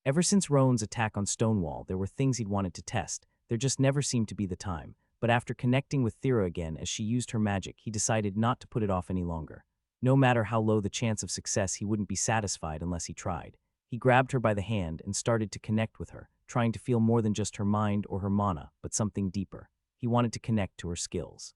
Ever since Roan's attack on Stonewall, there were things he'd wanted to test. There just never seemed to be the time. But after connecting with Thera again as she used her magic, he decided not to put it off any longer. No matter how low the chance of success, he wouldn't be satisfied unless he tried. He grabbed her by the hand and started to connect with her, trying to feel more than just her mind or her mana, but something deeper. He wanted to connect to her skills.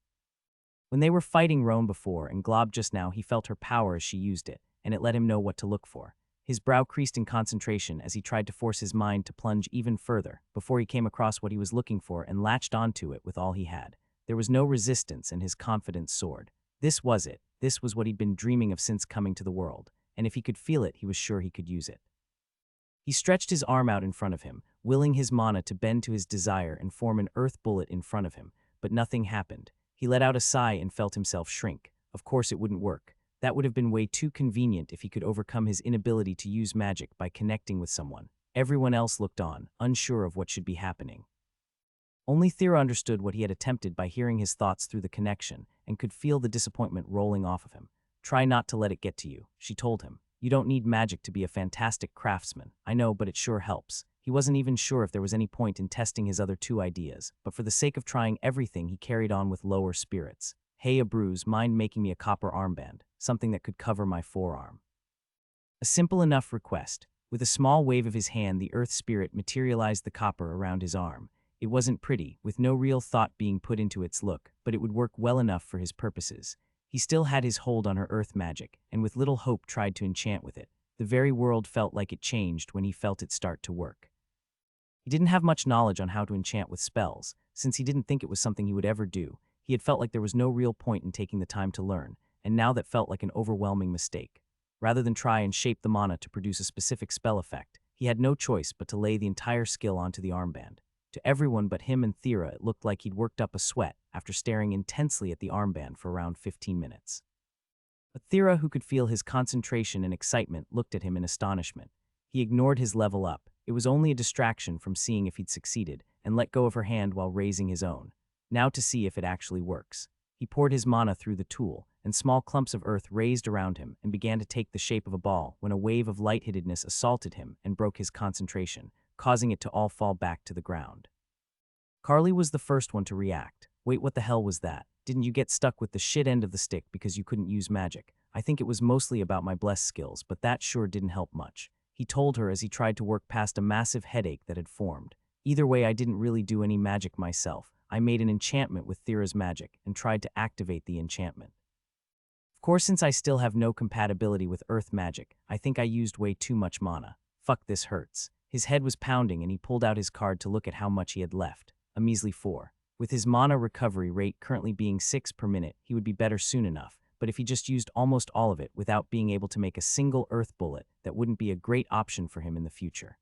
When they were fighting Roan before and Glob just now, he felt her power as she used it, and it let him know what to look for. His brow creased in concentration as he tried to force his mind to plunge even further before he came across what he was looking for and latched onto it with all he had. There was no resistance and his confidence soared. This was it. This was what he'd been dreaming of since coming to the world, and if he could feel it, he was sure he could use it. He stretched his arm out in front of him, willing his mana to bend to his desire and form an earth bullet in front of him, but nothing happened. He let out a sigh and felt himself shrink. Of course it wouldn't work. That would have been way too convenient if he could overcome his inability to use magic by connecting with someone. Everyone else looked on, unsure of what should be happening. Only Thera understood what he had attempted by hearing his thoughts through the connection and could feel the disappointment rolling off of him. "Try not to let it get to you," she told him. "You don't need magic to be a fantastic craftsman. I know, but it sure helps." He wasn't even sure if there was any point in testing his other two ideas, but for the sake of trying everything, he carried on with lower spirits. "Hey, Abruz, mind making me a copper armband? Something that could cover my forearm." A simple enough request. With a small wave of his hand, the earth spirit materialized the copper around his arm. It wasn't pretty, with no real thought being put into its look, but it would work well enough for his purposes. He still had his hold on her earth magic, and with little hope tried to enchant with it. The very world felt like it changed when he felt it start to work. He didn't have much knowledge on how to enchant with spells, since he didn't think it was something he would ever do. He had felt like there was no real point in taking the time to learn, and now that felt like an overwhelming mistake. Rather than try and shape the mana to produce a specific spell effect, he had no choice but to lay the entire skill onto the armband. To everyone but him and Thera, it looked like he'd worked up a sweat after staring intensely at the armband for around 15 minutes. But Thera, who could feel his concentration and excitement, looked at him in astonishment. He ignored his level up. It was only a distraction from seeing if he'd succeeded, and let go of her hand while raising his own. Now to see if it actually works. He poured his mana through the tool, and small clumps of earth raised around him and began to take the shape of a ball when a wave of lightheadedness assaulted him and broke his concentration, causing it to all fall back to the ground. Carly was the first one to react. "Wait, what the hell was that? Didn't you get stuck with the shit end of the stick because you couldn't use magic? I think it was mostly about my bless skills, but that sure didn't help much," he told her as he tried to work past a massive headache that had formed. "Either way, I didn't really do any magic myself. I made an enchantment with Thera's magic and tried to activate the enchantment. Of course, since I still have no compatibility with earth magic, I think I used way too much mana. Fuck, this hurts." His head was pounding and he pulled out his card to look at how much he had left. A measly 4. With his mana recovery rate currently being 6 per minute, he would be better soon enough, but if he just used almost all of it without being able to make a single earth bullet, that wouldn't be a great option for him in the future.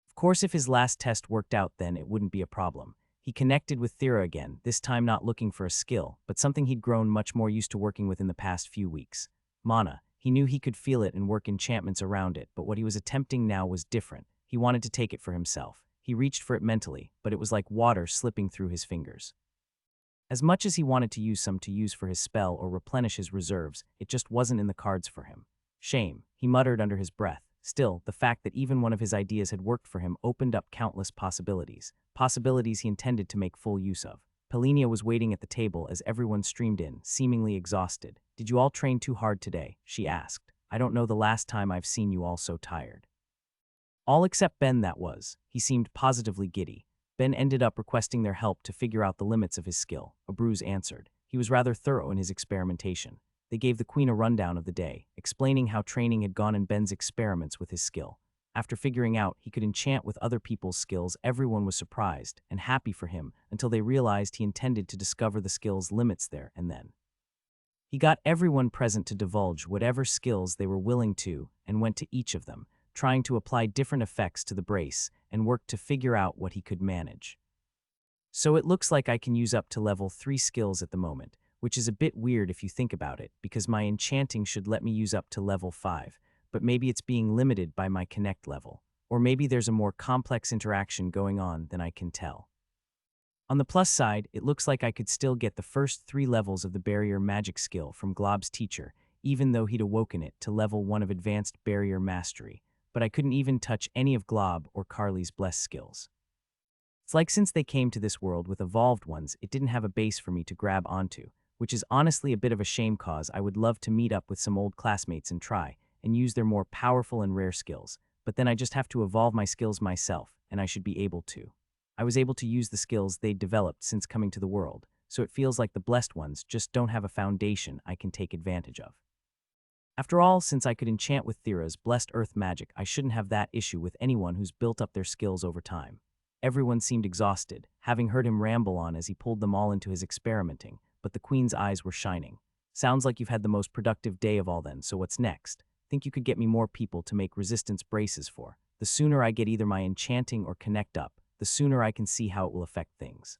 Of course, if his last test worked out, then it wouldn't be a problem. He connected with Thera again, this time not looking for a skill, but something he'd grown much more used to working with in the past few weeks. Mana. He knew he could feel it and work enchantments around it, but what he was attempting now was different. He wanted to take it for himself. He reached for it mentally, but it was like water slipping through his fingers. As much as he wanted to use some to use for his spell or replenish his reserves, it just wasn't in the cards for him. "Shame," he muttered under his breath. Still, the fact that even one of his ideas had worked for him opened up countless possibilities. Possibilities he intended to make full use of. Polinia was waiting at the table as everyone streamed in, seemingly exhausted. "Did you all train too hard today?" she asked. "I don't know the last time I've seen you all so tired." All except Ben, that was. He seemed positively giddy. Ben ended up requesting their help to figure out the limits of his skill. Abruz answered. He was rather thorough in his experimentation. They gave the queen a rundown of the day, explaining how training had gone in Ben's experiments with his skill. After figuring out he could enchant with other people's skills, everyone was surprised and happy for him until they realized he intended to discover the skill's limits there and then. He got everyone present to divulge whatever skills they were willing to and went to each of them, trying to apply different effects to the brace and worked to figure out what he could manage. "So it looks like I can use up to level 3 skills at the moment, which is a bit weird if you think about it, because my enchanting should let me use up to level 5, but maybe it's being limited by my connect level. Or maybe there's a more complex interaction going on than I can tell. On the plus side, it looks like I could still get the first 3 levels of the barrier magic skill from Glob's teacher, even though he'd awoken it to level 1 of advanced barrier mastery. but I couldn't even touch any of Glob or Carly's blessed skills. It's like since they came to this world with evolved ones, it didn't have a base for me to grab onto, which is honestly a bit of a shame cause I would love to meet up with some old classmates and try and use their more powerful and rare skills, but then I just have to evolve my skills myself, and I should be able to. I was able to use the skills they'd developed since coming to the world, so it feels like the blessed ones just don't have a foundation I can take advantage of. After all, since I could enchant with Thera's blessed earth magic, I shouldn't have that issue with anyone who's built up their skills over time. Everyone seemed exhausted, having heard him ramble on as he pulled them all into his experimenting, but the queen's eyes were shining. Sounds like you've had the most productive day of all then, so what's next? Think you could get me more people to make resistance braces for? The sooner I get either my enchanting or connect up, the sooner I can see how it will affect things.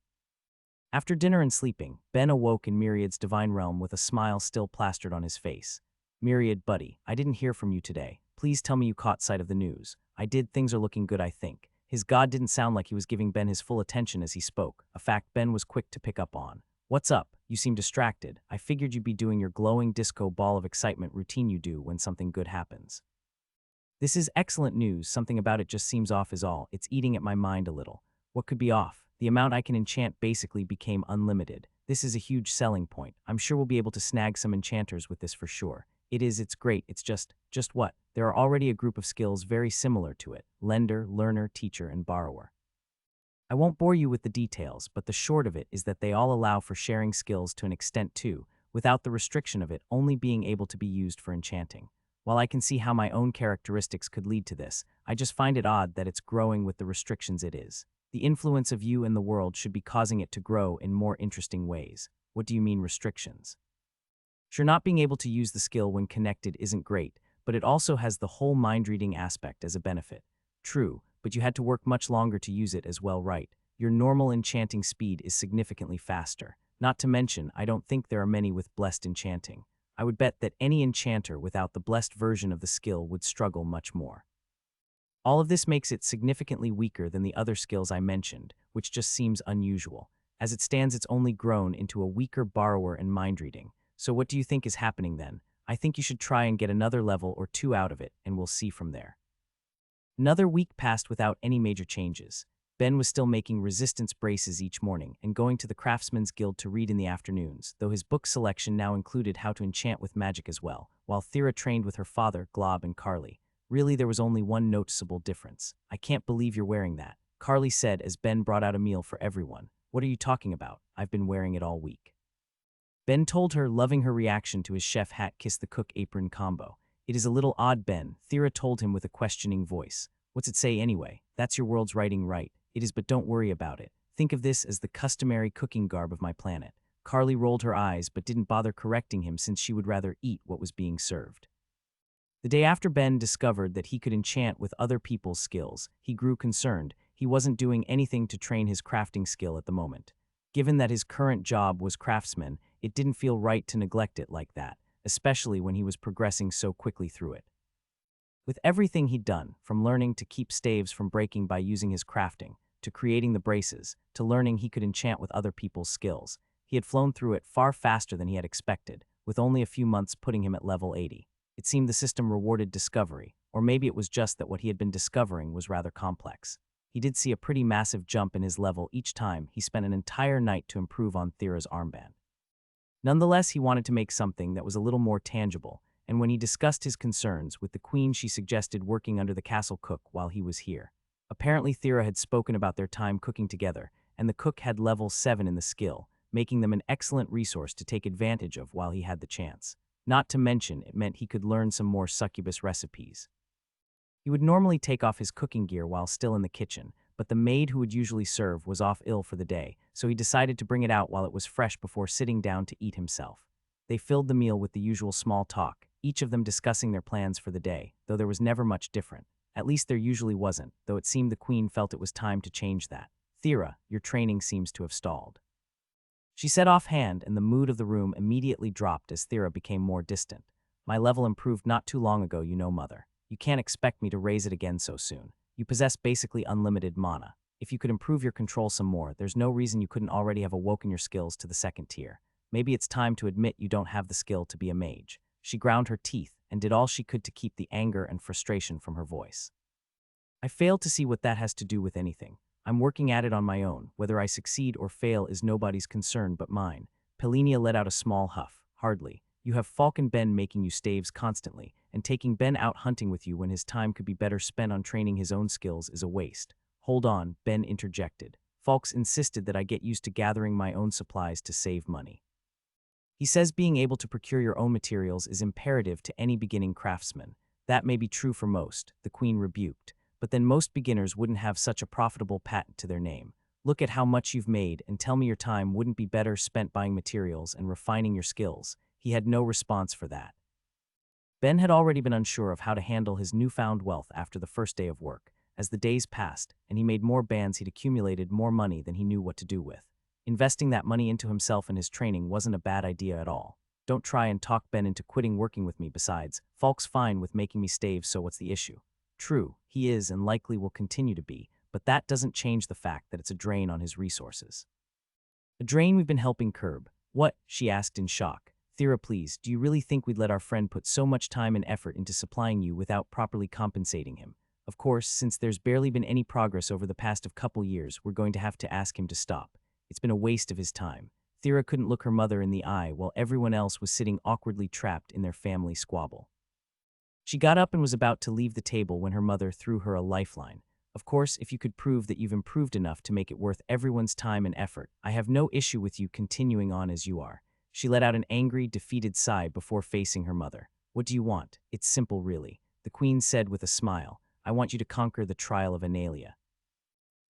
After dinner and sleeping, Ben awoke in Myriad's divine realm with a smile still plastered on his face. Myriad, buddy, I didn't hear from you today. Please tell me you caught sight of the news. I did. Things are looking good, I think. His god didn't sound like he was giving Ben his full attention as he spoke, a fact Ben was quick to pick up on. What's up? You seem distracted. I figured you'd be doing your glowing disco ball of excitement routine you do when something good happens. This is excellent news. Something about it just seems off is all. It's eating at my mind a little. What could be off? The amount I can enchant basically became unlimited. This is a huge selling point. I'm sure we'll be able to snag some enchanters with this for sure. It's great. It's just what? There are already a group of skills very similar to it: lender, learner, teacher, and borrower. I won't bore you with the details, but the short of it is that they all allow for sharing skills to an extent too, without the restriction of it only being able to be used for enchanting. While I can see how my own characteristics could lead to this, I just find it odd that it's growing with the restrictions it is. The influence of you in the world should be causing it to grow in more interesting ways. What do you mean restrictions? Sure, not being able to use the skill when connected isn't great, but it also has the whole mind-reading aspect as a benefit. True, but you had to work much longer to use it as well, right? Your normal enchanting speed is significantly faster. Not to mention, I don't think there are many with blessed enchanting. I would bet that any enchanter without the blessed version of the skill would struggle much more. All of this makes it significantly weaker than the other skills I mentioned, which just seems unusual. As it stands, it's only grown into a weaker borrower and mind-reading. So what do you think is happening then? I think you should try and get another level or two out of it, and we'll see from there. Another week passed without any major changes. Ben was still making resistance braces each morning and going to the Craftsman's Guild to read in the afternoons, though his book selection now included how to enchant with magic as well, while Thera trained with her father, Glob, and Carly. Really, there was only one noticeable difference. I can't believe you're wearing that, Carly said as Ben brought out a meal for everyone. What are you talking about? I've been wearing it all week. Ben told her, loving her reaction to his chef hat kiss the cook apron combo. It is a little odd, Ben, Thera told him with a questioning voice. What's it say anyway? That's your world's writing, right? It is, but don't worry about it. Think of this as the customary cooking garb of my planet. Carly rolled her eyes but didn't bother correcting him since she would rather eat what was being served. The day after Ben discovered that he could enchant with other people's skills, he grew concerned. He wasn't doing anything to train his crafting skill at the moment. Given that his current job was craftsman, it didn't feel right to neglect it like that, especially when he was progressing so quickly through it. With everything he'd done, from learning to keep staves from breaking by using his crafting, to creating the braces, to learning he could enchant with other people's skills, he had flown through it far faster than he had expected, with only a few months putting him at level 80. It seemed the system rewarded discovery, or maybe it was just that what he had been discovering was rather complex. He did see a pretty massive jump in his level each time he spent an entire night to improve on Thera's armband. Nonetheless, he wanted to make something that was a little more tangible, and when he discussed his concerns with the queen, she suggested working under the castle cook while he was here. Apparently, Thera had spoken about their time cooking together, and the cook had level 7 in the skill, making them an excellent resource to take advantage of while he had the chance. Not to mention, it meant he could learn some more succubus recipes. He would normally take off his cooking gear while still in the kitchen, but the maid who would usually serve was off ill for the day, so he decided to bring it out while it was fresh before sitting down to eat himself. They filled the meal with the usual small talk, each of them discussing their plans for the day, though there was never much different. At least there usually wasn't, though it seemed the queen felt it was time to change that. Thera, your training seems to have stalled, she said offhand, and the mood of the room immediately dropped as Thera became more distant. My level improved not too long ago, you know, mother. You can't expect me to raise it again so soon. You possess basically unlimited mana. If you could improve your control some more, there's no reason you couldn't already have awoken your skills to the 2nd tier. Maybe it's time to admit you don't have the skill to be a mage. She ground her teeth and did all she could to keep the anger and frustration from her voice. I fail to see what that has to do with anything. I'm working at it on my own. Whether I succeed or fail is nobody's concern but mine. Pelinia let out a small huff. Hardly. You have Falcon Ben making you staves constantly, and taking Ben out hunting with you when his time could be better spent on training his own skills is a waste. Hold on, Ben interjected. Falks insisted that I get used to gathering my own supplies to save money. He says being able to procure your own materials is imperative to any beginning craftsman. That may be true for most, the Queen rebuked, but then most beginners wouldn't have such a profitable patent to their name. Look at how much you've made and tell me your time wouldn't be better spent buying materials and refining your skills. He had no response for that. Ben had already been unsure of how to handle his newfound wealth after the first day of work. As the days passed, and he made more bands, he'd accumulated more money than he knew what to do with. Investing that money into himself and his training wasn't a bad idea at all. Don't try and talk Ben into quitting working with me. Besides, Falk's fine with making me stave, so what's the issue? True, he is and likely will continue to be, but that doesn't change the fact that it's a drain on his resources. A drain we've been helping curb. What? She asked in shock. Thera, please, do you really think we'd let our friend put so much time and effort into supplying you without properly compensating him? Of course, since there's barely been any progress over the past couple years, we're going to have to ask him to stop. It's been a waste of his time. Thera couldn't look her mother in the eye while everyone else was sitting awkwardly trapped in their family squabble. She got up and was about to leave the table when her mother threw her a lifeline. Of course, if you could prove that you've improved enough to make it worth everyone's time and effort, I have no issue with you continuing on as you are. She let out an angry, defeated sigh before facing her mother. What do you want? It's simple, really, the Queen said with a smile. I want you to conquer the trial of Analia.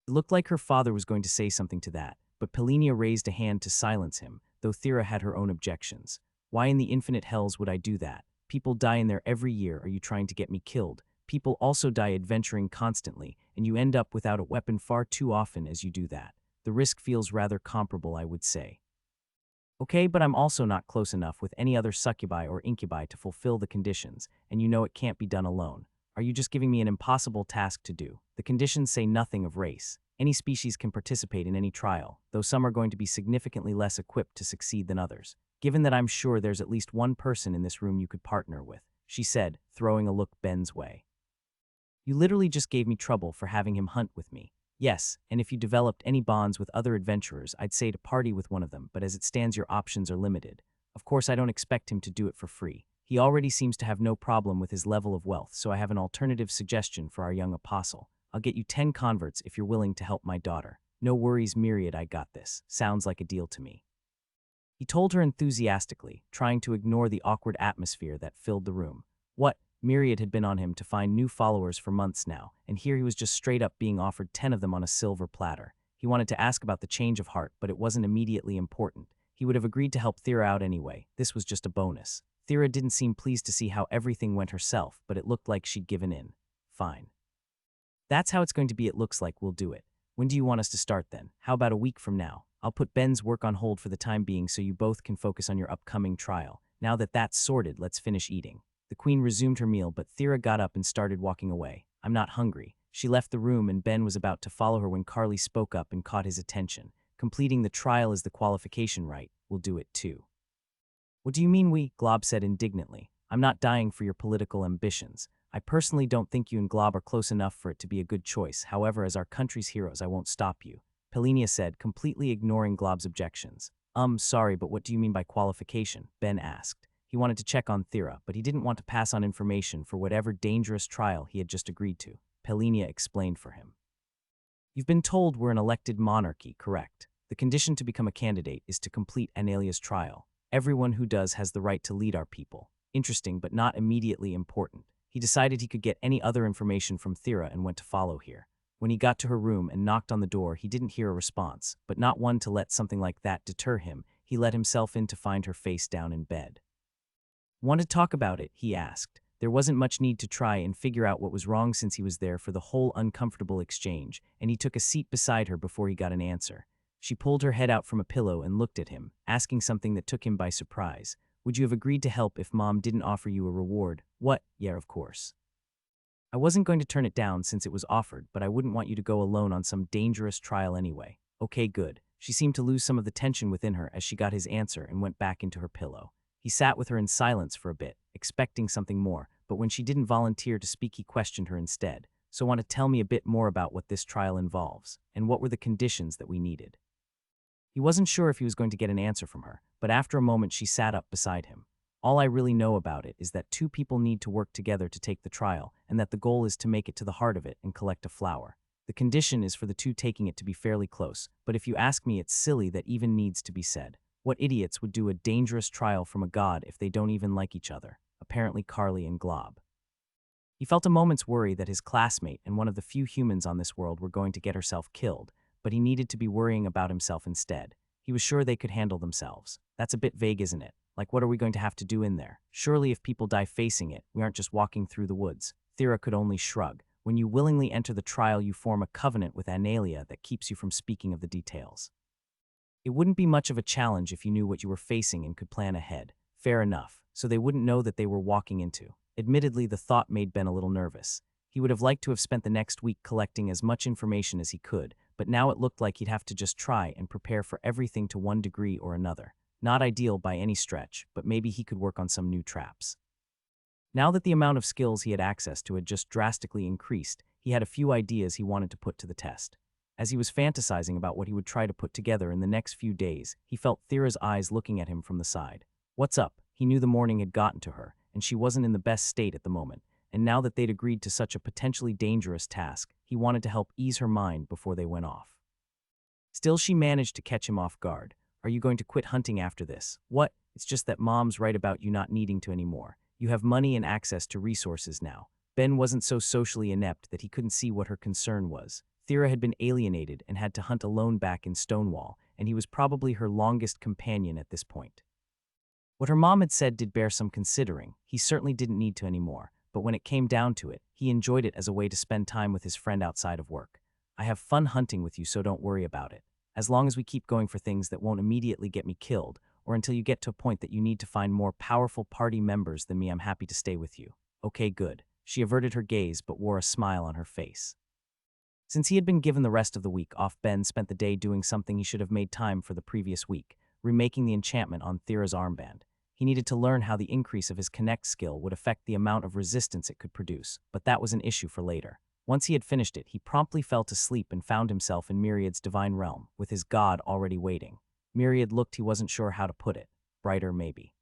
It looked like her father was going to say something to that, but Pelinia raised a hand to silence him, though Thera had her own objections. Why in the infinite hells would I do that? People die in there every year. Are you trying to get me killed? People also die adventuring constantly, and you end up without a weapon far too often as you do that. The risk feels rather comparable, I would say. Okay, but I'm also not close enough with any other succubi or incubi to fulfill the conditions, and you know it can't be done alone. Are you just giving me an impossible task to do? The conditions say nothing of race. Any species can participate in any trial, though some are going to be significantly less equipped to succeed than others. Given that I'm sure there's at least one person in this room you could partner with, she said, throwing a look Ben's way. You literally just gave me trouble for having him hunt with me. Yes, and if you developed any bonds with other adventurers, I'd say to party with one of them, but as it stands your options are limited. Of course, I don't expect him to do it for free. He already seems to have no problem with his level of wealth, so I have an alternative suggestion for our young apostle. I'll get you 10 converts if you're willing to help my daughter. No worries, Myriad, I got this. Sounds like a deal to me. He told her enthusiastically, trying to ignore the awkward atmosphere that filled the room. What? Myriad had been on him to find new followers for months now, and here he was just straight up being offered 10 of them on a silver platter. He wanted to ask about the change of heart, but it wasn't immediately important. He would have agreed to help Thera out anyway. This was just a bonus. Thera didn't seem pleased to see how everything went herself, but it looked like she'd given in. Fine. That's how it's going to be. It looks like we'll do it. When do you want us to start then? How about a week from now? I'll put Ben's work on hold for the time being so you both can focus on your upcoming trial. Now that that's sorted, let's finish eating. The Queen resumed her meal, but Thera got up and started walking away. I'm not hungry. She left the room and Ben was about to follow her when Carly spoke up and caught his attention. Completing the trial is the qualification, right? We'll do it too. What do you mean we? Glob said indignantly. I'm not dying for your political ambitions. I personally don't think you and Glob are close enough for it to be a good choice. However, as our country's heroes, I won't stop you. Pelinia said, completely ignoring Glob's objections. Sorry, but what do you mean by qualification? Ben asked. He wanted to check on Thera, but he didn't want to pass on information for whatever dangerous trial he had just agreed to. Pelinia explained for him. You've been told we're an elected monarchy, correct? The condition to become a candidate is to complete Analia's trial. Everyone who does has the right to lead our people. Interesting, but not immediately important. He decided he could get any other information from Thera and went to follow here. When he got to her room and knocked on the door, he didn't hear a response, but not one to let something like that deter him. He let himself in to find her face down in bed. Want to talk about it? He asked. There wasn't much need to try and figure out what was wrong since he was there for the whole uncomfortable exchange, and he took a seat beside her before he got an answer. She pulled her head out from a pillow and looked at him, asking something that took him by surprise. Would you have agreed to help if Mom didn't offer you a reward? What? Yeah, of course. I wasn't going to turn it down since it was offered, but I wouldn't want you to go alone on some dangerous trial anyway. Okay, good. She seemed to lose some of the tension within her as she got his answer and went back into her pillow. He sat with her in silence for a bit, expecting something more, but when she didn't volunteer to speak, he questioned her instead. so want to tell me a bit more about what this trial involves, and what were the conditions that we needed. He wasn't sure if he was going to get an answer from her, but after a moment she sat up beside him. All I really know about it is that two people need to work together to take the trial, and that the goal is to make it to the heart of it and collect a flower. The condition is for the two taking it to be fairly close, but if you ask me, it's silly that even needs to be said. What idiots would do a dangerous trial from a god if they don't even like each other? Apparently Carly and Glob. He felt a moment's worry that his classmate and one of the few humans on this world were going to get herself killed, but he needed to be worrying about himself instead. He was sure they could handle themselves. That's a bit vague, isn't it? Like, what are we going to have to do in there? Surely if people die facing it, we aren't just walking through the woods. Thera could only shrug. When you willingly enter the trial, you form a covenant with Analia that keeps you from speaking of the details. It wouldn't be much of a challenge if you knew what you were facing and could plan ahead. Fair enough, so they wouldn't know that they were walking into. Admittedly, the thought made Ben a little nervous. He would have liked to have spent the next week collecting as much information as he could, but now it looked like he'd have to just try and prepare for everything to one degree or another. Not ideal by any stretch, but maybe he could work on some new traps. Now that the amount of skills he had access to had just drastically increased, he had a few ideas he wanted to put to the test. As he was fantasizing about what he would try to put together in the next few days, he felt Thera's eyes looking at him from the side. What's up? He knew the morning had gotten to her, and she wasn't in the best state at the moment, and now that they'd agreed to such a potentially dangerous task, he wanted to help ease her mind before they went off. Still, she managed to catch him off guard. Are you going to quit hunting after this? What? It's just that Mom's right about you not needing to anymore. You have money and access to resources now. Ben wasn't so socially inept that he couldn't see what her concern was. Thera had been alienated and had to hunt alone back in Stonewall, and he was probably her longest companion at this point. What her mom had said did bear some considering. He certainly didn't need to anymore, but when it came down to it, he enjoyed it as a way to spend time with his friend outside of work. I have fun hunting with you, so don't worry about it. As long as we keep going for things that won't immediately get me killed, or until you get to a point that you need to find more powerful party members than me, I'm happy to stay with you. Okay, good. She averted her gaze but wore a smile on her face. Since he had been given the rest of the week off, Ben spent the day doing something he should have made time for the previous week, remaking the enchantment on Thera's armband. He needed to learn how the increase of his connect skill would affect the amount of resistance it could produce, but that was an issue for later. Once he had finished it, he promptly fell to sleep and found himself in Myriad's divine realm, with his god already waiting. Myriad looked, he wasn't sure how to put it. Brighter, maybe.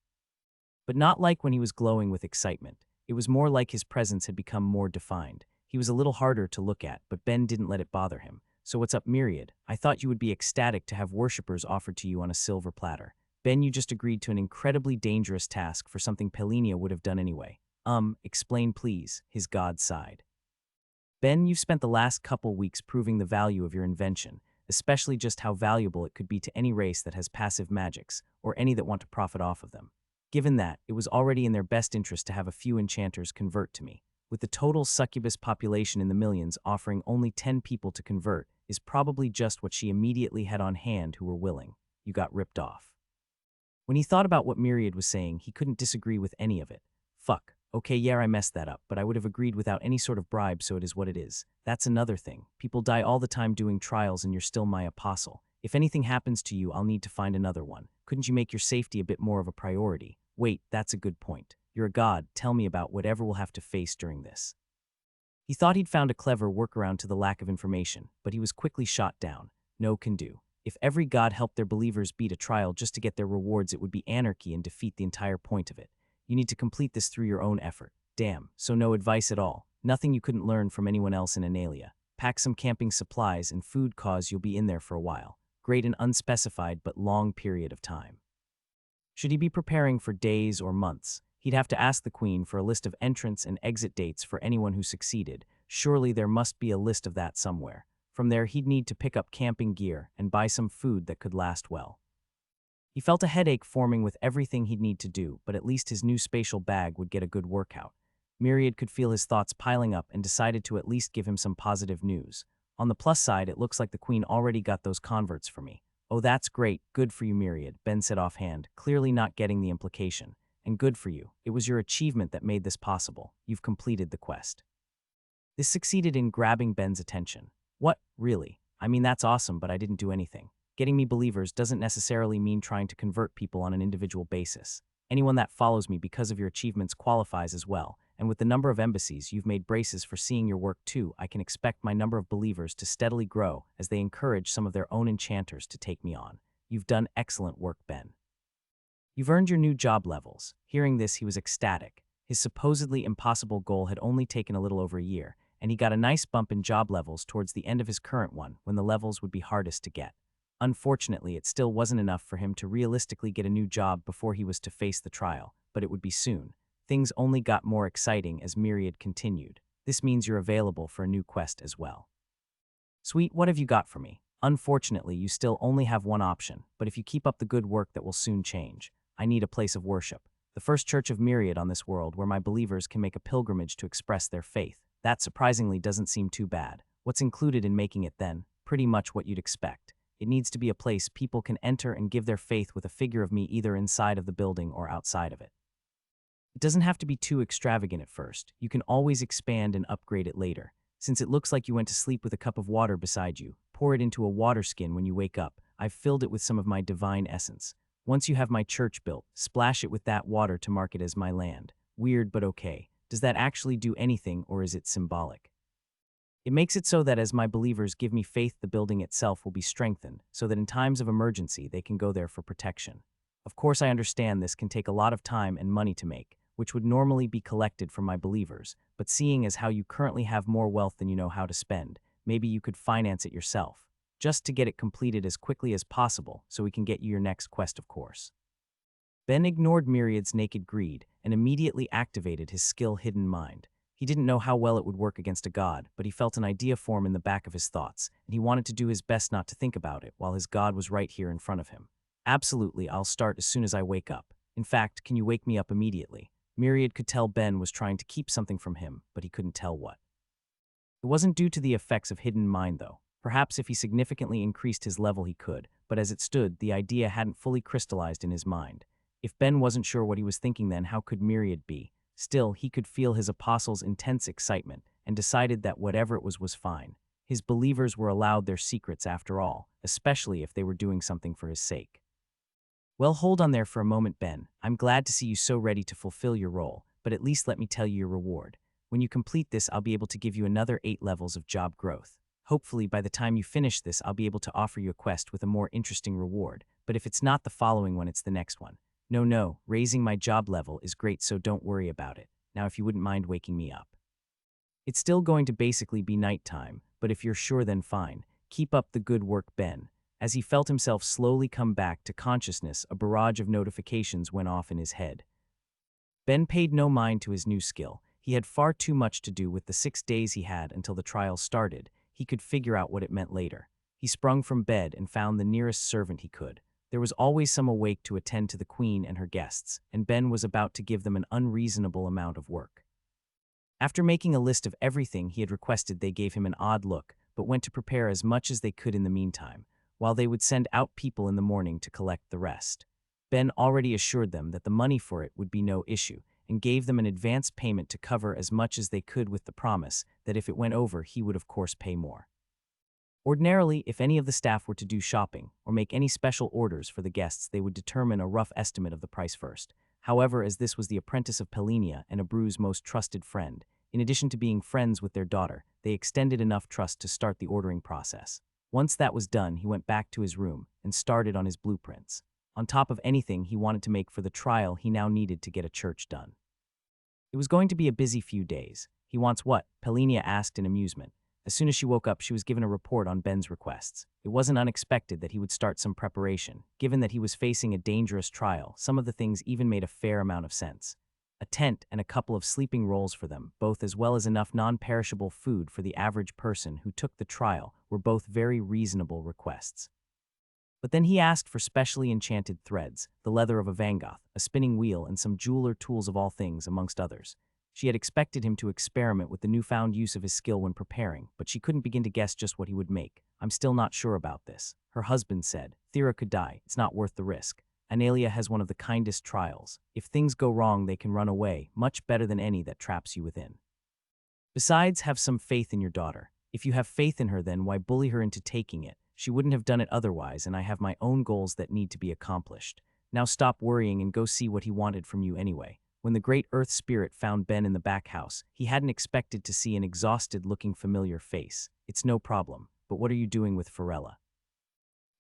But not like when he was glowing with excitement. It was more like his presence had become more defined. He was a little harder to look at, but Ben didn't let it bother him. So what's up, Myriad? I thought you would be ecstatic to have worshippers offered to you on a silver platter. Ben, you just agreed to an incredibly dangerous task for something Pelinia would have done anyway. Explain please, his god sighed. Ben, you've spent the last couple weeks proving the value of your invention, especially just how valuable it could be to any race that has passive magics, or any that want to profit off of them. Given that, it was already in their best interest to have a few enchanters convert to me. With the total succubus population in the millions, offering only 10 people to convert is probably just what she immediately had on hand who were willing. You got ripped off. When he thought about what Myriad was saying, he couldn't disagree with any of it. Fuck. Okay, yeah, I messed that up, but I would have agreed without any sort of bribe, so it is what it is. That's another thing. People die all the time doing trials and you're still my apostle. If anything happens to you, I'll need to find another one. Couldn't you make your safety a bit more of a priority? Wait, that's a good point. You're a god, tell me about whatever we'll have to face during this. He thought he'd found a clever workaround to the lack of information, but he was quickly shot down. No can do. If every god helped their believers beat a trial just to get their rewards, it would be anarchy and defeat the entire point of it. You need to complete this through your own effort. Damn, so no advice at all. Nothing you couldn't learn from anyone else in Analia. Pack some camping supplies and food cause you'll be in there for a while. Great and unspecified but long period of time. Should he be preparing for days or months, he'd have to ask the Queen for a list of entrance and exit dates for anyone who succeeded. Surely there must be a list of that somewhere. From there, he'd need to pick up camping gear and buy some food that could last well. He felt a headache forming with everything he'd need to do, but at least his new spatial bag would get a good workout. Myriad could feel his thoughts piling up and decided to at least give him some positive news. On the plus side, it looks like the Queen already got those converts for me. Oh, that's great. Good for you, Myriad, Ben said offhand, clearly not getting the implication. And good for you. It was your achievement that made this possible. You've completed the quest. This succeeded in grabbing Ben's attention. What? Really? I mean, that's awesome, but I didn't do anything. Getting me believers doesn't necessarily mean trying to convert people on an individual basis. Anyone that follows me because of your achievements qualifies as well, and with the number of embassies you've made braces for seeing your work too, I can expect my number of believers to steadily grow as they encourage some of their own enchanters to take me on. You've done excellent work, Ben. You've earned your new job levels." Hearing this, he was ecstatic. His supposedly impossible goal had only taken a little over a year, and he got a nice bump in job levels towards the end of his current one when the levels would be hardest to get. Unfortunately, it still wasn't enough for him to realistically get a new job before he was to face the trial, but it would be soon. Things only got more exciting as Myriad continued. "This means you're available for a new quest as well." "Sweet, what have you got for me?" "Unfortunately, you still only have one option, but if you keep up the good work that will soon change. I need a place of worship. The first church of Myriad on this world where my believers can make a pilgrimage to express their faith. That surprisingly doesn't seem too bad. What's included in making it then? Pretty much what you'd expect. It needs to be a place people can enter and give their faith with a figure of me either inside of the building or outside of it. It doesn't have to be too extravagant at first. You can always expand and upgrade it later. Since it looks like you went to sleep with a cup of water beside you, pour it into a water skin when you wake up. I've filled it with some of my divine essence. Once you have my church built, splash it with that water to mark it as my land. Weird, but okay. Does that actually do anything, or is it symbolic? It makes it so that as my believers give me faith, the building itself will be strengthened, so that in times of emergency they can go there for protection. Of course, I understand this can take a lot of time and money to make, which would normally be collected from my believers, but seeing as how you currently have more wealth than you know how to spend, maybe you could finance it yourself, just to get it completed as quickly as possible so we can get you your next quest, of course. Ben ignored Myriad's naked greed and immediately activated his skill Hidden Mind. He didn't know how well it would work against a god, but he felt an idea form in the back of his thoughts, and he wanted to do his best not to think about it while his god was right here in front of him. "Absolutely, I'll start as soon as I wake up. In fact, can you wake me up immediately?" Myriad could tell Ben was trying to keep something from him, but he couldn't tell what. It wasn't due to the effects of Hidden Mind, though. Perhaps if he significantly increased his level he could, but as it stood, the idea hadn't fully crystallized in his mind. If Ben wasn't sure what he was thinking then, how could Myriad be? Still, he could feel his apostle's intense excitement and decided that whatever it was fine. His believers were allowed their secrets after all, especially if they were doing something for his sake. "Well, hold on there for a moment, Ben. I'm glad to see you so ready to fulfill your role, but at least let me tell you your reward. When you complete this, I'll be able to give you another 8 levels of job growth. Hopefully, by the time you finish this, I'll be able to offer you a quest with a more interesting reward, but if it's not the following one, it's the next one. No, raising my job level is great, so don't worry about it. Now, if you wouldn't mind waking me up. It's still going to basically be nighttime, but if you're sure, then fine. Keep up the good work, Ben." As he felt himself slowly come back to consciousness, a barrage of notifications went off in his head. Ben paid no mind to his new skill. He had far too much to do with the 6 days he had until the trial started. He could figure out what it meant later. He sprung from bed and found the nearest servant he could. There was always some awake to attend to the queen and her guests, and Ben was about to give them an unreasonable amount of work. After making a list of everything he had requested, they gave him an odd look, but went to prepare as much as they could in the meantime, while they would send out people in the morning to collect the rest. Ben already assured them that the money for it would be no issue, and gave them an advance payment to cover as much as they could with the promise that if it went over, he would of course pay more. Ordinarily, if any of the staff were to do shopping or make any special orders for the guests, they would determine a rough estimate of the price first. However, as this was the apprentice of Pelinia and Abreu's most trusted friend, in addition to being friends with their daughter, they extended enough trust to start the ordering process. Once that was done, he went back to his room and started on his blueprints. On top of anything he wanted to make for the trial, he now needed to get a church done. It was going to be a busy few days. "He wants what?" Pelinia asked in amusement. As soon as she woke up, she was given a report on Ben's requests. It wasn't unexpected that he would start some preparation. Given that he was facing a dangerous trial, some of the things even made a fair amount of sense. A tent and a couple of sleeping rolls for them, both, as well as enough non-perishable food for the average person who took the trial, were both very reasonable requests. But then he asked for specially enchanted threads, the leather of a Vangoth, a spinning wheel, and some jeweler tools of all things, amongst others. She had expected him to experiment with the newfound use of his skill when preparing, but she couldn't begin to guess just what he would make. "I'm still not sure about this," her husband said. "Thera could die. It's not worth the risk. Analia has one of the kindest trials. If things go wrong, they can run away, much better than any that traps you within. Besides, have some faith in your daughter. If you have faith in her, then why bully her into taking it? She wouldn't have done it otherwise, and I have my own goals that need to be accomplished. Now stop worrying and go see what he wanted from you anyway." When the great Earth Spirit found Ben in the back house, he hadn't expected to see an exhausted-looking familiar face. "It's no problem, but what are you doing with Pharrella?"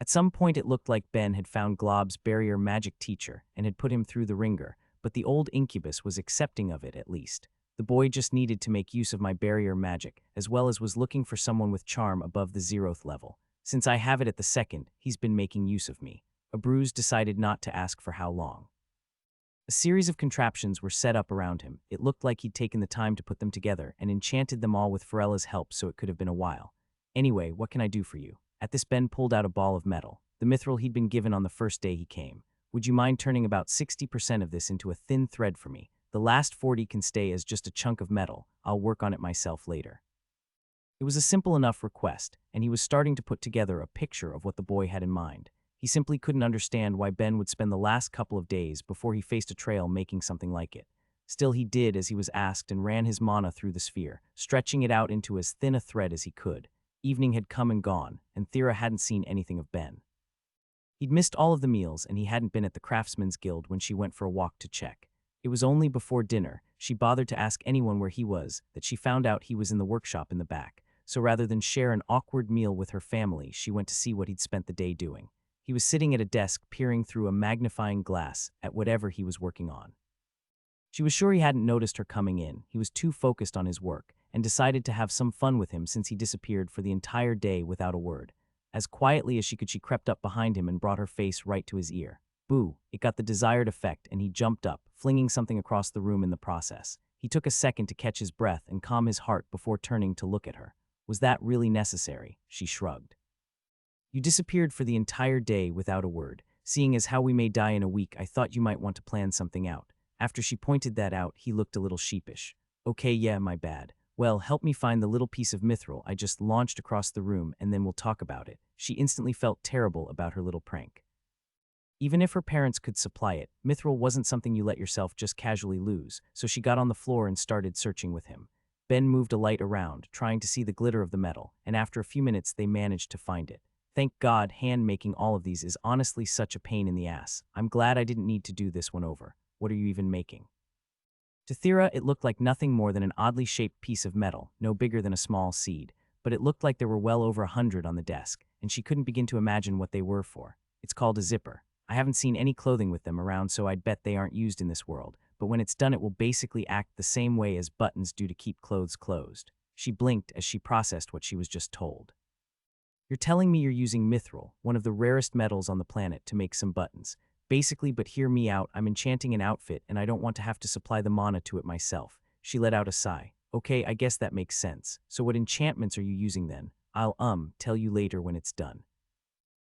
At some point it looked like Ben had found Glob's barrier magic teacher and had put him through the ringer, but the old incubus was accepting of it at least. "The boy just needed to make use of my barrier magic, as well as was looking for someone with charm above the 0th level. Since I have it at the 2nd, he's been making use of me." Abruz decided not to ask for how long. A series of contraptions were set up around him. It looked like he'd taken the time to put them together and enchanted them all with Pharella's help, so it could have been a while. "Anyway, what can I do for you?" At this, Ben pulled out a ball of metal, the mithril he'd been given on the first day he came. "Would you mind turning about 60% of this into a thin thread for me? The last 40 can stay as just a chunk of metal. I'll work on it myself later." It was a simple enough request, and he was starting to put together a picture of what the boy had in mind. He simply couldn't understand why Ben would spend the last couple of days before he faced a trail making something like it. Still, he did as he was asked and ran his mana through the sphere, stretching it out into as thin a thread as he could. Evening had come and gone, and Thera hadn't seen anything of Ben. He'd missed all of the meals, and he hadn't been at the Craftsman's Guild when she went for a walk to check. It was only before dinner she bothered to ask anyone where he was that she found out he was in the workshop in the back. So rather than share an awkward meal with her family, she went to see what he'd spent the day doing. He was sitting at a desk peering through a magnifying glass at whatever he was working on. She was sure he hadn't noticed her coming in. He was too focused on his work and decided to have some fun with him since he disappeared for the entire day without a word. As quietly as she could, she crept up behind him and brought her face right to his ear. Boo! It got the desired effect, and he jumped up, flinging something across the room in the process. He took a second to catch his breath and calm his heart before turning to look at her. Was that really necessary? She shrugged. "You disappeared for the entire day without a word. Seeing as how we may die in a week, I thought you might want to plan something out." After she pointed that out, he looked a little sheepish. "Okay, yeah, my bad. Well, help me find the little piece of mithril I just launched across the room, and then we'll talk about it." She instantly felt terrible about her little prank. Even if her parents could supply it, mithril wasn't something you let yourself just casually lose, so she got on the floor and started searching with him. Ben moved a light around, trying to see the glitter of the metal, and after a few minutes they managed to find it. "Thank God, hand-making all of these is honestly such a pain in the ass. I'm glad I didn't need to do this one over. What are you even making?" To Thera, it looked like nothing more than an oddly shaped piece of metal, no bigger than a small seed, but it looked like there were well over 100 on the desk, and she couldn't begin to imagine what they were for. "It's called a zipper. I haven't seen any clothing with them around, so I'd bet they aren't used in this world, but when it's done it will basically act the same way as buttons do to keep clothes closed." She blinked as she processed what she was just told. "You're telling me you're using mithril, one of the rarest metals on the planet, to make some buttons. Basically, but hear me out, I'm enchanting an outfit and I don't want to have to supply the mana to it myself." She let out a sigh. "Okay, I guess that makes sense. So what enchantments are you using then? I'll, tell you later when it's done."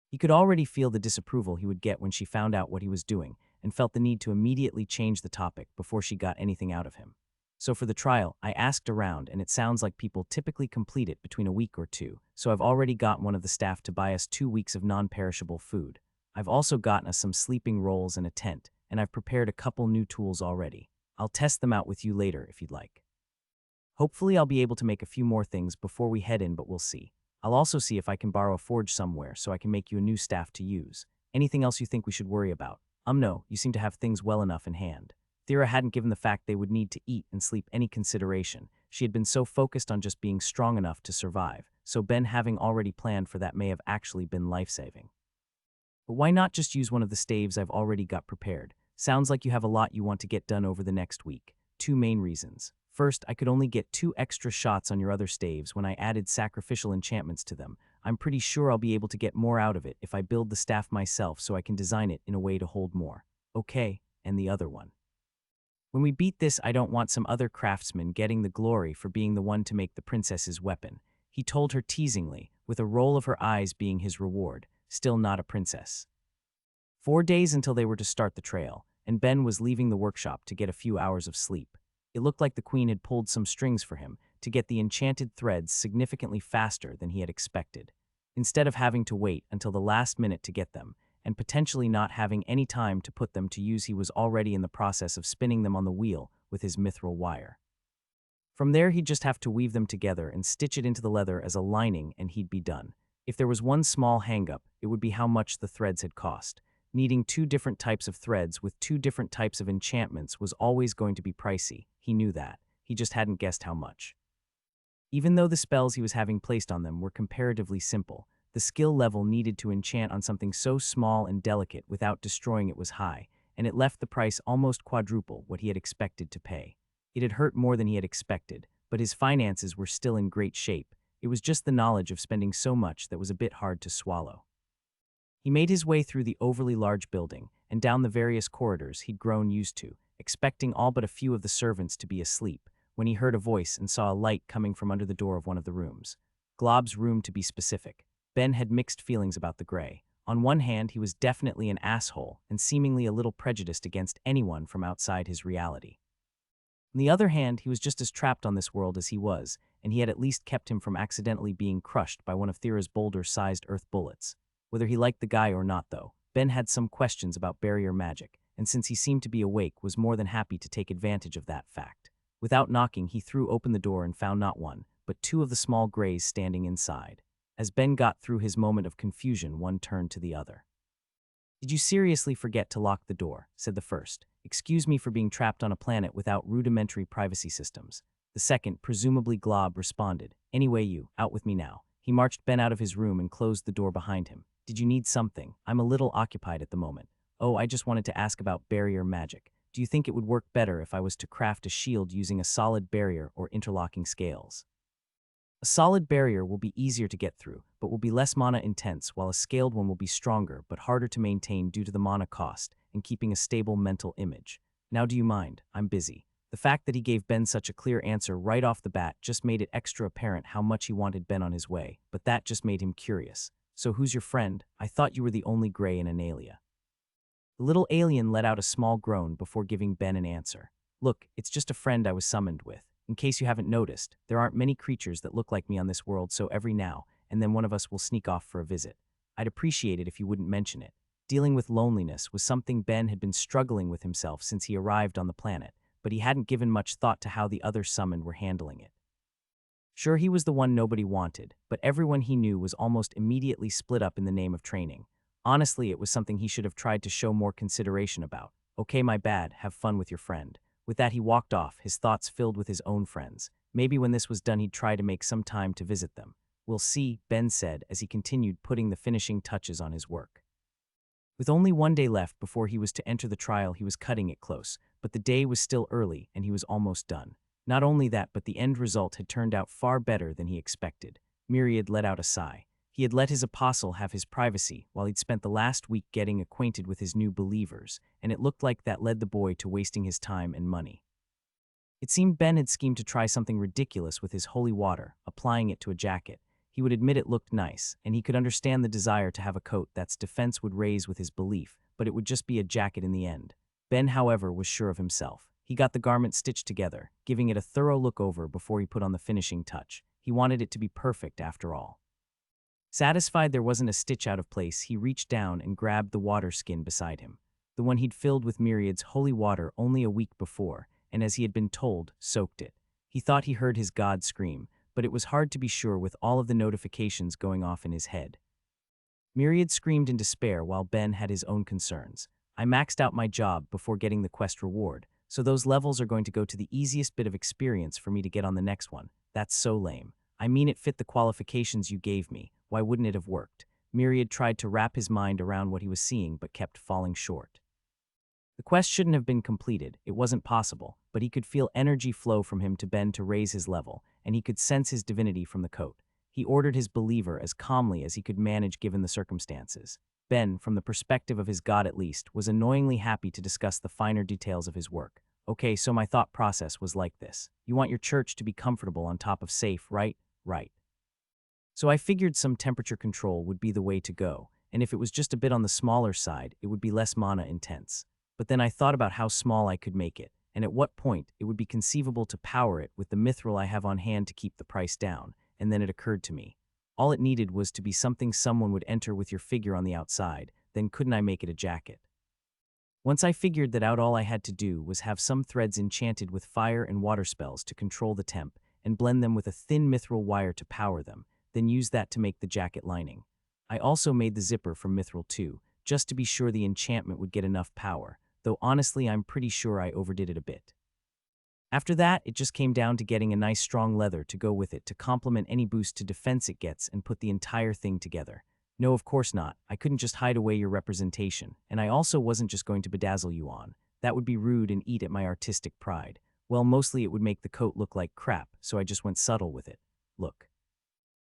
He could already feel the disapproval he would get when she found out what he was doing, and felt the need to immediately change the topic before she got anything out of him. "So for the trial, I asked around, and it sounds like people typically complete it between a week or two, so I've already got one of the staff to buy us 2 weeks of non-perishable food. I've also gotten us some sleeping rolls and a tent, and I've prepared a couple new tools already. I'll test them out with you later if you'd like. Hopefully I'll be able to make a few more things before we head in, but we'll see. I'll also see if I can borrow a forge somewhere so I can make you a new staff to use. Anything else you think we should worry about?" No, you seem to have things well enough in hand." Thera hadn't given the fact they would need to eat and sleep any consideration. She had been so focused on just being strong enough to survive, so Ben having already planned for that may have actually been life-saving. "But why not just use one of the staves I've already got prepared? Sounds like you have a lot you want to get done over the next week." "2 main reasons. First, I could only get 2 extra shots on your other staves when I added sacrificial enchantments to them. I'm pretty sure I'll be able to get more out of it if I build the staff myself so I can design it in a way to hold more." "Okay, and the other one. When we beat this, I don't want some other craftsman getting the glory for being the one to make the princess's weapon," he told her teasingly, with a roll of her eyes being his reward. Still not a princess. 4 days until they were to start the trail, and Ben was leaving the workshop to get a few hours of sleep. It looked like the queen had pulled some strings for him to get the enchanted threads significantly faster than he had expected. Instead of having to wait until the last minute to get them, and potentially not having any time to put them to use, he was already in the process of spinning them on the wheel with his mithril wire. From there, he'd just have to weave them together and stitch it into the leather as a lining, and he'd be done. If there was one small hang-up, it would be how much the threads had cost. Needing two different types of threads with two different types of enchantments was always going to be pricey. He knew that. He just hadn't guessed how much. Even though the spells he was having placed on them were comparatively simple, the skill level needed to enchant on something so small and delicate without destroying it was high, and it left the price almost quadruple what he had expected to pay. It had hurt more than he had expected, but his finances were still in great shape. It was just the knowledge of spending so much that was a bit hard to swallow. He made his way through the overly large building and down the various corridors he'd grown used to, expecting all but a few of the servants to be asleep, when he heard a voice and saw a light coming from under the door of one of the rooms. Glob's room, to be specific. Ben had mixed feelings about the gray. On one hand, he was definitely an asshole and seemingly a little prejudiced against anyone from outside his reality. On the other hand, he was just as trapped on this world as he was, and he had at least kept him from accidentally being crushed by one of Thera's boulder-sized earth bullets. Whether he liked the guy or not, though, Ben had some questions about barrier magic, and since he seemed to be awake, was more than happy to take advantage of that fact. Without knocking, he threw open the door and found not one, but two of the small grays standing inside. As Ben got through his moment of confusion, one turned to the other. "Did you seriously forget to lock the door?" said the first. "Excuse me for being trapped on a planet without rudimentary privacy systems." The second, presumably Glob, responded, "Anyway, you, out with me now." He marched Ben out of his room and closed the door behind him. "Did you need something? I'm a little occupied at the moment." "Oh, I just wanted to ask about barrier magic. Do you think it would work better if I was to craft a shield using a solid barrier or interlocking scales?" "A solid barrier will be easier to get through, but will be less mana intense, while a scaled one will be stronger but harder to maintain due to the mana cost and keeping a stable mental image. Now do you mind? I'm busy." The fact that he gave Ben such a clear answer right off the bat just made it extra apparent how much he wanted Ben on his way, but that just made him curious. "So who's your friend? I thought you were the only gray in Analia." The little alien let out a small groan before giving Ben an answer. "Look, it's just a friend I was summoned with. In case you haven't noticed, there aren't many creatures that look like me on this world, so every now and then one of us will sneak off for a visit. I'd appreciate it if you wouldn't mention it." Dealing with loneliness was something Ben had been struggling with himself since he arrived on the planet, but he hadn't given much thought to how the other summoned were handling it. Sure, he was the one nobody wanted, but everyone he knew was almost immediately split up in the name of training. Honestly, it was something he should have tried to show more consideration about. "Okay, my bad, have fun with your friend." With that, he walked off, his thoughts filled with his own friends. Maybe when this was done, he'd try to make some time to visit them. "We'll see," Ben said as he continued putting the finishing touches on his work. With only one day left before he was to enter the trial, he was cutting it close, but the day was still early and he was almost done. Not only that, but the end result had turned out far better than he expected. Myriad let out a sigh. He had let his apostle have his privacy while he'd spent the last week getting acquainted with his new believers, and it looked like that led the boy to wasting his time and money. It seemed Ben had schemed to try something ridiculous with his holy water, applying it to a jacket. He would admit it looked nice, and he could understand the desire to have a coat that's defense would raise with his belief, but it would just be a jacket in the end. Ben, however, was sure of himself. He got the garment stitched together, giving it a thorough look over before he put on the finishing touch. He wanted it to be perfect after all. Satisfied there wasn't a stitch out of place, he reached down and grabbed the water skin beside him, the one he'd filled with Myriad's holy water only a week before, and as he had been told, soaked it. He thought he heard his god scream, but it was hard to be sure with all of the notifications going off in his head. Myriad screamed in despair while Ben had his own concerns. "I maxed out my job before getting the quest reward, so those levels are going to go to the easiest bit of experience for me to get on the next one. That's so lame. I mean, it fit the qualifications you gave me. Why wouldn't it have worked?" Myriad tried to wrap his mind around what he was seeing but kept falling short. The quest shouldn't have been completed, it wasn't possible, but he could feel energy flow from him to Ben to raise his level, and he could sense his divinity from the coat. He ordered his believer as calmly as he could manage given the circumstances. Ben, from the perspective of his god at least, was annoyingly happy to discuss the finer details of his work. "Okay, so my thought process was like this. You want your church to be comfortable on top of safe, right? Right. So I figured some temperature control would be the way to go, and if it was just a bit on the smaller side, it would be less mana intense. But then I thought about how small I could make it, and at what point it would be conceivable to power it with the mithril I have on hand to keep the price down, and then it occurred to me. All it needed was to be something someone would enter with your figure on the outside, then couldn't I make it a jacket? Once I figured that out, all I had to do was have some threads enchanted with fire and water spells to control the temp, and blend them with a thin mithril wire to power them, then use that to make the jacket lining. I also made the zipper from mithril too, just to be sure the enchantment would get enough power, though honestly I'm pretty sure I overdid it a bit. After that, it just came down to getting a nice strong leather to go with it to complement any boost to defense it gets and put the entire thing together. No, of course not. I couldn't just hide away your representation, and I also wasn't just going to bedazzle you on. That would be rude and eat at my artistic pride. Well, mostly it would make the coat look like crap, so I just went subtle with it. Look.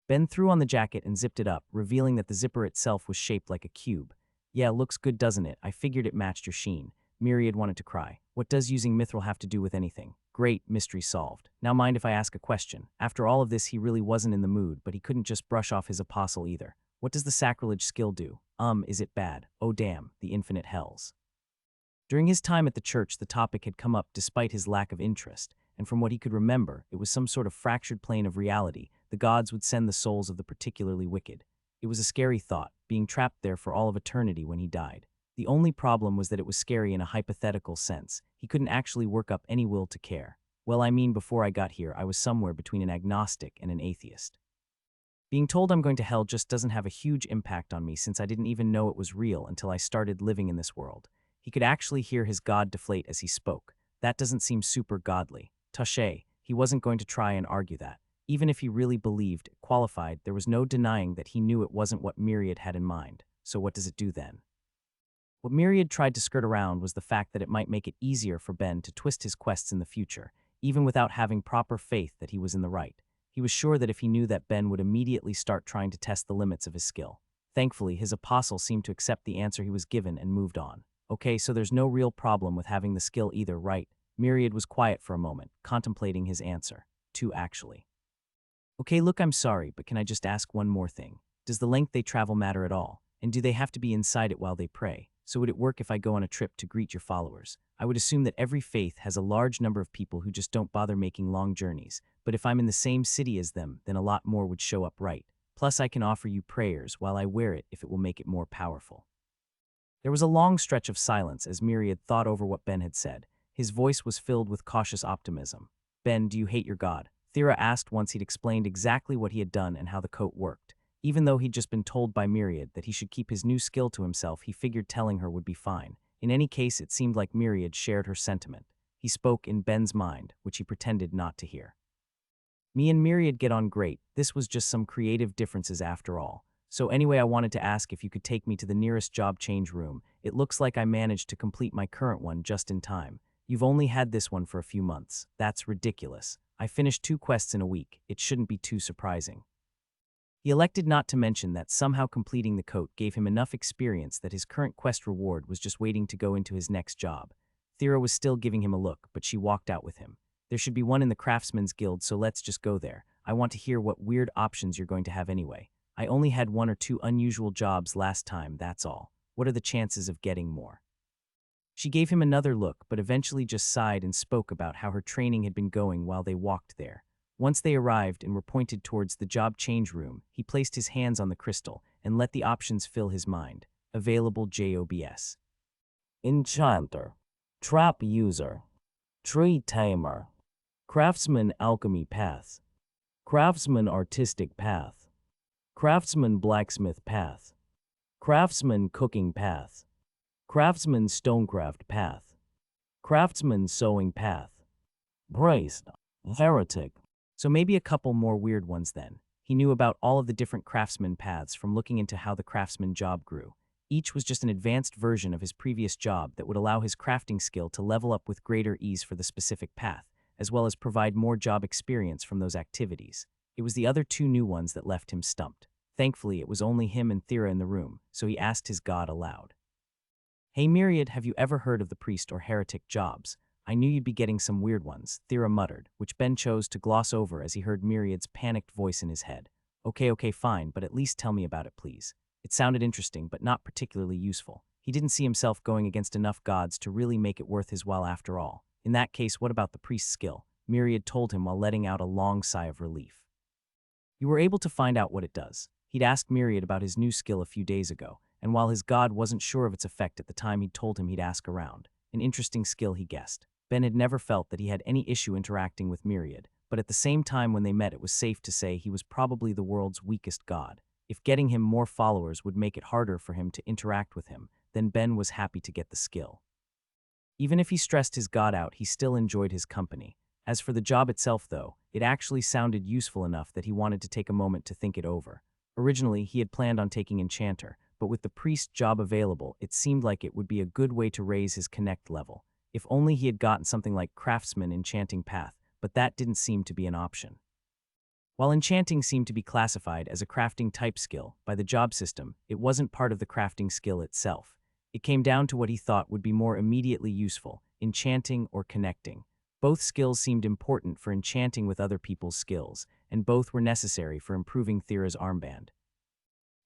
Ben threw on the jacket and zipped it up, revealing that the zipper itself was shaped like a cube. Yeah, looks good, doesn't it? I figured it matched your sheen. Myriad wanted to cry. What does using mithril have to do with anything? Great, mystery solved. Now mind if I ask a question? After all of this, he really wasn't in the mood, but he couldn't just brush off his apostle either. What does the sacrilege skill do? Is it bad? Oh damn, the infinite hells. During his time at the church, the topic had come up despite his lack of interest, and from what he could remember, it was some sort of fractured plane of reality. The gods would send the souls of the particularly wicked. It was a scary thought, being trapped there for all of eternity when he died. The only problem was that it was scary in a hypothetical sense. He couldn't actually work up any will to care. Well, I mean, before I got here, I was somewhere between an agnostic and an atheist. Being told I'm going to hell just doesn't have a huge impact on me since I didn't even know it was real until I started living in this world. He could actually hear his god deflate as he spoke. That doesn't seem super godly. Touché, he wasn't going to try and argue that. Even if he really believed, qualified, there was no denying that he knew it wasn't what Myriad had in mind. So what does it do then? What Myriad tried to skirt around was the fact that it might make it easier for Ben to twist his quests in the future, even without having proper faith that he was in the right. He was sure that if he knew that Ben would immediately start trying to test the limits of his skill. Thankfully, his apostle seemed to accept the answer he was given and moved on. Okay, so there's no real problem with having the skill either, right? Myriad was quiet for a moment, contemplating his answer. Two, actually. Okay, look, I'm sorry, but can I just ask one more thing? Does the length they travel matter at all? And do they have to be inside it while they pray? So would it work if I go on a trip to greet your followers? I would assume that every faith has a large number of people who just don't bother making long journeys. But if I'm in the same city as them, then a lot more would show up, right? Plus, I can offer you prayers while I wear it if it will make it more powerful. There was a long stretch of silence as Myriad thought over what Ben had said. His voice was filled with cautious optimism. Ben, do you hate your god? Thera asked once he'd explained exactly what he had done and how the coat worked. Even though he'd just been told by Myriad that he should keep his new skill to himself, he figured telling her would be fine. In any case, it seemed like Myriad shared her sentiment. He spoke in Ben's mind, which he pretended not to hear. Me and Myriad get on great. This was just some creative differences after all. So anyway, I wanted to ask if you could take me to the nearest job change room. It looks like I managed to complete my current one just in time. You've only had this one for a few months. That's ridiculous. I finished 2 quests in a week. It shouldn't be too surprising. He elected not to mention that somehow completing the coat gave him enough experience that his current quest reward was just waiting to go into his next job. Thera was still giving him a look, but she walked out with him. There should be one in the Craftsman's Guild, so let's just go there. I want to hear what weird options you're going to have anyway. I only had 1 or 2 unusual jobs last time, that's all. What are the chances of getting more? She gave him another look, but eventually just sighed and spoke about how her training had been going while they walked there. Once they arrived and were pointed towards the job change room, he placed his hands on the crystal and let the options fill his mind. Available jobs. Enchanter, Trap User, Tree Tamer, Craftsman Alchemy Path, Craftsman Artistic Path, Craftsman Blacksmith Path, Craftsman Cooking Path, Craftsman Stonecraft Path, Craftsman Sewing Path, Braced, Heretic. So maybe a couple more weird ones then. He knew about all of the different craftsman paths from looking into how the craftsman job grew. Each was just an advanced version of his previous job that would allow his crafting skill to level up with greater ease for the specific path, as well as provide more job experience from those activities. It was the other 2 new ones that left him stumped. Thankfully, it was only him and Thera in the room, so he asked his god aloud. Hey Myriad, have you ever heard of the priest or heretic jobs? I knew you'd be getting some weird ones, Thera muttered, which Ben chose to gloss over as he heard Myriad's panicked voice in his head. Okay, fine, but at least tell me about it, please. It sounded interesting, but not particularly useful. He didn't see himself going against enough gods to really make it worth his while after all. In that case, what about the priest's skill? Myriad told him while letting out a long sigh of relief. You were able to find out what it does. He'd asked Myriad about his new skill a few days ago, and while his god wasn't sure of its effect at the time, he'd told him he'd ask around. An interesting skill, he guessed. Ben had never felt that he had any issue interacting with Myriad, but at the same time when they met it was safe to say he was probably the world's weakest god. If getting him more followers would make it harder for him to interact with him, then Ben was happy to get the skill. Even if he stressed his god out, he still enjoyed his company. As for the job itself, though, it actually sounded useful enough that he wanted to take a moment to think it over. Originally, he had planned on taking Enchanter, but with the priest job available, it seemed like it would be a good way to raise his connect level. If only he had gotten something like Craftsman Enchanting Path, but that didn't seem to be an option. While enchanting seemed to be classified as a crafting type skill by the job system, it wasn't part of the crafting skill itself. It came down to what he thought would be more immediately useful, enchanting or connecting. Both skills seemed important for enchanting with other people's skills, and both were necessary for improving Thera's armband.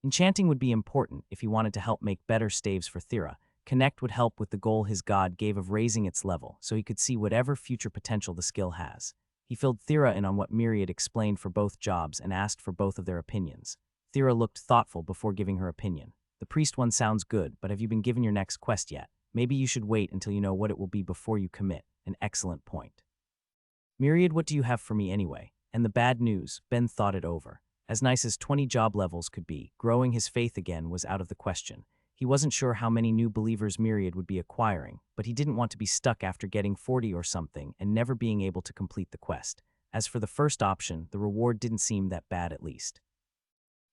Enchanting would be important if he wanted to help make better staves for Thera. Connect would help with the goal his god gave of raising its level so he could see whatever future potential the skill has. He filled Thera in on what Myriad explained for both jobs and asked for both of their opinions. Thera looked thoughtful before giving her opinion. The priest one sounds good, but have you been given your next quest yet? Maybe you should wait until you know what it will be before you commit. An excellent point. Myriad, what do you have for me anyway? And the bad news, Ben thought it over. As nice as 20 job levels could be, growing his faith again was out of the question. He wasn't sure how many new believers Myriad would be acquiring, but he didn't want to be stuck after getting 40 or something and never being able to complete the quest. As for the first option, the reward didn't seem that bad at least.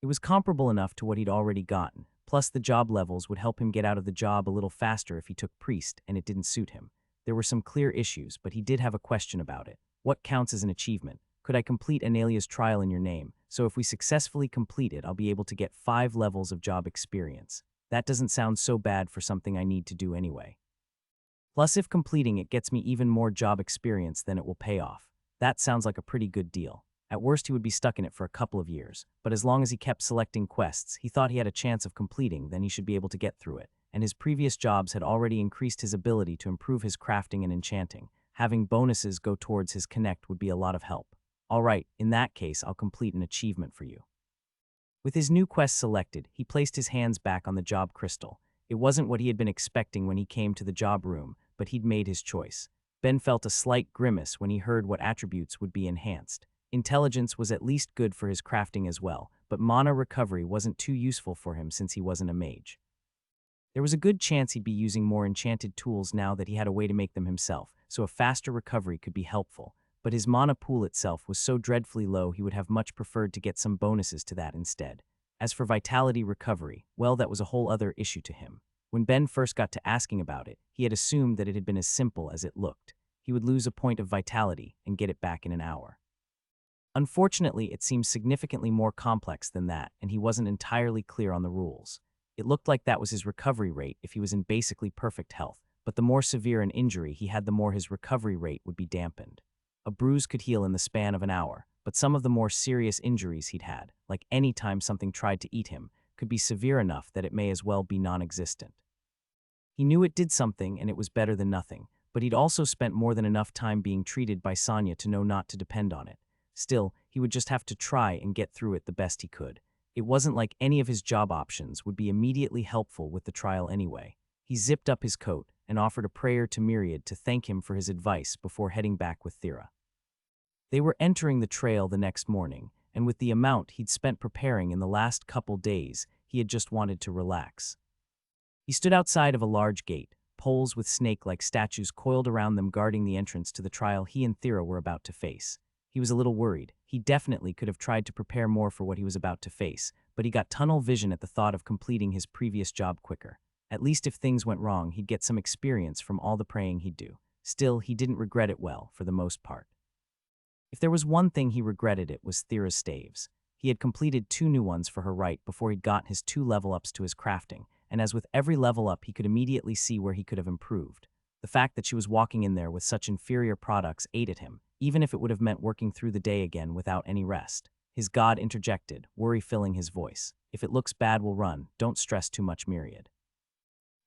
It was comparable enough to what he'd already gotten, plus the job levels would help him get out of the job a little faster if he took priest and it didn't suit him. There were some clear issues, but he did have a question about it. What counts as an achievement? Could I complete Analia's trial in your name? So if we successfully complete it, I'll be able to get 5 levels of job experience. That doesn't sound so bad for something I need to do anyway. Plus, if completing it gets me even more job experience, then it will pay off. That sounds like a pretty good deal. At worst, he would be stuck in it for a couple of years, but as long as he kept selecting quests, he thought he had a chance of completing, then he should be able to get through it. And his previous jobs had already increased his ability to improve his crafting and enchanting. Having bonuses go towards his connect would be a lot of help. All right, in that case, I'll complete an achievement for you. With his new quest selected, he placed his hands back on the job crystal. It wasn't what he had been expecting when he came to the job room, but he'd made his choice. Ben felt a slight grimace when he heard what attributes would be enhanced. Intelligence was at least good for his crafting as well, but mana recovery wasn't too useful for him since he wasn't a mage. There was a good chance he'd be using more enchanted tools now that he had a way to make them himself, so a faster recovery could be helpful. But his mana pool itself was so dreadfully low he would have much preferred to get some bonuses to that instead. As for vitality recovery, well, that was a whole other issue to him. When Ben first got to asking about it, he had assumed that it had been as simple as it looked. He would lose a point of vitality and get it back in an hour. Unfortunately, it seemed significantly more complex than that, and he wasn't entirely clear on the rules. It looked like that was his recovery rate if he was in basically perfect health, but the more severe an injury he had, the more his recovery rate would be dampened. A bruise could heal in the span of an hour, but some of the more serious injuries he'd had, like any time something tried to eat him, could be severe enough that it may as well be non-existent. He knew it did something and it was better than nothing, but he'd also spent more than enough time being treated by Sonya to know not to depend on it. Still, he would just have to try and get through it the best he could. It wasn't like any of his job options would be immediately helpful with the trial anyway. He zipped up his coat and offered a prayer to Myriad to thank him for his advice before heading back with Thera. They were entering the trail the next morning, and with the amount he'd spent preparing in the last couple days, he had just wanted to relax. He stood outside of a large gate, poles with snake-like statues coiled around them guarding the entrance to the trial he and Thera were about to face. He was a little worried. He definitely could have tried to prepare more for what he was about to face, but he got tunnel vision at the thought of completing his previous job quicker. At least if things went wrong, he'd get some experience from all the praying he'd do. Still, he didn't regret it well, for the most part. If there was one thing he regretted, it was Thera's staves. He had completed 2 new ones for her right before he'd gotten his 2 level-ups to his crafting, and as with every level-up he could immediately see where he could have improved. The fact that she was walking in there with such inferior products ate at him, even if it would have meant working through the day again without any rest. His god interjected, worry filling his voice. If it looks bad, we'll run. Don't stress too much, Myriad.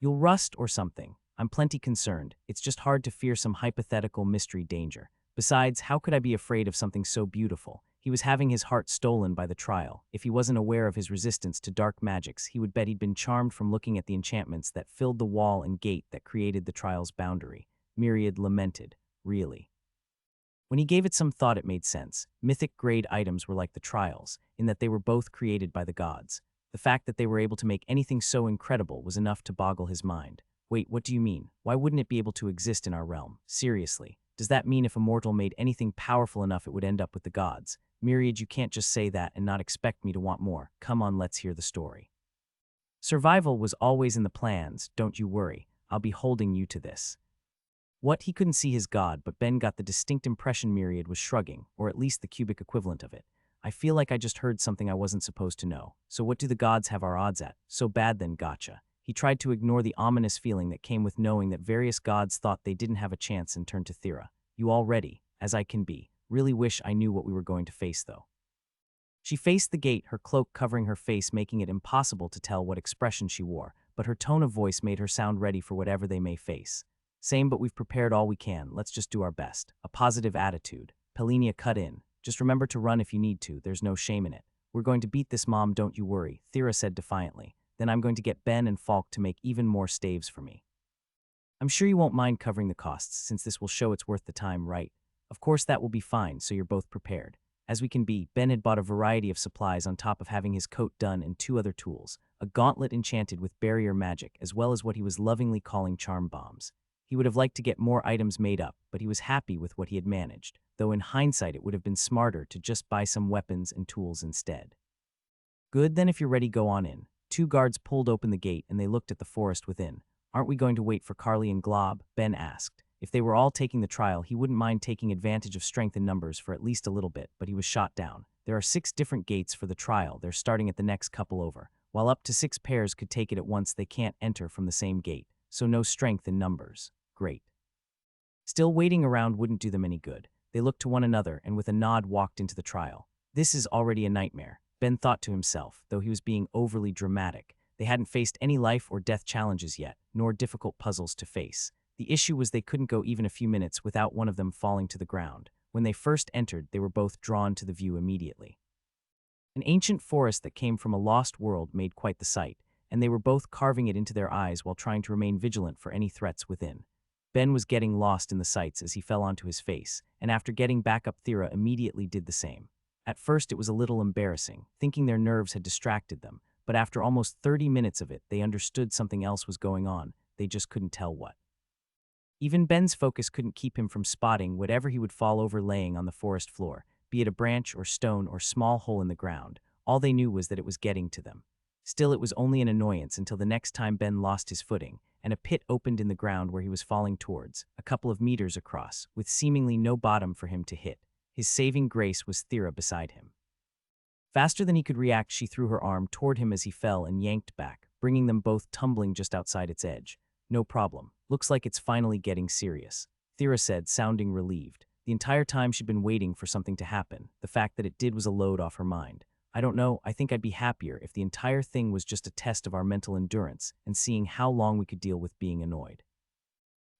You'll rust or something. I'm plenty concerned. It's just hard to fear some hypothetical mystery danger. Besides, how could I be afraid of something so beautiful? He was having his heart stolen by the trial. If he wasn't aware of his resistance to dark magics, he would bet he'd been charmed from looking at the enchantments that filled the wall and gate that created the trial's boundary. Myriad lamented. Really? When he gave it some thought, it made sense. Mythic grade items were like the trials, in that they were both created by the gods. The fact that they were able to make anything so incredible was enough to boggle his mind. Wait, what do you mean? Why wouldn't it be able to exist in our realm? Seriously. Does that mean if a mortal made anything powerful enough it would end up with the gods? Myriad, you can't just say that and not expect me to want more. Come on, let's hear the story. Survival was always in the plans, don't you worry. I'll be holding you to this. What? He couldn't see his god, but Ben got the distinct impression Myriad was shrugging, or at least the cubic equivalent of it. I feel like I just heard something I wasn't supposed to know. So what do the gods have our odds at? So bad then, gotcha. He tried to ignore the ominous feeling that came with knowing that various gods thought they didn't have a chance and turned to Thera. You all ready? As I can be. Really wish I knew what we were going to face, though. She faced the gate, her cloak covering her face, making it impossible to tell what expression she wore, but her tone of voice made her sound ready for whatever they may face. Same, but we've prepared all we can. Let's just do our best. A positive attitude. Pelinia cut in. Just remember to run if you need to. There's no shame in it. We're going to beat this, Mom, don't you worry, Thera said defiantly. Then I'm going to get Ben and Falk to make even more staves for me. I'm sure you won't mind covering the costs, since this will show it's worth the time, right? Of course that will be fine, so you're both prepared. As we can be, Ben had bought a variety of supplies on top of having his coat done and 2 other tools, a gauntlet enchanted with barrier magic, as well as what he was lovingly calling charm bombs. He would have liked to get more items made up, but he was happy with what he had managed, though in hindsight it would have been smarter to just buy some weapons and tools instead. Good, then if you're ready, go on in. 2 guards pulled open the gate and they looked at the forest within. Aren't we going to wait for Carly and Glob? Ben asked. If they were all taking the trial, he wouldn't mind taking advantage of strength in numbers for at least a little bit, but he was shot down. There are 6 different gates for the trial. They're starting at the next couple over. While up to 6 pairs could take it at once, they can't enter from the same gate, so no strength in numbers. Great. Still, waiting around wouldn't do them any good. They looked to one another and with a nod walked into the trial. This is already a nightmare, Ben thought to himself, though he was being overly dramatic. They hadn't faced any life or death challenges yet, nor difficult puzzles to face. The issue was they couldn't go even a few minutes without one of them falling to the ground. When they first entered, they were both drawn to the view immediately. An ancient forest that came from a lost world made quite the sight, and they were both carving it into their eyes while trying to remain vigilant for any threats within. Ben was getting lost in the sights as he fell onto his face, and after getting back up, Thera immediately did the same. At first it was a little embarrassing, thinking their nerves had distracted them, but after almost 30 minutes of it, they understood something else was going on. They just couldn't tell what. Even Ben's focus couldn't keep him from spotting whatever he would fall over laying on the forest floor, be it a branch or stone or small hole in the ground. All they knew was that it was getting to them. Still, it was only an annoyance until the next time Ben lost his footing, and a pit opened in the ground where he was falling towards, a couple of meters across, with seemingly no bottom for him to hit. His saving grace was Thera beside him. Faster than he could react, she threw her arm toward him as he fell and yanked back, bringing them both tumbling just outside its edge. No problem. Looks like it's finally getting serious, Thera said, sounding relieved. The entire time she'd been waiting for something to happen. The fact that it did was a load off her mind. I don't know, I think I'd be happier if the entire thing was just a test of our mental endurance and seeing how long we could deal with being annoyed.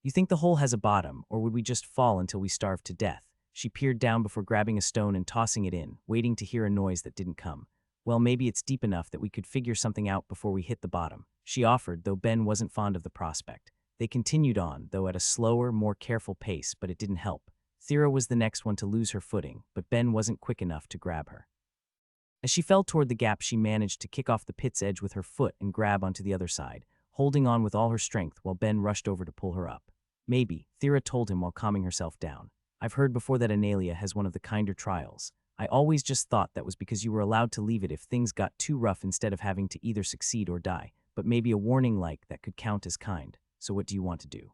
You think the hole has a bottom, or would we just fall until we starved to death? She peered down before grabbing a stone and tossing it in, waiting to hear a noise that didn't come. Well, maybe it's deep enough that we could figure something out before we hit the bottom, she offered, though Ben wasn't fond of the prospect. They continued on, though at a slower, more careful pace, but it didn't help. Thera was the next one to lose her footing, but Ben wasn't quick enough to grab her. As she fell toward the gap, she managed to kick off the pit's edge with her foot and grab onto the other side, holding on with all her strength while Ben rushed over to pull her up. Maybe, Thera told him while calming herself down. I've heard before that Analia has one of the kinder trials. I always just thought that was because you were allowed to leave it if things got too rough instead of having to either succeed or die, but maybe a warning like that could count as kind. So what do you want to do?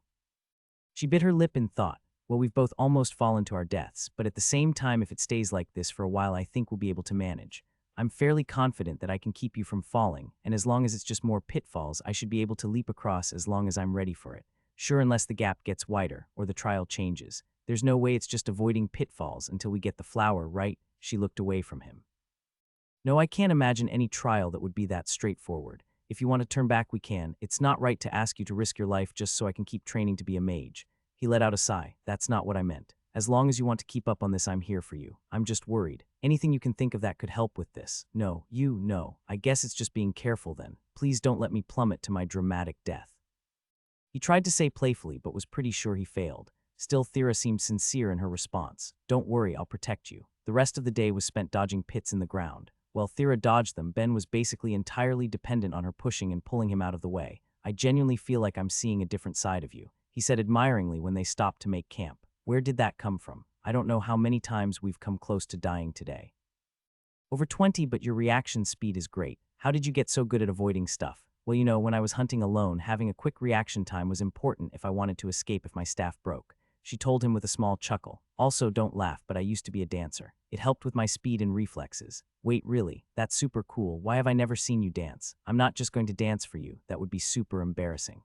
She bit her lip in thought. Well, we've both almost fallen to our deaths, but at the same time, if it stays like this for a while, I think we'll be able to manage. I'm fairly confident that I can keep you from falling, and as long as it's just more pitfalls, I should be able to leap across as long as I'm ready for it. Sure, unless the gap gets wider or the trial changes. There's no way it's just avoiding pitfalls until we get the flower, right? She looked away from him. No, I can't imagine any trial that would be that straightforward. If you want to turn back, we can. It's not right to ask you to risk your life just so I can keep training to be a mage. He let out a sigh. That's not what I meant. As long as you want to keep up on this, I'm here for you. I'm just worried. Anything you can think of that could help with this. No. I guess it's just being careful then. Please don't let me plummet to my dramatic death. He tried to say playfully, but was pretty sure he failed. Still, Thera seemed sincere in her response. Don't worry, I'll protect you. The rest of the day was spent dodging pits in the ground. While Thera dodged them, Ben was basically entirely dependent on her pushing and pulling him out of the way. I genuinely feel like I'm seeing a different side of you, he said admiringly when they stopped to make camp. Where did that come from? I don't know how many times we've come close to dying today. Over 20, but your reaction speed is great. How did you get so good at avoiding stuff? Well, you know, when I was hunting alone, having a quick reaction time was important if I wanted to escape if my staff broke. She told him with a small chuckle. Also, don't laugh, but I used to be a dancer. It helped with my speed and reflexes. Wait, really? That's super cool. Why have I never seen you dance? I'm not just going to dance for you. That would be super embarrassing.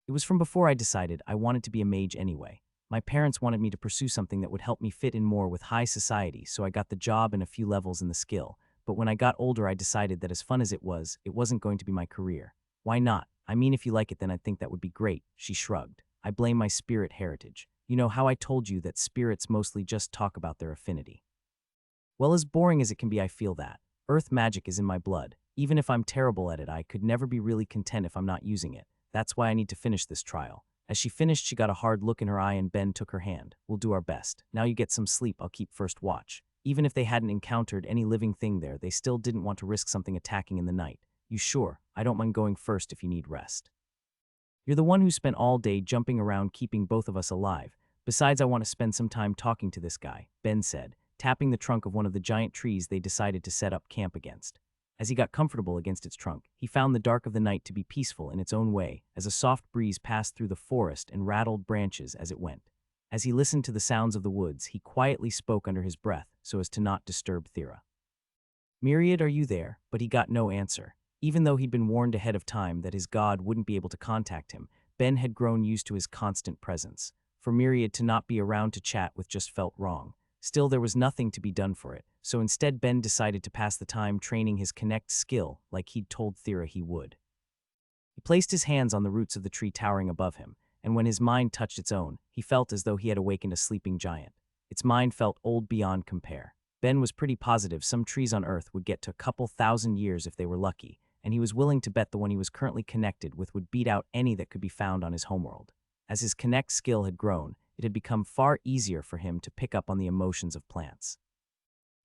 It was from before I decided I wanted to be a mage anyway. My parents wanted me to pursue something that would help me fit in more with high society, so I got the job and a few levels in the skill. But when I got older, I decided that as fun as it wasn't going to be my career. Why not? I mean, if you like it, then I think that would be great, she shrugged. I blame my spirit heritage. You know how I told you that spirits mostly just talk about their affinity. Well, as boring as it can be, I feel that. Earth magic is in my blood. Even if I'm terrible at it, I could never be really content if I'm not using it. That's why I need to finish this trial. As she finished, she got a hard look in her eye and Ben took her hand. We'll do our best. Now you get some sleep, I'll keep first watch. Even if they hadn't encountered any living thing there, they still didn't want to risk something attacking in the night. You sure? I don't mind going first if you need rest. You're the one who spent all day jumping around keeping both of us alive. Besides, I want to spend some time talking to this guy, Ben said, tapping the trunk of one of the giant trees they decided to set up camp against. As he got comfortable against its trunk, he found the dark of the night to be peaceful in its own way, as a soft breeze passed through the forest and rattled branches as it went. As he listened to the sounds of the woods, he quietly spoke under his breath so as to not disturb Thera. Myriad, are you there? But he got no answer. Even though he'd been warned ahead of time that his god wouldn't be able to contact him, Ben had grown used to his constant presence. For Myriad to not be around to chat with just felt wrong. Still, there was nothing to be done for it, so instead Ben decided to pass the time training his connect skill like he'd told Thera he would. He placed his hands on the roots of the tree towering above him, and when his mind touched its own, he felt as though he had awakened a sleeping giant. Its mind felt old beyond compare. Ben was pretty positive some trees on Earth would get to a couple thousand years if they were lucky, and he was willing to bet the one he was currently connected with would beat out any that could be found on his homeworld. As his connect skill had grown, it had become far easier for him to pick up on the emotions of plants.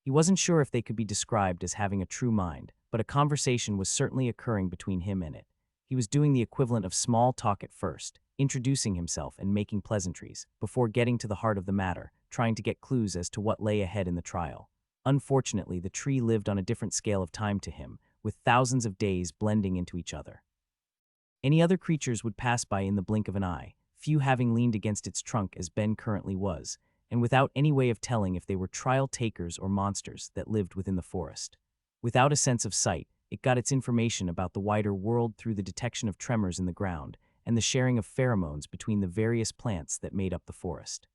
He wasn't sure if they could be described as having a true mind, but a conversation was certainly occurring between him and it. He was doing the equivalent of small talk at first, introducing himself and making pleasantries, before getting to the heart of the matter, trying to get clues as to what lay ahead in the trial. Unfortunately, the tree lived on a different scale of time to him, with thousands of days blending into each other. Any other creatures would pass by in the blink of an eye, few having leaned against its trunk as Ben currently was, and without any way of telling if they were trial takers or monsters that lived within the forest. Without a sense of sight, it got its information about the wider world through the detection of tremors in the ground and the sharing of pheromones between the various plants that made up the forest.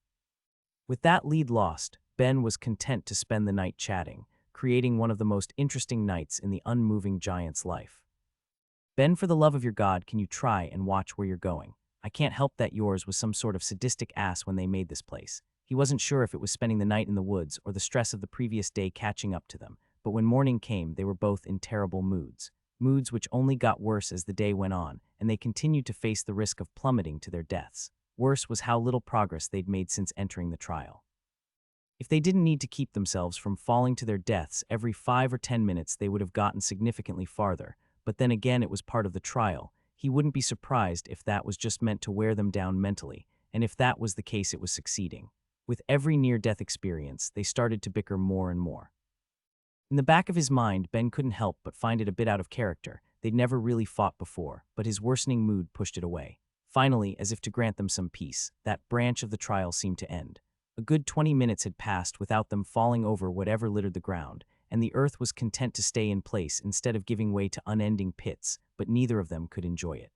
With that lead lost, Ben was content to spend the night chatting, creating one of the most interesting nights in the unmoving giant's life. Ben, for the love of your god, can you try and watch where you're going? I can't help that yours was some sort of sadistic ass when they made this place. He wasn't sure if it was spending the night in the woods or the stress of the previous day catching up to them, but when morning came, they were both in terrible moods. Moods which only got worse as the day went on, and they continued to face the risk of plummeting to their deaths. Worse was how little progress they'd made since entering the trial. If they didn't need to keep themselves from falling to their deaths every 5 or 10 minutes, they would have gotten significantly farther, but then again it was part of the trial. He wouldn't be surprised if that was just meant to wear them down mentally, and if that was the case, it was succeeding. With every near-death experience, they started to bicker more and more. In the back of his mind, Ben couldn't help but find it a bit out of character. They'd never really fought before, but his worsening mood pushed it away. Finally, as if to grant them some peace, that branch of the trial seemed to end. A good 20 minutes had passed without them falling over whatever littered the ground, and the earth was content to stay in place instead of giving way to unending pits, but neither of them could enjoy it.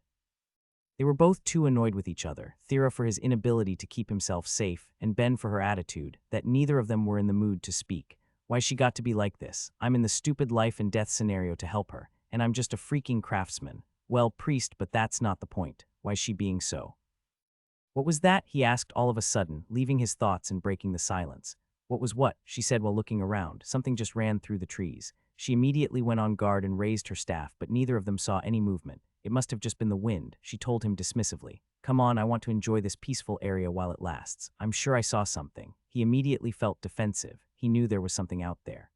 They were both too annoyed with each other, Thera for his inability to keep himself safe, and Ben for her attitude, that neither of them were in the mood to speak. Why she got to be like this? I'm in the stupid life and death scenario to help her, and I'm just a freaking craftsman. Well, priest, but that's not the point. Why she being so? What was that? He asked all of a sudden, leaving his thoughts and breaking the silence. What was what? She said while looking around. Something just ran through the trees. She immediately went on guard and raised her staff, but neither of them saw any movement. It must have just been the wind, she told him dismissively. Come on, I want to enjoy this peaceful area while it lasts. I'm sure I saw something. He immediately felt defensive. He knew there was something out there.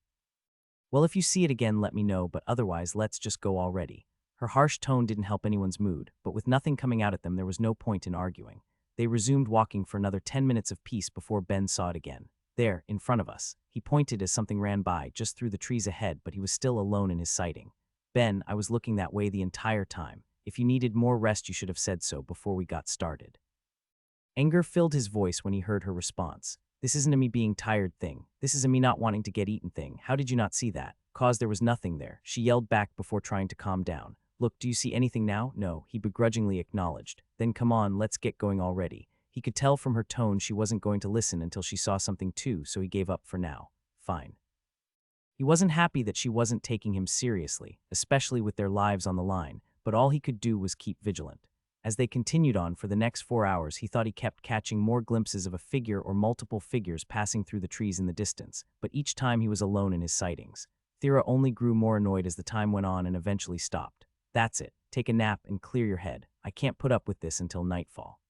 Well, if you see it again, let me know, but otherwise, let's just go already. Her harsh tone didn't help anyone's mood, but with nothing coming out at them, there was no point in arguing. They resumed walking for another 10 minutes of peace before Ben saw it again. There, in front of us. He pointed as something ran by, just through the trees ahead, but he was still alone in his sighting. Ben, I was looking that way the entire time. If you needed more rest, you should have said so before we got started. Anger filled his voice when he heard her response. This isn't a me being tired thing. This is a me not wanting to get eaten thing. How did you not see that? Cause there was nothing there, she yelled back before trying to calm down. Look, do you see anything now? No, he begrudgingly acknowledged. Then come on, let's get going already. He could tell from her tone she wasn't going to listen until she saw something too, so he gave up for now. Fine. He wasn't happy that she wasn't taking him seriously, especially with their lives on the line, but all he could do was keep vigilant. As they continued on for the next 4 hours, he thought he kept catching more glimpses of a figure or multiple figures passing through the trees in the distance, but each time he was alone in his sightings. Thera only grew more annoyed as the time went on and eventually stopped. That's it. Take a nap and clear your head. I can't put up with this until nightfall.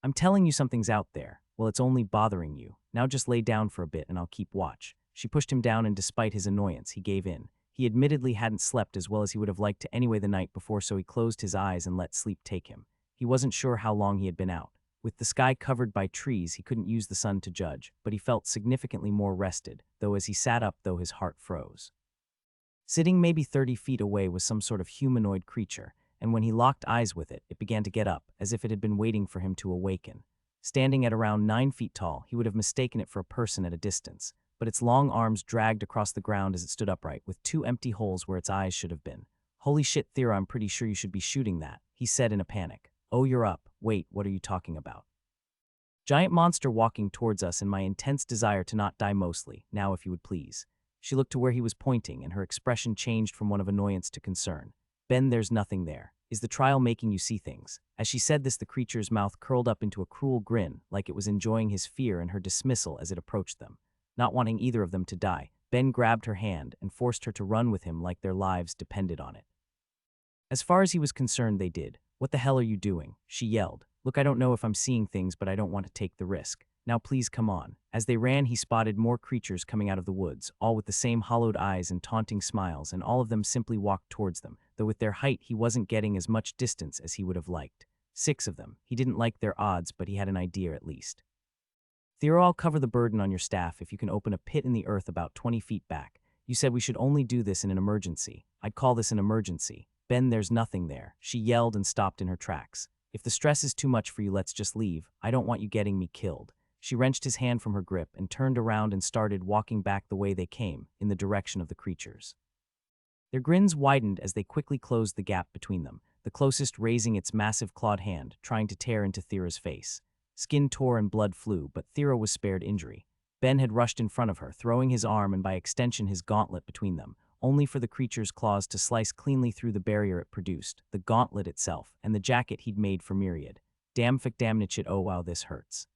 I'm telling you something's out there. Well, it's only bothering you. Now just lay down for a bit and I'll keep watch. She pushed him down and despite his annoyance, he gave in. He admittedly hadn't slept as well as he would have liked to anyway the night before, so he closed his eyes and let sleep take him. He wasn't sure how long he had been out. With the sky covered by trees, he couldn't use the sun to judge, but he felt significantly more rested, though as he sat up, his heart froze. Sitting maybe 30 feet away was some sort of humanoid creature, and when he locked eyes with it, it began to get up, as if it had been waiting for him to awaken. Standing at around 9 feet tall, he would have mistaken it for a person at a distance, but its long arms dragged across the ground as it stood upright, with 2 empty holes where its eyes should have been. Holy shit, Thera, I'm pretty sure you should be shooting that, he said in a panic. Oh, you're up. Wait, what are you talking about? Giant monster walking towards us in my intense desire to not die mostly, now if you would please. She looked to where he was pointing, and her expression changed from one of annoyance to concern. Ben, there's nothing there. Is the trial making you see things? As she said this, the creature's mouth curled up into a cruel grin, like it was enjoying his fear and her dismissal as it approached them. Not wanting either of them to die, Ben grabbed her hand and forced her to run with him like their lives depended on it. As far as he was concerned, they did. What the hell are you doing? She yelled. Look, I don't know if I'm seeing things, but I don't want to take the risk. Now please come on. As they ran, he spotted more creatures coming out of the woods, all with the same hollowed eyes and taunting smiles, and all of them simply walked towards them, though with their height he wasn't getting as much distance as he would have liked. 6 of them. He didn't like their odds, but he had an idea at least. Thera, I'll cover the burden on your staff if you can open a pit in the earth about 20 feet back. You said we should only do this in an emergency. I'd call this an emergency. Ben, there's nothing there. She yelled and stopped in her tracks. If the stress is too much for you, let's just leave. I don't want you getting me killed. She wrenched his hand from her grip and turned around and started walking back the way they came, in the direction of the creatures. Their grins widened as they quickly closed the gap between them, the closest raising its massive clawed hand, trying to tear into Thera's face. Skin tore and blood flew, but Thera was spared injury. Ben had rushed in front of her, throwing his arm and by extension his gauntlet between them, only for the creature's claws to slice cleanly through the barrier it produced, the gauntlet itself, and the jacket he'd made for Myriad. Damn damnit, oh wow, this hurts.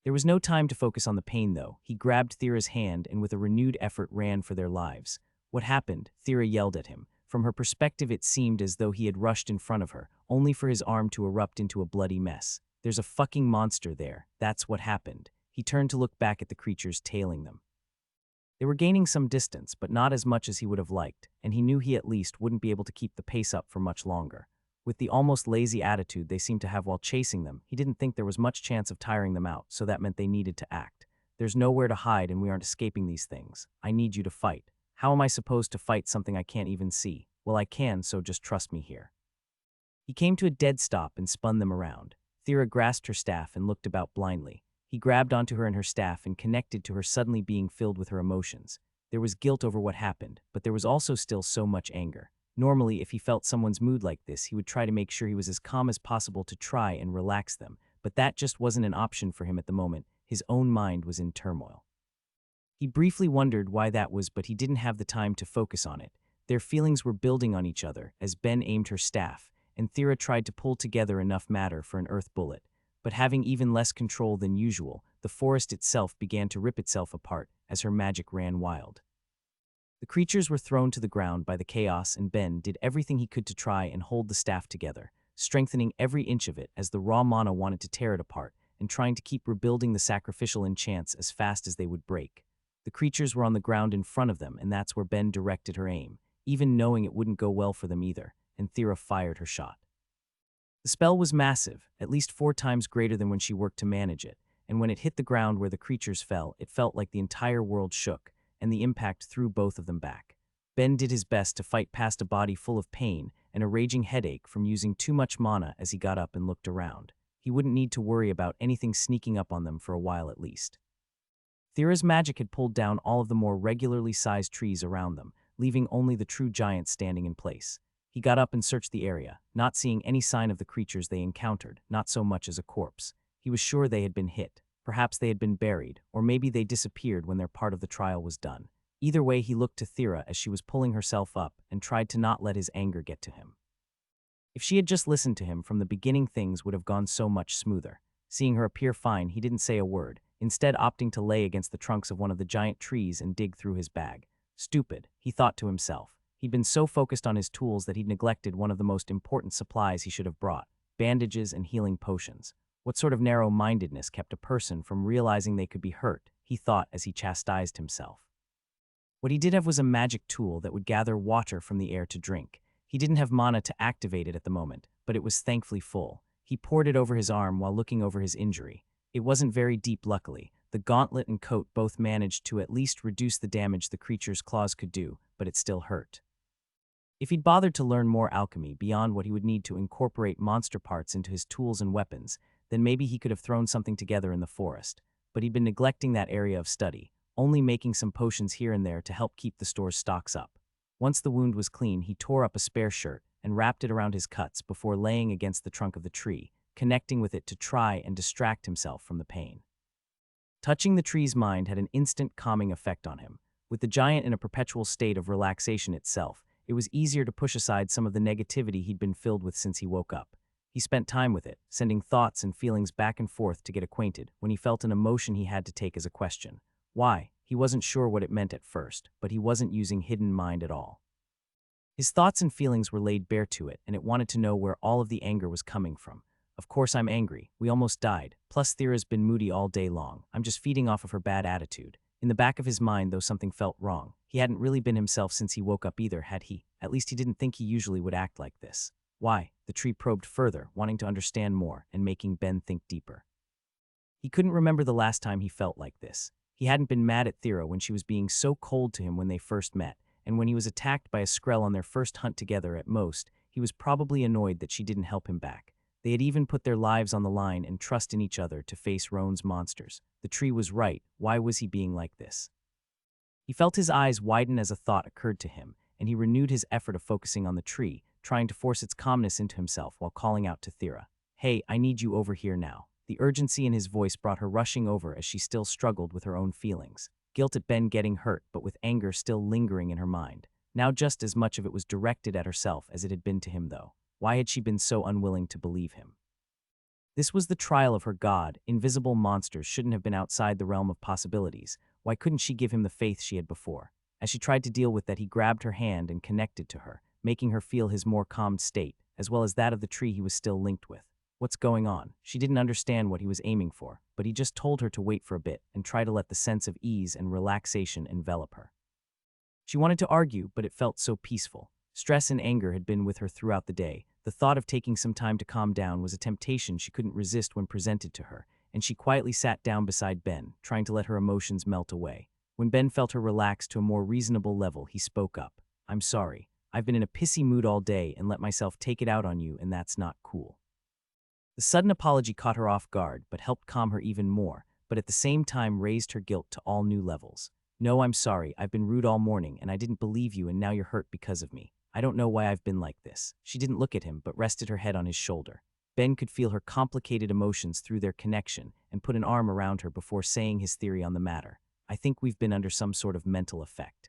There was no time to focus on the pain, though. He grabbed Thera's hand and with a renewed effort ran for their lives. What happened? Thera yelled at him. From her perspective, it seemed as though he had rushed in front of her, only for his arm to erupt into a bloody mess. There's a fucking monster there. That's what happened. He turned to look back at the creatures tailing them. They were gaining some distance, but not as much as he would have liked, and he knew he at least wouldn't be able to keep the pace up for much longer. With the almost lazy attitude they seemed to have while chasing them, he didn't think there was much chance of tiring them out, so that meant they needed to act. There's nowhere to hide and we aren't escaping these things. I need you to fight. How am I supposed to fight something I can't even see? Well, I can, so just trust me here. He came to a dead stop and spun them around. Thera grasped her staff and looked about blindly. He grabbed onto her and her staff and connected to her, suddenly being filled with her emotions. There was guilt over what happened, but there was also still so much anger. Normally, if he felt someone's mood like this, he would try to make sure he was as calm as possible to try and relax them, but that just wasn't an option for him at the moment. His own mind was in turmoil. He briefly wondered why that was, but he didn't have the time to focus on it. Their feelings were building on each other as Ben aimed her staff, and Thera tried to pull together enough matter for an earth bullet. But having even less control than usual, the forest itself began to rip itself apart as her magic ran wild. The creatures were thrown to the ground by the chaos, and Ben did everything he could to try and hold the staff together, strengthening every inch of it as the raw mana wanted to tear it apart, and trying to keep rebuilding the sacrificial enchants as fast as they would break. The creatures were on the ground in front of them, and that's where Ben directed her aim, even knowing it wouldn't go well for them either, and Thera fired her shot. The spell was massive, at least 4 times greater than when she worked to manage it, and when it hit the ground where the creatures fell, it felt like the entire world shook, and the impact threw both of them back. Ben did his best to fight past a body full of pain and a raging headache from using too much mana as he got up and looked around. He wouldn't need to worry about anything sneaking up on them for a while at least. Thera's magic had pulled down all of the more regularly sized trees around them, leaving only the true giants standing in place. He got up and searched the area, not seeing any sign of the creatures they encountered, not so much as a corpse. He was sure they had been hit. Perhaps they had been buried, or maybe they disappeared when their part of the trial was done. Either way, he looked to Thera as she was pulling herself up and tried to not let his anger get to him. If she had just listened to him from the beginning, things would have gone so much smoother. Seeing her appear fine, he didn't say a word, instead opting to lay against the trunks of one of the giant trees and dig through his bag. Stupid, he thought to himself. He'd been so focused on his tools that he'd neglected one of the most important supplies he should have brought: bandages and healing potions. What sort of narrow-mindedness kept a person from realizing they could be hurt, he thought as he chastised himself. What he did have was a magic tool that would gather water from the air to drink. He didn't have mana to activate it at the moment, but it was thankfully full. He poured it over his arm while looking over his injury. It wasn't very deep, luckily. The gauntlet and coat both managed to at least reduce the damage the creature's claws could do, but it still hurt. If he'd bothered to learn more alchemy beyond what he would need to incorporate monster parts into his tools and weapons, then maybe he could have thrown something together in the forest. But he'd been neglecting that area of study, only making some potions here and there to help keep the store's stocks up. Once the wound was clean, he tore up a spare shirt and wrapped it around his cuts before laying against the trunk of the tree, connecting with it to try and distract himself from the pain. Touching the tree's mind had an instant calming effect on him. With the giant in a perpetual state of relaxation itself, it was easier to push aside some of the negativity he'd been filled with since he woke up. He spent time with it, sending thoughts and feelings back and forth to get acquainted, when he felt an emotion he had to take as a question. Why? He wasn't sure what it meant at first, but he wasn't using hidden mind at all. His thoughts and feelings were laid bare to it, and it wanted to know where all of the anger was coming from. Of course I'm angry. We almost died. Plus Thera's been moody all day long. I'm just feeding off of her bad attitude. In the back of his mind, though, something felt wrong. He hadn't really been himself since he woke up either, had he? At least he didn't think he usually would act like this. Why? The tree probed further, wanting to understand more and making Ben think deeper. He couldn't remember the last time he felt like this. He hadn't been mad at Thera when she was being so cold to him when they first met, and when he was attacked by a Skrell on their first hunt together at most, he was probably annoyed that she didn't help him back. They had even put their lives on the line and trust in each other to face Roan's monsters. The tree was right. Why was he being like this? He felt his eyes widen as a thought occurred to him, and he renewed his effort of focusing on the tree, trying to force its calmness into himself while calling out to Thera. Hey, I need you over here now. The urgency in his voice brought her rushing over as she still struggled with her own feelings. Guilt at Ben getting hurt, but with anger still lingering in her mind. Now just as much of it was directed at herself as it had been to him, though. Why had she been so unwilling to believe him? This was the trial of her god. Invisible monsters shouldn't have been outside the realm of possibilities. Why couldn't she give him the faith she had before? As she tried to deal with that, he grabbed her hand and connected to her, making her feel his more calmed state, as well as that of the tree he was still linked with. What's going on? She didn't understand what he was aiming for, but he just told her to wait for a bit and try to let the sense of ease and relaxation envelop her. She wanted to argue, but it felt so peaceful. Stress and anger had been with her throughout the day. The thought of taking some time to calm down was a temptation she couldn't resist when presented to her, and she quietly sat down beside Ben, trying to let her emotions melt away. When Ben felt her relax to a more reasonable level, he spoke up. I'm sorry. I've been in a pissy mood all day and let myself take it out on you, and that's not cool. The sudden apology caught her off guard, but helped calm her even more, but at the same time raised her guilt to all new levels. No, I'm sorry. I've been rude all morning, and I didn't believe you, and now you're hurt because of me. I don't know why I've been like this. She didn't look at him, but rested her head on his shoulder. Ben could feel her complicated emotions through their connection and put an arm around her before saying his theory on the matter. I think we've been under some sort of mental effect.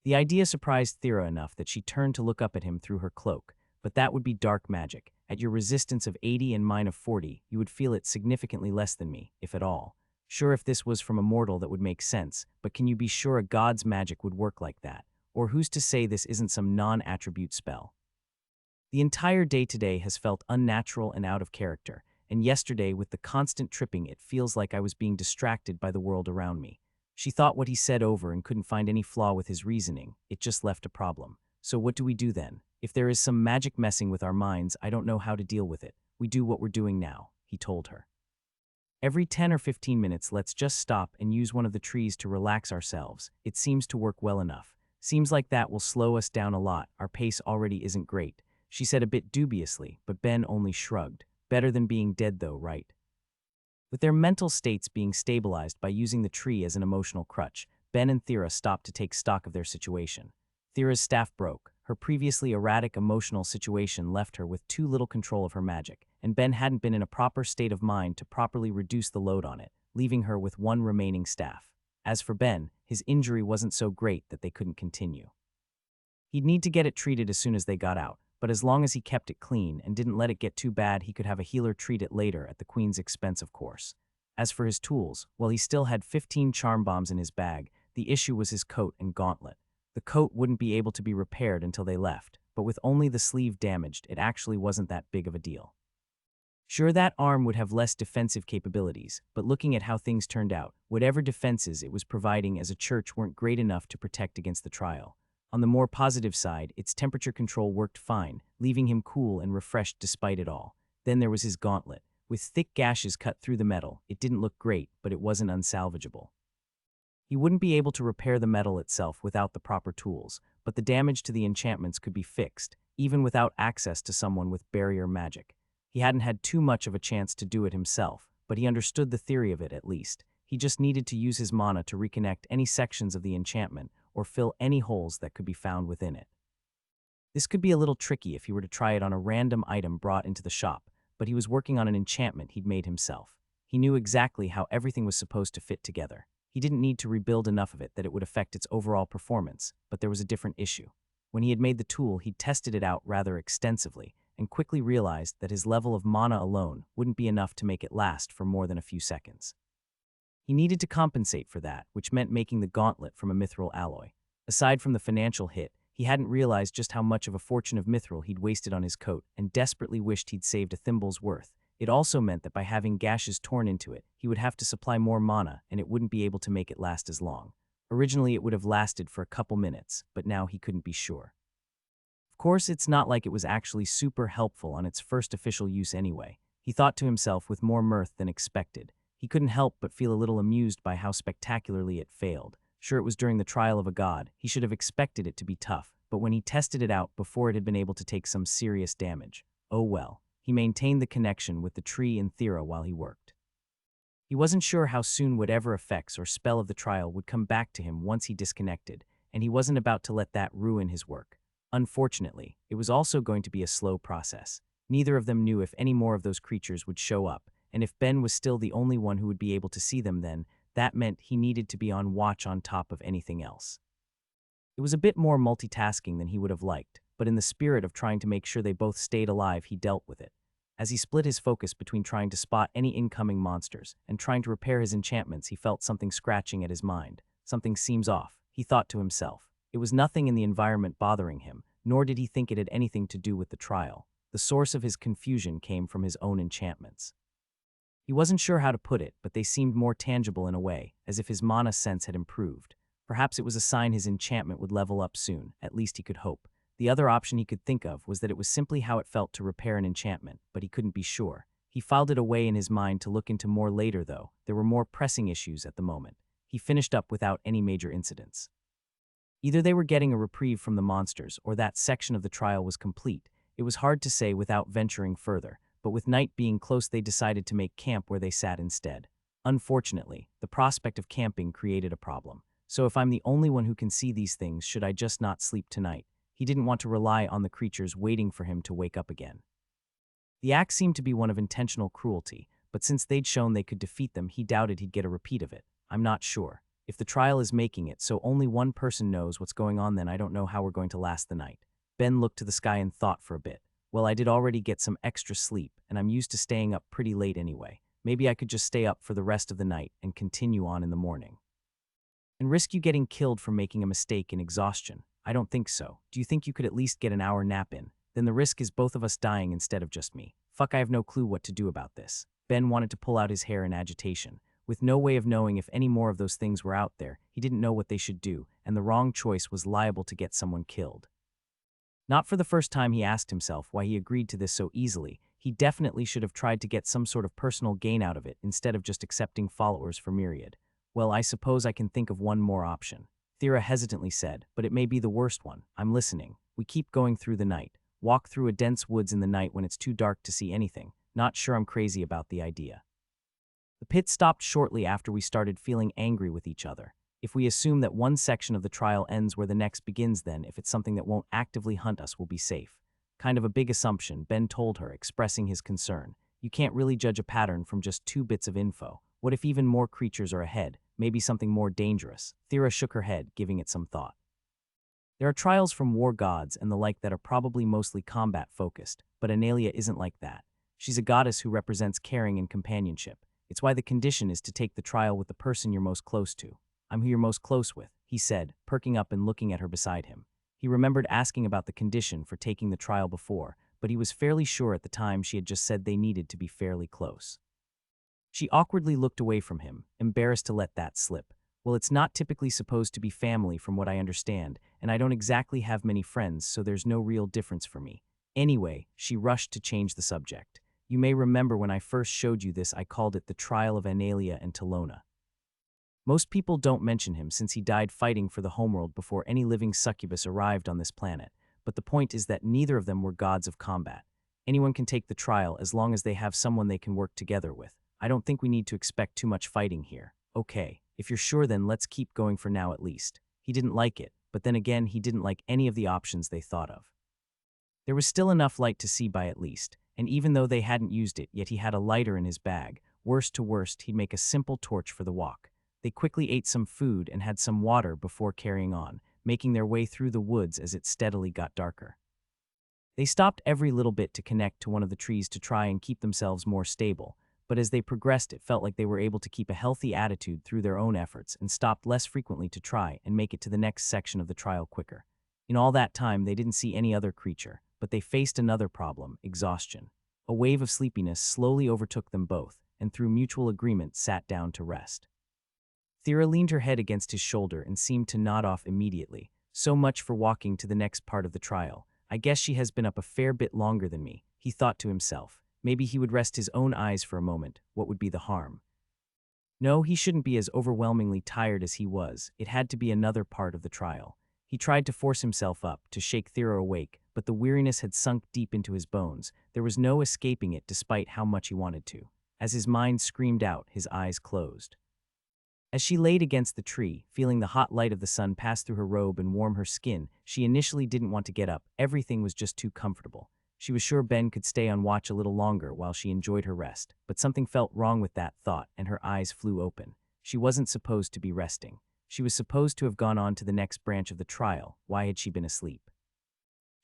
The idea surprised Thera enough that she turned to look up at him through her cloak, but that would be dark magic. At your resistance of 80 and mine of 40, you would feel it significantly less than me, if at all. Sure, if this was from a mortal that would make sense, but can you be sure a god's magic would work like that? Or who's to say this isn't some non-attribute spell? The entire day today has felt unnatural and out of character, and yesterday with the constant tripping it feels like I was being distracted by the world around me. She thought what he said over and couldn't find any flaw with his reasoning. It just left a problem. So what do we do then? If there is some magic messing with our minds, I don't know how to deal with it. We do what we're doing now, he told her. Every 10 or 15 minutes, let's just stop and use one of the trees to relax ourselves. It seems to work well enough. Seems like that will slow us down a lot. Our pace already isn't great, she said a bit dubiously, but Ben only shrugged. Better than being dead though, right? With their mental states being stabilized by using the tree as an emotional crutch, Ben and Thera stopped to take stock of their situation. Thera's staff broke. Her previously erratic emotional situation left her with too little control of her magic, and Ben hadn't been in a proper state of mind to properly reduce the load on it, leaving her with one remaining staff. As for Ben, his injury wasn't so great that they couldn't continue. He'd need to get it treated as soon as they got out, but as long as he kept it clean and didn't let it get too bad, he could have a healer treat it later at the Queen's expense, of course. As for his tools, well, he still had 15 charm bombs in his bag. The issue was his coat and gauntlet. The coat wouldn't be able to be repaired until they left, but with only the sleeve damaged, it actually wasn't that big of a deal. Sure, that arm would have less defensive capabilities, but looking at how things turned out, whatever defenses it was providing as a church weren't great enough to protect against the trial. On the more positive side, its temperature control worked fine, leaving him cool and refreshed despite it all. Then there was his gauntlet. With thick gashes cut through the metal, it didn't look great, but it wasn't unsalvageable. He wouldn't be able to repair the metal itself without the proper tools, but the damage to the enchantments could be fixed, even without access to someone with barrier magic. He hadn't had too much of a chance to do it himself, but he understood the theory of it at least. He just needed to use his mana to reconnect any sections of the enchantment or fill any holes that could be found within it. This could be a little tricky if he were to try it on a random item brought into the shop, but he was working on an enchantment he'd made himself. He knew exactly how everything was supposed to fit together. He didn't need to rebuild enough of it that it would affect its overall performance, but there was a different issue. When he had made the tool, he'd tested it out rather extensively, and quickly realized that his level of mana alone wouldn't be enough to make it last for more than a few seconds. He needed to compensate for that, which meant making the gauntlet from a mithril alloy. Aside from the financial hit, he hadn't realized just how much of a fortune of mithril he'd wasted on his coat and desperately wished he'd saved a thimble's worth. It also meant that by having gashes torn into it, he would have to supply more mana and it wouldn't be able to make it last as long. Originally, it would have lasted for a couple minutes, but now he couldn't be sure. Of course, it's not like it was actually super helpful on its first official use anyway. He thought to himself with more mirth than expected. He couldn't help but feel a little amused by how spectacularly it failed. Sure, it was during the trial of a god. He should have expected it to be tough, but when he tested it out before it had been able to take some serious damage, oh well. He maintained the connection with the tree and Thera while he worked. He wasn't sure how soon whatever effects or spell of the trial would come back to him once he disconnected, and he wasn't about to let that ruin his work. Unfortunately, it was also going to be a slow process. Neither of them knew if any more of those creatures would show up, and if Ben was still the only one who would be able to see them then, that meant he needed to be on watch on top of anything else. It was a bit more multitasking than he would have liked, but in the spirit of trying to make sure they both stayed alive, he dealt with it. As he split his focus between trying to spot any incoming monsters and trying to repair his enchantments, he felt something scratching at his mind. Something seems off, he thought to himself. It was nothing in the environment bothering him, nor did he think it had anything to do with the trial. The source of his confusion came from his own enchantments. He wasn't sure how to put it, but they seemed more tangible in a way, as if his mana sense had improved. Perhaps it was a sign his enchantment would level up soon, at least he could hope. The other option he could think of was that it was simply how it felt to repair an enchantment, but he couldn't be sure. He filed it away in his mind to look into more later, though. There were more pressing issues at the moment. He finished up without any major incidents. Either they were getting a reprieve from the monsters, or that section of the trial was complete. It was hard to say without venturing further, but with night being close, they decided to make camp where they sat instead. Unfortunately, the prospect of camping created a problem. So if I'm the only one who can see these things, should I just not sleep tonight? He didn't want to rely on the creatures waiting for him to wake up again. The act seemed to be one of intentional cruelty, but since they'd shown they could defeat them, he doubted he'd get a repeat of it. I'm not sure. If the trial is making it so only one person knows what's going on, then I don't know how we're going to last the night. Ben looked to the sky and thought for a bit. Well, I did already get some extra sleep, and I'm used to staying up pretty late anyway. Maybe I could just stay up for the rest of the night and continue on in the morning. And risk you getting killed for making a mistake in exhaustion? I don't think so. Do you think you could at least get an hour nap in? Then the risk is both of us dying instead of just me. Fuck, I have no clue what to do about this. Ben wanted to pull out his hair in agitation. With no way of knowing if any more of those things were out there, he didn't know what they should do, and the wrong choice was liable to get someone killed. Not for the first time he asked himself why he agreed to this so easily. He definitely should have tried to get some sort of personal gain out of it instead of just accepting followers for Myriad. Well, I suppose I can think of one more option. Thera hesitantly said, but it may be the worst one. I'm listening. We keep going through the night. Walk through a dense woods in the night when it's too dark to see anything. Not sure I'm crazy about the idea. The pit stopped shortly after we started feeling angry with each other. If we assume that one section of the trial ends where the next begins, then if it's something that won't actively hunt us, we'll be safe. Kind of a big assumption, Ben told her, expressing his concern. You can't really judge a pattern from just 2 bits of info. What if even more creatures are ahead? Maybe something more dangerous? Thera shook her head, giving it some thought. There are trials from war gods and the like that are probably mostly combat-focused, but Analia isn't like that. She's a goddess who represents caring and companionship. It's why the condition is to take the trial with the person you're most close to. I'm who you're most close with, he said, perking up and looking at her beside him. He remembered asking about the condition for taking the trial before, but he was fairly sure at the time she had just said they needed to be fairly close. She awkwardly looked away from him, embarrassed to let that slip. Well, it's not typically supposed to be family from what I understand, and I don't exactly have many friends, so there's no real difference for me. Anyway, she rushed to change the subject. You may remember when I first showed you this, I called it the Trial of Analia and Talona. Most people don't mention him since he died fighting for the homeworld before any living succubus arrived on this planet, but the point is that neither of them were gods of combat. Anyone can take the trial as long as they have someone they can work together with. I don't think we need to expect too much fighting here. Okay, if you're sure, then let's keep going for now at least. He didn't like it, but then again he didn't like any of the options they thought of. There was still enough light to see by at least, and even though they hadn't used it yet, he had a lighter in his bag. Worst to worst, he'd make a simple torch for the walk. They quickly ate some food and had some water before carrying on, making their way through the woods as it steadily got darker. They stopped every little bit to connect to one of the trees to try and keep themselves more stable, but as they progressed it felt like they were able to keep a healthy attitude through their own efforts and stopped less frequently to try and make it to the next section of the trial quicker. In all that time they didn't see any other creature, but they faced another problem: exhaustion. A wave of sleepiness slowly overtook them both, and through mutual agreement sat down to rest. Thera leaned her head against his shoulder and seemed to nod off immediately. So much for walking to the next part of the trial. I guess she has been up a fair bit longer than me, he thought to himself. Maybe he would rest his own eyes for a moment. What would be the harm? No, he shouldn't be as overwhelmingly tired as he was. It had to be another part of the trial. He tried to force himself up, to shake Thera awake, but the weariness had sunk deep into his bones. There was no escaping it despite how much he wanted to. As his mind screamed out, his eyes closed. As she laid against the tree, feeling the hot light of the sun pass through her robe and warm her skin, she initially didn't want to get up. Everything was just too comfortable. She was sure Ben could stay on watch a little longer while she enjoyed her rest, but something felt wrong with that thought, and her eyes flew open. She wasn't supposed to be resting. She was supposed to have gone on to the next branch of the trial. Why had she been asleep?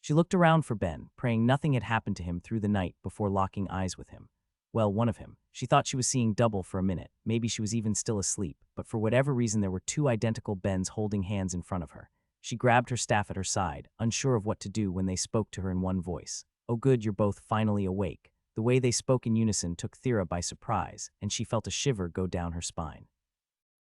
She looked around for Ben, praying nothing had happened to him through the night before locking eyes with him. Well, one of him. She thought she was seeing double for a minute. Maybe she was even still asleep, but for whatever reason there were 2 identical Bens holding hands in front of her. She grabbed her staff at her side, unsure of what to do when they spoke to her in one voice. Oh good, you're both finally awake. The way they spoke in unison took Thera by surprise, and she felt a shiver go down her spine.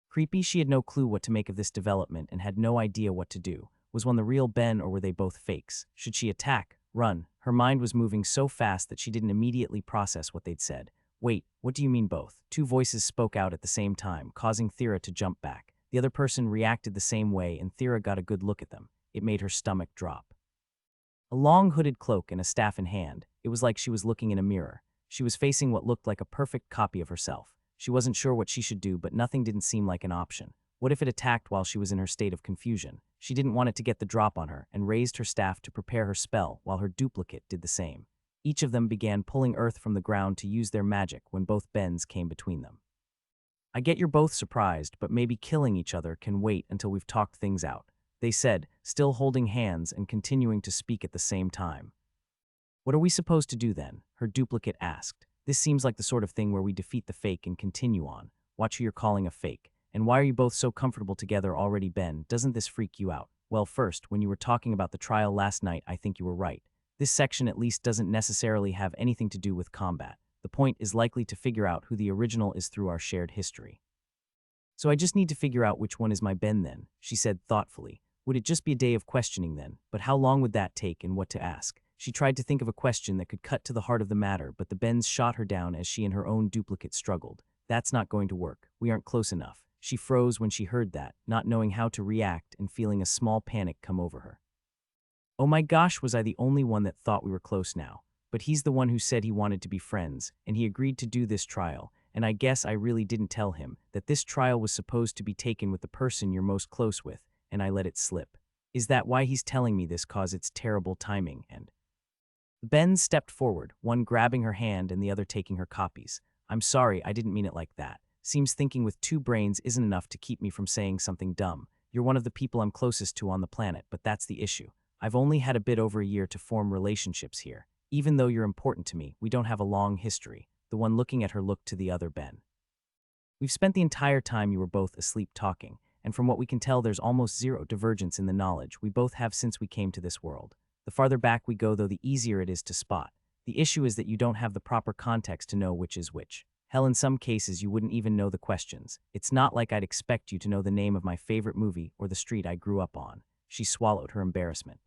Creepy, she had no clue what to make of this development and had no idea what to do. Was one the real Ben or were they both fakes? Should she attack? Run? Her mind was moving so fast that she didn't immediately process what they'd said. Wait, what do you mean both? 2 voices spoke out at the same time, causing Thera to jump back. The other person reacted the same way and Thera got a good look at them. It made her stomach drop. A long hooded cloak and a staff in hand, it was like she was looking in a mirror. She was facing what looked like a perfect copy of herself. She wasn't sure what she should do, but nothing didn't seem like an option. What if it attacked while she was in her state of confusion? She didn't want it to get the drop on her and raised her staff to prepare her spell while her duplicate did the same. Each of them began pulling earth from the ground to use their magic when both Bens came between them. I get you're both surprised, but maybe killing each other can wait until we've talked things out, they said, still holding hands and continuing to speak at the same time. What are we supposed to do then? Her duplicate asked. This seems like the sort of thing where we defeat the fake and continue on. Watch who you're calling a fake. And why are you both so comfortable together already, Ben? Doesn't this freak you out? Well, first, when you were talking about the trial last night, I think you were right. This section at least doesn't necessarily have anything to do with combat. The point is likely to figure out who the original is through our shared history. So I just need to figure out which one is my Ben then, she said thoughtfully. Would it just be a day of questioning then? But how long would that take and what to ask? She tried to think of a question that could cut to the heart of the matter, but the Bens shot her down as she and her own duplicate struggled. That's not going to work. We aren't close enough. She froze when she heard that, not knowing how to react and feeling a small panic come over her. Oh my gosh, was I the only one that thought we were close now? But he's the one who said he wanted to be friends, and he agreed to do this trial, and I guess I really didn't tell him that this trial was supposed to be taken with the person you're most close with, and I let it slip. Is that why he's telling me this? Cause it's terrible timing, and... Ben stepped forward, one grabbing her hand and the other taking her copies. I'm sorry, I didn't mean it like that. Seems thinking with two brains isn't enough to keep me from saying something dumb. You're one of the people I'm closest to on the planet, but that's the issue. I've only had a bit over a year to form relationships here. Even though you're important to me, we don't have a long history. The one looking at her looked to the other Ben. We've spent the entire time you were both asleep talking, and from what we can tell there's almost zero divergence in the knowledge we both have since we came to this world. The farther back we go, though, the easier it is to spot. The issue is that you don't have the proper context to know which is which. Hell, in some cases you wouldn't even know the questions. It's not like I'd expect you to know the name of my favorite movie or the street I grew up on. She swallowed her embarrassment.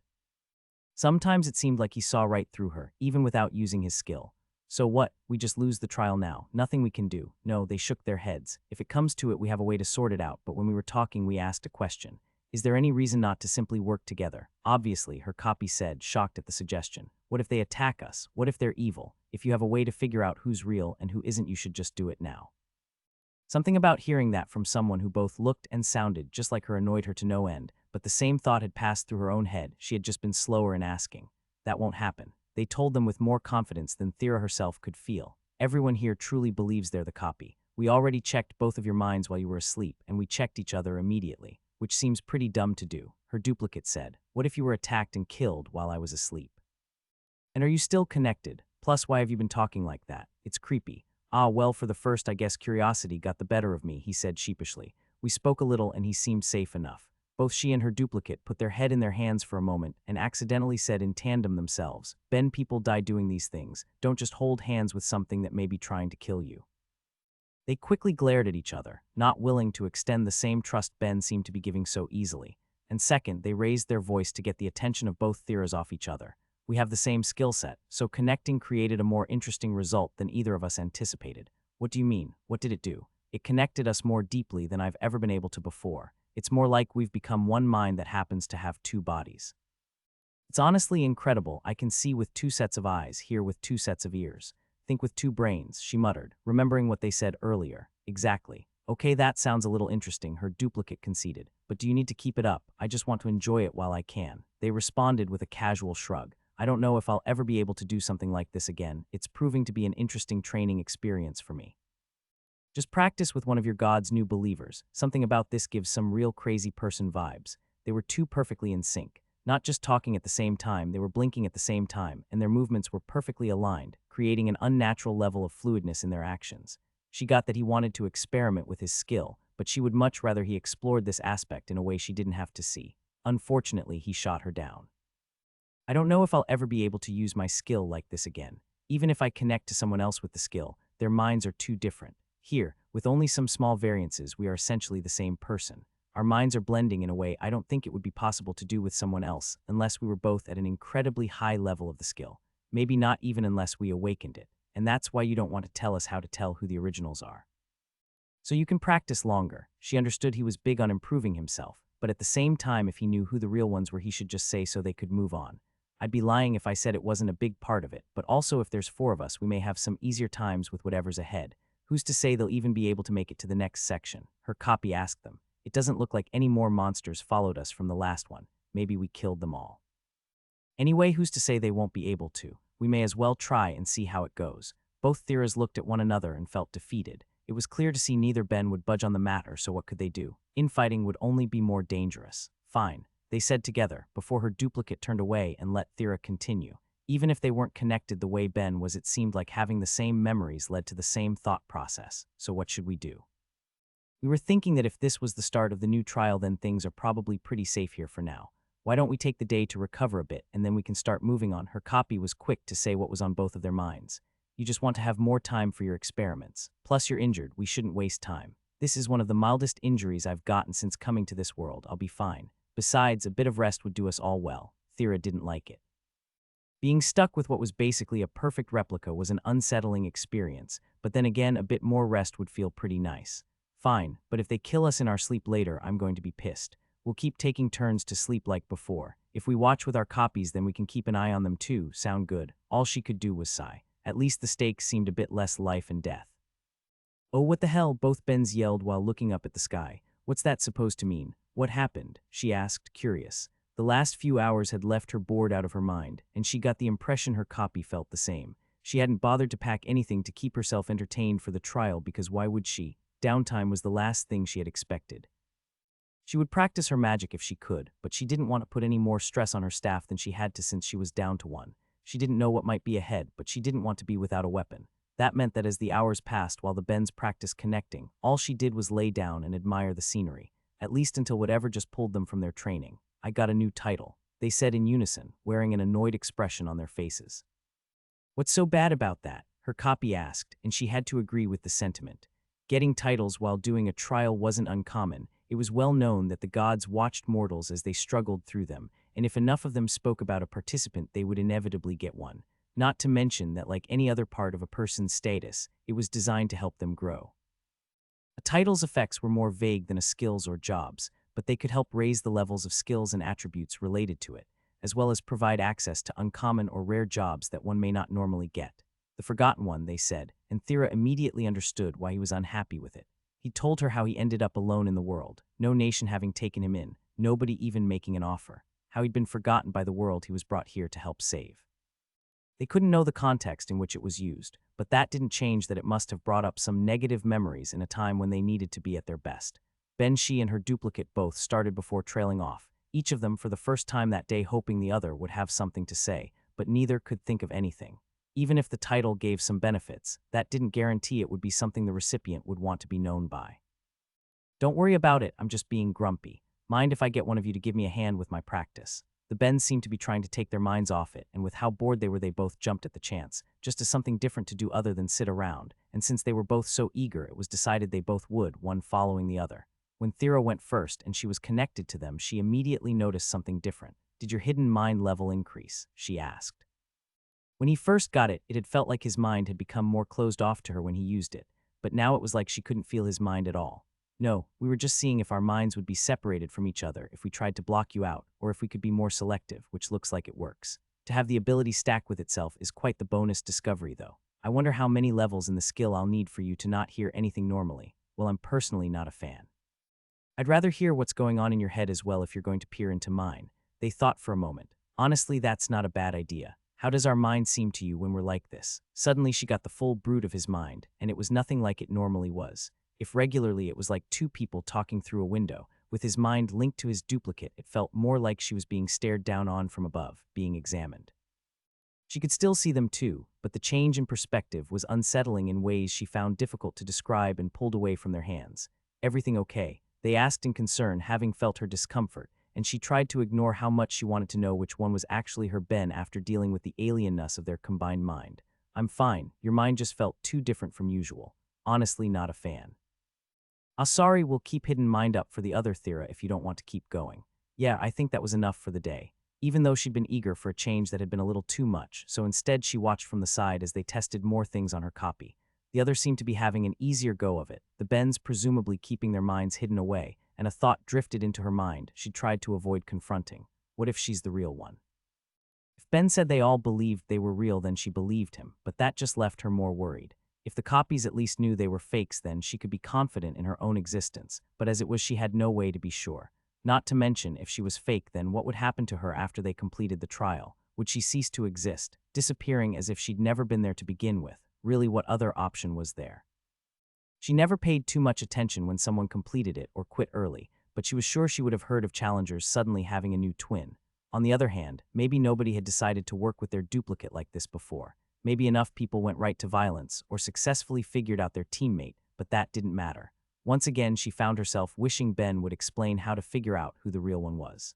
Sometimes it seemed like he saw right through her, even without using his skill. So what? We just lose the trial now. Nothing we can do. No, they shook their heads. If it comes to it, we have a way to sort it out, but when we were talking, we asked a question. Is there any reason not to simply work together? Obviously, her copy said, shocked at the suggestion. What if they attack us? What if they're evil? If you have a way to figure out who's real and who isn't, you should just do it now. Something about hearing that from someone who both looked and sounded just like her annoyed her to no end, but the same thought had passed through her own head. She had just been slower in asking. That won't happen. They told them with more confidence than Thera herself could feel. Everyone here truly believes they're the copy. We already checked both of your minds while you were asleep, and we checked each other immediately, which seems pretty dumb to do. Her duplicate said, what if you were attacked and killed while I was asleep? And are you still connected? Plus, why have you been talking like that? It's creepy. Ah, well, for the first, I guess curiosity got the better of me, he said sheepishly. We spoke a little and he seemed safe enough. Both she and her duplicate put their head in their hands for a moment and accidentally said in tandem themselves, Ben, people die doing these things. Don't just hold hands with something that may be trying to kill you. They quickly glared at each other, not willing to extend the same trust Ben seemed to be giving so easily. And second, they raised their voice to get the attention of both Theras off each other. We have the same skill set, so connecting created a more interesting result than either of us anticipated. What do you mean? What did it do? It connected us more deeply than I've ever been able to before. It's more like we've become one mind that happens to have two bodies. It's honestly incredible. I can see with two sets of eyes, hear with two sets of ears. Think with two brains, she muttered, remembering what they said earlier. Exactly. Okay, that sounds a little interesting, her duplicate conceded. But do you need to keep it up? I just want to enjoy it while I can. They responded with a casual shrug. I don't know if I'll ever be able to do something like this again. It's proving to be an interesting training experience for me. Just practice with one of your God's new believers. Something about this gives some real crazy person vibes. They were too perfectly in sync. Not just talking at the same time, they were blinking at the same time, and their movements were perfectly aligned, creating an unnatural level of fluidness in their actions. She got that he wanted to experiment with his skill, but she would much rather he explored this aspect in a way she didn't have to see. Unfortunately, he shot her down. I don't know if I'll ever be able to use my skill like this again. Even if I connect to someone else with the skill, their minds are too different. Here, with only some small variances, we are essentially the same person. Our minds are blending in a way I don't think it would be possible to do with someone else unless we were both at an incredibly high level of the skill. Maybe not even unless we awakened it. And that's why you don't want to tell us how to tell who the originals are. So you can practice longer. She understood he was big on improving himself, but at the same time, if he knew who the real ones were, he should just say so they could move on. I'd be lying if I said it wasn't a big part of it, but also if there's 4 of us, we may have some easier times with whatever's ahead. Who's to say they'll even be able to make it to the next section? Her copy asked them. It doesn't look like any more monsters followed us from the last one. Maybe we killed them all. Anyway, who's to say they won't be able to? We may as well try and see how it goes. Both Theras looked at one another and felt defeated. It was clear to see neither Ben would budge on the matter, so what could they do? Infighting would only be more dangerous. Fine, they said together, before her duplicate turned away and let Thera continue. Even if they weren't connected the way Ben was, it seemed like having the same memories led to the same thought process. So what should we do? We were thinking that if this was the start of the new trial, then things are probably pretty safe here for now. Why don't we take the day to recover a bit, and then we can start moving on? Her copy was quick to say what was on both of their minds. You just want to have more time for your experiments. Plus, you're injured. We shouldn't waste time. This is one of the mildest injuries I've gotten since coming to this world. I'll be fine. Besides, a bit of rest would do us all well. Thera didn't like it. Being stuck with what was basically a perfect replica was an unsettling experience, but then again, a bit more rest would feel pretty nice. Fine, but if they kill us in our sleep later, I'm going to be pissed. We'll keep taking turns to sleep like before. If we watch with our copies, then we can keep an eye on them too. Sound good? All she could do was sigh. At least the stakes seemed a bit less life and death. Oh, what the hell? Both Bens yelled while looking up at the sky. What's that supposed to mean? What happened? She asked, curious. The last few hours had left her bored out of her mind, and she got the impression her copy felt the same. She hadn't bothered to pack anything to keep herself entertained for the trial because why would she? Downtime was the last thing she had expected. She would practice her magic if she could, but she didn't want to put any more stress on her staff than she had to since she was down to one. She didn't know what might be ahead, but she didn't want to be without a weapon. That meant that as the hours passed while the Bens practiced connecting, all she did was lay down and admire the scenery, at least until whatever just pulled them from their training. I got a new title, they said in unison, wearing an annoyed expression on their faces. What's so bad about that? Her copy asked, and she had to agree with the sentiment. Getting titles while doing a trial wasn't uncommon. It was well known that the gods watched mortals as they struggled through them, and if enough of them spoke about a participant, they would inevitably get one. Not to mention that, like any other part of a person's status, it was designed to help them grow. A title's effects were more vague than a skills or jobs, but they could help raise the levels of skills and attributes related to it, as well as provide access to uncommon or rare jobs that one may not normally get. The forgotten one, they said, and Thera immediately understood why he was unhappy with it. He told her how he ended up alone in the world, no nation having taken him in, nobody even making an offer, how he'd been forgotten by the world he was brought here to help save. They couldn't know the context in which it was used, but that didn't change that it must have brought up some negative memories in a time when they needed to be at their best. Ben-Shi and her duplicate both started before trailing off, each of them for the first time that day hoping the other would have something to say, but neither could think of anything. Even if the title gave some benefits, that didn't guarantee it would be something the recipient would want to be known by. Don't worry about it, I'm just being grumpy. Mind if I get one of you to give me a hand with my practice? The Bens seemed to be trying to take their minds off it, and with how bored they both jumped at the chance, just as something different to do other than sit around, and since they were both so eager, it was decided they both would, one following the other. When Thera went first and she was connected to them, she immediately noticed something different. Did your hidden mind level increase? She asked. When he first got it, it had felt like his mind had become more closed off to her when he used it, but now it was like she couldn't feel his mind at all. No, we were just seeing if our minds would be separated from each other if we tried to block you out, or if we could be more selective, which looks like it works. To have the ability stack with itself is quite the bonus discovery, though. I wonder how many levels in the skill I'll need for you to not hear anything normally. Well, I'm personally not a fan. I'd rather hear what's going on in your head as well if you're going to peer into mine. They thought for a moment. Honestly, that's not a bad idea. How does our mind seem to you when we're like this? Suddenly she got the full brood of his mind, and it was nothing like it normally was. If regularly it was like two people talking through a window, with his mind linked to his duplicate, it felt more like she was being stared down on from above, being examined. She could still see them too, but the change in perspective was unsettling in ways she found difficult to describe and pulled away from their hands. Everything okay? They asked in concern, having felt her discomfort, and she tried to ignore how much she wanted to know which one was actually her Ben after dealing with the alienness of their combined mind. I'm fine, your mind just felt too different from usual. Honestly, not a fan. Sorry, we'll keep hidden mind up for the other Thera if you don't want to keep going. Yeah, I think that was enough for the day. Even though she'd been eager for a change that had been a little too much, so instead she watched from the side as they tested more things on her copy. The others seemed to be having an easier go of it, the Bens presumably keeping their minds hidden away, and a thought drifted into her mind she tried to avoid confronting. What if she's the real one? If Ben said they all believed they were real, then she believed him, but that just left her more worried. If the copies at least knew they were fakes, then she could be confident in her own existence, but as it was, she had no way to be sure. Not to mention, if she was fake, then what would happen to her after they completed the trial? Would she cease to exist, disappearing as if she'd never been there to begin with? Really, what other option was there? She never paid too much attention when someone completed it or quit early, but she was sure she would have heard of challengers suddenly having a new twin. On the other hand, maybe nobody had decided to work with their duplicate like this before. Maybe enough people went right to violence or successfully figured out their teammate, but that didn't matter. Once again, she found herself wishing Ben would explain how to figure out who the real one was.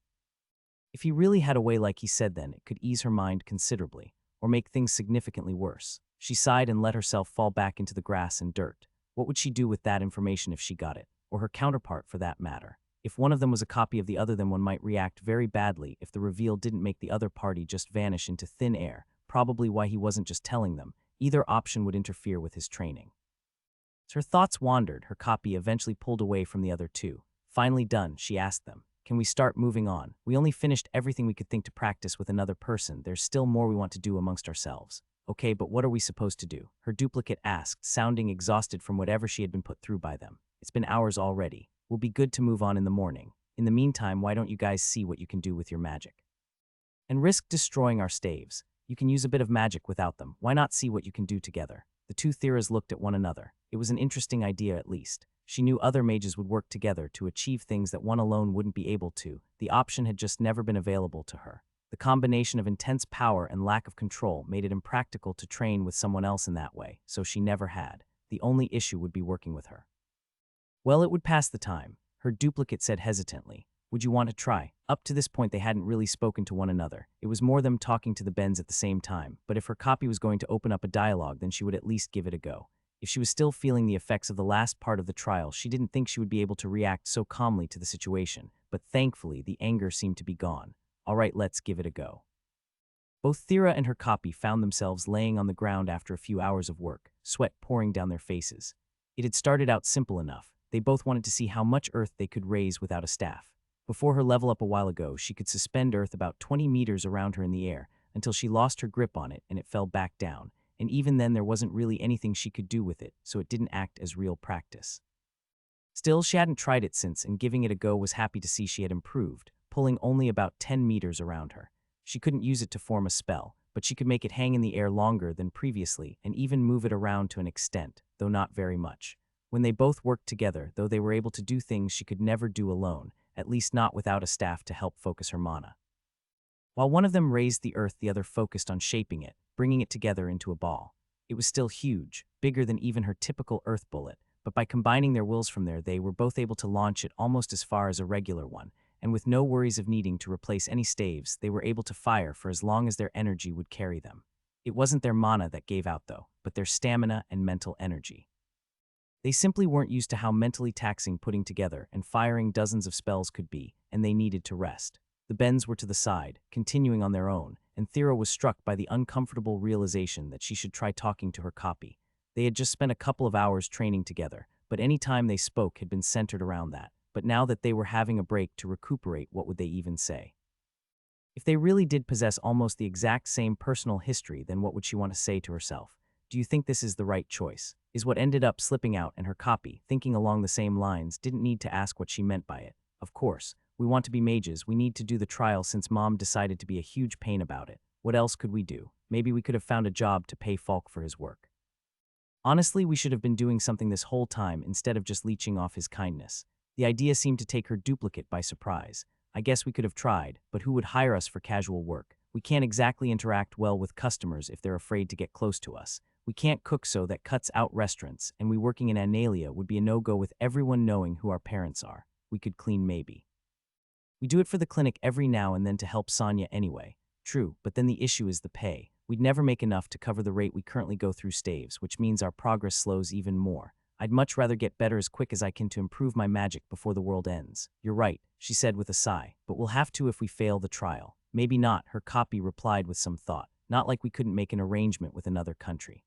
If he really had a way like he said then, it could ease her mind considerably, or make things significantly worse. She sighed and let herself fall back into the grass and dirt. What would she do with that information if she got it, or her counterpart for that matter? If one of them was a copy of the other, then one might react very badly if the reveal didn't make the other party just vanish into thin air, probably why he wasn't just telling them. Either option would interfere with his training. As her thoughts wandered, her copy eventually pulled away from the other two. Finally done, she asked them, "Can we start moving on? We only finished everything we could think to practice with another person. There's still more we want to do amongst ourselves." "Okay, but what are we supposed to do?" her duplicate asked, sounding exhausted from whatever she had been put through by them. "It's been hours already. We'll be good to move on in the morning. In the meantime, why don't you guys see what you can do with your magic? And risk destroying our staves. You can use a bit of magic without them. Why not see what you can do together?" The two Theras looked at one another. It was an interesting idea at least. She knew other mages would work together to achieve things that one alone wouldn't be able to. The option had just never been available to her. The combination of intense power and lack of control made it impractical to train with someone else in that way, so she never had. The only issue would be working with her. "Well, it would pass the time," her duplicate said hesitantly. "Would you want to try?" Up to this point, they hadn't really spoken to one another. It was more them talking to the Bens at the same time, but if her copy was going to open up a dialogue, then she would at least give it a go. If she was still feeling the effects of the last part of the trial, she didn't think she would be able to react so calmly to the situation, but thankfully the anger seemed to be gone. "All right, let's give it a go." Both Thera and her copy found themselves laying on the ground after a few hours of work, sweat pouring down their faces. It had started out simple enough. They both wanted to see how much earth they could raise without a staff. Before her level up a while ago, she could suspend earth about 20 meters around her in the air until she lost her grip on it and it fell back down. And even then there wasn't really anything she could do with it, so it didn't act as real practice. Still, she hadn't tried it since, and giving it a go was happy to see she had improved, pulling only about 10 meters around her. She couldn't use it to form a spell, but she could make it hang in the air longer than previously and even move it around to an extent, though not very much. When they both worked together, though, they were able to do things she could never do alone, at least not without a staff to help focus her mana. While one of them raised the earth, the other focused on shaping it, bringing it together into a ball. It was still huge, bigger than even her typical earth bullet, but by combining their wills from there, they were both able to launch it almost as far as a regular one, and with no worries of needing to replace any staves, they were able to fire for as long as their energy would carry them. It wasn't their mana that gave out though, but their stamina and mental energy. They simply weren't used to how mentally taxing putting together and firing dozens of spells could be, and they needed to rest. The Bens were to the side, continuing on their own, and Thera was struck by the uncomfortable realization that she should try talking to her copy. They had just spent a couple of hours training together, but any time they spoke had been centered around that. But now that they were having a break to recuperate, what would they even say? If they really did possess almost the exact same personal history, then what would she want to say to herself? "Do you think this is the right choice?" is what ended up slipping out, and her copy, thinking along the same lines, didn't need to ask what she meant by it. "Of course, we want to be mages. We need to do the trial since Mom decided to be a huge pain about it. What else could we do? Maybe we could have found a job to pay Falk for his work. Honestly, we should have been doing something this whole time instead of just leeching off his kindness." The idea seemed to take her duplicate by surprise. "I guess we could have tried, but who would hire us for casual work? We can't exactly interact well with customers if they're afraid to get close to us. We can't cook, so that cuts out restaurants, and we working in Analia would be a no-go with everyone knowing who our parents are. We could clean maybe. We do it for the clinic every now and then to help Sonia anyway." "True, but then the issue is the pay. We'd never make enough to cover the rate we currently go through staves, which means our progress slows even more. I'd much rather get better as quick as I can to improve my magic before the world ends." "You're right," she said with a sigh, "but we'll have to if we fail the trial." "Maybe not," her copy replied with some thought. "Not like we couldn't make an arrangement with another country.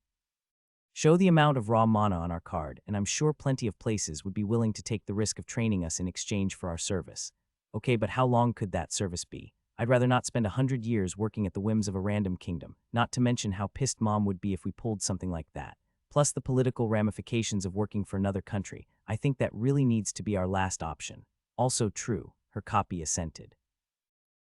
Show the amount of raw mana on our card, and I'm sure plenty of places would be willing to take the risk of training us in exchange for our service." "Okay, but how long could that service be? I'd rather not spend 100 years working at the whims of a random kingdom, not to mention how pissed Mom would be if we pulled something like that. Plus the political ramifications of working for another country. I think that really needs to be our last option." "Also true," her copy assented.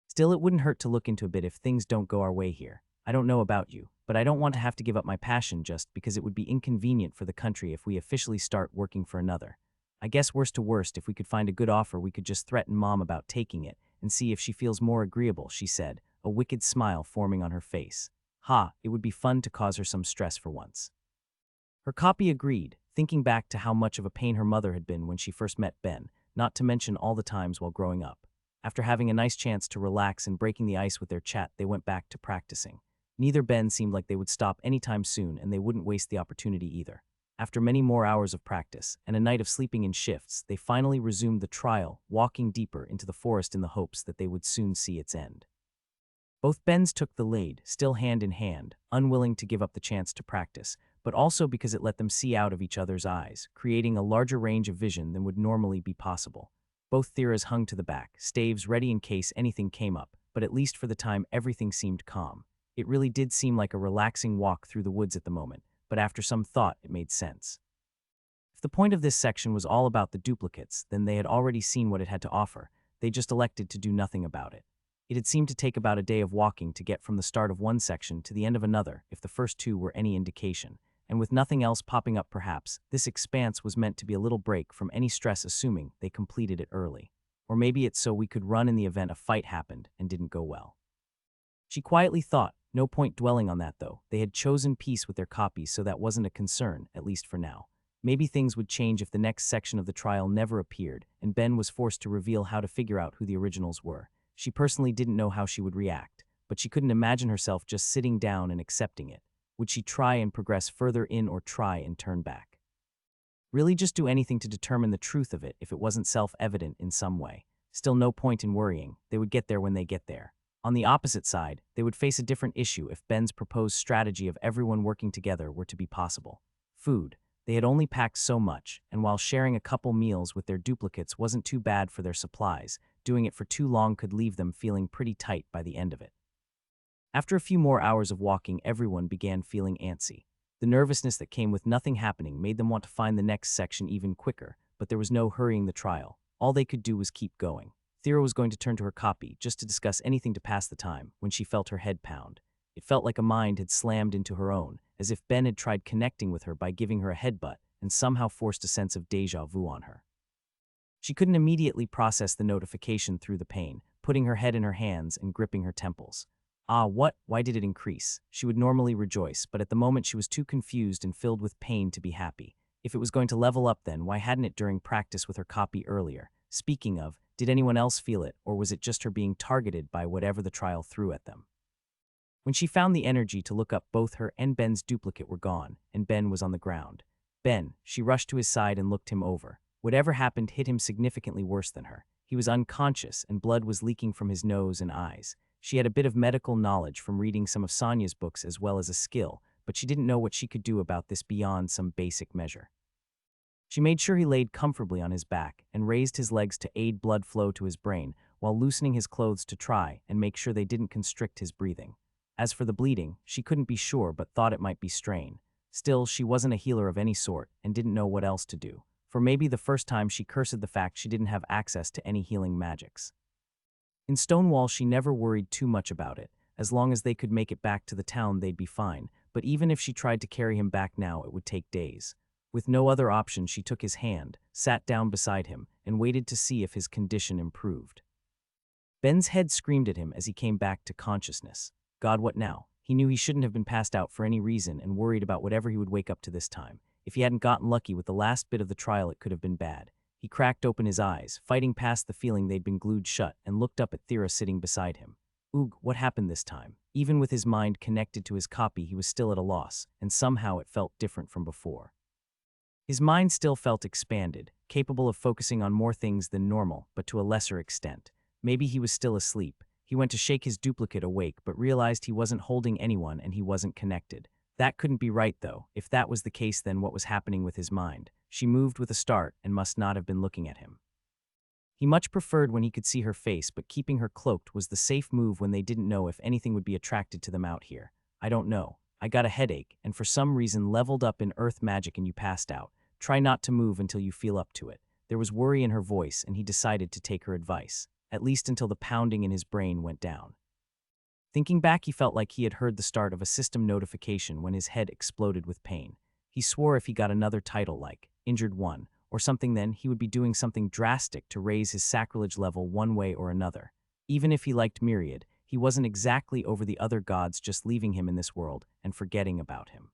"Still, it wouldn't hurt to look into a bit if things don't go our way here. I don't know about you, but I don't want to have to give up my passion just because it would be inconvenient for the country if we officially start working for another. I guess worst to worst, if we could find a good offer, we could just threaten Mom about taking it, and see if she feels more agreeable, she said, a wicked smile forming on her face. Ha, it would be fun to cause her some stress for once. Her copy agreed, thinking back to how much of a pain her mother had been when she first met Ben, not to mention all the times while growing up. After having a nice chance to relax and breaking the ice with their chat, they went back to practicing. Neither Ben seemed like they would stop anytime soon, and they wouldn't waste the opportunity either. After many more hours of practice and a night of sleeping in shifts, they finally resumed the trial, walking deeper into the forest in the hopes that they would soon see its end. Both Bens took the lead, still hand in hand, unwilling to give up the chance to practice, but also because it let them see out of each other's eyes, creating a larger range of vision than would normally be possible. Both Theras hung to the back, staves ready in case anything came up, but at least for the time everything seemed calm. It really did seem like a relaxing walk through the woods at the moment, but after some thought it made sense. If the point of this section was all about the duplicates, then they had already seen what it had to offer. They just elected to do nothing about it. It had seemed to take about a day of walking to get from the start of one section to the end of another, if the first two were any indication. And with nothing else popping up perhaps, this expanse was meant to be a little break from any stress, assuming they completed it early. Or maybe it's so we could run in the event a fight happened and didn't go well. She quietly thought, no point dwelling on that though. They had chosen peace with their copies, so that wasn't a concern, at least for now. Maybe things would change if the next section of the trial never appeared, and Ben was forced to reveal how to figure out who the originals were. She personally didn't know how she would react, but she couldn't imagine herself just sitting down and accepting it. Would she try and progress further in or try and turn back? Really just do anything to determine the truth of it if it wasn't self-evident in some way. Still no point in worrying, they would get there when they get there. On the opposite side, they would face a different issue if Ben's proposed strategy of everyone working together were to be possible. Food. They had only packed so much, and while sharing a couple meals with their duplicates wasn't too bad for their supplies, doing it for too long could leave them feeling pretty tight by the end of it. After a few more hours of walking, everyone began feeling antsy. The nervousness that came with nothing happening made them want to find the next section even quicker, but there was no hurrying the trial. All they could do was keep going. Thera was going to turn to her copy just to discuss anything to pass the time when she felt her head pound. It felt like a mind had slammed into her own, as if Ben had tried connecting with her by giving her a headbutt and somehow forced a sense of déjà vu on her. She couldn't immediately process the notification through the pain, putting her head in her hands and gripping her temples. Ah, what? Why did it increase? She would normally rejoice, but at the moment she was too confused and filled with pain to be happy. If it was going to level up then, why hadn't it during practice with her copy earlier? Speaking of, did anyone else feel it, or was it just her being targeted by whatever the trial threw at them? When she found the energy to look up, both her and Ben's duplicate were gone, and Ben was on the ground. Ben, she rushed to his side and looked him over. Whatever happened hit him significantly worse than her. He was unconscious, and blood was leaking from his nose and eyes. She had a bit of medical knowledge from reading some of Sonia's books as well as a skill, but she didn't know what she could do about this beyond some basic measure. She made sure he laid comfortably on his back and raised his legs to aid blood flow to his brain while loosening his clothes to try and make sure they didn't constrict his breathing. As for the bleeding, she couldn't be sure but thought it might be strain. Still, she wasn't a healer of any sort and didn't know what else to do. For maybe the first time she cursed the fact she didn't have access to any healing magics. In Stonewall she never worried too much about it. As long as they could make it back to the town they'd be fine, but even if she tried to carry him back now it would take days. With no other option, she took his hand, sat down beside him, and waited to see if his condition improved. Ben's head screamed at him as he came back to consciousness. God, what now? He knew he shouldn't have been passed out for any reason and worried about whatever he would wake up to this time. If he hadn't gotten lucky with the last bit of the trial, it could have been bad. He cracked open his eyes, fighting past the feeling they'd been glued shut, and looked up at Thera sitting beside him. Oog, what happened this time? Even with his mind connected to his copy, he was still at a loss, and somehow it felt different from before. His mind still felt expanded, capable of focusing on more things than normal, but to a lesser extent. Maybe he was still asleep. He went to shake his duplicate awake, but realized he wasn't holding anyone and he wasn't connected. That couldn't be right, though. If that was the case, then what was happening with his mind? She moved with a start and must not have been looking at him. He much preferred when he could see her face, but keeping her cloaked was the safe move when they didn't know if anything would be attracted to them out here. I don't know. I got a headache, and for some reason leveled up in earth magic and you passed out. Try not to move until you feel up to it. There was worry in her voice, and he decided to take her advice, at least until the pounding in his brain went down. Thinking back, he felt like he had heard the start of a system notification when his head exploded with pain. He swore if he got another title like Injured 1 or something, then he would be doing something drastic to raise his sacrilege level one way or another. Even if he liked Myriad, he wasn't exactly over the other gods just leaving him in this world and forgetting about him.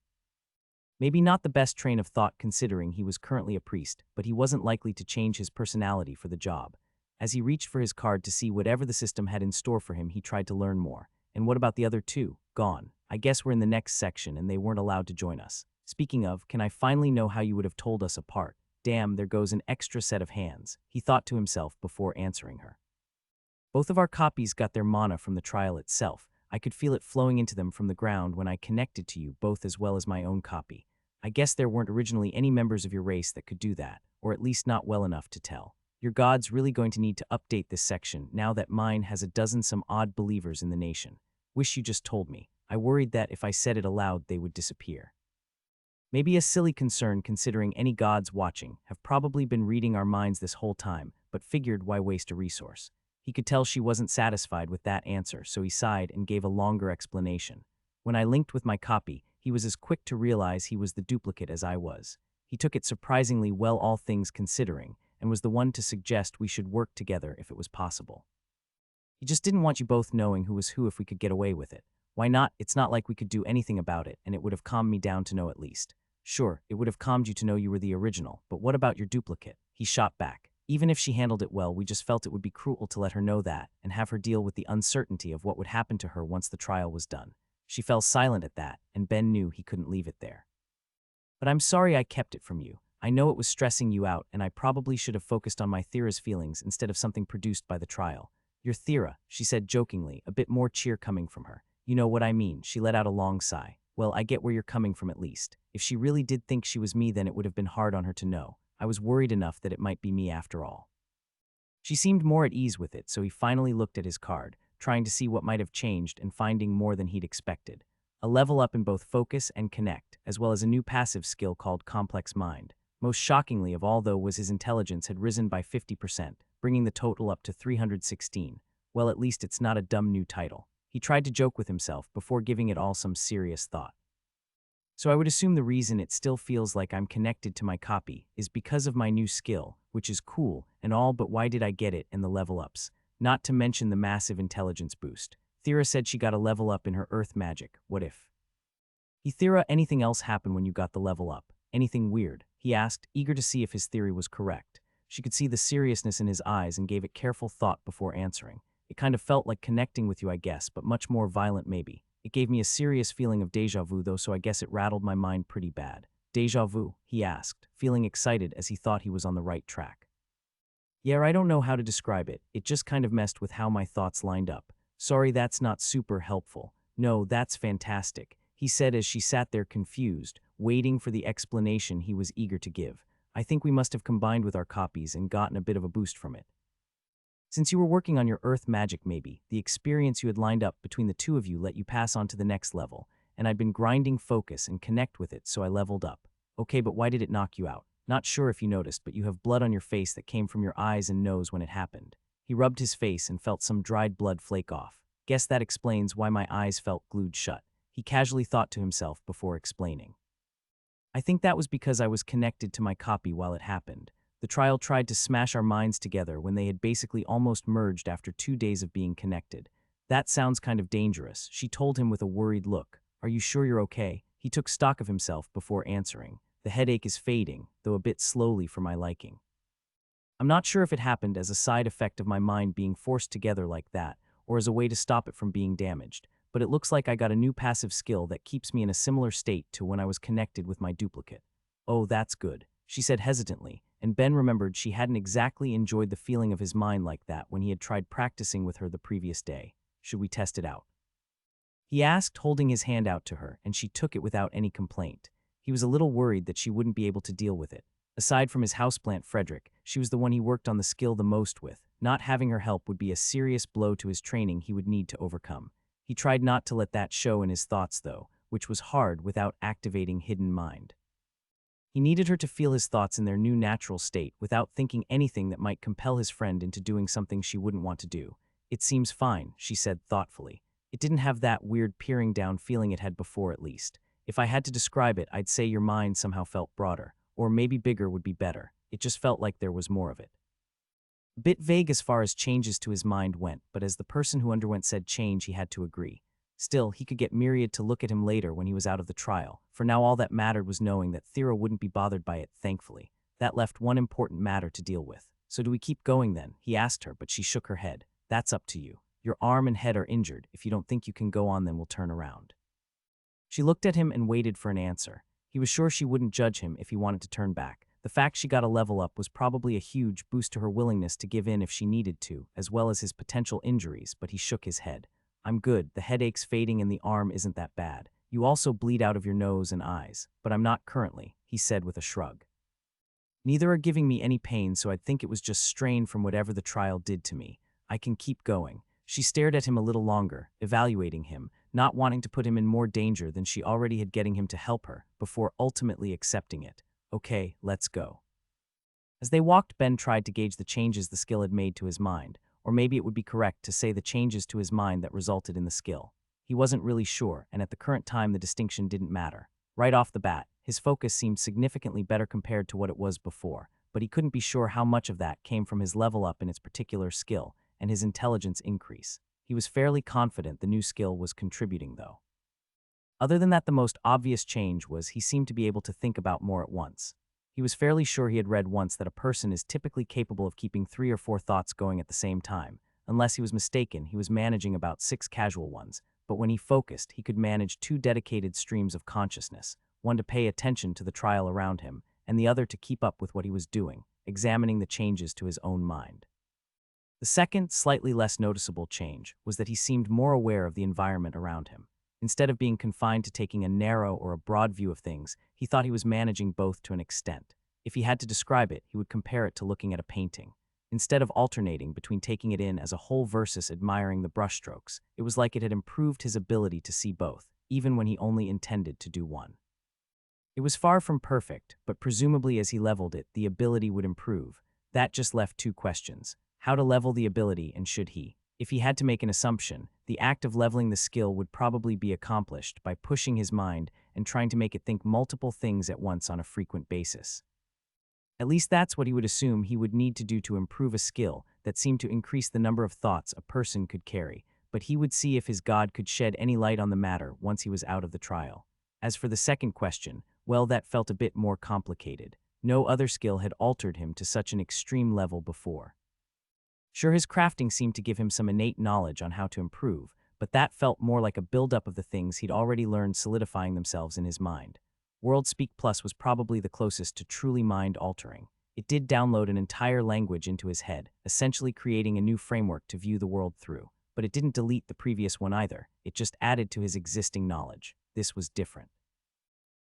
Maybe not the best train of thought considering he was currently a priest, but he wasn't likely to change his personality for the job. As he reached for his card to see whatever the system had in store for him, he tried to learn more. And what about the other two? Gone. I guess we're in the next section and they weren't allowed to join us. Speaking of, can I finally know how you would have told us apart? Damn, there goes an extra set of hands, he thought to himself before answering her. Both of our copies got their mana from the trial itself. I could feel it flowing into them from the ground when I connected to you, both as well as my own copy. I guess there weren't originally any members of your race that could do that, or at least not well enough to tell. Your god's really going to need to update this section now that mine has a dozen some odd believers in the nation. Wish you just told me. I worried that if I said it aloud, they would disappear. Maybe a silly concern considering any gods watching have probably been reading our minds this whole time, but figured why waste a resource. He could tell she wasn't satisfied with that answer, so he sighed and gave a longer explanation. When I linked with my copy, he was as quick to realize he was the duplicate as I was. He took it surprisingly well, all things considering, and was the one to suggest we should work together if it was possible. He just didn't want you both knowing who was who if we could get away with it. Why not? It's not like we could do anything about it, and it would have calmed me down to know at least. Sure, it would have calmed you to know you were the original, but what about your duplicate? He shot back. Even if she handled it well, we just felt it would be cruel to let her know that and have her deal with the uncertainty of what would happen to her once the trial was done. She fell silent at that, and Ben knew he couldn't leave it there. But I'm sorry I kept it from you. I know it was stressing you out, and I probably should have focused on my Thera's feelings instead of something produced by the trial. Your Thera, she said jokingly, a bit more cheer coming from her. You know what I mean, she let out a long sigh. Well, I get where you're coming from at least. If she really did think she was me, then it would have been hard on her to know. I was worried enough that it might be me after all. She seemed more at ease with it, so he finally looked at his card, trying to see what might have changed and finding more than he'd expected. A level up in both focus and connect, as well as a new passive skill called Complex Mind. Most shockingly of all, though, was his intelligence had risen by 50%, bringing the total up to 316. Well, at least it's not a dumb new title. He tried to joke with himself before giving it all some serious thought. So I would assume the reason it still feels like I'm connected to my copy is because of my new skill, which is cool and all, but why did I get it and the level ups? Not to mention the massive intelligence boost. Thera said she got a level up in her earth magic. What if? Thera, anything else happen when you got the level up? Anything weird? He asked, eager to see if his theory was correct. She could see the seriousness in his eyes and gave it careful thought before answering. It kind of felt like connecting with you, I guess, but much more violent maybe. It gave me a serious feeling of déjà vu, though, so I guess it rattled my mind pretty bad. Déjà vu? He asked, feeling excited as he thought he was on the right track. Yeah, I don't know how to describe it. It just kind of messed with how my thoughts lined up. Sorry, that's not super helpful. No, that's fantastic, he said as she sat there confused, waiting for the explanation he was eager to give. I think we must have combined with our copies and gotten a bit of a boost from it. Since you were working on your earth magic, maybe, the experience you had lined up between the two of you let you pass on to the next level, and I'd been grinding focus and connect with it, so I leveled up. Okay, but why did it knock you out? Not sure if you noticed, but you have blood on your face that came from your eyes and nose when it happened. He rubbed his face and felt some dried blood flake off. Guess that explains why my eyes felt glued shut, he casually thought to himself before explaining. I think that was because I was connected to my copy while it happened. The trial tried to smash our minds together when they had basically almost merged after 2 days of being connected. That sounds kind of dangerous, she told him with a worried look. Are you sure you're okay? He took stock of himself before answering. The headache is fading, though a bit slowly for my liking. I'm not sure if it happened as a side effect of my mind being forced together like that, or as a way to stop it from being damaged, but it looks like I got a new passive skill that keeps me in a similar state to when I was connected with my duplicate. Oh, that's good, she said hesitantly, and Ben remembered she hadn't exactly enjoyed the feeling of his mind like that when he had tried practicing with her the previous day. Should we test it out? He asked, holding his hand out to her, and she took it without any complaint. He was a little worried that she wouldn't be able to deal with it. Aside from his houseplant Frederick, she was the one he worked on the skill the most with. Not having her help would be a serious blow to his training he would need to overcome. He tried not to let that show in his thoughts, though, which was hard without activating hidden mind. He needed her to feel his thoughts in their new natural state without thinking anything that might compel his friend into doing something she wouldn't want to do. It seems fine, she said thoughtfully. It didn't have that weird peering down feeling it had before, at least. If I had to describe it, I'd say your mind somehow felt broader, or maybe bigger would be better. It just felt like there was more of it. A bit vague as far as changes to his mind went, but as the person who underwent said change, he had to agree. Still, he could get Myriad to look at him later when he was out of the trial. For now, all that mattered was knowing that Thera wouldn't be bothered by it, thankfully. That left one important matter to deal with. So do we keep going then? He asked her, but she shook her head. That's up to you. Your arm and head are injured. If you don't think you can go on, then we'll turn around. She looked at him and waited for an answer. He was sure she wouldn't judge him if he wanted to turn back. The fact she got a level up was probably a huge boost to her willingness to give in if she needed to, as well as his potential injuries, but he shook his head. I'm good. The headache's fading and the arm isn't that bad. You also bleed out of your nose and eyes, but I'm not currently, he said with a shrug. Neither are giving me any pain, so I'd think it was just strain from whatever the trial did to me. I can keep going. She stared at him a little longer, evaluating him, not wanting to put him in more danger than she already had, getting him to help her, before ultimately accepting it. Okay, let's go. As they walked, Ben tried to gauge the changes the skill had made to his mind, or maybe it would be correct to say the changes to his mind that resulted in the skill. He wasn't really sure, and at the current time the distinction didn't matter. Right off the bat, his focus seemed significantly better compared to what it was before, but he couldn't be sure how much of that came from his level up in its particular skill and his intelligence increase. He was fairly confident the new skill was contributing, though. Other than that, the most obvious change was he seemed to be able to think about more at once. He was fairly sure he had read once that a person is typically capable of keeping 3 or 4 thoughts going at the same time. Unless he was mistaken, he was managing about 6 casual ones, but when he focused, he could manage 2 dedicated streams of consciousness, one to pay attention to the trial around him, and the other to keep up with what he was doing, examining the changes to his own mind. The second, slightly less noticeable change was that he seemed more aware of the environment around him. Instead of being confined to taking a narrow or a broad view of things, he thought he was managing both to an extent. If he had to describe it, he would compare it to looking at a painting. Instead of alternating between taking it in as a whole versus admiring the brushstrokes, it was like it had improved his ability to see both, even when he only intended to do one. It was far from perfect, but presumably as he leveled it, the ability would improve. That just left 2 questions: how to level the ability, and should he? If he had to make an assumption, the act of leveling the skill would probably be accomplished by pushing his mind and trying to make it think multiple things at once on a frequent basis. At least that's what he would assume he would need to do to improve a skill that seemed to increase the number of thoughts a person could carry, but he would see if his god could shed any light on the matter once he was out of the trial. As for the second question, well, that felt a bit more complicated. No other skill had altered him to such an extreme level before. Sure, his crafting seemed to give him some innate knowledge on how to improve, but that felt more like a buildup of the things he'd already learned solidifying themselves in his mind. WorldSpeak Plus was probably the closest to truly mind-altering. It did download an entire language into his head, essentially creating a new framework to view the world through. But it didn't delete the previous one either, it just added to his existing knowledge. This was different.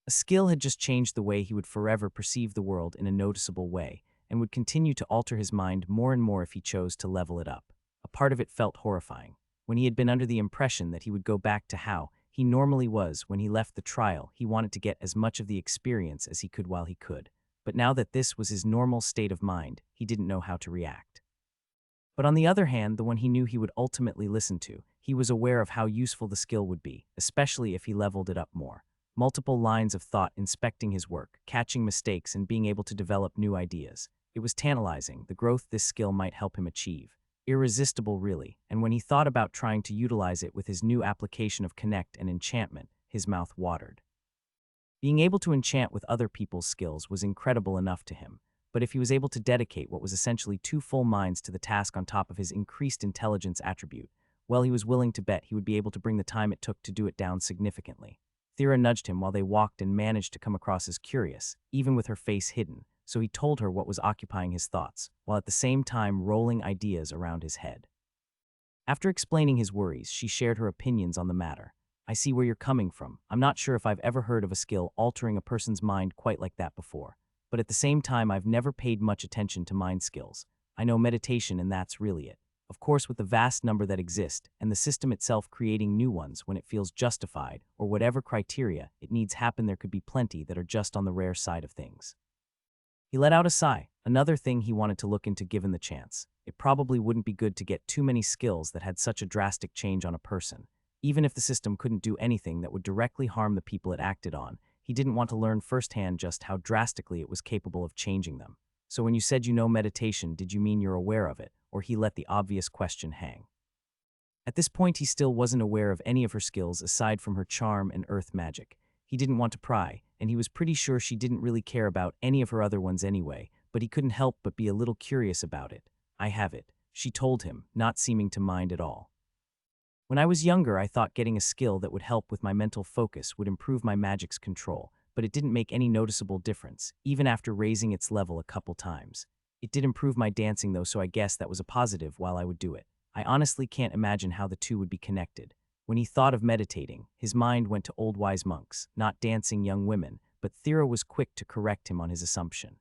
A skill had just changed the way he would forever perceive the world in a noticeable way, and would continue to alter his mind more and more if he chose to level it up. A part of it felt horrifying. When he had been under the impression that he would go back to how he normally was when he left the trial, he wanted to get as much of the experience as he could while he could. But now that this was his normal state of mind, he didn't know how to react. But on the other hand, the one he knew he would ultimately listen to, he was aware of how useful the skill would be, especially if he leveled it up more. Multiple lines of thought inspecting his work, catching mistakes, and being able to develop new ideas. It was tantalizing, the growth this skill might help him achieve. Irresistible, really, and when he thought about trying to utilize it with his new application of Connect and Enchantment, his mouth watered. Being able to enchant with other people's skills was incredible enough to him, but if he was able to dedicate what was essentially 2 full minds to the task on top of his increased intelligence attribute, well, he was willing to bet he would be able to bring the time it took to do it down significantly. Thera nudged him while they walked and managed to come across as curious, even with her face hidden, so he told her what was occupying his thoughts, while at the same time rolling ideas around his head. After explaining his worries, she shared her opinions on the matter. I see where you're coming from. I'm not sure if I've ever heard of a skill altering a person's mind quite like that before, but at the same time I've never paid much attention to mind skills. I know meditation and that's really it. Of course, with the vast number that exist, and the system itself creating new ones when it feels justified, or whatever criteria it needs happen, there could be plenty that are just on the rare side of things. He let out a sigh, another thing he wanted to look into given the chance. It probably wouldn't be good to get too many skills that had such a drastic change on a person. Even if the system couldn't do anything that would directly harm the people it acted on, he didn't want to learn firsthand just how drastically it was capable of changing them. So when you said you know meditation, did you mean you're aware of it, or he let the obvious question hang? At this point, he still wasn't aware of any of her skills aside from her charm and earth magic. He didn't want to pry, and he was pretty sure she didn't really care about any of her other ones anyway, but he couldn't help but be a little curious about it. I have it, she told him, not seeming to mind at all. When I was younger, I thought getting a skill that would help with my mental focus would improve my magic's control, but it didn't make any noticeable difference, even after raising its level a couple times. It did improve my dancing though, so I guess that was a positive while I would do it. I honestly can't imagine how the two would be connected. When he thought of meditating, his mind went to old wise monks, not dancing young women, but Thera was quick to correct him on his assumption.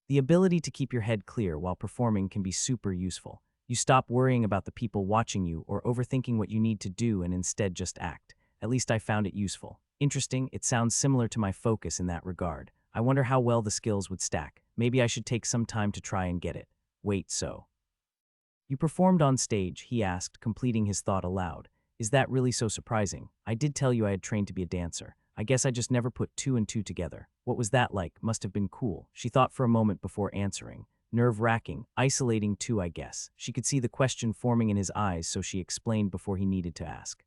The ability to keep your head clear while performing can be super useful. You stop worrying about the people watching you or overthinking what you need to do and instead just act. At least I found it useful. Interesting, it sounds similar to my focus in that regard. I wonder how well the skills would stack. Maybe I should take some time to try and get it. Wait, so. You performed on stage, he asked, completing his thought aloud. Is that really so surprising? I did tell you I had trained to be a dancer. I guess I just never put two and two together. What was that like? Must have been cool. She thought for a moment before answering. Nerve-wracking, isolating too, I guess. She could see the question forming in his eyes, so she explained before he needed to ask.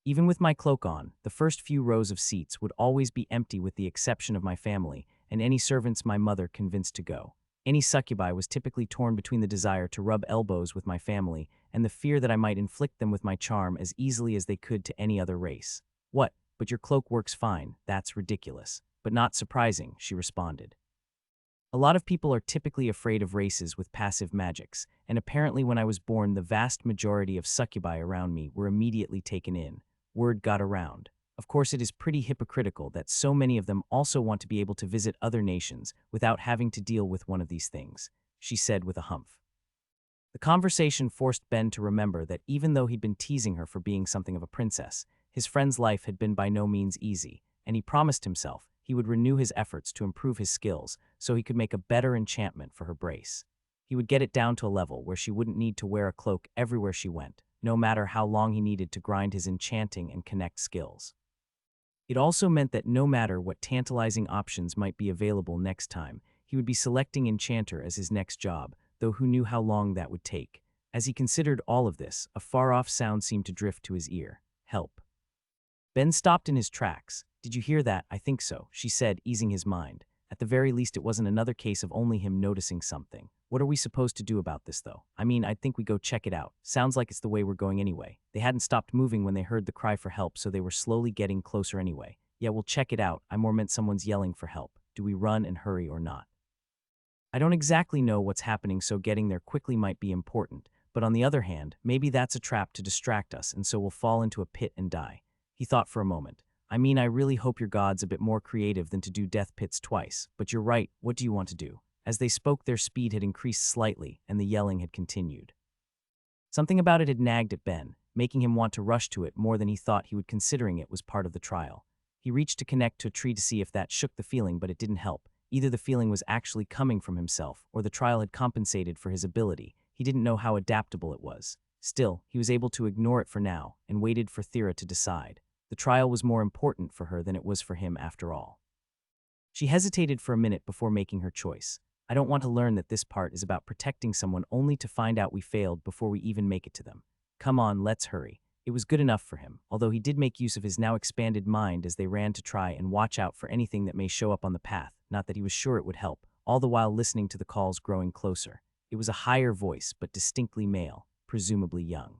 Even with my cloak on, the first few rows of seats would always be empty with the exception of my family and any servants my mother convinced to go. Any succubi was typically torn between the desire to rub elbows with my family and the fear that I might inflict them with my charm as easily as they could to any other race. What? But your cloak works fine. That's ridiculous. But not surprising, she responded. A lot of people are typically afraid of races with passive magics, and apparently when I was born the vast majority of succubi around me were immediately taken in. Word got around. Of course, it is pretty hypocritical that so many of them also want to be able to visit other nations without having to deal with one of these things, she said with a humph. The conversation forced Ben to remember that even though he'd been teasing her for being something of a princess, his friend's life had been by no means easy, and he promised himself he would renew his efforts to improve his skills so he could make a better enchantment for her brace. He would get it down to a level where she wouldn't need to wear a cloak everywhere she went, no matter how long he needed to grind his enchanting and connect skills. It also meant that no matter what tantalizing options might be available next time, he would be selecting Enchanter as his next job, though who knew how long that would take. As he considered all of this, a far-off sound seemed to drift to his ear. Help. Ben stopped in his tracks. Did you hear that? I think so, she said, easing his mind. At the very least, it wasn't another case of only him noticing something. What are we supposed to do about this, though? I mean, I'd think we go check it out. Sounds like it's the way we're going anyway. They hadn't stopped moving when they heard the cry for help, so they were slowly getting closer anyway. Yeah, we'll check it out. I more meant someone's yelling for help. Do we run and hurry or not? I don't exactly know what's happening, so getting there quickly might be important. But on the other hand, maybe that's a trap to distract us, and so we'll fall into a pit and die. He thought for a moment. I mean, I really hope your god's a bit more creative than to do death pits twice, but you're right, what do you want to do? As they spoke, their speed had increased slightly, and the yelling had continued. Something about it had nagged at Ben, making him want to rush to it more than he thought he would, considering it was part of the trial. He reached to connect to a tree to see if that shook the feeling, but it didn't help. Either the feeling was actually coming from himself, or the trial had compensated for his ability. He didn't know how adaptable it was. Still, he was able to ignore it for now, and waited for Thera to decide. The trial was more important for her than it was for him after all. She hesitated for a minute before making her choice. I don't want to learn that this part is about protecting someone only to find out we failed before we even make it to them. Come on, let's hurry. It was good enough for him, although he did make use of his now expanded mind as they ran to try and watch out for anything that may show up on the path, not that he was sure it would help, all the while listening to the calls growing closer. It was a higher voice, but distinctly male, presumably young.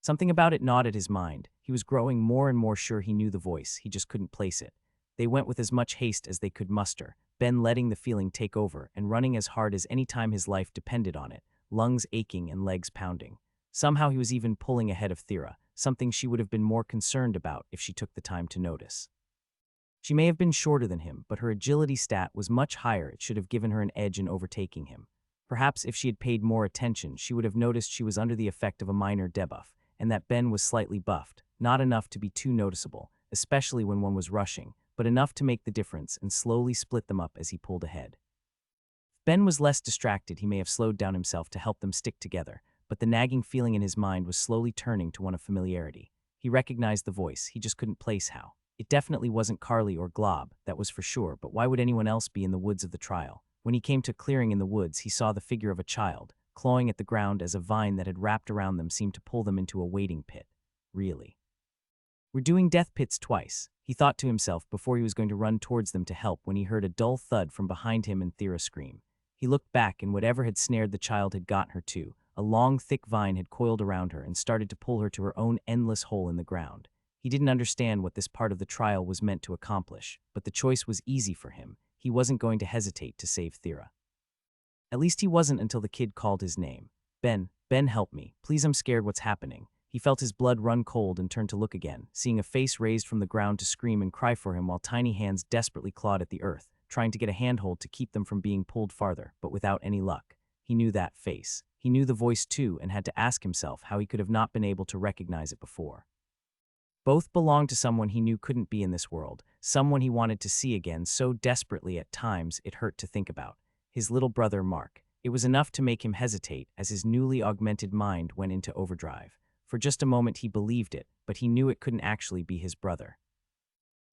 Something about it gnawed at his mind. He was growing more and more sure he knew the voice, he just couldn't place it. They went with as much haste as they could muster, Ben letting the feeling take over and running as hard as any time his life depended on it, lungs aching and legs pounding. Somehow he was even pulling ahead of Thera, something she would have been more concerned about if she took the time to notice. She may have been shorter than him, but her agility stat was much higher. It should have given her an edge in overtaking him. Perhaps if she had paid more attention, she would have noticed she was under the effect of a minor debuff, and that Ben was slightly buffed, not enough to be too noticeable, especially when one was rushing, but enough to make the difference and slowly split them up as he pulled ahead. If Ben was less distracted, he may have slowed down himself to help them stick together, but the nagging feeling in his mind was slowly turning to one of familiarity. He recognized the voice, he just couldn't place how. It definitely wasn't Carly or Glob, that was for sure, but why would anyone else be in the woods of the trial? When he came to a clearing in the woods, he saw the figure of a child, clawing at the ground as a vine that had wrapped around them seemed to pull them into a waiting pit. Really? We're doing death pits twice, he thought to himself before he was going to run towards them to help when he heard a dull thud from behind him and Thera scream. He looked back and whatever had snared the child had gotten her too. A long, thick vine had coiled around her and started to pull her to her own endless hole in the ground. He didn't understand what this part of the trial was meant to accomplish, but the choice was easy for him. He wasn't going to hesitate to save Thera. At least he wasn't until the kid called his name. Ben, help me. Please, I'm scared what's happening. He felt his blood run cold and turned to look again, seeing a face raised from the ground to scream and cry for him while tiny hands desperately clawed at the earth, trying to get a handhold to keep them from being pulled farther, but without any luck. He knew that face. He knew the voice too and had to ask himself how he could have not been able to recognize it before. Both belonged to someone he knew couldn't be in this world, someone he wanted to see again so desperately at times it hurt to think about. His little brother Mark. It was enough to make him hesitate as his newly augmented mind went into overdrive. For just a moment he believed it, but he knew it couldn't actually be his brother.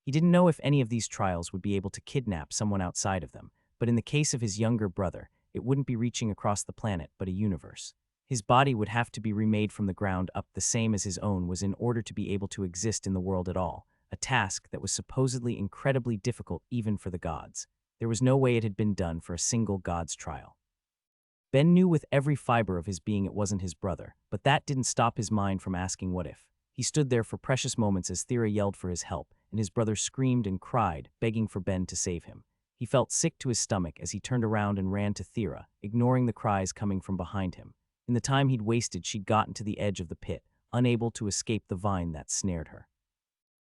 He didn't know if any of these trials would be able to kidnap someone outside of them, but in the case of his younger brother, it wouldn't be reaching across the planet but a universe. His body would have to be remade from the ground up the same as his own was in order to be able to exist in the world at all, a task that was supposedly incredibly difficult even for the gods. There was no way it had been done for a single god's trial. Ben knew with every fiber of his being it wasn't his brother, but that didn't stop his mind from asking what if. He stood there for precious moments as Thera yelled for his help, and his brother screamed and cried, begging for Ben to save him. He felt sick to his stomach as he turned around and ran to Thera, ignoring the cries coming from behind him. In the time he'd wasted, she'd gotten to the edge of the pit, unable to escape the vine that snared her.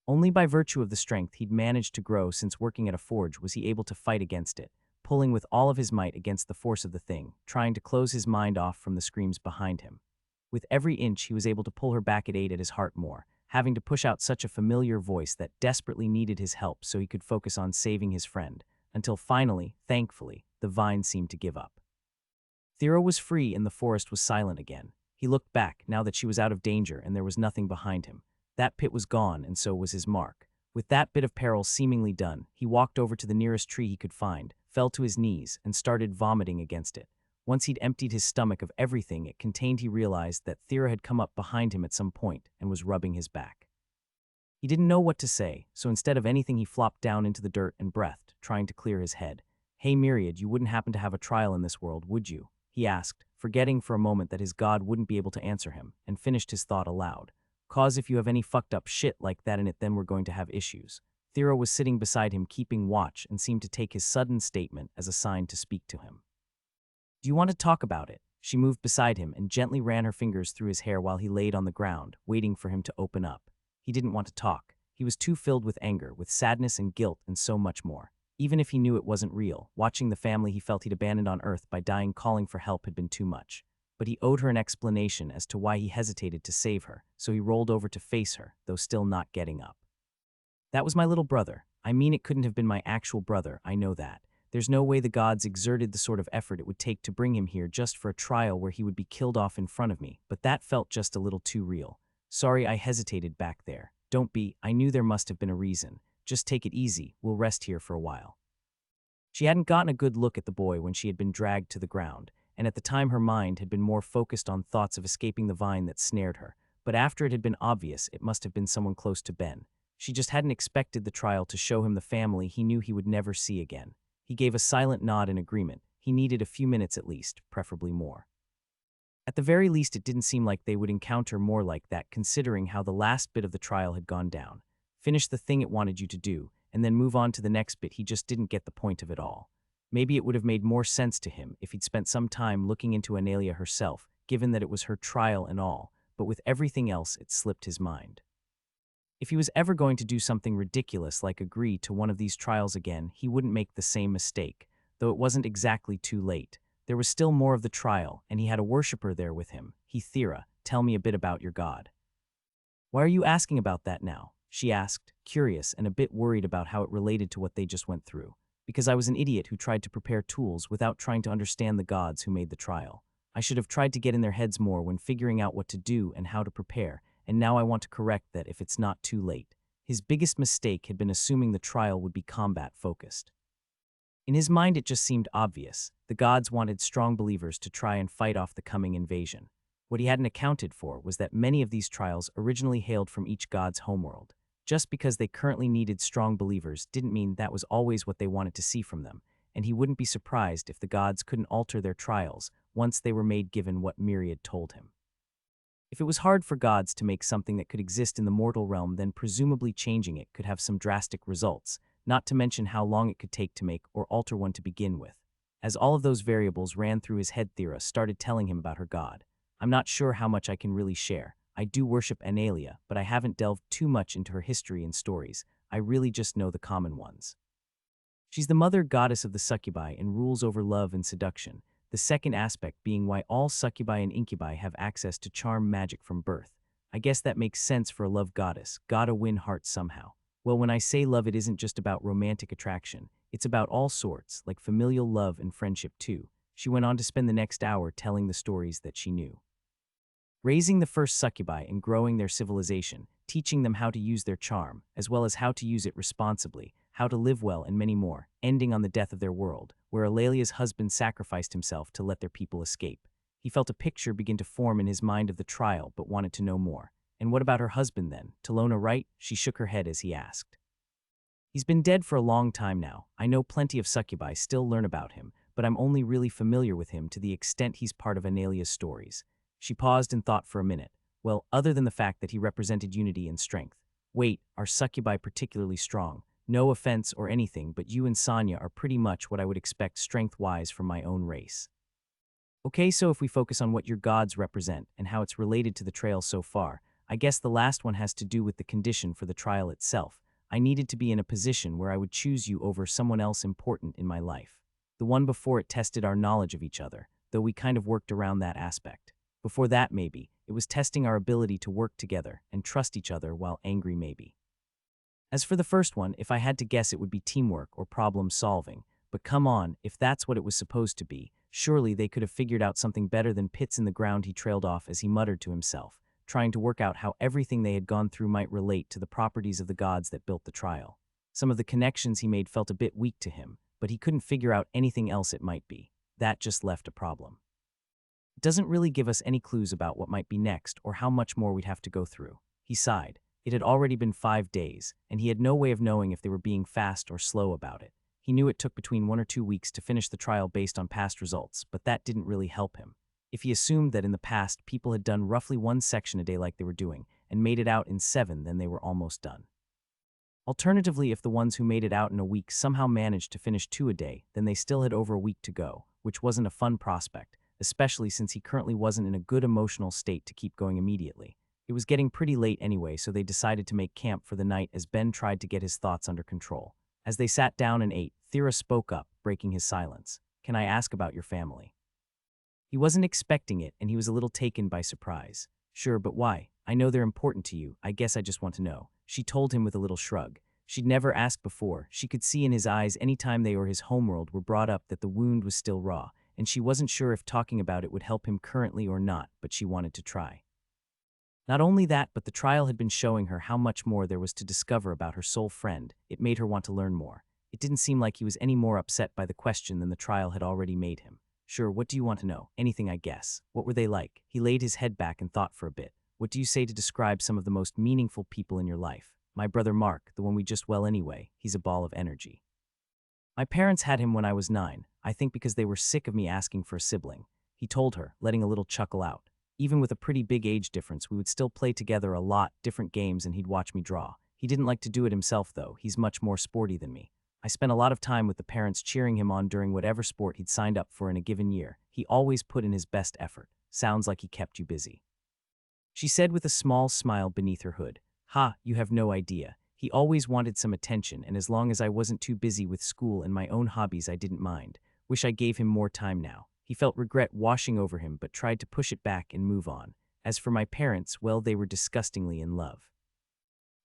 Only by virtue of the strength he'd managed to grow since working at a forge was he able to fight against it, pulling with all of his might against the force of the thing, trying to close his mind off from the screams behind him. With every inch he was able to pull her back, it ate at his heart more, having to push out such a familiar voice that desperately needed his help so he could focus on saving his friend, until finally, thankfully, the vine seemed to give up. Thera was free and the forest was silent again. He looked back, now that she was out of danger and there was nothing behind him. That pit was gone and so was his Mark. With that bit of peril seemingly done, he walked over to the nearest tree he could find, fell to his knees, and started vomiting against it. Once he'd emptied his stomach of everything it contained, he realized that Thera had come up behind him at some point and was rubbing his back. He didn't know what to say, so instead of anything he flopped down into the dirt and breathed, trying to clear his head. "Hey Myriad, you wouldn't happen to have a trial in this world, would you?" he asked, forgetting for a moment that his god wouldn't be able to answer him, and finished his thought aloud. "'Cause if you have any fucked up shit like that in it, then we're going to have issues." Thera was sitting beside him keeping watch and seemed to take his sudden statement as a sign to speak to him. "Do you want to talk about it?" She moved beside him and gently ran her fingers through his hair while he laid on the ground, waiting for him to open up. He didn't want to talk. He was too filled with anger, with sadness and guilt and so much more. Even if he knew it wasn't real, watching the family he felt he'd abandoned on Earth by dying calling for help had been too much. But he owed her an explanation as to why he hesitated to save her, so he rolled over to face her, though still not getting up. "That was my little brother. I mean, it couldn't have been my actual brother, I know that. There's no way the gods exerted the sort of effort it would take to bring him here just for a trial where he would be killed off in front of me, but that felt just a little too real. Sorry I hesitated back there. Don't be, I knew there must have been a reason. Just take it easy, we'll rest here for a while." She hadn't gotten a good look at the boy when she had been dragged to the ground, and at the time her mind had been more focused on thoughts of escaping the vine that snared her, but after it had been obvious it must have been someone close to Ben. She just hadn't expected the trial to show him the family he knew he would never see again. He gave a silent nod in agreement. He needed a few minutes at least, preferably more. At the very least, it didn't seem like they would encounter more like that, considering how the last bit of the trial had gone down. Finish the thing it wanted you to do, and then move on to the next bit. He just didn't get the point of it all. Maybe it would have made more sense to him if he'd spent some time looking into Analia herself, given that it was her trial and all, but with everything else it slipped his mind. If he was ever going to do something ridiculous like agree to one of these trials again, he wouldn't make the same mistake, though it wasn't exactly too late. There was still more of the trial, and he had a worshipper there with him. Thera, tell me a bit about your god." "Why are you asking about that now?" she asked, curious and a bit worried about how it related to what they just went through. "Because I was an idiot who tried to prepare tools without trying to understand the gods who made the trial. I should have tried to get in their heads more when figuring out what to do and how to prepare, and now I want to correct that if it's not too late." His biggest mistake had been assuming the trial would be combat-focused. In his mind, it just seemed obvious. The gods wanted strong believers to try and fight off the coming invasion. What he hadn't accounted for was that many of these trials originally hailed from each god's homeworld. Just because they currently needed strong believers didn't mean that was always what they wanted to see from them, and he wouldn't be surprised if the gods couldn't alter their trials once they were made given what Myriad told him. If it was hard for gods to make something that could exist in the mortal realm, then presumably changing it could have some drastic results, not to mention how long it could take to make or alter one to begin with. As all of those variables ran through his head, Thera started telling him about her god. I'm not sure how much I can really share. I do worship Analia, but I haven't delved too much into her history and stories. I really just know the common ones. She's the mother goddess of the succubi and rules over love and seduction, the second aspect being why all succubi and incubi have access to charm magic from birth. I guess that makes sense for a love goddess, gotta win hearts somehow. Well, when I say love, it isn't just about romantic attraction. It's about all sorts, like familial love and friendship too. She went on to spend the next hour telling the stories that she knew. Raising the first succubi and growing their civilization, teaching them how to use their charm, as well as how to use it responsibly, how to live well, and many more, ending on the death of their world, where Eulalia's husband sacrificed himself to let their people escape. He felt a picture begin to form in his mind of the trial, but wanted to know more. And what about her husband then? Talona, right? She shook her head as he asked. He's been dead for a long time now. I know plenty of succubi still learn about him, but I'm only really familiar with him to the extent he's part of Analia's stories. She paused and thought for a minute. Well, other than the fact that he represented unity and strength. Wait, are succubi particularly strong? No offense or anything, but you and Sanya are pretty much what I would expect strength-wise from my own race. Okay, so if we focus on what your gods represent and how it's related to the trail so far, I guess the last one has to do with the condition for the trial itself. I needed to be in a position where I would choose you over someone else important in my life. The one before it tested our knowledge of each other, though we kind of worked around that aspect. Before that, maybe, it was testing our ability to work together and trust each other while angry, maybe. As for the first one, if I had to guess, it would be teamwork or problem solving. But come on, if that's what it was supposed to be, surely they could have figured out something better than pits in the ground. He trailed off as he muttered to himself, trying to work out how everything they had gone through might relate to the properties of the gods that built the trial. Some of the connections he made felt a bit weak to him, but he couldn't figure out anything else it might be. That just left a problem. It doesn't really give us any clues about what might be next or how much more we'd have to go through. He sighed. It had already been 5 days, and he had no way of knowing if they were being fast or slow about it. He knew it took between 1 or 2 weeks to finish the trial based on past results, but that didn't really help him. If he assumed that in the past people had done roughly 1 section a day like they were doing, and made it out in 7, then they were almost done. Alternatively, if the ones who made it out in a week somehow managed to finish 2 a day, then they still had over a week to go, which wasn't a fun prospect, especially since he currently wasn't in a good emotional state to keep going immediately. It was getting pretty late anyway, so they decided to make camp for the night as Ben tried to get his thoughts under control. As they sat down and ate, Thera spoke up, breaking his silence. Can I ask about your family? He wasn't expecting it, and he was a little taken by surprise. Sure, but why? I know they're important to you. I guess I just want to know. She told him with a little shrug. She'd never asked before. She could see in his eyes any time they or his homeworld were brought up that the wound was still raw, and she wasn't sure if talking about it would help him currently or not, but she wanted to try. Not only that, but the trial had been showing her how much more there was to discover about her soul friend. It made her want to learn more. It didn't seem like he was any more upset by the question than the trial had already made him. Sure, what do you want to know? Anything, I guess. What were they like? He laid his head back and thought for a bit. What do you say to describe some of the most meaningful people in your life? My brother Mark, the one we just well anyway, he's a ball of energy. My parents had him when I was 9, I think because they were sick of me asking for a sibling. He told her, letting a little chuckle out. Even with a pretty big age difference, we would still play together a lot, different games, and he'd watch me draw. He didn't like to do it himself, though. He's much more sporty than me. I spent a lot of time with the parents cheering him on during whatever sport he'd signed up for in a given year. He always put in his best effort. Sounds like he kept you busy. She said with a small smile beneath her hood. Ha, you have no idea. He always wanted some attention, and as long as I wasn't too busy with school and my own hobbies, I didn't mind. Wish I gave him more time now. He felt regret washing over him, but tried to push it back and move on. As for my parents, well, they were disgustingly in love.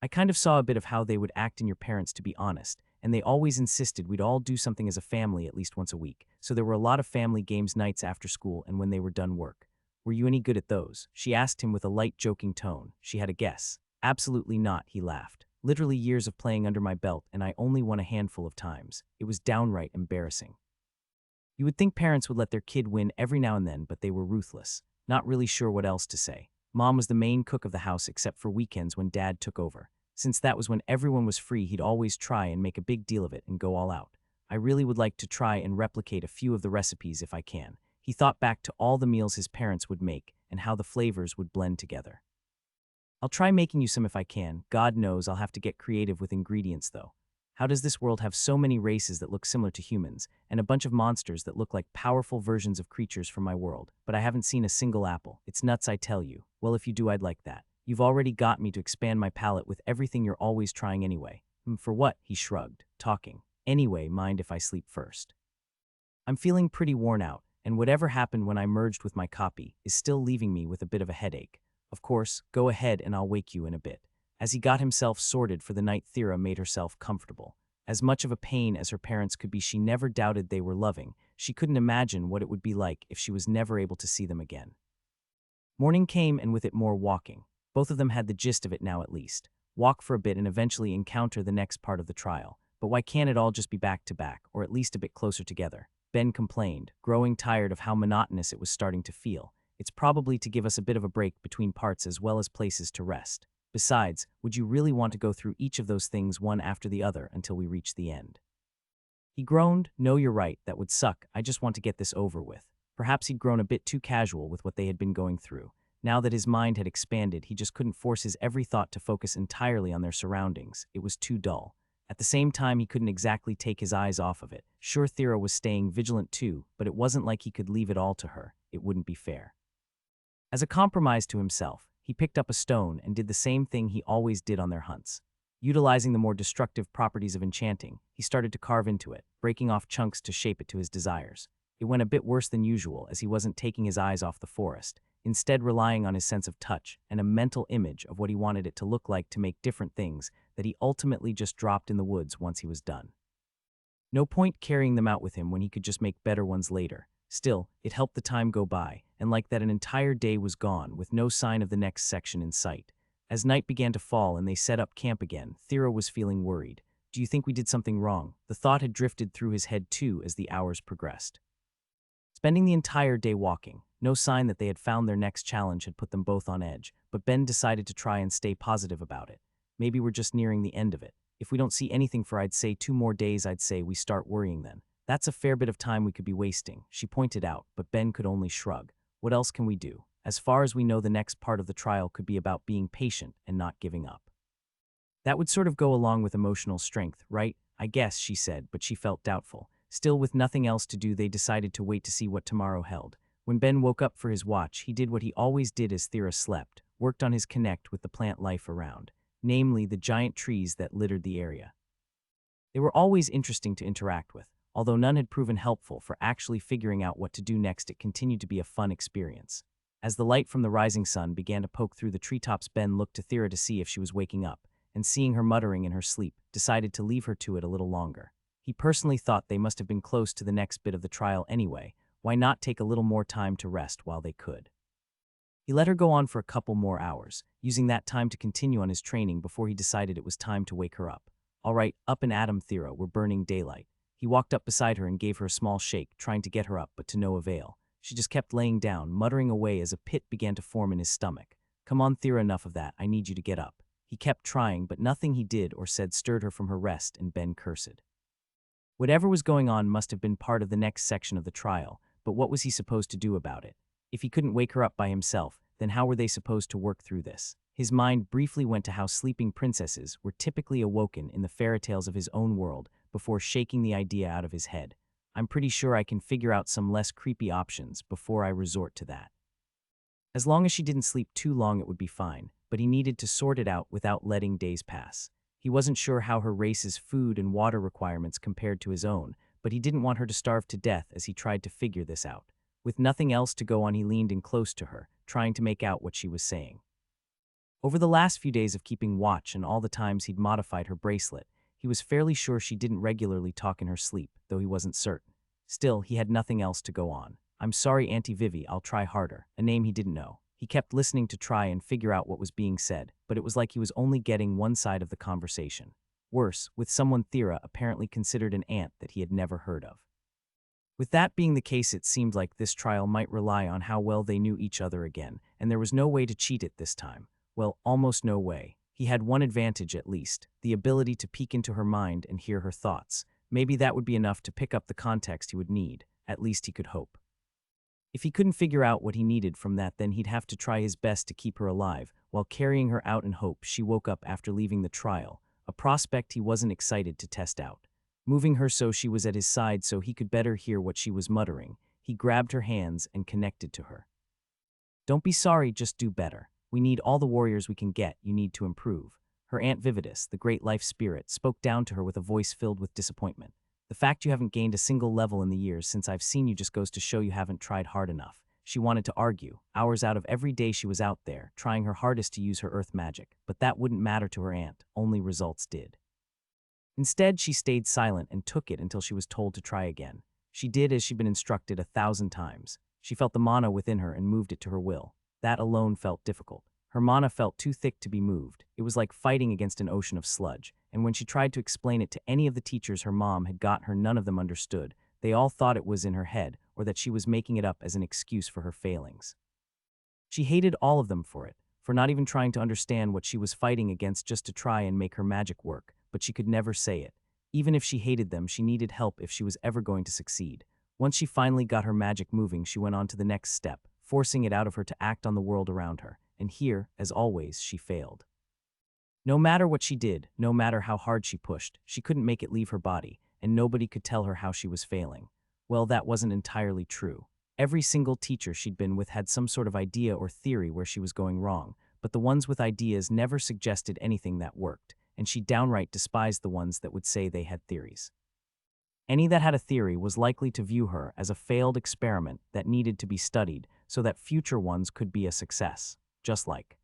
I kind of saw a bit of how they would act in your parents, to be honest, and they always insisted we'd all do something as a family at least once a week, so there were a lot of family games nights after school and when they were done work. Were you any good at those? She asked him with a light joking tone. She had a guess. Absolutely not, he laughed. Literally years of playing under my belt, and I only won a handful of times. It was downright embarrassing. You would think parents would let their kid win every now and then, but they were ruthless. Not really sure what else to say. Mom was the main cook of the house except for weekends when Dad took over. Since that was when everyone was free, he'd always try and make a big deal of it and go all out. I really would like to try and replicate a few of the recipes if I can. He thought back to all the meals his parents would make and how the flavors would blend together. I'll try making you some if I can. God knows I'll have to get creative with ingredients though. How does this world have so many races that look similar to humans, and a bunch of monsters that look like powerful versions of creatures from my world, but I haven't seen a single apple? It's nuts, I tell you. Well, if you do, I'd like that. You've already got me to expand my palette with everything you're always trying anyway. For what? He shrugged, talking. Anyway, mind if I sleep first? I'm feeling pretty worn out, and whatever happened when I merged with my copy is still leaving me with a bit of a headache. Of course, go ahead and I'll wake you in a bit. As he got himself sorted for the night, Thera made herself comfortable. As much of a pain as her parents could be, she never doubted they were loving. She couldn't imagine what it would be like if she was never able to see them again. Morning came, and with it more walking. Both of them had the gist of it now at least. Walk for a bit and eventually encounter the next part of the trial. But why can't it all just be back to back, or at least a bit closer together? Ben complained, growing tired of how monotonous it was starting to feel. It's probably to give us a bit of a break between parts as well as places to rest. Besides, would you really want to go through each of those things one after the other until we reach the end? He groaned. No, you're right, that would suck. I just want to get this over with. Perhaps he'd grown a bit too casual with what they had been going through. Now that his mind had expanded, he just couldn't force his every thought to focus entirely on their surroundings. It was too dull. At the same time, he couldn't exactly take his eyes off of it. Sure, Thera was staying vigilant too, but it wasn't like he could leave it all to her. It wouldn't be fair. As a compromise to himself, he picked up a stone and did the same thing he always did on their hunts. Utilizing the more destructive properties of enchanting, he started to carve into it, breaking off chunks to shape it to his desires. It went a bit worse than usual, as he wasn't taking his eyes off the forest, instead relying on his sense of touch and a mental image of what he wanted it to look like to make different things that he ultimately just dropped in the woods once he was done. No point carrying them out with him when he could just make better ones later. Still, it helped the time go by, and like that, an entire day was gone with no sign of the next section in sight. As night began to fall and they set up camp again, Thera was feeling worried. Do you think we did something wrong? The thought had drifted through his head too as the hours progressed. Spending the entire day walking, no sign that they had found their next challenge had put them both on edge, but Ben decided to try and stay positive about it. Maybe we're just nearing the end of it. If we don't see anything for, I'd say, 2 more days, I'd say we start worrying then. That's a fair bit of time we could be wasting, she pointed out, but Ben could only shrug. What else can we do? As far as we know, the next part of the trial could be about being patient and not giving up. That would sort of go along with emotional strength, right? I guess, she said, but she felt doubtful. Still, with nothing else to do, they decided to wait to see what tomorrow held. When Ben woke up for his watch, he did what he always did as Thera slept, worked on his connect with the plant life around, namely the giant trees that littered the area. They were always interesting to interact with. Although none had proven helpful for actually figuring out what to do next, it continued to be a fun experience. As the light from the rising sun began to poke through the treetops, Ben looked to Thera to see if she was waking up, and seeing her muttering in her sleep, decided to leave her to it a little longer. He personally thought they must have been close to the next bit of the trial anyway. Why not take a little more time to rest while they could? He let her go on for a couple more hours, using that time to continue on his training before he decided it was time to wake her up. All right, up and at 'em, Thera, we're burning daylight. He walked up beside her and gave her a small shake, trying to get her up, but to no avail. She just kept laying down, muttering away as a pit began to form in his stomach. Come on, Thera, enough of that. I need you to get up. He kept trying, but nothing he did or said stirred her from her rest, and Ben cursed. Whatever was going on must have been part of the next section of the trial, but what was he supposed to do about it? If he couldn't wake her up by himself, then how were they supposed to work through this? His mind briefly went to how sleeping princesses were typically awoken in the fairy tales of his own world before shaking the idea out of his head. I'm pretty sure I can figure out some less creepy options before I resort to that. As long as she didn't sleep too long, it would be fine, but he needed to sort it out without letting days pass. He wasn't sure how her race's food and water requirements compared to his own, but he didn't want her to starve to death as he tried to figure this out. With nothing else to go on, he leaned in close to her, trying to make out what she was saying. Over the last few days of keeping watch and all the times he'd modified her bracelet, he was fairly sure she didn't regularly talk in her sleep, though he wasn't certain. Still, he had nothing else to go on. I'm sorry, Auntie Vivi, I'll try harder. A name he didn't know. He kept listening to try and figure out what was being said, but it was like he was only getting one side of the conversation. Worse, with someone Thera apparently considered an aunt that he had never heard of. With that being the case, it seemed like this trial might rely on how well they knew each other again, and there was no way to cheat it this time. Well, almost no way. He had one advantage at least, the ability to peek into her mind and hear her thoughts. Maybe that would be enough to pick up the context he would need, at least he could hope. If he couldn't figure out what he needed from that, then he'd have to try his best to keep her alive, while carrying her out in hope. She woke up after leaving the trial, a prospect he wasn't excited to test out. Moving her so she was at his side so he could better hear what she was muttering, he grabbed her hands and connected to her. Don't be sorry, just do better. We need all the warriors we can get, you need to improve. Her Aunt Vividus, the great life spirit, spoke down to her with a voice filled with disappointment. The fact you haven't gained a single level in the years since I've seen you just goes to show you haven't tried hard enough. She wanted to argue. Hours out of every day she was out there, trying her hardest to use her earth magic, but that wouldn't matter to her aunt, only results did. Instead, she stayed silent and took it until she was told to try again. She did as she'd been instructed 1,000 times. She felt the mana within her and moved it to her will. That alone felt difficult. Her mana felt too thick to be moved. It was like fighting against an ocean of sludge, and when she tried to explain it to any of the teachers her mom had got her, none of them understood. They all thought it was in her head, or that she was making it up as an excuse for her failings. She hated all of them for it, for not even trying to understand what she was fighting against just to try and make her magic work, but she could never say it. Even if she hated them, she needed help if she was ever going to succeed. Once she finally got her magic moving, she went on to the next step, forcing it out of her to act on the world around her, and here, as always, she failed. No matter what she did, no matter how hard she pushed, she couldn't make it leave her body, and nobody could tell her how she was failing. Well, that wasn't entirely true. Every single teacher she'd been with had some sort of idea or theory where she was going wrong, but the ones with ideas never suggested anything that worked, and she downright despised the ones that would say they had theories. Any that had a theory was likely to view her as a failed experiment that needed to be studied so that future ones could be a success, just like.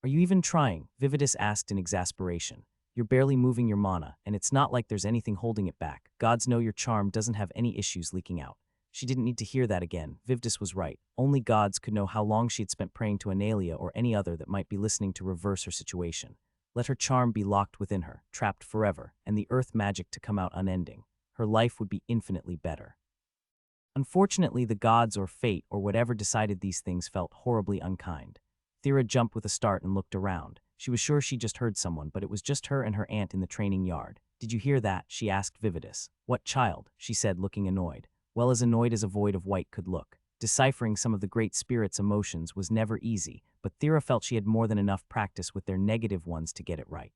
Are you even trying? Vividus asked in exasperation. You're barely moving your mana, and it's not like there's anything holding it back. Gods know your charm doesn't have any issues leaking out. She didn't need to hear that again. Vividus was right. Only gods could know how long she had spent praying to Analia or any other that might be listening to reverse her situation. Let her charm be locked within her, trapped forever, and the earth magic to come out unending. Her life would be infinitely better. Unfortunately, the gods or fate or whatever decided these things felt horribly unkind. Thera jumped with a start and looked around. She was sure she just heard someone, but it was just her and her aunt in the training yard. Did you hear that? She asked Vividus. What child? She said, looking annoyed. Well, as annoyed as a void of white could look. Deciphering some of the great spirit's emotions was never easy, but Thera felt she had more than enough practice with their negative ones to get it right.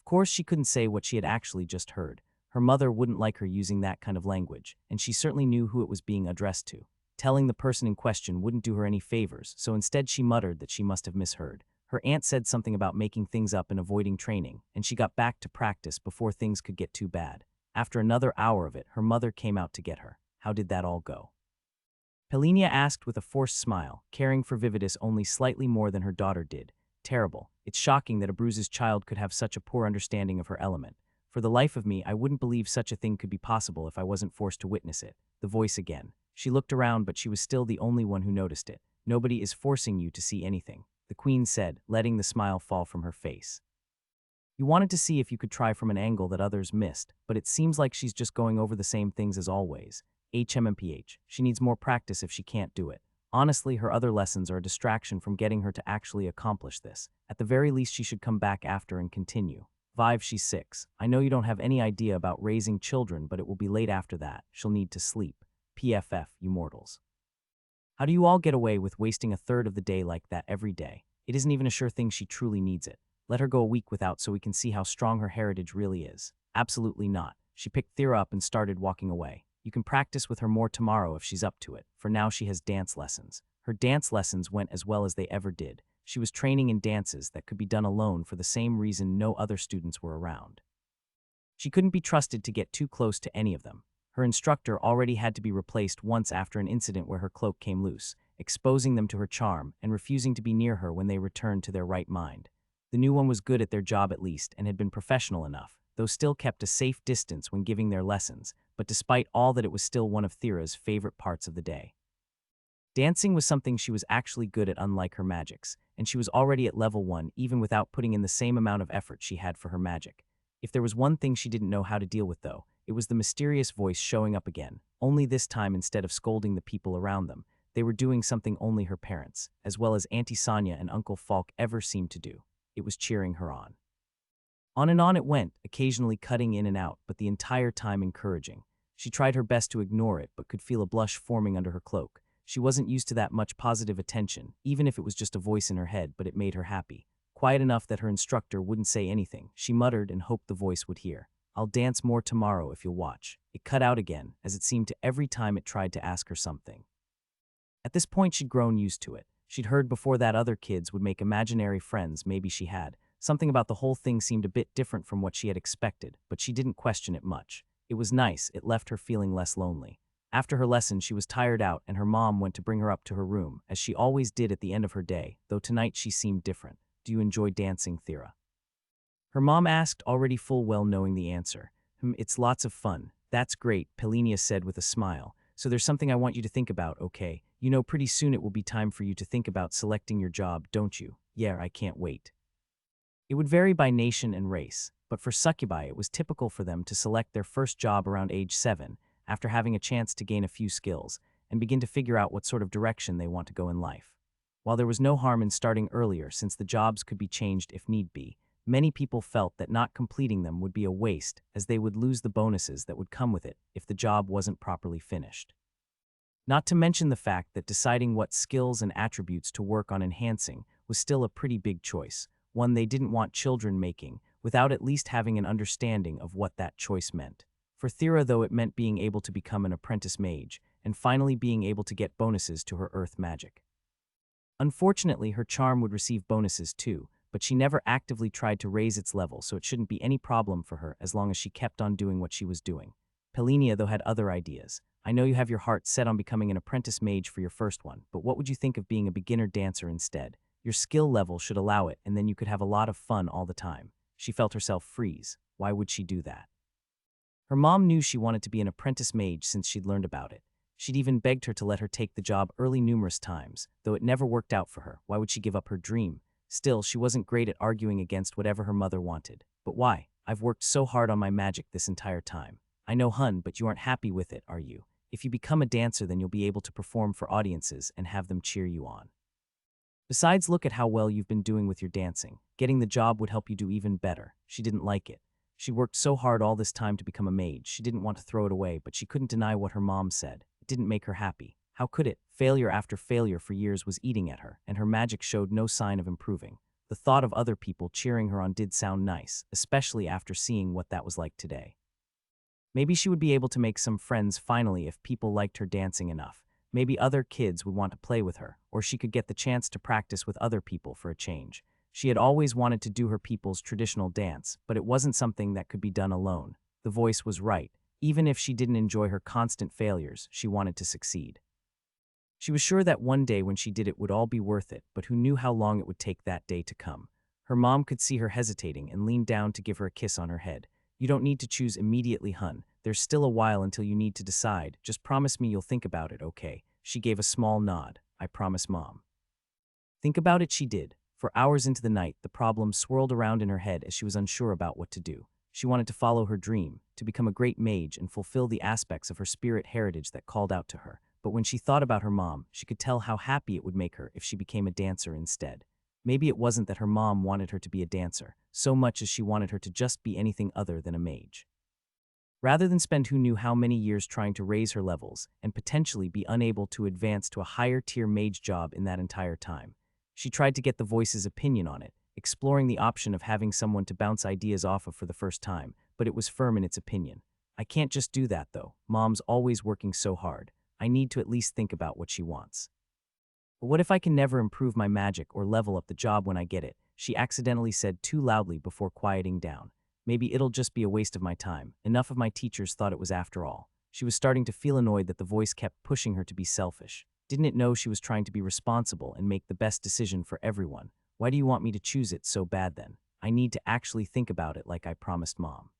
Of course, she couldn't say what she had actually just heard. Her mother wouldn't like her using that kind of language, and she certainly knew who it was being addressed to. Telling the person in question wouldn't do her any favors, so instead she muttered that she must have misheard. Her aunt said something about making things up and avoiding training, and she got back to practice before things could get too bad. After another hour of it, her mother came out to get her. How did that all go? Pelinia asked with a forced smile, caring for Vividus only slightly more than her daughter did. Terrible. It's shocking that a bruises child could have such a poor understanding of her element. For the life of me, I wouldn't believe such a thing could be possible if I wasn't forced to witness it. The voice again. She looked around, but she was still the only one who noticed it. Nobody is forcing you to see anything, the queen said, letting the smile fall from her face. You wanted to see if you could try from an angle that others missed, but it seems like she's just going over the same things as always. HMMPH. She needs more practice if she can't do it. Honestly, her other lessons are a distraction from getting her to actually accomplish this. At the very least, she should come back after and continue. Vive, she's 6. I know you don't have any idea about raising children, but it will be late after that. She'll need to sleep. PFF, you mortals. How do you all get away with wasting a third of the day like that every day? It isn't even a sure thing she truly needs it. Let her go a week without so we can see how strong her heritage really is. Absolutely not. She picked Thera up and started walking away. You can practice with her more tomorrow if she's up to it. For now, she has dance lessons. Her dance lessons went as well as they ever did. She was training in dances that could be done alone for the same reason no other students were around. She couldn't be trusted to get too close to any of them. Her instructor already had to be replaced once after an incident where her cloak came loose, exposing them to her charm and refusing to be near her when they returned to their right mind. The new one was good at their job at least and had been professional enough, though still kept a safe distance when giving their lessons, but despite all that it was still one of Thera's favorite parts of the day. Dancing was something she was actually good at, unlike her magics, and she was already at level 1 even without putting in the same amount of effort she had for her magic. If there was one thing she didn't know how to deal with though, it was the mysterious voice showing up again, only this time instead of scolding the people around them, they were doing something only her parents, as well as Auntie Sonia and Uncle Falk ever seemed to do. It was cheering her on. On and on it went, occasionally cutting in and out, but the entire time encouraging. She tried her best to ignore it, but could feel a blush forming under her cloak. She wasn't used to that much positive attention, even if it was just a voice in her head, but it made her happy. Quiet enough that her instructor wouldn't say anything, she muttered and hoped the voice would hear. "I'll dance more tomorrow if you'll watch." It cut out again, as it seemed to every time it tried to ask her something. At this point she'd grown used to it. She'd heard before that other kids would make imaginary friends, maybe she had. Something about the whole thing seemed a bit different from what she had expected, but she didn't question it much. It was nice, it left her feeling less lonely. After her lesson she was tired out and her mom went to bring her up to her room, as she always did at the end of her day, though tonight she seemed different. "Do you enjoy dancing, Thera?" Her mom asked, already full well knowing the answer. It's lots of fun." "That's great," Pelenia said with a smile. "So there's something I want you to think about, okay? You know pretty soon it will be time for you to think about selecting your job, don't you?" "Yeah, I can't wait." It would vary by nation and race, but for succubi it was typical for them to select their first job around age 7, after having a chance to gain a few skills, and begin to figure out what sort of direction they want to go in life. While there was no harm in starting earlier since the jobs could be changed if need be, many people felt that not completing them would be a waste, as they would lose the bonuses that would come with it if the job wasn't properly finished. Not to mention the fact that deciding what skills and attributes to work on enhancing was still a pretty big choice, one they didn't want children making, without at least having an understanding of what that choice meant. For Thera, though, it meant being able to become an apprentice mage, and finally being able to get bonuses to her earth magic. Unfortunately, her charm would receive bonuses too, but she never actively tried to raise its level, so it shouldn't be any problem for her as long as she kept on doing what she was doing. Pelenia, though, had other ideas. "I know you have your heart set on becoming an apprentice mage for your first one, but what would you think of being a beginner dancer instead? Your skill level should allow it, and then you could have a lot of fun all the time." She felt herself freeze. Why would she do that? Her mom knew she wanted to be an apprentice mage since she'd learned about it. She'd even begged her to let her take the job early numerous times, though it never worked out for her. Why would she give up her dream? Still, she wasn't great at arguing against whatever her mother wanted. "But why? I've worked so hard on my magic this entire time." "I know, hun, but you aren't happy with it, are you? If you become a dancer, then you'll be able to perform for audiences and have them cheer you on. Besides, look at how well you've been doing with your dancing. Getting the job would help you do even better." She didn't like it. She worked so hard all this time to become a mage, she didn't want to throw it away, but she couldn't deny what her mom said. It didn't make her happy. How could it? Failure after failure for years was eating at her, and her magic showed no sign of improving. The thought of other people cheering her on did sound nice, especially after seeing what that was like today. Maybe she would be able to make some friends finally if people liked her dancing enough. Maybe other kids would want to play with her, or she could get the chance to practice with other people for a change. She had always wanted to do her people's traditional dance, but it wasn't something that could be done alone. The voice was right. Even if she didn't enjoy her constant failures, she wanted to succeed. She was sure that one day when she did it would all be worth it, but who knew how long it would take that day to come. Her mom could see her hesitating and leaned down to give her a kiss on her head. "You don't need to choose immediately, hun. There's still a while until you need to decide. Just promise me you'll think about it, okay?" She gave a small nod. "I promise, Mom." Think about it she did. For hours into the night, the problem swirled around in her head as she was unsure about what to do. She wanted to follow her dream, to become a great mage and fulfill the aspects of her spirit heritage that called out to her. But when she thought about her mom, she could tell how happy it would make her if she became a dancer instead. Maybe it wasn't that her mom wanted her to be a dancer, so much as she wanted her to just be anything other than a mage. Rather than spend who knew how many years trying to raise her levels and potentially be unable to advance to a higher-tier mage job in that entire time, she tried to get the voice's opinion on it, exploring the option of having someone to bounce ideas off of for the first time, but it was firm in its opinion. "I can't just do that, though. Mom's always working so hard. I need to at least think about what she wants." "But what if I can never improve my magic or level up the job when I get it?" she accidentally said too loudly before quieting down. "Maybe it'll just be a waste of my time. Enough of my teachers thought it was after all." She was starting to feel annoyed that the voice kept pushing her to be selfish. Didn't it know she was trying to be responsible and make the best decision for everyone? "Why do you want me to choose it so bad then? I need to actually think about it like I promised Mom."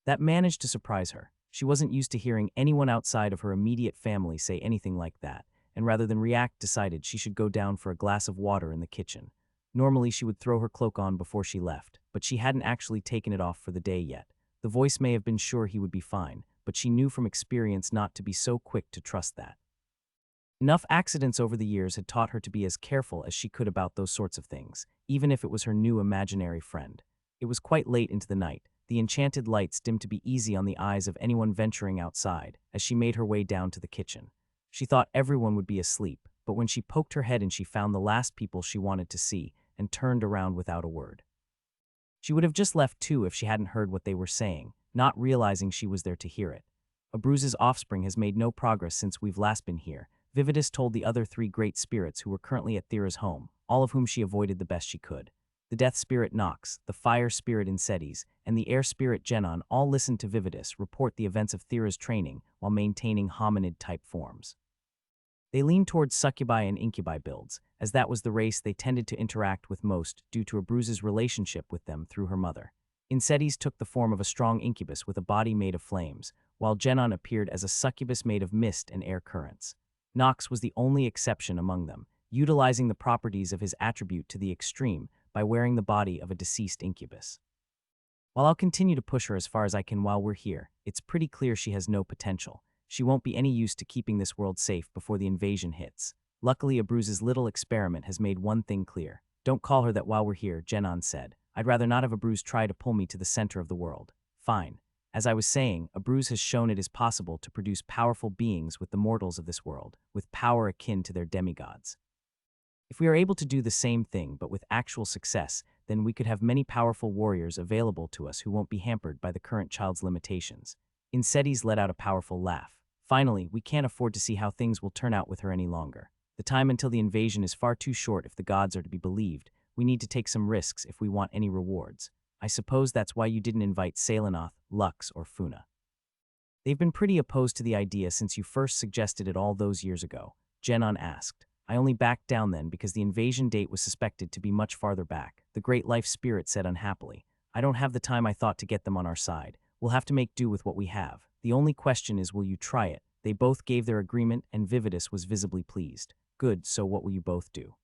That managed to surprise her. She wasn't used to hearing anyone outside of her immediate family say anything like that, and rather than react, decided she should go down for a glass of water in the kitchen. Normally, she would throw her cloak on before she left, but she hadn't actually taken it off for the day yet. The voice may have been sure he would be fine, but she knew from experience not to be so quick to trust that. Enough accidents over the years had taught her to be as careful as she could about those sorts of things, even if it was her new imaginary friend. It was quite late into the night. The enchanted lights dimmed to be easy on the eyes of anyone venturing outside as she made her way down to the kitchen. She thought everyone would be asleep, but when she poked her head in, she found the last people she wanted to see and turned around without a word. She would have just left too if she hadn't heard what they were saying, not realizing she was there to hear it. Abruz's offspring has made no progress since we've last been here, Vividus told the other three great spirits who were currently at Thera's home, all of whom she avoided the best she could. The death spirit Nox, the fire spirit Insetis, and the air spirit Genon all listened to Vividus report the events of Thera's training while maintaining hominid-type forms. They leaned towards succubi and incubi builds, as that was the race they tended to interact with most due to Abruz's relationship with them through her mother. Insetis took the form of a strong incubus with a body made of flames, while Genon appeared as a succubus made of mist and air currents. Nox was the only exception among them, utilizing the properties of his attribute to the extreme by wearing the body of a deceased incubus. While I'll continue to push her as far as I can while we're here, it's pretty clear she has no potential. She won't be any use to keeping this world safe before the invasion hits. Luckily, Abruz's little experiment has made one thing clear. Don't call her that while we're here, Genon said. I'd rather not have Abruz try to pull me to the center of the world. Fine. As I was saying, Abruz has shown it is possible to produce powerful beings with the mortals of this world, with power akin to their demigods. If we are able to do the same thing but with actual success, then we could have many powerful warriors available to us who won't be hampered by the current child's limitations. Insetis let out a powerful laugh. Finally, we can't afford to see how things will turn out with her any longer. The time until the invasion is far too short if the gods are to be believed. We need to take some risks if we want any rewards. I suppose that's why you didn't invite Salenoth, Lux, or Funa. They've been pretty opposed to the idea since you first suggested it all those years ago, Genon asked. I only backed down then because the invasion date was suspected to be much farther back, the Great Life Spirit said unhappily. I don't have the time I thought to get them on our side. We'll have to make do with what we have. The only question is, will you try it? They both gave their agreement, and Vividus was visibly pleased. Good, so what will you both do?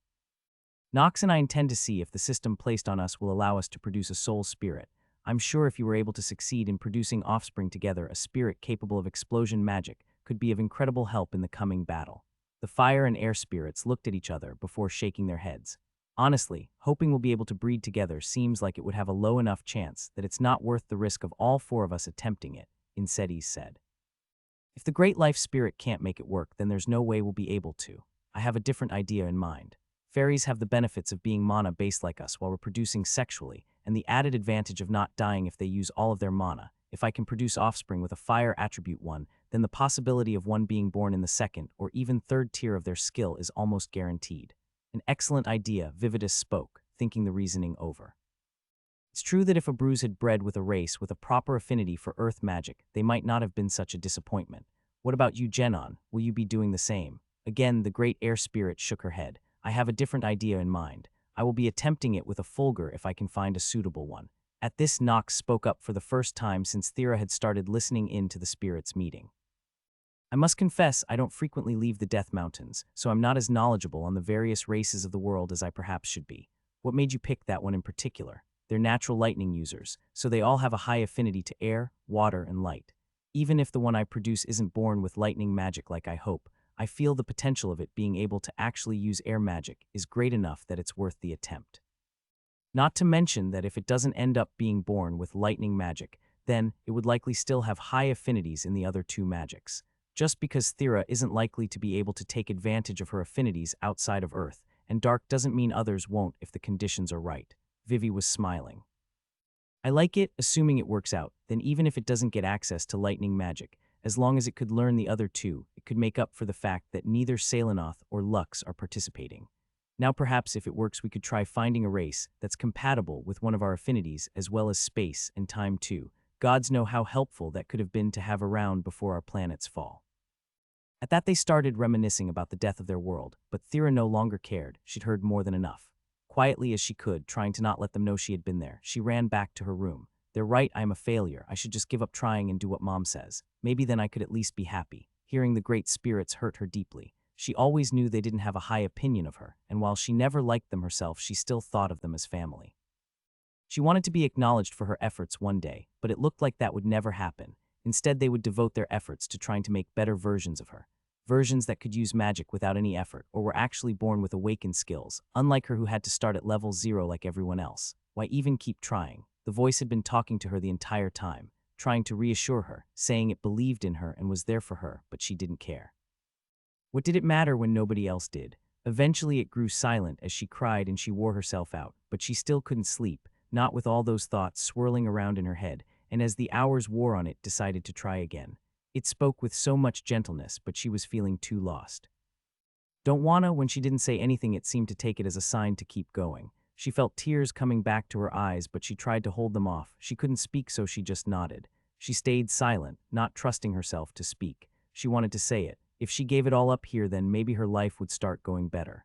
Nox and I intend to see if the system placed on us will allow us to produce a soul spirit. I'm sure if you were able to succeed in producing offspring together, a spirit capable of explosion magic could be of incredible help in the coming battle. The fire and air spirits looked at each other before shaking their heads. Honestly, hoping we'll be able to breed together seems like it would have a low enough chance that it's not worth the risk of all four of us attempting it, Insetis said. If the Great Life Spirit can't make it work, then there's no way we'll be able to. I have a different idea in mind. Fairies have the benefits of being mana-based like us while reproducing sexually, and the added advantage of not dying if they use all of their mana. If I can produce offspring with a fire attribute one, then the possibility of one being born in the second or even third tier of their skill is almost guaranteed. An excellent idea, Vividus spoke, thinking the reasoning over. It's true that if Abruz had bred with a race with a proper affinity for earth magic, they might not have been such a disappointment. What about you, Genon? Will you be doing the same? Again, the great air spirit shook her head. I have a different idea in mind. I will be attempting it with a Fulgur if I can find a suitable one. At this, Nox spoke up for the first time since Thera had started listening in to the spirits' meeting. I must confess I don't frequently leave the Death Mountains, so I'm not as knowledgeable on the various races of the world as I perhaps should be. What made you pick that one in particular? They're natural lightning users, so they all have a high affinity to air, water, and light. Even if the one I produce isn't born with lightning magic like I hope, I feel the potential of it being able to actually use air magic is great enough that it's worth the attempt. Not to mention that if it doesn't end up being born with lightning magic, then it would likely still have high affinities in the other two magics. Just because Thera isn't likely to be able to take advantage of her affinities outside of Earth and Dark doesn't mean others won't if the conditions are right. Vivi was smiling. I like it, assuming it works out, then even if it doesn't get access to lightning magic, as long as it could learn the other two, it could make up for the fact that neither Salenoth or Lux are participating. Now perhaps if it works we could try finding a race that's compatible with one of our affinities as well as space and time too. Gods know how helpful that could have been to have around before our planet's fall. At that they started reminiscing about the death of their world, but Thera no longer cared. She'd heard more than enough. Quietly as she could, trying to not let them know she had been there, she ran back to her room. They're right, I'm a failure. I should just give up trying and do what Mom says. Maybe then I could at least be happy. Hearing the great spirits hurt her deeply. She always knew they didn't have a high opinion of her, and while she never liked them herself, she still thought of them as family. She wanted to be acknowledged for her efforts one day, but it looked like that would never happen. Instead, they would devote their efforts to trying to make better versions of her. Versions that could use magic without any effort or were actually born with awakened skills, unlike her who had to start at level 0 like everyone else. Why even keep trying? The voice had been talking to her the entire time, trying to reassure her, saying it believed in her and was there for her, but she didn't care. What did it matter when nobody else did? Eventually it grew silent as she cried and she wore herself out, but she still couldn't sleep, not with all those thoughts swirling around in her head, and as the hours wore on it, decided to try again. It spoke with so much gentleness, but she was feeling too lost. Don't wanna, when she didn't say anything, it seemed to take it as a sign to keep going. She felt tears coming back to her eyes, but she tried to hold them off. She couldn't speak, so she just nodded. She stayed silent, not trusting herself to speak. She wanted to say it. If she gave it all up here, then maybe her life would start going better.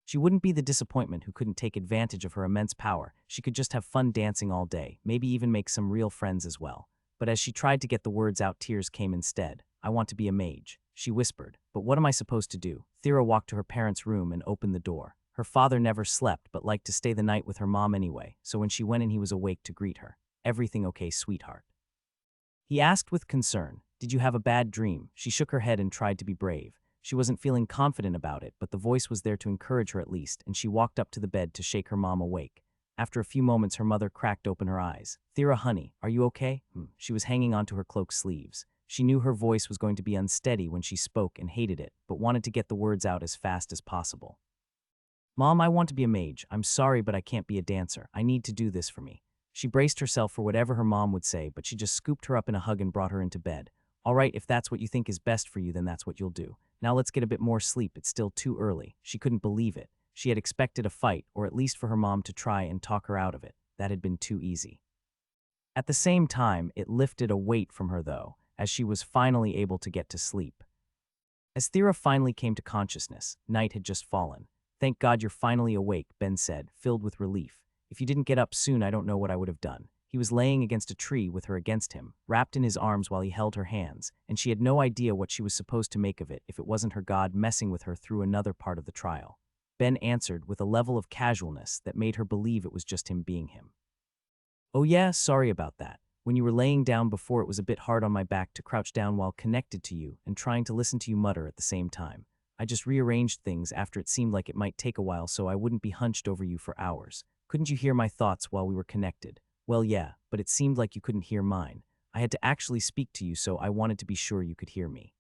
She wouldn't be the disappointment who couldn't take advantage of her immense power. She could just have fun dancing all day, maybe even make some real friends as well. But as she tried to get the words out, tears came instead. I want to be a mage, she whispered. But what am I supposed to do? Thera walked to her parents' room and opened the door. Her father never slept but liked to stay the night with her mom anyway, so when she went in, he was awake to greet her. Everything okay, sweetheart? He asked with concern. Did you have a bad dream? She shook her head and tried to be brave. She wasn't feeling confident about it, but the voice was there to encourage her at least, and she walked up to the bed to shake her mom awake. After a few moments, her mother cracked open her eyes. Thera, honey, are you okay? She was hanging onto her cloak's sleeves. She knew her voice was going to be unsteady when she spoke and hated it, but wanted to get the words out as fast as possible. Mom, I want to be a mage. I'm sorry, but I can't be a dancer. I need to do this for me. She braced herself for whatever her mom would say, but she just scooped her up in a hug and brought her into bed. All right, if that's what you think is best for you, then that's what you'll do. Now let's get a bit more sleep. It's still too early. She couldn't believe it. She had expected a fight, or at least for her mom to try and talk her out of it. That had been too easy. At the same time, it lifted a weight from her, though, as she was finally able to get to sleep. As Thera finally came to consciousness, night had just fallen. Thank God you're finally awake, Ben said, filled with relief. If you didn't get up soon, I don't know what I would have done. He was laying against a tree with her against him, wrapped in his arms while he held her hands, and she had no idea what she was supposed to make of it if it wasn't her God messing with her through another part of the trial. Ben answered with a level of casualness that made her believe it was just him being him. Oh yeah, sorry about that. When you were laying down before, it was a bit hard on my back to crouch down while connected to you and trying to listen to you mutter at the same time. I just rearranged things after it seemed like it might take a while so I wouldn't be hunched over you for hours. Couldn't you hear my thoughts while we were connected? Well, yeah, but it seemed like you couldn't hear mine. I had to actually speak to you, so I wanted to be sure you could hear me.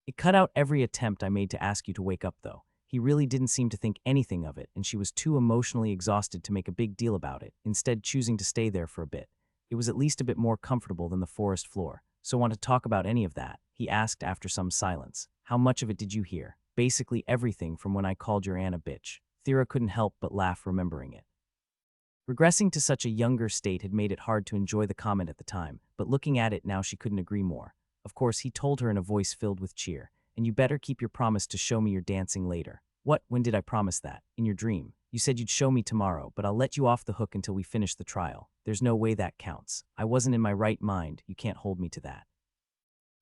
It cut out every attempt I made to ask you to wake up, though. He really didn't seem to think anything of it, and she was too emotionally exhausted to make a big deal about it, instead choosing to stay there for a bit. It was at least a bit more comfortable than the forest floor. So want to talk about any of that? He asked after some silence. How much of it did you hear? Basically everything from when I called your aunt a bitch. Thera couldn't help but laugh remembering it. Regressing to such a younger state had made it hard to enjoy the comment at the time, but looking at it now she couldn't agree more. Of course, he told her in a voice filled with cheer, and you better keep your promise to show me your dancing later. What? When did I promise that? In your dream. You said you'd show me tomorrow, but I'll let you off the hook until we finish the trial. There's no way that counts. I wasn't in my right mind. You can't hold me to that.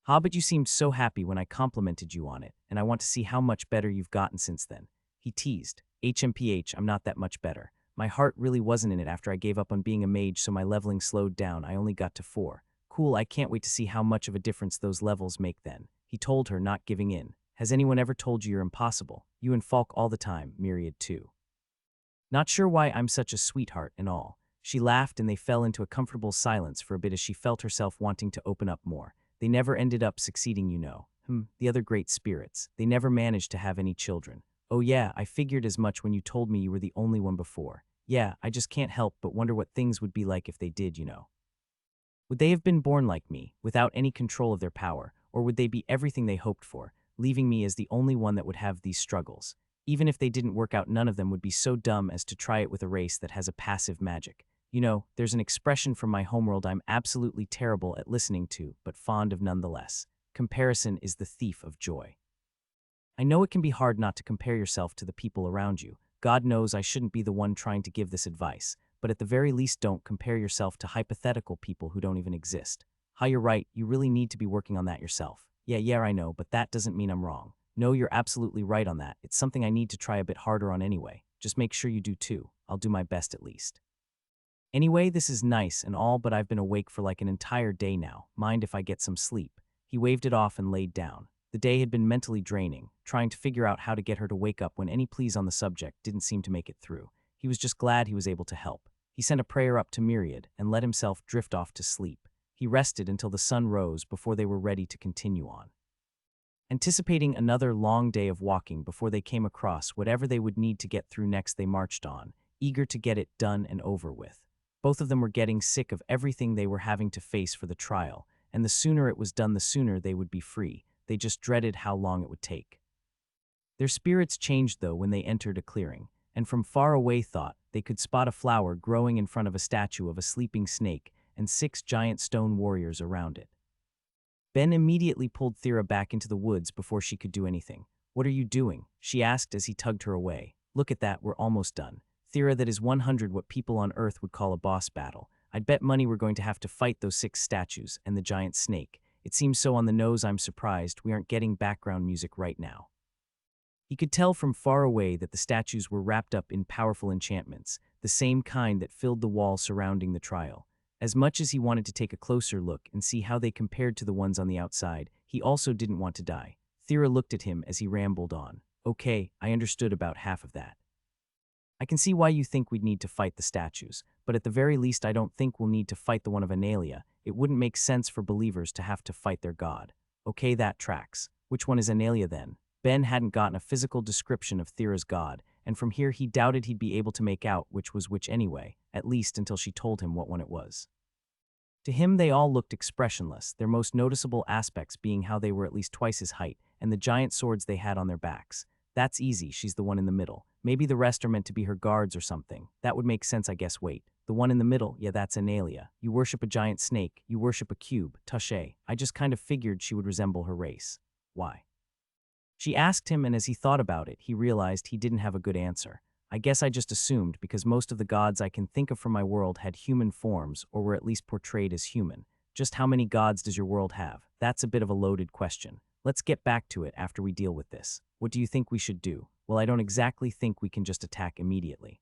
But you seemed so happy when I complimented you on it, and I want to see how much better you've gotten since then. He teased. HMPH, I'm not that much better. My heart really wasn't in it after I gave up on being a mage, so my leveling slowed down. I only got to 4. Cool, I can't wait to see how much of a difference those levels make then. He told her, not giving in. Has anyone ever told you you're impossible? You and Falk all the time, Myriad too. Not sure why I'm such a sweetheart and all. She laughed and they fell into a comfortable silence for a bit as she felt herself wanting to open up more. They never ended up succeeding, you know. The other great spirits. They never managed to have any children. Oh yeah, I figured as much when you told me you were the only one before. Yeah, I just can't help but wonder what things would be like if they did, you know. Would they have been born like me, without any control of their power, or would they be everything they hoped for, leaving me as the only one that would have these struggles? Even if they didn't work out, none of them would be so dumb as to try it with a race that has a passive magic. You know, there's an expression from my homeworld I'm absolutely terrible at listening to, but fond of nonetheless. Comparison is the thief of joy. I know it can be hard not to compare yourself to the people around you. God knows I shouldn't be the one trying to give this advice, but at the very least don't compare yourself to hypothetical people who don't even exist. You're right, you really need to be working on that yourself. Yeah, I know, but that doesn't mean I'm wrong. No, you're absolutely right on that. It's something I need to try a bit harder on anyway. Just make sure you do too. I'll do my best at least. Anyway, this is nice and all, but I've been awake for like an entire day now. Mind if I get some sleep? He waved it off and laid down. The day had been mentally draining, trying to figure out how to get her to wake up when any pleas on the subject didn't seem to make it through. He was just glad he was able to help. He sent a prayer up to Myriad and let himself drift off to sleep. He rested until the sun rose before they were ready to continue on. Anticipating another long day of walking before they came across whatever they would need to get through next, they marched on, eager to get it done and over with. Both of them were getting sick of everything they were having to face for the trial, and the sooner it was done, the sooner they would be free. They just dreaded how long it would take. Their spirits changed, though, when they entered a clearing, and from far away thought they could spot a flower growing in front of a statue of a sleeping snake and 6 giant stone warriors around it. Ben immediately pulled Thera back into the woods before she could do anything. "What are you doing?" she asked as he tugged her away. "Look at that, we're almost done. Thera, that is 100 what people on Earth would call a boss battle. I'd bet money we're going to have to fight those 6 statues and the giant snake. It seems so on the nose, I'm surprised we aren't getting background music right now." He could tell from far away that the statues were wrapped up in powerful enchantments, the same kind that filled the wall surrounding the trial. As much as he wanted to take a closer look and see how they compared to the ones on the outside, he also didn't want to die. Thera looked at him as he rambled on. "Okay, I understood about half of that. I can see why you think we'd need to fight the statues, but at the very least I don't think we'll need to fight the one of Analia. It wouldn't make sense for believers to have to fight their god." "Okay, that tracks. Which one is Analia then?" Ben hadn't gotten a physical description of Thera's god, and from here he doubted he'd be able to make out which was which anyway, at least until she told him what one it was. To him, they all looked expressionless, their most noticeable aspects being how they were at least twice his height, and the giant swords they had on their backs. "That's easy, she's the one in the middle. Maybe the rest are meant to be her guards or something. That would make sense, I guess. Wait, the one in the middle, yeah, that's Analia. You worship a giant snake, you worship a cube, touche. I just kind of figured she would resemble her race." "Why?" she asked him, and as he thought about it, he realized he didn't have a good answer. "I guess I just assumed because most of the gods I can think of from my world had human forms or were at least portrayed as human. Just how many gods does your world have? That's a bit of a loaded question. Let's get back to it after we deal with this. What do you think we should do?" "Well, I don't exactly think we can just attack immediately.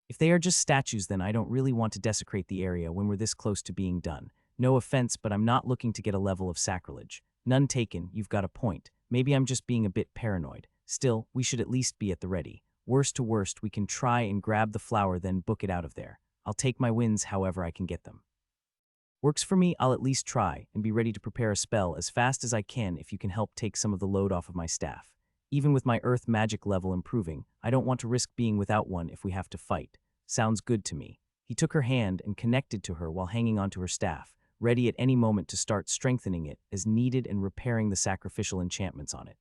If they are just statues, then I don't really want to desecrate the area when we're this close to being done. No offense, but I'm not looking to get a level of sacrilege." "None taken, you've got a point. Maybe I'm just being a bit paranoid. Still, we should at least be at the ready. Worst to worst, we can try and grab the flower, then book it out of there. I'll take my wins however I can get them." "Works for me. I'll at least try and be ready to prepare a spell as fast as I can if you can help take some of the load off of my staff. Even with my earth magic level improving, I don't want to risk being without one if we have to fight." "Sounds good to me." He took her hand and connected to her while hanging onto her staff, ready at any moment to start strengthening it as needed and repairing the sacrificial enchantments on it.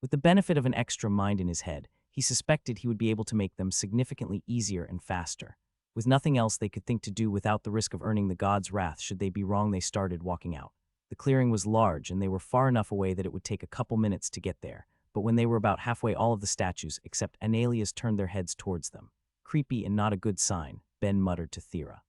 With the benefit of an extra mind in his head, he suspected he would be able to make them significantly easier and faster. With nothing else they could think to do without the risk of earning the god's wrath should they be wrong, they started walking out. The clearing was large and they were far enough away that it would take a couple minutes to get there, but when they were about halfway, all of the statues except Analia's turned their heads towards them. "Creepy and not a good sign," Ben muttered to Thera.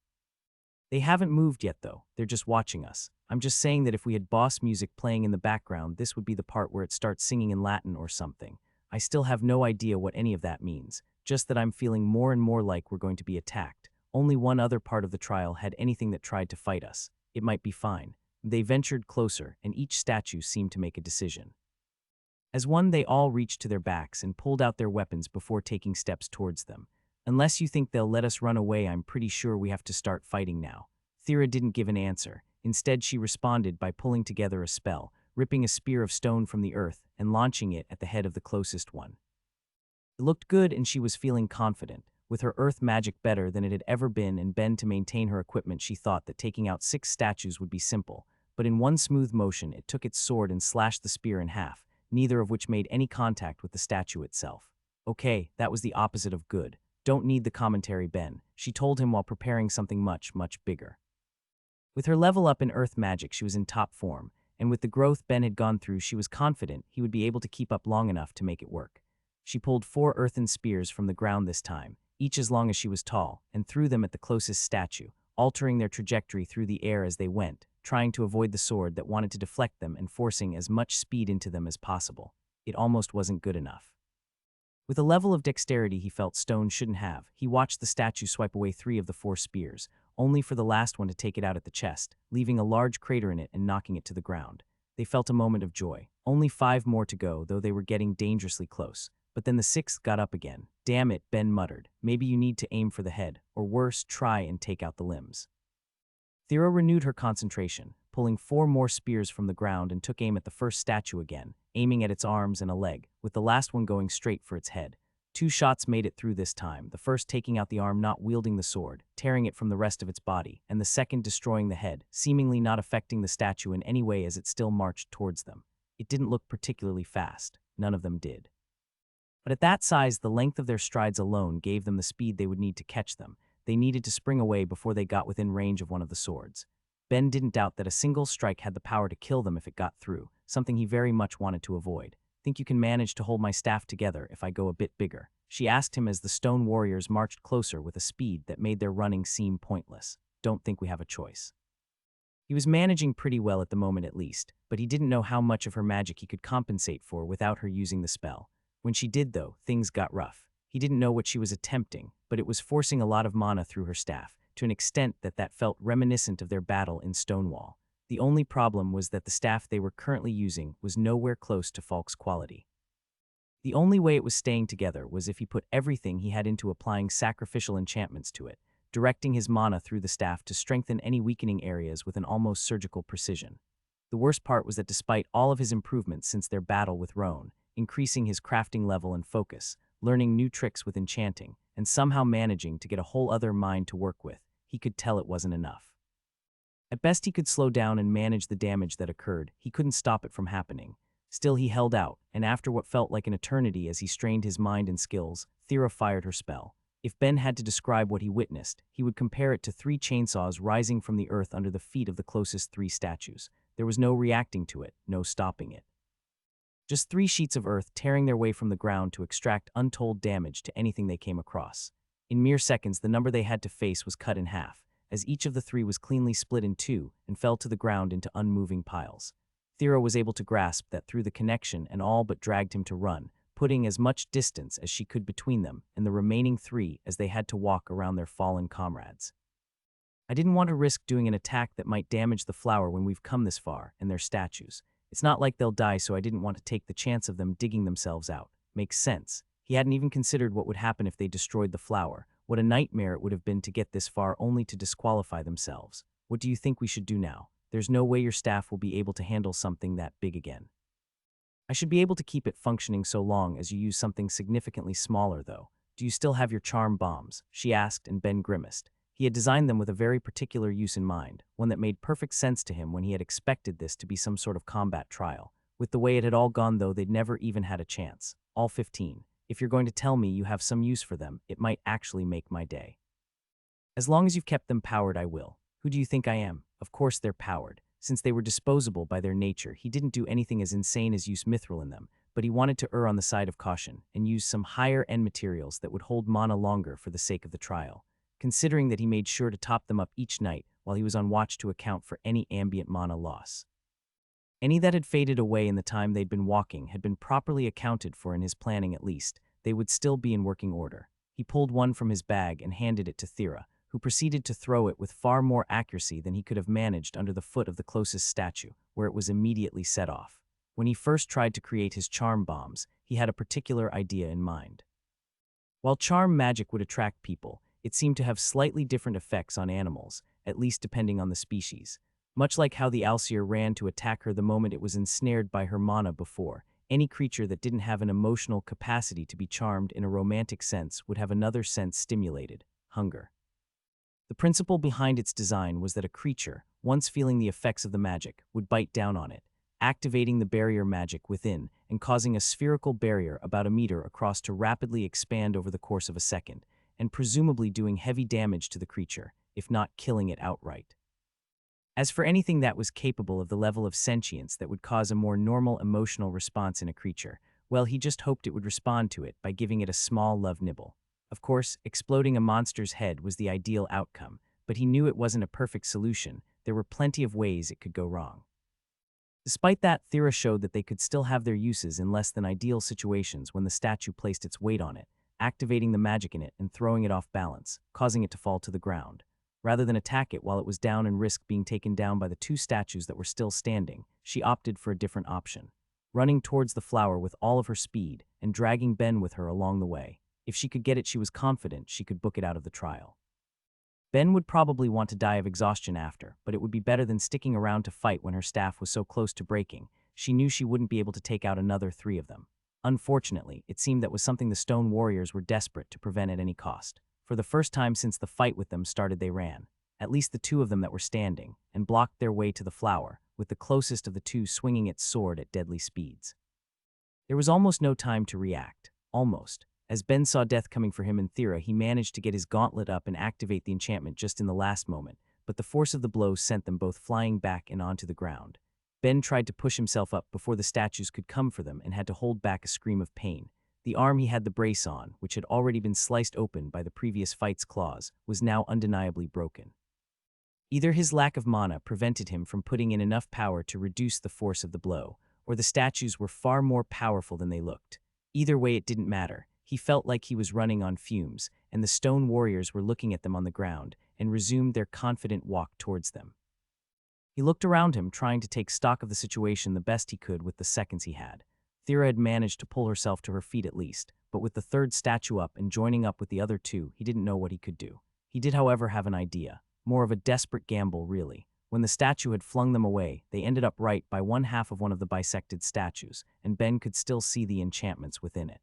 "They haven't moved yet, though. They're just watching us. I'm just saying that if we had boss music playing in the background, this would be the part where it starts singing in Latin or something. I still have no idea what any of that means, just that I'm feeling more and more like we're going to be attacked. Only one other part of the trial had anything that tried to fight us. It might be fine." They ventured closer, and each statue seemed to make a decision. As one, they all reached to their backs and pulled out their weapons before taking steps towards them. "Unless you think they'll let us run away, I'm pretty sure we have to start fighting now." Thera didn't give an answer. Instead, she responded by pulling together a spell, ripping a spear of stone from the earth and launching it at the head of the closest one. It looked good and she was feeling confident. With her earth magic better than it had ever been and Ben to maintain her equipment, she thought that taking out 6 statues would be simple. But in one smooth motion, it took its sword and slashed the spear in half, neither of which made any contact with the statue itself. "Okay, that was the opposite of good. Don't need the commentary, Ben," she told him while preparing something much, much bigger. With her level up in earth magic, she was in top form, and with the growth Ben had gone through, she was confident he would be able to keep up long enough to make it work. She pulled 4 earthen spears from the ground this time, each as long as she was tall, and threw them at the closest statue, altering their trajectory through the air as they went, trying to avoid the sword that wanted to deflect them and forcing as much speed into them as possible. It almost wasn't good enough. With a level of dexterity he felt Stone shouldn't have, he watched the statue swipe away 3 of the 4 spears, only for the last one to take it out at the chest, leaving a large crater in it and knocking it to the ground. They felt a moment of joy. Only 5 more to go, though they were getting dangerously close. But then the 6th got up again. "Damn it," Ben muttered. "Maybe you need to aim for the head, or worse, try and take out the limbs." Thera renewed her concentration, pulling 4 more spears from the ground and took aim at the first statue again, aiming at its arms and a leg, with the last one going straight for its head. 2 shots made it through this time, the first taking out the arm not wielding the sword, tearing it from the rest of its body, and the second destroying the head, seemingly not affecting the statue in any way as it still marched towards them. It didn't look particularly fast. None of them did. But at that size, the length of their strides alone gave them the speed they would need to catch them. They needed to spring away before they got within range of one of the swords. Ben didn't doubt that a single strike had the power to kill them if it got through, something he very much wanted to avoid. "Think you can manage to hold my staff together if I go a bit bigger?" she asked him as the stone warriors marched closer with a speed that made their running seem pointless. "Don't think we have a choice." He was managing pretty well at the moment at least, but he didn't know how much of her magic he could compensate for without her using the spell. When she did, though, things got rough. He didn't know what she was attempting, but it was forcing a lot of mana through her staff, to an extent that felt reminiscent of their battle in Stonewall. The only problem was that the staff they were currently using was nowhere close to Falk's quality. The only way it was staying together was if he put everything he had into applying sacrificial enchantments to it, directing his mana through the staff to strengthen any weakening areas with an almost surgical precision. The worst part was that despite all of his improvements since their battle with Roan, increasing his crafting level and focus, learning new tricks with enchanting, and somehow managing to get a whole other mind to work with, he could tell it wasn't enough. At best he could slow down and manage the damage that occurred. He couldn't stop it from happening. Still he held out, and after what felt like an eternity as he strained his mind and skills, Thera fired her spell. If Ben had to describe what he witnessed, he would compare it to 3 chainsaws rising from the earth under the feet of the closest 3 statues. There was no reacting to it, no stopping it. Just 3 sheets of earth tearing their way from the ground to extract untold damage to anything they came across. In mere seconds, the number they had to face was cut in half, as each of the 3 was cleanly split in 2 and fell to the ground into unmoving piles. Thera was able to grasp that through the connection and all but dragged him to run, putting as much distance as she could between them and the remaining 3 as they had to walk around their fallen comrades. "I didn't want to risk doing an attack that might damage the flower when we've come this far, and their statues. It's not like they'll die, so I didn't want to take the chance of them digging themselves out." Makes sense. He hadn't even considered what would happen if they destroyed the flower. What a nightmare it would have been to get this far only to disqualify themselves. "What do you think we should do now? There's no way your staff will be able to handle something that big again." "I should be able to keep it functioning so long as you use something significantly smaller, though. Do you still have your charm bombs?" she asked, and Ben grimaced. He had designed them with a very particular use in mind, one that made perfect sense to him when he had expected this to be some sort of combat trial. With the way it had all gone, though, they'd never even had a chance. "All 15. If you're going to tell me you have some use for them, it might actually make my day." "As long as you've kept them powered, I will." "Who do you think I am?" "Of course they're powered." Since they were disposable by their nature, he didn't do anything as insane as use mithril in them, but he wanted to err on the side of caution and use some higher-end materials that would hold mana longer for the sake of the trial, considering that he made sure to top them up each night while he was on watch to account for any ambient mana loss. Any that had faded away in the time they'd been walking had been properly accounted for in his planning at least. They would still be in working order. He pulled one from his bag and handed it to Thera, who proceeded to throw it with far more accuracy than he could have managed under the foot of the closest statue, where it was immediately set off. When he first tried to create his charm bombs, he had a particular idea in mind. While charm magic would attract people, it seemed to have slightly different effects on animals, at least depending on the species. Much like how the Alseer ran to attack her the moment it was ensnared by her mana before, any creature that didn't have an emotional capacity to be charmed in a romantic sense would have another sense stimulated: hunger. The principle behind its design was that a creature, once feeling the effects of the magic, would bite down on it, activating the barrier magic within and causing a spherical barrier about a meter across to rapidly expand over the course of a second, and presumably doing heavy damage to the creature, if not killing it outright. As for anything that was capable of the level of sentience that would cause a more normal emotional response in a creature, well, he just hoped it would respond to it by giving it a small love nibble. Of course, exploding a monster's head was the ideal outcome, but he knew it wasn't a perfect solution. there were plenty of ways it could go wrong. Despite that, Thera showed that they could still have their uses in less than ideal situations when the statue placed its weight on it, activating the magic in it and throwing it off balance, causing it to fall to the ground. Rather than attack it while it was down and risk being taken down by the two statues that were still standing, she opted for a different option, running towards the flower with all of her speed and dragging Ben with her along the way. If she could get it, she was confident she could book it out of the trial. Ben would probably want to die of exhaustion after, but it would be better than sticking around to fight when her staff was so close to breaking. She knew she wouldn't be able to take out another 3 of them. Unfortunately, it seemed that was something the stone warriors were desperate to prevent at any cost. For the first time since the fight with them started, they ran, at least the 2 of them that were standing, and blocked their way to the flower, with the closest of the 2 swinging its sword at deadly speeds. There was almost no time to react. Almost. As Ben saw death coming for him and Thera, he managed to get his gauntlet up and activate the enchantment just in the last moment, but the force of the blow sent them both flying back and onto the ground. Ben tried to push himself up before the statues could come for them and had to hold back a scream of pain. The arm he had the brace on, which had already been sliced open by the previous fight's claws, was now undeniably broken. Either his lack of mana prevented him from putting in enough power to reduce the force of the blow, or the statues were far more powerful than they looked. Either way, it didn't matter. He felt like he was running on fumes, and the stone warriors were looking at them on the ground and resumed their confident walk towards them. He looked around him, trying to take stock of the situation the best he could with the seconds he had. Thera had managed to pull herself to her feet at least, but with the 3rd statue up and joining up with the other 2, he didn't know what he could do. He did, however, have an idea. More of a desperate gamble, really. When the statue had flung them away, they ended up right by one half of one of the bisected statues, and Ben could still see the enchantments within it.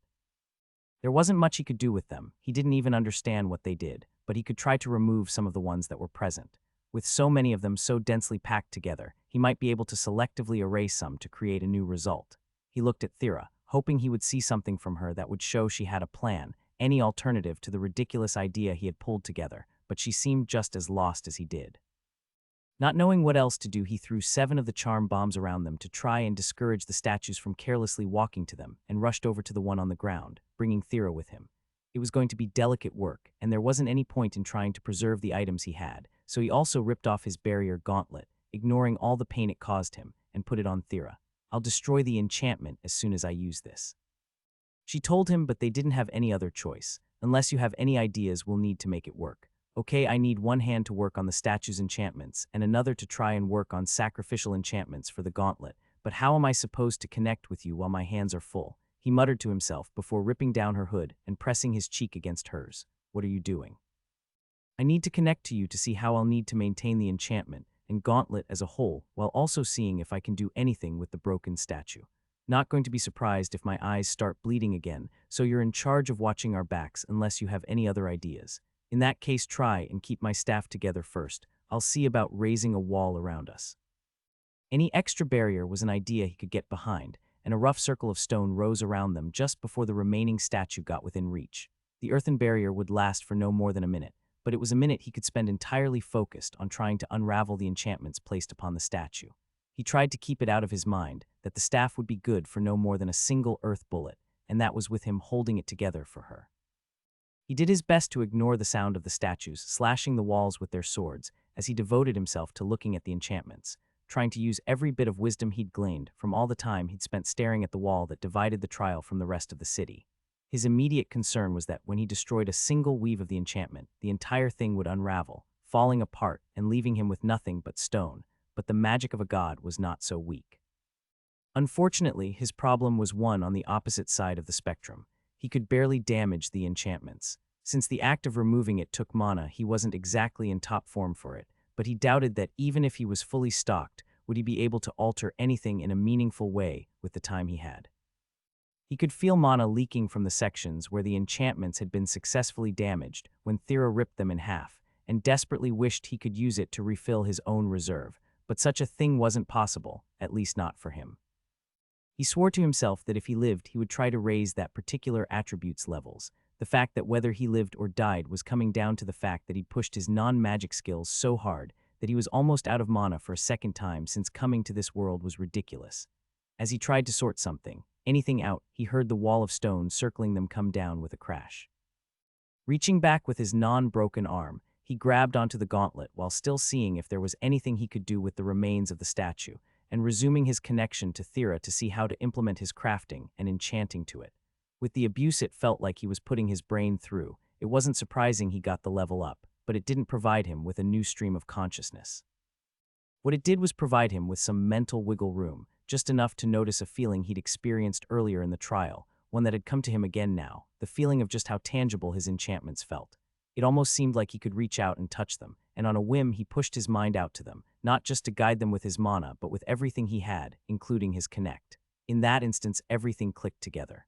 There wasn't much he could do with them. He didn't even understand what they did, but he could try to remove some of the ones that were present. With so many of them so densely packed together, he might be able to selectively erase some to create a new result. He looked at Thera, hoping he would see something from her that would show she had a plan, any alternative to the ridiculous idea he had pulled together, but she seemed just as lost as he did. Not knowing what else to do, he threw 7 of the charm bombs around them to try and discourage the statues from carelessly walking to them, and rushed over to the one on the ground, bringing Thera with him. It was going to be delicate work, and there wasn't any point in trying to preserve the items he had, so he also ripped off his barrier gauntlet, ignoring all the pain it caused him, and put it on Thera. "I'll destroy the enchantment as soon as I use this," she told him, but they didn't have any other choice. "Unless you have any ideas, we'll need to make it work." "Okay, I need one hand to work on the statue's enchantments and another to try and work on sacrificial enchantments for the gauntlet, but how am I supposed to connect with you while my hands are full?" he muttered to himself before ripping down her hood and pressing his cheek against hers. "What are you doing?" "I need to connect to you to see how I'll need to maintain the enchantment and gauntlet as a whole, while also seeing if I can do anything with the broken statue. Not going to be surprised if my eyes start bleeding again, so you're in charge of watching our backs unless you have any other ideas. In that case, try and keep my staff together first. I'll see about raising a wall around us." Any extra barrier was an idea he could get behind, and a rough circle of stone rose around them just before the remaining statue got within reach. The earthen barrier would last for no more than a minute, but it was a minute he could spend entirely focused on trying to unravel the enchantments placed upon the statue. He tried to keep it out of his mind that the staff would be good for no more than a single earth bullet, and that was with him holding it together for her. He did his best to ignore the sound of the statues slashing the walls with their swords as he devoted himself to looking at the enchantments, trying to use every bit of wisdom he'd gleaned from all the time he'd spent staring at the wall that divided the trial from the rest of the city. His immediate concern was that when he destroyed a single weave of the enchantment, the entire thing would unravel, falling apart and leaving him with nothing but stone, but the magic of a god was not so weak. Unfortunately, his problem was one on the opposite side of the spectrum. He could barely damage the enchantments. Since the act of removing it took mana, he wasn't exactly in top form for it, but he doubted that even if he was fully stocked, would he be able to alter anything in a meaningful way with the time he had. He could feel mana leaking from the sections where the enchantments had been successfully damaged when Thera ripped them in half, and desperately wished he could use it to refill his own reserve, but such a thing wasn't possible, at least not for him. He swore to himself that if he lived, he would try to raise that particular attribute's levels. The fact that whether he lived or died was coming down to the fact that he'd pushed his non-magic skills so hard that he was almost out of mana for a second time since coming to this world was ridiculous. As he tried to sort anything out, he heard the wall of stone circling them come down with a crash. Reaching back with his non-broken arm, He grabbed onto the gauntlet while still seeing if there was anything he could do with the remains of the statue, and resuming his connection to Thera to see how to implement his crafting and enchanting to it. With the abuse it felt like he was putting his brain through. It wasn't surprising he got the level up, but it didn't provide him with a new stream of consciousness. What it did was provide him with some mental wiggle room, just enough to notice a feeling he'd experienced earlier in the trial, one that had come to him again now, the feeling of just how tangible his enchantments felt. It almost seemed like he could reach out and touch them, and on a whim he pushed his mind out to them, not just to guide them with his mana, but with everything he had, including his connect. In that instance, everything clicked together.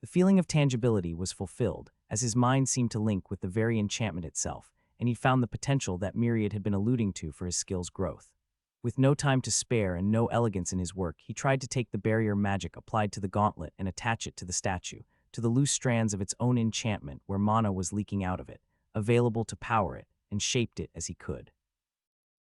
The feeling of tangibility was fulfilled, as his mind seemed to link with the very enchantment itself, and he found the potential that Myriad had been alluding to for his skill's growth. With no time to spare and no elegance in his work, he tried to take the barrier magic applied to the gauntlet and attach it to the statue, to the loose strands of its own enchantment where mana was leaking out of it, available to power it, and shaped it as he could.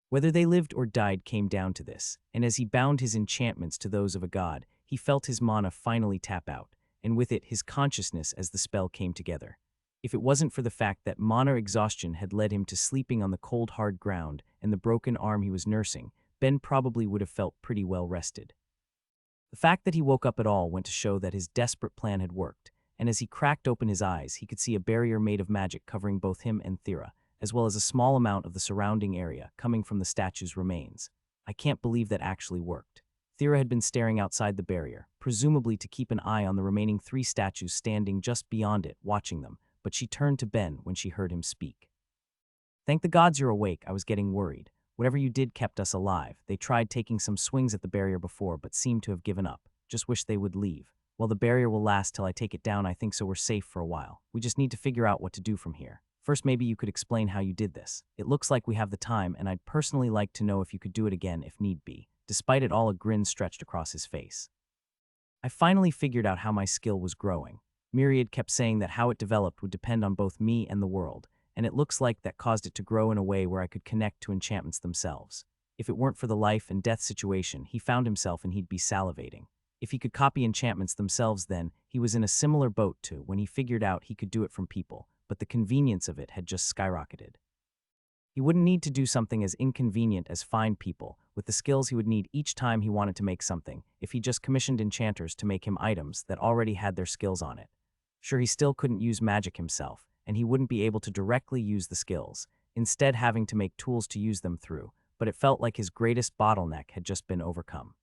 Whether they lived or died came down to this, and as he bound his enchantments to those of a god, he felt his mana finally tap out, and with it his consciousness as the spell came together. If it wasn't for the fact that mana exhaustion had led him to sleeping on the cold hard ground and the broken arm he was nursing, Ben probably would have felt pretty well rested. The fact that he woke up at all went to show that his desperate plan had worked, and as he cracked open his eyes, he could see a barrier made of magic covering both him and Thera, as well as a small amount of the surrounding area coming from the statue's remains. I can't believe that actually worked. Thera had been staring outside the barrier, presumably to keep an eye on the remaining 3 statues standing just beyond it, watching them, but she turned to Ben when she heard him speak. "Thank the gods you're awake. I was getting worried. Whatever you did kept us alive. They tried taking some swings at the barrier before, but seemed to have given up. Just wish they would leave. Well, the barrier will last till I take it down, I think, so we're safe for a while. We just need to figure out what to do from here. First, maybe you could explain how you did this. It looks like we have the time, and I'd personally like to know if you could do it again if need be." Despite it all, a grin stretched across his face. "I finally figured out how my skill was growing. Myriad kept saying that how it developed would depend on both me and the world, and it looks like that caused it to grow in a way where I could connect to enchantments themselves. If it weren't for the life and death situation, he found himself and he'd be salivating. If he could copy enchantments themselves, then he was in a similar boat to when he figured out he could do it from people, but the convenience of it had just skyrocketed. He wouldn't need to do something as inconvenient as find people, with the skills he would need each time he wanted to make something, if he just commissioned enchanters to make him items that already had their skills on it. Sure, he still couldn't use magic himself, and he wouldn't be able to directly use the skills, instead having to make tools to use them through, but it felt like his greatest bottleneck had just been overcome.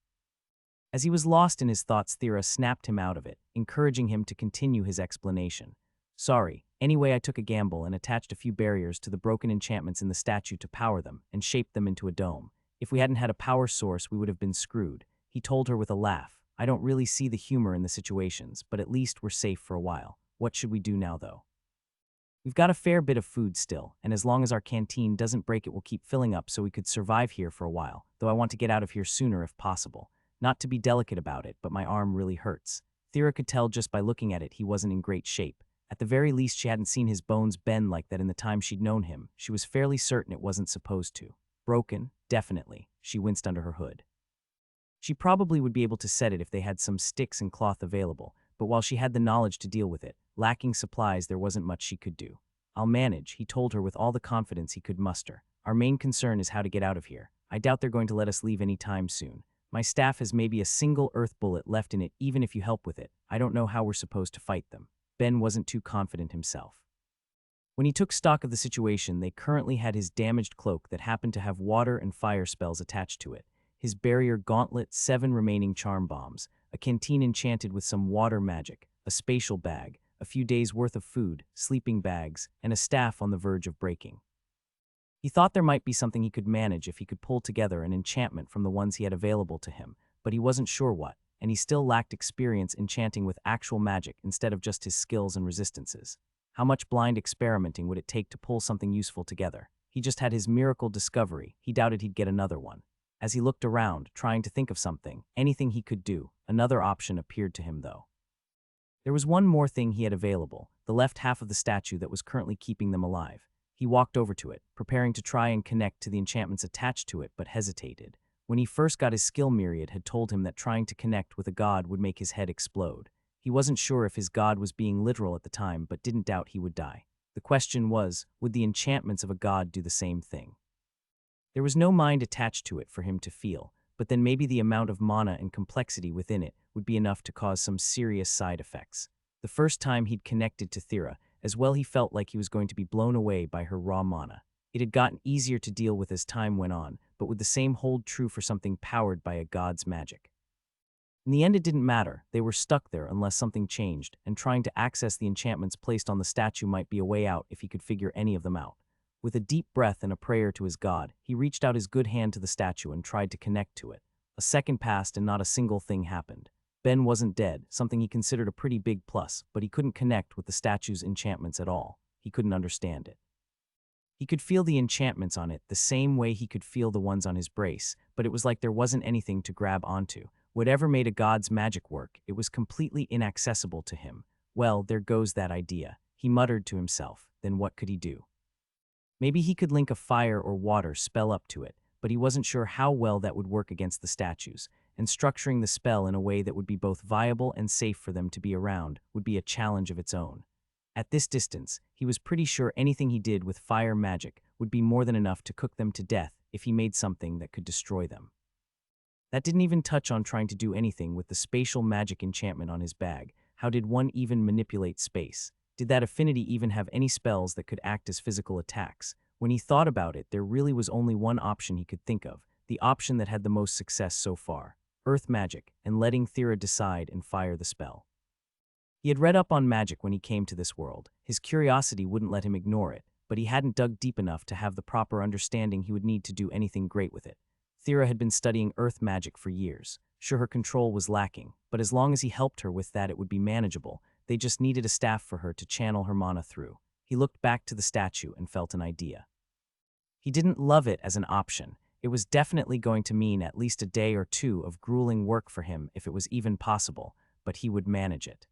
As he was lost in his thoughts, Thera snapped him out of it, encouraging him to continue his explanation. "Sorry, anyway, I took a gamble and attached a few barriers to the broken enchantments in the statue to power them and shaped them into a dome. If we hadn't had a power source, we would have been screwed," he told her with a laugh. "I don't really see the humor in the situations, but at least we're safe for a while. What should we do now, though? We've got a fair bit of food still, and as long as our canteen doesn't break, it will keep filling up so we could survive here for a while, though I want to get out of here sooner if possible. Not to be delicate about it, but my arm really hurts." Thera could tell just by looking at it he wasn't in great shape. At the very least, she hadn't seen his bones bend like that in the time she'd known him. She was fairly certain it wasn't supposed to. Broken, definitely. She winced under her hood. She probably would be able to set it if they had some sticks and cloth available, but while she had the knowledge to deal with it, lacking supplies, there wasn't much she could do. "I'll manage," he told her with all the confidence he could muster. "Our main concern is how to get out of here. I doubt they're going to let us leave any time soon. My staff has maybe a single earth bullet left in it, even if you help with it. I don't know how we're supposed to fight them." Ben wasn't too confident himself. When he took stock of the situation, they currently had his damaged cloak that happened to have water and fire spells attached to it, his barrier gauntlet, 7 remaining charm bombs, a canteen enchanted with some water magic, a spatial bag, a few days' worth of food, sleeping bags, and a staff on the verge of breaking. He thought there might be something he could manage if he could pull together an enchantment from the ones he had available to him, but he wasn't sure what, and he still lacked experience enchanting with actual magic instead of just his skills and resistances. How much blind experimenting would it take to pull something useful together? He just had his miracle discovery. He doubted he'd get another one. As he looked around, trying to think of something, anything he could do, another option appeared to him, though. There was one more thing he had available, the left half of the statue that was currently keeping them alive. He walked over to it, preparing to try and connect to the enchantments attached to it, but hesitated. When he first got his skill, Myriad had told him that trying to connect with a god would make his head explode. He wasn't sure if his god was being literal at the time, but didn't doubt he would die. The question was, would the enchantments of a god do the same thing? There was no mind attached to it for him to feel, but then maybe the amount of mana and complexity within it would be enough to cause some serious side effects. The first time he'd connected to Thera, as well he felt like he was going to be blown away by her raw mana. It had gotten easier to deal with as time went on, but would the same hold true for something powered by a god's magic? In the end, it didn't matter. They were stuck there unless something changed, and trying to access the enchantments placed on the statue might be a way out if he could figure any of them out. With a deep breath and a prayer to his god, he reached out his good hand to the statue and tried to connect to it. A second passed and not a single thing happened. Ben wasn't dead, something he considered a pretty big plus, but he couldn't connect with the statue's enchantments at all. He couldn't understand it. He could feel the enchantments on it the same way he could feel the ones on his brace, but it was like there wasn't anything to grab onto. Whatever made a god's magic work, it was completely inaccessible to him. Well, there goes that idea. He muttered to himself. Then what could he do? Maybe he could link a fire or water spell up to it, but he wasn't sure how well that would work against the statues, and structuring the spell in a way that would be both viable and safe for them to be around would be a challenge of its own. At this distance, he was pretty sure anything he did with fire magic would be more than enough to cook them to death if he made something that could destroy them. That didn't even touch on trying to do anything with the spatial magic enchantment on his bag. How did one even manipulate space? Did that affinity even have any spells that could act as physical attacks? When he thought about it, there really was only one option he could think of, the option that had the most success so far: earth magic, and letting Thera decide and fire the spell. He had read up on magic when he came to this world. His curiosity wouldn't let him ignore it, but he hadn't dug deep enough to have the proper understanding he would need to do anything great with it. Thera had been studying earth magic for years. Sure, her control was lacking, but as long as he helped her with that, it would be manageable. They just needed a staff for her to channel her mana through. He looked back to the statue and felt an idea. He didn't love it as an option. It was definitely going to mean at least a day or two of grueling work for him if it was even possible, but he would manage it.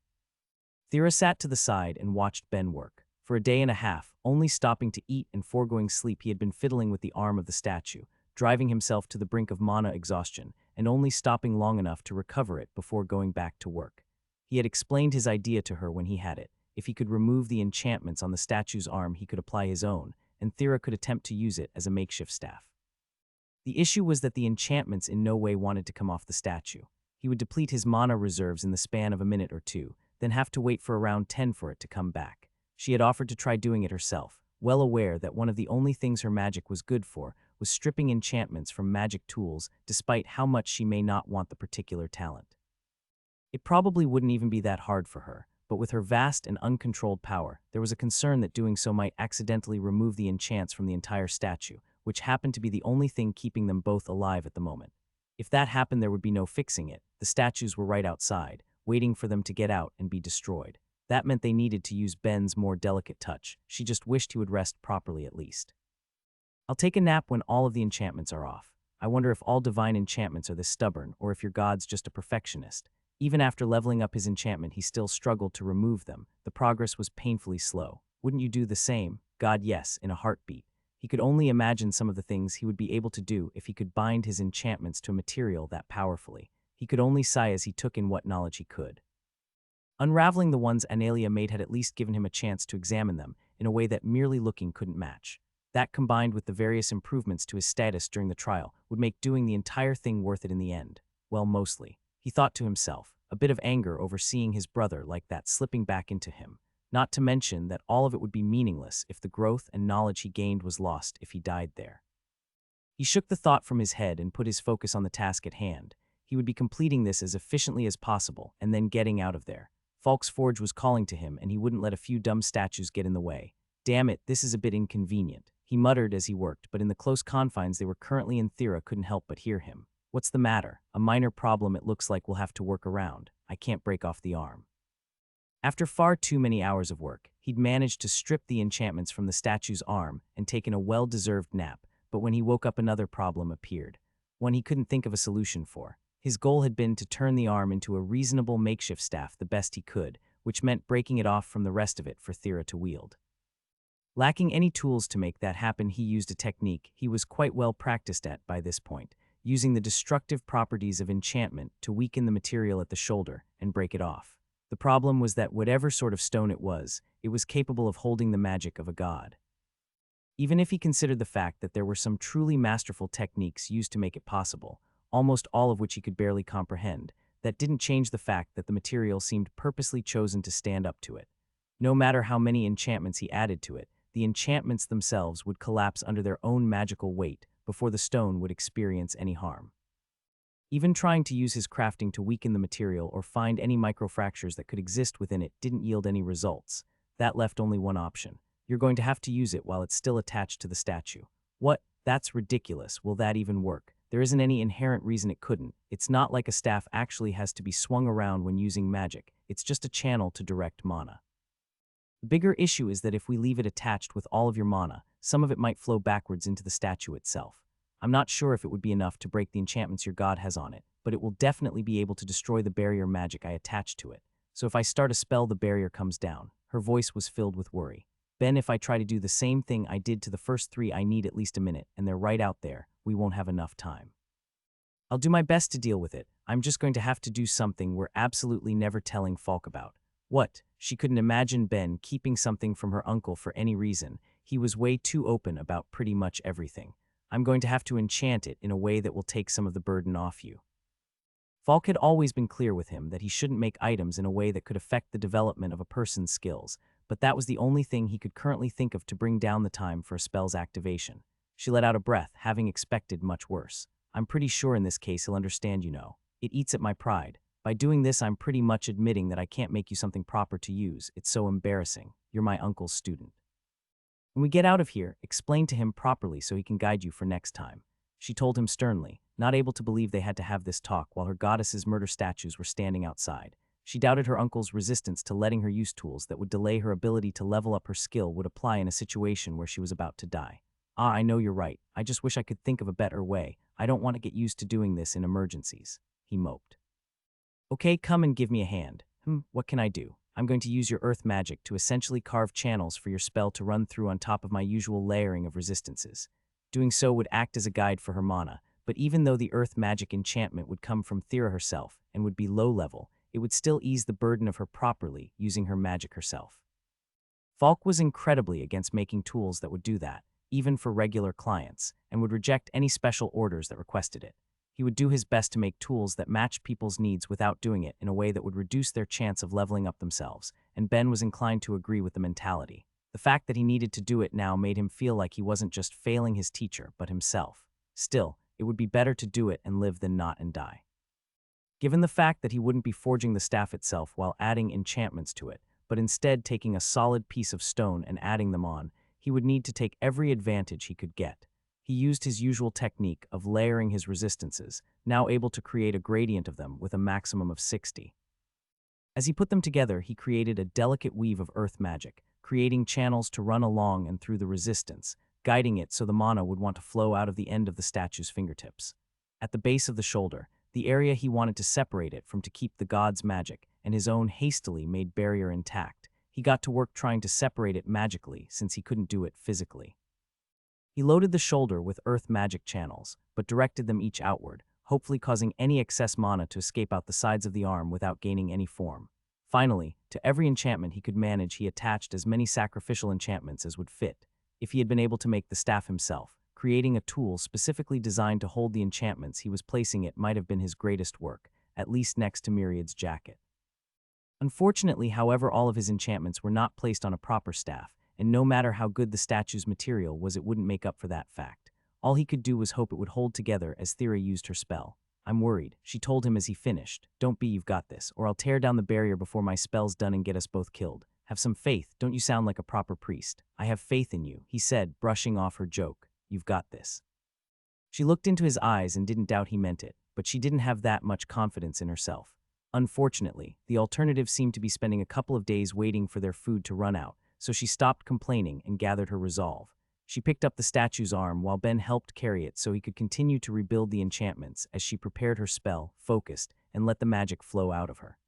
Thera sat to the side and watched Ben work. For a day and a half, only stopping to eat and foregoing sleep, he had been fiddling with the arm of the statue, driving himself to the brink of mana exhaustion, and only stopping long enough to recover it before going back to work. He had explained his idea to her when he had it. If he could remove the enchantments on the statue's arm, he could apply his own, and Thera could attempt to use it as a makeshift staff. The issue was that the enchantments in no way wanted to come off the statue. He would deplete his mana reserves in the span of a minute or two, then have to wait for around 10 for it to come back. She had offered to try doing it herself, well aware that one of the only things her magic was good for was stripping enchantments from magic tools, despite how much she may not want the particular talent. It probably wouldn't even be that hard for her, but with her vast and uncontrolled power, there was a concern that doing so might accidentally remove the enchants from the entire statue, which happened to be the only thing keeping them both alive at the moment. If that happened, there would be no fixing it. The statues were right outside, waiting for them to get out and be destroyed. That meant they needed to use Ben's more delicate touch. She just wished he would rest properly at least. I'll take a nap when all of the enchantments are off. I wonder if all divine enchantments are this stubborn, or if your god's just a perfectionist. Even after leveling up his enchantment, he still struggled to remove them. The progress was painfully slow. Wouldn't you do the same? God, yes, in a heartbeat. He could only imagine some of the things he would be able to do if he could bind his enchantments to a material that powerfully. He could only sigh as he took in what knowledge he could. Unraveling the ones Analia made had at least given him a chance to examine them in a way that merely looking couldn't match. That, combined with the various improvements to his status during the trial, would make doing the entire thing worth it in the end. Well, mostly. He thought to himself, a bit of anger over seeing his brother like that slipping back into him. Not to mention that all of it would be meaningless if the growth and knowledge he gained was lost if he died there. He shook the thought from his head and put his focus on the task at hand. He would be completing this as efficiently as possible and then getting out of there. Falk's Forge was calling to him, and he wouldn't let a few dumb statues get in the way. Damn it, this is a bit inconvenient, he muttered as he worked, but in the close confines they were currently in, Thera couldn't help but hear him. What's the matter? A minor problem it looks like we'll have to work around. I can't break off the arm. After far too many hours of work, he'd managed to strip the enchantments from the statue's arm and taken a well-deserved nap, but when he woke up another problem appeared, one he couldn't think of a solution for. His goal had been to turn the arm into a reasonable makeshift staff the best he could, which meant breaking it off from the rest of it for Thera to wield. Lacking any tools to make that happen, he used a technique he was quite well practiced at by this point, using the destructive properties of enchantment to weaken the material at the shoulder and break it off. The problem was that whatever sort of stone it was, it was capable of holding the magic of a god. Even if he considered the fact that there were some truly masterful techniques used to make it possible, almost all of which he could barely comprehend, that didn't change the fact that the material seemed purposely chosen to stand up to it. No matter how many enchantments he added to it, the enchantments themselves would collapse under their own magical weight before the stone would experience any harm. Even trying to use his crafting to weaken the material or find any microfractures that could exist within it didn't yield any results. That left only one option. You're going to have to use it while it's still attached to the statue. What? That's ridiculous. Will that even work? There isn't any inherent reason it couldn't. It's not like a staff actually has to be swung around when using magic. It's just a channel to direct mana. The bigger issue is that if we leave it attached with all of your mana, some of it might flow backwards into the statue itself. I'm not sure if it would be enough to break the enchantments your god has on it, but it will definitely be able to destroy the barrier magic I attached to it. So if I start a spell, the barrier comes down. Her voice was filled with worry. Ben, if I try to do the same thing I did to the first three, I need at least a minute, and they're right out there. We won't have enough time. I'll do my best to deal with it. I'm just going to have to do something we're absolutely never telling Falk about. What? She couldn't imagine Ben keeping something from her uncle for any reason. He was way too open about pretty much everything. I'm going to have to enchant it in a way that will take some of the burden off you. Falk had always been clear with him that he shouldn't make items in a way that could affect the development of a person's skills, but that was the only thing he could currently think of to bring down the time for a spell's activation. She let out a breath, having expected much worse. I'm pretty sure in this case he'll understand, you know. It eats at my pride. By doing this, I'm pretty much admitting that I can't make you something proper to use. It's so embarrassing. You're my uncle's student. When we get out of here, explain to him properly so he can guide you for next time. She told him sternly, not able to believe they had to have this talk while her goddess's murder statues were standing outside. She doubted her uncle's resistance to letting her use tools that would delay her ability to level up her skill would apply in a situation where she was about to die. Ah, I know you're right. I just wish I could think of a better way. I don't want to get used to doing this in emergencies, he moped. Okay, come and give me a hand. What can I do? I'm going to use your earth magic to essentially carve channels for your spell to run through on top of my usual layering of resistances. Doing so would act as a guide for her mana, but even though the earth magic enchantment would come from Thera herself and would be low level, it would still ease the burden of her properly using her magic herself. Falk was incredibly against making tools that would do that, even for regular clients, and would reject any special orders that requested it. He would do his best to make tools that matched people's needs without doing it in a way that would reduce their chance of leveling up themselves, and Ben was inclined to agree with the mentality. The fact that he needed to do it now made him feel like he wasn't just failing his teacher, but himself. Still, it would be better to do it and live than not and die. Given the fact that he wouldn't be forging the staff itself while adding enchantments to it, but instead taking a solid piece of stone and adding them on, he would need to take every advantage he could get. He used his usual technique of layering his resistances, now able to create a gradient of them with a maximum of 60. As he put them together, he created a delicate weave of earth magic, creating channels to run along and through the resistance, guiding it so the mana would want to flow out of the end of the statue's fingertips. At the base of the shoulder, the area he wanted to separate it from to keep the god's magic and his own hastily made barrier intact, he got to work trying to separate it magically since he couldn't do it physically. He loaded the shoulder with earth magic channels, but directed them each outward, hopefully causing any excess mana to escape out the sides of the arm without gaining any form. Finally, to every enchantment he could manage, he attached as many sacrificial enchantments as would fit. If he had been able to make the staff himself, creating a tool specifically designed to hold the enchantments he was placing it might have been his greatest work, at least next to Myriad's jacket. Unfortunately, however, all of his enchantments were not placed on a proper staff, and no matter how good the statue's material was, it wouldn't make up for that fact. All he could do was hope it would hold together as Thera used her spell. I'm worried, she told him as he finished. Don't be, you've got this, or I'll tear down the barrier before my spell's done and get us both killed. Have some faith, don't you sound like a proper priest. I have faith in you, he said, brushing off her joke. You've got this. She looked into his eyes and didn't doubt he meant it, but she didn't have that much confidence in herself. Unfortunately, the alternative seemed to be spending a couple of days waiting for their food to run out, so she stopped complaining and gathered her resolve. She picked up the statue's arm while Ben helped carry it so he could continue to rebuild the enchantments as she prepared her spell, focused, and let the magic flow out of her.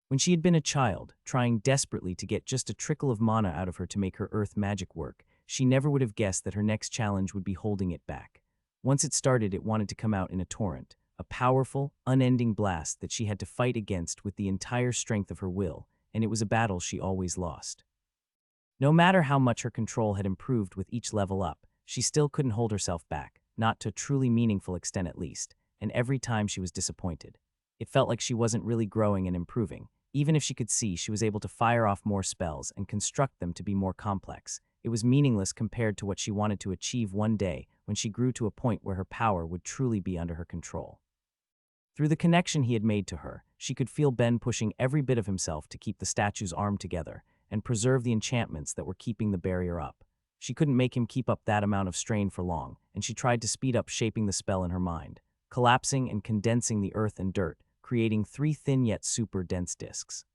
When she had been a child, trying desperately to get just a trickle of mana out of her to make her earth magic work, she never would have guessed that her next challenge would be holding it back. Once it started, it wanted to come out in a torrent, a powerful, unending blast that she had to fight against with the entire strength of her will, and it was a battle she always lost. No matter how much her control had improved with each level up, she still couldn't hold herself back, not to a truly meaningful extent at least, and every time she was disappointed. It felt like she wasn't really growing and improving. Even if she could see she was able to fire off more spells and construct them to be more complex, it was meaningless compared to what she wanted to achieve one day when she grew to a point where her power would truly be under her control. Through the connection he had made to her, she could feel Ben pushing every bit of himself to keep the statue's arm together and preserve the enchantments that were keeping the barrier up. She couldn't make him keep up that amount of strain for long, and she tried to speed up shaping the spell in her mind, collapsing and condensing the earth and dirt, creating 3 thin yet super dense discs.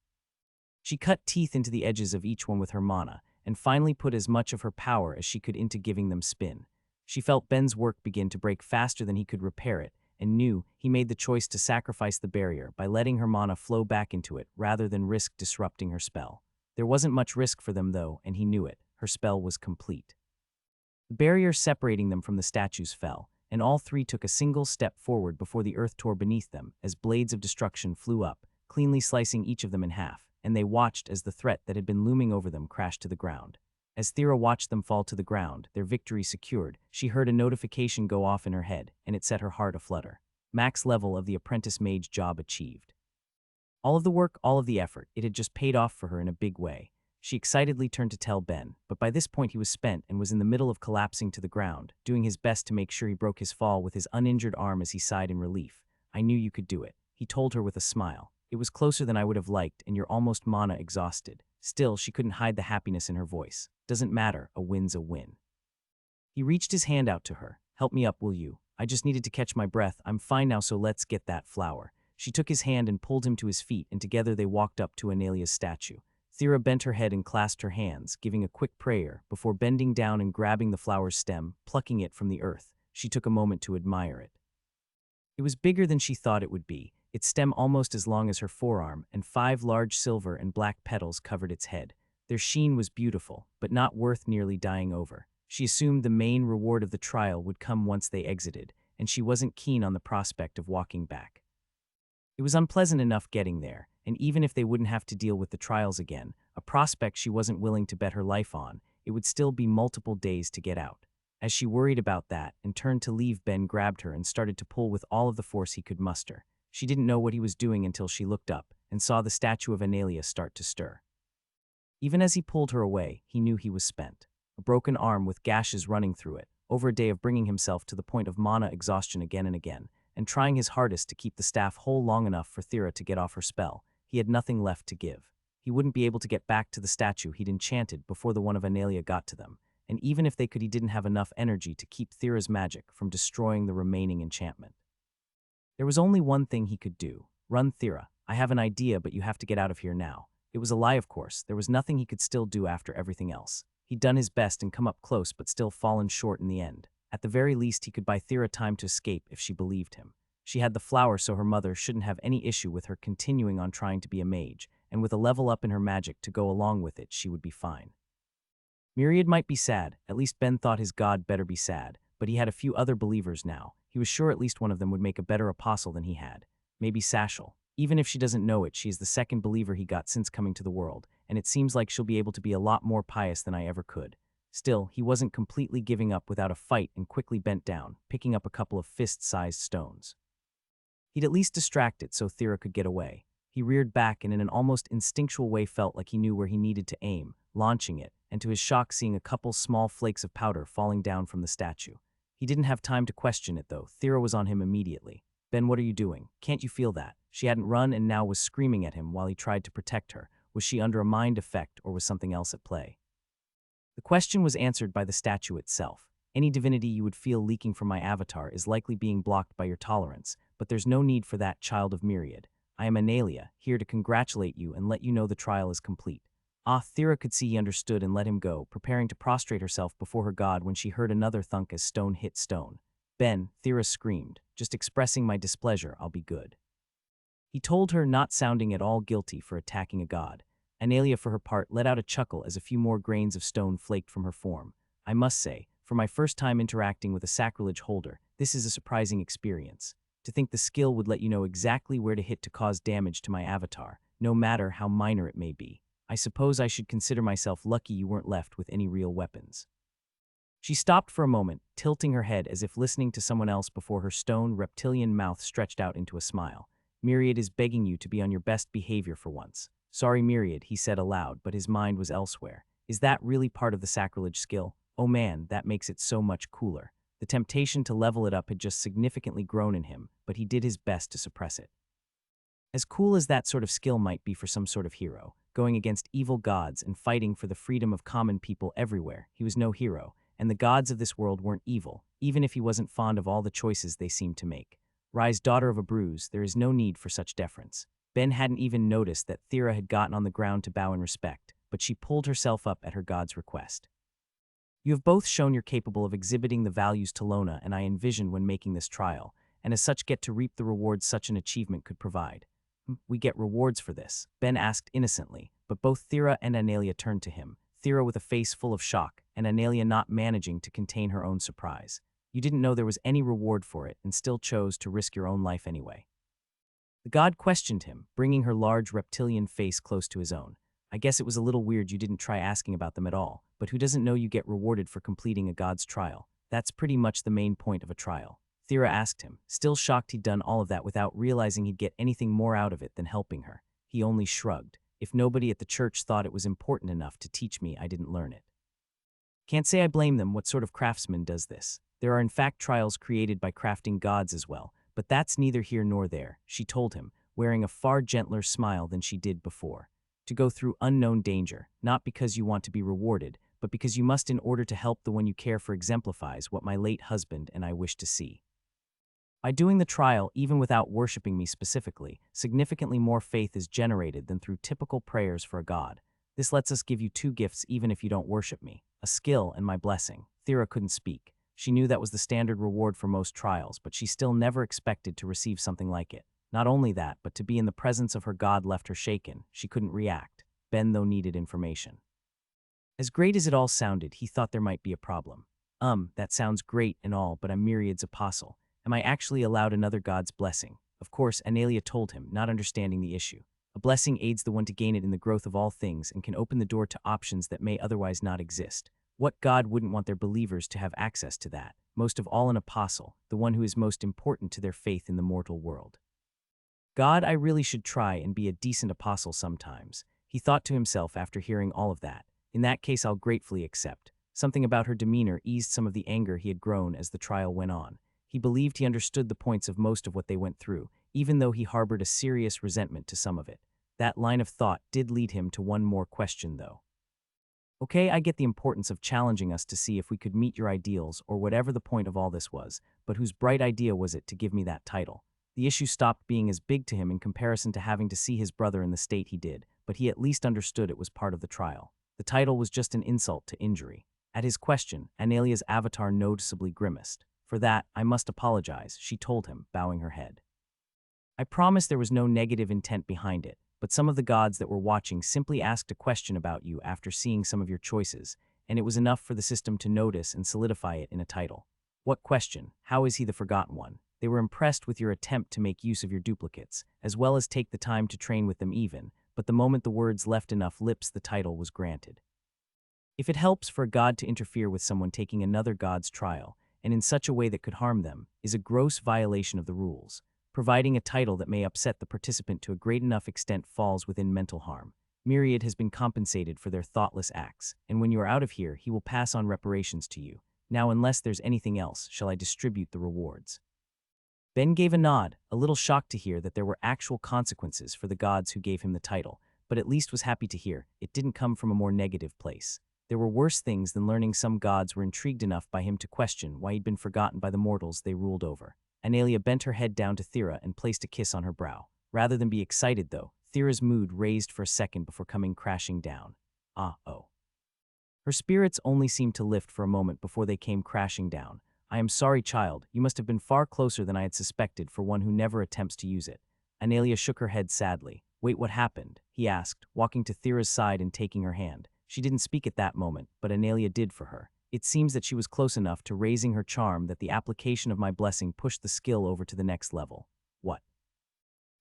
She cut teeth into the edges of each one with her mana, and finally put as much of her power as she could into giving them spin. She felt Ben's work begin to break faster than he could repair it, and knew he made the choice to sacrifice the barrier by letting her mana flow back into it rather than risk disrupting her spell. There wasn't much risk for them though, and he knew it. Her spell was complete. The barrier separating them from the statues fell, and all 3 took a single step forward before the earth tore beneath them as blades of destruction flew up, cleanly slicing each of them in half, and they watched as the threat that had been looming over them crashed to the ground. As Thera watched them fall to the ground, their victory secured, she heard a notification go off in her head, and it set her heart aflutter. Max level of the apprentice mage job achieved. All of the work, all of the effort, it had just paid off for her in a big way. She excitedly turned to tell Ben, but by this point he was spent and was in the middle of collapsing to the ground, doing his best to make sure he broke his fall with his uninjured arm as he sighed in relief. "I knew you could do it," he told her with a smile. "It was closer than I would have liked, and you're almost mana exhausted." Still, she couldn't hide the happiness in her voice. "Doesn't matter, a win's a win." He reached his hand out to her. "Help me up, will you? I just needed to catch my breath. I'm fine now, so let's get that flower." She took his hand and pulled him to his feet, and together they walked up to Analia's statue. Thera bent her head and clasped her hands, giving a quick prayer, before bending down and grabbing the flower's stem, plucking it from the earth. She took a moment to admire it. It was bigger than she thought it would be, its stem almost as long as her forearm, and 5 large silver and black petals covered its head. Their sheen was beautiful, but not worth nearly dying over. She assumed the main reward of the trial would come once they exited, and she wasn't keen on the prospect of walking back. It was unpleasant enough getting there, and even if they wouldn't have to deal with the trials again, a prospect she wasn't willing to bet her life on, it would still be multiple days to get out. As she worried about that and turned to leave, Ben grabbed her and started to pull with all of the force he could muster. She didn't know what he was doing until she looked up and saw the statue of Analia start to stir. Even as he pulled her away, he knew he was spent. A broken arm with gashes running through it, over a day of bringing himself to the point of mana exhaustion again and again, and trying his hardest to keep the staff whole long enough for Thera to get off her spell, he had nothing left to give. He wouldn't be able to get back to the statue he'd enchanted before the one of Analia got to them, and even if they could, he didn't have enough energy to keep Thera's magic from destroying the remaining enchantment. There was only one thing he could do. "Run, Thera. I have an idea, but you have to get out of here now." It was a lie, of course. There was nothing he could still do after everything else. He'd done his best and come up close, but still fallen short in the end. At the very least, he could buy Thera time to escape if she believed him. She had the flower, so her mother shouldn't have any issue with her continuing on trying to be a mage, and with a level up in her magic to go along with it, she would be fine. Myriad might be sad, at least Ben thought his god better be sad, but he had a few other believers now. He was sure at least one of them would make a better apostle than he had. Maybe Sashel. Even if she doesn't know it, she is the second believer he got since coming to the world, and it seems like she'll be able to be a lot more pious than I ever could. Still, he wasn't completely giving up without a fight and quickly bent down, picking up a couple of fist-sized stones. He'd at least distract it so Thera could get away. He reared back and in an almost instinctual way felt like he knew where he needed to aim, launching it, and to his shock seeing a couple small flakes of powder falling down from the statue. He didn't have time to question it though. Thera was on him immediately. "Ben, what are you doing? Can't you feel that?" She hadn't run and now was screaming at him while he tried to protect her. Was she under a mind effect or was something else at play? The question was answered by the statue itself. "Any divinity you would feel leaking from my avatar is likely being blocked by your tolerance, but there's no need for that, child of Myriad. I am Analia, here to congratulate you and let you know the trial is complete." Thera could see he understood and let him go, preparing to prostrate herself before her god when she heard another thunk as stone hit stone. "Ben," Thera screamed, "just expressing my displeasure, I'll be good." He told her, not sounding at all guilty for attacking a god. Analia, for her part, let out a chuckle as a few more grains of stone flaked from her form. "I must say, for my first time interacting with a sacrilege holder, this is a surprising experience. To think the skill would let you know exactly where to hit to cause damage to my avatar, no matter how minor it may be. I suppose I should consider myself lucky you weren't left with any real weapons." She stopped for a moment, tilting her head as if listening to someone else before her stone reptilian mouth stretched out into a smile. "Myriad is begging you to be on your best behavior for once." "Sorry, Myriad," he said aloud, but his mind was elsewhere. "Is that really part of the sacrilege skill? Oh man, that makes it so much cooler." The temptation to level it up had just significantly grown in him, but he did his best to suppress it. As cool as that sort of skill might be for some sort of hero, going against evil gods and fighting for the freedom of common people everywhere, he was no hero, and the gods of this world weren't evil, even if he wasn't fond of all the choices they seemed to make. Rise, daughter of a bruise, there is no need for such deference. Ben hadn't even noticed that Thera had gotten on the ground to bow in respect, but she pulled herself up at her god's request. "You have both shown you're capable of exhibiting the values Talona and I envisioned when making this trial, and as such get to reap the rewards such an achievement could provide." "We get rewards for this?" Ben asked innocently, but both Thera and Analia turned to him, Thera with a face full of shock, and Analia not managing to contain her own surprise. "You didn't know there was any reward for it and still chose to risk your own life anyway." The god questioned him, bringing her large reptilian face close to his own. "I guess it was a little weird you didn't try asking about them at all, but who doesn't know you get rewarded for completing a god's trial? That's pretty much the main point of a trial." Thera asked him, still shocked he'd done all of that without realizing he'd get anything more out of it than helping her. He only shrugged. "If nobody at the church thought it was important enough to teach me, I didn't learn it." "Can't say I blame them. What sort of craftsman does this? There are in fact trials created by crafting gods as well, but that's neither here nor there," she told him, wearing a far gentler smile than she did before. "To go through unknown danger, not because you want to be rewarded, but because you must in order to help the one you care for exemplifies what my late husband and I wish to see. By doing the trial, even without worshipping me specifically, significantly more faith is generated than through typical prayers for a god. This lets us give you two gifts even if you don't worship me, a skill and my blessing." Thera couldn't speak. She knew that was the standard reward for most trials, but she still never expected to receive something like it. Not only that, but to be in the presence of her god left her shaken. She couldn't react. Ben, though, needed information. As great as it all sounded, he thought there might be a problem. That sounds great and all, but I'm Myriad's apostle. Am I actually allowed another god's blessing?" Of course, Analia told him, not understanding the issue. "A blessing aids the one to gain it in the growth of all things and can open the door to options that may otherwise not exist. What god wouldn't want their believers to have access to that? Most of all an apostle, the one who is most important to their faith in the mortal world." "God, I really should try and be a decent apostle sometimes," he thought to himself after hearing all of that. "In that case, I'll gratefully accept." Something about her demeanor eased some of the anger he had grown as the trial went on. He believed he understood the points of most of what they went through, even though he harbored a serious resentment to some of it. That line of thought did lead him to one more question, though. "Okay, I get the importance of challenging us to see if we could meet your ideals or whatever the point of all this was, but whose bright idea was it to give me that title?" The issue stopped being as big to him in comparison to having to see his brother in the state he did, but he at least understood it was part of the trial. The title was just an insult to injury. At his question, Analia's avatar noticeably grimaced. "For that, I must apologize," she told him, bowing her head. "I promise there was no negative intent behind it, but some of the gods that were watching simply asked a question about you after seeing some of your choices, and it was enough for the system to notice and solidify it in a title." "What question? How is he the forgotten one?" "They were impressed with your attempt to make use of your duplicates, as well as take the time to train with them even, but the moment the words left enough lips the title was granted." If it helps for a god to interfere with someone taking another god's trial, and in such a way that could harm them, is a gross violation of the rules. Providing a title that may upset the participant to a great enough extent falls within mental harm. Myriad has been compensated for their thoughtless acts, and when you are out of here, he will pass on reparations to you. Now, unless there's anything else, shall I distribute the rewards? Ben gave a nod, a little shocked to hear that there were actual consequences for the gods who gave him the title, but at least was happy to hear it didn't come from a more negative place. There were worse things than learning some gods were intrigued enough by him to question why he'd been forgotten by the mortals they ruled over. Analia bent her head down to Thera and placed a kiss on her brow. Rather than be excited, though, Thera's mood raised for a second before coming crashing down. Oh. Her spirits only seemed to lift for a moment before they came crashing down. "I am sorry, child. You must have been far closer than I had suspected for one who never attempts to use it." Analia shook her head sadly. "Wait, what happened?" he asked, walking to Thera's side and taking her hand. She didn't speak at that moment, but Analia did for her. "It seems that she was close enough to raising her charm that the application of my blessing pushed the skill over to the next level." "What?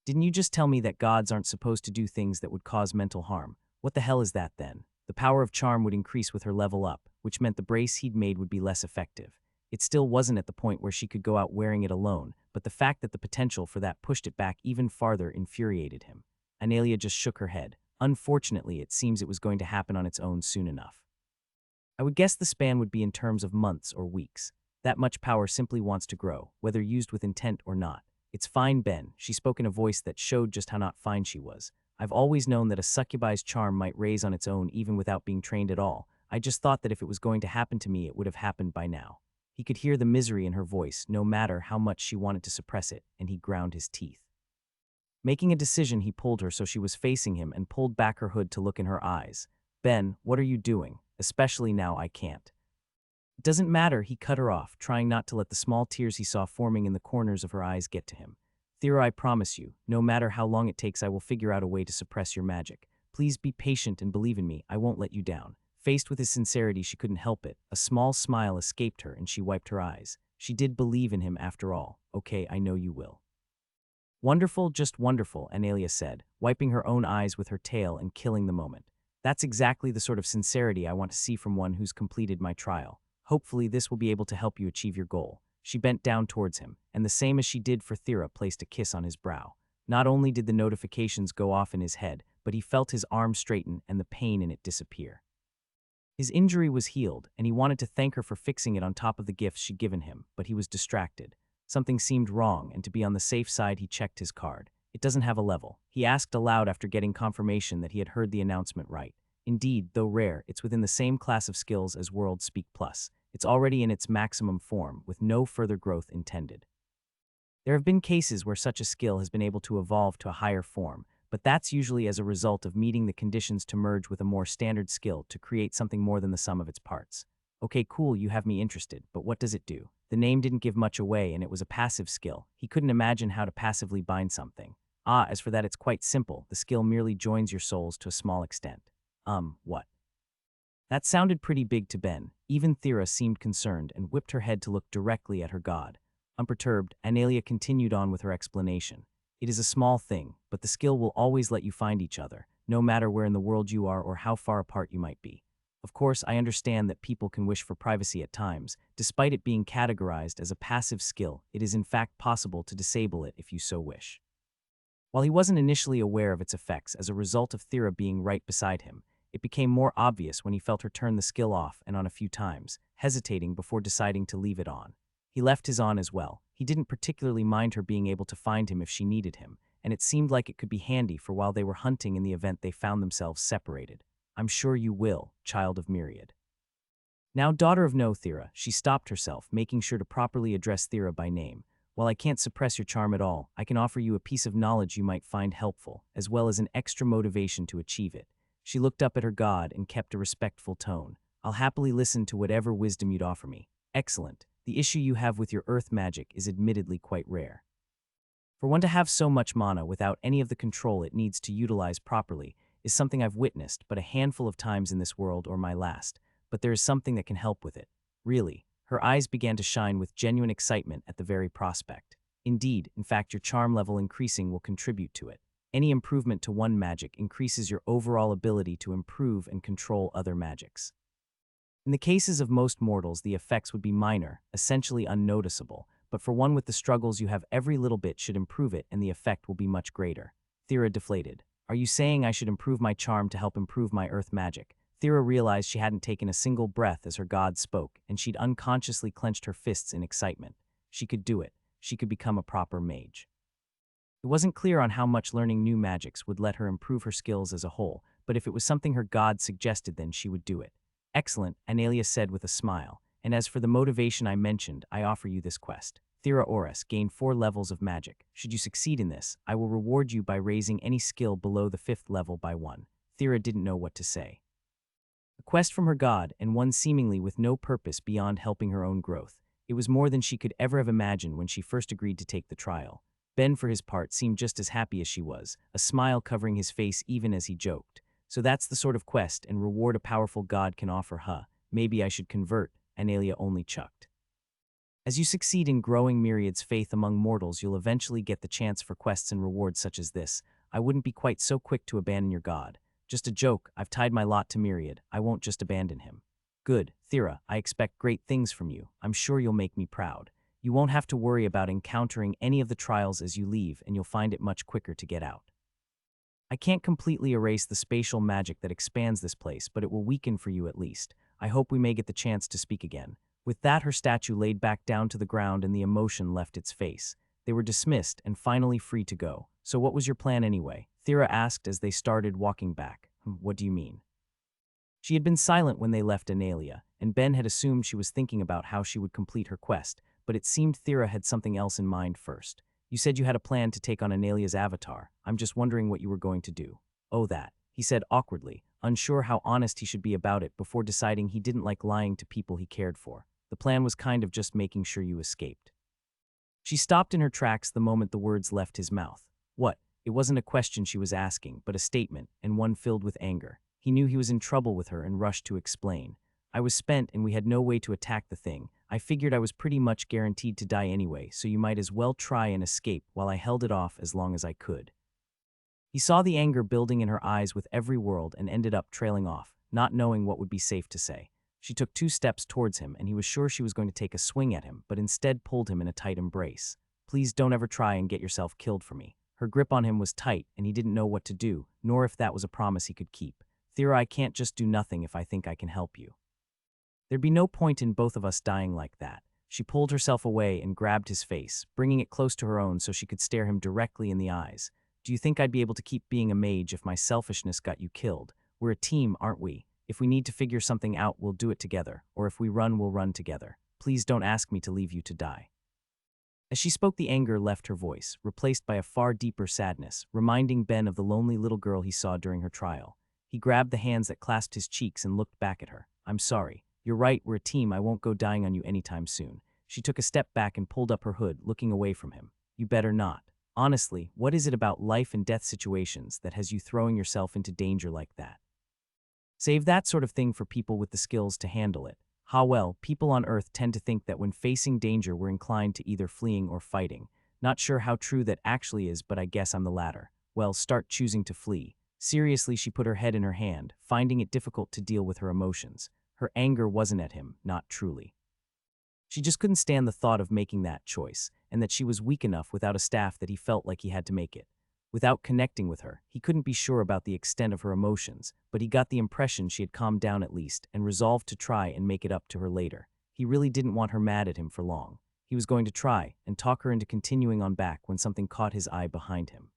Didn't you just tell me that gods aren't supposed to do things that would cause mental harm? What the hell is that then? The power of charm would increase with her level up, which meant the brace he'd made would be less effective. It still wasn't at the point where she could go out wearing it alone, but the fact that the potential for that pushed it back even farther infuriated him. Analia just shook her head. Unfortunately, it seems it was going to happen on its own soon enough. I would guess the span would be in terms of months or weeks. That much power simply wants to grow, whether used with intent or not. It's fine, Ben, she spoke in a voice that showed just how not fine she was. I've always known that a succubi's charm might raise on its own even without being trained at all. I just thought that if it was going to happen to me, it would have happened by now. He could hear the misery in her voice, no matter how much she wanted to suppress it, and he ground his teeth. Making a decision, he pulled her so she was facing him and pulled back her hood to look in her eyes. Ben, what are you doing? Especially now I can't. It doesn't matter, he cut her off, trying not to let the small tears he saw forming in the corners of her eyes get to him. Thera, I promise you, no matter how long it takes, I will figure out a way to suppress your magic. Please be patient and believe in me, I won't let you down. Faced with his sincerity, she couldn't help it. A small smile escaped her and she wiped her eyes. She did believe in him after all. Okay, I know you will. Wonderful, just wonderful, Analia said, wiping her own eyes with her tail and killing the moment. That's exactly the sort of sincerity I want to see from one who's completed my trial. Hopefully this will be able to help you achieve your goal. She bent down towards him, and the same as she did for Thera, placed a kiss on his brow. Not only did the notifications go off in his head, but he felt his arm straighten and the pain in it disappear. His injury was healed, and he wanted to thank her for fixing it on top of the gifts she'd given him, but he was distracted. Something seemed wrong, and to be on the safe side, he checked his card. It doesn't have a level. He asked aloud after getting confirmation that he had heard the announcement right. Indeed, though rare, it's within the same class of skills as World Speak Plus. It's already in its maximum form, with no further growth intended. There have been cases where such a skill has been able to evolve to a higher form, but that's usually as a result of meeting the conditions to merge with a more standard skill to create something more than the sum of its parts. Okay, cool, you have me interested, but what does it do? The name didn't give much away, and it was a passive skill. He couldn't imagine how to passively bind something. As for that, it's quite simple. The skill merely joins your souls to a small extent. What? That sounded pretty big to Ben. Even Thera seemed concerned and whipped her head to look directly at her god. Unperturbed, Analia continued on with her explanation. It is a small thing, but the skill will always let you find each other, no matter where in the world you are or how far apart you might be. Of course, I understand that people can wish for privacy at times. Despite it being categorized as a passive skill, it is in fact possible to disable it if you so wish. While he wasn't initially aware of its effects as a result of Thera being right beside him, it became more obvious when he felt her turn the skill off and on a few times, hesitating before deciding to leave it on. He left his on as well. He didn't particularly mind her being able to find him if she needed him, and it seemed like it could be handy for while they were hunting in the event they found themselves separated. I'm sure you will, child of Myriad. Now, daughter of No Thera, she stopped herself, making sure to properly address Thera by name. While I can't suppress your charm at all, I can offer you a piece of knowledge you might find helpful, as well as an extra motivation to achieve it. She looked up at her god and kept a respectful tone. I'll happily listen to whatever wisdom you'd offer me. Excellent. The issue you have with your earth magic is admittedly quite rare. For one to have so much mana without any of the control it needs to utilize properly is something I've witnessed but a handful of times in this world or my last, but there is something that can help with it. Really, her eyes began to shine with genuine excitement at the very prospect. Indeed, in fact, your charm level increasing will contribute to it. Any improvement to one magic increases your overall ability to improve and control other magics. In the cases of most mortals, the effects would be minor, essentially unnoticeable, but for one with the struggles you have, every little bit should improve it and the effect will be much greater. Thera deflated. Are you saying I should improve my charm to help improve my earth magic? Thera realized she hadn't taken a single breath as her god spoke, and she'd unconsciously clenched her fists in excitement. She could do it. She could become a proper mage. It wasn't clear on how much learning new magics would let her improve her skills as a whole, but if it was something her god suggested, then she would do it. Excellent, Analia said with a smile, and as for the motivation I mentioned, I offer you this quest. Thera Oris, gain 4 levels of magic. Should you succeed in this, I will reward you by raising any skill below the 5th level by 1. Thera didn't know what to say. A quest from her god, and one seemingly with no purpose beyond helping her own growth. It was more than she could ever have imagined when she first agreed to take the trial. Ben, for his part, seemed just as happy as she was, a smile covering his face even as he joked. So that's the sort of quest and reward a powerful god can offer, huh? Maybe I should convert, Analia only chucked. As you succeed in growing Myriad's faith among mortals, you'll eventually get the chance for quests and rewards such as this. I wouldn't be quite so quick to abandon your god. Just a joke. I've tied my lot to Myriad. I won't just abandon him. Good, Thera, I expect great things from you. I'm sure you'll make me proud. You won't have to worry about encountering any of the trials as you leave, and you'll find it much quicker to get out. I can't completely erase the spatial magic that expands this place, but it will weaken for you at least. I hope we may get the chance to speak again. With that, her statue laid back down to the ground and the emotion left its face. They were dismissed and finally free to go. So what was your plan anyway? Thera asked as they started walking back. What do you mean? She had been silent when they left Analia, and Ben had assumed she was thinking about how she would complete her quest, but it seemed Thera had something else in mind first. You said you had a plan to take on Analia's avatar. I'm just wondering what you were going to do. Oh, that, he said awkwardly, unsure how honest he should be about it before deciding he didn't like lying to people he cared for. The plan was kind of just making sure you escaped. She stopped in her tracks the moment the words left his mouth. What? It wasn't a question she was asking, but a statement, and one filled with anger. He knew he was in trouble with her and rushed to explain. I was spent and we had no way to attack the thing. I figured I was pretty much guaranteed to die anyway, so you might as well try and escape while I held it off as long as I could. He saw the anger building in her eyes with every word and ended up trailing off, not knowing what would be safe to say. She took 2 steps towards him and he was sure she was going to take a swing at him, but instead pulled him in a tight embrace. Please don't ever try and get yourself killed for me. Her grip on him was tight and he didn't know what to do, nor if that was a promise he could keep. Thera, I can't just do nothing if I think I can help you. There'd be no point in both of us dying like that. She pulled herself away and grabbed his face, bringing it close to her own so she could stare him directly in the eyes. Do you think I'd be able to keep being a mage if my selfishness got you killed? We're a team, aren't we? If we need to figure something out, we'll do it together, or if we run, we'll run together. Please don't ask me to leave you to die. As she spoke, the anger left her voice, replaced by a far deeper sadness, reminding Ben of the lonely little girl he saw during her trial. He grabbed the hands that clasped his cheeks and looked back at her. I'm sorry. You're right, we're a team. I won't go dying on you anytime soon. She took a step back and pulled up her hood, looking away from him. You better not. Honestly, what is it about life and death situations that has you throwing yourself into danger like that? Save that sort of thing for people with the skills to handle it. Well, people on Earth tend to think that when facing danger we're inclined to either fleeing or fighting. Not sure how true that actually is, but I guess I'm the latter. Well, start choosing to flee. Seriously, she put her head in her hand, finding it difficult to deal with her emotions. Her anger wasn't at him, not truly. She just couldn't stand the thought of making that choice, and that she was weak enough without a staff that he felt like he had to make it. Without connecting with her, he couldn't be sure about the extent of her emotions, but he got the impression she had calmed down at least and resolved to try and make it up to her later. He really didn't want her mad at him for long. He was going to try and talk her into continuing on back when something caught his eye behind him.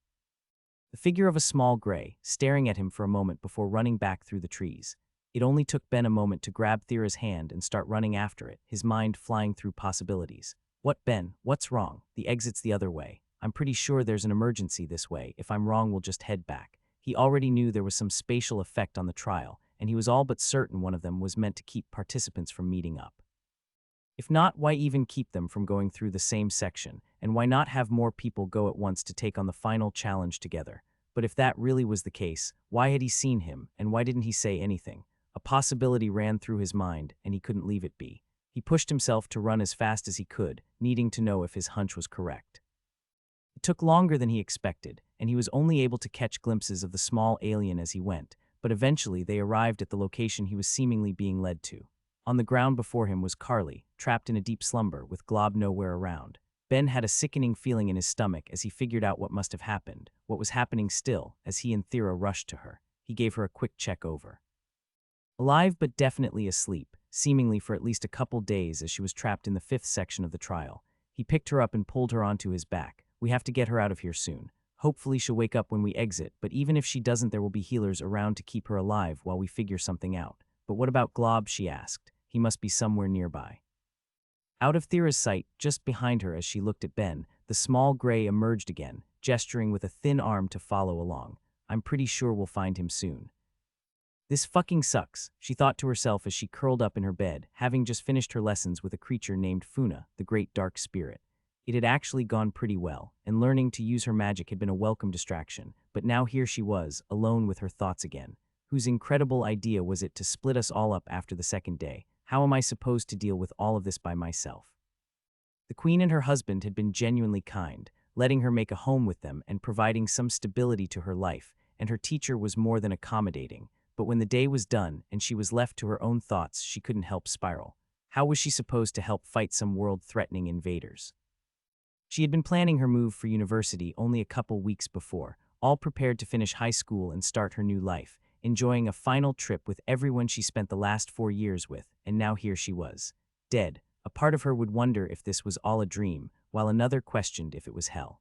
The figure of a small gray, staring at him for a moment before running back through the trees. It only took Ben a moment to grab Thera's hand and start running after it, his mind flying through possibilities. What, Ben? What's wrong? The exit's the other way. I'm pretty sure there's an emergency this way. If I'm wrong, we'll just head back. He already knew there was some spatial effect on the trial, and he was all but certain one of them was meant to keep participants from meeting up. If not, why even keep them from going through the same section, and why not have more people go at once to take on the final challenge together? But if that really was the case, why had he seen him, and why didn't he say anything? A possibility ran through his mind, and he couldn't leave it be. He pushed himself to run as fast as he could, needing to know if his hunch was correct. It took longer than he expected, and he was only able to catch glimpses of the small alien as he went, but eventually they arrived at the location he was seemingly being led to. On the ground before him was Carly, trapped in a deep slumber with Glob nowhere around. Ben had a sickening feeling in his stomach as he figured out what must have happened, what was happening still, as he and Thera rushed to her. He gave her a quick check over. Alive but definitely asleep, seemingly for at least a couple days as she was trapped in the 5th section of the trial. He picked her up and pulled her onto his back. We have to get her out of here soon. Hopefully she'll wake up when we exit, but even if she doesn't, there will be healers around to keep her alive while we figure something out. But what about Glob? She asked. He must be somewhere nearby. Out of Thera's sight, just behind her as she looked at Ben, the small gray emerged again, gesturing with a thin arm to follow along. I'm pretty sure we'll find him soon. This fucking sucks, she thought to herself as she curled up in her bed, having just finished her lessons with a creature named Funa, the great dark spirit. It had actually gone pretty well, and learning to use her magic had been a welcome distraction, but now here she was, alone with her thoughts again. Whose incredible idea was it to split us all up after the 2nd day? How am I supposed to deal with all of this by myself? The queen and her husband had been genuinely kind, letting her make a home with them and providing some stability to her life, and her teacher was more than accommodating. But when the day was done and she was left to her own thoughts, she couldn't help spiral. How was she supposed to help fight some world-threatening invaders? She had been planning her move for university only a couple weeks before, all prepared to finish high school and start her new life, enjoying a final trip with everyone she spent the last 4 years with, and now here she was, dead. A part of her would wonder if this was all a dream, while another questioned if it was hell.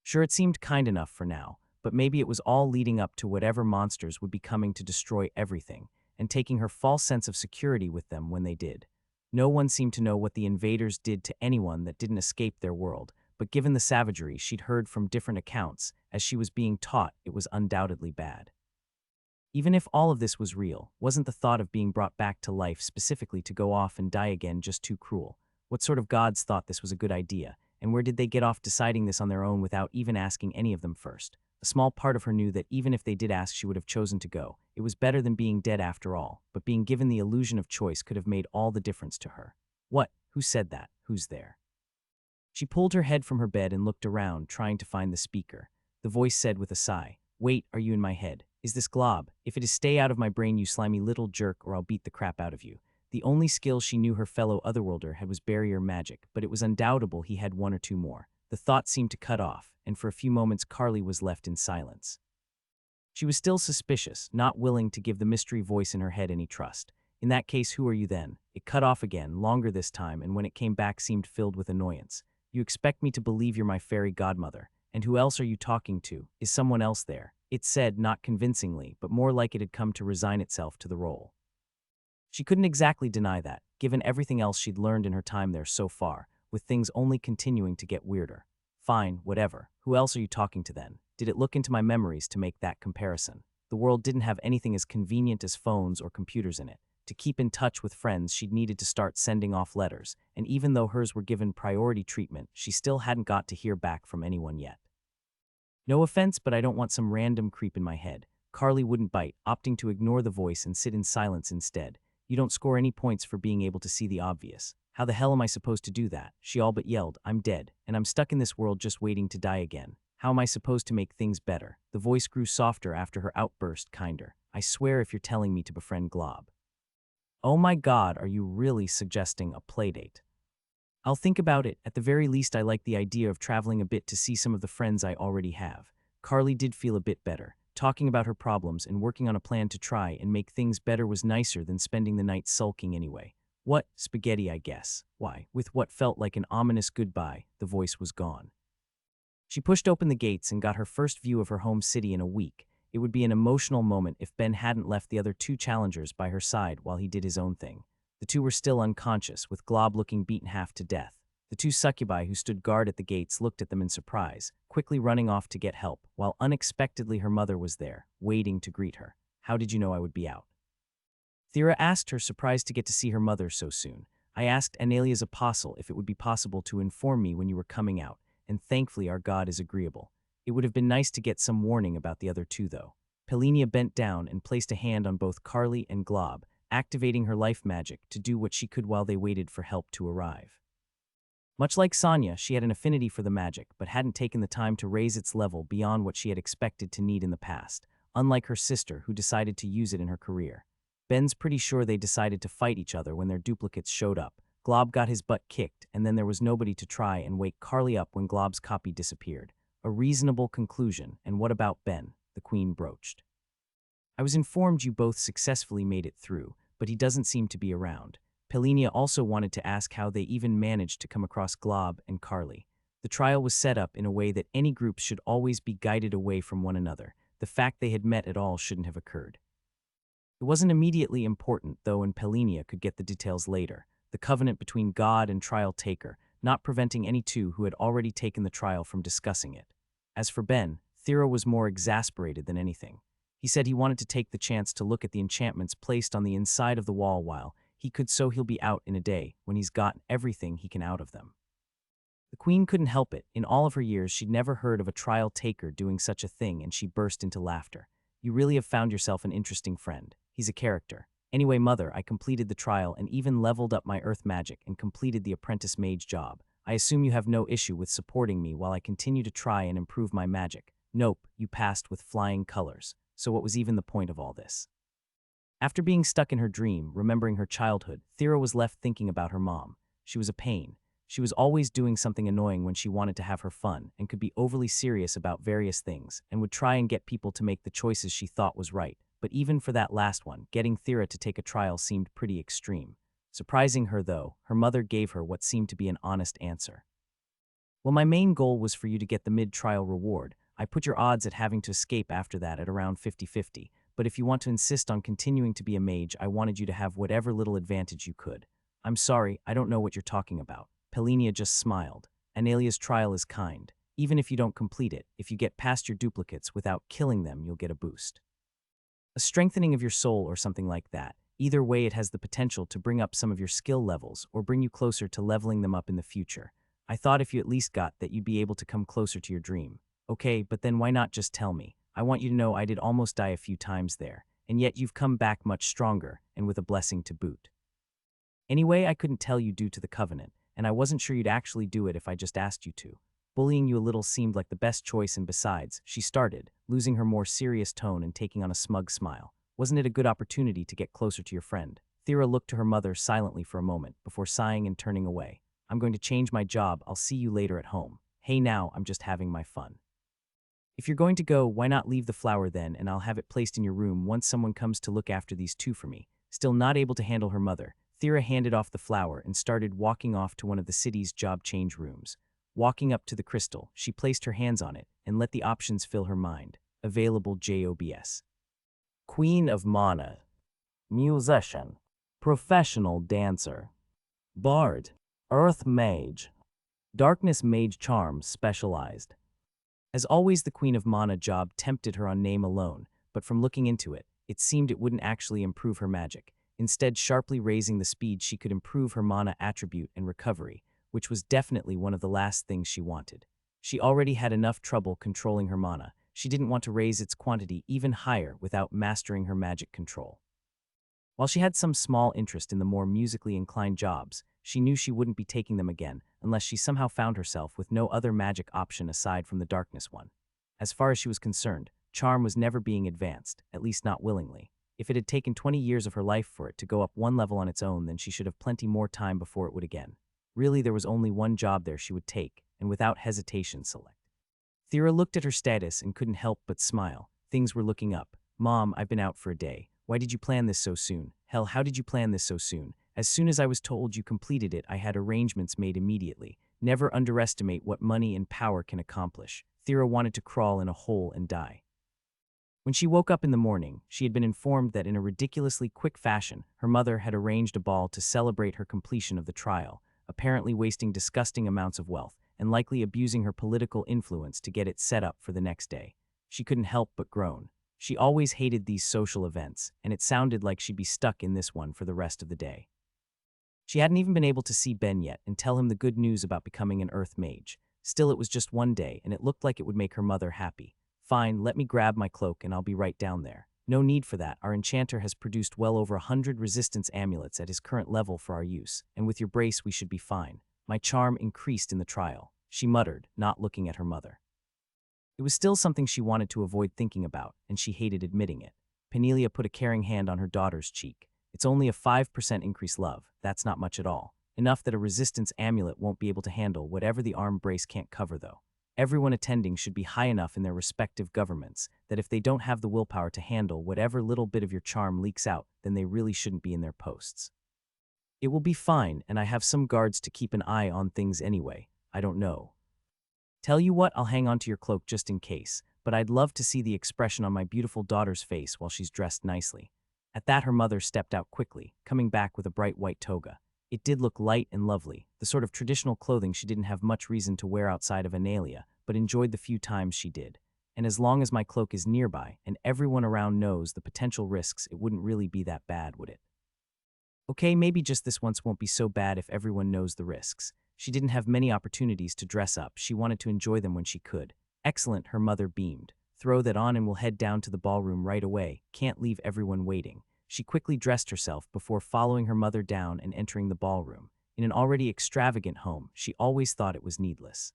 Sure, it seemed kind enough for now, but maybe it was all leading up to whatever monsters would be coming to destroy everything, and taking her false sense of security with them when they did. No one seemed to know what the invaders did to anyone that didn't escape their world, but given the savagery she'd heard from different accounts, as she was being taught, it was undoubtedly bad. Even if all of this was real, wasn't the thought of being brought back to life specifically to go off and die again just too cruel? What sort of gods thought this was a good idea, and where did they get off deciding this on their own without even asking any of them first? A small part of her knew that even if they did ask, she would have chosen to go. It was better than being dead after all, but being given the illusion of choice could have made all the difference to her. What? Who said that? Who's there? She pulled her head from her bed and looked around, trying to find the speaker. The voice said with a sigh, "Wait, are you in my head? Is this Glob? If it is, stay out of my brain, you slimy little jerk, or I'll beat the crap out of you." The only skill she knew her fellow otherworlder had was barrier magic, but it was undoubtable he had one or two more. The thought seemed to cut off, and for a few moments Carly was left in silence. She was still suspicious, not willing to give the mystery voice in her head any trust. In that case, who are you then? It cut off again, longer this time, and when it came back seemed filled with annoyance. You expect me to believe you're my fairy godmother, and who else are you talking to? Is someone else there? It said, not convincingly, but more like it had come to resign itself to the role. She couldn't exactly deny that, given everything else she'd learned in her time there so far, with things only continuing to get weirder. Fine, whatever. Who else are you talking to then? Did it look into my memories to make that comparison? The world didn't have anything as convenient as phones or computers in it. To keep in touch with friends, she'd needed to start sending off letters, and even though hers were given priority treatment, she still hadn't got to hear back from anyone yet. No offense, but I don't want some random creep in my head. Carly wouldn't bite, opting to ignore the voice and sit in silence instead. You don't score any points for being able to see the obvious. How the hell am I supposed to do that? She all but yelled. I'm dead, and I'm stuck in this world just waiting to die again. How am I supposed to make things better? The voice grew softer after her outburst, kinder. I swear if you're telling me to befriend Glob. Oh my God, are you really suggesting a playdate? I'll think about it. At the very least, I like the idea of traveling a bit to see some of the friends I already have. Carly did feel a bit better. Talking about her problems and working on a plan to try and make things better was nicer than spending the night sulking anyway. What? Spaghetti, I guess. Why? With what felt like an ominous goodbye, the voice was gone. She pushed open the gates and got her first view of her home city in a week. It would be an emotional moment if Ben hadn't left the other two challengers by her side while he did his own thing. The two were still unconscious, with Glob looking beaten half to death. The two succubi who stood guard at the gates looked at them in surprise, quickly running off to get help, while unexpectedly her mother was there, waiting to greet her. How did you know I would be out? Thera asked her, surprised to get to see her mother so soon. I asked Analia's apostle if it would be possible to inform me when you were coming out, and thankfully our God is agreeable. It would have been nice to get some warning about the other two, though. Pelinia bent down and placed a hand on both Carly and Glob, activating her life magic to do what she could while they waited for help to arrive. Much like Sonya, she had an affinity for the magic, but hadn't taken the time to raise its level beyond what she had expected to need in the past, unlike her sister who decided to use it in her career. Ben's pretty sure they decided to fight each other when their duplicates showed up. Glob got his butt kicked, and then there was nobody to try and wake Carly up when Glob's copy disappeared. A reasonable conclusion, and what about Ben? The Queen broached. I was informed you both successfully made it through, but he doesn't seem to be around. Pelinia also wanted to ask how they even managed to come across Glob and Carly. The trial was set up in a way that any groups should always be guided away from one another. The fact they had met at all shouldn't have occurred. It wasn't immediately important, though, and Pelinia could get the details later. The covenant between God and trial taker, not preventing any two who had already taken the trial from discussing it. As for Ben, Thera was more exasperated than anything. He said he wanted to take the chance to look at the enchantments placed on the inside of the wall while he could, so he'll be out in a day when he's gotten everything he can out of them. The Queen couldn't help it. In all of her years, she'd never heard of a trial taker doing such a thing, and she burst into laughter. You really have found yourself an interesting friend. He's a character. Anyway, Mother, I completed the trial and even leveled up my earth magic and completed the apprentice mage job. I assume you have no issue with supporting me while I continue to try and improve my magic. Nope, you passed with flying colors. So what was even the point of all this? After being stuck in her dream, remembering her childhood, Thera was left thinking about her mom. She was a pain. She was always doing something annoying when she wanted to have her fun and could be overly serious about various things and would try and get people to make the choices she thought was right. But even for that last one, getting Thera to take a trial seemed pretty extreme. Surprising her, though, her mother gave her what seemed to be an honest answer. Well, my main goal was for you to get the mid-trial reward. I put your odds at having to escape after that at around 50-50. But if you want to insist on continuing to be a mage, I wanted you to have whatever little advantage you could. I'm sorry, I don't know what you're talking about. Pelinia just smiled. Analia's trial is kind. Even if you don't complete it, if you get past your duplicates without killing them, you'll get a boost. A strengthening of your soul or something like that. Either way, it has the potential to bring up some of your skill levels or bring you closer to leveling them up in the future. I thought if you at least got that, you'd be able to come closer to your dream. Okay, but then why not just tell me? I want you to know I did almost die a few times there, and yet you've come back much stronger, and with a blessing to boot. Anyway, I couldn't tell you due to the covenant, and I wasn't sure you'd actually do it if I just asked you to. Bullying you a little seemed like the best choice, and besides, she started, losing her more serious tone and taking on a smug smile. Wasn't it a good opportunity to get closer to your friend? Thera looked to her mother silently for a moment, before sighing and turning away. I'm going to change my job, I'll see you later at home. Hey now, I'm just having my fun. If you're going to go, why not leave the flower then, and I'll have it placed in your room once someone comes to look after these two for me. Still not able to handle her mother, Thera handed off the flower and started walking off to one of the city's job change rooms. Walking up to the crystal, she placed her hands on it and let the options fill her mind. Available jobs. Queen of Mana. Musician. Professional dancer. Bard. Earth Mage. Darkness Mage Charms Specialized. As always, the Queen of Mana job tempted her on name alone, but from looking into it, it seemed it wouldn't actually improve her magic, instead sharply raising the speed she could improve her mana attribute and recovery, which was definitely one of the last things she wanted. She already had enough trouble controlling her mana. She didn't want to raise its quantity even higher without mastering her magic control. While she had some small interest in the more musically inclined jobs, she knew she wouldn't be taking them again unless she somehow found herself with no other magic option aside from the darkness one. As far as she was concerned, charm was never being advanced, at least not willingly. If it had taken 20 years of her life for it to go up one level on its own, then she should have plenty more time before it would again. Really, there was only one job there she would take, and without hesitation select. Thera looked at her status and couldn't help but smile. Things were looking up. Mom, I've been out for a day. Why did you plan this so soon? Hell, how did you plan this so soon? As soon as I was told you completed it, I had arrangements made immediately. Never underestimate what money and power can accomplish. Thera wanted to crawl in a hole and die. When she woke up in the morning, she had been informed that in a ridiculously quick fashion, her mother had arranged a ball to celebrate her completion of the trial, apparently wasting disgusting amounts of wealth and likely abusing her political influence to get it set up for the next day. She couldn't help but groan. She always hated these social events, and it sounded like she'd be stuck in this one for the rest of the day. She hadn't even been able to see Ben yet and tell him the good news about becoming an Earth Mage. Still, it was just one day, and it looked like it would make her mother happy. Fine, let me grab my cloak and I'll be right down there. No need for that. Our enchanter has produced well over 100 resistance amulets at his current level for our use, and with your brace we should be fine. My charm increased in the trial, she muttered, not looking at her mother. It was still something she wanted to avoid thinking about, and she hated admitting it. Penelia put a caring hand on her daughter's cheek. It's only a 5% increase, love. That's not much at all. Enough that a resistance amulet won't be able to handle whatever the arm brace can't cover, though. Everyone attending should be high enough in their respective governments that if they don't have the willpower to handle whatever little bit of your charm leaks out, then they really shouldn't be in their posts. It will be fine, and I have some guards to keep an eye on things anyway. I don't know. Tell you what, I'll hang on to your cloak just in case, but I'd love to see the expression on my beautiful daughter's face while she's dressed nicely. At that, her mother stepped out quickly, coming back with a bright white toga. It did look light and lovely, the sort of traditional clothing she didn't have much reason to wear outside of Analia, but enjoyed the few times she did. And as long as my cloak is nearby, and everyone around knows the potential risks, it wouldn't really be that bad, would it? Okay, maybe just this once won't be so bad if everyone knows the risks. She didn't have many opportunities to dress up. She wanted to enjoy them when she could. Excellent, her mother beamed. Throw that on and we'll head down to the ballroom right away. Can't leave everyone waiting. She quickly dressed herself before following her mother down and entering the ballroom. In an already extravagant home, she always thought it was needless.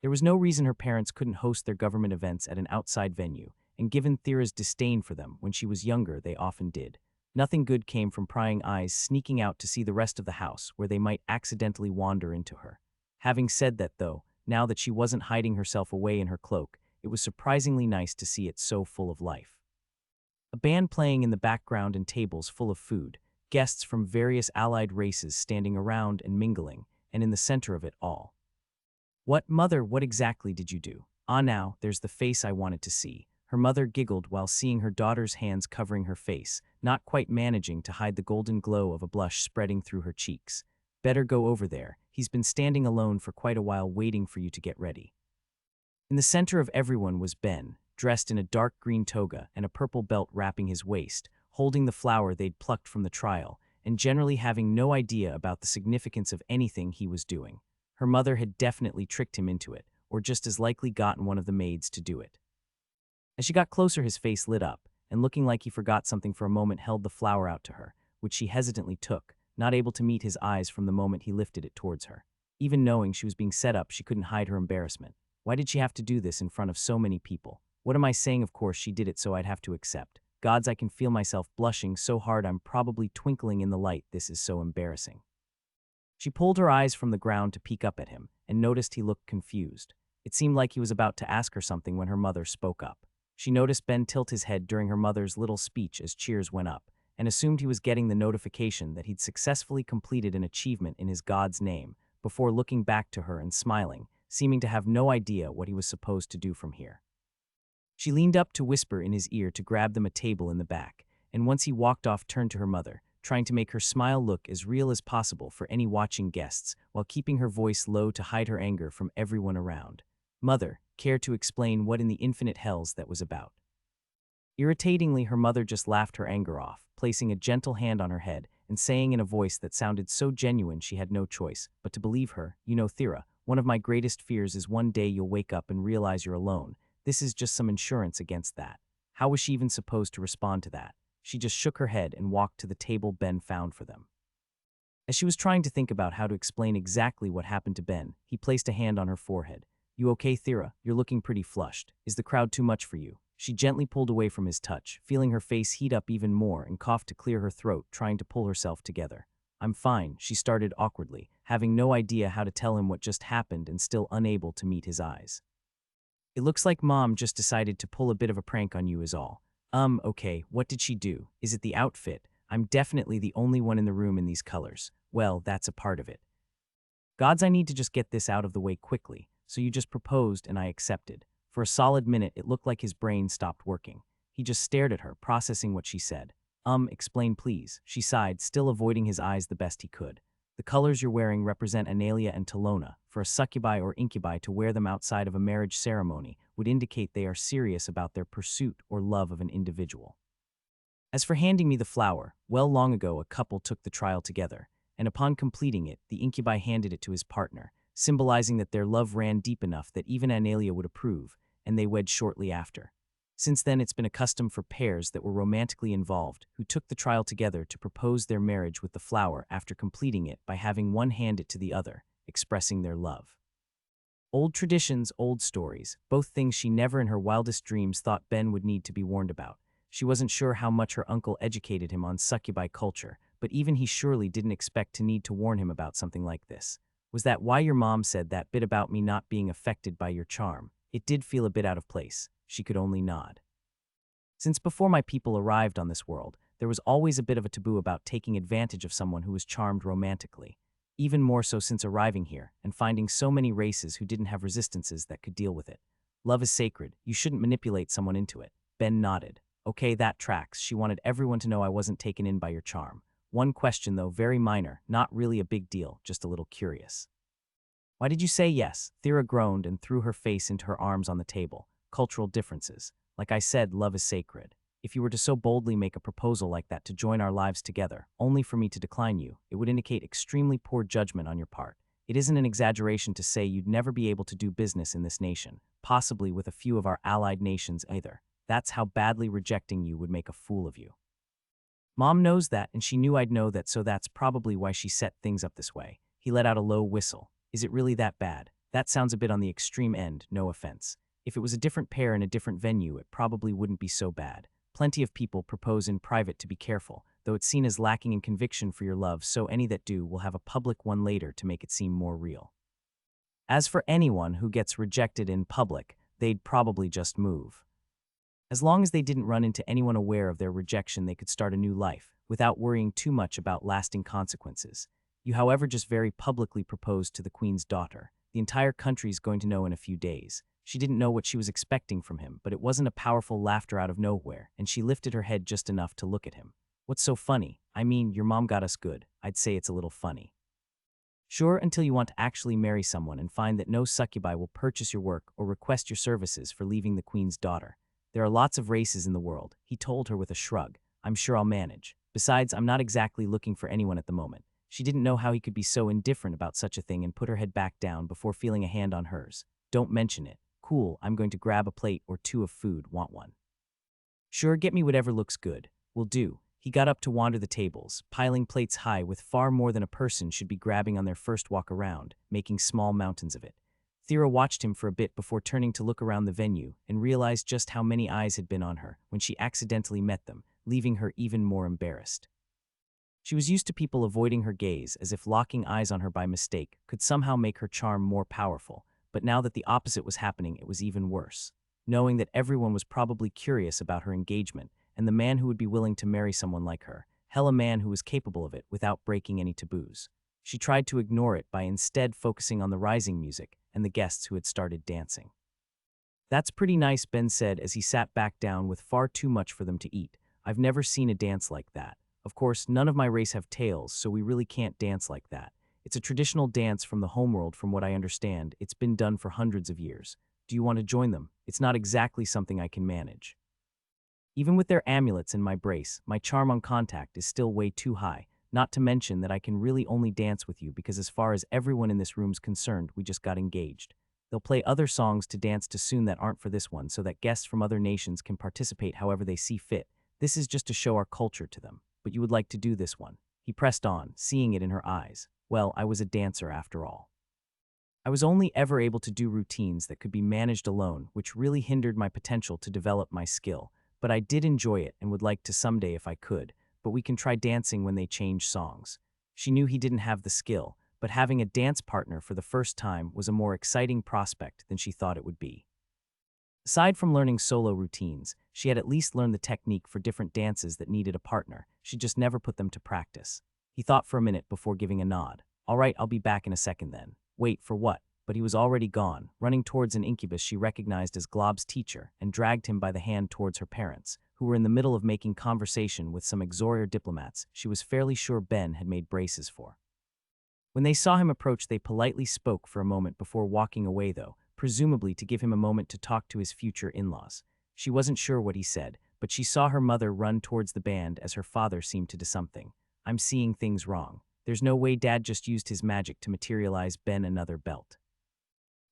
There was no reason her parents couldn't host their government events at an outside venue, and given Thera's disdain for them when she was younger, they often did. Nothing good came from prying eyes sneaking out to see the rest of the house where they might accidentally wander into her. Having said that, though, now that she wasn't hiding herself away in her cloak, it was surprisingly nice to see it so full of life. A band playing in the background and tables full of food, guests from various allied races standing around and mingling, and in the center of it all. "What, mother, what exactly did you do?" "Ah, now, there's the face I wanted to see." Her mother giggled while seeing her daughter's hands covering her face, not quite managing to hide the golden glow of a blush spreading through her cheeks. "Better go over there. He's been standing alone for quite a while waiting for you to get ready." In the center of everyone was Ben, dressed in a dark green toga and a purple belt wrapping his waist, holding the flower they'd plucked from the trial, and generally having no idea about the significance of anything he was doing. Her mother had definitely tricked him into it, or just as likely gotten one of the maids to do it. As she got closer, his face lit up, and looking like he forgot something for a moment, held the flower out to her, which she hesitantly took, not able to meet his eyes from the moment he lifted it towards her. Even knowing she was being set up, she couldn't hide her embarrassment. Why did she have to do this in front of so many people? What am I saying? Of course she did it, so I'd have to accept. Gods, I can feel myself blushing so hard I'm probably twinkling in the light. This is so embarrassing. She pulled her eyes from the ground to peek up at him, and noticed he looked confused. It seemed like he was about to ask her something when her mother spoke up. She noticed Ben tilt his head during her mother's little speech as cheers went up, and assumed he was getting the notification that he'd successfully completed an achievement in his God's name, before looking back to her and smiling, seeming to have no idea what he was supposed to do from here. She leaned up to whisper in his ear to grab them a table in the back, and once he walked off, turned to her mother, trying to make her smile look as real as possible for any watching guests, while keeping her voice low to hide her anger from everyone around. "Mother, care to explain what in the infinite hells that was about?" Irritatingly, her mother just laughed her anger off, placing a gentle hand on her head and saying in a voice that sounded so genuine she had no choice but to believe her, "You know, Thera, one of my greatest fears is one day you'll wake up and realize you're alone. This is just some insurance against that." How was she even supposed to respond to that? She just shook her head and walked to the table Ben found for them. As she was trying to think about how to explain exactly what happened to Ben, he placed a hand on her forehead. "You okay, Thera? You're looking pretty flushed. Is the crowd too much for you?" She gently pulled away from his touch, feeling her face heat up even more, and coughed to clear her throat, trying to pull herself together. "I'm fine," she started awkwardly, having no idea how to tell him what just happened and still unable to meet his eyes. "It looks like Mom just decided to pull a bit of a prank on you is all." Okay, what did she do? Is it the outfit? I'm definitely the only one in the room in these colors." "Well, that's a part of it." "Gods, I need to just get this out of the way quickly. So you just proposed and I accepted." For a solid minute, it looked like his brain stopped working. He just stared at her, processing what she said. Explain please," she sighed, still avoiding his eyes the best he could. "The colors you're wearing represent Analia and Talona. For a succubi or incubi to wear them outside of a marriage ceremony would indicate they are serious about their pursuit or love of an individual. As for handing me the flower, well, long ago a couple took the trial together, and upon completing it, the incubi handed it to his partner, symbolizing that their love ran deep enough that even Analia would approve, and they wed shortly after. Since then, it's been a custom for pairs that were romantically involved who took the trial together to propose their marriage with the flower after completing it by having one hand it to the other, expressing their love. Old traditions, old stories, both things she never in her wildest dreams thought Ben would need to be warned about. She wasn't sure how much her uncle educated him on succubi culture, but even he surely didn't expect to need to warn him about something like this. "Was that why your mom said that bit about me not being affected by your charm?" It did feel a bit out of place. She could only nod. "Since before my people arrived on this world, there was always a bit of a taboo about taking advantage of someone who was charmed romantically. Even more so since arriving here and finding so many races who didn't have resistances that could deal with it. Love is sacred. You shouldn't manipulate someone into it." Ben nodded. "Okay, that tracks." She wanted everyone to know I wasn't taken in by your charm. "One question though, very minor, not really a big deal, just a little curious." "Why did you say yes?" Thera groaned and threw her face into her arms on the table. "Cultural differences. Like I said, love is sacred. If you were to so boldly make a proposal like that to join our lives together, only for me to decline you, it would indicate extremely poor judgment on your part. It isn't an exaggeration to say you'd never be able to do business in this nation, possibly with a few of our allied nations either. That's how badly rejecting you would make a fool of you. Mom knows that, and she knew I'd know that, so that's probably why she set things up this way." He let out a low whistle. "Is it really that bad?" That sounds a bit on the extreme end, no offense. If it was a different pair in a different venue, it probably wouldn't be so bad. Plenty of people propose in private to be careful, though it's seen as lacking in conviction for your love, so any that do will have a public one later to make it seem more real. As for anyone who gets rejected in public, they'd probably just move. As long as they didn't run into anyone aware of their rejection, they could start a new life, without worrying too much about lasting consequences. You, however, just very publicly proposed to the queen's daughter. The entire country's going to know in a few days. She didn't know what she was expecting from him, but it wasn't a powerful laughter out of nowhere, and she lifted her head just enough to look at him. What's so funny? I mean, your mom got us good. I'd say it's a little funny. Sure, until you want to actually marry someone and find that no succubi will purchase your work or request your services for leaving the queen's daughter. There are lots of races in the world, he told her with a shrug. I'm sure I'll manage. Besides, I'm not exactly looking for anyone at the moment. She didn't know how he could be so indifferent about such a thing and put her head back down before feeling a hand on hers. Don't mention it. Cool, I'm going to grab a plate or two of food. Want one? Sure, get me whatever looks good. Will do. He got up to wander the tables, piling plates high with far more than a person should be grabbing on their first walk around, making small mountains of it. Thera watched him for a bit before turning to look around the venue and realized just how many eyes had been on her when she accidentally met them, leaving her even more embarrassed. She was used to people avoiding her gaze, as if locking eyes on her by mistake could somehow make her charm more powerful, but now that the opposite was happening, it was even worse. Knowing that everyone was probably curious about her engagement, and the man who would be willing to marry someone like her, a man who was capable of it without breaking any taboos. She tried to ignore it by instead focusing on the rising music and the guests who had started dancing. That's pretty nice, Ben said as he sat back down with far too much for them to eat. I've never seen a dance like that. Of course, none of my race have tails, so we really can't dance like that. It's a traditional dance from the homeworld from what I understand. It's been done for hundreds of years. Do you want to join them? It's not exactly something I can manage. Even with their amulets in my brace, my charm on contact is still way too high, not to mention that I can really only dance with you because as far as everyone in this room's concerned, we just got engaged. They'll play other songs to dance to soon that aren't for this one so that guests from other nations can participate however they see fit. This is just to show our culture to them. But you would like to do this one. He pressed on, seeing it in her eyes. Well, I was a dancer after all. I was only ever able to do routines that could be managed alone, which really hindered my potential to develop my skill. But I did enjoy it and would like to someday if I could, but we can try dancing when they change songs. She knew he didn't have the skill, but having a dance partner for the first time was a more exciting prospect than she thought it would be. Aside from learning solo routines, she had at least learned the technique for different dances that needed a partner. She just never put them to practice. He thought for a minute before giving a nod. All right, I'll be back in a second then. Wait, for what? But he was already gone, running towards an incubus she recognized as Glob's teacher and dragged him by the hand towards her parents, who were in the middle of making conversation with some Exorior diplomats she was fairly sure Ben had made braces for. When they saw him approach, they politely spoke for a moment before walking away though, presumably to give him a moment to talk to his future in-laws. She wasn't sure what he said, but she saw her mother run towards the band as her father seemed to do something. I'm seeing things wrong. There's no way Dad just used his magic to materialize Ben another belt.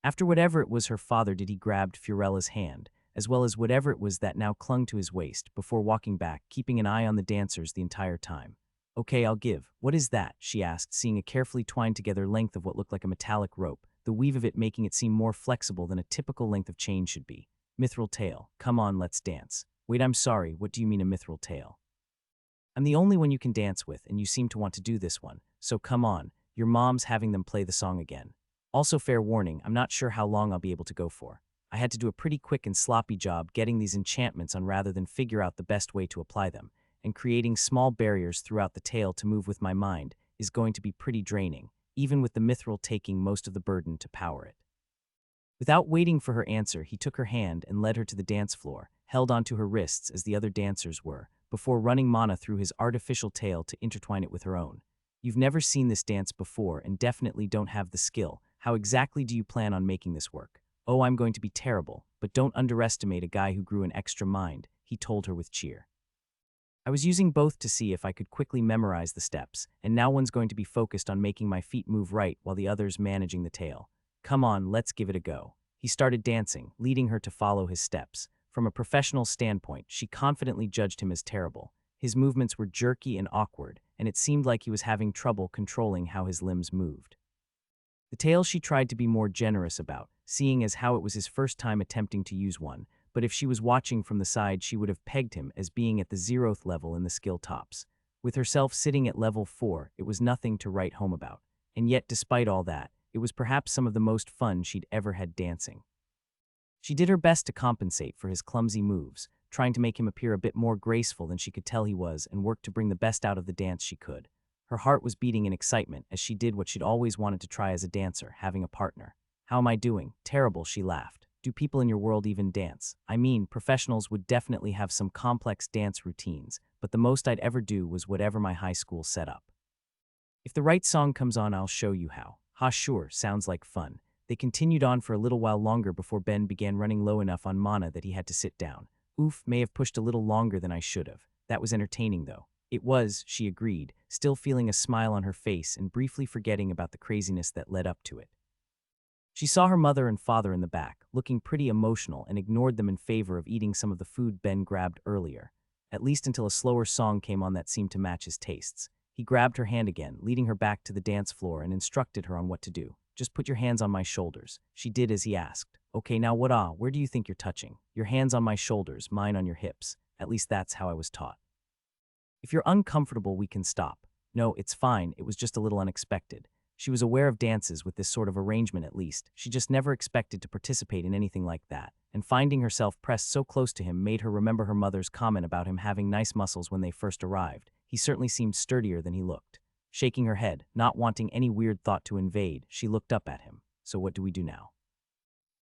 After whatever it was her father did, he grabbed Fiorella's hand, as well as whatever it was that now clung to his waist, before walking back, keeping an eye on the dancers the entire time. Okay, I'll give. What is that? She asked, seeing a carefully twined together length of what looked like a metallic rope, the weave of it making it seem more flexible than a typical length of chain should be. Mithril tail. Come on, let's dance. Wait, I'm sorry, what do you mean a mithril tail? I'm the only one you can dance with, and you seem to want to do this one, so come on, your mom's having them play the song again. Also, fair warning, I'm not sure how long I'll be able to go for. I had to do a pretty quick and sloppy job getting these enchantments on rather than figure out the best way to apply them, and creating small barriers throughout the tail to move with my mind is going to be pretty draining, even with the mithril taking most of the burden to power it. Without waiting for her answer, he took her hand and led her to the dance floor, held onto her wrists as the other dancers were, before running Mana through his artificial tail to intertwine it with her own. You've never seen this dance before and definitely don't have the skill. How exactly do you plan on making this work? Oh, I'm going to be terrible, but don't underestimate a guy who grew an extra mind, he told her with cheer. I was using both to see if I could quickly memorize the steps, and now one's going to be focused on making my feet move right while the other's managing the tail. Come on, let's give it a go. He started dancing, leading her to follow his steps. From a professional standpoint, she confidently judged him as terrible. His movements were jerky and awkward, and it seemed like he was having trouble controlling how his limbs moved. The tail she tried to be more generous about, seeing as how it was his first time attempting to use one, but if she was watching from the side she would have pegged him as being at the 0th level in the skill tops. With herself sitting at level 4, it was nothing to write home about. And yet, despite all that, it was perhaps some of the most fun she'd ever had dancing. She did her best to compensate for his clumsy moves, trying to make him appear a bit more graceful than she could tell he was, and worked to bring the best out of the dance she could. Her heart was beating in excitement as she did what she'd always wanted to try as a dancer, having a partner. "How am I doing?" "Terrible," she laughed. "Do people in your world even dance?" "I mean, professionals would definitely have some complex dance routines, but the most I'd ever do was whatever my high school set up. If the right song comes on, I'll show you how." "Ha, sure, sounds like fun." They continued on for a little while longer before Ben began running low enough on mana that he had to sit down. "Oof, may have pushed a little longer than I should have. That was entertaining, though." "It was," she agreed, still feeling a smile on her face and briefly forgetting about the craziness that led up to it. She saw her mother and father in the back, looking pretty emotional, and ignored them in favor of eating some of the food Ben grabbed earlier, at least until a slower song came on that seemed to match his tastes. He grabbed her hand again, leading her back to the dance floor, and instructed her on what to do. "Just put your hands on my shoulders." She did as he asked. "Okay, now where do you think you're touching?" "Your hands on my shoulders, mine on your hips. At least that's how I was taught." "If you're uncomfortable, we can stop." "No, it's fine, it was just a little unexpected." She was aware of dances with this sort of arrangement at least. She just never expected to participate in anything like that, and finding herself pressed so close to him made her remember her mother's comment about him having nice muscles when they first arrived. He certainly seemed sturdier than he looked. Shaking her head, not wanting any weird thought to invade, she looked up at him. "So what do we do now?"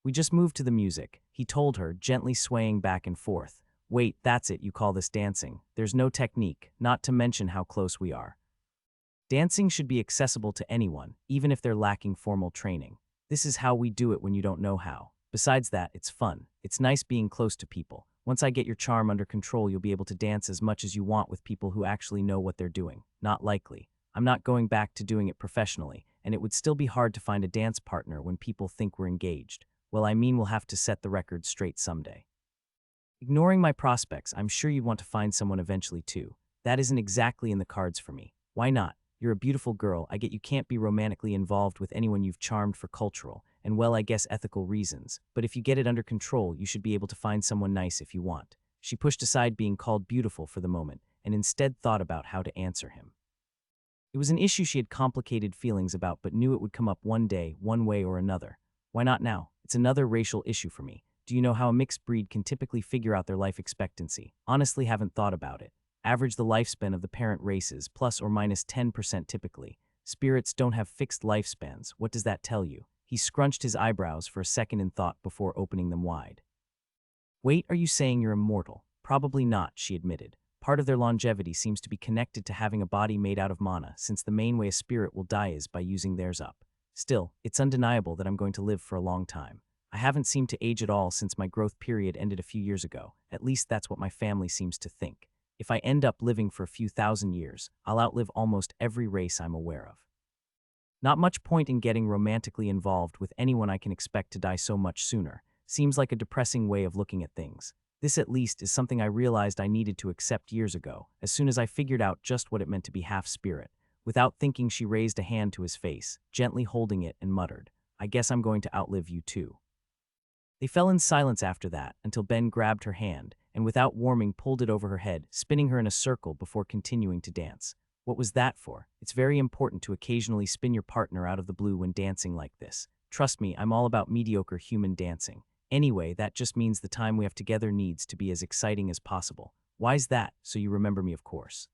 "We just move to the music," he told her, gently swaying back and forth. "Wait, that's it, you call this dancing? There's no technique, not to mention how close we are. Dancing should be accessible to anyone, even if they're lacking formal training. This is how we do it when you don't know how. Besides that, it's fun. It's nice being close to people. Once I get your charm under control, you'll be able to dance as much as you want with people who actually know what they're doing." "Not likely. I'm not going back to doing it professionally, and it would still be hard to find a dance partner when people think we're engaged. Well, I mean, we'll have to set the record straight someday." "Ignoring my prospects, I'm sure you'd want to find someone eventually too. That isn't exactly in the cards for me." "Why not? You're a beautiful girl. I get you can't be romantically involved with anyone you've charmed for cultural, and well, I guess ethical reasons. But if you get it under control, you should be able to find someone nice if you want." She pushed aside being called beautiful for the moment, and instead thought about how to answer him. It was an issue she had complicated feelings about, but knew it would come up one day, one way or another. "Why not now? It's another racial issue for me. Do you know how a mixed breed can typically figure out their life expectancy?" "Honestly, haven't thought about it." "Average the lifespan of the parent races, plus or minus 10% typically. Spirits don't have fixed lifespans. What does that tell you?" He scrunched his eyebrows for a second in thought before opening them wide. "Wait, are you saying you're immortal?" "Probably not," she admitted. "Part of their longevity seems to be connected to having a body made out of mana, since the main way a spirit will die is by using theirs up. Still, it's undeniable that I'm going to live for a long time. I haven't seemed to age at all since my growth period ended a few years ago. At least that's what my family seems to think. If I end up living for a few thousand years, I'll outlive almost every race I'm aware of. Not much point in getting romantically involved with anyone I can expect to die so much sooner. Seems like a depressing way of looking at things. This at least is something I realized I needed to accept years ago, as soon as I figured out just what it meant to be half spirit." Without thinking, she raised a hand to his face, gently holding it, and muttered, "I guess I'm going to outlive you too." They fell in silence after that, until Ben grabbed her hand, and without warming pulled it over her head, spinning her in a circle before continuing to dance. "What was that for? It's very important to occasionally spin your partner out of the blue when dancing like this. Trust me, I'm all about mediocre human dancing. Anyway, that just means the time we have together needs to be as exciting as possible." "Why's that?" "So you remember me, of course."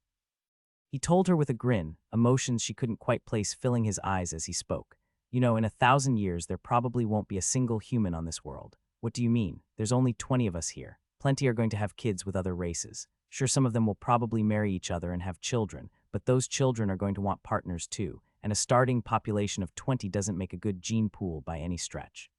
He told her with a grin, emotions she couldn't quite place filling his eyes as he spoke. "You know, in 1,000 years, there probably won't be a single human on this world." "What do you mean? There's only 20 of us here. Plenty are going to have kids with other races. Sure, some of them will probably marry each other and have children, but those children are going to want partners too, and a starting population of 20 doesn't make a good gene pool by any stretch.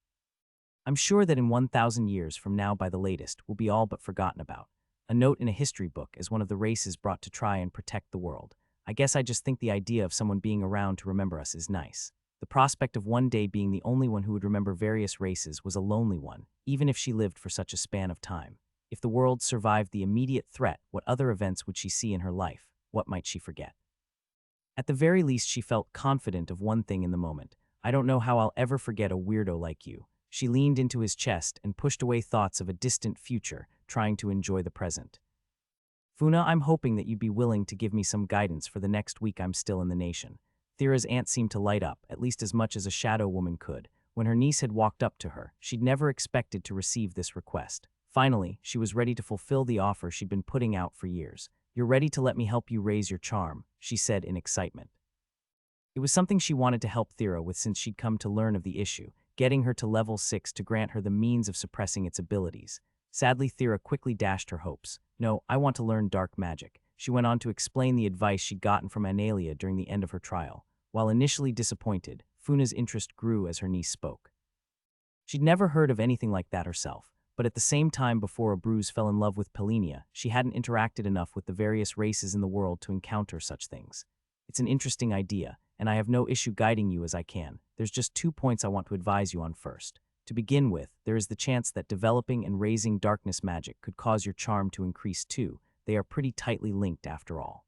I'm sure that in 1,000 years from now by the latest, we'll be all but forgotten about. A note in a history book as one of the races brought to try and protect the world. I guess I just think the idea of someone being around to remember us is nice. The prospect of one day being the only one who would remember various races was a lonely one, even if she lived for such a span of time. If the world survived the immediate threat, what other events would she see in her life? What might she forget? At the very least, she felt confident of one thing in the moment, I don't know how I'll ever forget a weirdo like you. She leaned into his chest and pushed away thoughts of a distant future, trying to enjoy the present. Funa, I'm hoping that you'd be willing to give me some guidance for the next week I'm still in the nation. Thira's aunt seemed to light up, at least as much as a shadow woman could. When her niece had walked up to her, she'd never expected to receive this request. Finally, she was ready to fulfill the offer she'd been putting out for years. You're ready to let me help you raise your charm, she said in excitement. It was something she wanted to help Thira with since she'd come to learn of the issue, getting her to level 6 to grant her the means of suppressing its abilities. Sadly, Thira quickly dashed her hopes. No, I want to learn dark magic. She went on to explain the advice she'd gotten from Analia during the end of her trial. While initially disappointed, Funa's interest grew as her niece spoke. She'd never heard of anything like that herself, but at the same time before Abruz fell in love with Pelenia, she hadn't interacted enough with the various races in the world to encounter such things. It's an interesting idea, and I have no issue guiding you as I can. There's just 2 points I want to advise you on first. To begin with, there is the chance that developing and raising darkness magic could cause your charm to increase too. They are pretty tightly linked after all.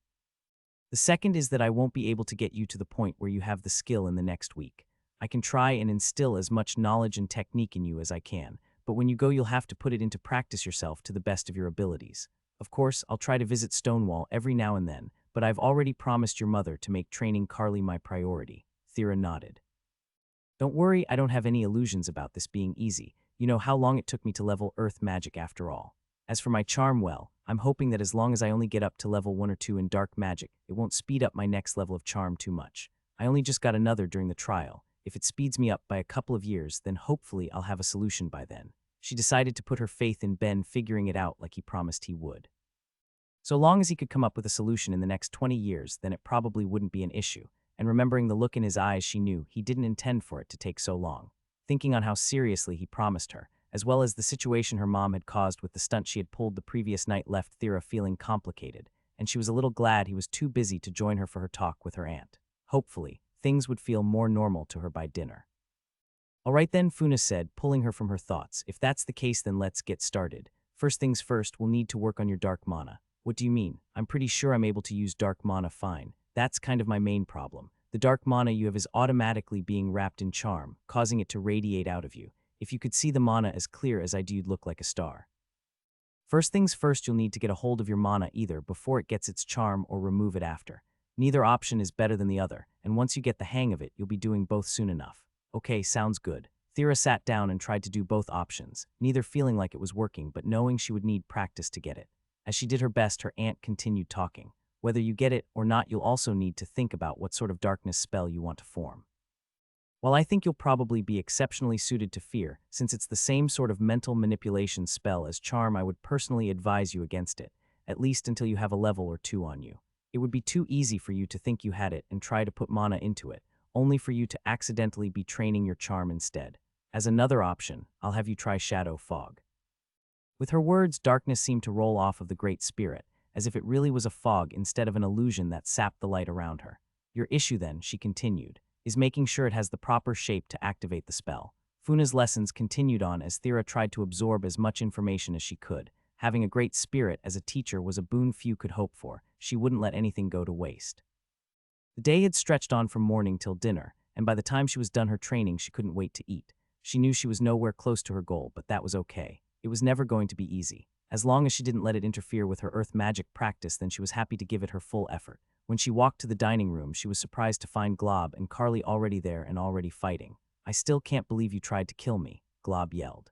The second is that I won't be able to get you to the point where you have the skill in the next week. I can try and instill as much knowledge and technique in you as I can, but when you go you'll have to put it into practice yourself to the best of your abilities. Of course, I'll try to visit Stonewall every now and then, but I've already promised your mother to make training Carly my priority. Thira nodded. Don't worry, I don't have any illusions about this being easy. You know how long it took me to level earth magic after all. As for my charm, well, I'm hoping that as long as I only get up to level 1 or 2 in dark magic, it won't speed up my next level of charm too much. I only just got another during the trial. If it speeds me up by a couple of years, then hopefully I'll have a solution by then. She decided to put her faith in Ben figuring it out like he promised he would. So long as he could come up with a solution in the next 20 years, then it probably wouldn't be an issue. And remembering the look in his eyes, she knew he didn't intend for it to take so long. Thinking on how seriously he promised her, as well as the situation her mom had caused with the stunt she had pulled the previous night, left Thira feeling complicated, and she was a little glad he was too busy to join her for her talk with her aunt. Hopefully, things would feel more normal to her by dinner. All right then, Funa said, pulling her from her thoughts. If that's the case, then let's get started. First things first, we'll need to work on your dark mana. What do you mean? I'm pretty sure I'm able to use dark mana fine. That's kind of my main problem. The dark mana you have is automatically being wrapped in charm, causing it to radiate out of you. If you could see the mana as clear as I do, you'd look like a star. First things first, you'll need to get a hold of your mana either before it gets its charm or remove it after. Neither option is better than the other, and once you get the hang of it, you'll be doing both soon enough. Okay, sounds good. Thira sat down and tried to do both options, neither feeling like it was working but knowing she would need practice to get it. As she did her best, her aunt continued talking. Whether you get it or not, you'll also need to think about what sort of darkness spell you want to form. While I think you'll probably be exceptionally suited to fear, since it's the same sort of mental manipulation spell as charm, I would personally advise you against it, at least until you have a level or 2 on you. It would be too easy for you to think you had it and try to put mana into it, only for you to accidentally be training your charm instead. As another option, I'll have you try Shadow Fog. With her words, darkness seemed to roll off of the Great Spirit, as if it really was a fog instead of an illusion that sapped the light around her. Your issue then, she continued, is making sure it has the proper shape to activate the spell. Funa's lessons continued on as Thira tried to absorb as much information as she could. Having a great spirit as a teacher was a boon few could hope for. She wouldn't let anything go to waste. The day had stretched on from morning till dinner, and by the time she was done her training, she couldn't wait to eat. She knew she was nowhere close to her goal, but that was okay. It was never going to be easy. As long as she didn't let it interfere with her earth magic practice, then she was happy to give it her full effort. When she walked to the dining room, she was surprised to find Glob and Carly already there and already fighting. I still can't believe you tried to kill me, Glob yelled.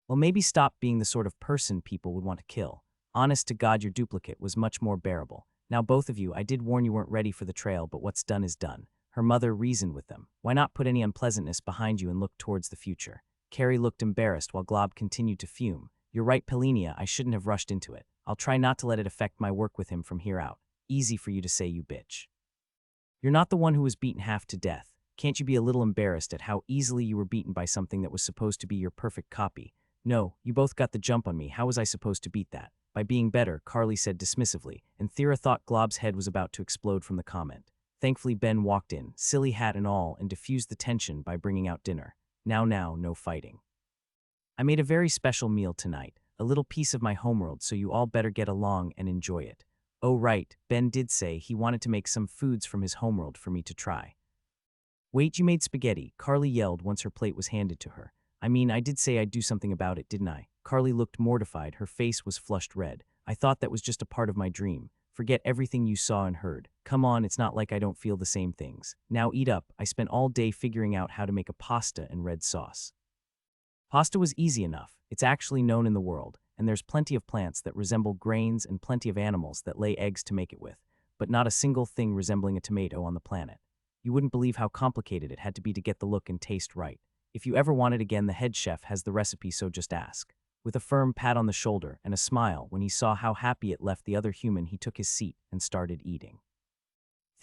Well, maybe stop being the sort of person people would want to kill. Honest to God, your duplicate was much more bearable. Now both of you, I did warn you weren't ready for the trail, but what's done is done. Her mother reasoned with them. Why not put any unpleasantness behind you and look towards the future? Carrie looked embarrassed while Glob continued to fume. You're right, Pelenia, I shouldn't have rushed into it. I'll try not to let it affect my work with him from here out. Easy for you to say, you bitch. You're not the one who was beaten half to death. Can't you be a little embarrassed at how easily you were beaten by something that was supposed to be your perfect copy? No, you both got the jump on me. How was I supposed to beat that? By being better, Carly said dismissively, and Thira thought Glob's head was about to explode from the comment. Thankfully, Ben walked in, silly hat and all, and diffused the tension by bringing out dinner. Now, no fighting. I made a very special meal tonight, a little piece of my homeworld, so you all better get along and enjoy it. Oh right, Ben did say he wanted to make some foods from his homeworld for me to try. Wait, you made spaghetti, Carly yelled once her plate was handed to her. I mean, I did say I'd do something about it, didn't I? Carly looked mortified, her face was flushed red. I thought that was just a part of my dream. Forget everything you saw and heard. Come on, it's not like I don't feel the same things. Now eat up. I spent all day figuring out how to make a pasta and red sauce. Pasta was easy enough. It's actually known in the world, and there's plenty of plants that resemble grains and plenty of animals that lay eggs to make it with, but not a single thing resembling a tomato on the planet. You wouldn't believe how complicated it had to be to get the look and taste right. If you ever want it again, the head chef has the recipe, so just ask. With a firm pat on the shoulder and a smile when he saw how happy it left the other human, he took his seat and started eating.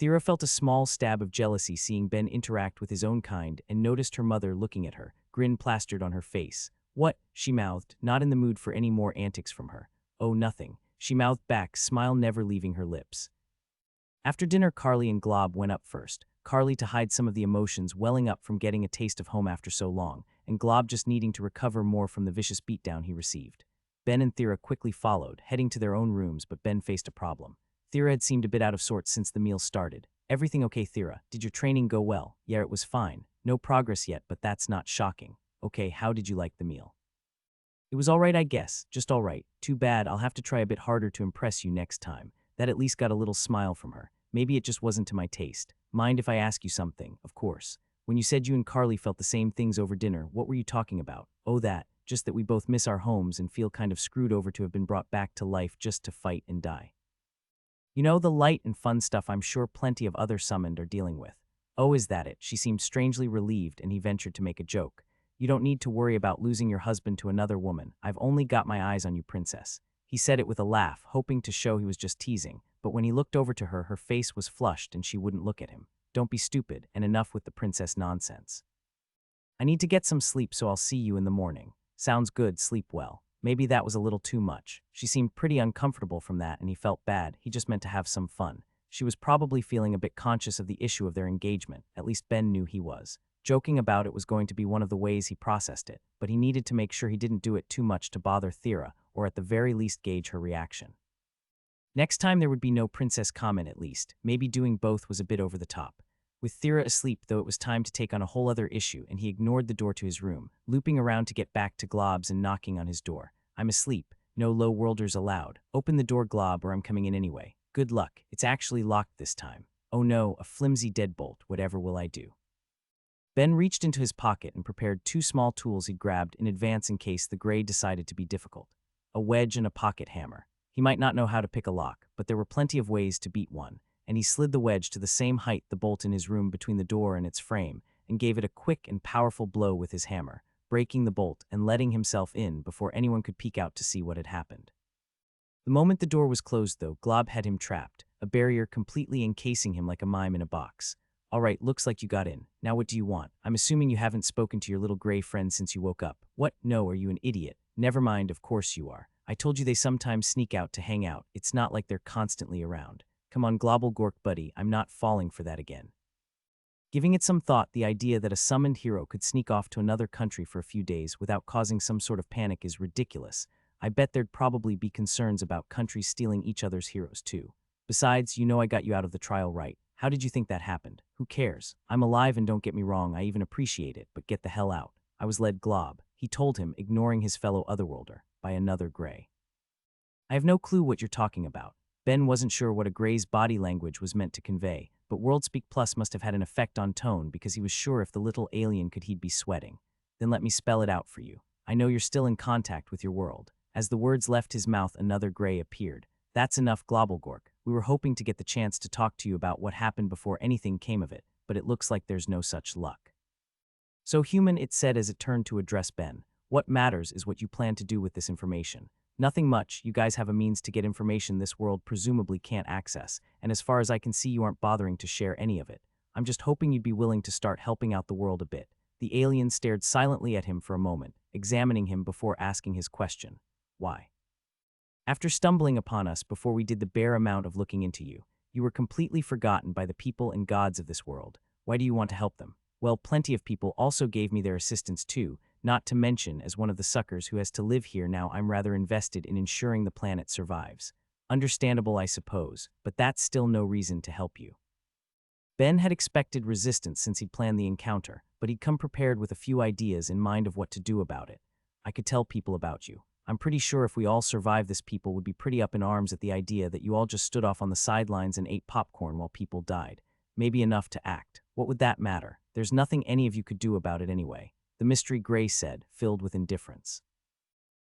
Thera felt a small stab of jealousy seeing Ben interact with his own kind and noticed her mother looking at her, grin plastered on her face. What? She mouthed, not in the mood for any more antics from her. Oh, nothing, she mouthed back, smile never leaving her lips. After dinner, Carly and Glob went up first. Carly to hide some of the emotions welling up from getting a taste of home after so long, and Glob just needing to recover more from the vicious beatdown he received. Ben and Thera quickly followed, heading to their own rooms, but Ben faced a problem. Thera had seemed a bit out of sorts since the meal started. Everything okay, Thera? Did your training go well? Yeah, it was fine. No progress yet, but that's not shocking. Okay, how did you like the meal? It was alright, I guess. Just alright. Too bad, I'll have to try a bit harder to impress you next time. That at least got a little smile from her. Maybe it just wasn't to my taste. Mind if I ask you something? Of course. When you said you and Carly felt the same things over dinner, what were you talking about? Oh, that. Just that we both miss our homes and feel kind of screwed over to have been brought back to life just to fight and die. You know, the light and fun stuff I'm sure plenty of other summoned are dealing with. Oh, is that it? She seemed strangely relieved, and he ventured to make a joke. You don't need to worry about losing your husband to another woman. I've only got my eyes on you, princess. He said it with a laugh, hoping to show he was just teasing, but when he looked over to her, her face was flushed and she wouldn't look at him. Don't be stupid, and enough with the princess nonsense. I need to get some sleep, so I'll see you in the morning. Sounds good, sleep well. Maybe that was a little too much. She seemed pretty uncomfortable from that, and he felt bad. He just meant to have some fun. She was probably feeling a bit conscious of the issue of their engagement. At least Ben knew he was. Joking about it was going to be one of the ways he processed it, but he needed to make sure he didn't do it too much to bother Thera, or at the very least gauge her reaction. Next time there would be no princess comment at least. Maybe doing both was a bit over the top. With Thera asleep, though, it was time to take on a whole other issue, and he ignored the door to his room, looping around to get back to Glob's and knocking on his door. I'm asleep. No low worlders allowed. Open the door, Glob, or I'm coming in anyway. Good luck. It's actually locked this time. Oh no, a flimsy deadbolt. Whatever will I do? Ben reached into his pocket and prepared two small tools he'd grabbed in advance in case the gray decided to be difficult. A wedge and a pocket hammer. He might not know how to pick a lock, but there were plenty of ways to beat one, and he slid the wedge to the same height the bolt in his room between the door and its frame, and gave it a quick and powerful blow with his hammer, breaking the bolt and letting himself in before anyone could peek out to see what had happened. The moment the door was closed, though, Glob had him trapped, a barrier completely encasing him like a mime in a box. All right, looks like you got in. Now what do you want? I'm assuming you haven't spoken to your little gray friend since you woke up. What? No, are you an idiot? Never mind, of course you are. I told you they sometimes sneak out to hang out. It's not like they're constantly around. Come on, Global Gork buddy, I'm not falling for that again. Giving it some thought, the idea that a summoned hero could sneak off to another country for a few days without causing some sort of panic is ridiculous. I bet there'd probably be concerns about countries stealing each other's heroes too. Besides, you know I got you out of the trial right. How did you think that happened? Who cares? I'm alive, and don't get me wrong, I even appreciate it, but get the hell out. I was led, Glob, he told him, ignoring his fellow otherworlder, by another gray. I have no clue what you're talking about. Ben wasn't sure what a gray's body language was meant to convey, but WorldSpeak Plus must have had an effect on tone because he was sure if the little alien could, he'd be sweating. Then let me spell it out for you. I know you're still in contact with your world. As the words left his mouth, another gray appeared. That's enough, Globalgork. We were hoping to get the chance to talk to you about what happened before anything came of it, but it looks like there's no such luck. So human, it said as it turned to address Ben. What matters is what you plan to do with this information. Nothing much. You guys have a means to get information this world presumably can't access, and as far as I can see, you aren't bothering to share any of it. I'm just hoping you'd be willing to start helping out the world a bit. The alien stared silently at him for a moment, examining him before asking his question. Why? After stumbling upon us before we did the bare amount of looking into you, you were completely forgotten by the people and gods of this world. Why do you want to help them? Well, plenty of people also gave me their assistance too, not to mention, as one of the suckers who has to live here now, I'm rather invested in ensuring the planet survives. Understandable, I suppose, but that's still no reason to help you. Ben had expected resistance since he'd planned the encounter, but he'd come prepared with a few ideas in mind of what to do about it. I could tell people about you. I'm pretty sure if we all survived this, people would be pretty up in arms at the idea that you all just stood off on the sidelines and ate popcorn while people died. Maybe enough to act. What would that matter? There's nothing any of you could do about it anyway, the mystery gray said, filled with indifference.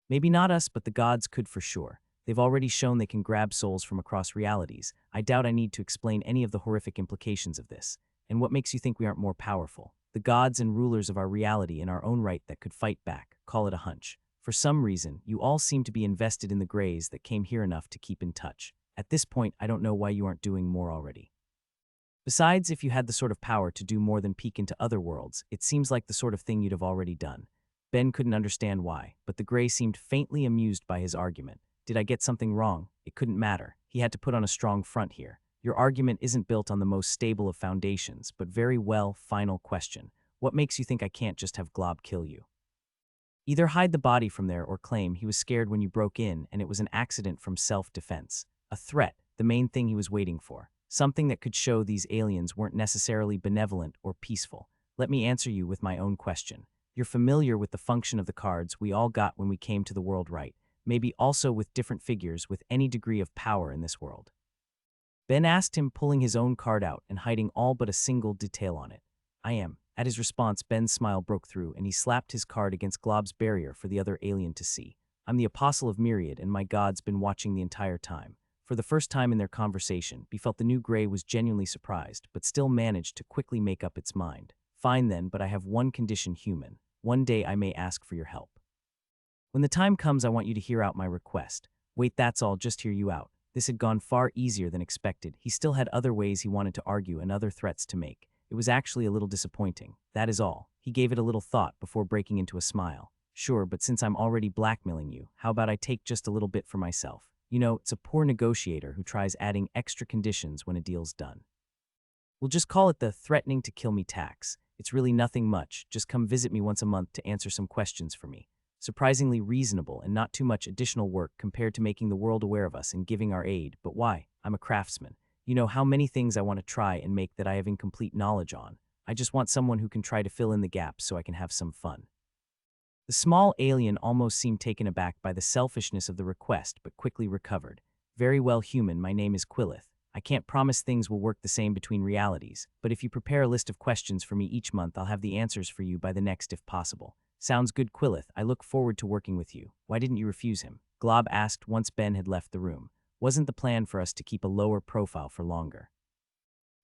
Maybe not us, but the gods could for sure. They've already shown they can grab souls from across realities. I doubt I need to explain any of the horrific implications of this. And what makes you think we aren't more powerful? The gods and rulers of our reality in our own right that could fight back. Call it a hunch. For some reason, you all seem to be invested in the Greys that came here enough to keep in touch. At this point, I don't know why you aren't doing more already. Besides, if you had the sort of power to do more than peek into other worlds, it seems like the sort of thing you'd have already done. Ben couldn't understand why, but the Grey seemed faintly amused by his argument. Did I get something wrong? It couldn't matter. He had to put on a strong front here. Your argument isn't built on the most stable of foundations, but very well, final question. What makes you think I can't just have Glob kill you? Either hide the body from there or claim he was scared when you broke in and it was an accident from self-defense. A threat, the main thing he was waiting for. Something that could show these aliens weren't necessarily benevolent or peaceful. Let me answer you with my own question. You're familiar with the function of the cards we all got when we came to the world, right? Maybe also with different figures with any degree of power in this world. Ben asked him, pulling his own card out and hiding all but a single detail on it. I am. At his response, Ben's smile broke through and he slapped his card against Glob's barrier for the other alien to see. I'm the apostle of Myriad and my god's been watching the entire time. For the first time in their conversation, he felt the new Grey was genuinely surprised, but still managed to quickly make up its mind. Fine then, but I have one condition, human. One day I may ask for your help. When the time comes, I want you to hear out my request. Wait, that's all, just hear you out. This had gone far easier than expected. He still had other ways he wanted to argue and other threats to make. It was actually a little disappointing. That is all. He gave it a little thought before breaking into a smile. Sure, but since I'm already blackmailing you, how about I take just a little bit for myself? You know, it's a poor negotiator who tries adding extra conditions when a deal's done. We'll just call it the threatening to kill me tax. It's really nothing much. Just come visit me once a month to answer some questions for me. Surprisingly reasonable and not too much additional work compared to making the world aware of us and giving our aid. But why? I'm a craftsman. You know how many things I want to try and make that I have incomplete knowledge on. I just want someone who can try to fill in the gaps so I can have some fun. The small alien almost seemed taken aback by the selfishness of the request, but quickly recovered. Very well, human, my name is Quillith. I can't promise things will work the same between realities, but if you prepare a list of questions for me each month, I'll have the answers for you by the next if possible. Sounds good, Quillith. I look forward to working with you. Why didn't you refuse him? Glob asked once Ben had left the room. Wasn't the plan for us to keep a lower profile for longer?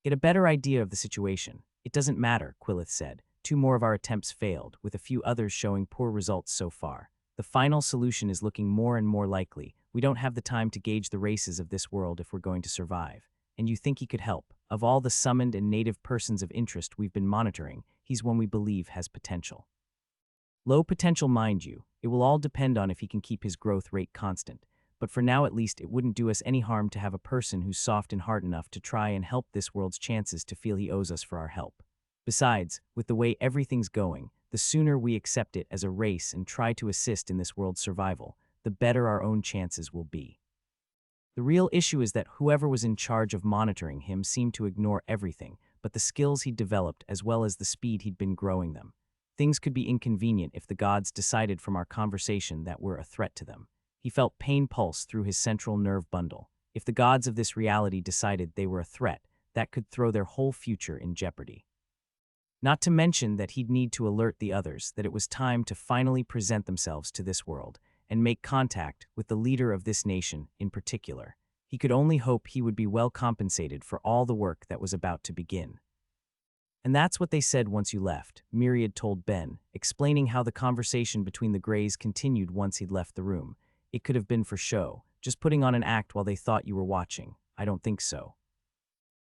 Get a better idea of the situation. It doesn't matter, Quillith said. 2 more of our attempts failed, with a few others showing poor results so far. The final solution is looking more and more likely. We don't have the time to gauge the races of this world if we're going to survive. And you think he could help? Of all the summoned and native persons of interest we've been monitoring, he's one we believe has potential. Low potential, mind you. It will all depend on if he can keep his growth rate constant. But for now at least, it wouldn't do us any harm to have a person who's soft in heart enough to try and help this world's chances to feel he owes us for our help. Besides, with the way everything's going, the sooner we accept it as a race and try to assist in this world's survival, the better our own chances will be. The real issue is that whoever was in charge of monitoring him seemed to ignore everything, but the skills he'd developed as well as the speed he'd been growing them. Things could be inconvenient if the gods decided from our conversation that we're a threat to them. He felt pain pulse through his central nerve bundle. If the gods of this reality decided they were a threat, that could throw their whole future in jeopardy. Not to mention that he'd need to alert the others that it was time to finally present themselves to this world and make contact with the leader of this nation in particular. He could only hope he would be well compensated for all the work that was about to begin. And that's what they said once you left, Myriad told Ben, explaining how the conversation between the Greys continued once he'd left the room. It could have been for show, just putting on an act while they thought you were watching. I don't think so.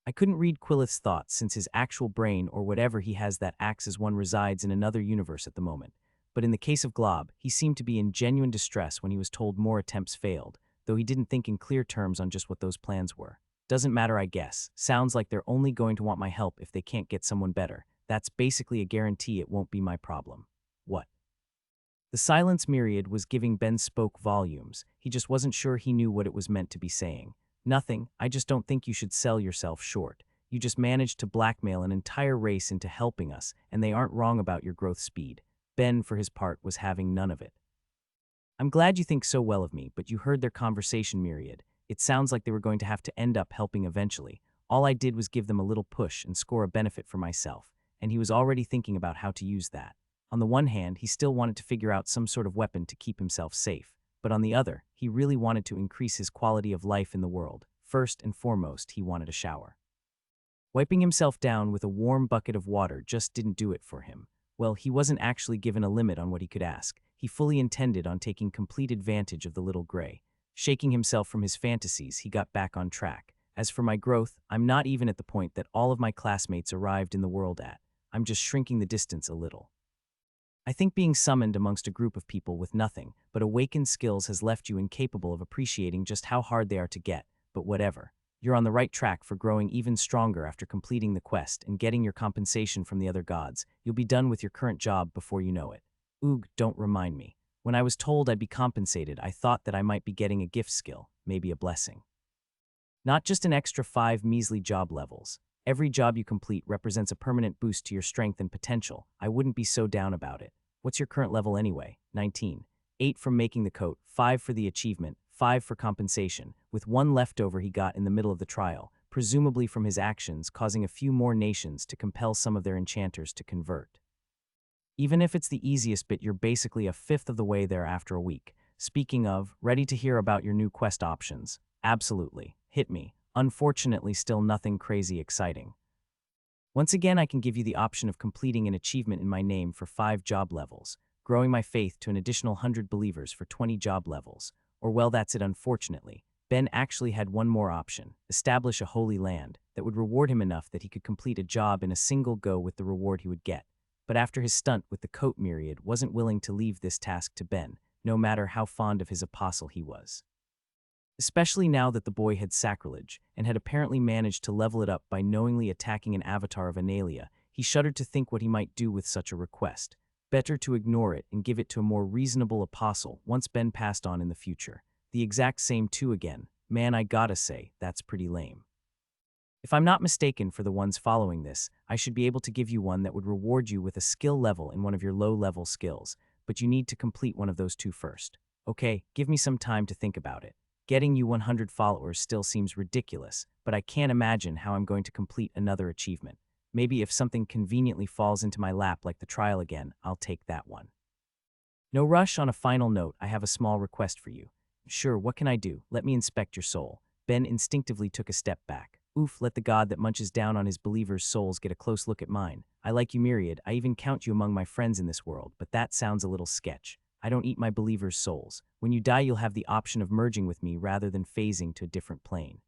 I couldn't read Quillith's thoughts since his actual brain or whatever he has that acts as one resides in another universe at the moment. But in the case of Glob, he seemed to be in genuine distress when he was told more attempts failed, though he didn't think in clear terms on just what those plans were. Doesn't matter, I guess. Sounds like they're only going to want my help if they can't get someone better. That's basically a guarantee it won't be my problem. What? The silence Myriad was giving Ben spoke volumes. He just wasn't sure he knew what it was meant to be saying. Nothing, I just don't think you should sell yourself short. You just managed to blackmail an entire race into helping us, and they aren't wrong about your growth speed. Ben, for his part, was having none of it. I'm glad you think so well of me, but you heard their conversation, Myriad. It sounds like they were going to have to end up helping eventually. All I did was give them a little push and score a benefit for myself, and he was already thinking about how to use that. On the one hand, he still wanted to figure out some sort of weapon to keep himself safe, but on the other, he really wanted to increase his quality of life in the world. First and foremost, he wanted a shower. Wiping himself down with a warm bucket of water just didn't do it for him. Well, he wasn't actually given a limit on what he could ask. He fully intended on taking complete advantage of the little gray. Shaking himself from his fantasies, he got back on track. As for my growth, I'm not even at the point that all of my classmates arrived in the world at. I'm just shrinking the distance a little. I think being summoned amongst a group of people with nothing but awakened skills has left you incapable of appreciating just how hard they are to get, but whatever. You're on the right track for growing even stronger after completing the quest and getting your compensation from the other gods. You'll be done with your current job before you know it. Oog, don't remind me. When I was told I'd be compensated, I thought that I might be getting a gift skill, maybe a blessing. Not just an extra 5 measly job levels. Every job you complete represents a permanent boost to your strength and potential. I wouldn't be so down about it. What's your current level anyway? 19. 8 from making the coat, 5 for the achievement, 5 for compensation, with 1 leftover he got in the middle of the trial, presumably from his actions causing a few more nations to compel some of their enchanters to convert. Even if it's the easiest bit, you're basically a fifth of the way there after a week. Speaking of, ready to hear about your new quest options? Absolutely. Hit me. Unfortunately, still nothing crazy exciting. Once again, I can give you the option of completing an achievement in my name for 5 job levels, growing my faith to an additional 100 believers for 20 job levels. Or well, that's it unfortunately. Ben actually had one more option, establish a holy land, that would reward him enough that he could complete a job in a single go with the reward he would get. But after his stunt with the coat, Myriad wasn't willing to leave this task to Ben, no matter how fond of his apostle he was. Especially now that the boy had sacrilege, and had apparently managed to level it up by knowingly attacking an avatar of Analia, he shuddered to think what he might do with such a request. Better to ignore it and give it to a more reasonable apostle once Ben passed on in the future. The exact same too again. Man, I gotta say, that's pretty lame. If I'm not mistaken, for the ones following this, I should be able to give you one that would reward you with a skill level in one of your low-level skills, but you need to complete one of those 2 first. Okay, give me some time to think about it. Getting you 100 followers still seems ridiculous, but I can't imagine how I'm going to complete another achievement. Maybe if something conveniently falls into my lap like the trial again, I'll take that one. No rush. On a final note, I have a small request for you. Sure, what can I do? Let me inspect your soul. Ben instinctively took a step back. Oof, let the god that munches down on his believers' souls get a close look at mine. I like you, Myriad. I even count you among my friends in this world, but that sounds a little sketch. I don't eat my believers' souls. When you die, you'll have the option of merging with me rather than phasing to a different plane.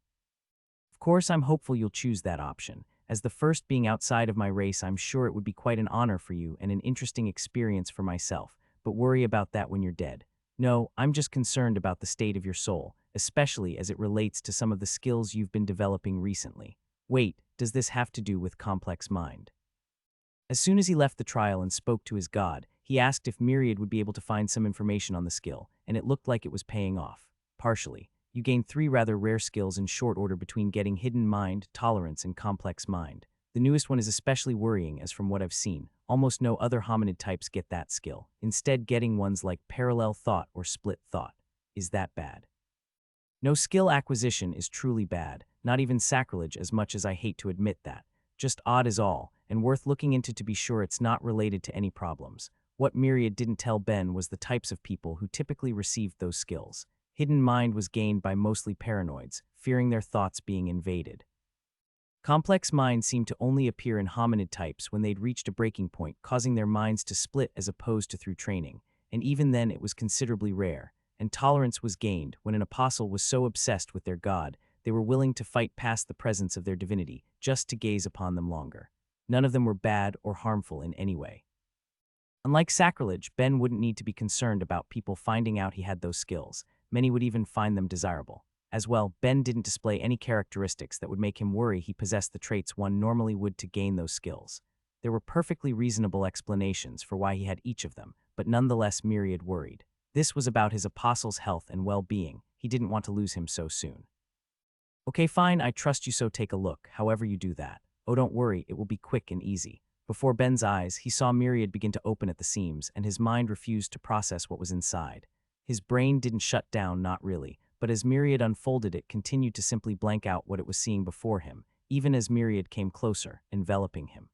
Of course, I'm hopeful you'll choose that option. As the first being outside of my race, I'm sure it would be quite an honor for you and an interesting experience for myself, but worry about that when you're dead. No, I'm just concerned about the state of your soul, especially as it relates to some of the skills you've been developing recently. Wait, does this have to do with complex mind? As soon as he left the trial and spoke to his god, he asked if Myriad would be able to find some information on the skill, and it looked like it was paying off. Partially. You gained 3 rather rare skills in short order between getting hidden mind, tolerance, and complex mind. The newest one is especially worrying, as from what I've seen, almost no other hominid types get that skill, instead getting ones like parallel thought or split thought. Is that bad? No skill acquisition is truly bad, not even sacrilege, as much as I hate to admit that. Just odd is all, and worth looking into to be sure it's not related to any problems. What Myriad didn't tell Ben was the types of people who typically received those skills. Hidden mind was gained by mostly paranoids, fearing their thoughts being invaded. Complex mind seemed to only appear in hominid types when they'd reached a breaking point, causing their minds to split as opposed to through training, and even then it was considerably rare. And tolerance was gained when an apostle was so obsessed with their god, they were willing to fight past the presence of their divinity just to gaze upon them longer. None of them were bad or harmful in any way. Unlike sacrilege, Ben wouldn't need to be concerned about people finding out he had those skills. Many would even find them desirable. As well, Ben didn't display any characteristics that would make him worry he possessed the traits one normally would to gain those skills. There were perfectly reasonable explanations for why he had each of them, but nonetheless Myriad worried. This was about his apostle's health and well-being. He didn't want to lose him so soon. Okay, fine, I trust you, so take a look, however you do that. Oh, don't worry, it will be quick and easy. Before Ben's eyes, he saw Myriad begin to open at the seams, and his mind refused to process what was inside. His brain didn't shut down, not really, but as Myriad unfolded, it continued to simply blank out what it was seeing before him, even as Myriad came closer, enveloping him.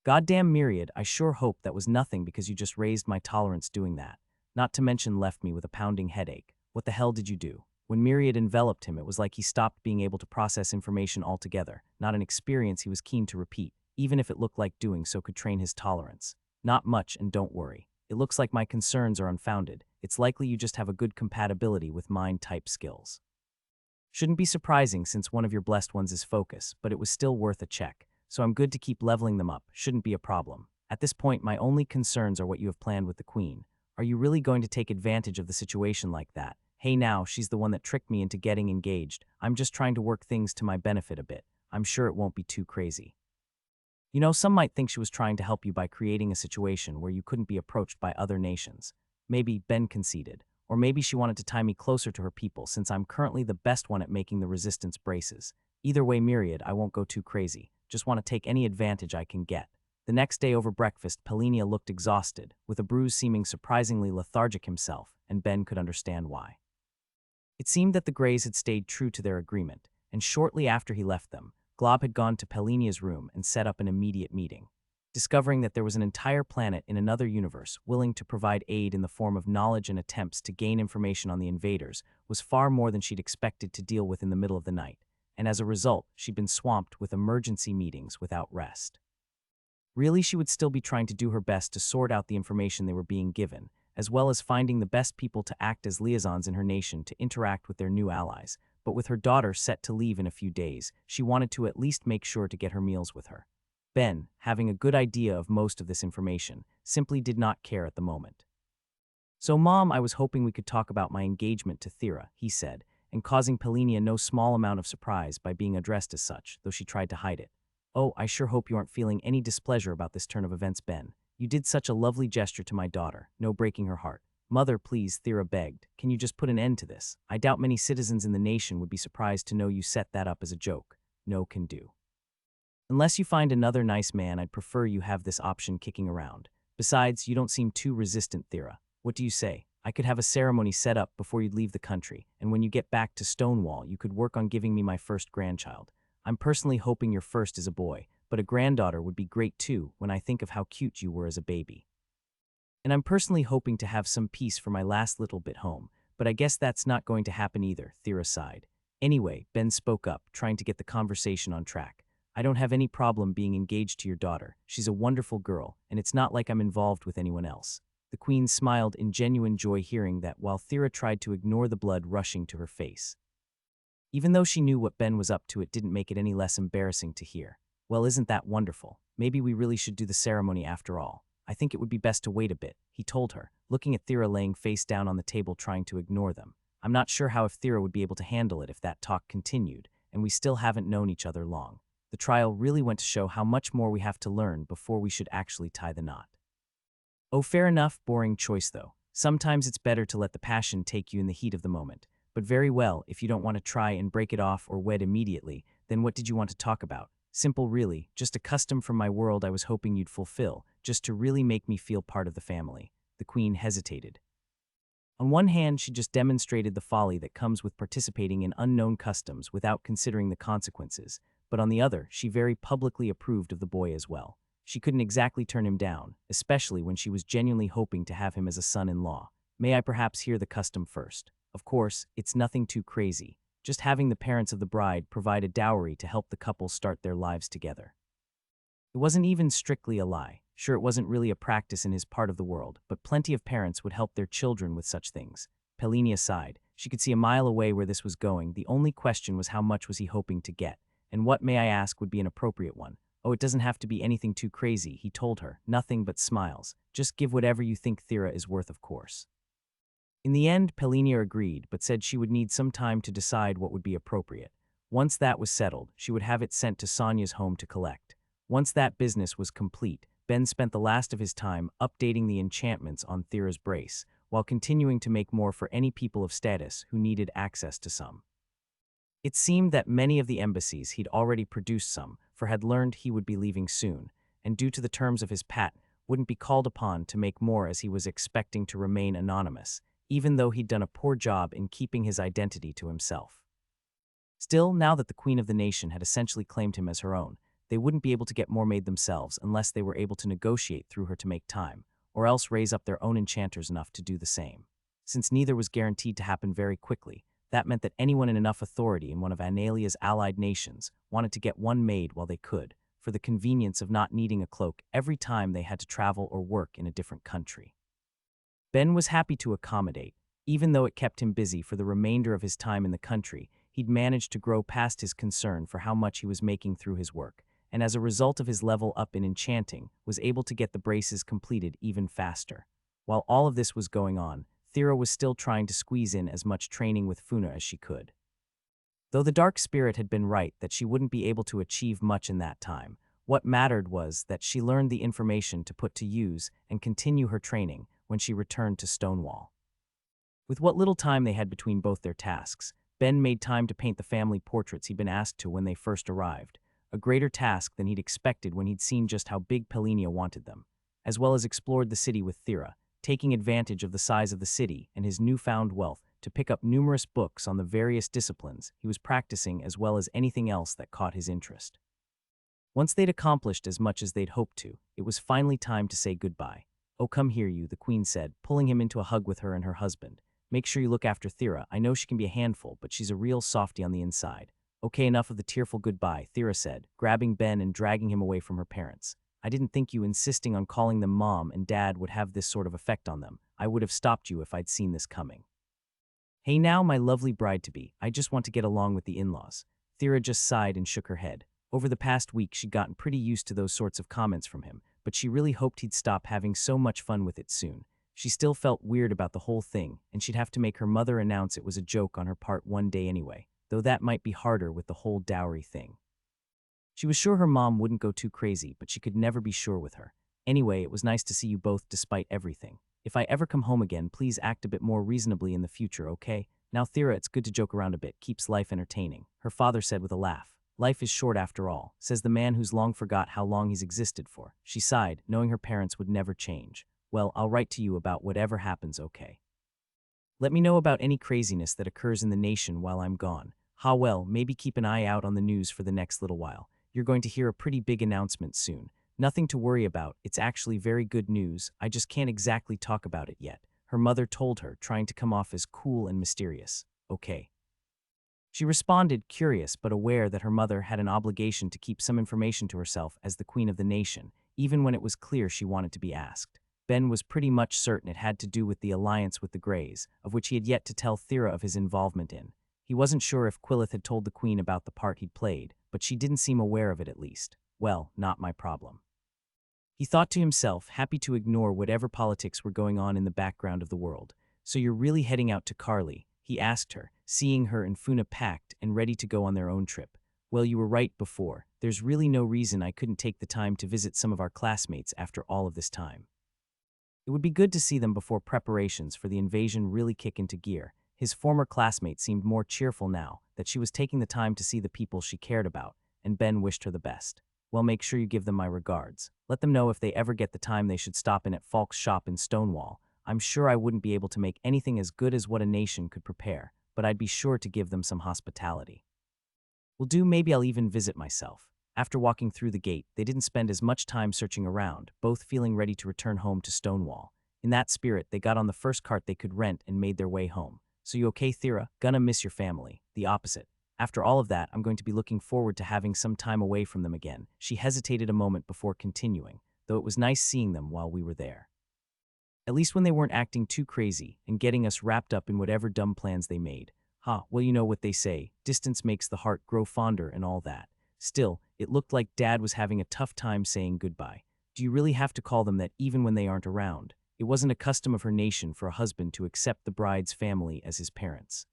Goddamn Myriad, I sure hope that was nothing, because you just raised my tolerance doing that. Not to mention left me with a pounding headache. What the hell did you do? When Myriad enveloped him, it was like he stopped being able to process information altogether, not an experience he was keen to repeat, even if it looked like doing so could train his tolerance. Not much, and don't worry. It looks like my concerns are unfounded. It's likely you just have a good compatibility with mind-type skills. Shouldn't be surprising since one of your blessed ones is focus, but it was still worth a check. So I'm good to keep leveling them up, shouldn't be a problem. At this point, my only concerns are what you have planned with the queen. Are you really going to take advantage of the situation like that? Hey now, she's the one that tricked me into getting engaged. I'm just trying to work things to my benefit a bit. I'm sure it won't be too crazy. You know, some might think she was trying to help you by creating a situation where you couldn't be approached by other nations. Maybe Ben conceded. Or maybe she wanted to tie me closer to her people since I'm currently the best one at making the resistance braces. Either way, Myriad, I won't go too crazy. Just want to take any advantage I can get. The next day over breakfast, Pelinia looked exhausted, with a bruise seeming surprisingly lethargic himself, and Ben could understand why. It seemed that the Greys had stayed true to their agreement, and shortly after he left them, Glob had gone to Pelinia's room and set up an immediate meeting. Discovering that there was an entire planet in another universe willing to provide aid in the form of knowledge and attempts to gain information on the invaders was far more than she'd expected to deal with in the middle of the night, and as a result, she'd been swamped with emergency meetings without rest. Really, she would still be trying to do her best to sort out the information they were being given, as well as finding the best people to act as liaisons in her nation to interact with their new allies. But with her daughter set to leave in a few days, she wanted to at least make sure to get her meals with her. Ben, having a good idea of most of this information, simply did not care at the moment. So, Mom, I was hoping we could talk about my engagement to Thera, he said, and causing Pelinia no small amount of surprise by being addressed as such, though she tried to hide it. Oh, I sure hope you aren't feeling any displeasure about this turn of events, Ben. You did such a lovely gesture to my daughter, no breaking her heart. Mother, please, Thera begged. Can you just put an end to this? I doubt many citizens in the nation would be surprised to know you set that up as a joke. No can do. Unless you find another nice man, I'd prefer you have this option kicking around. Besides, you don't seem too resistant, Thera. What do you say? I could have a ceremony set up before you'd leave the country, and when you get back to Stonewall, you could work on giving me my first grandchild. I'm personally hoping your first is a boy, but a granddaughter would be great too when I think of how cute you were as a baby. And I'm personally hoping to have some peace for my last little bit home, but I guess that's not going to happen either, Thera sighed. Anyway, Ben spoke up, trying to get the conversation on track. I don't have any problem being engaged to your daughter. She's a wonderful girl, and it's not like I'm involved with anyone else. The Queen smiled in genuine joy hearing that while Thera tried to ignore the blood rushing to her face. Even though she knew what Ben was up to, it didn't make it any less embarrassing to hear. Well, isn't that wonderful? Maybe we really should do the ceremony after all. I think it would be best to wait a bit, he told her, looking at Thera laying face down on the table trying to ignore them. I'm not sure how if Thera would be able to handle it if that talk continued, and we still haven't known each other long. The trial really went to show how much more we have to learn before we should actually tie the knot. Oh, fair enough, boring choice though. Sometimes it's better to let the passion take you in the heat of the moment. But very well, if you don't want to try and break it off or wed immediately, then what did you want to talk about? Simple really, just a custom from my world I was hoping you'd fulfill, just to really make me feel part of the family. The Queen hesitated. On one hand, she just demonstrated the folly that comes with participating in unknown customs without considering the consequences, but on the other, she very publicly approved of the boy as well. She couldn't exactly turn him down, especially when she was genuinely hoping to have him as a son-in-law. May I perhaps hear the custom first? Of course, it's nothing too crazy, just having the parents of the bride provide a dowry to help the couple start their lives together. It wasn't even strictly a lie. Sure, it wasn't really a practice in his part of the world, but plenty of parents would help their children with such things. Pelinia sighed. She could see a mile away where this was going. The only question was how much was he hoping to get, and what, may I ask, would be an appropriate one. Oh, it doesn't have to be anything too crazy, he told her, nothing but smiles. Just give whatever you think Thera is worth, of course. In the end, Pelinia agreed, but said she would need some time to decide what would be appropriate. Once that was settled, she would have it sent to Sonia's home to collect. Once that business was complete, Ben spent the last of his time updating the enchantments on Thera's brace, while continuing to make more for any people of status who needed access to some. It seemed that many of the embassies he'd already produced some, for had learned he would be leaving soon, and due to the terms of his patent, wouldn't be called upon to make more as he was expecting to remain anonymous, even though he'd done a poor job in keeping his identity to himself. Still, now that the Queen of the Nation had essentially claimed him as her own, they wouldn't be able to get more made themselves unless they were able to negotiate through her to make time, or else raise up their own enchanters enough to do the same. Since neither was guaranteed to happen very quickly, that meant that anyone in enough authority in one of Analia's allied nations wanted to get one made while they could, for the convenience of not needing a cloak every time they had to travel or work in a different country. Ben was happy to accommodate, even though it kept him busy for the remainder of his time in the country. He'd managed to grow past his concern for how much he was making through his work, and as a result of his level up in enchanting, was able to get the braces completed even faster. While all of this was going on, Thera was still trying to squeeze in as much training with Funa as she could. Though the Dark Spirit had been right that she wouldn't be able to achieve much in that time, what mattered was that she learned the information to put to use and continue her training when she returned to Stonewall. With what little time they had between both their tasks, Ben made time to paint the family portraits he'd been asked to when they first arrived, a greater task than he'd expected when he'd seen just how big Pelinia wanted them, as well as explored the city with Thera, taking advantage of the size of the city and his newfound wealth to pick up numerous books on the various disciplines he was practicing as well as anything else that caught his interest. Once they'd accomplished as much as they'd hoped to, it was finally time to say goodbye. "Oh, come here, you," the Queen said, pulling him into a hug with her and her husband. "Make sure you look after Thera. I know she can be a handful, but she's a real softie on the inside." "Okay, enough of the tearful goodbye," Thera said, grabbing Ben and dragging him away from her parents. "I didn't think you insisting on calling them Mom and Dad would have this sort of effect on them. I would have stopped you if I'd seen this coming." "Hey now, my lovely bride-to-be, I just want to get along with the in-laws." Thera just sighed and shook her head. Over the past week she'd gotten pretty used to those sorts of comments from him, but she really hoped he'd stop having so much fun with it soon. She still felt weird about the whole thing, and she'd have to make her mother announce it was a joke on her part one day anyway, though that might be harder with the whole dowry thing. She was sure her mom wouldn't go too crazy, but she could never be sure with her. "Anyway, it was nice to see you both despite everything. If I ever come home again, please act a bit more reasonably in the future, okay? Now, Thera, it's good to joke around a bit, keeps life entertaining," her father said with a laugh. "Life is short after all," says the man who's long forgot how long he's existed for. She sighed, knowing her parents would never change. "Well, I'll write to you about whatever happens, okay? Let me know about any craziness that occurs in the nation while I'm gone. Well, maybe keep an eye out on the news for the next little while. You're going to hear a pretty big announcement soon. Nothing to worry about, it's actually very good news, I just can't exactly talk about it yet," her mother told her, trying to come off as cool and mysterious. "Okay." She responded, curious but aware that her mother had an obligation to keep some information to herself as the Queen of the Nation, even when it was clear she wanted to be asked. Ben was pretty much certain it had to do with the alliance with the Greys, of which he had yet to tell Thera of his involvement in. He wasn't sure if Quillith had told the Queen about the part he'd played, but she didn't seem aware of it at least. Well, not my problem. He thought to himself, happy to ignore whatever politics were going on in the background of the world. "So you're really heading out to Carly?" he asked her, seeing her and Funa packed and ready to go on their own trip. "Well, you were right before. There's really no reason I couldn't take the time to visit some of our classmates after all of this time. It would be good to see them before preparations for the invasion really kick into gear." His former classmate seemed more cheerful now that she was taking the time to see the people she cared about, and Ben wished her the best. "Well, make sure you give them my regards. Let them know if they ever get the time they should stop in at Falk's shop in Stonewall. I'm sure I wouldn't be able to make anything as good as what a nation could prepare, but I'd be sure to give them some hospitality. Will do, maybe I'll even visit myself." After walking through the gate, they didn't spend as much time searching around, both feeling ready to return home to Stonewall. In that spirit, they got on the first cart they could rent and made their way home. "So you okay, Thera? Gonna miss your family." "The opposite. After all of that, I'm going to be looking forward to having some time away from them again." She hesitated a moment before continuing, "though it was nice seeing them while we were there. At least when they weren't acting too crazy and getting us wrapped up in whatever dumb plans they made. Well, you know what they say, distance makes the heart grow fonder and all that. Still, it looked like Dad was having a tough time saying goodbye. Do you really have to call them that even when they aren't around? It wasn't a custom of her nation for a husband to accept the bride's family as his parents.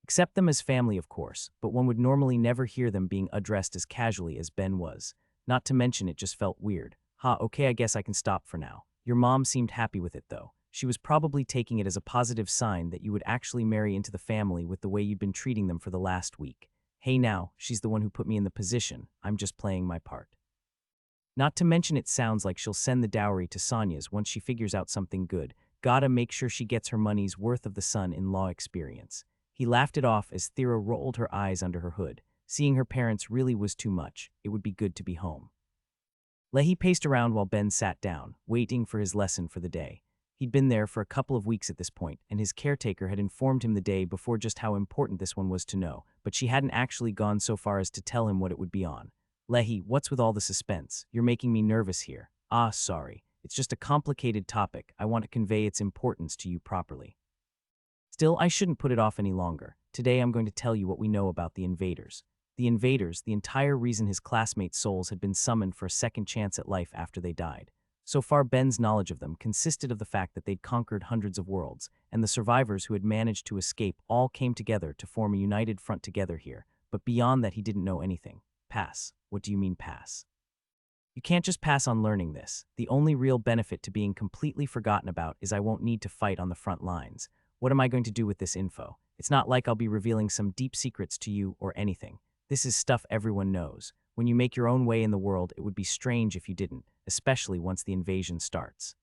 Accept them as family, of course, but one would normally never hear them being addressed as casually as Ben was. Not to mention it just felt weird. Okay, I guess I can stop for now. Your mom seemed happy with it though. She was probably taking it as a positive sign that you would actually marry into the family with the way you'd been treating them for the last week. Hey now, she's the one who put me in the position. I'm just playing my part. Not to mention it sounds like she'll send the dowry to Sonya's once she figures out something good. Gotta make sure she gets her money's worth of the son-in-law experience. He laughed it off as Thera rolled her eyes under her hood. Seeing her parents really was too much. It would be good to be home. Lehi paced around while Ben sat down, waiting for his lesson for the day. He'd been there for a couple of weeks at this point, and his caretaker had informed him the day before just how important this one was to know, but she hadn't actually gone so far as to tell him what it would be on. Lehi, what's with all the suspense? You're making me nervous here. Ah, sorry. It's just a complicated topic. I want to convey its importance to you properly. Still, I shouldn't put it off any longer. Today I'm going to tell you what we know about the invaders. The invaders, the entire reason his classmates' souls had been summoned for a second chance at life after they died. So far, Ben's knowledge of them consisted of the fact that they'd conquered hundreds of worlds, and the survivors who had managed to escape all came together to form a united front together here. But beyond that, he didn't know anything. Pass. What do you mean pass? You can't just pass on learning this. The only real benefit to being completely forgotten about is I won't need to fight on the front lines. What am I going to do with this info? It's not like I'll be revealing some deep secrets to you or anything. This is stuff everyone knows. When you make your own way in the world, it would be strange if you didn't, especially once the invasion starts.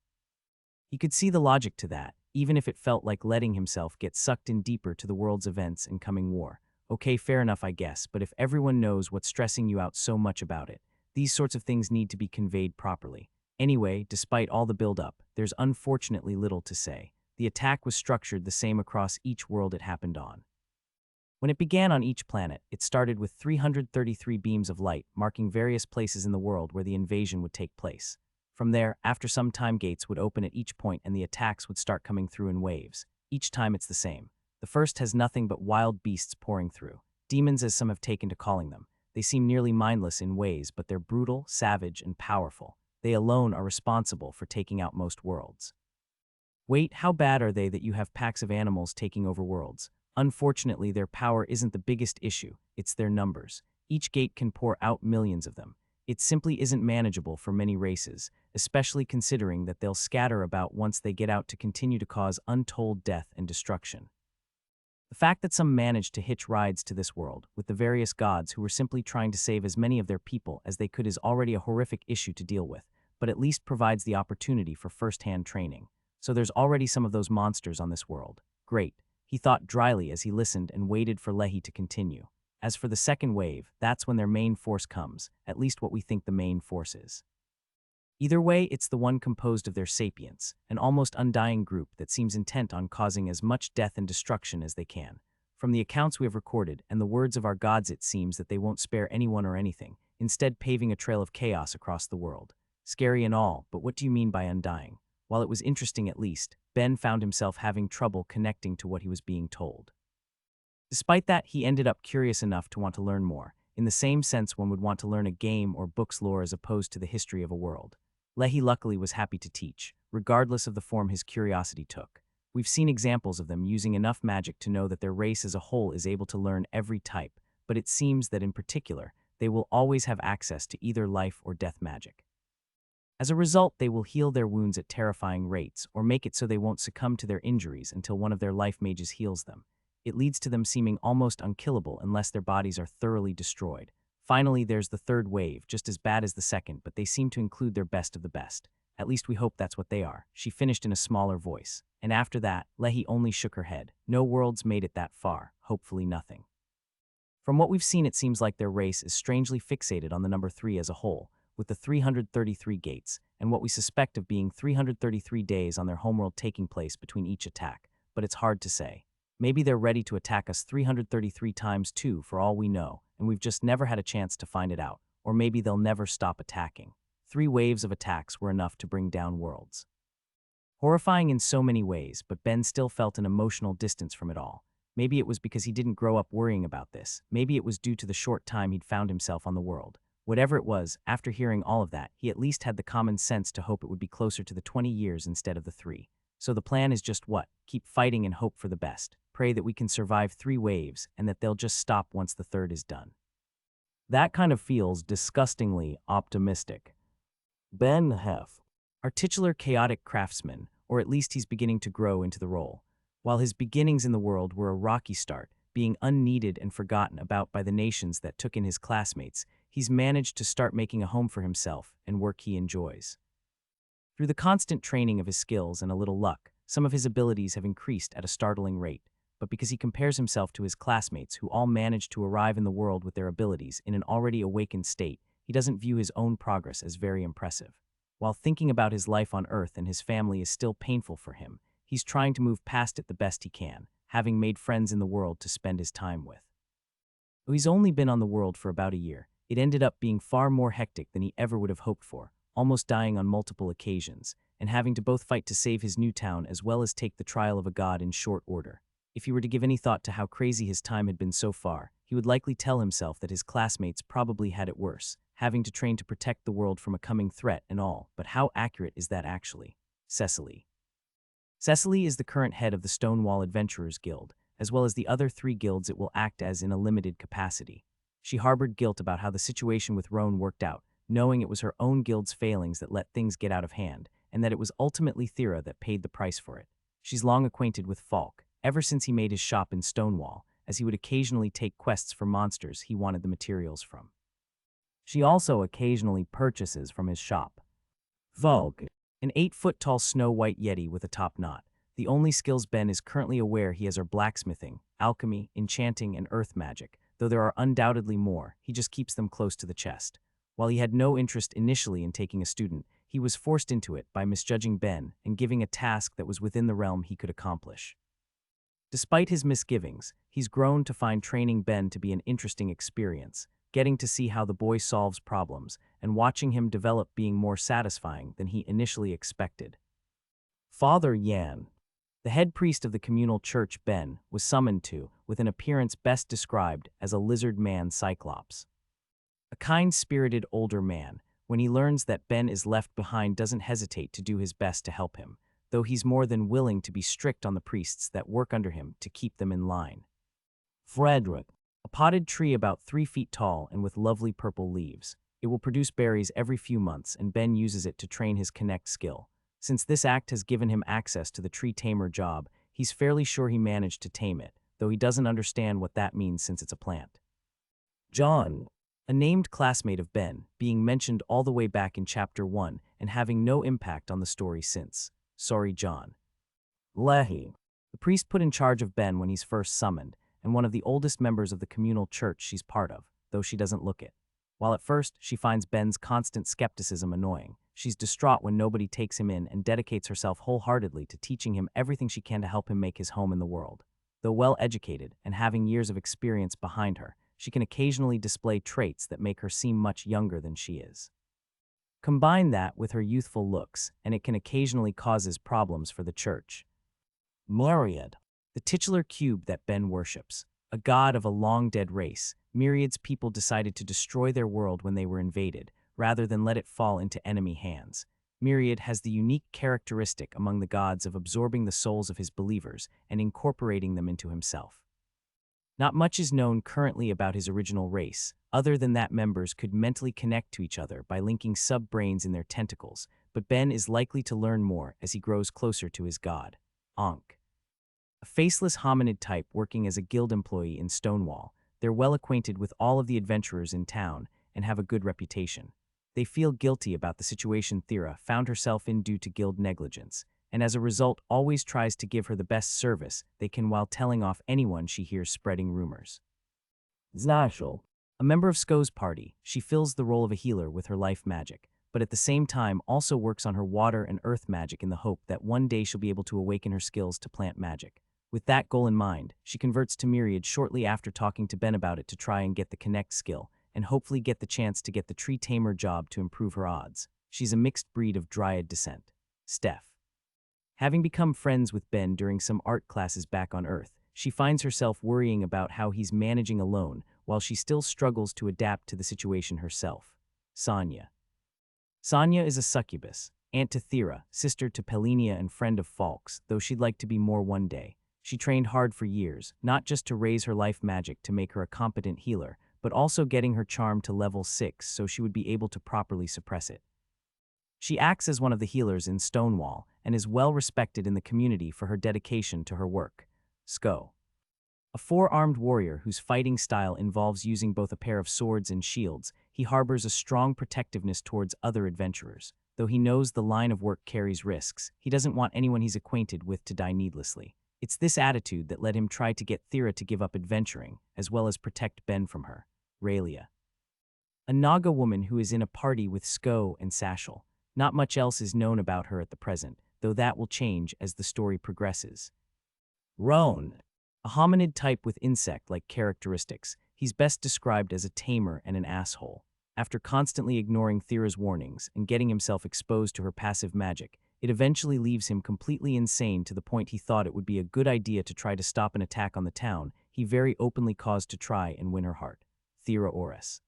He could see the logic to that, even if it felt like letting himself get sucked in deeper to the world's events and coming war. Okay, fair enough, I guess, but if everyone knows what's stressing you out so much about it, these sorts of things need to be conveyed properly. Anyway, despite all the build-up, there's unfortunately little to say. The attack was structured the same across each world it happened on. When it began on each planet, it started with 333 beams of light, marking various places in the world where the invasion would take place. From there, after some time, gates would open at each point and the attacks would start coming through in waves. Each time it's the same. The first has nothing but wild beasts pouring through. Demons, as some have taken to calling them. They seem nearly mindless in ways, but they're brutal, savage, and powerful. They alone are responsible for taking out most worlds. Wait, how bad are they that you have packs of animals taking over worlds? Unfortunately, their power isn't the biggest issue, it's their numbers. Each gate can pour out millions of them. It simply isn't manageable for many races, especially considering that they'll scatter about once they get out to continue to cause untold death and destruction. The fact that some managed to hitch rides to this world with the various gods who were simply trying to save as many of their people as they could is already a horrific issue to deal with, but at least provides the opportunity for first-hand training. So there's already some of those monsters on this world. Great, he thought dryly as he listened and waited for Lehi to continue. As for the second wave, that's when their main force comes, at least what we think the main force is. Either way, it's the one composed of their sapients, an almost undying group that seems intent on causing as much death and destruction as they can. From the accounts we have recorded and the words of our gods, it seems that they won't spare anyone or anything, instead paving a trail of chaos across the world. Scary and all, but what do you mean by undying? While it was interesting at least, Ben found himself having trouble connecting to what he was being told. Despite that, he ended up curious enough to want to learn more, in the same sense one would want to learn a game or book's lore as opposed to the history of a world. Lehi luckily was happy to teach, regardless of the form his curiosity took. We've seen examples of them using enough magic to know that their race as a whole is able to learn every type, but it seems that in particular, they will always have access to either life or death magic. As a result, they will heal their wounds at terrifying rates, or make it so they won't succumb to their injuries until one of their life mages heals them. It leads to them seeming almost unkillable unless their bodies are thoroughly destroyed. Finally, there's the third wave, just as bad as the second, but they seem to include their best of the best. At least we hope that's what they are, she finished in a smaller voice. And after that, Lehi only shook her head. No worlds made it that far, hopefully nothing. From what we've seen, it seems like their race is strangely fixated on the number 3 as a whole, with the 333 gates, and what we suspect of being 333 days on their homeworld taking place between each attack, but it's hard to say. Maybe they're ready to attack us 333 times too, for all we know, and we've just never had a chance to find it out, or maybe they'll never stop attacking. 3 waves of attacks were enough to bring down worlds. Horrifying in so many ways, but Ben still felt an emotional distance from it all. Maybe it was because he didn't grow up worrying about this. Maybe it was due to the short time he'd found himself on the world. Whatever it was, after hearing all of that, he at least had the common sense to hope it would be closer to the 20 years instead of the 3. So the plan is just what? Keep fighting and hope for the best. Pray that we can survive 3 waves and that they'll just stop once the 3rd is done. That kind of feels disgustingly optimistic. Ben Hef, our titular chaotic craftsman, or at least he's beginning to grow into the role. While his beginnings in the world were a rocky start, being unneeded and forgotten about by the nations that took in his classmates, he's managed to start making a home for himself and work he enjoys. Through the constant training of his skills and a little luck, some of his abilities have increased at a startling rate, but because he compares himself to his classmates who all managed to arrive in the world with their abilities in an already awakened state, he doesn't view his own progress as very impressive. While thinking about his life on Earth and his family is still painful for him, he's trying to move past it the best he can, having made friends in the world to spend his time with. Though he's only been on the world for about a year, it ended up being far more hectic than he ever would have hoped for, almost dying on multiple occasions, and having to both fight to save his new town as well as take the trial of a god in short order. If he were to give any thought to how crazy his time had been so far, he would likely tell himself that his classmates probably had it worse, having to train to protect the world from a coming threat and all, but how accurate is that actually? Cecily. Cecily is the current head of the Stonewall Adventurers Guild, as well as the other 3 guilds it will act as in a limited capacity. She harbored guilt about how the situation with Roan worked out, knowing it was her own guild's failings that let things get out of hand, and that it was ultimately Thera that paid the price for it. She's long acquainted with Falk, ever since he made his shop in Stonewall, as he would occasionally take quests for monsters he wanted the materials from. She also occasionally purchases from his shop. Falk, an 8-foot-tall snow-white yeti with a top knot. The only skills Ben is currently aware he has are blacksmithing, alchemy, enchanting, and earth magic, though there are undoubtedly more, he just keeps them close to the chest. While he had no interest initially in taking a student, he was forced into it by misjudging Ben and giving a task that was within the realm he could accomplish. Despite his misgivings, he's grown to find training Ben to be an interesting experience, getting to see how the boy solves problems and watching him develop being more satisfying than he initially expected. Father Yan, the head priest of the communal church Ben, was summoned to, with an appearance best described as a lizard man cyclops. A kind-spirited older man, when he learns that Ben is left behind, doesn't hesitate to do his best to help him, though he's more than willing to be strict on the priests that work under him to keep them in line. Frederick, a potted tree about 3 feet tall and with lovely purple leaves. It will produce berries every few months, and Ben uses it to train his connect skill. Since this act has given him access to the tree tamer job, he's fairly sure he managed to tame it, though he doesn't understand what that means since it's a plant. John, a named classmate of Ben, being mentioned all the way back in Chapter 1 and having no impact on the story since. Sorry, John. Lehi, the priest put in charge of Ben when he's first summoned, and one of the oldest members of the communal church she's part of, though she doesn't look it. While at first she finds Ben's constant skepticism annoying, she's distraught when nobody takes him in and dedicates herself wholeheartedly to teaching him everything she can to help him make his home in the world. Though well-educated and having years of experience behind her, she can occasionally display traits that make her seem much younger than she is. Combine that with her youthful looks, and it can occasionally causes problems for the church. Myriad, the titular cube that Ben worships, a god of a long-dead race, Myriad's people decided to destroy their world when they were invaded, rather than let it fall into enemy hands. Myriad has the unique characteristic among the gods of absorbing the souls of his believers and incorporating them into himself. Not much is known currently about his original race, other than that members could mentally connect to each other by linking sub-brains in their tentacles, but Ben is likely to learn more as he grows closer to his god, Ankh. A faceless hominid type working as a guild employee in Stonewall, they're well acquainted with all of the adventurers in town and have a good reputation. They feel guilty about the situation Thera found herself in due to guild negligence, and as a result always tries to give her the best service they can while telling off anyone she hears spreading rumors. Zashel, a member of Sko's party, she fills the role of a healer with her life magic, but at the same time also works on her water and earth magic in the hope that one day she'll be able to awaken her skills to plant magic. With that goal in mind, she converts to Myriad shortly after talking to Ben about it to try and get the connect skill, and hopefully get the chance to get the tree tamer job to improve her odds. She's a mixed breed of dryad descent. Steph. Having become friends with Ben during some art classes back on Earth, she finds herself worrying about how he's managing alone while she still struggles to adapt to the situation herself. Sonia. Sonia is a succubus, aunt to Thera, sister to Pelinia and friend of Falk's, though she'd like to be more one day. She trained hard for years, not just to raise her life magic to make her a competent healer, but also getting her charm to level 6 so she would be able to properly suppress it. She acts as one of the healers in Stonewall and is well respected in the community for her dedication to her work. Sko. A four-armed warrior whose fighting style involves using both a pair of swords and shields, he harbors a strong protectiveness towards other adventurers. Though he knows the line of work carries risks, he doesn't want anyone he's acquainted with to die needlessly. It's this attitude that led him try to get Thera to give up adventuring, as well as protect Ben from her. Raelia. A Naga woman who is in a party with Sko and Sashel. Not much else is known about her at the present, though that will change as the story progresses. Roan. A hominid type with insect-like characteristics, he's best described as a tamer and an asshole. After constantly ignoring Thera's warnings and getting himself exposed to her passive magic, it eventually leaves him completely insane to the point he thought it would be a good idea to try to stop an attack on the town he very openly caused to try and win her heart. Thera Oris.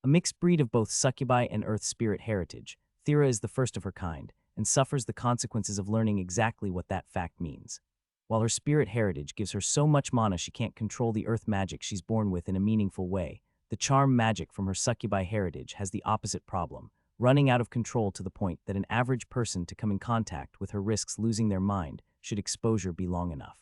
A mixed breed of both succubi and earth spirit heritage, Thera is the first of her kind and suffers the consequences of learning exactly what that fact means. While her spirit heritage gives her so much mana she can't control the earth magic she's born with in a meaningful way, the charm magic from her succubi heritage has the opposite problem, running out of control to the point that an average person to come in contact with her risks losing their mind should exposure be long enough.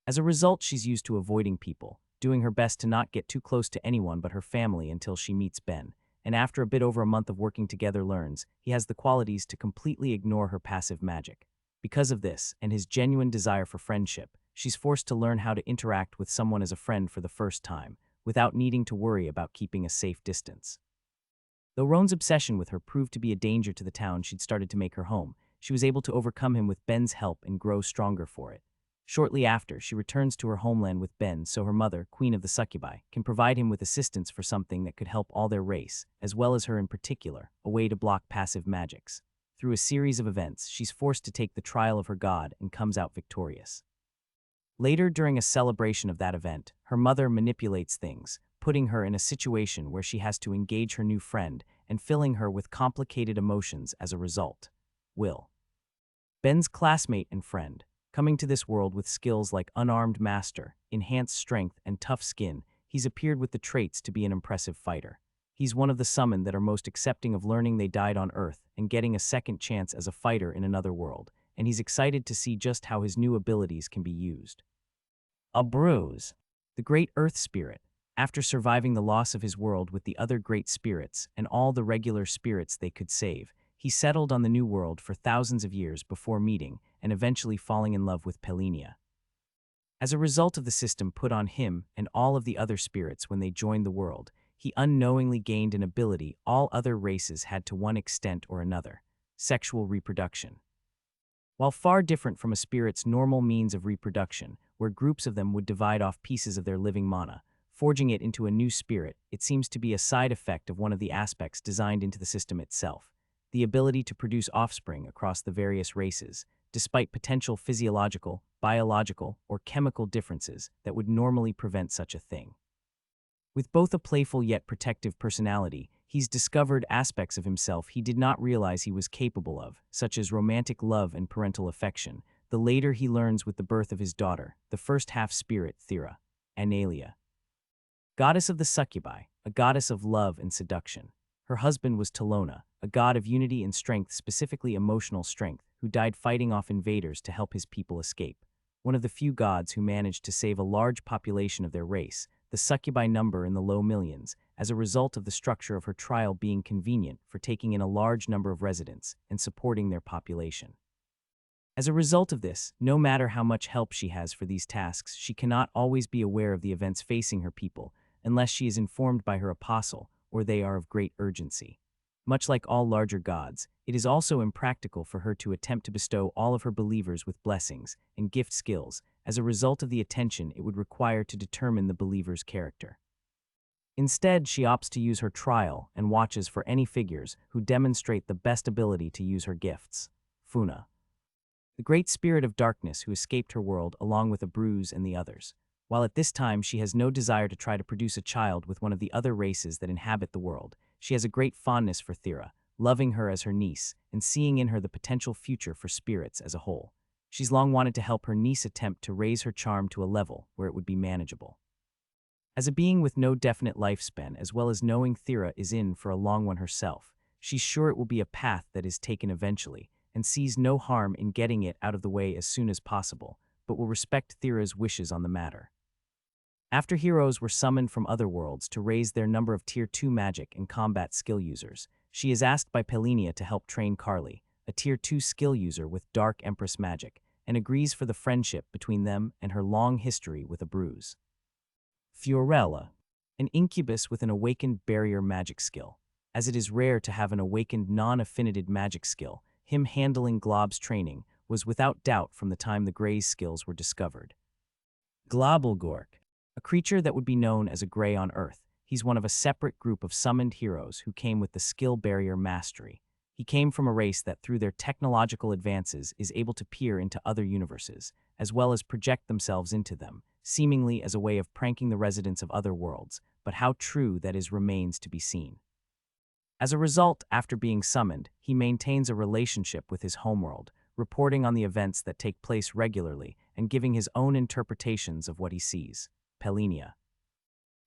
As a result, she's used to avoiding people, doing her best to not get too close to anyone but her family until she meets Ben, and after a bit over a month of working together learns he has the qualities to completely ignore her passive magic. Because of this, and his genuine desire for friendship, she's forced to learn how to interact with someone as a friend for the first time, without needing to worry about keeping a safe distance. Though Roan's obsession with her proved to be a danger to the town she'd started to make her home, she was able to overcome him with Ben's help and grow stronger for it. Shortly after, she returns to her homeland with Ben so her mother, Queen of the Succubi, can provide him with assistance for something that could help all their race, as well as her in particular, a way to block passive magics. Through a series of events, she's forced to take the trial of her god and comes out victorious. Later, during a celebration of that event, her mother manipulates things, putting her in a situation where she has to engage her new friend and filling her with complicated emotions as a result. Will. Ben's classmate and friend. Coming to this world with skills like unarmed master, enhanced strength, and tough skin, he's appeared with the traits to be an impressive fighter. He's one of the summoned that are most accepting of learning they died on Earth and getting a second chance as a fighter in another world, and he's excited to see just how his new abilities can be used. A Bruise. The great Earth Spirit. After surviving the loss of his world with the other great spirits and all the regular spirits they could save, he settled on the new world for thousands of years before meeting and eventually falling in love with Pelenia. As a result of the system put on him and all of the other spirits when they joined the world, he unknowingly gained an ability all other races had to one extent or another: sexual reproduction. While far different from a spirit's normal means of reproduction, where groups of them would divide off pieces of their living mana, forging it into a new spirit, it seems to be a side effect of one of the aspects designed into the system itself: the ability to produce offspring across the various races, despite potential physiological, biological, or chemical differences that would normally prevent such a thing. With both a playful yet protective personality, he's discovered aspects of himself he did not realize he was capable of, such as romantic love and parental affection. The later he learns with the birth of his daughter, the first half-spirit Thera, Analia. Goddess of the Succubi, a goddess of love and seduction. Her husband was Talona, a god of unity and strength, specifically emotional strength, who died fighting off invaders to help his people escape. One of the few gods who managed to save a large population of their race, the succubi number in the low millions, as a result of the structure of her trial being convenient for taking in a large number of residents and supporting their population. As a result of this, no matter how much help she has for these tasks, she cannot always be aware of the events facing her people unless she is informed by her apostle or they are of great urgency. Much like all larger gods, it is also impractical for her to attempt to bestow all of her believers with blessings and gift skills as a result of the attention it would require to determine the believer's character. Instead, she opts to use her trial and watches for any figures who demonstrate the best ability to use her gifts. Funa. The great spirit of darkness who escaped her world along with a bruise and the others. While at this time she has no desire to try to produce a child with one of the other races that inhabit the world, she has a great fondness for Thera, loving her as her niece and seeing in her the potential future for spirits as a whole. She's long wanted to help her niece attempt to raise her charm to a level where it would be manageable. As a being with no definite lifespan, as well as knowing Thera is in for a long one herself, She's sure it will be a path that is taken eventually, and sees no harm in getting it out of the way as soon as possible, but will respect Thera's wishes on the matter. After heroes were summoned from other worlds to raise their number of Tier 2 magic and combat skill users, she is asked by Pelenia to help train Carly, a Tier 2 skill user with Dark Empress magic, and agrees for the friendship between them and her long history with a bruise. Fiorella, an incubus with an awakened barrier magic skill. As it is rare to have an awakened non-affinited magic skill, him handling Glob's training was without doubt from the time the Grey's skills were discovered. Globalgork, a creature that would be known as a Grey on Earth. He's one of a separate group of summoned heroes who came with the skill barrier mastery. He came from a race that through their technological advances is able to peer into other universes, as well as project themselves into them, seemingly as a way of pranking the residents of other worlds, but how true that is remains to be seen. As a result, after being summoned, he maintains a relationship with his homeworld, reporting on the events that take place regularly and giving his own interpretations of what he sees. Pelenia,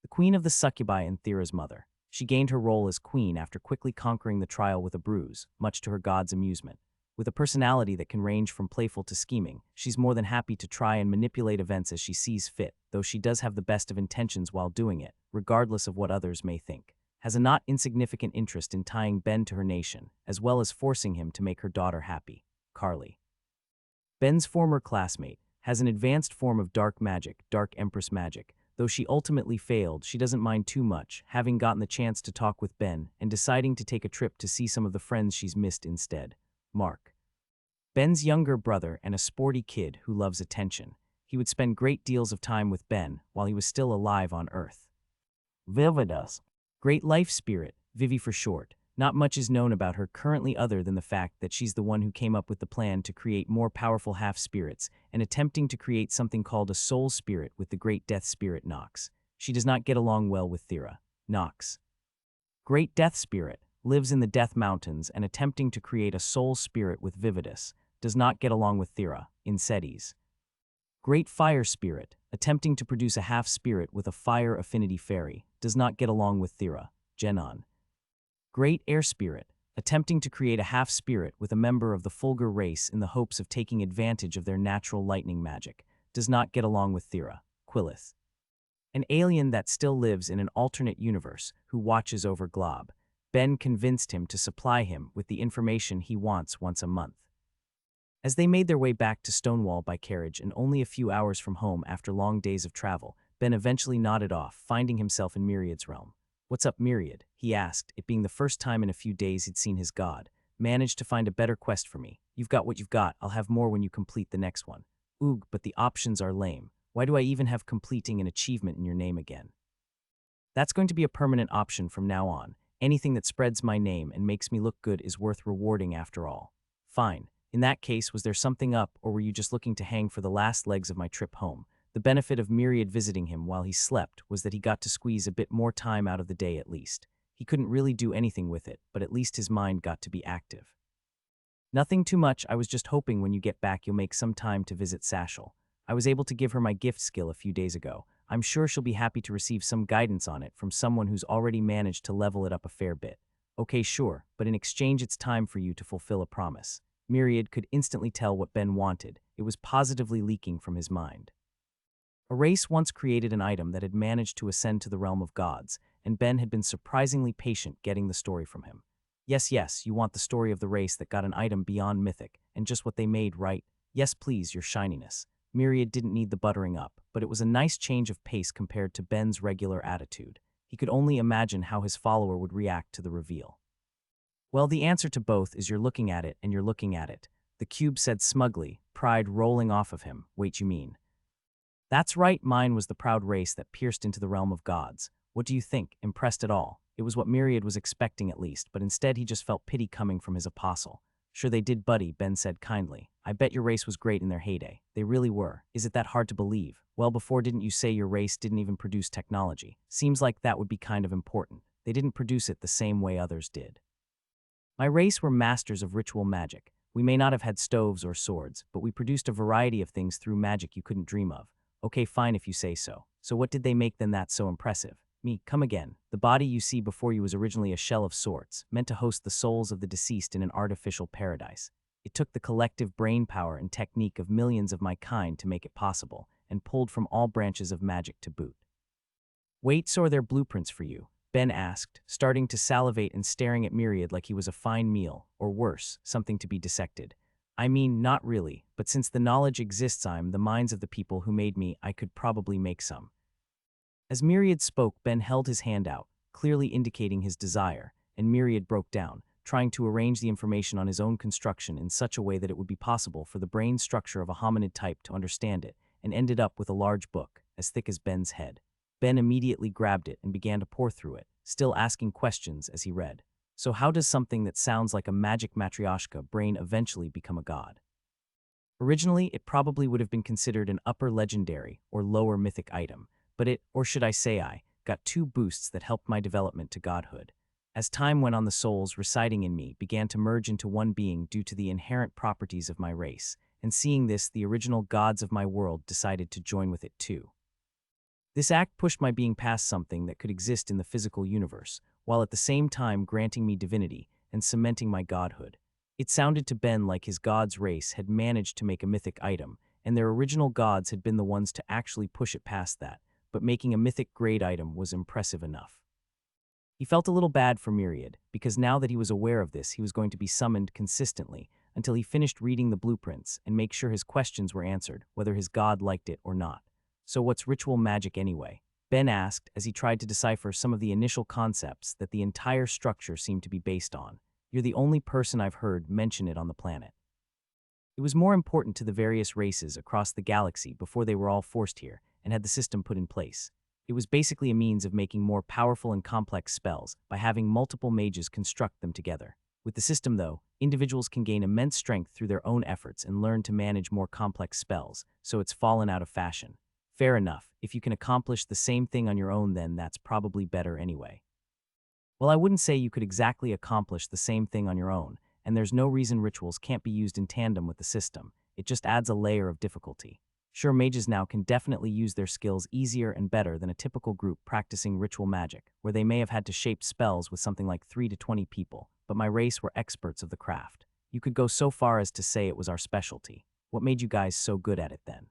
the queen of the succubi and Thera's mother. She gained her role as queen after quickly conquering the trial with a bruise, much to her god's amusement. With a personality that can range from playful to scheming, she's more than happy to try and manipulate events as she sees fit, though she does have the best of intentions while doing it, regardless of what others may think. Has a not insignificant interest in tying Ben to her nation, as well as forcing him to make her daughter happy. Carly, Ben's former classmate, has an advanced form of dark magic, Dark Empress magic. Though she ultimately failed, she doesn't mind too much, having gotten the chance to talk with Ben and deciding to take a trip to see some of the friends she's missed instead. Mark, Ben's younger brother and a sporty kid who loves attention. He would spend great deals of time with Ben while he was still alive on Earth. Vividus, great life spirit, Vivi for short. Not much is known about her currently other than the fact that she's the one who came up with the plan to create more powerful half-spirits and attempting to create something called a soul spirit with the great death spirit Nox. She does not get along well with Thera. Nox, great death spirit, lives in the Death Mountains and attempting to create a soul spirit with Vividus, does not get along with Thera. Incedes, great fire spirit, attempting to produce a half-spirit with a fire affinity fairy, does not get along with Thera. Genon, great air spirit, attempting to create a half-spirit with a member of the Fulgur race in the hopes of taking advantage of their natural lightning magic, does not get along with Thera. Quillith, an alien that still lives in an alternate universe who watches over Glob. Ben convinced him to supply him with the information he wants once a month. As they made their way back to Stonewall by carriage and only a few hours from home after long days of travel, Ben eventually nodded off, finding himself in Myriad's realm. "What's up, Myriad?" he asked, it being the first time in a few days he'd seen his god. "Managed to find a better quest for me. You've got what you've got, I'll have more when you complete the next one." "Oog, but the options are lame. Why do I even have completing an achievement in your name again?" "That's going to be a permanent option from now on. Anything that spreads my name and makes me look good is worth rewarding after all." "Fine. In that case, was there something up, or were you just looking to hang for the last legs of my trip home?" The benefit of Myriad visiting him while he slept was that he got to squeeze a bit more time out of the day at least. He couldn't really do anything with it, but at least his mind got to be active. "Nothing too much. I was just hoping when you get back you'll make some time to visit Sashel. I was able to give her my gift skill a few days ago. I'm sure she'll be happy to receive some guidance on it from someone who's already managed to level it up a fair bit." "Okay, sure, but in exchange it's time for you to fulfill a promise." Myriad could instantly tell what Ben wanted. It was positively leaking from his mind. A race once created an item that had managed to ascend to the realm of gods, and Ben had been surprisingly patient getting the story from him. Yes, you want the story of the race that got an item beyond mythic, and just what they made, right?" "Yes, please, your shininess." Myriad didn't need the buttering up, but it was a nice change of pace compared to Ben's regular attitude. He could only imagine how his follower would react to the reveal. "Well, the answer to both is you're looking at it and you're looking at it," the cube said smugly, pride rolling off of him. "Wait, you mean?" "That's right, mine was the proud race that pierced into the realm of gods. What do you think? Impressed at all?" It was what Myriad was expecting at least, but instead he just felt pity coming from his apostle. "Sure they did, buddy," Ben said kindly. "I bet your race was great in their heyday. They really were. Is it that hard to believe? Well, before didn't you say your race didn't even produce technology? Seems like that would be kind of important. They didn't produce it the same way others did." "My race were masters of ritual magic. We may not have had stoves or swords, but we produced a variety of things through magic you couldn't dream of." "Okay, fine if you say so. So what did they make then that's so impressive?" Me, come again. The body you see before you was originally a shell of sorts, meant to host the souls of the deceased in an artificial paradise. It took the collective brain power and technique of millions of my kind to make it possible, and pulled from all branches of magic to boot. Wait, so are there blueprints for you? Ben asked, starting to salivate and staring at Myriad like he was a fine meal, or worse, something to be dissected. I mean, not really, but since the knowledge exists I'm the minds of the people who made me, I could probably make some. As Myriad spoke, Ben held his hand out, clearly indicating his desire, and Myriad broke down, trying to arrange the information on his own construction in such a way that it would be possible for the brain structure of a hominid type to understand it, and ended up with a large book, as thick as Ben's head. Ben immediately grabbed it and began to pore through it, still asking questions as he read. So how does something that sounds like a magic matryoshka brain eventually become a god? Originally, it probably would have been considered an upper legendary or lower mythic item, but it, or should I say got two boosts that helped my development to godhood. As time went on, the souls residing in me began to merge into one being due to the inherent properties of my race, and seeing this, the original gods of my world decided to join with it too. This act pushed my being past something that could exist in the physical universe, while at the same time granting me divinity and cementing my godhood. It sounded to Ben like his god's race had managed to make a mythic item, and their original gods had been the ones to actually push it past that, but making a mythic grade item was impressive enough. He felt a little bad for Myriad, because now that he was aware of this, he was going to be summoned consistently until he finished reading the blueprints and make sure his questions were answered, whether his god liked it or not. So what's ritual magic anyway? Ben asked as he tried to decipher some of the initial concepts that the entire structure seemed to be based on. You're the only person I've heard mention it on the planet. It was more important to the various races across the galaxy before they were all forced here and had the system put in place. It was basically a means of making more powerful and complex spells by having multiple mages construct them together. With the system, though, individuals can gain immense strength through their own efforts and learn to manage more complex spells, so it's fallen out of fashion. Fair enough, if you can accomplish the same thing on your own, then that's probably better anyway. Well, I wouldn't say you could exactly accomplish the same thing on your own, and there's no reason rituals can't be used in tandem with the system. It just adds a layer of difficulty. Sure, mages now can definitely use their skills easier and better than a typical group practicing ritual magic, where they may have had to shape spells with something like 3 to 20 people, but my race were experts of the craft. You could go so far as to say it was our specialty. What made you guys so good at it then?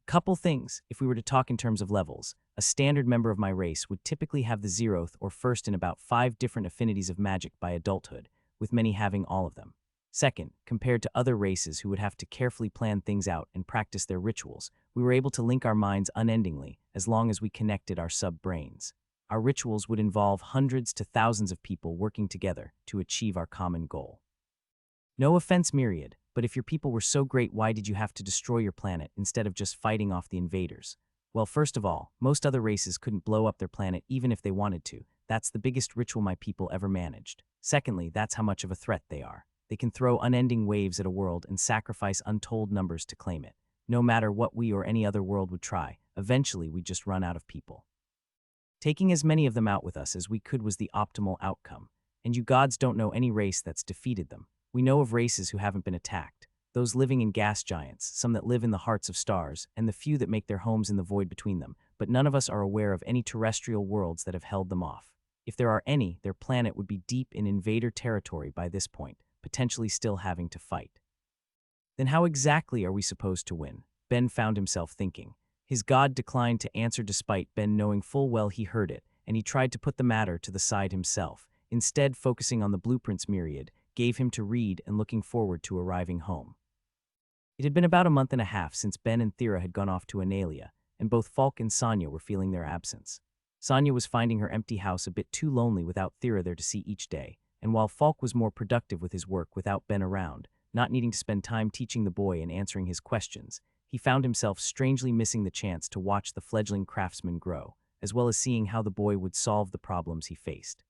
Couple things. If we were to talk in terms of levels, a standard member of my race would typically have the 0th or 1st in about 5 different affinities of magic by adulthood, with many having all of them. Second, compared to other races who would have to carefully plan things out and practice their rituals, we were able to link our minds unendingly as long as we connected our sub-brains. Our rituals would involve hundreds to thousands of people working together to achieve our common goal. No offense, Myriad, but if your people were so great, why did you have to destroy your planet instead of just fighting off the invaders? Well, first of all, most other races couldn't blow up their planet even if they wanted to. That's the biggest ritual my people ever managed. Secondly, that's how much of a threat they are. They can throw unending waves at a world and sacrifice untold numbers to claim it. No matter what we or any other world would try, eventually we'd just run out of people. Taking as many of them out with us as we could was the optimal outcome. And you gods don't know any race that's defeated them. We know of races who haven't been attacked, those living in gas giants, some that live in the hearts of stars, and the few that make their homes in the void between them, but none of us are aware of any terrestrial worlds that have held them off. If there are any, their planet would be deep in invader territory by this point, potentially still having to fight. Then how exactly are we supposed to win? Ben found himself thinking. His god declined to answer despite Ben knowing full well he heard it, and he tried to put the matter to the side himself, instead focusing on the blueprints Myriad gave him to read and looking forward to arriving home. It had been about a month and a half since Ben and Thera had gone off to Analia, and both Falk and Sonia were feeling their absence. Sonia was finding her empty house a bit too lonely without Thera there to see each day, and while Falk was more productive with his work without Ben around, not needing to spend time teaching the boy and answering his questions, he found himself strangely missing the chance to watch the fledgling craftsman grow, as well as seeing how the boy would solve the problems he faced.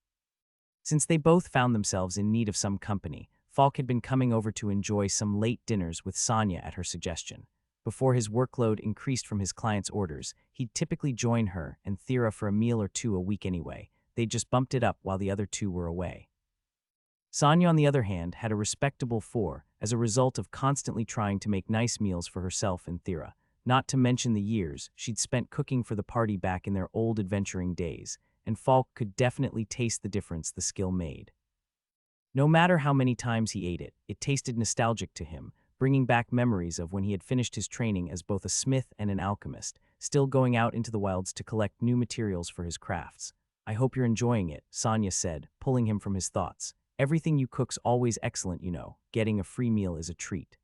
Since they both found themselves in need of some company, Falk had been coming over to enjoy some late dinners with Sonia at her suggestion. Before his workload increased from his clients' orders, he'd typically join her and Thera for a meal or two a week anyway. They'd just bumped it up while the other two were away. Sonia, on the other hand, had a respectable 4 as a result of constantly trying to make nice meals for herself and Thera, not to mention the years she'd spent cooking for the party back in their old adventuring days, and Falk could definitely taste the difference the skill made. No matter how many times he ate it, it tasted nostalgic to him, bringing back memories of when he had finished his training as both a smith and an alchemist, still going out into the wilds to collect new materials for his crafts. "I hope you're enjoying it," Sonia said, pulling him from his thoughts. "Everything you cook's always excellent, you know. Getting a free meal is a treat."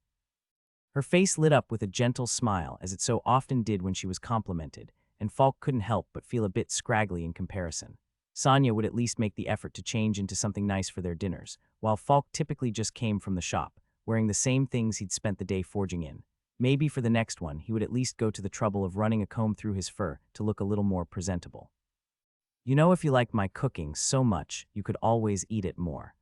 Her face lit up with a gentle smile, as it so often did when she was complimented, and Falk couldn't help but feel a bit scraggly in comparison. Sonia would at least make the effort to change into something nice for their dinners, while Falk typically just came from the shop, wearing the same things he'd spent the day forging in. Maybe for the next one, he would at least go to the trouble of running a comb through his fur to look a little more presentable. "You know, if you like my cooking so much, you could always eat it more."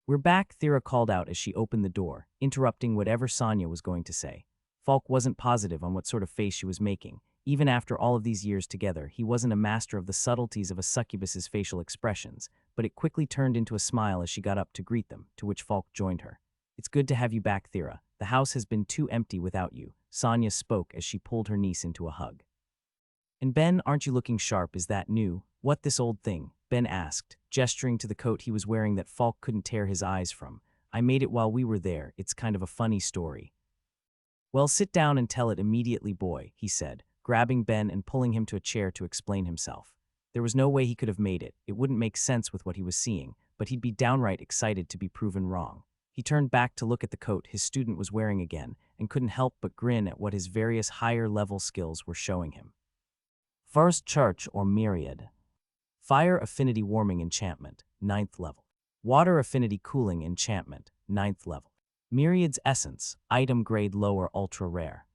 "We're back," Thera called out as she opened the door, interrupting whatever Sonia was going to say. Falk wasn't positive on what sort of face she was making. Even after all of these years together, he wasn't a master of the subtleties of a succubus's facial expressions, but it quickly turned into a smile as she got up to greet them, to which Falk joined her. "It's good to have you back, Thera. The house has been too empty without you," Sonia spoke as she pulled her niece into a hug. "And Ben, aren't you looking sharp? Is that new?" "What, this old thing?" Ben asked, gesturing to the coat he was wearing that Falk couldn't tear his eyes from. "I made it while we were there. It's kind of a funny story." "Well, sit down and tell it immediately, boy," he said, grabbing Ben and pulling him to a chair to explain himself. There was no way he could have made it. It wouldn't make sense with what he was seeing, but he'd be downright excited to be proven wrong. He turned back to look at the coat his student was wearing again, and couldn't help but grin at what his various higher-level skills were showing him. First Church or Myriad. Fire Affinity Warming Enchantment, 9th level. Water Affinity Cooling Enchantment, 9th level. Myriad's Essence, item grade lower ultra rare.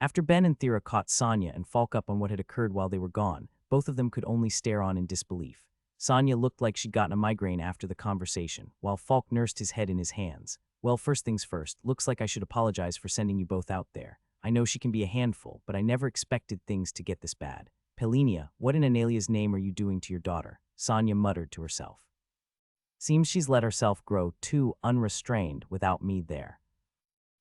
After Ben and Thera caught Sonia and Falk up on what had occurred while they were gone, both of them could only stare on in disbelief. Sonia looked like she'd gotten a migraine after the conversation, while Falk nursed his head in his hands. "Well, first things first, looks like I should apologize for sending you both out there. I know she can be a handful, but I never expected things to get this bad. Pelinia, what in Analia's name are you doing to your daughter?" Sonia muttered to herself. "Seems she's let herself grow too unrestrained without me there."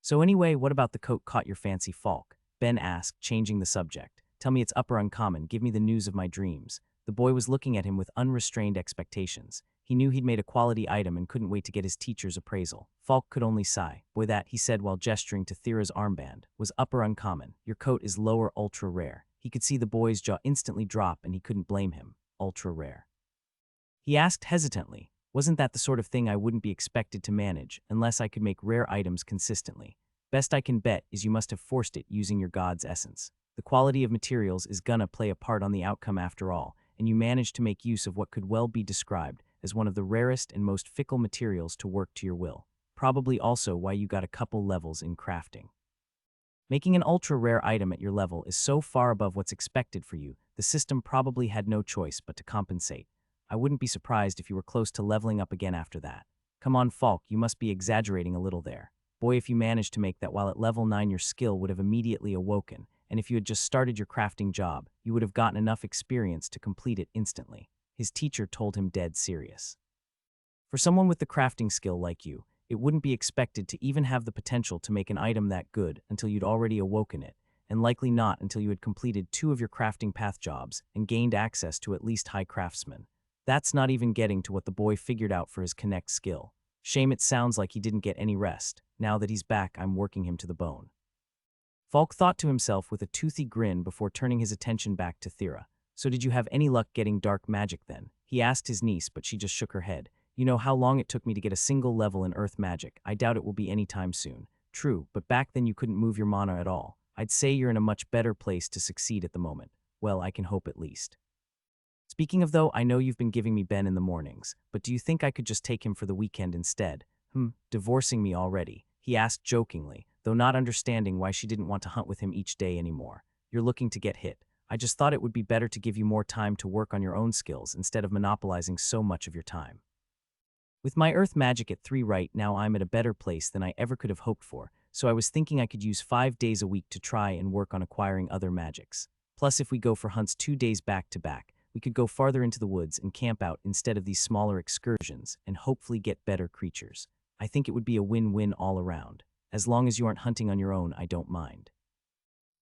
"So anyway, what about the coat caught your fancy, Falk?" Ben asked, changing the subject. "Tell me it's upper uncommon. Give me the news of my dreams." The boy was looking at him with unrestrained expectations. He knew he'd made a quality item and couldn't wait to get his teacher's appraisal. Falk could only sigh. "Boy, that," he said while gesturing to Thera's armband, "was upper uncommon. Your coat is lower ultra rare." He could see the boy's jaw instantly drop, and he couldn't blame him. Ultra rare. He asked hesitantly, "Wasn't that the sort of thing I wouldn't be expected to manage, unless I could make rare items consistently? Best I can bet is you must have forced it using your god's essence. The quality of materials is gonna play a part on the outcome after all, and you managed to make use of what could well be described as one of the rarest and most fickle materials to work to your will. Probably also why you got a couple levels in crafting. Making an ultra-rare item at your level is so far above what's expected for you, the system probably had no choice but to compensate. I wouldn't be surprised if you were close to leveling up again after that. Come on, Falk, you must be exaggerating a little there. Boy, if you managed to make that while at level 9 your skill would have immediately awoken, and if you had just started your crafting job, you would have gotten enough experience to complete it instantly." His teacher told him dead serious. "For someone with the crafting skill like you, it wouldn't be expected to even have the potential to make an item that good until you'd already awoken it, and likely not until you had completed 2 of your crafting path jobs and gained access to at least high craftsman. That's not even getting to what the boy figured out for his connect skill. Shame it sounds like he didn't get any rest. Now that he's back, I'm working him to the bone." Falk thought to himself with a toothy grin before turning his attention back to Thera. "So did you have any luck getting dark magic then?" He asked his niece, but she just shook her head. "You know how long it took me to get a single level in earth magic. I doubt it will be any time soon." "True, but back then you couldn't move your mana at all. I'd say you're in a much better place to succeed at the moment." "Well, I can hope at least." "Speaking of though, I know you've been giving me Ben in the mornings, but do you think I could just take him for the weekend instead?" Divorcing me already?" he asked jokingly, though not understanding why she didn't want to hunt with him each day anymore. "You're looking to get hit. I just thought it would be better to give you more time to work on your own skills instead of monopolizing so much of your time. With my earth magic at 3 right now, I'm at a better place than I ever could have hoped for, so I was thinking I could use 5 days a week to try and work on acquiring other magics. Plus, if we go for hunts 2 days back to back, we could go farther into the woods and camp out instead of these smaller excursions and hopefully get better creatures. I think it would be a win-win all around. As long as you aren't hunting on your own, I don't mind."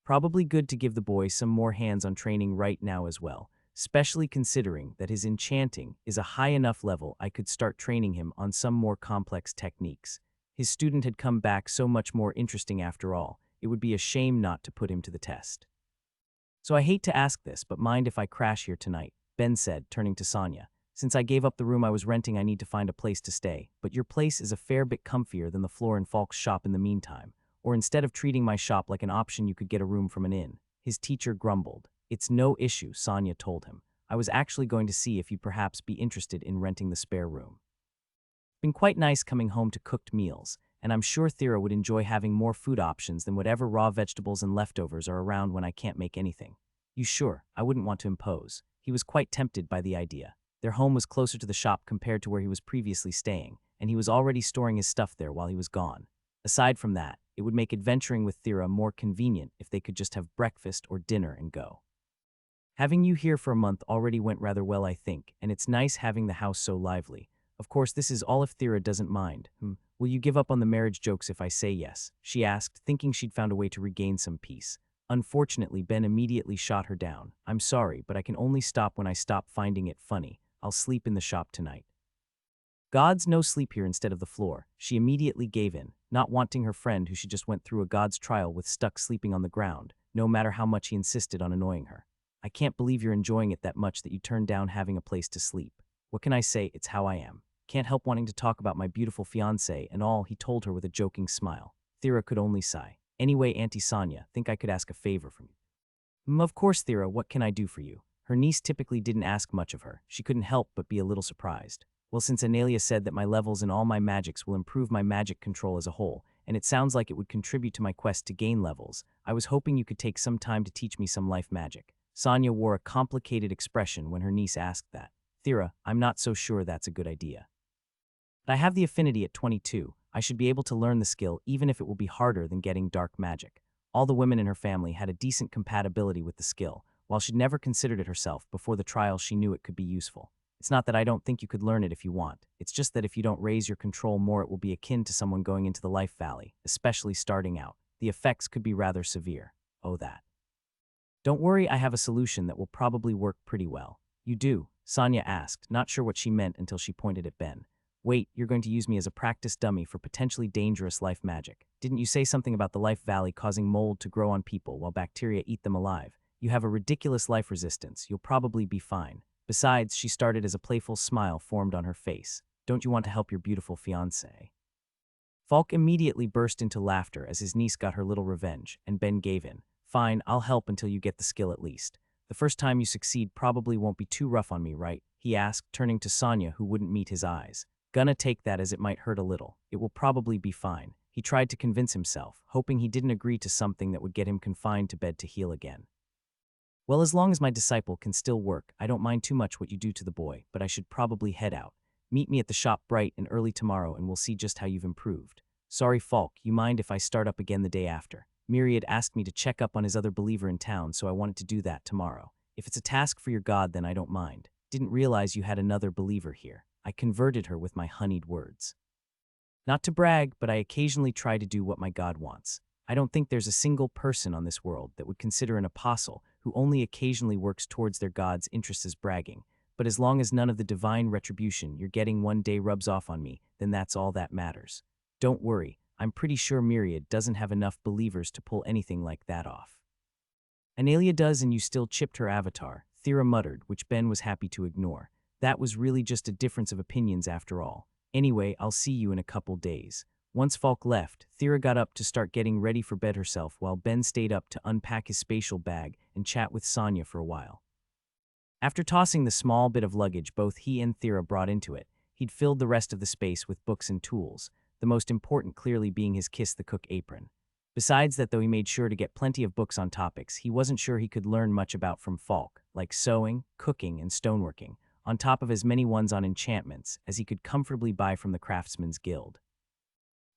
Probably good to give the boy some more hands-on training right now as well, especially considering that his enchanting is a high enough level I could start training him on some more complex techniques. His student had come back so much more interesting after all, it would be a shame not to put him to the test. So I hate to ask this, but mind if I crash here tonight? Ben said, turning to Sonia. Since I gave up the room I was renting, I need to find a place to stay, but your place is a fair bit comfier than the floor in Falk's shop in the meantime. Or instead of treating my shop like an option, you could get a room from an inn. His teacher grumbled. It's no issue, Sonia told him. I was actually going to see if you'd perhaps be interested in renting the spare room. Been quite nice coming home to cooked meals, and I'm sure Thera would enjoy having more food options than whatever raw vegetables and leftovers are around when I can't make anything. You sure? I wouldn't want to impose. He was quite tempted by the idea. Their home was closer to the shop compared to where he was previously staying, and he was already storing his stuff there while he was gone. Aside from that, it would make adventuring with Thera more convenient if they could just have breakfast or dinner and go. Having you here for a month already went rather well, I think, and it's nice having the house so lively. Of course, this is all if Thera doesn't mind. Will you give up on the marriage jokes if I say yes? She asked, thinking she'd found a way to regain some peace. Unfortunately, Ben immediately shot her down. I'm sorry, but I can only stop when I stop finding it funny. I'll sleep in the shop tonight. God's no sleep here instead of the floor. She immediately gave in, not wanting her friend who she just went through a God's trial with stuck sleeping on the ground, no matter how much he insisted on annoying her. I can't believe you're enjoying it that much that you turned down having a place to sleep. What can I say? It's how I am. Can't help wanting to talk about my beautiful fiancé and all, he told her with a joking smile. Thera could only sigh. Anyway, Auntie Sonia, think I could ask a favor from you? Of course, Thera, what can I do for you? Her niece typically didn't ask much of her. She couldn't help but be a little surprised. Well, since Analia said that my levels in all my magics will improve my magic control as a whole, and it sounds like it would contribute to my quest to gain levels, I was hoping you could take some time to teach me some life magic. Sonia wore a complicated expression when her niece asked that. Thera, I'm not so sure that's a good idea. But I have the affinity at 22. I should be able to learn the skill even if it will be harder than getting dark magic. All the women in her family had a decent compatibility with the skill. While she'd never considered it herself, before the trial she knew it could be useful. It's not that I don't think you could learn it if you want. It's just that if you don't raise your control more, it will be akin to someone going into the life valley, especially starting out. The effects could be rather severe. Oh, that. Don't worry, I have a solution that will probably work pretty well. You do? Sonia asked, not sure what she meant until she pointed at Ben. Wait, you're going to use me as a practice dummy for potentially dangerous life magic. Didn't you say something about the life valley causing mold to grow on people while bacteria eat them alive? You have a ridiculous life resistance. You'll probably be fine. Besides, she started as a playful smile formed on her face. Don't you want to help your beautiful fiancé? Falk immediately burst into laughter as his niece got her little revenge, and Ben gave in. Fine, I'll help until you get the skill at least. The first time you succeed probably won't be too rough on me, right? He asked, turning to Sonia, who wouldn't meet his eyes. Gonna take that as it might hurt a little. It will probably be fine. He tried to convince himself, hoping he didn't agree to something that would get him confined to bed to heal again. Well, as long as my disciple can still work, I don't mind too much what you do to the boy, but I should probably head out. Meet me at the shop bright and early tomorrow and we'll see just how you've improved. Sorry, Falk, you mind if I start up again the day after? Myriad asked me to check up on his other believer in town, so I wanted to do that tomorrow. If it's a task for your god, then I don't mind. Didn't realize you had another believer here. I converted her with my honeyed words. Not to brag, but I occasionally try to do what my god wants. I don't think there's a single person on this world that would consider an apostle who only occasionally works towards their god's interests as bragging, but as long as none of the divine retribution you're getting one day rubs off on me, then that's all that matters. Don't worry, I'm pretty sure Myriad doesn't have enough believers to pull anything like that off. Analia does, and you still chipped her avatar, Thera muttered, which Ben was happy to ignore. That was really just a difference of opinions after all. Anyway, I'll see you in a couple days. Once Falk left, Thera got up to start getting ready for bed herself while Ben stayed up to unpack his spatial bag and chat with Sonia for a while. After tossing the small bit of luggage both he and Thera brought into it, he'd filled the rest of the space with books and tools, the most important clearly being his Kiss the Cook apron. Besides that, though he made sure to get plenty of books on topics he wasn't sure he could learn much about from Falk, like sewing, cooking, and stoneworking, on top of as many ones on enchantments as he could comfortably buy from the Craftsman's Guild.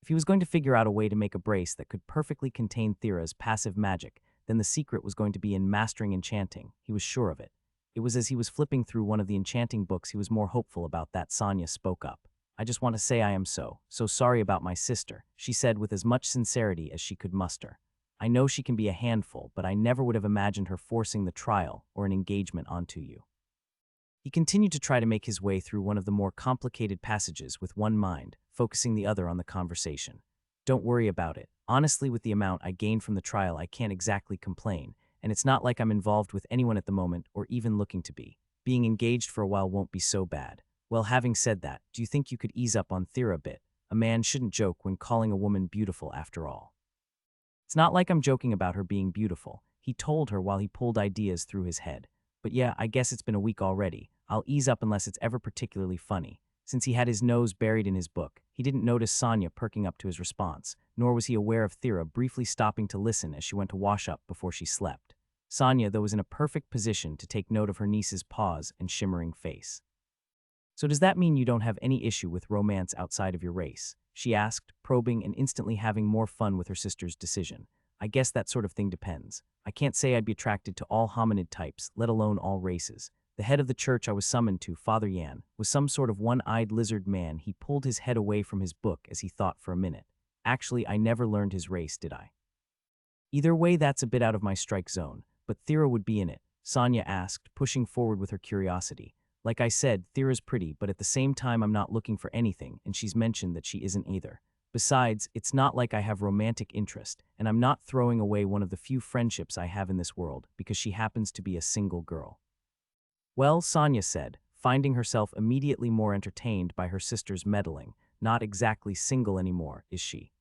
If he was going to figure out a way to make a brace that could perfectly contain Thera's passive magic, then the secret was going to be in mastering enchanting. He was sure of it. It was as he was flipping through one of the enchanting books he was more hopeful about that Sonia spoke up. I just want to say I am so sorry about my sister, she said with as much sincerity as she could muster. I know she can be a handful, but I never would have imagined her forcing the trial or an engagement onto you." He continued to try to make his way through one of the more complicated passages with one mind, focusing the other on the conversation. "Don't worry about it. Honestly, with the amount I gained from the trial, I can't exactly complain, and it's not like I'm involved with anyone at the moment or even looking to be. Being engaged for a while won't be so bad. Well, having said that, do you think you could ease up on Thera a bit? A man shouldn't joke when calling a woman beautiful after all." "It's not like I'm joking about her being beautiful," he told her while he pulled ideas through his head. "But yeah, I guess it's been a week already. I'll ease up unless it's ever particularly funny." Since he had his nose buried in his book, he didn't notice Sonia perking up to his response, nor was he aware of Thera briefly stopping to listen as she went to wash up before she slept. Sonia, though, was in a perfect position to take note of her niece's pause and shimmering face. "So does that mean you don't have any issue with romance outside of your race?" she asked, probing and instantly having more fun with her sister's decision. "I guess that sort of thing depends. I can't say I'd be attracted to all hominid types, let alone all races. The head of the church I was summoned to, Father Yan, was some sort of one-eyed lizard man." He pulled his head away from his book as he thought for a minute. "Actually, I never learned his race, did I?" "Either way, that's a bit out of my strike zone, but Thera would be in it," Sonia asked, pushing forward with her curiosity. "Like I said, Thera's pretty, but at the same time I'm not looking for anything, and she's mentioned that she isn't either. Besides, it's not like I have romantic interest, and I'm not throwing away one of the few friendships I have in this world because she happens to be a single girl." "Well," Sonia said, finding herself immediately more entertained by her sister's meddling, "not exactly single anymore, is she?"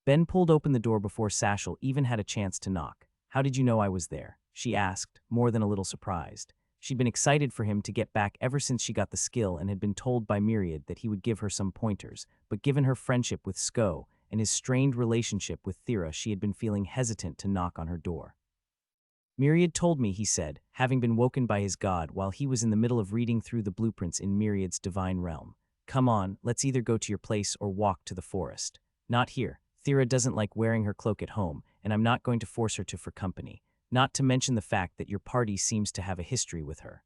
Ben pulled open the door before Satchel even had a chance to knock. "How did you know I was there?" she asked, more than a little surprised. She'd been excited for him to get back ever since she got the skill and had been told by Myriad that he would give her some pointers, but given her friendship with Sko and his strained relationship with Thera, she had been feeling hesitant to knock on her door. "Myriad told me," he said, having been woken by his god while he was in the middle of reading through the blueprints in Myriad's divine realm. "Come on, let's either go to your place or walk to the forest." "Not here. Thera doesn't like wearing her cloak at home, and I'm not going to force her to for company. Not to mention the fact that your party seems to have a history with her."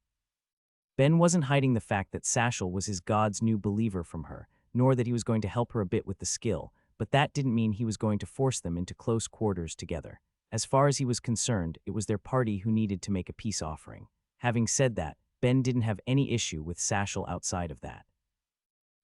Ben wasn't hiding the fact that Satchel was his god's new believer from her, nor that he was going to help her a bit with the skill, but that didn't mean he was going to force them into close quarters together. As far as he was concerned, it was their party who needed to make a peace offering. Having said that, Ben didn't have any issue with Satchel outside of that.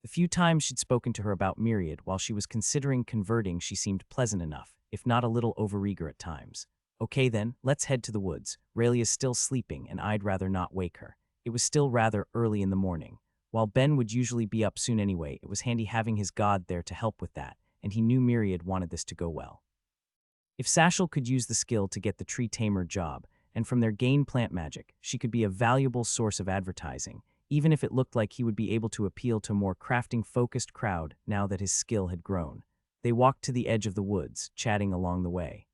The few times she'd spoken to her about Myriad while she was considering converting, she seemed pleasant enough, if not a little overeager at times. "Okay then, let's head to the woods. Raylia's still sleeping and I'd rather not wake her." It was still rather early in the morning. While Ben would usually be up soon anyway, it was handy having his god there to help with that, and he knew Myriad wanted this to go well. If Satchel could use the skill to get the tree tamer job, and from there gain plant magic, she could be a valuable source of advertising, even if it looked like he would be able to appeal to a more crafting-focused crowd now that his skill had grown. They walked to the edge of the woods, chatting along the way.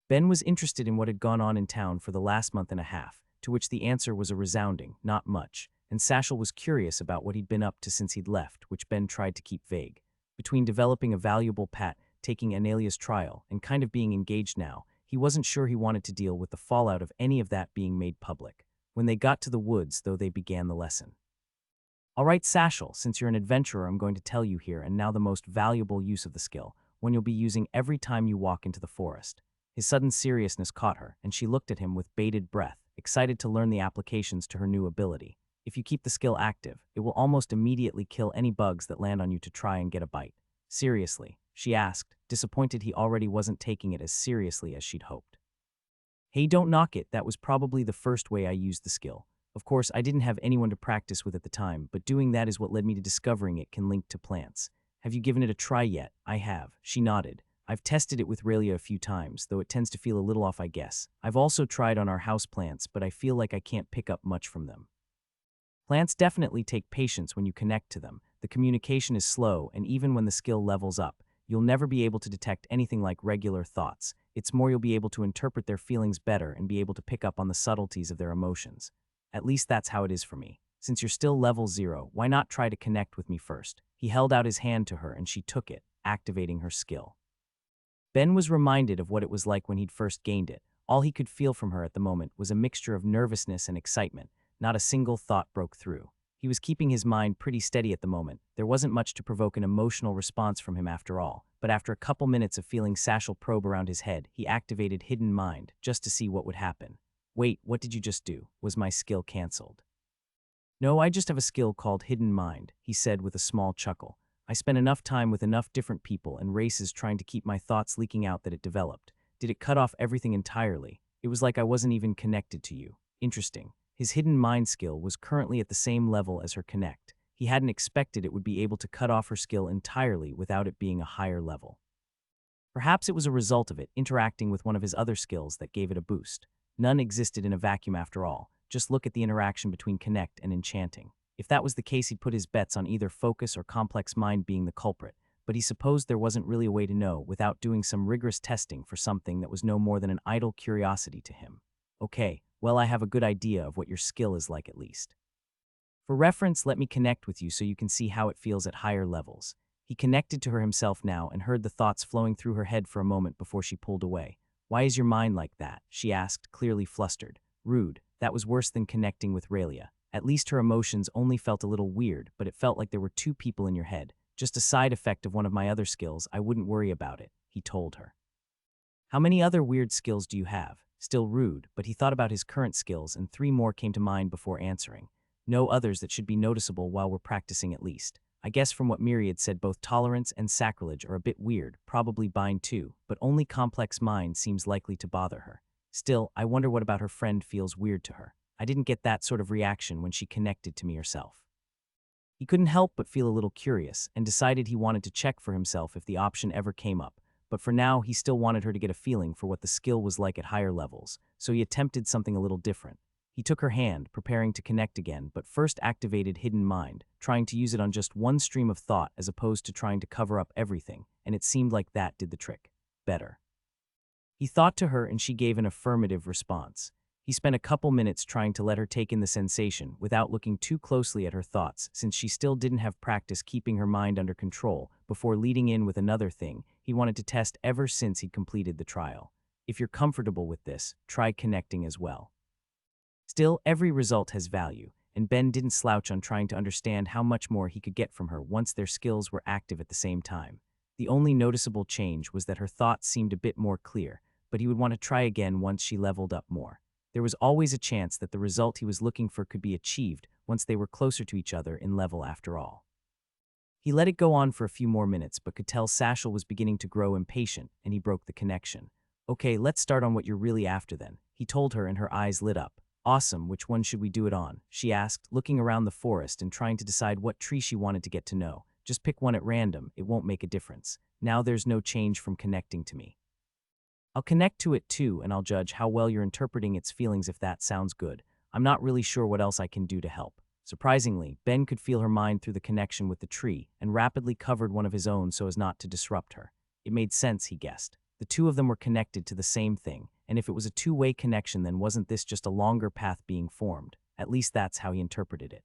Ben was interested in what had gone on in town for the last month and a half, to which the answer was a resounding, "Not much," and Satchel was curious about what he'd been up to since he'd left, which Ben tried to keep vague. Between developing a valuable pat, taking Analia's trial, and kind of being engaged now, he wasn't sure he wanted to deal with the fallout of any of that being made public. When they got to the woods, though, they began the lesson. "All right, Satchel, since you're an adventurer, I'm going to tell you here and now the most valuable use of the skill, one you'll be using every time you walk into the forest." His sudden seriousness caught her, and she looked at him with bated breath, excited to learn the applications to her new ability. "If you keep the skill active, it will almost immediately kill any bugs that land on you to try and get a bite." "Seriously?" she asked, disappointed he already wasn't taking it as seriously as she'd hoped. "Hey, don't knock it. That was probably the first way I used the skill. Of course, I didn't have anyone to practice with at the time, but doing that is what led me to discovering it can link to plants. Have you given it a try yet?" "I have," she nodded. "I've tested it with Raylia a few times, though it tends to feel a little off, I guess. I've also tried on our house plants, but I feel like I can't pick up much from them." Plants definitely take patience when you connect to them. The communication is slow, and even when the skill levels up, you'll never be able to detect anything like regular thoughts. It's more you'll be able to interpret their feelings better and be able to pick up on the subtleties of their emotions. At least that's how it is for me. Since you're still level 0, why not try to connect with me first? He held out his hand to her and she took it, activating her skill. Ben was reminded of what it was like when he'd first gained it. All he could feel from her at the moment was a mixture of nervousness and excitement. Not a single thought broke through. He was keeping his mind pretty steady at the moment. There wasn't much to provoke an emotional response from him after all, but after a couple minutes of feeling Sashal probe around his head, he activated Hidden Mind just to see what would happen. Wait, what did you just do? Was my skill cancelled? No, I just have a skill called Hidden Mind, he said with a small chuckle. I spent enough time with enough different people and races trying to keep my thoughts leaking out that it developed. Did it cut off everything entirely? It was like I wasn't even connected to you. Interesting. His Hidden Mind skill was currently at the same level as her Connect. He hadn't expected it would be able to cut off her skill entirely without it being a higher level. Perhaps it was a result of it interacting with one of his other skills that gave it a boost. None existed in a vacuum after all. Just look at the interaction between Connect and Enchanting. If that was the case, he'd put his bets on either Focus or Complex Mind being the culprit, but he supposed there wasn't really a way to know without doing some rigorous testing for something that was no more than an idle curiosity to him. Okay, well, I have a good idea of what your skill is like at least. For reference, let me connect with you so you can see how it feels at higher levels. He connected to her himself now and heard the thoughts flowing through her head for a moment before she pulled away. Why is your mind like that? She asked, clearly flustered. Rude. That was worse than connecting with Raelia. At least her emotions only felt a little weird, but it felt like there were two people in your head. Just a side effect of one of my other skills. I wouldn't worry about it, he told her. How many other weird skills do you have? Still rude, but he thought about his current skills and 3 more came to mind before answering. No others that should be noticeable while we're practicing at least. I guess from what Myriad said, both tolerance and sacrilege are a bit weird, probably bind too, but only Complex Mind seems likely to bother her. Still, I wonder what about her friend feels weird to her. I didn't get that sort of reaction when she connected to me herself. He couldn't help but feel a little curious and decided he wanted to check for himself if the option ever came up, but for now he still wanted her to get a feeling for what the skill was like at higher levels, so he attempted something a little different. He took her hand, preparing to connect again, but first activated Hidden Mind, trying to use it on just one stream of thought as opposed to trying to cover up everything, and it seemed like that did the trick better. He thought to her and she gave an affirmative response. He spent a couple minutes trying to let her take in the sensation without looking too closely at her thoughts since she still didn't have practice keeping her mind under control before leading in with another thing he wanted to test ever since he'd completed the trial. If you're comfortable with this, try connecting as well. Still, every result has value, and Ben didn't slouch on trying to understand how much more he could get from her once their skills were active at the same time. The only noticeable change was that her thoughts seemed a bit more clear, but he would want to try again once she leveled up more. There was always a chance that the result he was looking for could be achieved once they were closer to each other in level after all. He let it go on for a few more minutes, but could tell Sashal was beginning to grow impatient, and he broke the connection. Okay, let's start on what you're really after then, he told her, and her eyes lit up. Awesome, which one should we do it on? She asked, looking around the forest and trying to decide what tree she wanted to get to know. Just pick one at random, it won't make a difference. Now there's no change from connecting to me. I'll connect to it too, and I'll judge how well you're interpreting its feelings if that sounds good. I'm not really sure what else I can do to help. Surprisingly, Ben could feel her mind through the connection with the tree and rapidly covered one of his own so as not to disrupt her. It made sense, he guessed. The two of them were connected to the same thing, and if it was a two-way connection, then wasn't this just a longer path being formed? At least that's how he interpreted it.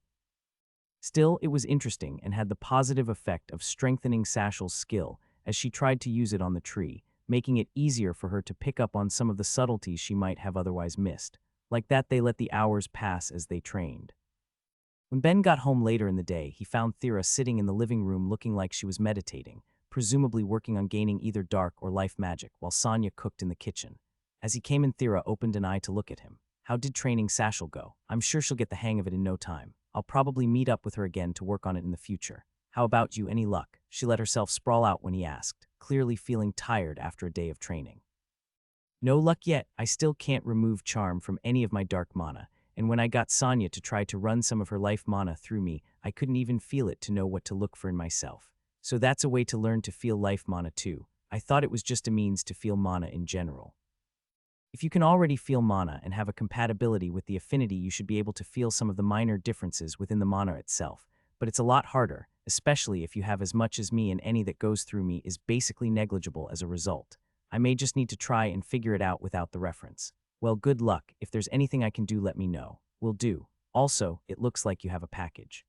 Still, it was interesting and had the positive effect of strengthening Sashal's skill as she tried to use it on the tree, making it easier for her to pick up on some of the subtleties she might have otherwise missed. Like that, they let the hours pass as they trained. When Ben got home later in the day, he found Thera sitting in the living room looking like she was meditating, presumably working on gaining either dark or life magic, while Sonia cooked in the kitchen. As he came in, Thera opened an eye to look at him. How did training Sashal go? I'm sure she'll get the hang of it in no time. I'll probably meet up with her again to work on it in the future. How about you, any luck? She let herself sprawl out when he asked, clearly feeling tired after a day of training. No luck yet. I still can't remove charm from any of my dark mana, and when I got Sonia to try to run some of her life mana through me, I couldn't even feel it to know what to look for in myself. So that's a way to learn to feel life mana too. I thought it was just a means to feel mana in general. If you can already feel mana and have a compatibility with the affinity, you should be able to feel some of the minor differences within the mana itself, but it's a lot harder, especially if you have as much as me, and any that goes through me is basically negligible as a result. I may just need to try and figure it out without the reference. Well, good luck. If there's anything I can do, let me know. Will do. Also, it looks like you have a package.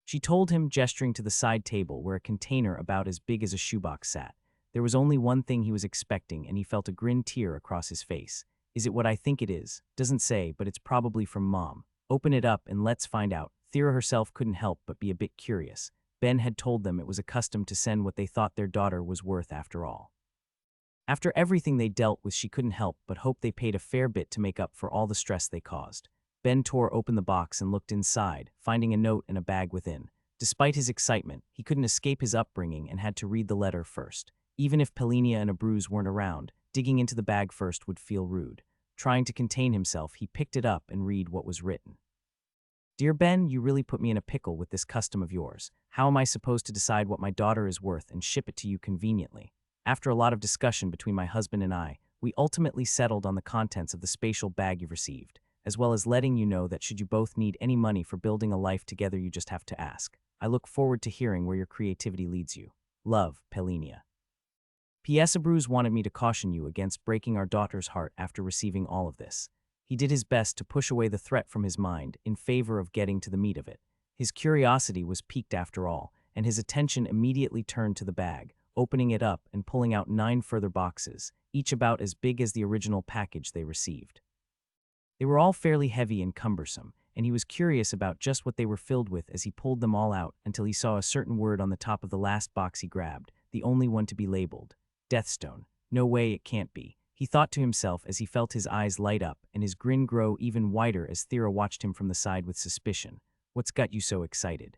She told him, gesturing to the side table where a container about as big as a shoebox sat. There was only one thing he was expecting, and he felt a grin tear across his face. Is it what I think it is? Doesn't say, but it's probably from Mom. Open it up and let's find out. Thera herself couldn't help but be a bit curious. Ben had told them it was accustomed to send what they thought their daughter was worth after all. After everything they dealt with, she couldn't help but hope they paid a fair bit to make up for all the stress they caused. Ben tore open the box and looked inside, finding a note and a bag within. Despite his excitement, he couldn't escape his upbringing and had to read the letter first. Even if Pelinia and Abruz weren't around, digging into the bag first would feel rude. Trying to contain himself, he picked it up and read what was written. Dear Ben, you really put me in a pickle with this custom of yours. How am I supposed to decide what my daughter is worth and ship it to you conveniently? After a lot of discussion between my husband and I, we ultimately settled on the contents of the spatial bag you've received, as well as letting you know that should you both need any money for building a life together, you just have to ask. I look forward to hearing where your creativity leads you. Love, Pelinia. P.S. Abruz wanted me to caution you against breaking our daughter's heart after receiving all of this. He did his best to push away the threat from his mind in favor of getting to the meat of it. His curiosity was piqued after all, and his attention immediately turned to the bag, opening it up and pulling out 9 further boxes, each about as big as the original package they received. They were all fairly heavy and cumbersome, and he was curious about just what they were filled with as he pulled them all out until he saw a certain word on the top of the last box he grabbed, the only one to be labeled. Deathstone. No way, it can't be, he thought to himself as he felt his eyes light up and his grin grow even wider as Thera watched him from the side with suspicion. What's got you so excited?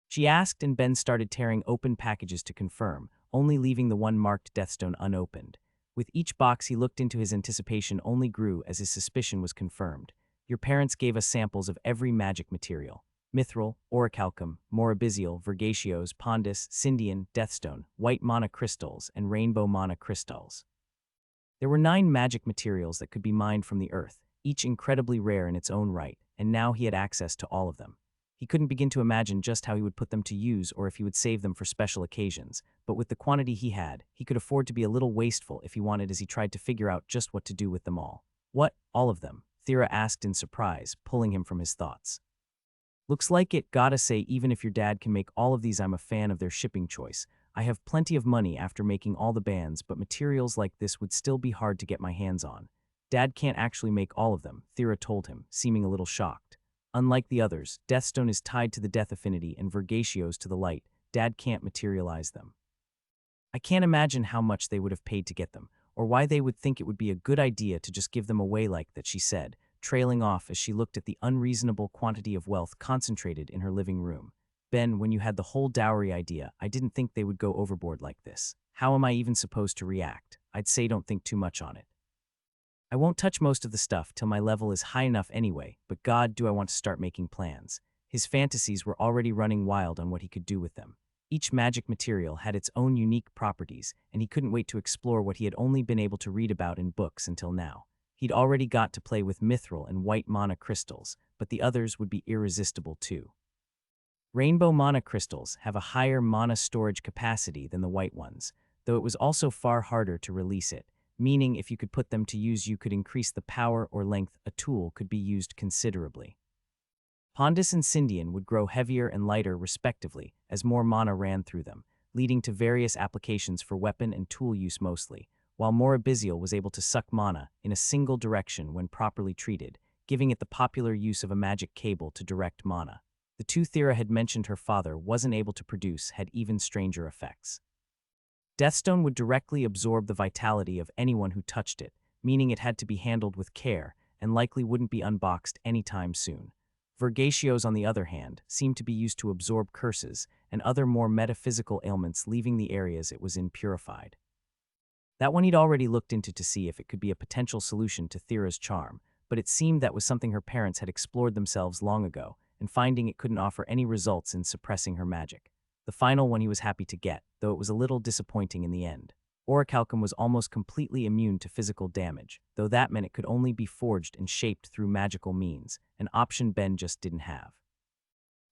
She asked, and Ben started tearing open packages to confirm, only leaving the one marked Deathstone unopened. With each box he looked into, his anticipation only grew as his suspicion was confirmed. Your parents gave us samples of every magic material. Mithril, orichalcum, morabisial, vergatios, pondus, Cindian, deathstone, white mana crystals, and rainbow mana crystals. There were 9 magic materials that could be mined from the earth, each incredibly rare in its own right, and now he had access to all of them. He couldn't begin to imagine just how he would put them to use or if he would save them for special occasions, but with the quantity he had, he could afford to be a little wasteful if he wanted as he tried to figure out just what to do with them all. What, all of them? Thera asked in surprise, pulling him from his thoughts. Looks like it, gotta say, even if your dad can make all of these, I'm a fan of their shipping choice. I have plenty of money after making all the bands, but materials like this would still be hard to get my hands on. Dad can't actually make all of them, Thera told him, seeming a little shocked. Unlike the others, Deathstone is tied to the death affinity and Vergatios to the light. Dad can't materialize them. I can't imagine how much they would have paid to get them, or why they would think it would be a good idea to just give them away like that, she said, trailing off as she looked at the unreasonable quantity of wealth concentrated in her living room. Ben, when you had the whole dowry idea, I didn't think they would go overboard like this. How am I even supposed to react? I'd say don't think too much on it. I won't touch most of the stuff till my level is high enough anyway, but God, do I want to start making plans. His fantasies were already running wild on what he could do with them. Each magic material had its own unique properties, and he couldn't wait to explore what he had only been able to read about in books until now. He'd already got to play with mithril and white mana crystals, but the others would be irresistible too. Rainbow mana crystals have a higher mana storage capacity than the white ones, though it was also far harder to release it, meaning if you could put them to use, you could increase the power or length a tool could be used considerably. Pondus and Cindian would grow heavier and lighter respectively as more mana ran through them, leading to various applications for weapon and tool use mostly, while morabisial was able to suck mana in a single direction when properly treated, giving it the popular use of a magic cable to direct mana. The 2 Thera had mentioned her father wasn't able to produce had even stranger effects. Deathstone would directly absorb the vitality of anyone who touched it, meaning it had to be handled with care and likely wouldn't be unboxed anytime soon. Vergatios, on the other hand, seemed to be used to absorb curses and other more metaphysical ailments, leaving the areas it was in purified. That one he'd already looked into to see if it could be a potential solution to Thera's charm, but it seemed that was something her parents had explored themselves long ago, and finding it couldn't offer any results in suppressing her magic. The final one he was happy to get, though it was a little disappointing in the end. Orichalcum was almost completely immune to physical damage, though that meant it could only be forged and shaped through magical means, an option Ben just didn't have.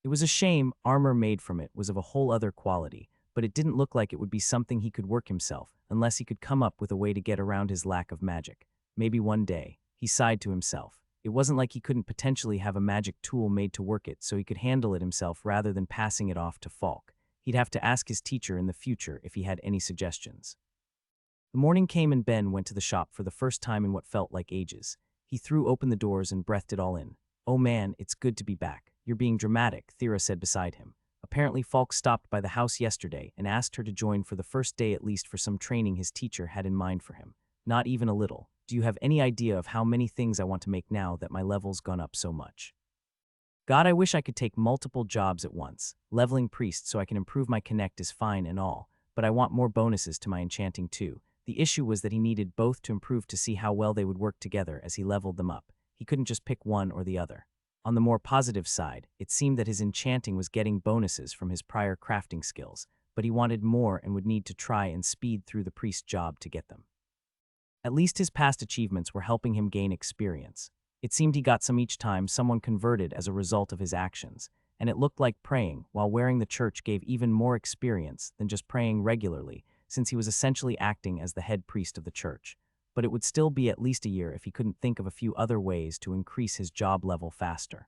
It was a shame. Armor made from it was of a whole other quality, but it didn't look like it would be something he could work himself, unless he could come up with a way to get around his lack of magic. Maybe one day, he sighed to himself. It wasn't like he couldn't potentially have a magic tool made to work it so he could handle it himself rather than passing it off to Falk. He'd have to ask his teacher in the future if he had any suggestions. The morning came and Ben went to the shop for the first time in what felt like ages. He threw open the doors and breathed it all in. Oh man, it's good to be back. You're being dramatic, Thera said beside him. Apparently Falk stopped by the house yesterday and asked her to join for the first day at least for some training his teacher had in mind for him. Not even a little. Do you have any idea of how many things I want to make now that my level's gone up so much? God, I wish I could take multiple jobs at once. Leveling priest so I can improve my connect is fine and all, but I want more bonuses to my enchanting too. The issue was that he needed both to improve to see how well they would work together as he leveled them up. He couldn't just pick one or the other. On the more positive side, it seemed that his enchanting was getting bonuses from his prior crafting skills, but he wanted more and would need to try and speed through the priest job to get them. At least his past achievements were helping him gain experience. It seemed he got some each time someone converted as a result of his actions, and it looked like praying while wearing the church gave even more experience than just praying regularly, since he was essentially acting as the head priest of the church. But it would still be at least a year if he couldn't think of a few other ways to increase his job level faster.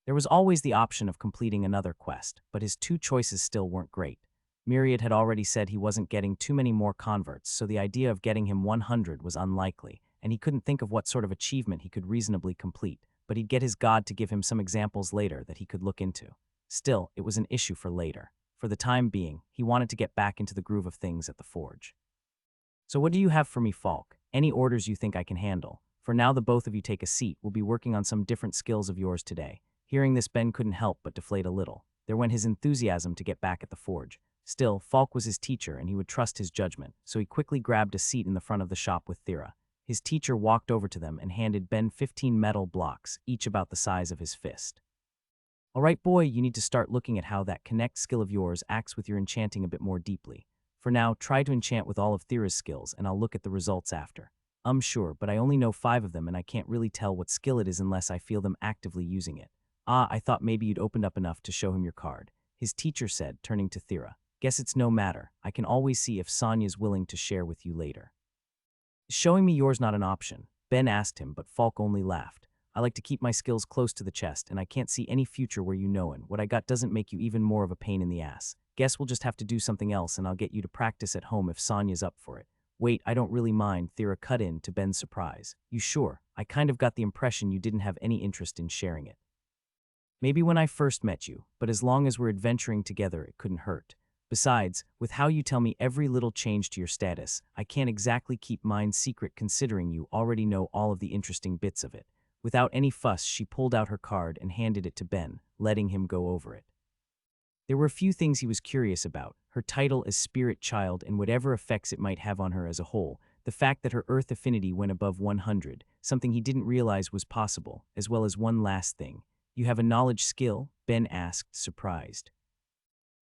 There was always the option of completing another quest, but his two choices still weren't great. Myriad had already said he wasn't getting too many more converts, so the idea of getting him 100 was unlikely, and he couldn't think of what sort of achievement he could reasonably complete, but he'd get his god to give him some examples later that he could look into. Still, it was an issue for later. For the time being, he wanted to get back into the groove of things at the forge. So what do you have for me, Falk? Any orders you think I can handle? For now the both of you take a seat. We'll be working on some different skills of yours today. Hearing this, Ben couldn't help but deflate a little. There went his enthusiasm to get back at the forge. Still, Falk was his teacher and he would trust his judgment, so he quickly grabbed a seat in the front of the shop with Thera. His teacher walked over to them and handed Ben 15 metal blocks, each about the size of his fist. All right, boy, you need to start looking at how that connect skill of yours acts with your enchanting a bit more deeply. For now, try to enchant with all of Thera's skills and I'll look at the results after. Sure, but I only know 5 of them and I can't really tell what skill it is unless I feel them actively using it. Ah, I thought maybe you'd opened up enough to show him your card, his teacher said, turning to Thera. Guess it's no matter. I can always see if Sonya's willing to share with you later. Is showing me yours not an option? Ben asked him, but Falk only laughed. I like to keep my skills close to the chest, and I can't see any future where you know what I got doesn't make you even more of a pain in the ass. Guess we'll just have to do something else and I'll get you to practice at home if Sonya's up for it. Wait, I don't really mind, Thera cut in to Ben's surprise. You sure? I kind of got the impression you didn't have any interest in sharing it. Maybe when I first met you, but as long as we're adventuring together, it couldn't hurt. Besides, with how you tell me every little change to your status, I can't exactly keep mine secret considering you already know all of the interesting bits of it. Without any fuss, she pulled out her card and handed it to Ben, letting him go over it. There were a few things he was curious about: her title as Spirit Child and whatever effects it might have on her as a whole, the fact that her Earth affinity went above 100, something he didn't realize was possible, as well as one last thing. You have a knowledge skill? Ben asked, surprised.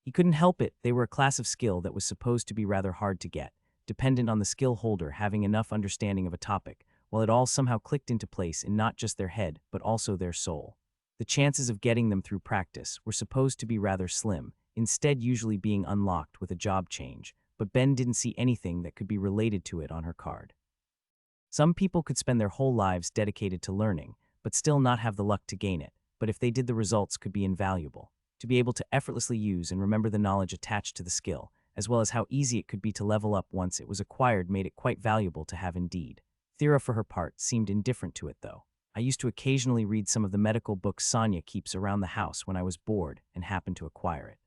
He couldn't help it. They were a class of skill that was supposed to be rather hard to get, dependent on the skill holder having enough understanding of a topic, while it all somehow clicked into place in not just their head, but also their soul. The chances of getting them through practice were supposed to be rather slim, instead usually being unlocked with a job change, but Ben didn't see anything that could be related to it on her card. Some people could spend their whole lives dedicated to learning, but still not have the luck to gain it, but if they did, the results could be invaluable. To be able to effortlessly use and remember the knowledge attached to the skill, as well as how easy it could be to level up once it was acquired, made it quite valuable to have indeed. Thera, for her part, seemed indifferent to it though. I used to occasionally read some of the medical books Sonya keeps around the house when I was bored and happened to acquire it.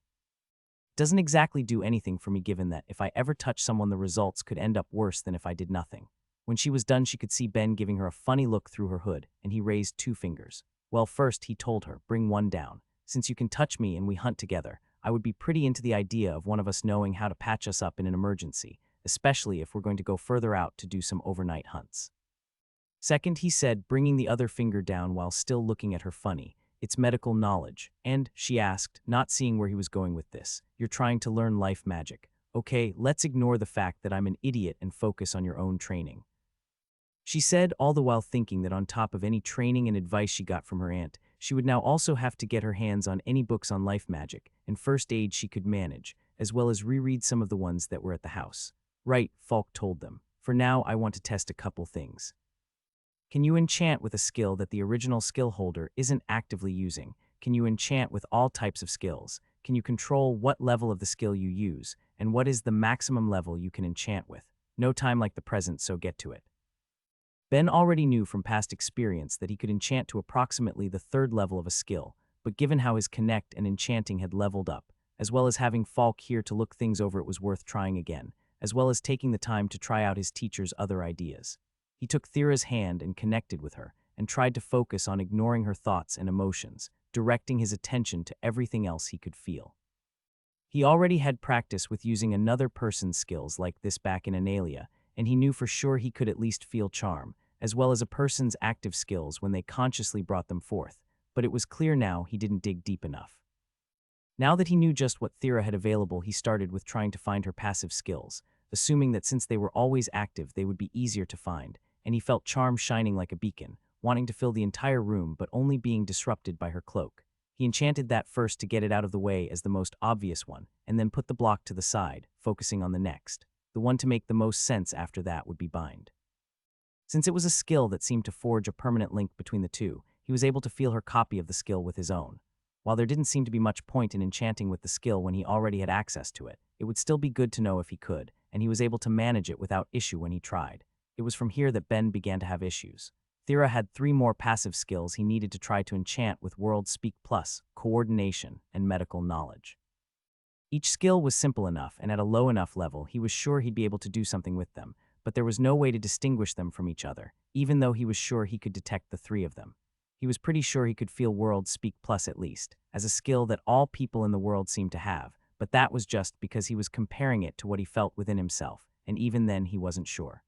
Doesn't exactly do anything for me, given that if I ever touch someone, the results could end up worse than if I did nothing. When she was done, she could see Ben giving her a funny look through her hood, and he raised 2 fingers. Well, first, he told her, bring one down. Since you can touch me and we hunt together, I would be pretty into the idea of one of us knowing how to patch us up in an emergency, especially if we're going to go further out to do some overnight hunts. Second, he said, bringing the other finger down while still looking at her funny, it's medical knowledge. And, she asked, not seeing where he was going with this, you're trying to learn life magic. Okay, let's ignore the fact that I'm an idiot and focus on your own training. She said, all the while thinking that on top of any training and advice she got from her aunt, she would now also have to get her hands on any books on life magic and first aid she could manage, as well as reread some of the ones that were at the house. Right, Falk told them. For now, I want to test a couple things. Can you enchant with a skill that the original skill holder isn't actively using? Can you enchant with all types of skills? Can you control what level of the skill you use? And what is the maximum level you can enchant with? No time like the present, so get to it. Ben already knew from past experience that he could enchant to approximately the 3rd level of a skill, but given how his connect and enchanting had leveled up, as well as having Falk here to look things over, it was worth trying again, as well as taking the time to try out his teacher's other ideas. He took Thera's hand and connected with her, and tried to focus on ignoring her thoughts and emotions, directing his attention to everything else he could feel. He already had practice with using another person's skills like this back in Analia, and he knew for sure he could at least feel charm, as well as a person's active skills when they consciously brought them forth, but it was clear now he didn't dig deep enough. Now that he knew just what Thera had available, he started with trying to find her passive skills, assuming that since they were always active they would be easier to find, and he felt charm shining like a beacon, wanting to fill the entire room but only being disrupted by her cloak. He enchanted that first to get it out of the way as the most obvious one, and then put the block to the side, focusing on the next. The one to make the most sense after that would be bind. Since it was a skill that seemed to forge a permanent link between the two, he was able to feel her copy of the skill with his own. While there didn't seem to be much point in enchanting with the skill when he already had access to it, it would still be good to know if he could, and he was able to manage it without issue when he tried. It was from here that Ben began to have issues. Thera had 3 more passive skills he needed to try to enchant with World Speak Plus, coordination, and medical knowledge. Each skill was simple enough, and at a low enough level, he was sure he'd be able to do something with them, but there was no way to distinguish them from each other, even though he was sure he could detect the 3 of them. He was pretty sure he could feel World Speak Plus at least, as a skill that all people in the world seemed to have, but that was just because he was comparing it to what he felt within himself, and even then he wasn't sure.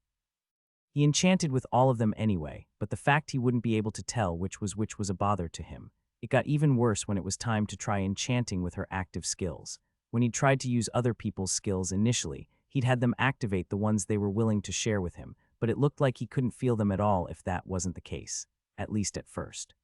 He enchanted with all of them anyway, but the fact he wouldn't be able to tell which was a bother to him. It got even worse when it was time to try enchanting with her active skills. When he'd tried to use other people's skills initially, he'd had them activate the ones they were willing to share with him, but it looked like he couldn't feel them at all if that wasn't the case, at least at first.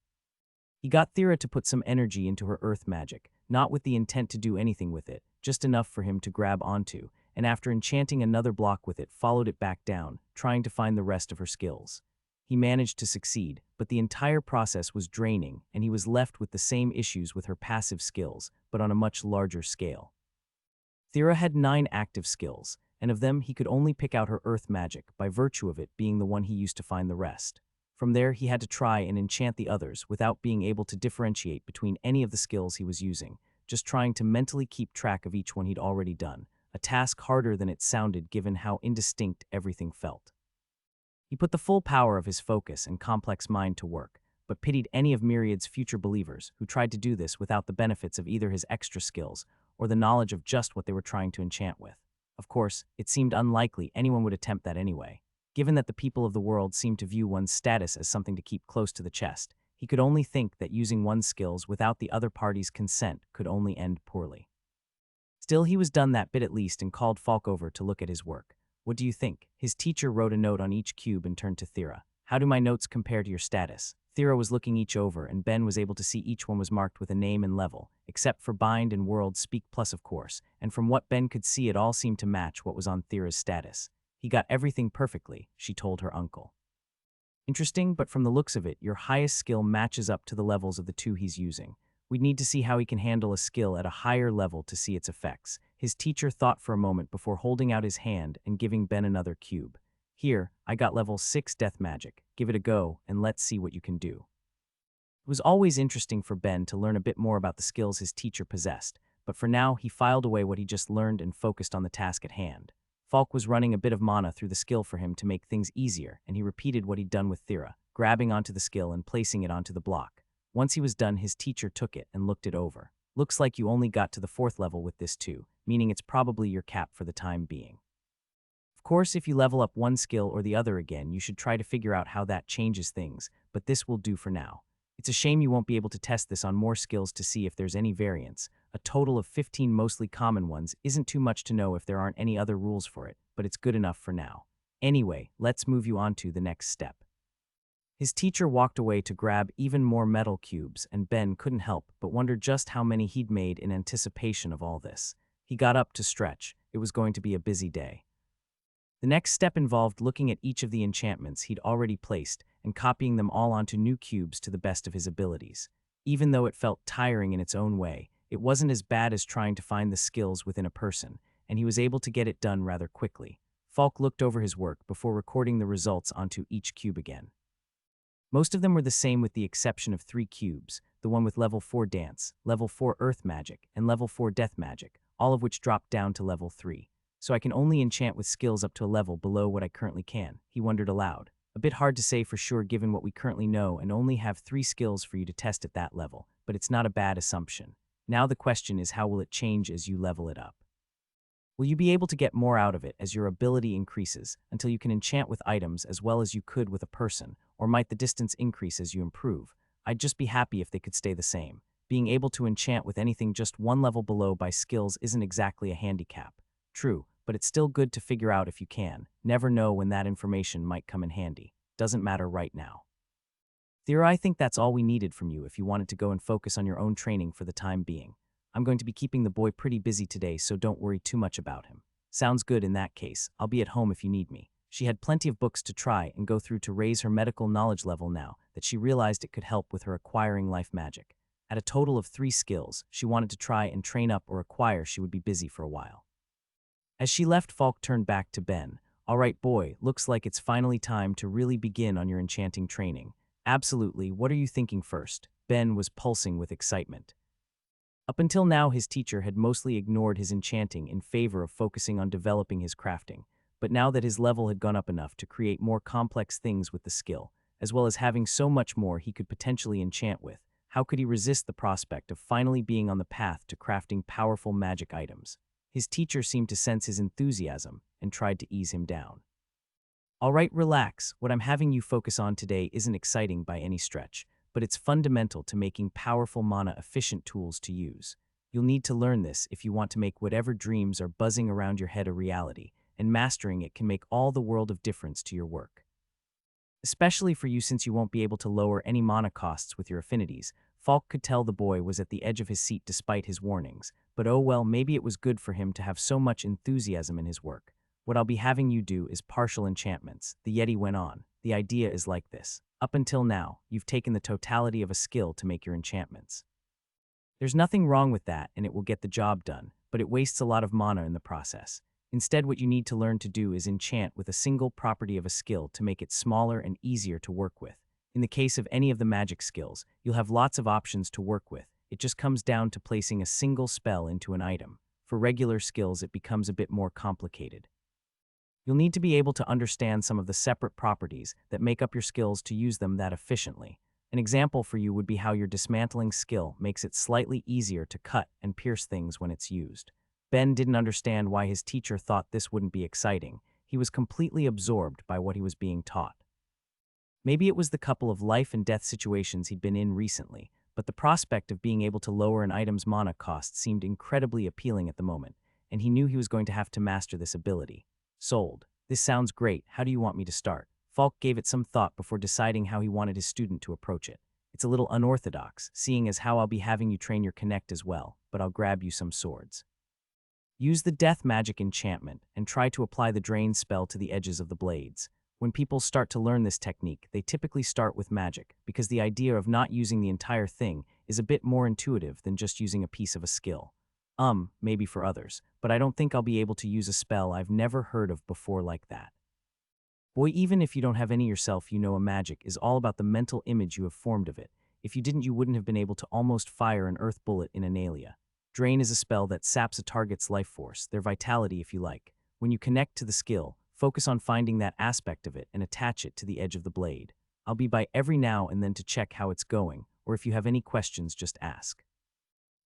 He got Thera to put some energy into her earth magic, not with the intent to do anything with it, just enough for him to grab onto, and after enchanting another block with it, followed it back down, trying to find the rest of her skills. He managed to succeed, but the entire process was draining, and he was left with the same issues with her passive skills, but on a much larger scale. Thera had 9 active skills, and of them he could only pick out her earth magic, by virtue of it being the one he used to find the rest. From there, he had to try and enchant the others without being able to differentiate between any of the skills he was using, just trying to mentally keep track of each one he'd already done, a task harder than it sounded given how indistinct everything felt. He put the full power of his focus and complex mind to work, but pitied any of Myriad's future believers who tried to do this without the benefits of either his extra skills or the knowledge of just what they were trying to enchant with. Of course, it seemed unlikely anyone would attempt that anyway. Given that the people of the world seemed to view one's status as something to keep close to the chest, he could only think that using one's skills without the other party's consent could only end poorly. Still, he was done that bit at least and called Falk over to look at his work. What do you think? His teacher wrote a note on each cube and turned to Thera. How do my notes compare to your status? Thera was looking each over, and Ben was able to see each one was marked with a name and level, except for Bind and World Speak Plus of course, and from what Ben could see it all seemed to match what was on Thera's status. He got everything perfectly, she told her uncle. Interesting, but from the looks of it, your highest skill matches up to the levels of the 2 he's using. We'd need to see how he can handle a skill at a higher level to see its effects. His teacher thought for a moment before holding out his hand and giving Ben another cube. Here, I got level 6 death magic. Give it a go, and let's see what you can do. It was always interesting for Ben to learn a bit more about the skills his teacher possessed, but for now he filed away what he just learned and focused on the task at hand. Falk was running a bit of mana through the skill for him to make things easier, and he repeated what he'd done with Thera, grabbing onto the skill and placing it onto the block. Once he was done, his teacher took it and looked it over. Looks like you only got to the 4th level with this too, meaning it's probably your cap for the time being. Of course, if you level up one skill or the other again, you should try to figure out how that changes things, but this will do for now. It's a shame you won't be able to test this on more skills to see if there's any variance. A total of 15 mostly common ones isn't too much to know if there aren't any other rules for it, but it's good enough for now. Anyway, let's move you on to the next step. His teacher walked away to grab even more metal cubes, and Ben couldn't help but wonder just how many he'd made in anticipation of all this. He got up to stretch. It was going to be a busy day. The next step involved looking at each of the enchantments he'd already placed and copying them all onto new cubes to the best of his abilities. Even though it felt tiring in its own way, it wasn't as bad as trying to find the skills within a person, and he was able to get it done rather quickly. Falk looked over his work before recording the results onto each cube again. Most of them were the same with the exception of 3 cubes, the one with level 4 dance, level 4 earth magic, and level 4 death magic, all of which dropped down to level 3. So I can only enchant with skills up to a level below what I currently can, he wondered aloud. A bit hard to say for sure given what we currently know and only have 3 skills for you to test at that level, but it's not a bad assumption. Now the question is, how will it change as you level it up? Will you be able to get more out of it as your ability increases until you can enchant with items as well as you could with a person, or might the distance increase as you improve? I'd just be happy if they could stay the same. Being able to enchant with anything just one level below by skills isn't exactly a handicap. True, but it's still good to figure out if you can. Never know when that information might come in handy. Doesn't matter right now. Thera, I think that's all we needed from you if you wanted to go and focus on your own training for the time being. I'm going to be keeping the boy pretty busy today, so don't worry too much about him. Sounds good in that case. I'll be at home if you need me. She had plenty of books to try and go through to raise her medical knowledge level now that she realized it could help with her acquiring life magic. At a total of 3 skills, she wanted to try and train up or acquire. She would be busy for a while. As she left, Falk turned back to Ben. All right, boy, looks like it's finally time to really begin on your enchanting training. Absolutely, what are you thinking first? Ben was pulsing with excitement. Up until now, his teacher had mostly ignored his enchanting in favor of focusing on developing his crafting, but now that his level had gone up enough to create more complex things with the skill, as well as having so much more he could potentially enchant with, how could he resist the prospect of finally being on the path to crafting powerful magic items? His teacher seemed to sense his enthusiasm and tried to ease him down. All right, relax. What I'm having you focus on today isn't exciting by any stretch, but it's fundamental to making powerful mana-efficient tools to use. You'll need to learn this if you want to make whatever dreams are buzzing around your head a reality, and mastering it can make all the world of difference to your work. Especially for you, since you won't be able to lower any mana costs with your affinities. Falk could tell the boy was at the edge of his seat despite his warnings, but oh well, maybe it was good for him to have so much enthusiasm in his work. What I'll be having you do is partial enchantments, the Yeti went on. The idea is like this. Up until now, you've taken the totality of a skill to make your enchantments. There's nothing wrong with that and it will get the job done, but it wastes a lot of mana in the process. Instead, what you need to learn to do is enchant with a single property of a skill to make it smaller and easier to work with. In the case of any of the magic skills, you'll have lots of options to work with. It just comes down to placing a single spell into an item. For regular skills, it becomes a bit more complicated. You'll need to be able to understand some of the separate properties that make up your skills to use them that efficiently. An example for you would be how your dismantling skill makes it slightly easier to cut and pierce things when it's used. Ben didn't understand why his teacher thought this wouldn't be exciting. He was completely absorbed by what he was being taught. Maybe it was the couple of life and death situations he'd been in recently, but the prospect of being able to lower an item's mana cost seemed incredibly appealing at the moment, and he knew he was going to have to master this ability. Sold. This sounds great. How do you want me to start? Falk gave it some thought before deciding how he wanted his student to approach it. It's a little unorthodox, seeing as how I'll be having you train your connect as well, but I'll grab you some swords. Use the death magic enchantment and try to apply the drain spell to the edges of the blades. When people start to learn this technique, they typically start with magic, because the idea of not using the entire thing is a bit more intuitive than just using a piece of a skill. Maybe for others, but I don't think I'll be able to use a spell I've never heard of before like that. Boy, even if you don't have any yourself, you know a magic is all about the mental image you have formed of it. If you didn't, you wouldn't have been able to almost fire an earth bullet in Analia. Drain is a spell that saps a target's life force, their vitality if you like. When you connect to the skill, focus on finding that aspect of it and attach it to the edge of the blade. I'll be by every now and then to check how it's going, or if you have any questions, just ask.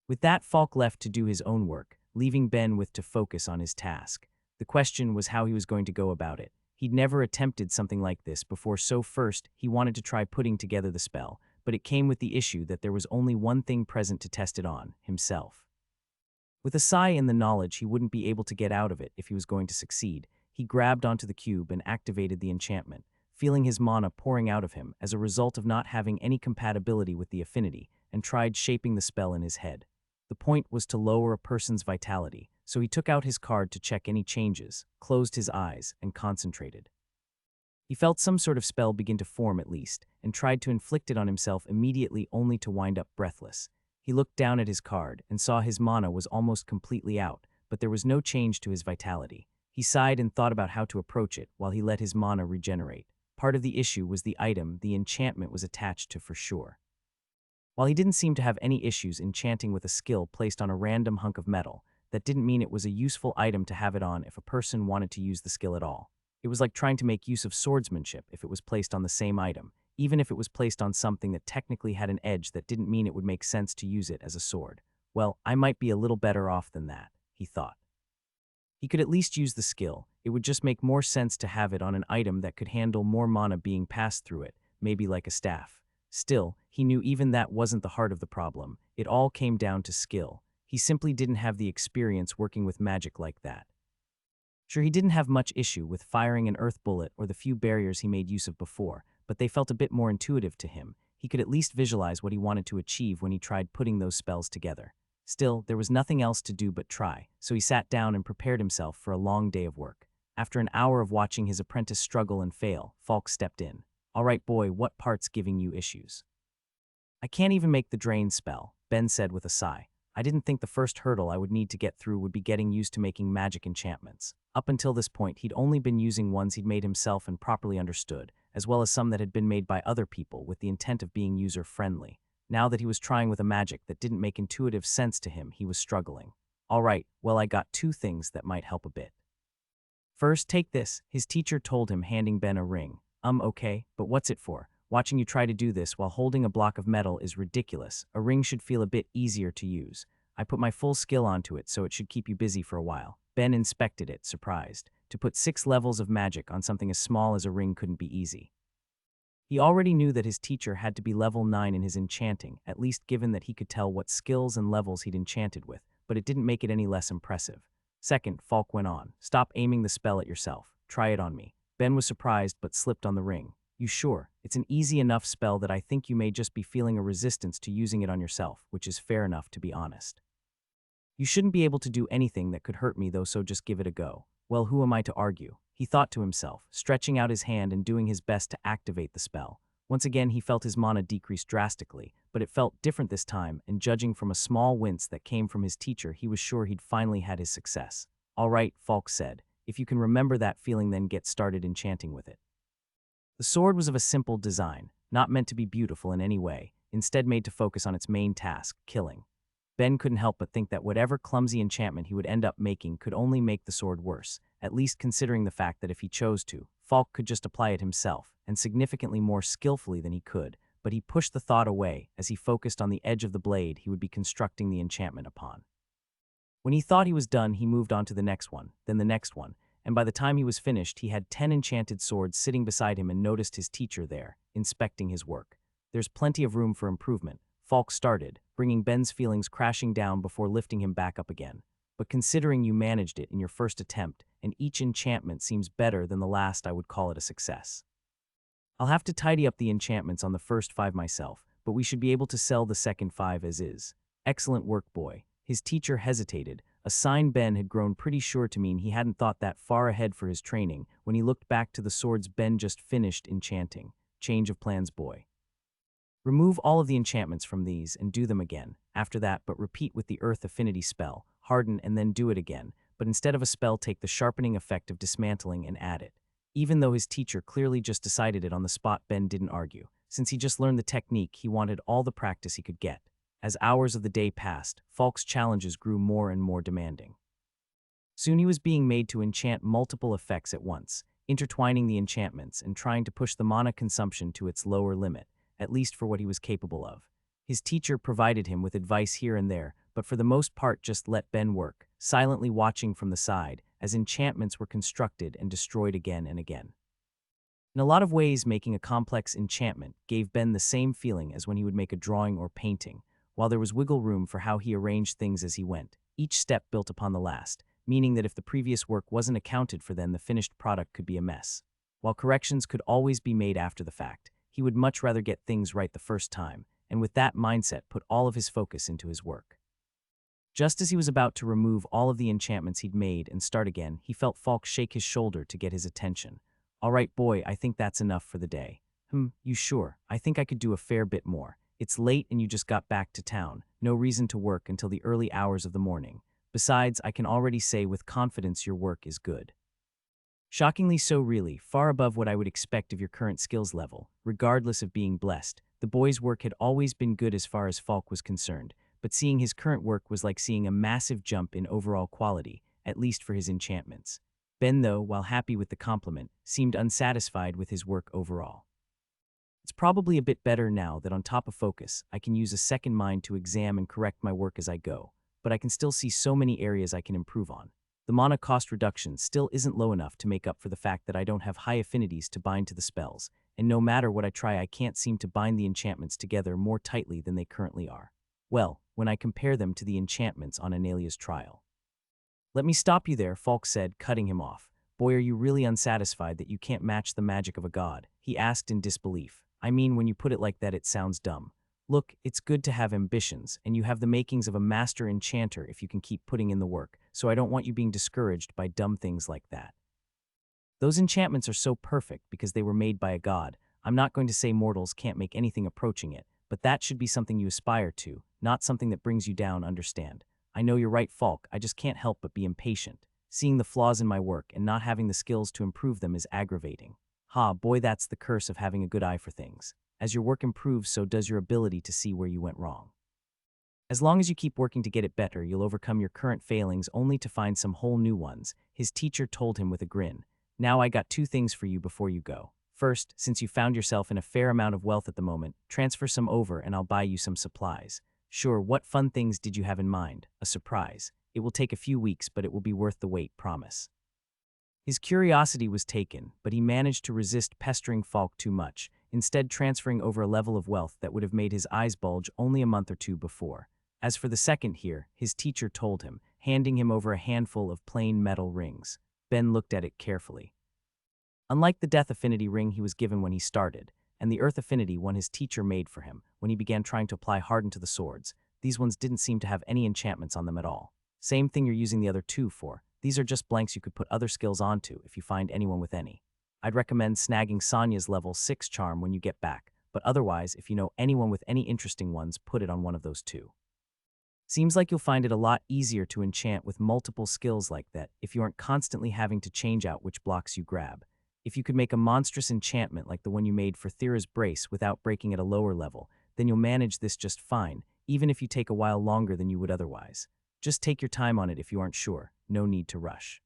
With that, Falk left to do his own work, leaving Ben with to focus on his task. The question was how he was going to go about it. He'd never attempted something like this before, so first, he wanted to try putting together the spell, but it came with the issue that there was only one thing present to test it on, himself. With a sigh in the knowledge he wouldn't be able to get out of it if he was going to succeed, he grabbed onto the cube and activated the enchantment, feeling his mana pouring out of him as a result of not having any compatibility with the affinity, and tried shaping the spell in his head. The point was to lower a person's vitality, so he took out his card to check any changes, closed his eyes, and concentrated. He felt some sort of spell begin to form at least, and tried to inflict it on himself immediately, only to wind up breathless. He looked down at his card and saw his mana was almost completely out, but there was no change to his vitality. He sighed and thought about how to approach it while he let his mana regenerate. Part of the issue was the item the enchantment was attached to for sure. While he didn't seem to have any issues enchanting with a skill placed on a random hunk of metal, that didn't mean it was a useful item to have it on if a person wanted to use the skill at all. It was like trying to make use of swordsmanship if it was placed on the same item, even if it was placed on something that technically had an edge that didn't mean it would make sense to use it as a sword. Well, I might be a little better off than that, he thought. He could at least use the skill. It would just make more sense to have it on an item that could handle more mana being passed through it, maybe like a staff. Still, he knew even that wasn't the heart of the problem. It all came down to skill. He simply didn't have the experience working with magic like that. Sure, he didn't have much issue with firing an earth bullet or the few barriers he made use of before, but they felt a bit more intuitive to him. He could at least visualize what he wanted to achieve when he tried putting those spells together. Still, there was nothing else to do but try, so he sat down and prepared himself for a long day of work. After an hour of watching his apprentice struggle and fail, Falk stepped in. "All right, boy, what part's giving you issues?" "I can't even make the drain spell," Ben said with a sigh. "I didn't think the first hurdle I would need to get through would be getting used to making magic enchantments." Up until this point, he'd only been using ones he'd made himself and properly understood, as well as some that had been made by other people with the intent of being user-friendly. Now that he was trying with a magic that didn't make intuitive sense to him, he was struggling. "All right, well, I got two things that might help a bit. First, take this," his teacher told him, handing Ben a ring. Okay, but what's it for? Watching you try to do this while holding a block of metal is ridiculous. A ring should feel a bit easier to use. I put my full skill onto it, so it should keep you busy for a while." Ben inspected it, surprised. To put 6 levels of magic on something as small as a ring couldn't be easy. He already knew that his teacher had to be level 9 in his enchanting, at least given that he could tell what skills and levels he'd enchanted with, but it didn't make it any less impressive. "Second," Falk went on, "stop aiming the spell at yourself. Try it on me." Ben was surprised but slipped on the ring. "You sure? It's an easy enough spell that I think you may just be feeling a resistance to using it on yourself, which is fair enough, to be honest. You shouldn't be able to do anything that could hurt me though, so just give it a go." "Well, who am I to argue?" he thought to himself, stretching out his hand and doing his best to activate the spell. Once again, he felt his mana decrease drastically, but it felt different this time, and judging from a small wince that came from his teacher, he was sure he'd finally had his success. "All right," Falk said. "If you can remember that feeling, then get started enchanting with it." The sword was of a simple design, not meant to be beautiful in any way, instead made to focus on its main task, killing. Ben couldn't help but think that whatever clumsy enchantment he would end up making could only make the sword worse, at least considering the fact that if he chose to, Falk could just apply it himself, and significantly more skillfully than he could, but he pushed the thought away as he focused on the edge of the blade he would be constructing the enchantment upon. When he thought he was done, he moved on to the next one, then the next one, and by the time he was finished, he had 10 enchanted swords sitting beside him and noticed his teacher there, inspecting his work. There's plenty of room for improvement, Falk started, bringing Ben's feelings crashing down before lifting him back up again. "But considering you managed it in your first attempt, and each enchantment seems better than the last, I would call it a success. I'll have to tidy up the enchantments on the first 5 myself, but we should be able to sell the second 5 as is." "Excellent work, boy." His teacher hesitated, a sign Ben had grown pretty sure to mean he hadn't thought that far ahead for his training when he looked back to the swords Ben just finished enchanting. "Change of plans, boy. Remove all of the enchantments from these and do them again. After that, but repeat with the Earth Affinity spell, harden and then do it again, but instead of a spell, take the sharpening effect of dismantling and add it." Even though his teacher clearly just decided it on the spot, Ben didn't argue. Since he just learned the technique, he wanted all the practice he could get. As hours of the day passed, Falk's challenges grew more and more demanding. Soon he was being made to enchant multiple effects at once, intertwining the enchantments and trying to push the mana consumption to its lower limit, at least for what he was capable of. His teacher provided him with advice here and there, but for the most part just let Ben work, silently watching from the side as enchantments were constructed and destroyed again and again. In a lot of ways, making a complex enchantment gave Ben the same feeling as when he would make a drawing or painting, while there was wiggle room for how he arranged things as he went. Each step built upon the last, meaning that if the previous work wasn't accounted for, then the finished product could be a mess. While corrections could always be made after the fact, he would much rather get things right the first time, and with that mindset put all of his focus into his work. Just as he was about to remove all of the enchantments he'd made and start again, he felt Falk shake his shoulder to get his attention. "All right, boy, I think that's enough for the day." You sure? I think I could do a fair bit more. It's late and you just got back to town. No reason to work until the early hours of the morning. Besides, I can already say with confidence your work is good." Shockingly so, really, far above what I would expect of your current skills level. Regardless of being blessed, the boy's work had always been good as far as Falk was concerned, but seeing his current work was like seeing a massive jump in overall quality, at least for his enchantments. Ben, though, while happy with the compliment, seemed unsatisfied with his work overall. It's probably a bit better now that on top of focus, I can use a second mind to examine and correct my work as I go, but I can still see so many areas I can improve on. The mana cost reduction still isn't low enough to make up for the fact that I don't have high affinities to bind to the spells, and no matter what I try, I can't seem to bind the enchantments together more tightly than they currently are. Well, when I compare them to the enchantments on Analia's trial. Let me stop you there, Falk said, cutting him off. Boy, are you really unsatisfied that you can't match the magic of a god? He asked in disbelief. I mean, when you put it like that, it sounds dumb. Look, it's good to have ambitions, and you have the makings of a master enchanter if you can keep putting in the work, so I don't want you being discouraged by dumb things like that. Those enchantments are so perfect because they were made by a god. I'm not going to say mortals can't make anything approaching it, but that should be something you aspire to, not something that brings you down, understand? I know you're right, Falk, I just can't help but be impatient. Seeing the flaws in my work and not having the skills to improve them is aggravating. Ha, boy, that's the curse of having a good eye for things. As your work improves, so does your ability to see where you went wrong. As long as you keep working to get it better, you'll overcome your current failings only to find some whole new ones, his teacher told him with a grin. Now I got two things for you before you go. First, since you found yourself in a fair amount of wealth at the moment, transfer some over and I'll buy you some supplies. Sure, what fun things did you have in mind? A surprise. It will take a few weeks, but it will be worth the wait, promise. His curiosity was taken, but he managed to resist pestering Falk too much, instead transferring over a level of wealth that would have made his eyes bulge only a month or two before. As for the second here, his teacher told him, handing him over a handful of plain metal rings. Ben looked at it carefully. Unlike the Death Affinity ring he was given when he started, and the Earth Affinity one his teacher made for him when he began trying to apply Harden to the swords, these ones didn't seem to have any enchantments on them at all. Same thing you're using the other two for. These are just blanks you could put other skills onto if you find anyone with any. I'd recommend snagging Sonya's level 6 charm when you get back, but otherwise, if you know anyone with any interesting ones, put it on one of those two. Seems like you'll find it a lot easier to enchant with multiple skills like that if you aren't constantly having to change out which blocks you grab. If you could make a monstrous enchantment like the one you made for Thira's brace without breaking at a lower level, then you'll manage this just fine, even if you take a while longer than you would otherwise. Just take your time on it if you aren't sure, no need to rush.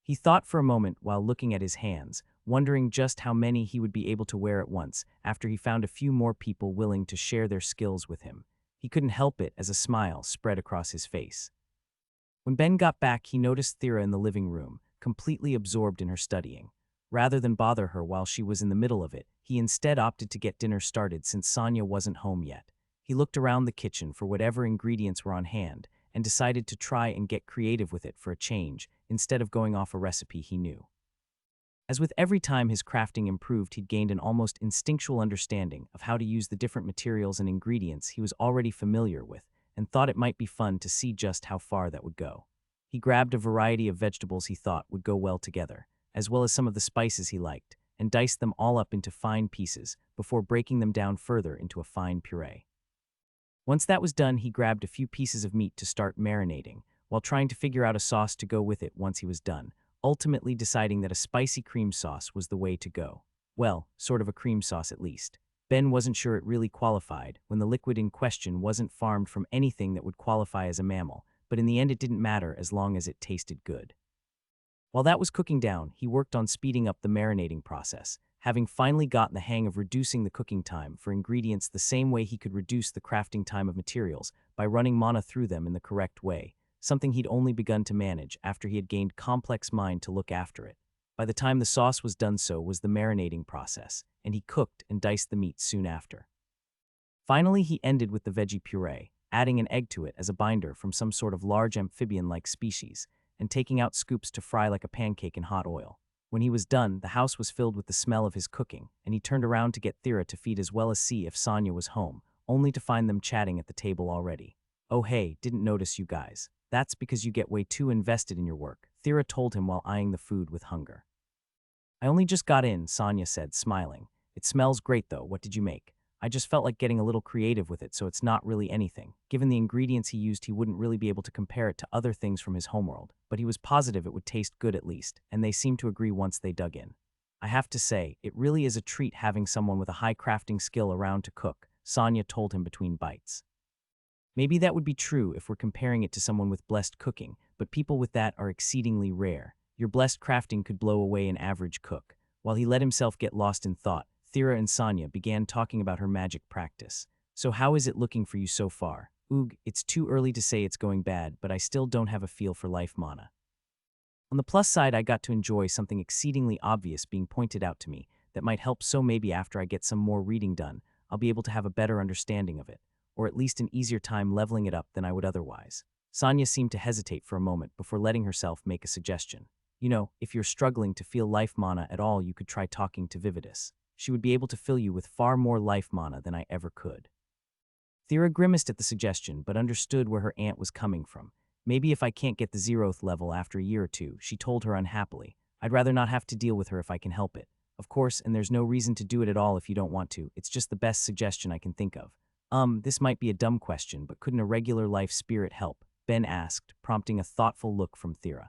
He thought for a moment while looking at his hands, wondering just how many he would be able to wear at once after he found a few more people willing to share their skills with him. He couldn't help it as a smile spread across his face. When Ben got back, he noticed Thira in the living room, completely absorbed in her studying. Rather than bother her while she was in the middle of it, he instead opted to get dinner started since Sonya wasn't home yet. He looked around the kitchen for whatever ingredients were on hand and decided to try and get creative with it for a change instead of going off a recipe he knew. As with every time his crafting improved, he'd gained an almost instinctual understanding of how to use the different materials and ingredients he was already familiar with and thought it might be fun to see just how far that would go. He grabbed a variety of vegetables he thought would go well together, as well as some of the spices he liked, and diced them all up into fine pieces before breaking them down further into a fine puree. Once that was done, he grabbed a few pieces of meat to start marinating, while trying to figure out a sauce to go with it once he was done, ultimately deciding that a spicy cream sauce was the way to go. Well, sort of a cream sauce at least. Ben wasn't sure it really qualified when the liquid in question wasn't farmed from anything that would qualify as a mammal, but in the end it didn't matter as long as it tasted good. While that was cooking down, he worked on speeding up the marinating process, having finally gotten the hang of reducing the cooking time for ingredients the same way he could reduce the crafting time of materials by running mana through them in the correct way, something he'd only begun to manage after he had gained complex mind to look after it. By the time the sauce was done, so was the marinating process, and he cooked and diced the meat soon after. Finally, he ended with the veggie puree, adding an egg to it as a binder from some sort of large amphibian-like species, and taking out scoops to fry like a pancake in hot oil. When he was done, the house was filled with the smell of his cooking, and he turned around to get Thira to feed as well as see if Sonya was home, only to find them chatting at the table already. Oh hey, didn't notice you guys. That's because you get way too invested in your work, Thira told him while eyeing the food with hunger. I only just got in, Sonya said, smiling. It smells great though, what did you make? I just felt like getting a little creative with it, so it's not really anything. Given the ingredients he used, he wouldn't really be able to compare it to other things from his homeworld, but he was positive it would taste good at least, and they seemed to agree once they dug in. I have to say, it really is a treat having someone with a high crafting skill around to cook, Sonia told him between bites. Maybe that would be true if we're comparing it to someone with blessed cooking, but people with that are exceedingly rare. Your blessed crafting could blow away an average cook. While he let himself get lost in thought, Thera and Sonia began talking about her magic practice. So how is it looking for you so far? Oog, it's too early to say it's going bad, but I still don't have a feel for life mana. On the plus side, I got to enjoy something exceedingly obvious being pointed out to me that might help, so maybe after I get some more reading done, I'll be able to have a better understanding of it, or at least an easier time leveling it up than I would otherwise. Sonia seemed to hesitate for a moment before letting herself make a suggestion. You know, if you're struggling to feel life mana at all, you could try talking to Vividus. She would be able to fill you with far more life mana than I ever could. Thera grimaced at the suggestion, but understood where her aunt was coming from. Maybe if I can't get the 0th level after a year or two, she told her unhappily. I'd rather not have to deal with her if I can help it. Of course, and there's no reason to do it at all if you don't want to. It's just the best suggestion I can think of. This might be a dumb question, but couldn't a regular life spirit help? Ben asked, prompting a thoughtful look from Thera.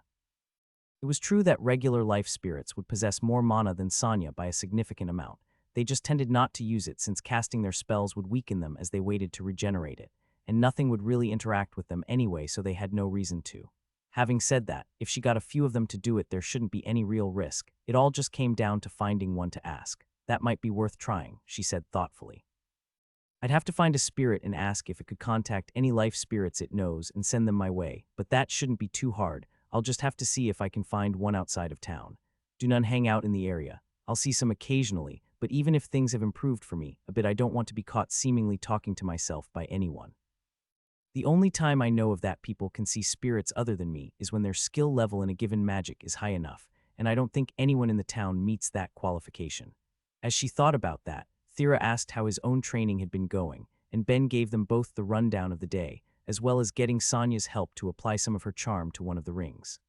It was true that regular life spirits would possess more mana than Sonia by a significant amount. They just tended not to use it since casting their spells would weaken them as they waited to regenerate it, and nothing would really interact with them anyway, so they had no reason to. Having said that, if she got a few of them to do it, there shouldn't be any real risk. It all just came down to finding one to ask. That might be worth trying, she said thoughtfully. I'd have to find a spirit and ask if it could contact any life spirits it knows and send them my way, but that shouldn't be too hard. I'll just have to see if I can find one outside of town. Do none hang out in the area? I'll see some occasionally, but even if things have improved for me a bit, I don't want to be caught seemingly talking to myself by anyone. The only time I know of that people can see spirits other than me is when their skill level in a given magic is high enough, and I don't think anyone in the town meets that qualification. As she thought about that, Thera asked how his own training had been going, and Ben gave them both the rundown of the day, as well as getting Sonia's help to apply some of her charm to one of the rings.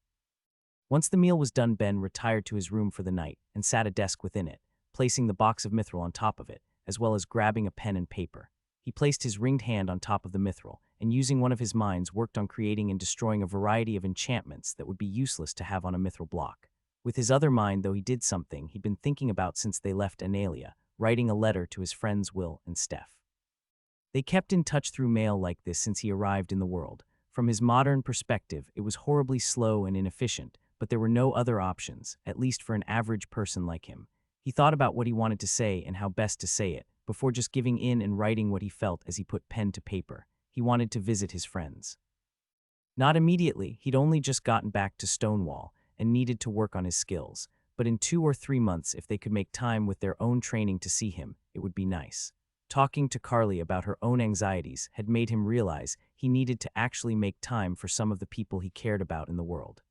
Once the meal was done, Ben retired to his room for the night and sat a desk within it, placing the box of mithril on top of it, as well as grabbing a pen and paper. He placed his ringed hand on top of the mithril, and using one of his minds worked on creating and destroying a variety of enchantments that would be useless to have on a mithril block. With his other mind, though, he did something he'd been thinking about since they left Analia, writing a letter to his friends Will and Steph. They kept in touch through mail like this since he arrived in the world. From his modern perspective, it was horribly slow and inefficient, but there were no other options, at least for an average person like him. He thought about what he wanted to say and how best to say it, before just giving in and writing what he felt as he put pen to paper. He wanted to visit his friends. Not immediately, he'd only just gotten back to Stonewall and needed to work on his skills, but in 2 or 3 months, if they could make time with their own training to see him, it would be nice. Talking to Carly about her own anxieties had made him realize he needed to actually make time for some of the people he cared about in the world.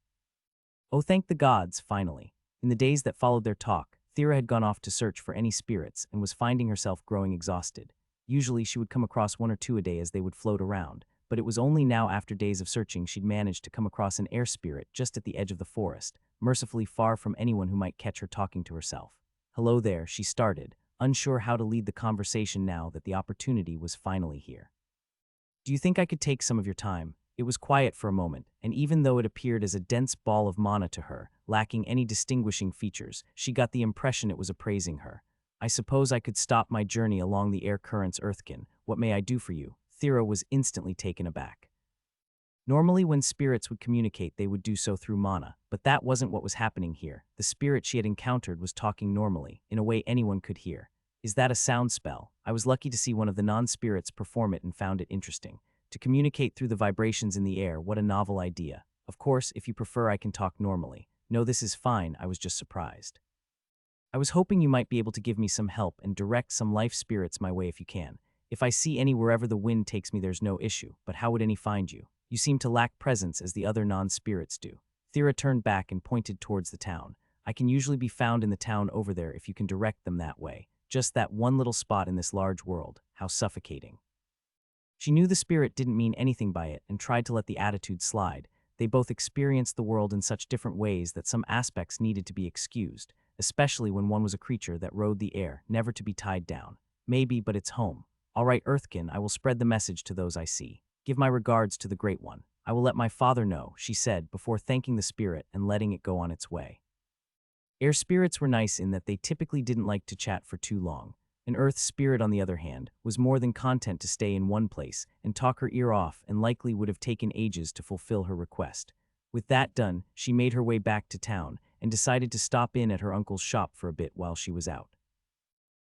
Oh, thank the gods, finally. In the days that followed their talk, Thera had gone off to search for any spirits and was finding herself growing exhausted. Usually she would come across 1 or 2 a day as they would float around, but it was only now after days of searching she'd managed to come across an air spirit just at the edge of the forest, mercifully far from anyone who might catch her talking to herself. Hello there, she started, unsure how to lead the conversation now that the opportunity was finally here. Do you think I could take some of your time? It was quiet for a moment, and even though it appeared as a dense ball of mana to her, lacking any distinguishing features, she got the impression it was appraising her. I suppose I could stop my journey along the air currents, Earthkin. What may I do for you? Thera was instantly taken aback. Normally when spirits would communicate, they would do so through mana, but that wasn't what was happening here. The spirit she had encountered was talking normally, in a way anyone could hear. Is that a sound spell? I was lucky to see one of the non-spirits perform it and found it interesting. To communicate through the vibrations in the air, what a novel idea. Of course, if you prefer, I can talk normally. No, this is fine, I was just surprised. I was hoping you might be able to give me some help and direct some life spirits my way if you can. If I see any wherever the wind takes me, there's no issue, but how would any find you? You seem to lack presence as the other non-spirits do. Thera turned back and pointed towards the town. I can usually be found in the town over there if you can direct them that way. Just that one little spot in this large world. How suffocating. She knew the spirit didn't mean anything by it and tried to let the attitude slide. They both experienced the world in such different ways that some aspects needed to be excused, especially when one was a creature that rode the air, never to be tied down. Maybe, but it's home. All right, Earthkin, I will spread the message to those I see. Give my regards to the Great One. I will let my father know, she said, before thanking the spirit and letting it go on its way. Air spirits were nice in that they typically didn't like to chat for too long. An earth spirit, on the other hand, was more than content to stay in one place and talk her ear off, and likely would have taken ages to fulfill her request. With that done, she made her way back to town and decided to stop in at her uncle's shop for a bit while she was out.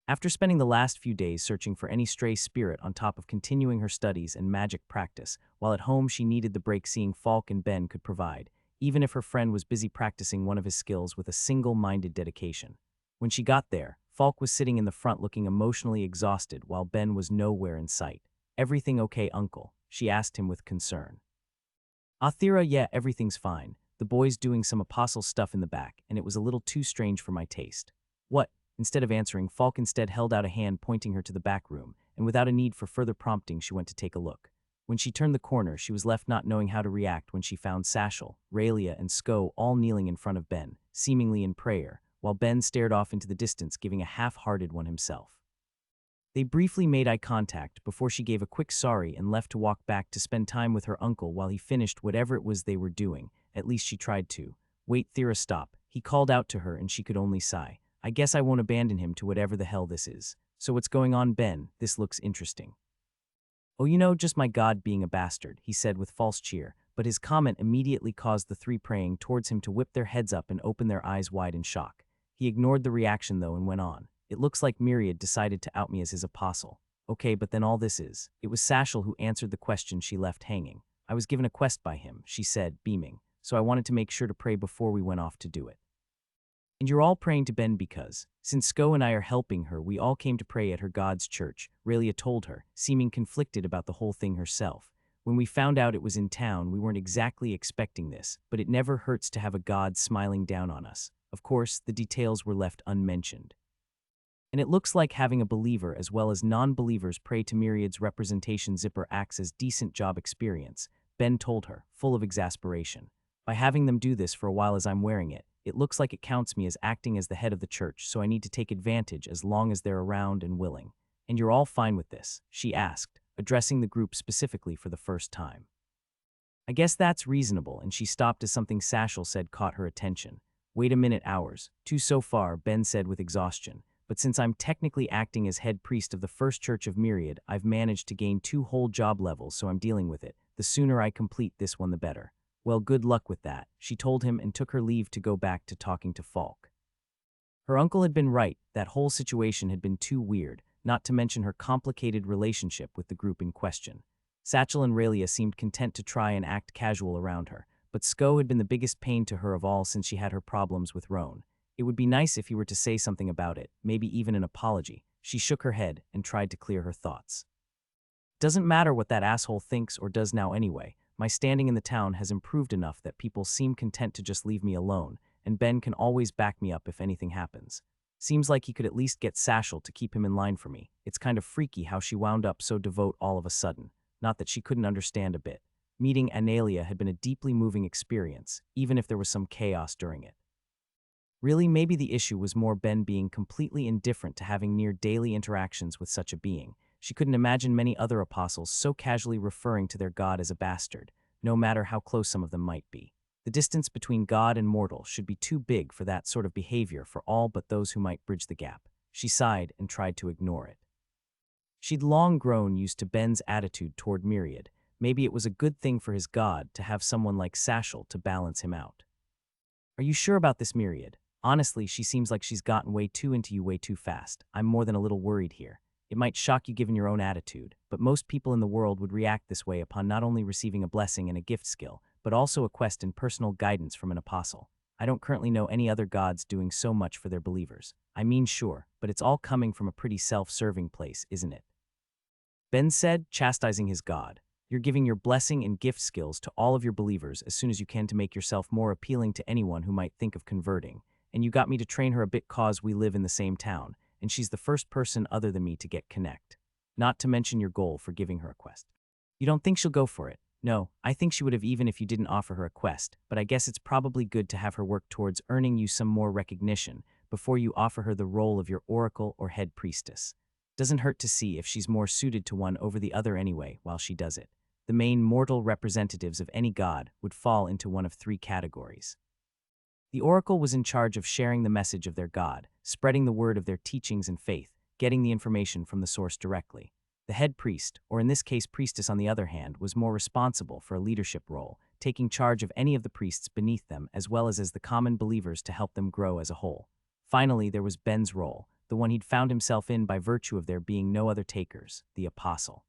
After spending the last few days searching for any stray spirit on top of continuing her studies and magic practice, while at home she needed the break seeing Falk and Ben could provide, even if her friend was busy practicing one of his skills with a single-minded dedication. When she got there, Falk was sitting in the front looking emotionally exhausted while Ben was nowhere in sight. "Everything okay, uncle?" she asked him with concern. "Athira, yeah, everything's fine. The boy's doing some apostle stuff in the back, and it was a little too strange for my taste." "What?" Instead of answering, Falk instead held out a hand pointing her to the back room, and without a need for further prompting she went to take a look. When she turned the corner, she was left not knowing how to react when she found Satchel, Raelia, and Sko all kneeling in front of Ben, seemingly in prayer, while Ben stared off into the distance giving a half-hearted one himself. They briefly made eye contact before she gave a quick sorry and left to walk back to spend time with her uncle while he finished whatever it was they were doing. At least she tried to. "Wait, Thera, stop." He called out to her and she could only sigh. "I guess I won't abandon him to whatever the hell this is. So what's going on, Ben? This looks interesting." "Oh, just my god being a bastard," he said with false cheer, but his comment immediately caused the three praying towards him to whip their heads up and open their eyes wide in shock. He ignored the reaction though and went on. "It looks like Myriad decided to out me as his apostle." "Okay, but then all this is." It was Satchel who answered the question she left hanging. "I was given a quest by him," she said, beaming, "so I wanted to make sure to pray before we went off to do it." "And you're all praying to Ben because, since Sko and I are helping her, we all came to pray at her god's church," Raelia told her, seeming conflicted about the whole thing herself. "When we found out it was in town, we weren't exactly expecting this, but it never hurts to have a god smiling down on us." Of course, the details were left unmentioned. "And it looks like having a believer as well as non-believers pray to Myriad's representation zipper acts as decent job experience," Ben told her, full of exasperation. "By having them do this for a while as I'm wearing it, it looks like it counts me as acting as the head of the church, so I need to take advantage as long as they're around and willing." "And you're all fine with this?" she asked, addressing the group specifically for the first time. "I guess that's reasonable," and she stopped as something Satchel said caught her attention. "Wait a minute, hours. 2 so far," Ben said with exhaustion. "But since I'm technically acting as head priest of the First Church of Myriad, I've managed to gain 2 whole job levels, so I'm dealing with it. The sooner I complete this one, the better." "Well, good luck with that," she told him and took her leave to go back to talking to Falk. Her uncle had been right, that whole situation had been too weird, not to mention her complicated relationship with the group in question. Satchel and Raelia seemed content to try and act casual around her, but Sko had been the biggest pain to her of all since she had her problems with Roan. It would be nice if he were to say something about it, maybe even an apology. She shook her head and tried to clear her thoughts. "Doesn't matter what that asshole thinks or does now anyway. My standing in the town has improved enough that people seem content to just leave me alone, and Ben can always back me up if anything happens. Seems like he could at least get Satchel to keep him in line for me. It's kind of freaky how she wound up so devout all of a sudden. Not that she couldn't understand a bit. Meeting Analia had been a deeply moving experience, even if there was some chaos during it. Really, maybe the issue was more Ben being completely indifferent to having near daily interactions with such a being. She couldn't imagine many other apostles so casually referring to their god as a bastard, no matter how close some of them might be. The distance between God and mortal should be too big for that sort of behavior for all but those who might bridge the gap. She sighed and tried to ignore it. She'd long grown used to Ben's attitude toward Myriad. Maybe it was a good thing for his god to have someone like Satchel to balance him out. "Are you sure about this, Myriad? Honestly, she seems like she's gotten way too into you way too fast. I'm more than a little worried here. It might shock you given your own attitude, but most people in the world would react this way upon not only receiving a blessing and a gift skill, but also a quest and personal guidance from an apostle. I don't currently know any other gods doing so much for their believers. I mean, sure, but it's all coming from a pretty self-serving place, isn't it?" Ben said, chastising his god. "You're giving your blessing and gift skills to all of your believers as soon as you can to make yourself more appealing to anyone who might think of converting. And you got me to train her a bit cause we live in the same town, and she's the first person other than me to get connect. Not to mention your goal for giving her a quest. You don't think she'll go for it?" "No, I think she would have even if you didn't offer her a quest, but I guess it's probably good to have her work towards earning you some more recognition before you offer her the role of your oracle or head priestess." Doesn't hurt to see if she's more suited to one over the other anyway while she does it. The main mortal representatives of any god would fall into one of three categories. The oracle was in charge of sharing the message of their god, spreading the word of their teachings and faith, getting the information from the source directly. The head priest, or in this case priestess on the other hand, was more responsible for a leadership role, taking charge of any of the priests beneath them as well as the common believers to help them grow as a whole. Finally, there was Ben's role, the one he'd found himself in by virtue of there being no other takers, the apostle.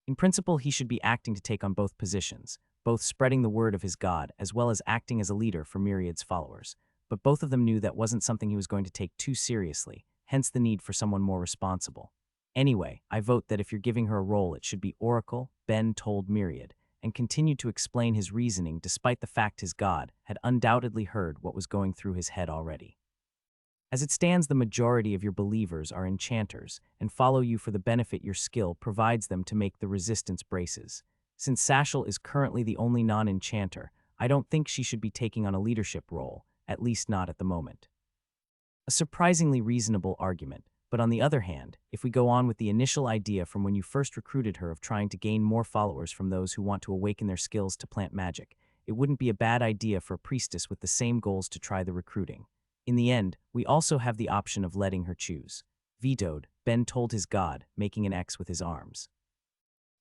In principle, he should be acting to take on both positions, both spreading the word of his God as well as acting as a leader for Myriad's followers. But both of them knew that wasn't something he was going to take too seriously, hence the need for someone more responsible. Anyway, I vote that if you're giving her a role, it should be Oracle, Ben told Myriad, and continued to explain his reasoning despite the fact his God had undoubtedly heard what was going through his head already. As it stands, the majority of your believers are enchanters and follow you for the benefit your skill provides them to make the resistance braces. Since Sashel is currently the only non-enchanter, I don't think she should be taking on a leadership role, at least not at the moment. A surprisingly reasonable argument, but on the other hand, if we go on with the initial idea from when you first recruited her of trying to gain more followers from those who want to awaken their skills to plant magic, it wouldn't be a bad idea for a priestess with the same goals to try the recruiting. In the end, we also have the option of letting her choose. Vetoed, Ben told his god, making an X with his arms.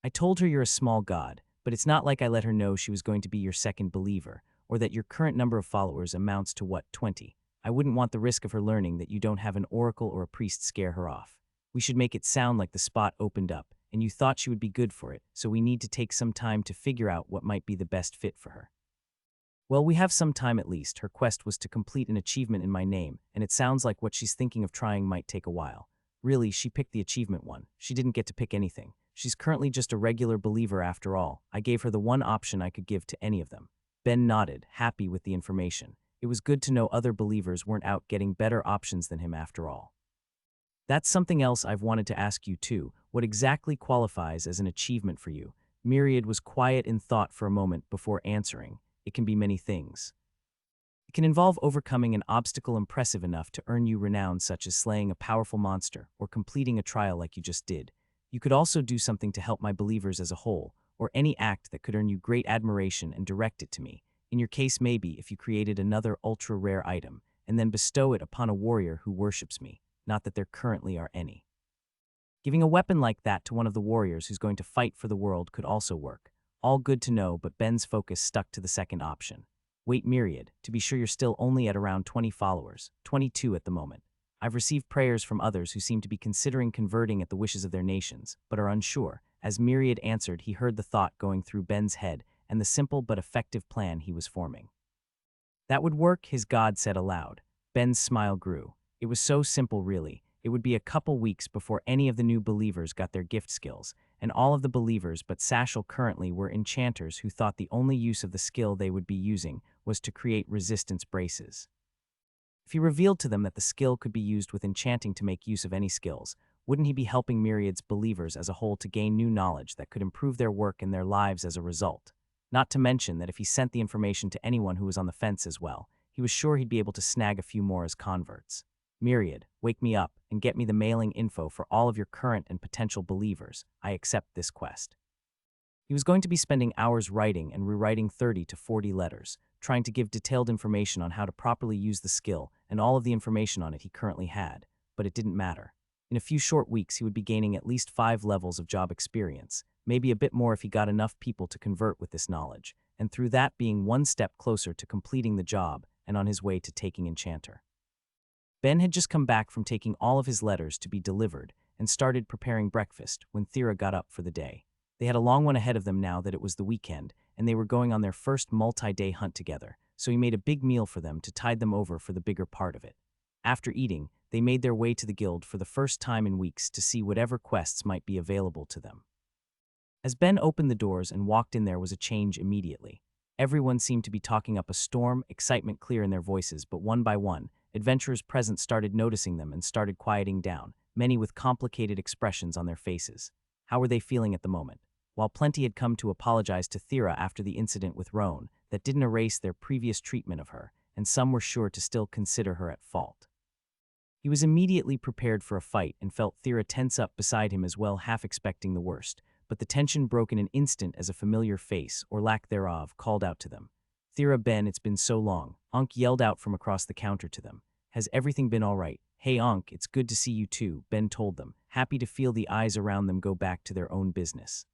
I told her you're a small god, but it's not like I let her know she was going to be your second believer, or that your current number of followers amounts to what, 20. I wouldn't want the risk of her learning that you don't have an oracle or a priest scare her off. We should make it sound like the spot opened up, and you thought she would be good for it, so we need to take some time to figure out what might be the best fit for her. Well, we have some time at least. Her quest was to complete an achievement in my name, and it sounds like what she's thinking of trying might take a while. Really, she picked the achievement one. She didn't get to pick anything. She's currently just a regular believer after all. I gave her the one option I could give to any of them. Ben nodded, happy with the information. It was good to know other believers weren't out getting better options than him after all. That's something else I've wanted to ask you too. What exactly qualifies as an achievement for you? Myriad was quiet in thought for a moment before answering. It can be many things. It can involve overcoming an obstacle impressive enough to earn you renown, such as slaying a powerful monster or completing a trial like you just did. You could also do something to help my believers as a whole, or any act that could earn you great admiration and direct it to me. In your case, maybe if you created another ultra-rare item and then bestow it upon a warrior who worships me, not that there currently are any. Giving a weapon like that to one of the warriors who's going to fight for the world could also work. All good to know, but Ben's focus stuck to the second option. Wait, Myriad, to be sure you're still only at around 20 followers, 22 at the moment. I've received prayers from others who seem to be considering converting at the wishes of their nations, but are unsure. As Myriad answered, he heard the thought going through Ben's head and the simple but effective plan he was forming. That would work, his god said aloud. Ben's smile grew. It was so simple, really. It would be a couple weeks before any of the new believers got their gift skills, and all of the believers but Sashel currently were enchanters who thought the only use of the skill they would be using was to create resistance braces. If he revealed to them that the skill could be used with enchanting to make use of any skills, wouldn't he be helping Myriad's believers as a whole to gain new knowledge that could improve their work and their lives as a result? Not to mention that if he sent the information to anyone who was on the fence as well, he was sure he'd be able to snag a few more as converts. Myriad, wake me up and get me the mailing info for all of your current and potential believers. I accept this quest. He was going to be spending hours writing and rewriting 30 to 40 letters, trying to give detailed information on how to properly use the skill and all of the information on it he currently had, but it didn't matter. In a few short weeks, he would be gaining at least 5 levels of job experience, maybe a bit more if he got enough people to convert with this knowledge, and through that being one step closer to completing the job and on his way to taking Enchanter. Ben had just come back from taking all of his letters to be delivered and started preparing breakfast when Thera got up for the day. They had a long one ahead of them now that it was the weekend, and they were going on their first multi-day hunt together, so he made a big meal for them to tide them over for the bigger part of it. After eating, they made their way to the guild for the first time in weeks to see whatever quests might be available to them. As Ben opened the doors and walked in, there was a change immediately. Everyone seemed to be talking up a storm, excitement clear in their voices, but one by one, adventurers present started noticing them and started quieting down, many with complicated expressions on their faces. How were they feeling at the moment? While plenty had come to apologize to Thera after the incident with Roan, that didn't erase their previous treatment of her, and some were sure to still consider her at fault. He was immediately prepared for a fight and felt Thera tense up beside him as well, half expecting the worst. But the tension broke in an instant as a familiar face, or lack thereof, called out to them. "Thera, Ben, it's been so long." Ankh yelled out from across the counter to them. "Has everything been all right?" "Hey Ankh, it's good to see you too," Ben told them, happy to feel the eyes around them go back to their own business.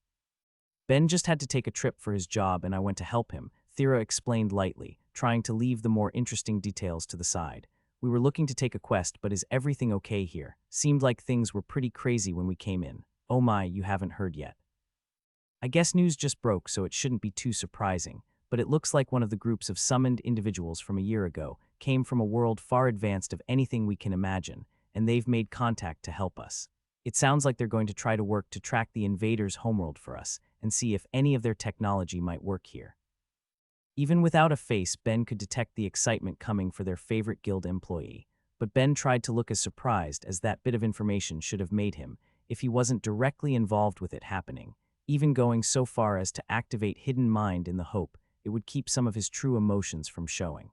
"Ben just had to take a trip for his job and I went to help him," Thera explained lightly, trying to leave the more interesting details to the side. "We were looking to take a quest, but is everything okay here? Seemed like things were pretty crazy when we came in." "Oh my, you haven't heard yet." "I guess news just broke, so it shouldn't be too surprising, but it looks like one of the groups of summoned individuals from a year ago came from a world far advanced of anything we can imagine, and they've made contact to help us. It sounds like they're going to try to work to track the invaders' homeworld for us and see if any of their technology might work here." Even without a face, Ben could detect the excitement coming for their favorite guild employee, but Ben tried to look as surprised as that bit of information should have made him if he wasn't directly involved with it happening, even going so far as to activate Hidden Mind in the hope it would keep some of his true emotions from showing.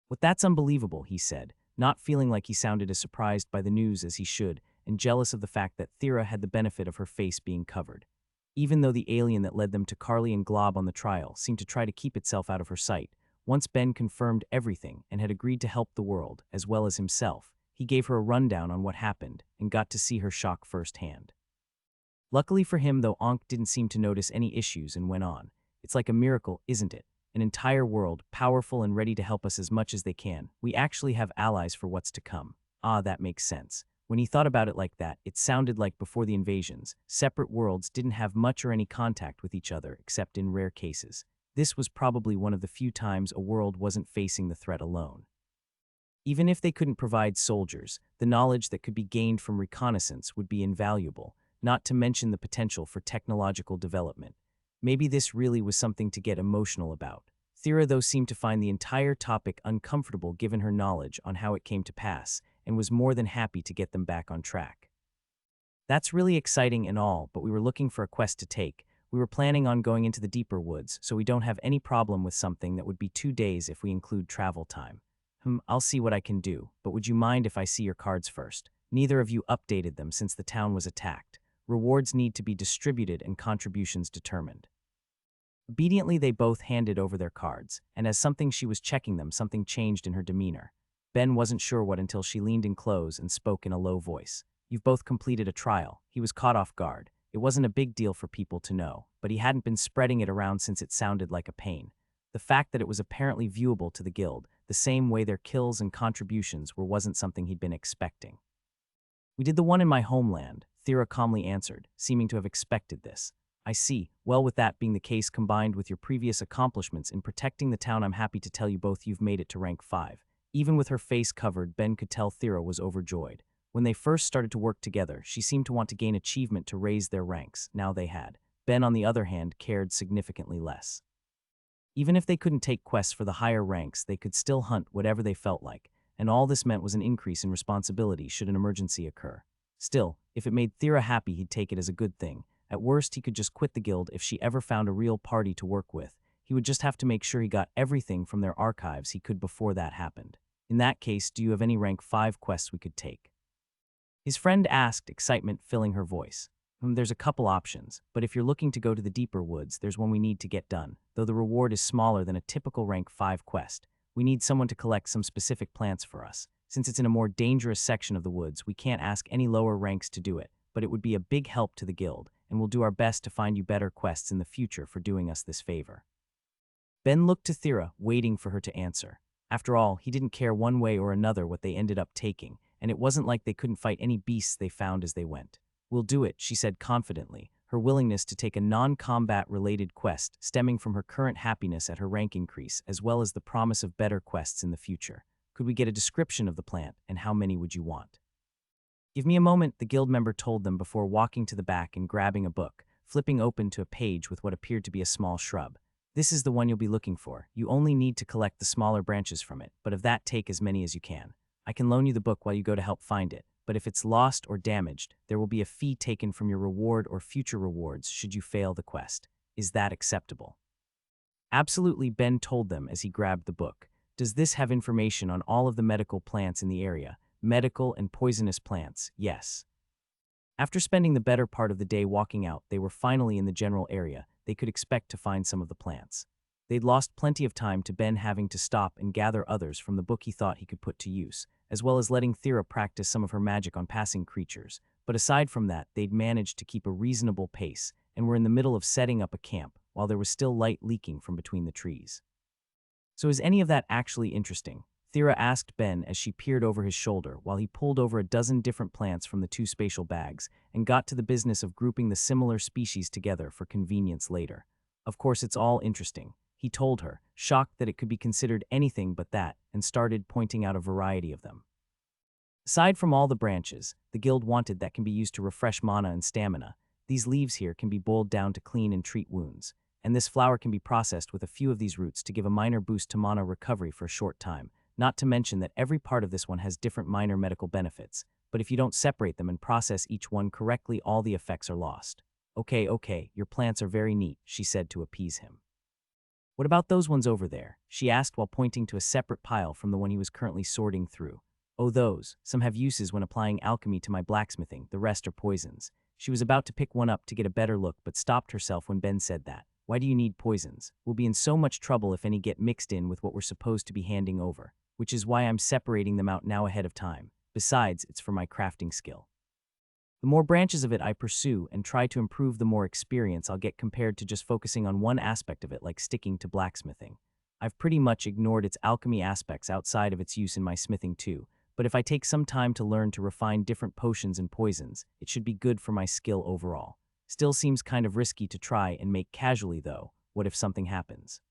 "Well, that's unbelievable," he said, not feeling like he sounded as surprised by the news as he should, and jealous of the fact that Thera had the benefit of her face being covered. Even though the alien that led them to Carly and Glob on the trial seemed to try to keep itself out of her sight, once Ben confirmed everything and had agreed to help the world, as well as himself, he gave her a rundown on what happened and got to see her shock firsthand. Luckily for him, though, Ankh didn't seem to notice any issues and went on. "It's like a miracle, isn't it? An entire world, powerful and ready to help us as much as they can. We actually have allies for what's to come." Ah, that makes sense. When he thought about it like that, it sounded like before the invasions, separate worlds didn't have much or any contact with each other except in rare cases. This was probably one of the few times a world wasn't facing the threat alone. Even if they couldn't provide soldiers, the knowledge that could be gained from reconnaissance would be invaluable, not to mention the potential for technological development. Maybe this really was something to get emotional about. Thera, though, seemed to find the entire topic uncomfortable given her knowledge on how it came to pass, and was more than happy to get them back on track. "That's really exciting and all, but we were looking for a quest to take. We were planning on going into the deeper woods, so we don't have any problem with something that would be 2 days if we include travel time." I'll see what I can do, but would you mind if I see your cards first? Neither of you updated them since the town was attacked. Rewards need to be distributed and contributions determined." Obediently, they both handed over their cards, and as something she was checking them, something changed in her demeanor. Ben wasn't sure what until she leaned in close and spoke in a low voice. "You've both completed a trial." He was caught off guard. It wasn't a big deal for people to know, but he hadn't been spreading it around since it sounded like a pain. The fact that it was apparently viewable to the guild, the same way their kills and contributions were, wasn't something he'd been expecting. "We did the one in my homeland," Thera calmly answered, seeming to have expected this. "I see. Well, with that being the case, combined with your previous accomplishments in protecting the town, I'm happy to tell you both you've made it to rank 5. Even with her face covered, Ben could tell Thera was overjoyed. When they first started to work together, she seemed to want to gain achievement to raise their ranks. Now they had. Ben, on the other hand, cared significantly less. Even if they couldn't take quests for the higher ranks, they could still hunt whatever they felt like, and all this meant was an increase in responsibility should an emergency occur. Still, if it made Thera happy, he'd take it as a good thing. At worst, he could just quit the guild if she ever found a real party to work with. He would just have to make sure he got everything from their archives he could before that happened. "In that case, do you have any rank 5 quests we could take?" his friend asked, excitement filling her voice. There's a couple options, but if you're looking to go to the deeper woods, there's one we need to get done, though the reward is smaller than a typical rank 5 quest. We need someone to collect some specific plants for us. Since it's in a more dangerous section of the woods, we can't ask any lower ranks to do it, but it would be a big help to the guild, and we'll do our best to find you better quests in the future for doing us this favor." Ben looked to Thera, waiting for her to answer. After all, he didn't care one way or another what they ended up taking, and it wasn't like they couldn't fight any beasts they found as they went. "We'll do it," she said confidently, her willingness to take a non-combat-related quest stemming from her current happiness at her rank increase, as well as the promise of better quests in the future. "Could we get a description of the plant, and how many would you want?" "Give me a moment," the guild member told them before walking to the back and grabbing a book, flipping open to a page with what appeared to be a small shrub. "This is the one you'll be looking for. You only need to collect the smaller branches from it, but of that, take as many as you can. I can loan you the book while you go to help find it, but if it's lost or damaged, there will be a fee taken from your reward or future rewards should you fail the quest. Is that acceptable?" "Absolutely," Ben told them as he grabbed the book. "Does this have information on all of the medical plants in the area? Medical and poisonous plants, yes. After spending the better part of the day walking out, they were finally in the general area they could expect to find some of the plants. They'd lost plenty of time to Ben having to stop and gather others from the book he thought he could put to use, as well as letting Thera practice some of her magic on passing creatures. But aside from that, they'd managed to keep a reasonable pace and were in the middle of setting up a camp while there was still light leaking from between the trees. So is any of that actually interesting? Thera asked Ben as she peered over his shoulder while he pulled over a dozen different plants from the two spatial bags and got to the business of grouping the similar species together for convenience later. Of course, it's all interesting, he told her, shocked that it could be considered anything but that, and started pointing out a variety of them. Aside from all the branches the guild wanted that can be used to refresh mana and stamina, these leaves here can be boiled down to clean and treat wounds, and this flower can be processed with a few of these roots to give a minor boost to mana recovery for a short time, not to mention that every part of this one has different minor medical benefits, but if you don't separate them and process each one correctly, all the effects are lost. Okay, your plants are very neat, she said to appease him. What about those ones over there? She asked while pointing to a separate pile from the one he was currently sorting through. Oh, those. Some have uses when applying alchemy to my blacksmithing, the rest are poisons. She was about to pick one up to get a better look but stopped herself when Ben said that. Why do you need poisons? We'll be in so much trouble if any get mixed in with what we're supposed to be handing over, which is why I'm separating them out now ahead of time. Besides, it's for my crafting skill. The more branches of it I pursue and try to improve, the more experience I'll get compared to just focusing on one aspect of it like sticking to blacksmithing. I've pretty much ignored its alchemy aspects outside of its use in my smithing too, but if I take some time to learn to refine different potions and poisons, it should be good for my skill overall. Still seems kind of risky to try and make casually though. What if something happens?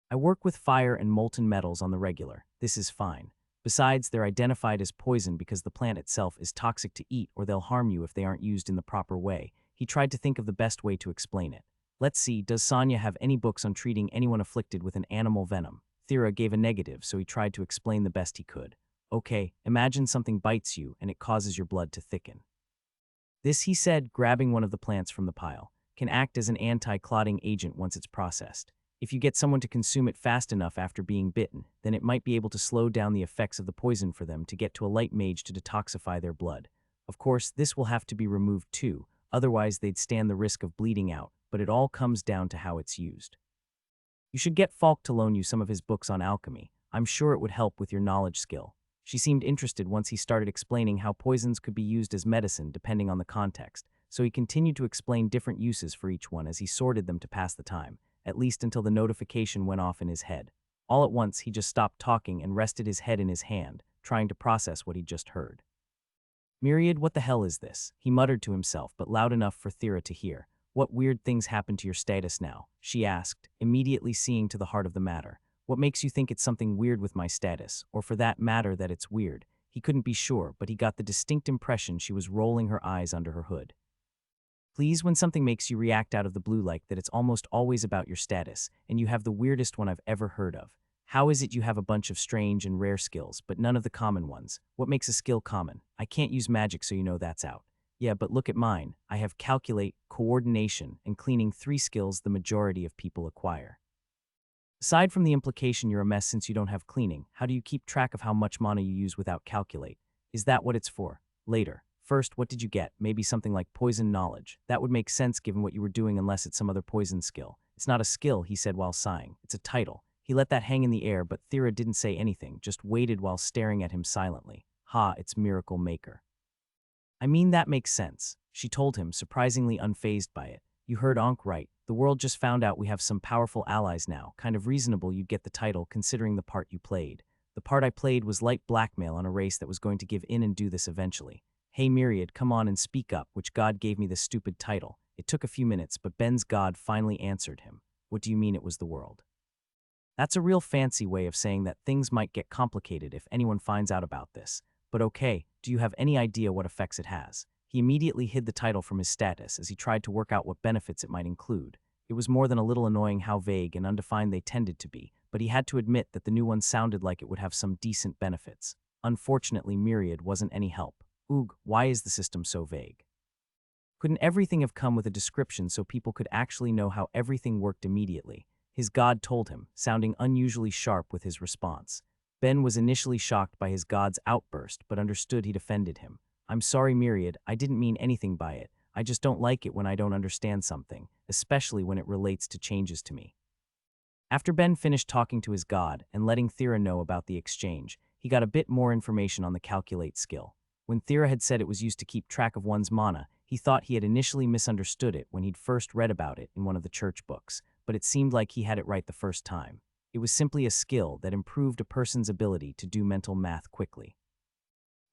I work with fire and molten metals on the regular. This is fine. Besides, they're identified as poison because the plant itself is toxic to eat or they'll harm you if they aren't used in the proper way. He tried to think of the best way to explain it. Let's see, does Sonia have any books on treating anyone afflicted with an animal venom? Thera gave a negative, so he tried to explain the best he could. Okay, imagine something bites you and it causes your blood to thicken. This, he said, grabbing one of the plants from the pile, can act as an anti-clotting agent once it's processed. If you get someone to consume it fast enough after being bitten, then it might be able to slow down the effects of the poison for them to get to a light mage to detoxify their blood. Of course, this will have to be removed too, otherwise they'd stand the risk of bleeding out, but it all comes down to how it's used. You should get Falk to loan you some of his books on alchemy. I'm sure it would help with your knowledge skill. She seemed interested once he started explaining how poisons could be used as medicine depending on the context, so he continued to explain different uses for each one as he sorted them to pass the time, at least until the notification went off in his head. All at once, he just stopped talking and rested his head in his hand, trying to process what he'd just heard. Myriad, what the hell is this? He muttered to himself, but loud enough for Thera to hear. What weird things happened to your status now? She asked, immediately seeing to the heart of the matter. What makes you think it's something weird with my status, or for that matter that it's weird? He couldn't be sure, but he got the distinct impression she was rolling her eyes under her hood. Please, when something makes you react out of the blue like that, it's almost always about your status, and you have the weirdest one I've ever heard of. How is it you have a bunch of strange and rare skills, but none of the common ones? What makes a skill common? I can't use magic, so you know that's out. Yeah, but look at mine. I have calculate, coordination, and cleaning, 3 skills the majority of people acquire. Aside from the implication you're a mess since you don't have cleaning, how do you keep track of how much mana you use without calculate? Is that what it's for? Later. First, what did you get? Maybe something like poison knowledge. That would make sense given what you were doing unless it's some other poison skill. It's not a skill, he said while sighing. It's a title. He let that hang in the air, but Thera didn't say anything, just waited while staring at him silently. Ha, it's Miracle Maker. I mean, that makes sense, she told him, surprisingly unfazed by it. You heard Ankh right. The world just found out we have some powerful allies now. Kind of reasonable you'd get the title considering the part you played. The part I played was light blackmail on a race that was going to give in and do this eventually. Hey Myriad, come on and speak up. Which god gave me this stupid title? It took a few minutes, but Ben's god finally answered him. What do you mean it was the world? That's a real fancy way of saying that things might get complicated if anyone finds out about this. But okay, do you have any idea what effects it has? He immediately hid the title from his status as he tried to work out what benefits it might include. It was more than a little annoying how vague and undefined they tended to be, but he had to admit that the new one sounded like it would have some decent benefits. Unfortunately, Myriad wasn't any help. Oog, why is the system so vague? Couldn't everything have come with a description so people could actually know how everything worked immediately? His god told him, sounding unusually sharp with his response. Ben was initially shocked by his god's outburst, but understood he'd offended him. "I'm sorry, Myriad, I didn't mean anything by it. I just don't like it when I don't understand something, especially when it relates to changes to me." After Ben finished talking to his god and letting Thera know about the exchange, he got a bit more information on the calculate skill. When Thera had said it was used to keep track of one's mana, he thought he had initially misunderstood it when he'd first read about it in one of the church books, but it seemed like he had it right the first time. It was simply a skill that improved a person's ability to do mental math quickly.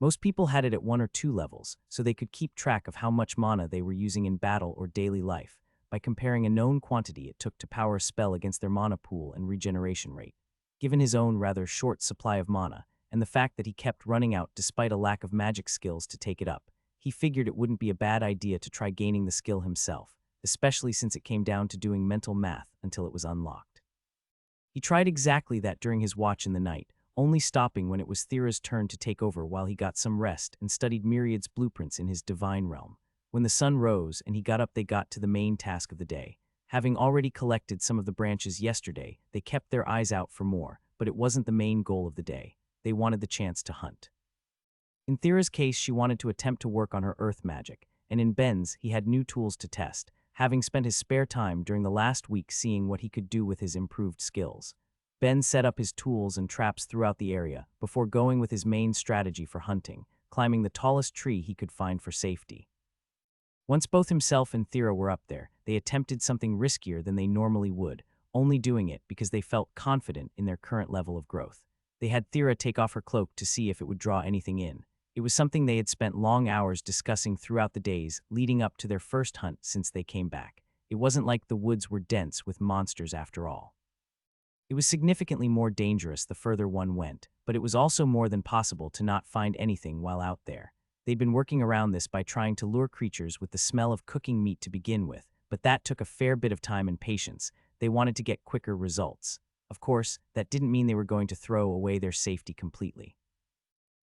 Most people had it at 1 or 2 levels, so they could keep track of how much mana they were using in battle or daily life, by comparing a known quantity it took to power a spell against their mana pool and regeneration rate. Given his own rather short supply of mana, and the fact that he kept running out despite a lack of magic skills to take it up, he figured it wouldn't be a bad idea to try gaining the skill himself, especially since it came down to doing mental math until it was unlocked. He tried exactly that during his watch in the night, only stopping when it was Thera's turn to take over while he got some rest and studied Myriad's blueprints in his divine realm. When the sun rose and he got up, they got to the main task of the day. Having already collected some of the branches yesterday, they kept their eyes out for more, but it wasn't the main goal of the day. They wanted the chance to hunt. In Thera's case, she wanted to attempt to work on her earth magic, and in Ben's, he had new tools to test, having spent his spare time during the last week seeing what he could do with his improved skills. Ben set up his tools and traps throughout the area before going with his main strategy for hunting, climbing the tallest tree he could find for safety. Once both himself and Thera were up there, they attempted something riskier than they normally would, only doing it because they felt confident in their current level of growth. They had Thera take off her cloak to see if it would draw anything in. It was something they had spent long hours discussing throughout the days leading up to their first hunt since they came back. It wasn't like the woods were dense with monsters after all. It was significantly more dangerous the further one went, but it was also more than possible to not find anything while out there. They'd been working around this by trying to lure creatures with the smell of cooking meat to begin with, but that took a fair bit of time and patience. They wanted to get quicker results. Of course, that didn't mean they were going to throw away their safety completely.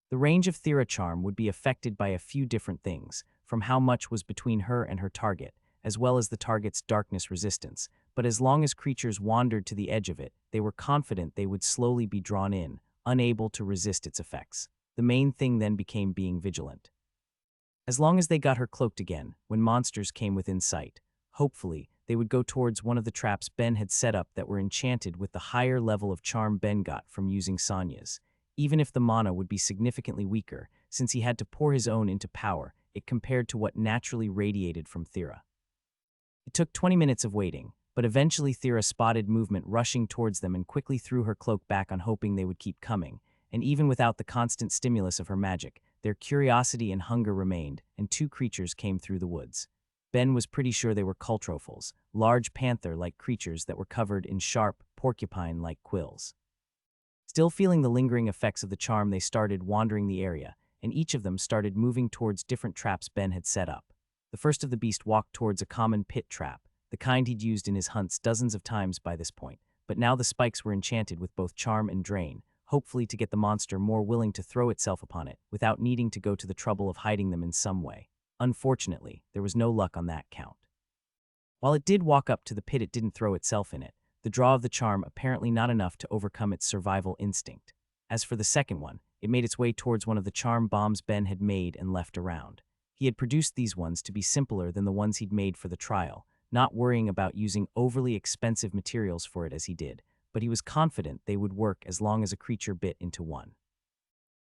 The range of Thera charm would be affected by a few different things, from how much was between her and her target, as well as the target's darkness resistance, but as long as creatures wandered to the edge of it, they were confident they would slowly be drawn in, unable to resist its effects. The main thing then became being vigilant. As long as they got her cloaked again, when monsters came within sight, hopefully, they would go towards one of the traps Ben had set up that were enchanted with the higher level of charm Ben got from using Sonya's. Even if the mana would be significantly weaker, since he had to pour his own into power, it compared to what naturally radiated from Thera. It took 20 minutes of waiting, but eventually Thera spotted movement rushing towards them and quickly threw her cloak back on, hoping they would keep coming. And even without the constant stimulus of her magic, their curiosity and hunger remained, and 2 creatures came through the woods. Ben was pretty sure they were cultrophils, large panther-like creatures that were covered in sharp, porcupine-like quills. Still feeling the lingering effects of the charm, they started wandering the area, and each of them started moving towards different traps Ben had set up. The first of the beast walked towards a common pit trap, the kind he'd used in his hunts dozens of times by this point, but now the spikes were enchanted with both charm and drain, hopefully to get the monster more willing to throw itself upon it without needing to go to the trouble of hiding them in some way. Unfortunately, there was no luck on that count. While it did walk up to the pit, it didn't throw itself in it, the draw of the charm apparently not enough to overcome its survival instinct. As for the second one, it made its way towards one of the charm bombs Ben had made and left around. He had produced these ones to be simpler than the ones he'd made for the trial, not worrying about using overly expensive materials for it as he did, but he was confident they would work as long as a creature bit into one.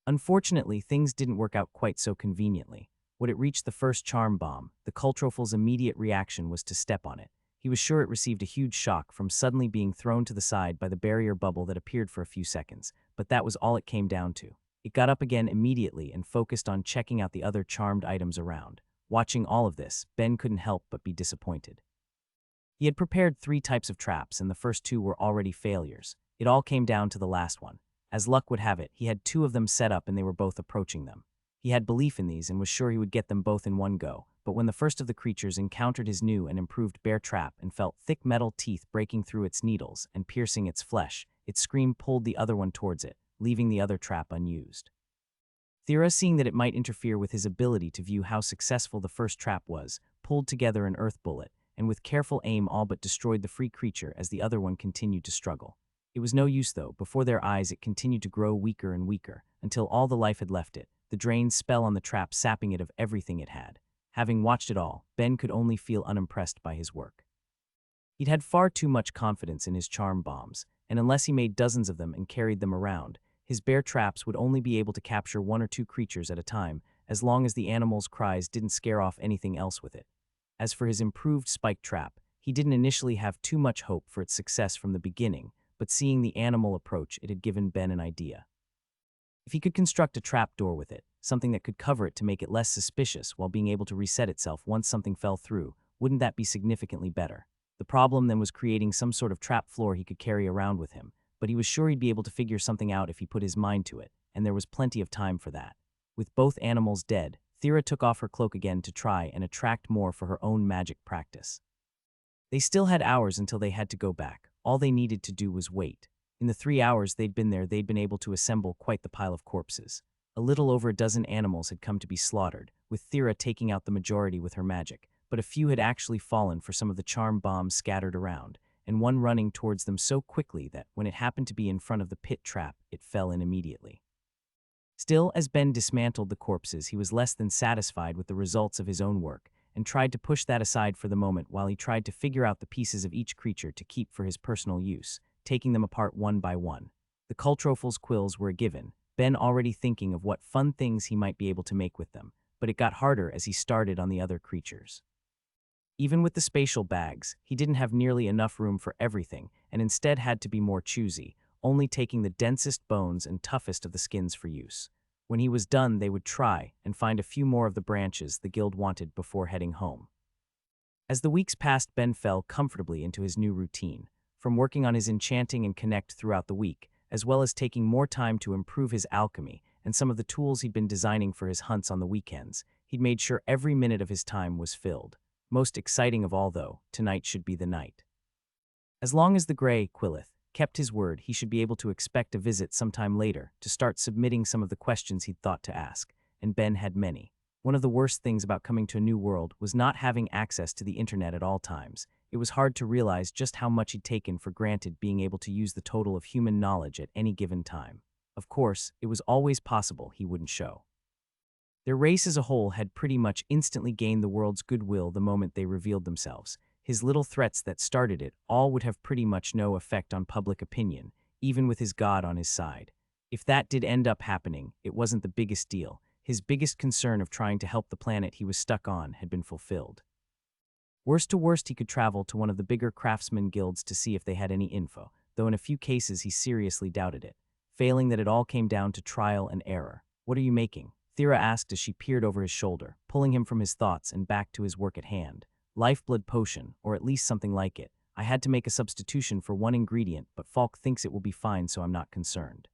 Unfortunately, things didn't work out quite so conveniently. When it reached the first charm bomb, the cultrophal's immediate reaction was to step on it. He was sure it received a huge shock from suddenly being thrown to the side by the barrier bubble that appeared for a few seconds, but that was all it came down to. It got up again immediately and focused on checking out the other charmed items around. Watching all of this, Ben couldn't help but be disappointed. He had prepared 3 types of traps, and the first 2 were already failures. It all came down to the last one. As luck would have it, he had 2 of them set up and they were both approaching them. He had belief in these and was sure he would get them both in one go, but when the first of the creatures encountered his new and improved bear trap and felt thick metal teeth breaking through its needles and piercing its flesh, its scream pulled the other one towards it, leaving the other trap unused. Thera, seeing that it might interfere with his ability to view how successful the first trap was, pulled together an earth bullet, and with careful aim all but destroyed the free creature as the other one continued to struggle. It was no use though. Before their eyes it continued to grow weaker and weaker, until all the life had left it, the drained spell on the trap sapping it of everything it had. Having watched it all, Ben could only feel unimpressed by his work. He'd had far too much confidence in his charm bombs, and unless he made dozens of them and carried them around, his bear traps would only be able to capture 1 or 2 creatures at a time, as long as the animal's cries didn't scare off anything else with it. As for his improved spike trap, he didn't initially have too much hope for its success from the beginning, but seeing the animal approach, it had given Ben an idea. If he could construct a trapdoor with it, something that could cover it to make it less suspicious while being able to reset itself once something fell through, wouldn't that be significantly better? The problem then was creating some sort of trap floor he could carry around with him, but he was sure he'd be able to figure something out if he put his mind to it, and there was plenty of time for that. With both animals dead, Thera took off her cloak again to try and attract more for her own magic practice. They still had hours until they had to go back. All they needed to do was wait. In the 3 hours they'd been there, they'd been able to assemble quite the pile of corpses. A little over a dozen animals had come to be slaughtered, with Thera taking out the majority with her magic, but a few had actually fallen for some of the charm bombs scattered around, and one running towards them so quickly that, when it happened to be in front of the pit trap, it fell in immediately. Still, as Ben dismantled the corpses, he was less than satisfied with the results of his own work, and tried to push that aside for the moment while he tried to figure out the pieces of each creature to keep for his personal use, taking them apart one by one. The Cultrofel's quills were a given, Ben already thinking of what fun things he might be able to make with them, but it got harder as he started on the other creatures. Even with the spatial bags, he didn't have nearly enough room for everything, and instead had to be more choosy, only taking the densest bones and toughest of the skins for use. When he was done, they would try and find a few more of the branches the guild wanted before heading home. As the weeks passed, Ben fell comfortably into his new routine, from working on his enchanting and connect throughout the week, as well as taking more time to improve his alchemy and some of the tools he'd been designing for his hunts on the weekends. He'd made sure every minute of his time was filled. Most exciting of all, though, tonight should be the night. As long as the Grey Quillith kept his word, he should be able to expect a visit sometime later to start submitting some of the questions he'd thought to ask, and Ben had many. One of the worst things about coming to a new world was not having access to the internet at all times. It was hard to realize just how much he'd taken for granted being able to use the total of human knowledge at any given time. Of course, it was always possible he wouldn't show. Their race as a whole had pretty much instantly gained the world's goodwill the moment they revealed themselves. His little threats that started it all would have pretty much no effect on public opinion, even with his god on his side. If that did end up happening, it wasn't the biggest deal. His biggest concern of trying to help the planet he was stuck on had been fulfilled. Worst to worst, he could travel to one of the bigger craftsman guilds to see if they had any info, though in a few cases he seriously doubted it. Failing that, it all came down to trial and error. "What are you making?" Thera asked as she peered over his shoulder, pulling him from his thoughts and back to his work at hand. "Lifeblood potion, or at least something like it. I had to make a substitution for one ingredient, but Falk thinks it will be fine, so I'm not concerned."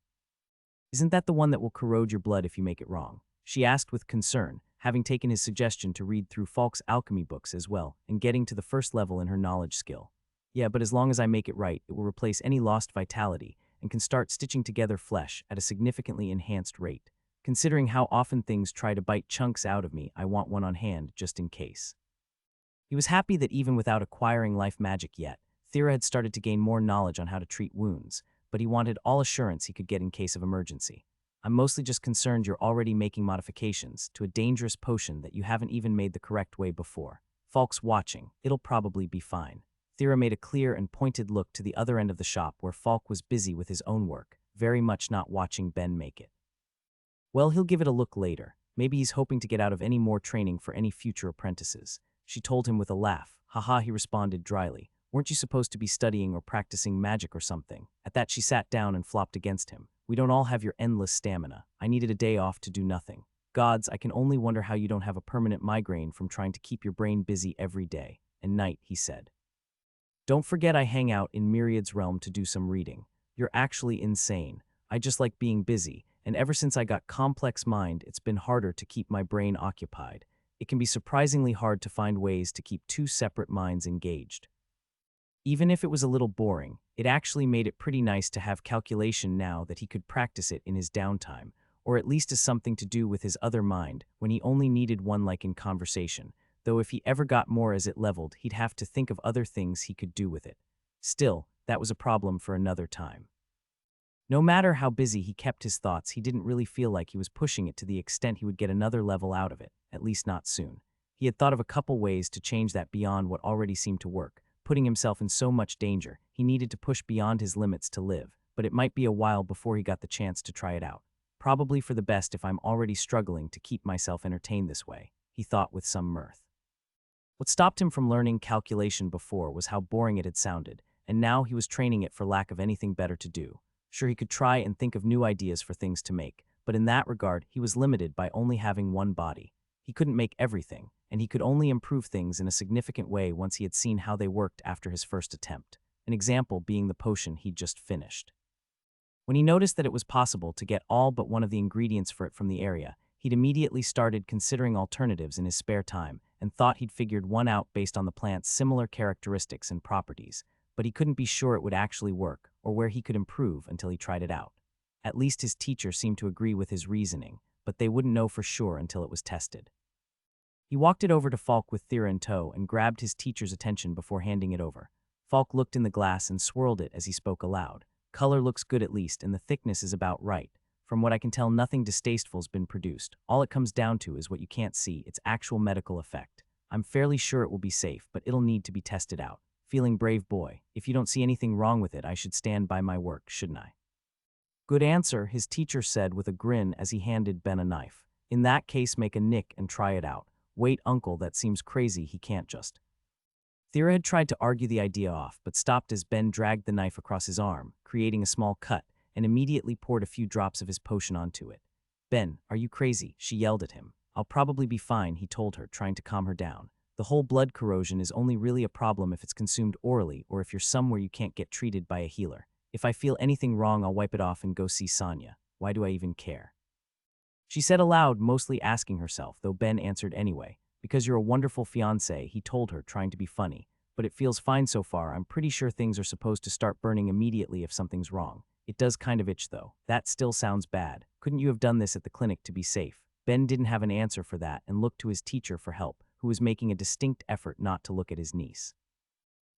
"Isn't that the one that will corrode your blood if you make it wrong?" she asked with concern, having taken his suggestion to read through Falk's alchemy books as well, and getting to the first level in her knowledge skill. "Yeah, but as long as I make it right, it will replace any lost vitality, and can start stitching together flesh at a significantly enhanced rate. Considering how often things try to bite chunks out of me, I want one on hand just in case." He was happy that even without acquiring life magic yet, Thera had started to gain more knowledge on how to treat wounds, but he wanted all assurance he could get in case of emergency. "I'm mostly just concerned you're already making modifications to a dangerous potion that you haven't even made the correct way before. Falk's watching. It'll probably be fine." Thera made a clear and pointed look to the other end of the shop where Falk was busy with his own work, very much not watching Ben make it. "Well, he'll give it a look later. Maybe he's hoping to get out of any more training for any future apprentices," she told him with a laugh. "Haha," he responded dryly. "Weren't you supposed to be studying or practicing magic or something?" At that, she sat down and flopped against him. "We don't all have your endless stamina. I needed a day off to do nothing. Gods, I can only wonder how you don't have a permanent migraine from trying to keep your brain busy every day and night," he said. "Don't forget I hang out in Myriad's realm to do some reading. You're actually insane. I just like being busy, and ever since I got complex mind, it's been harder to keep my brain occupied. It can be surprisingly hard to find ways to keep two separate minds engaged." Even if it was a little boring, it actually made it pretty nice to have calculation now that he could practice it in his downtime, or at least as something to do with his other mind when he only needed one, like in conversation, though if he ever got more as it leveled, he'd have to think of other things he could do with it. Still, that was a problem for another time. No matter how busy he kept his thoughts, he didn't really feel like he was pushing it to the extent he would get another level out of it, at least not soon. He had thought of a couple ways to change that beyond what already seemed to work. Putting himself in so much danger, he needed to push beyond his limits to live, but it might be a while before he got the chance to try it out. Probably for the best if I'm already struggling to keep myself entertained this way, he thought with some mirth. What stopped him from learning calculation before was how boring it had sounded, and now he was training it for lack of anything better to do. Sure, he could try and think of new ideas for things to make, but in that regard, he was limited by only having one body. He couldn't make everything, and he could only improve things in a significant way once he had seen how they worked after his first attempt, an example being the potion he'd just finished. When he noticed that it was possible to get all but one of the ingredients for it from the area, he'd immediately started considering alternatives in his spare time and thought he'd figured one out based on the plant's similar characteristics and properties, but he couldn't be sure it would actually work or where he could improve until he tried it out. At least his teacher seemed to agree with his reasoning, but they wouldn't know for sure until it was tested. He walked it over to Falk with Thera in tow and grabbed his teacher's attention before handing it over. Falk looked in the glass and swirled it as he spoke aloud. Color looks good at least, and the thickness is about right. From what I can tell, nothing distasteful's been produced. All it comes down to is what you can't see, its actual medical effect. I'm fairly sure it will be safe, but it'll need to be tested out. Feeling brave boy. If you don't see anything wrong with it, I should stand by my work, shouldn't I? Good answer, his teacher said with a grin as he handed Ben a knife. In that case, make a nick and try it out. Wait, uncle, that seems crazy, he can't just. Thera had tried to argue the idea off, but stopped as Ben dragged the knife across his arm, creating a small cut, and immediately poured a few drops of his potion onto it. Ben, are you crazy? She yelled at him. I'll probably be fine, he told her, trying to calm her down. The whole blood corrosion is only really a problem if it's consumed orally or if you're somewhere you can't get treated by a healer. If I feel anything wrong, I'll wipe it off and go see Sonia. Why do I even care? She said aloud, mostly asking herself, though Ben answered anyway. Because you're a wonderful fiancé, he told her, trying to be funny. But it feels fine so far. I'm pretty sure things are supposed to start burning immediately if something's wrong. It does kind of itch though. That still sounds bad. Couldn't you have done this at the clinic to be safe? Ben didn't have an answer for that and looked to his teacher for help, who was making a distinct effort not to look at his niece.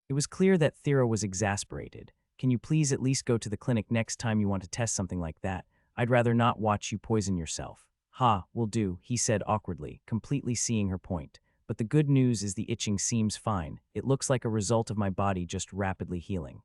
It was clear that Thera was exasperated. Can you please at least go to the clinic next time you want to test something like that? I'd rather not watch you poison yourself. Ha, will do, he said awkwardly, completely seeing her point. But the good news is the itching seems fine. It looks like a result of my body just rapidly healing.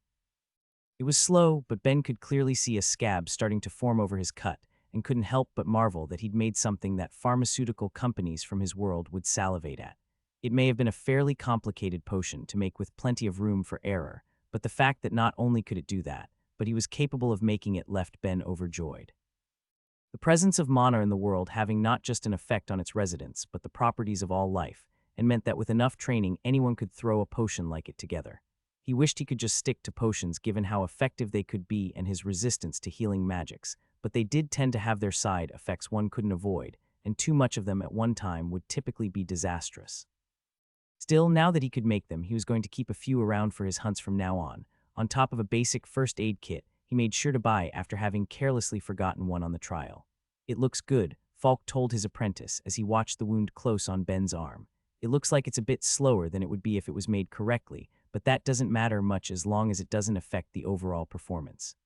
It was slow, but Ben could clearly see a scab starting to form over his cut, and couldn't help but marvel that he'd made something that pharmaceutical companies from his world would salivate at. It may have been a fairly complicated potion to make with plenty of room for error, but the fact that not only could it do that, but he was capable of making it left Ben overjoyed. The presence of mana in the world having not just an effect on its residents, but the properties of all life, and meant that with enough training anyone could throw a potion like it together. He wished he could just stick to potions given how effective they could be and his resistance to healing magics, but they did tend to have their side effects one couldn't avoid, and too much of them at one time would typically be disastrous. Still, now that he could make them, he was going to keep a few around for his hunts from now on. On top of a basic first aid kit, he made sure to buy after having carelessly forgotten one on the trial. It looks good, Falk told his apprentice as he watched the wound close on Ben's arm. It looks like it's a bit slower than it would be if it was made correctly, but that doesn't matter much as long as it doesn't affect the overall performance.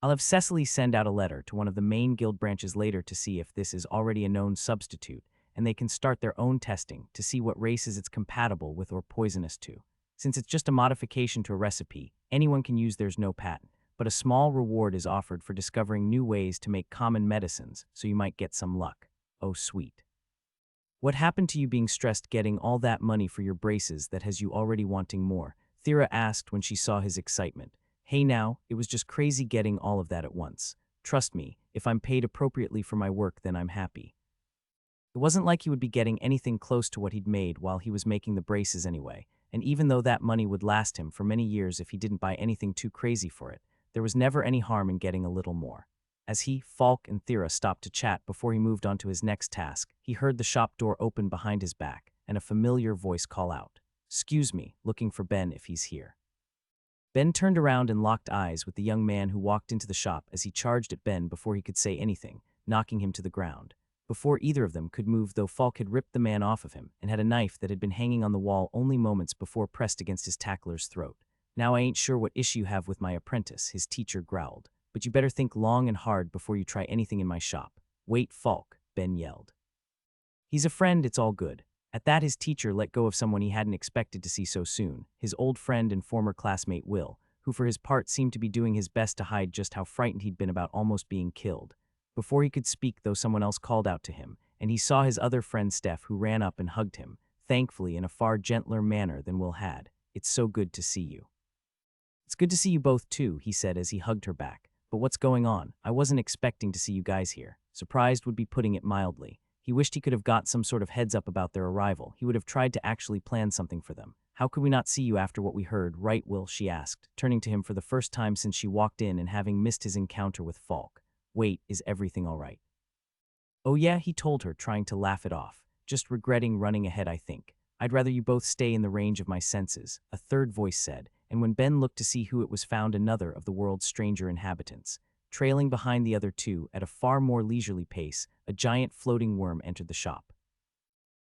I'll have Cecily send out a letter to one of the main guild branches later to see if this is already a known substitute, and they can start their own testing to see what races it's compatible with or poisonous to. Since it's just a modification to a recipe, anyone can use there's no patent, but a small reward is offered for discovering new ways to make common medicines, so you might get some luck. Oh, sweet. What happened to you being stressed getting all that money for your braces that has you already wanting more? Thera asked when she saw his excitement. Hey now, it was just crazy getting all of that at once. Trust me, if I'm paid appropriately for my work, then I'm happy. It wasn't like he would be getting anything close to what he'd made while he was making the braces anyway, and even though that money would last him for many years if he didn't buy anything too crazy for it, there was never any harm in getting a little more. As he, Falk, and Thera stopped to chat before he moved on to his next task, he heard the shop door open behind his back and a familiar voice call out, "Excuse me, looking for Ben if he's here." Ben turned around and locked eyes with the young man who walked into the shop as he charged at Ben before he could say anything, knocking him to the ground. Before either of them could move, though, Falk had ripped the man off of him and had a knife that had been hanging on the wall only moments before pressed against his tackler's throat. "Now I ain't sure what issue you have with my apprentice," his teacher growled. but you better think long and hard before you try anything in my shop. Wait, Falk, Ben yelled. He's a friend, it's all good. At that, his teacher let go of someone he hadn't expected to see so soon, his old friend and former classmate Will, who for his part seemed to be doing his best to hide just how frightened he'd been about almost being killed. Before he could speak, though, someone else called out to him, and he saw his other friend Steph, who ran up and hugged him, thankfully in a far gentler manner than Will had. It's so good to see you. It's good to see you both too, he said as he hugged her back. But what's going on? I wasn't expecting to see you guys here. Surprised would be putting it mildly. He wished he could have got some sort of heads up about their arrival. He would have tried to actually plan something for them. How could we not see you after what we heard, right, Will? She asked, turning to him for the first time since she walked in and having missed his encounter with Falk. Wait, is everything all right? Oh yeah, he told her, trying to laugh it off. Just regretting running ahead, I think. I'd rather you both stay in the range of my senses, a third voice said, and when Ben looked to see who it was, found another of the world's stranger inhabitants. Trailing behind the other two, at a far more leisurely pace, a giant floating worm entered the shop.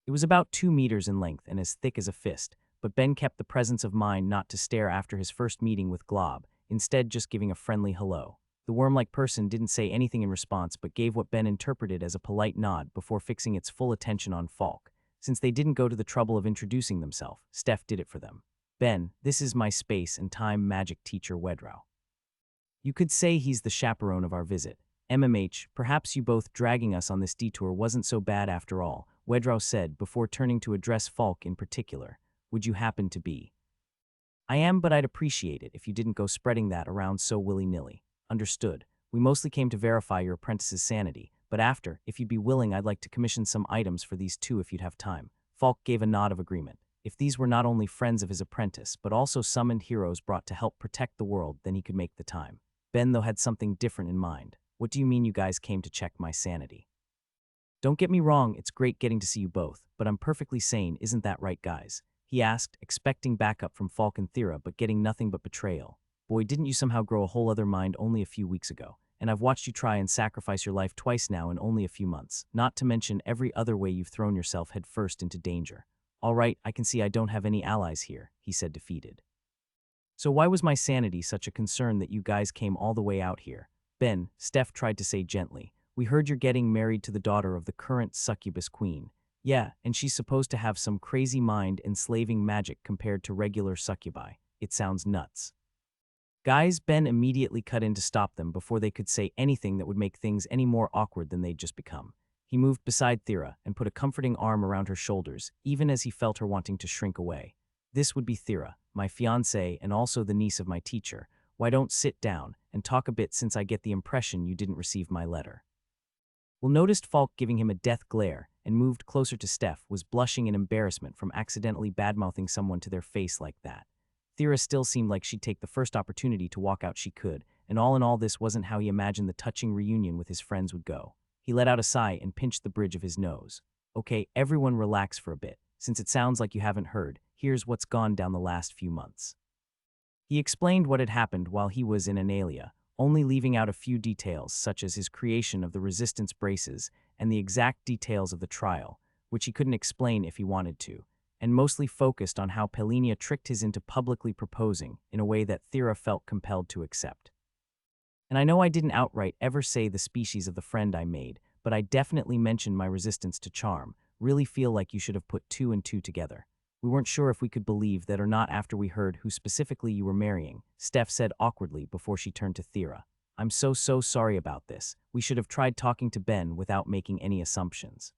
It was about 2 meters in length and as thick as a fist, but Ben kept the presence of mind not to stare after his first meeting with Glob, instead just giving a friendly hello. The worm-like person didn't say anything in response but gave what Ben interpreted as a polite nod before fixing its full attention on Falk. Since they didn't go to the trouble of introducing themselves, Steph did it for them. Ben, this is my space and time magic teacher Wedrow. You could say he's the chaperone of our visit. MMH, perhaps you both dragging us on this detour wasn't so bad after all, Wedrow said before turning to address Falk in particular. Would you happen to be? I am, but I'd appreciate it if you didn't go spreading that around so willy-nilly. Understood. We mostly came to verify your apprentice's sanity, but after, if you'd be willing, I'd like to commission some items for these two if you'd have time. Falk gave a nod of agreement. If these were not only friends of his apprentice, but also summoned heroes brought to help protect the world, then he could make the time. Ben, though, had something different in mind. What do you mean you guys came to check my sanity? Don't get me wrong, it's great getting to see you both, but I'm perfectly sane, isn't that right, guys? He asked, expecting backup from Falk and Thera, but getting nothing but betrayal. Boy, didn't you somehow grow a whole other mind only a few weeks ago? And I've watched you try and sacrifice your life twice now in only a few months, not to mention every other way you've thrown yourself headfirst into danger. All right, I can see I don't have any allies here, he said, defeated. So why was my sanity such a concern that you guys came all the way out here? Ben, Steph tried to say gently, we heard you're getting married to the daughter of the current succubus queen. Yeah, and she's supposed to have some crazy mind-enslaving magic compared to regular succubi. It sounds nuts. Guys, Ben immediately cut in to stop them before they could say anything that would make things any more awkward than they'd just become. He moved beside Thera and put a comforting arm around her shoulders, even as he felt her wanting to shrink away. This would be Thera, my fiancée and also the niece of my teacher. Why don't sit down and talk a bit, since I get the impression you didn't receive my letter. Will noticed Falk giving him a death glare and moved closer to Steph, was blushing in embarrassment from accidentally badmouthing someone to their face like that. Thera still seemed like she'd take the first opportunity to walk out she could, and all in all this wasn't how he imagined the touching reunion with his friends would go. He let out a sigh and pinched the bridge of his nose. Okay, everyone relax for a bit. Since it sounds like you haven't heard, here's what's gone down the last few months. He explained what had happened while he was in Analia, only leaving out a few details such as his creation of the resistance braces and the exact details of the trial, which he couldn't explain if he wanted to, and mostly focused on how Pelinia tricked his into publicly proposing in a way that Thera felt compelled to accept. And I know I didn't outright ever say the species of the friend I made, but I definitely mentioned my resistance to charm. Really feel like you should have put 2 and 2 together. We weren't sure if we could believe that or not after we heard who specifically you were marrying, Steph said awkwardly before she turned to Thera. I'm so sorry about this. We should have tried talking to Ben without making any assumptions.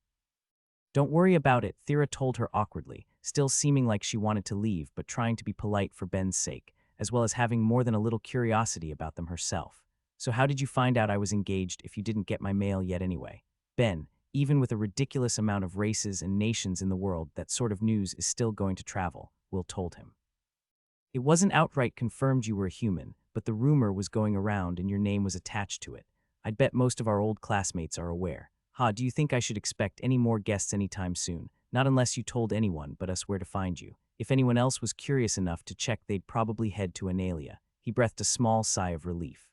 Don't worry about it, Thera told her awkwardly, still seeming like she wanted to leave but trying to be polite for Ben's sake, as well as having more than a little curiosity about them herself. So how did you find out I was engaged if you didn't get my mail yet anyway? Ben, even with a ridiculous amount of races and nations in the world, that sort of news is still going to travel, Will told him. It wasn't outright confirmed you were a human, but the rumor was going around and your name was attached to it. I'd bet most of our old classmates are aware. Do you think I should expect any more guests anytime soon? Not unless you told anyone but us where to find you. If anyone else was curious enough to check, they'd probably head to Analia. He breathed a small sigh of relief.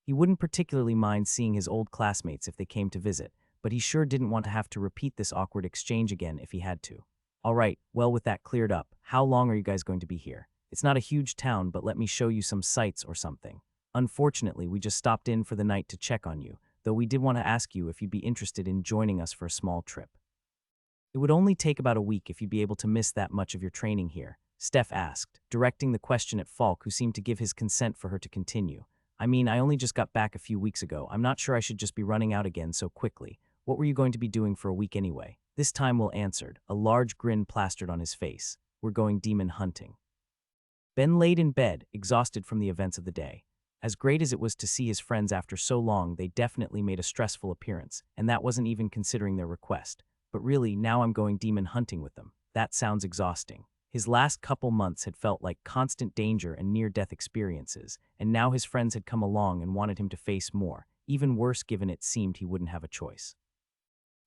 He wouldn't particularly mind seeing his old classmates if they came to visit, but he sure didn't want to have to repeat this awkward exchange again if he had to. All right, well, with that cleared up, how long are you guys going to be here? It's not a huge town, but let me show you some sights or something. Unfortunately, we just stopped in for the night to check on you, though we did want to ask you if you'd be interested in joining us for a small trip. It would only take about a week if you'd be able to miss that much of your training here, Steph asked, directing the question at Falk, who seemed to give his consent for her to continue. I mean, I only just got back a few weeks ago. I'm not sure I should just be running out again so quickly. What were you going to be doing for a week anyway? This time Will answered, a large grin plastered on his face. We're going demon hunting. Ben laid in bed, exhausted from the events of the day. As great as it was to see his friends after so long, they definitely made a stressful appearance, and that wasn't even considering their request. But really, now I'm going demon hunting with them. That sounds exhausting. His last couple months had felt like constant danger and near-death experiences, and now his friends had come along and wanted him to face more, even worse given it seemed he wouldn't have a choice.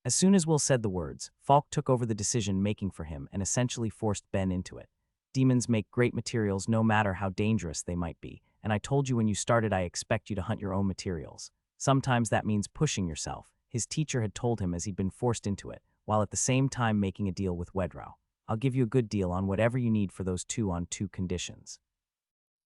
As soon as Will said the words, Falk took over the decision-making for him and essentially forced Ben into it. Demons make great materials no matter how dangerous they might be, and I told you when you started I expect you to hunt your own materials. Sometimes that means pushing yourself, his teacher had told him as he'd been forced into it, while at the same time making a deal with Wedrow. I'll give you a good deal on whatever you need for those 2-on-2 conditions.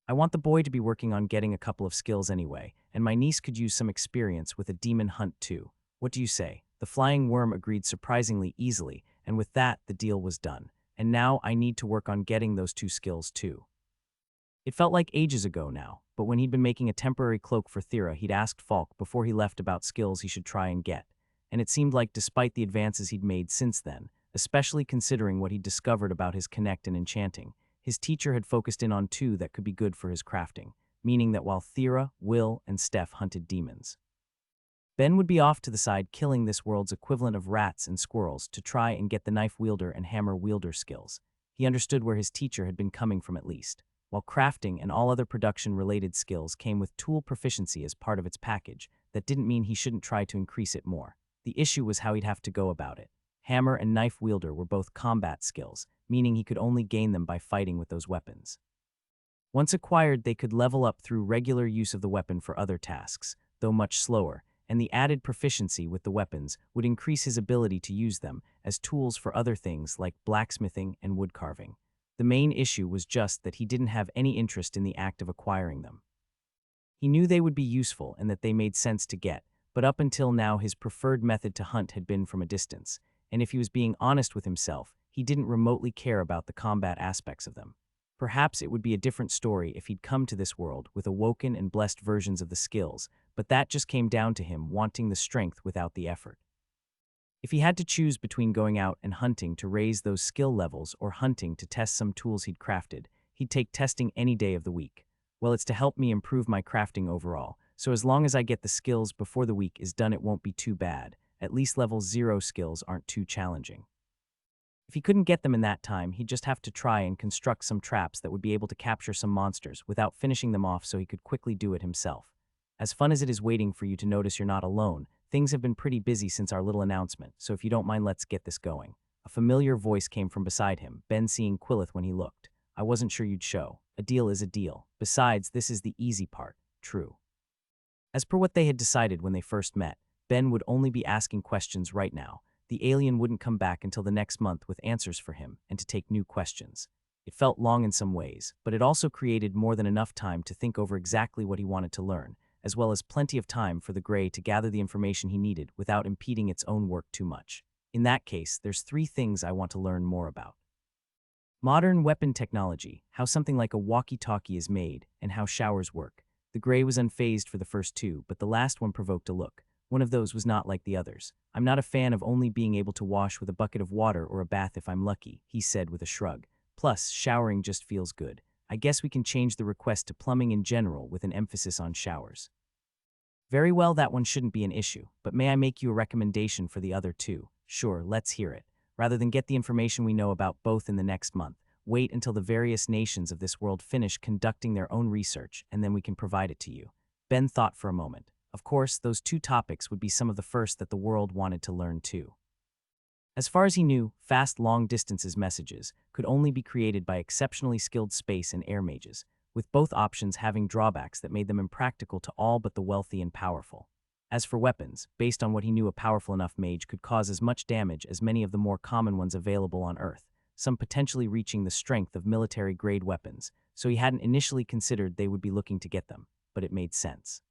I want the boy to be working on getting a couple of skills anyway, and my niece could use some experience with a demon hunt too. What do you say? The flying worm agreed surprisingly easily, and with that, the deal was done. And now I need to work on getting those 2 skills too. It felt like ages ago now, but when he'd been making a temporary cloak for Thera, he'd asked Falk before he left about skills he should try and get. And it seemed like despite the advances he'd made since then, especially considering what he'd discovered about his connect and enchanting, his teacher had focused in on 2 that could be good for his crafting, meaning that while Thera, Will, and Steph hunted demons, Ben would be off to the side killing this world's equivalent of rats and squirrels to try and get the knife wielder and hammer wielder skills. He understood where his teacher had been coming from at least. While crafting and all other production-related skills came with tool proficiency as part of its package, that didn't mean he shouldn't try to increase it more. The issue was how he'd have to go about it. Hammer and knife wielder were both combat skills, meaning he could only gain them by fighting with those weapons. Once acquired, they could level up through regular use of the weapon for other tasks, though much slower, and the added proficiency with the weapons would increase his ability to use them as tools for other things like blacksmithing and woodcarving. The main issue was just that he didn't have any interest in the act of acquiring them. He knew they would be useful and that they made sense to get, but up until now his preferred method to hunt had been from a distance, and if he was being honest with himself, he didn't remotely care about the combat aspects of them. Perhaps it would be a different story if he'd come to this world with awoken and blessed versions of the skills, but that just came down to him wanting the strength without the effort. If he had to choose between going out and hunting to raise those skill levels or hunting to test some tools he'd crafted, he'd take testing any day of the week. Well, it's to help me improve my crafting overall, so as long as I get the skills before the week is done it won't be too bad. At least level 0 skills aren't too challenging. If he couldn't get them in that time, he'd just have to try and construct some traps that would be able to capture some monsters without finishing them off so he could quickly do it himself. As fun as it is waiting for you to notice you're not alone, things have been pretty busy since our little announcement, so if you don't mind, let's get this going. A familiar voice came from beside him, Ben seeing Quillith when he looked. I wasn't sure you'd show. A deal is a deal. Besides, this is the easy part. True. As per what they had decided when they first met, Ben would only be asking questions right now. The alien wouldn't come back until the next month with answers for him and to take new questions. It felt long in some ways, but it also created more than enough time to think over exactly what he wanted to learn, as well as plenty of time for the Grey to gather the information he needed without impeding its own work too much. In that case, there's 3 things I want to learn more about. Modern weapon technology, how something like a walkie-talkie is made, and how showers work. The Grey was unfazed for the first 2, but the last one provoked a look. One of those was not like the others. I'm not a fan of only being able to wash with a bucket of water or a bath if I'm lucky, he said with a shrug. Plus, showering just feels good. I guess we can change the request to plumbing in general with an emphasis on showers. Very well, that one shouldn't be an issue, but may I make you a recommendation for the other 2? Sure, let's hear it. Rather than get the information we know about both in the next month, wait until the various nations of this world finish conducting their own research, and then we can provide it to you. Ben thought for a moment. Of course, those 2 topics would be some of the first that the world wanted to learn too. As far as he knew, fast long-distances messages could only be created by exceptionally skilled space and air mages, with both options having drawbacks that made them impractical to all but the wealthy and powerful. As for weapons, based on what he knew, a powerful enough mage could cause as much damage as many of the more common ones available on Earth, some potentially reaching the strength of military-grade weapons, so he hadn't initially considered they would be looking to get them. but it made sense.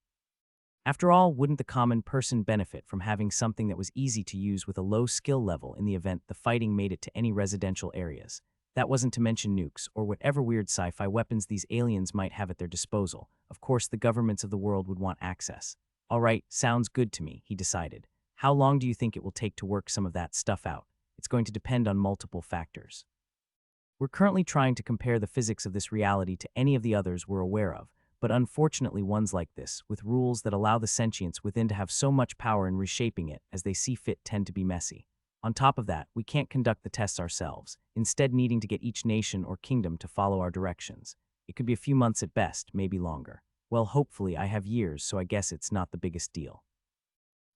After all, wouldn't the common person benefit from having something that was easy to use with a low skill level in the event the fighting made it to any residential areas? That wasn't to mention nukes, or whatever weird sci-fi weapons these aliens might have at their disposal. Of course, the governments of the world would want access. All right, sounds good to me, he decided. How long do you think it will take to work some of that stuff out? It's going to depend on multiple factors. We're currently trying to compare the physics of this reality to any of the others we're aware of, but unfortunately ones like this, with rules that allow the sentients within to have so much power in reshaping it as they see fit, tend to be messy. On top of that, we can't conduct the tests ourselves, instead needing to get each nation or kingdom to follow our directions. It could be a few months at best, maybe longer. Well, hopefully I have years, so I guess it's not the biggest deal.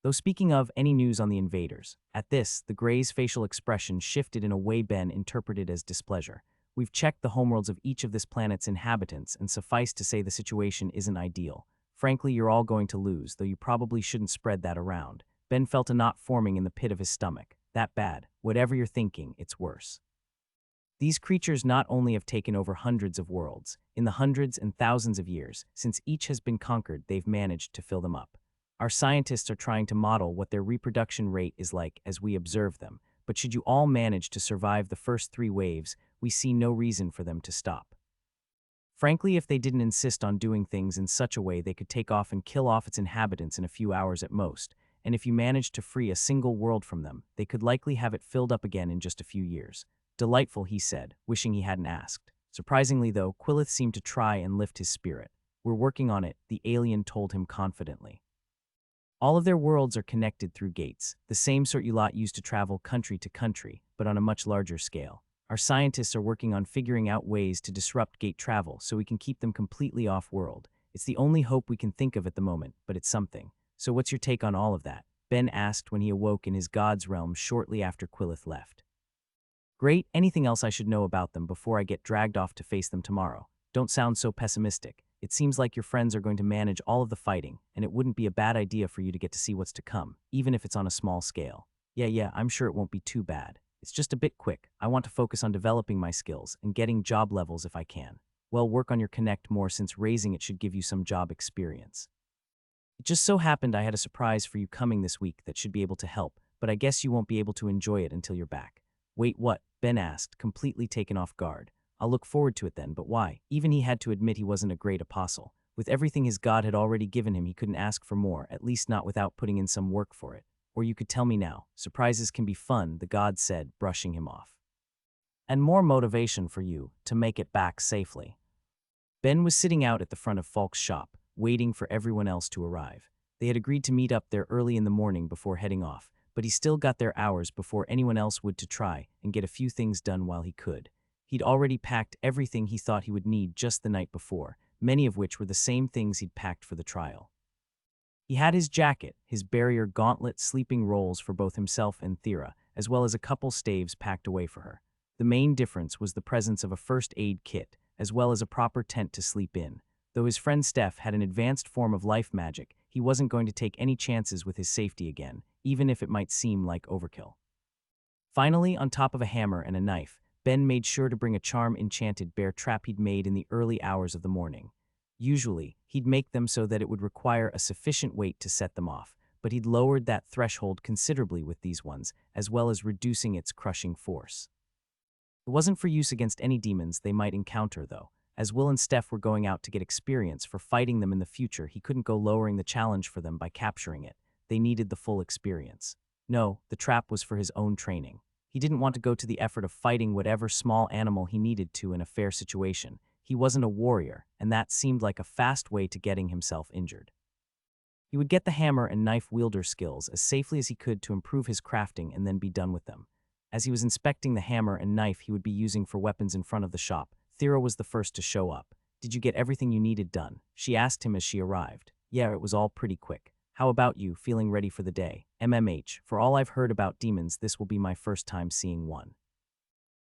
Though speaking of, any news on the invaders? At this, the Grey's facial expression shifted in a way Ben interpreted as displeasure. We've checked the homeworlds of each of this planet's inhabitants, and suffice to say the situation isn't ideal. Frankly, you're all going to lose, though you probably shouldn't spread that around. Ben felt a knot forming in the pit of his stomach. That bad. Whatever you're thinking, it's worse. These creatures not only have taken over hundreds of worlds, in the hundreds and thousands of years, since each has been conquered, they've managed to fill them up. Our scientists are trying to model what their reproduction rate is like as we observe them, but should you all manage to survive the first 3 waves, we see no reason for them to stop. Frankly, if they didn't insist on doing things in such a way they could take off and kill off its inhabitants in a few hours at most, and if you managed to free a single world from them, they could likely have it filled up again in just a few years. Delightful, he said, wishing he hadn't asked. Surprisingly, though, Quillith seemed to try and lift his spirit. We're working on it, the alien told him confidently. All of their worlds are connected through gates, the same sort you lot use to travel country to country, but on a much larger scale. Our scientists are working on figuring out ways to disrupt gate travel so we can keep them completely off-world. It's the only hope we can think of at the moment, but it's something. So what's your take on all of that? Ben asked when he awoke in his god's realm shortly after Quillith left. Great, anything else I should know about them before I get dragged off to face them tomorrow? Don't sound so pessimistic. It seems like your friends are going to manage all of the fighting, and it wouldn't be a bad idea for you to get to see what's to come, even if it's on a small scale. Yeah, I'm sure it won't be too bad. It's just a bit quick. I want to focus on developing my skills and getting job levels if I can. Well, work on your connect more since raising it should give you some job experience. It just so happened I had a surprise for you coming this week that should be able to help, but I guess you won't be able to enjoy it until you're back. Wait, what? Ben asked, completely taken off guard. I'll look forward to it then, but why? Even he had to admit he wasn't a great apostle. With everything his God had already given him, he couldn't ask for more, at least not without putting in some work for it. Or you could tell me now. Surprises can be fun, the God said, brushing him off. And more motivation for you to make it back safely. Ben was sitting out at the front of Falk's shop, waiting for everyone else to arrive. They had agreed to meet up there early in the morning before heading off, but he still got there hours before anyone else would to try and get a few things done while he could. He'd already packed everything he thought he would need just the night before, many of which were the same things he'd packed for the trial. He had his jacket, his barrier gauntlet, sleeping rolls for both himself and Thera, as well as a couple staves packed away for her. The main difference was the presence of a first aid kit, as well as a proper tent to sleep in. Though his friend Steph had an advanced form of life magic, he wasn't going to take any chances with his safety again, even if it might seem like overkill. Finally, on top of a hammer and a knife, Ben made sure to bring a charm-enchanted bear trap he'd made in the early hours of the morning. Usually, he'd make them so that it would require a sufficient weight to set them off, but he'd lowered that threshold considerably with these ones, as well as reducing its crushing force. It wasn't for use against any demons they might encounter, though. As Will and Steph were going out to get experience for fighting them in the future, he couldn't go lowering the challenge for them by capturing it. They needed the full experience. No, the trap was for his own training. He didn't want to go to the effort of fighting whatever small animal he needed to in a fair situation. He wasn't a warrior, and that seemed like a fast way to getting himself injured. He would get the hammer and knife wielder skills as safely as he could to improve his crafting and then be done with them. As he was inspecting the hammer and knife he would be using for weapons in front of the shop, Thera was the first to show up. Did you get everything you needed done? She asked him as she arrived. Yeah, it was all pretty quick. How about you, feeling ready for the day? MMH, for all I've heard about demons, this will be my first time seeing one.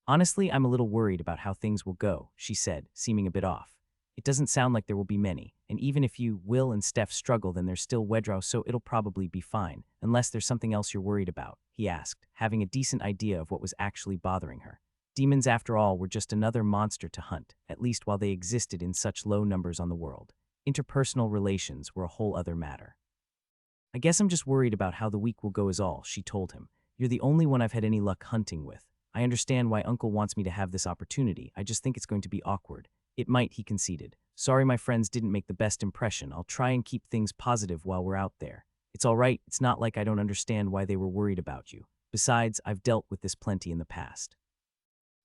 Honestly, I'm a little worried about how things will go, she said, seeming a bit off. It doesn't sound like there will be many, and even if you, Will, and Steph struggle, then there's still Wedrow, so it'll probably be fine, unless there's something else you're worried about, he asked, having a decent idea of what was actually bothering her. Demons, after all, were just another monster to hunt, at least while they existed in such low numbers on the world. Interpersonal relations were a whole other matter. I guess I'm just worried about how the week will go is all, she told him. You're the only one I've had any luck hunting with. I understand why Uncle wants me to have this opportunity, I just think it's going to be awkward. It might, he conceded. Sorry my friends didn't make the best impression, I'll try and keep things positive while we're out there. It's alright, it's not like I don't understand why they were worried about you. Besides, I've dealt with this plenty in the past.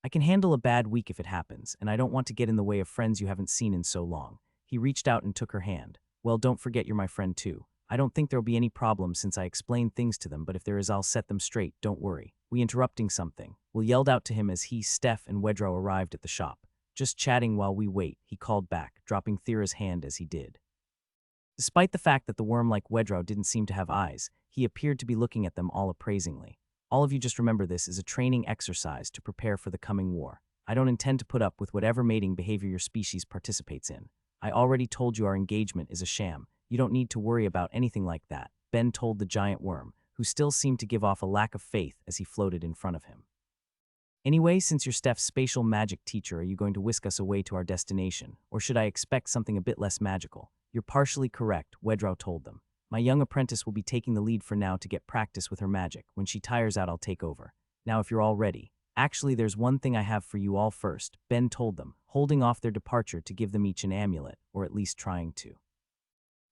I can handle a bad week if it happens, and I don't want to get in the way of friends you haven't seen in so long. He reached out and took her hand. Well, don't forget you're my friend too. I don't think there'll be any problem since I explained things to them, but if there is I'll set them straight, don't worry. We interrupting something. Will yelled out to him as he, Steph, and Wedro arrived at the shop. Just chatting while we wait, he called back, dropping Thera's hand as he did. Despite the fact that the worm like Wedro didn't seem to have eyes, he appeared to be looking at them all appraisingly. All of you just remember this is a training exercise to prepare for the coming war. I don't intend to put up with whatever mating behavior your species participates in. I already told you our engagement is a sham. You don't need to worry about anything like that, Ben told the giant worm, who still seemed to give off a lack of faith as he floated in front of him. Anyway, since you're Steph's spatial magic teacher, are you going to whisk us away to our destination, or should I expect something a bit less magical? You're partially correct, Wedrow told them. My young apprentice will be taking the lead for now to get practice with her magic. When she tires out, I'll take over. Now if you're all ready. Actually, there's one thing I have for you all first, Ben told them, holding off their departure to give them each an amulet, or at least trying to.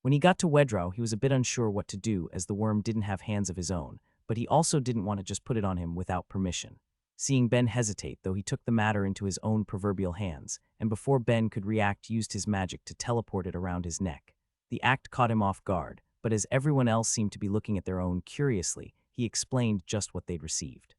When he got to Wedrow, he was a bit unsure what to do as the worm didn't have hands of his own, but he also didn't want to just put it on him without permission. Seeing Ben hesitate, though, he took the matter into his own proverbial hands, and before Ben could react, used his magic to teleport it around his neck. The act caught him off guard, but as everyone else seemed to be looking at their own curiously, he explained just what they'd received.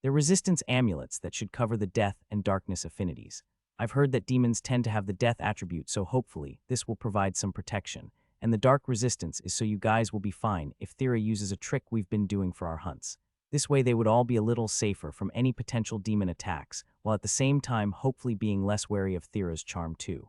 They're resistance amulets that should cover the death and darkness affinities. I've heard that demons tend to have the death attribute, so hopefully this will provide some protection, and the dark resistance is so you guys will be fine if Thera uses a trick we've been doing for our hunts. This way they would all be a little safer from any potential demon attacks, while at the same time hopefully being less wary of Thera's charm too.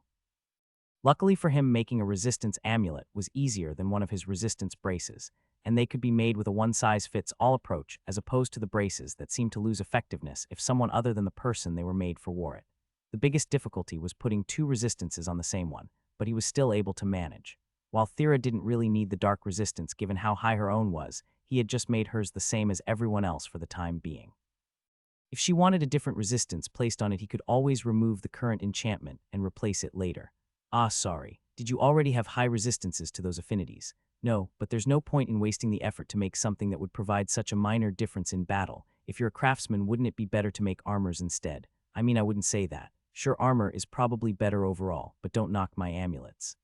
Luckily for him, making a resistance amulet was easier than one of his resistance braces, and they could be made with a one-size-fits-all approach as opposed to the braces that seemed to lose effectiveness if someone other than the person they were made for wore it. The biggest difficulty was putting two resistances on the same one, but he was still able to manage. While Thera didn't really need the dark resistance given how high her own was, he had just made hers the same as everyone else for the time being. If she wanted a different resistance placed on it, he could always remove the current enchantment and replace it later. Ah, sorry. Did you already have high resistances to those affinities? No, but there's no point in wasting the effort to make something that would provide such a minor difference in battle. If you're a craftsman, wouldn't it be better to make armors instead? I mean, I wouldn't say that. Sure, armor is probably better overall, but don't knock my amulets.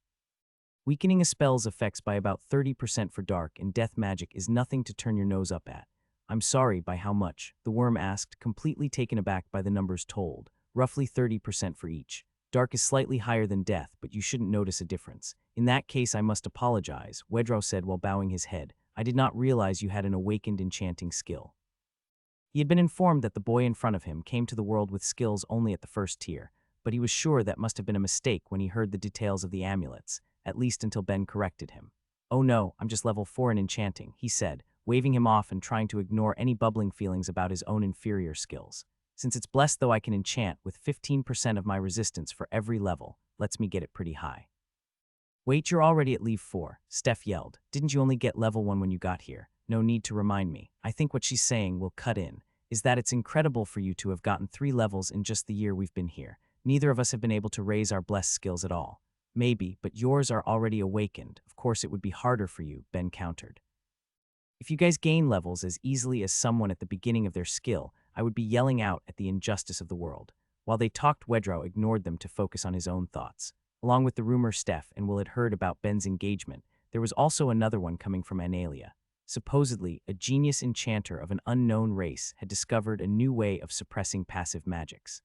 Weakening a spell's effects by about 30% for dark and death magic is nothing to turn your nose up at. I'm sorry, by how much? The worm asked, completely taken aback by the numbers told. Roughly 30% for each. Dark is slightly higher than death, but you shouldn't notice a difference. In that case, I must apologize, Wedrow said while bowing his head. I did not realize you had an awakened enchanting skill. He had been informed that the boy in front of him came to the world with skills only at the first tier, but he was sure that must have been a mistake when he heard the details of the amulets, at least until Ben corrected him. Oh no, I'm just level 4 in enchanting, he said, waving him off and trying to ignore any bubbling feelings about his own inferior skills. Since it's blessed though I can enchant with 15% of my resistance for every level, lets me get it pretty high. Wait, you're already at level 4, Steph yelled. Didn't you only get level 1 when you got here? No need to remind me. I think what she's saying will cut in, is that it's incredible for you to have gotten 3 levels in just the year we've been here. Neither of us have been able to raise our blessed skills at all. Maybe, but yours are already awakened. Of course it would be harder for you, Ben countered. If you guys gain levels as easily as someone at the beginning of their skill, I would be yelling out at the injustice of the world. While they talked, Wedrow ignored them to focus on his own thoughts. Along with the rumor Steph and Will had heard about Ben's engagement, there was also another one coming from Analia. Supposedly, a genius enchanter of an unknown race had discovered a new way of suppressing passive magics.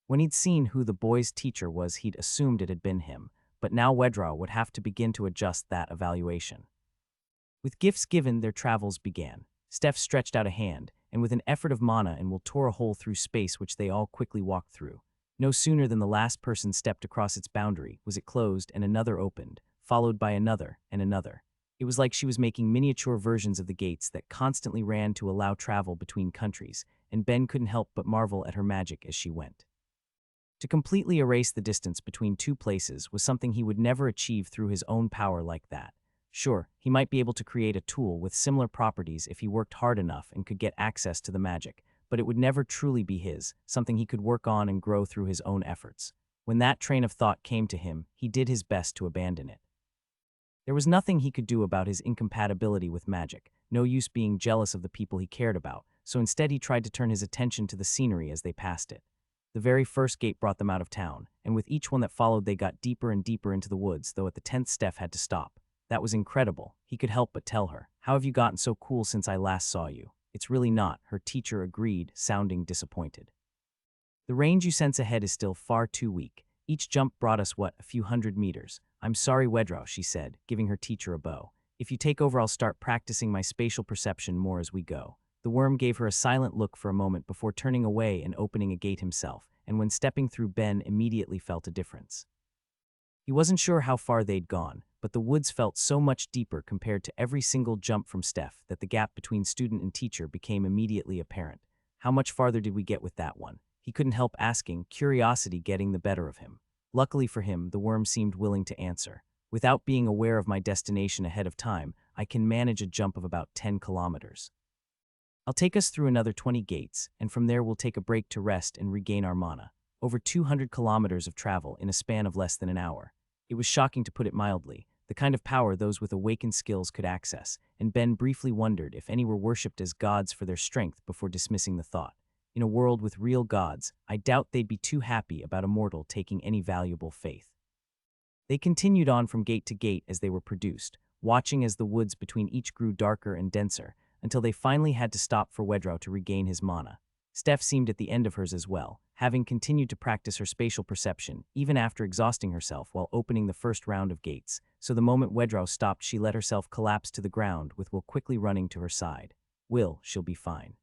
When he'd seen who the boy's teacher was, he'd assumed it had been him, but now Wedrow would have to begin to adjust that evaluation. With gifts given, their travels began. Steph stretched out a hand, and with an effort of mana and Will tore a hole through space which they all quickly walked through. No sooner than the last person stepped across its boundary was it closed and another opened, followed by another and another. It was like she was making miniature versions of the gates that constantly ran to allow travel between countries, and Ben couldn't help but marvel at her magic as she went. To completely erase the distance between two places was something he would never achieve through his own power like that. Sure, he might be able to create a tool with similar properties if he worked hard enough and could get access to the magic, but it would never truly be his, something he could work on and grow through his own efforts. When that train of thought came to him, he did his best to abandon it. There was nothing he could do about his incompatibility with magic, no use being jealous of the people he cared about, so instead he tried to turn his attention to the scenery as they passed it. The very first gate brought them out of town, and with each one that followed they got deeper and deeper into the woods, though at the 10th Steph had to stop. That was incredible. He could help but tell her, "How have you gotten so cool since I last saw you?" "It's really not," her teacher agreed, sounding disappointed. "The range you sense ahead is still far too weak. Each jump brought us, a few hundred meters. I'm sorry, Wedrow," she said, giving her teacher a bow. "If you take over, I'll start practicing my spatial perception more as we go." The worm gave her a silent look for a moment before turning away and opening a gate himself, and when stepping through, Ben immediately felt a difference. He wasn't sure how far they'd gone, but the woods felt so much deeper compared to every single jump from Steph that the gap between student and teacher became immediately apparent. How much farther did we get with that one? He couldn't help asking, curiosity getting the better of him. Luckily for him, the worm seemed willing to answer. "Without being aware of my destination ahead of time, I can manage a jump of about 10 kilometers. I'll take us through another 20 gates, and from there we'll take a break to rest and regain our mana." Over 200 kilometers of travel in a span of less than an hour. It was shocking to put it mildly, the kind of power those with awakened skills could access, and Ben briefly wondered if any were worshipped as gods for their strength before dismissing the thought. In a world with real gods, I doubt they'd be too happy about a mortal taking any valuable faith. They continued on from gate to gate as they were produced, watching as the woods between each grew darker and denser, until they finally had to stop for Wedrow to regain his mana. Steph seemed at the end of hers as well, having continued to practice her spatial perception, even after exhausting herself while opening the first round of gates, so the moment Wedrow stopped she let herself collapse to the ground with Will quickly running to her side. "Will, she'll be fine.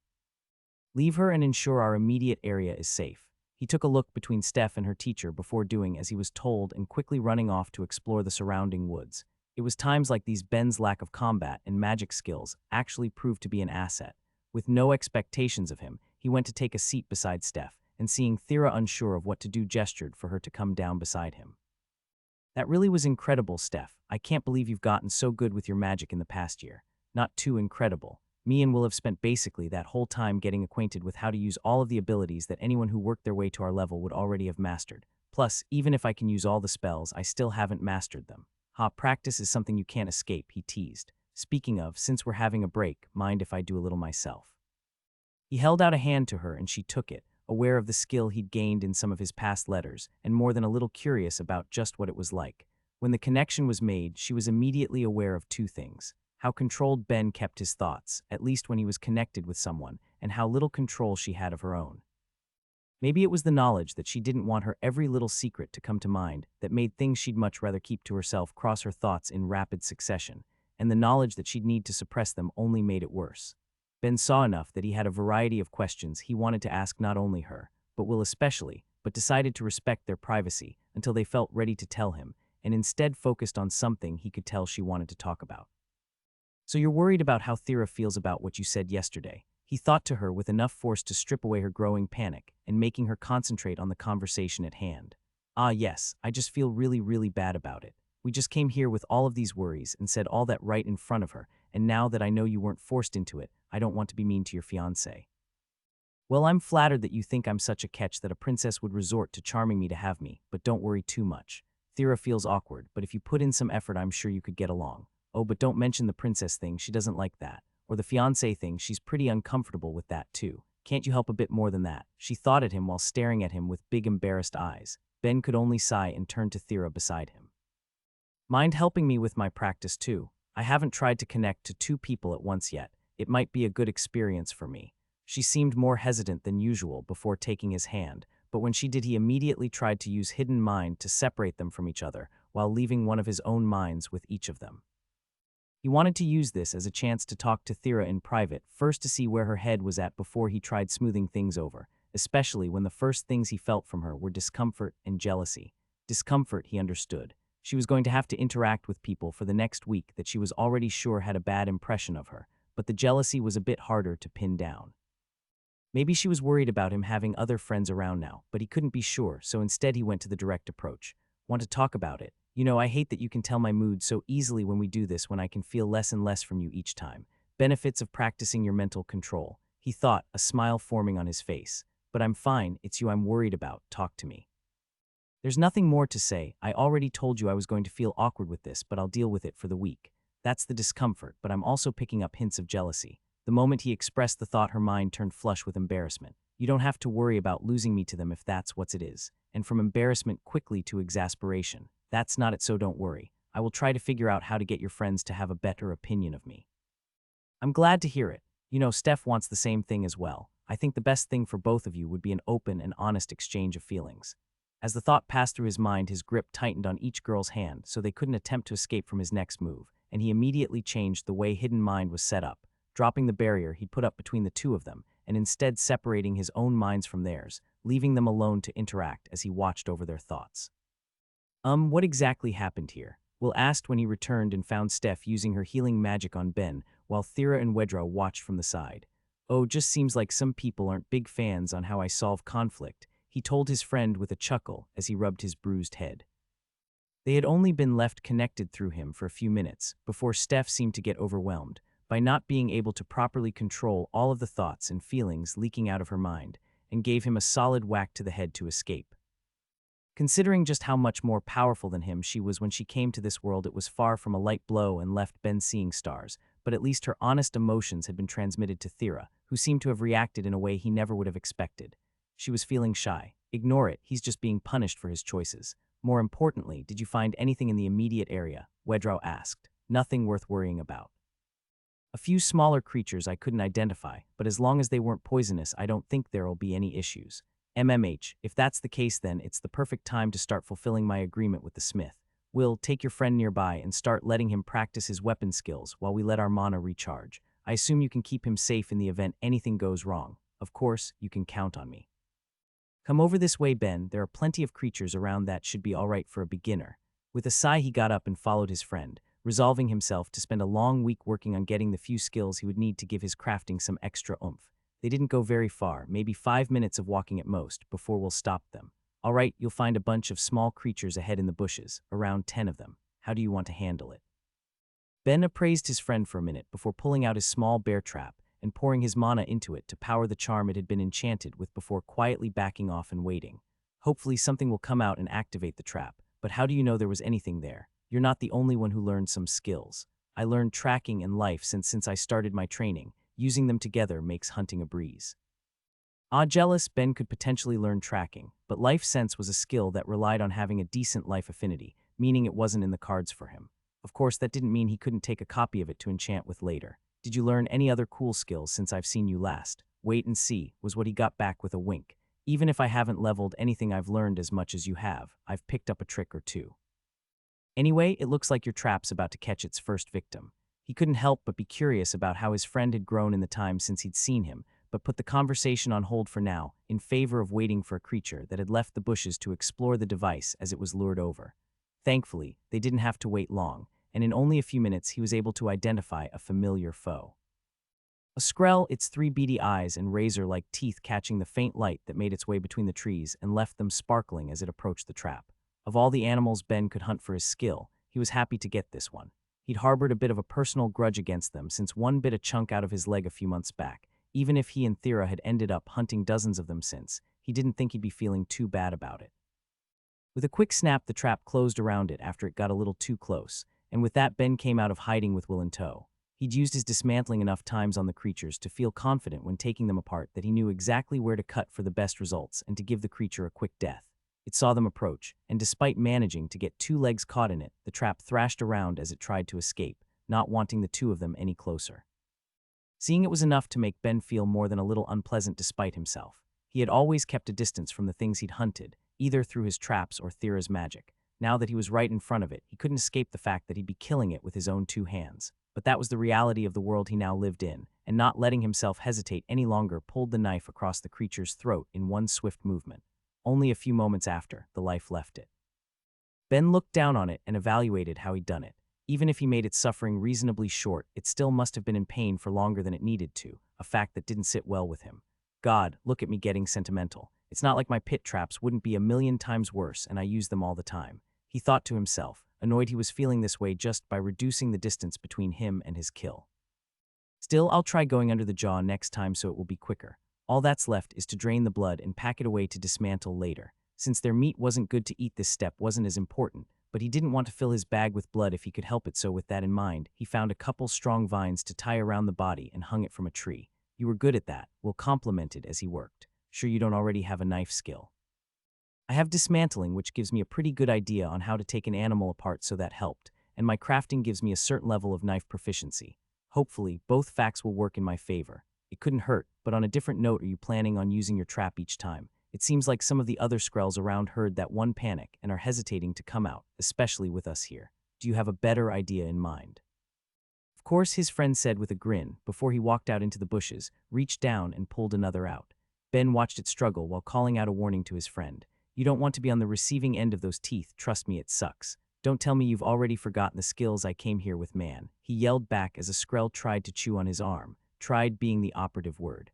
Leave her and ensure our immediate area is safe." He took a look between Steph and her teacher before doing as he was told and quickly running off to explore the surrounding woods. It was times like these Ben's lack of combat and magic skills actually proved to be an asset. With no expectations of him, he went to take a seat beside Steph, and seeing Thera unsure of what to do gestured for her to come down beside him. "That really was incredible, Steph. I can't believe you've gotten so good with your magic in the past year." "Not too incredible. Me and Will have spent basically that whole time getting acquainted with how to use all of the abilities that anyone who worked their way to our level would already have mastered. Plus, even if I can use all the spells, I still haven't mastered them." Practice is something you can't escape," he teased. "Speaking of, since we're having a break, mind if I do a little myself?" He held out a hand to her and she took it, aware of the skill he'd gained in some of his past letters, and more than a little curious about just what it was like. When the connection was made, she was immediately aware of two things: how controlled Ben kept his thoughts, at least when he was connected with someone, and how little control she had of her own. Maybe it was the knowledge that she didn't want her every little secret to come to mind that made things she'd much rather keep to herself cross her thoughts in rapid succession, and the knowledge that she'd need to suppress them only made it worse. Ben saw enough that he had a variety of questions he wanted to ask not only her, but Will especially, but decided to respect their privacy until they felt ready to tell him, and instead focused on something he could tell she wanted to talk about. "So you're worried about how Thera feels about what you said yesterday?" He thought to her with enough force to strip away her growing panic and making her concentrate on the conversation at hand. Yes, I just feel really, really bad about it. We just came here with all of these worries and said all that right in front of her, and now that I know you weren't forced into it, I don't want to be mean to your fiancé." "Well, I'm flattered that you think I'm such a catch that a princess would resort to charming me to have me, but don't worry too much. Thera feels awkward, but if you put in some effort I'm sure you could get along. Oh, but don't mention the princess thing, she doesn't like that. Or the fiancé thing, she's pretty uncomfortable with that too. Can't you help a bit more than that?" She thought at him while staring at him with big embarrassed eyes. Ben could only sigh and turn to Thera beside him. "Mind helping me with my practice too? I haven't tried to connect to two people at once yet. It might be a good experience for me." She seemed more hesitant than usual before taking his hand, but when she did he immediately tried to use hidden mind to separate them from each other, while leaving one of his own minds with each of them. He wanted to use this as a chance to talk to Thera in private, first to see where her head was at before he tried smoothing things over, especially when the first things he felt from her were discomfort and jealousy. Discomfort, he understood. She was going to have to interact with people for the next week that she was already sure had a bad impression of her, but the jealousy was a bit harder to pin down. Maybe she was worried about him having other friends around now, but he couldn't be sure, so instead he went to the direct approach. Want to talk about it? You know, I hate that you can tell my mood so easily when we do this when I can feel less and less from you each time. Benefits of practicing your mental control, he thought, a smile forming on his face. But I'm fine, it's you I'm worried about, talk to me. There's nothing more to say. I already told you I was going to feel awkward with this, but I'll deal with it for the week. That's the discomfort, but I'm also picking up hints of jealousy. The moment he expressed the thought, her mind turned flush with embarrassment. You don't have to worry about losing me to them if that's what it is. And from embarrassment quickly to exasperation. That's not it, so don't worry. I will try to figure out how to get your friends to have a better opinion of me. I'm glad to hear it. You know, Steph wants the same thing as well. I think the best thing for both of you would be an open and honest exchange of feelings. As the thought passed through his mind, his grip tightened on each girl's hand so they couldn't attempt to escape from his next move, and he immediately changed the way Hidden Mind was set up, dropping the barrier he'd put up between the two of them, and instead separating his own minds from theirs, leaving them alone to interact as he watched over their thoughts. What exactly happened here? Will asked when he returned and found Steph using her healing magic on Ben, while Thera and Wedra watched from the side. Oh, just seems like some people aren't big fans on how I solve conflict, he told his friend with a chuckle as he rubbed his bruised head. They had only been left connected through him for a few minutes before Steph seemed to get overwhelmed by not being able to properly control all of the thoughts and feelings leaking out of her mind, and gave him a solid whack to the head to escape. Considering just how much more powerful than him she was when she came to this world, it was far from a light blow and left Ben seeing stars, but at least her honest emotions had been transmitted to Thera, who seemed to have reacted in a way he never would have expected. She was feeling shy. Ignore it, he's just being punished for his choices. More importantly, did you find anything in the immediate area? Wedrow asked. Nothing worth worrying about. A few smaller creatures I couldn't identify, but as long as they weren't poisonous, I don't think there'll be any issues. If that's the case, then it's the perfect time to start fulfilling my agreement with the smith. Will, take your friend nearby and start letting him practice his weapon skills while we let our mana recharge. I assume you can keep him safe in the event anything goes wrong. Of course, you can count on me. Come over this way, Ben. There are plenty of creatures around that should be all right for a beginner. With a sigh, he got up and followed his friend, resolving himself to spend a long week working on getting the few skills he would need to give his crafting some extra oomph. They didn't go very far, maybe 5 minutes of walking at most, before we'll stop them. All right, you'll find a bunch of small creatures ahead in the bushes, around 10 of them. How do you want to handle it? Ben appraised his friend for a minute before pulling out his small bear trap and pouring his mana into it to power the charm it had been enchanted with before quietly backing off and waiting. Hopefully something will come out and activate the trap, but how do you know there was anything there? You're not the only one who learned some skills. I learned tracking and life since I started my training. Using them together makes hunting a breeze. Jealous, Ben could potentially learn tracking, but life sense was a skill that relied on having a decent life affinity, meaning it wasn't in the cards for him. Of course, that didn't mean he couldn't take a copy of it to enchant with later. Did you learn any other cool skills since I've seen you last? Wait and see, was what he got back with a wink. Even if I haven't leveled anything, I've learned as much as you have. I've picked up a trick or two. Anyway, it looks like your trap's about to catch its first victim. He couldn't help but be curious about how his friend had grown in the time since he'd seen him, but put the conversation on hold for now, in favor of waiting for a creature that had left the bushes to explore the device as it was lured over. Thankfully, they didn't have to wait long, and in only a few minutes he was able to identify a familiar foe. A Skrell, its 3 beady eyes and razor-like teeth catching the faint light that made its way between the trees and left them sparkling as it approached the trap. Of all the animals Ben could hunt for his skill, he was happy to get this one. He'd harbored a bit of a personal grudge against them since one bit a chunk out of his leg a few months back. Even if he and Thera had ended up hunting dozens of them since, he didn't think he'd be feeling too bad about it. With a quick snap, the trap closed around it after it got a little too close, and with that Ben came out of hiding with Will in tow. He'd used his dismantling enough times on the creatures to feel confident when taking them apart that he knew exactly where to cut for the best results and to give the creature a quick death. It saw them approach, and despite managing to get 2 legs caught in it, the trap thrashed around as it tried to escape, not wanting the 2 of them any closer. Seeing it was enough to make Ben feel more than a little unpleasant despite himself. He had always kept a distance from the things he'd hunted, either through his traps or Thera's magic. Now that he was right in front of it, he couldn't escape the fact that he'd be killing it with his own 2 hands. But that was the reality of the world he now lived in, and not letting himself hesitate any longer pulled the knife across the creature's throat in one swift movement. Only a few moments after, the life left it. Ben looked down on it and evaluated how he'd done it. Even if he made its suffering reasonably short, it still must have been in pain for longer than it needed to, a fact that didn't sit well with him. God, look at me getting sentimental. It's not like my pit traps wouldn't be a million times worse, and I use them all the time. He thought to himself, annoyed he was feeling this way just by reducing the distance between him and his kill. Still, I'll try going under the jaw next time so it will be quicker. All that's left is to drain the blood and pack it away to dismantle later. Since their meat wasn't good to eat, this step wasn't as important, but he didn't want to fill his bag with blood if he could help it, so with that in mind, he found a couple strong vines to tie around the body and hung it from a tree. You were good at that, Will complimented as he worked. Sure you don't already have a knife skill? I have dismantling, which gives me a pretty good idea on how to take an animal apart, so that helped, and my crafting gives me a certain level of knife proficiency. Hopefully, both facts will work in my favor. It couldn't hurt, but on a different note, are you planning on using your trap each time? It seems like some of the other Skrells around heard that one panic and are hesitating to come out, especially with us here. Do you have a better idea in mind? Of course, his friend said with a grin, before he walked out into the bushes, reached down and pulled another out. Ben watched it struggle while calling out a warning to his friend. You don't want to be on the receiving end of those teeth, trust me, it sucks. Don't tell me you've already forgotten the skills I came here with, man. He yelled back as a Skrell tried to chew on his arm, tried being the operative word.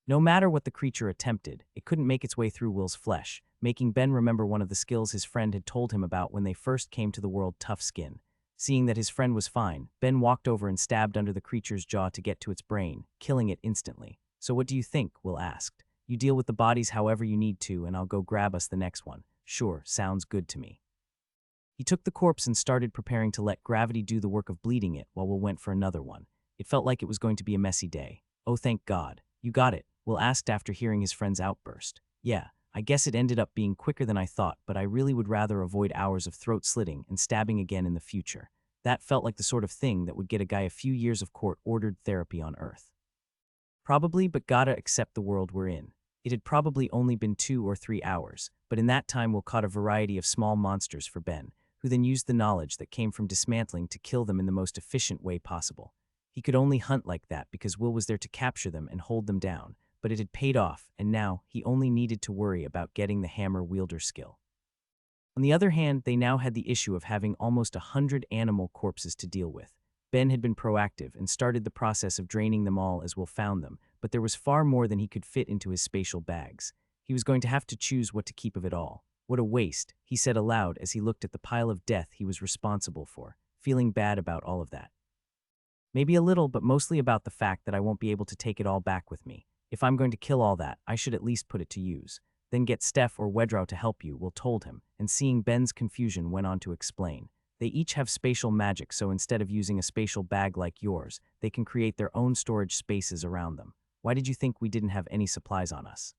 No matter what the creature attempted, it couldn't make its way through Will's flesh, making Ben remember one of the skills his friend had told him about when they first came to the world, tough skin. Seeing that his friend was fine, Ben walked over and stabbed under the creature's jaw to get to its brain, killing it instantly. So what do you think? Will asked. You deal with the bodies however you need to, and I'll go grab us the next one. Sure, sounds good to me. He took the corpse and started preparing to let gravity do the work of bleeding it while Will went for another one. It felt like it was going to be a messy day. Oh, thank God. You got it, Will asked after hearing his friend's outburst. Yeah, I guess it ended up being quicker than I thought, but I really would rather avoid hours of throat slitting and stabbing again in the future. That felt like the sort of thing that would get a guy a few years of court-ordered therapy on Earth. Probably, but gotta accept the world we're in. It had probably only been 2 or 3 hours, but in that time Will caught a variety of small monsters for Ben, who then used the knowledge that came from dismantling to kill them in the most efficient way possible. He could only hunt like that because Will was there to capture them and hold them down, but it had paid off, and now he only needed to worry about getting the hammer wielder skill. On the other hand, they now had the issue of having almost 100 animal corpses to deal with. Ben had been proactive and started the process of draining them all as Will found them, but there was far more than he could fit into his spatial bags. He was going to have to choose what to keep of it all. What a waste, he said aloud as he looked at the pile of death he was responsible for, feeling bad about all of that. Maybe a little, but mostly about the fact that I won't be able to take it all back with me. If I'm going to kill all that, I should at least put it to use. Then get Steph or Wedrow to help you, Will told him, and seeing Ben's confusion went on to explain. They each have spatial magic, so instead of using a spatial bag like yours, they can create their own storage spaces around them. Why did you think we didn't have any supplies on us?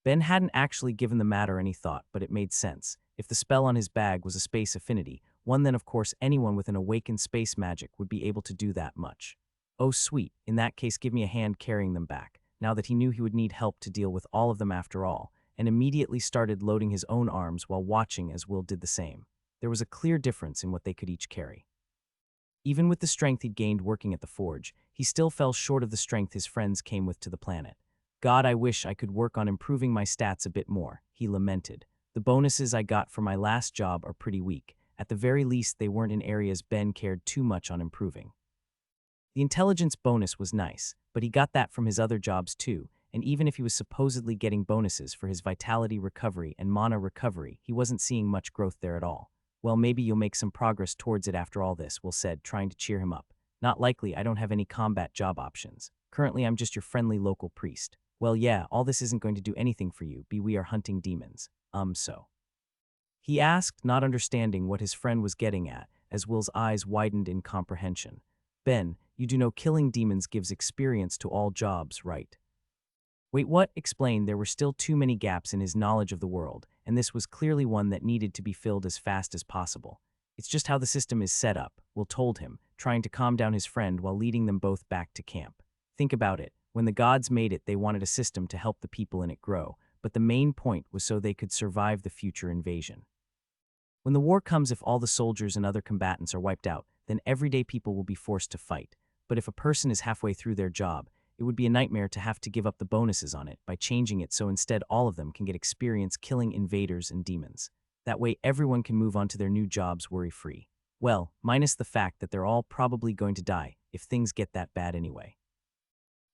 Ben hadn't actually given the matter any thought, but it made sense. If the spell on his bag was a space affinity, then of course anyone with an awakened space magic would be able to do that much. Oh sweet, in that case give me a hand carrying them back, now that he knew he would need help to deal with all of them after all, and immediately started loading his own arms while watching as Will did the same. There was a clear difference in what they could each carry. Even with the strength he'd gained working at the forge, he still fell short of the strength his friends came with to the planet. God, I wish I could work on improving my stats a bit more, he lamented. The bonuses I got for my last job are pretty weak. At the very least, they weren't in areas Ben cared too much on improving. The intelligence bonus was nice, but he got that from his other jobs too, and even if he was supposedly getting bonuses for his vitality recovery and mana recovery, he wasn't seeing much growth there at all. Well, maybe you'll make some progress towards it after all this, Will said, trying to cheer him up. Not likely, I don't have any combat job options. Currently, I'm just your friendly local priest. Well, yeah, all this isn't going to do anything for you, we are hunting demons. So. He asked, not understanding what his friend was getting at, as Will's eyes widened in comprehension. Ben, you do know killing demons gives experience to all jobs, right? Wait, what? Explained there were still too many gaps in his knowledge of the world, and this was clearly one that needed to be filled as fast as possible. It's just how the system is set up, Will told him, trying to calm down his friend while leading them both back to camp. Think about it. When the gods made it, they wanted a system to help the people in it grow, but the main point was so they could survive the future invasion. When the war comes, if all the soldiers and other combatants are wiped out, then everyday people will be forced to fight. But if a person is halfway through their job, it would be a nightmare to have to give up the bonuses on it by changing it so instead all of them can get experience killing invaders and demons. That way everyone can move on to their new jobs worry-free. Well, minus the fact that they're all probably going to die if things get that bad anyway.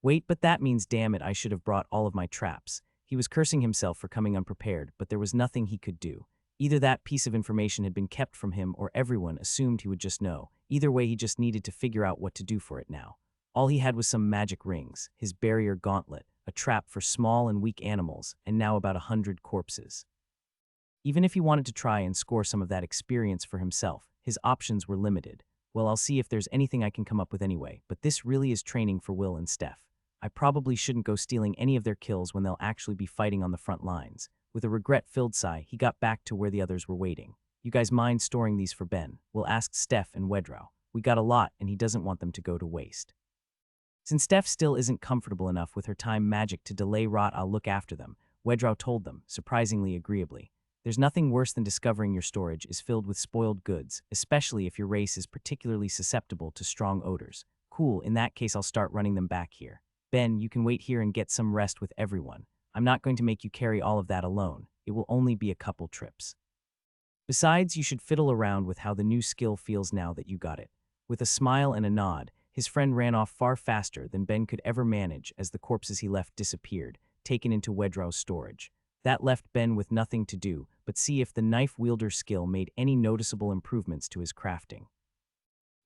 Wait, but that means damn it, I should have brought all of my traps. He was cursing himself for coming unprepared, but there was nothing he could do. Either that piece of information had been kept from him or everyone assumed he would just know. Either way, he just needed to figure out what to do for it now. All he had was some magic rings, his barrier gauntlet, a trap for small and weak animals, and now about 100 corpses. Even if he wanted to try and score some of that experience for himself, his options were limited. Well, I'll see if there's anything I can come up with anyway, but this really is training for Will and Steph. I probably shouldn't go stealing any of their kills when they'll actually be fighting on the front lines. With a regret-filled sigh, he got back to where the others were waiting. You guys mind storing these for Ben? We'll ask Steph and Wedrow. We got a lot, and he doesn't want them to go to waste. Since Steph still isn't comfortable enough with her time magic to delay rot, I'll look after them, Wedrow told them, surprisingly agreeably. There's nothing worse than discovering your storage is filled with spoiled goods, especially if your race is particularly susceptible to strong odors. Cool, in that case I'll start running them back here. Ben, you can wait here and get some rest with everyone. I'm not going to make you carry all of that alone. It will only be a couple trips. Besides, you should fiddle around with how the new skill feels now that you got it. With a smile and a nod, his friend ran off far faster than Ben could ever manage as the corpses he left disappeared, taken into Wedrow's storage. That left Ben with nothing to do but see if the knife-wielder skill made any noticeable improvements to his crafting.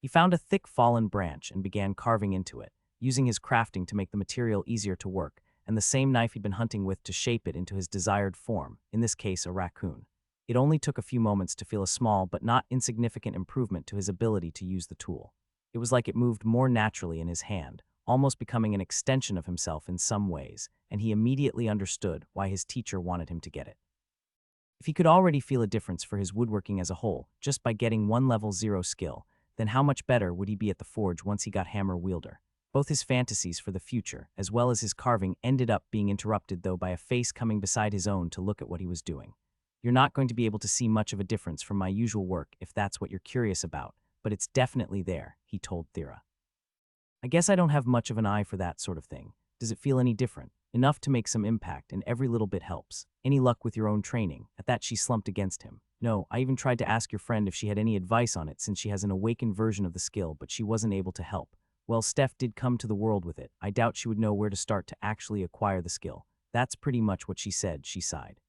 He found a thick fallen branch and began carving into it, using his crafting to make the material easier to work, and the same knife he'd been hunting with to shape it into his desired form, in this case a raccoon. It only took a few moments to feel a small but not insignificant improvement to his ability to use the tool. It was like it moved more naturally in his hand, almost becoming an extension of himself in some ways, and he immediately understood why his teacher wanted him to get it. If he could already feel a difference for his woodworking as a whole, just by getting one level 0 skill, then how much better would he be at the forge once he got hammer wielder? Both his fantasies for the future, as well as his carving, ended up being interrupted though by a face coming beside his own to look at what he was doing. You're not going to be able to see much of a difference from my usual work if that's what you're curious about, but it's definitely there, he told Thera. I guess I don't have much of an eye for that sort of thing. Does it feel any different? Enough to make some impact, and every little bit helps. Any luck with your own training? At that she slumped against him. No, I even tried to ask your friend if she had any advice on it since she has an awakened version of the skill, but she wasn't able to help. Well, Steph did come to the world with it. I doubt she would know where to start to actually acquire the skill. That's pretty much what she said, she sighed.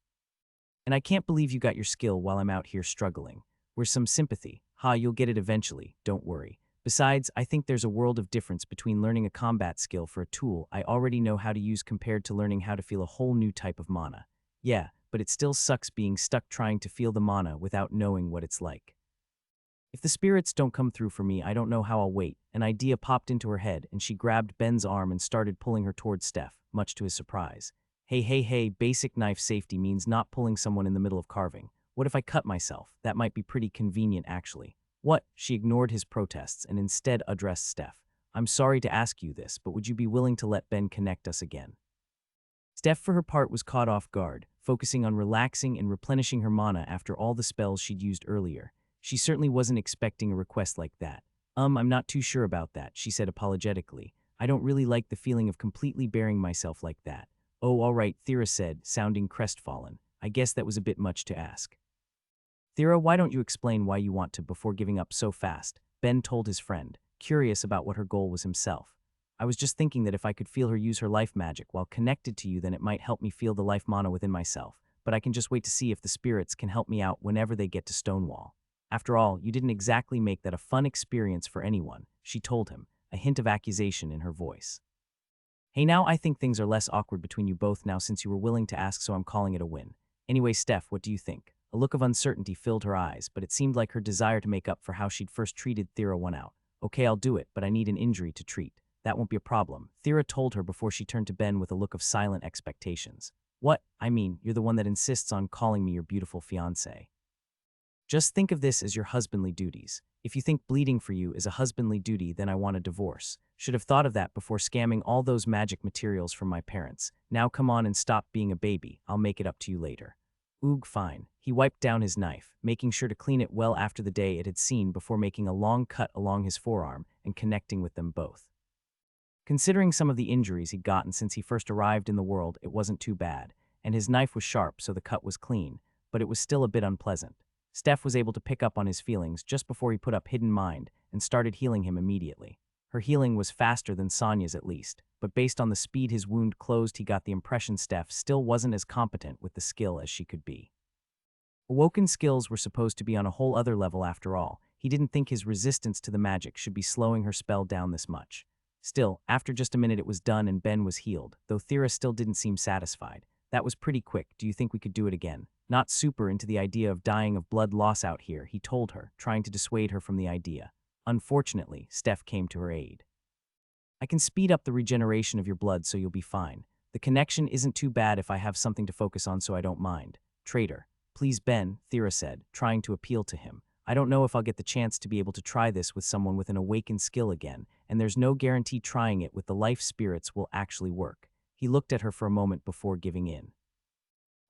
And I can't believe you got your skill while I'm out here struggling. Where's some sympathy? Ha, you'll get it eventually, don't worry. Besides, I think there's a world of difference between learning a combat skill for a tool I already know how to use compared to learning how to feel a whole new type of mana. Yeah, but it still sucks being stuck trying to feel the mana without knowing what it's like. If the spirits don't come through for me, I don't know how I'll wait. An idea popped into her head, and she grabbed Ben's arm and started pulling her towards Steph, much to his surprise. Hey, basic knife safety means not pulling someone in the middle of carving. What if I cut myself? That might be pretty convenient, actually. What? She ignored his protests and instead addressed Steph. I'm sorry to ask you this, but would you be willing to let Ben connect us again? Steph, for her part, was caught off guard, focusing on relaxing and replenishing her mana after all the spells she'd used earlier. She certainly wasn't expecting a request like that. I'm not too sure about that, she said apologetically. I don't really like the feeling of completely burying myself like that. Oh, all right, Thera said, sounding crestfallen. I guess that was a bit much to ask. Thera, why don't you explain why you want to before giving up so fast? Ben told his friend, curious about what her goal was himself. I was just thinking that if I could feel her use her life magic while connected to you, then it might help me feel the life mana within myself, but I can just wait to see if the spirits can help me out whenever they get to Stonewall. After all, you didn't exactly make that a fun experience for anyone, she told him, a hint of accusation in her voice. Hey, now I think things are less awkward between you both now since you were willing to ask, so I'm calling it a win. Anyway, Steph, what do you think? A look of uncertainty filled her eyes, but it seemed like her desire to make up for how she'd first treated Thera won out. Okay, I'll do it, but I need an injury to treat. That won't be a problem, Thera told her before she turned to Ben with a look of silent expectations. What? I mean, you're the one that insists on calling me your beautiful fiancé. Just think of this as your husbandly duties. If you think bleeding for you is a husbandly duty, then I want a divorce. Should have thought of that before scamming all those magic materials from my parents. Now come on and stop being a baby. I'll make it up to you later. Oog, fine. He wiped down his knife, making sure to clean it well after the day it had seen before making a long cut along his forearm and connecting with them both. Considering some of the injuries he'd gotten since he first arrived in the world, it wasn't too bad, and his knife was sharp so the cut was clean, but it was still a bit unpleasant. Steph was able to pick up on his feelings just before he put up Hidden Mind and started healing him immediately. Her healing was faster than Sonia's at least. but based on the speed his wound closed, he got the impression Steph still wasn't as competent with the skill as she could be. Awoken skills were supposed to be on a whole other level after all. He didn't think his resistance to the magic should be slowing her spell down this much. Still, after just a minute it was done and Ben was healed, though Thera still didn't seem satisfied. That was pretty quick. Do you think we could do it again? Not super into the idea of dying of blood loss out here, he told her, trying to dissuade her from the idea. Unfortunately, Steph came to her aid. I can speed up the regeneration of your blood so you'll be fine. The connection isn't too bad if I have something to focus on, so I don't mind. Traitor. Please, Ben, Thera said, trying to appeal to him. I don't know if I'll get the chance to be able to try this with someone with an awakened skill again, and there's no guarantee trying it with the life spirits will actually work. He looked at her for a moment before giving in.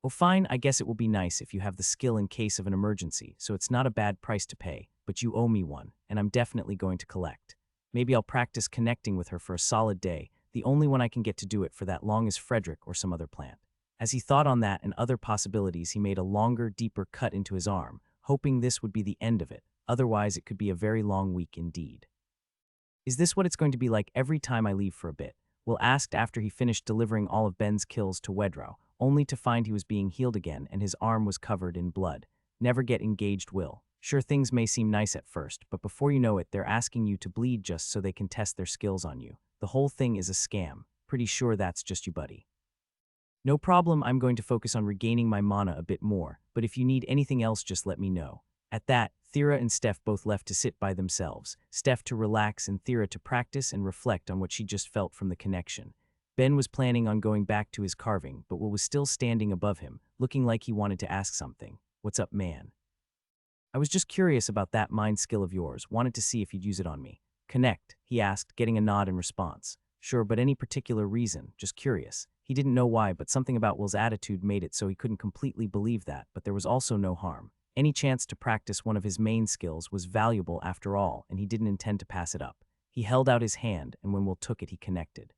Oh fine, I guess it will be nice if you have the skill in case of an emergency, so it's not a bad price to pay, but you owe me one, and I'm definitely going to collect. Maybe I'll practice connecting with her for a solid day. The only one I can get to do it for that long is Frederick or some other plant. As he thought on that and other possibilities, he made a longer, deeper cut into his arm, hoping this would be the end of it. Otherwise, it could be a very long week indeed. Is this what it's going to be like every time I leave for a bit? Will asked after he finished delivering all of Ben's kills to Wedrow, only to find he was being healed again and his arm was covered in blood. Never get engaged, Will. Sure, things may seem nice at first, but before you know it, they're asking you to bleed just so they can test their skills on you. The whole thing is a scam. Pretty sure that's just you, buddy. No problem, I'm going to focus on regaining my mana a bit more, but if you need anything else, just let me know. At that, Thera and Steph both left to sit by themselves, Steph to relax and Thera to practice and reflect on what she just felt from the connection. Ben was planning on going back to his carving, but Will was still standing above him, looking like he wanted to ask something. What's up, man? I was just curious about that mind skill of yours, wanted to see if you'd use it on me. Connect, he asked, getting a nod in response. Sure, but any particular reason, just curious. He didn't know why, but something about Will's attitude made it so he couldn't completely believe that, but there was also no harm. Any chance to practice one of his main skills was valuable after all, and he didn't intend to pass it up. He held out his hand, and when Will took it, he connected.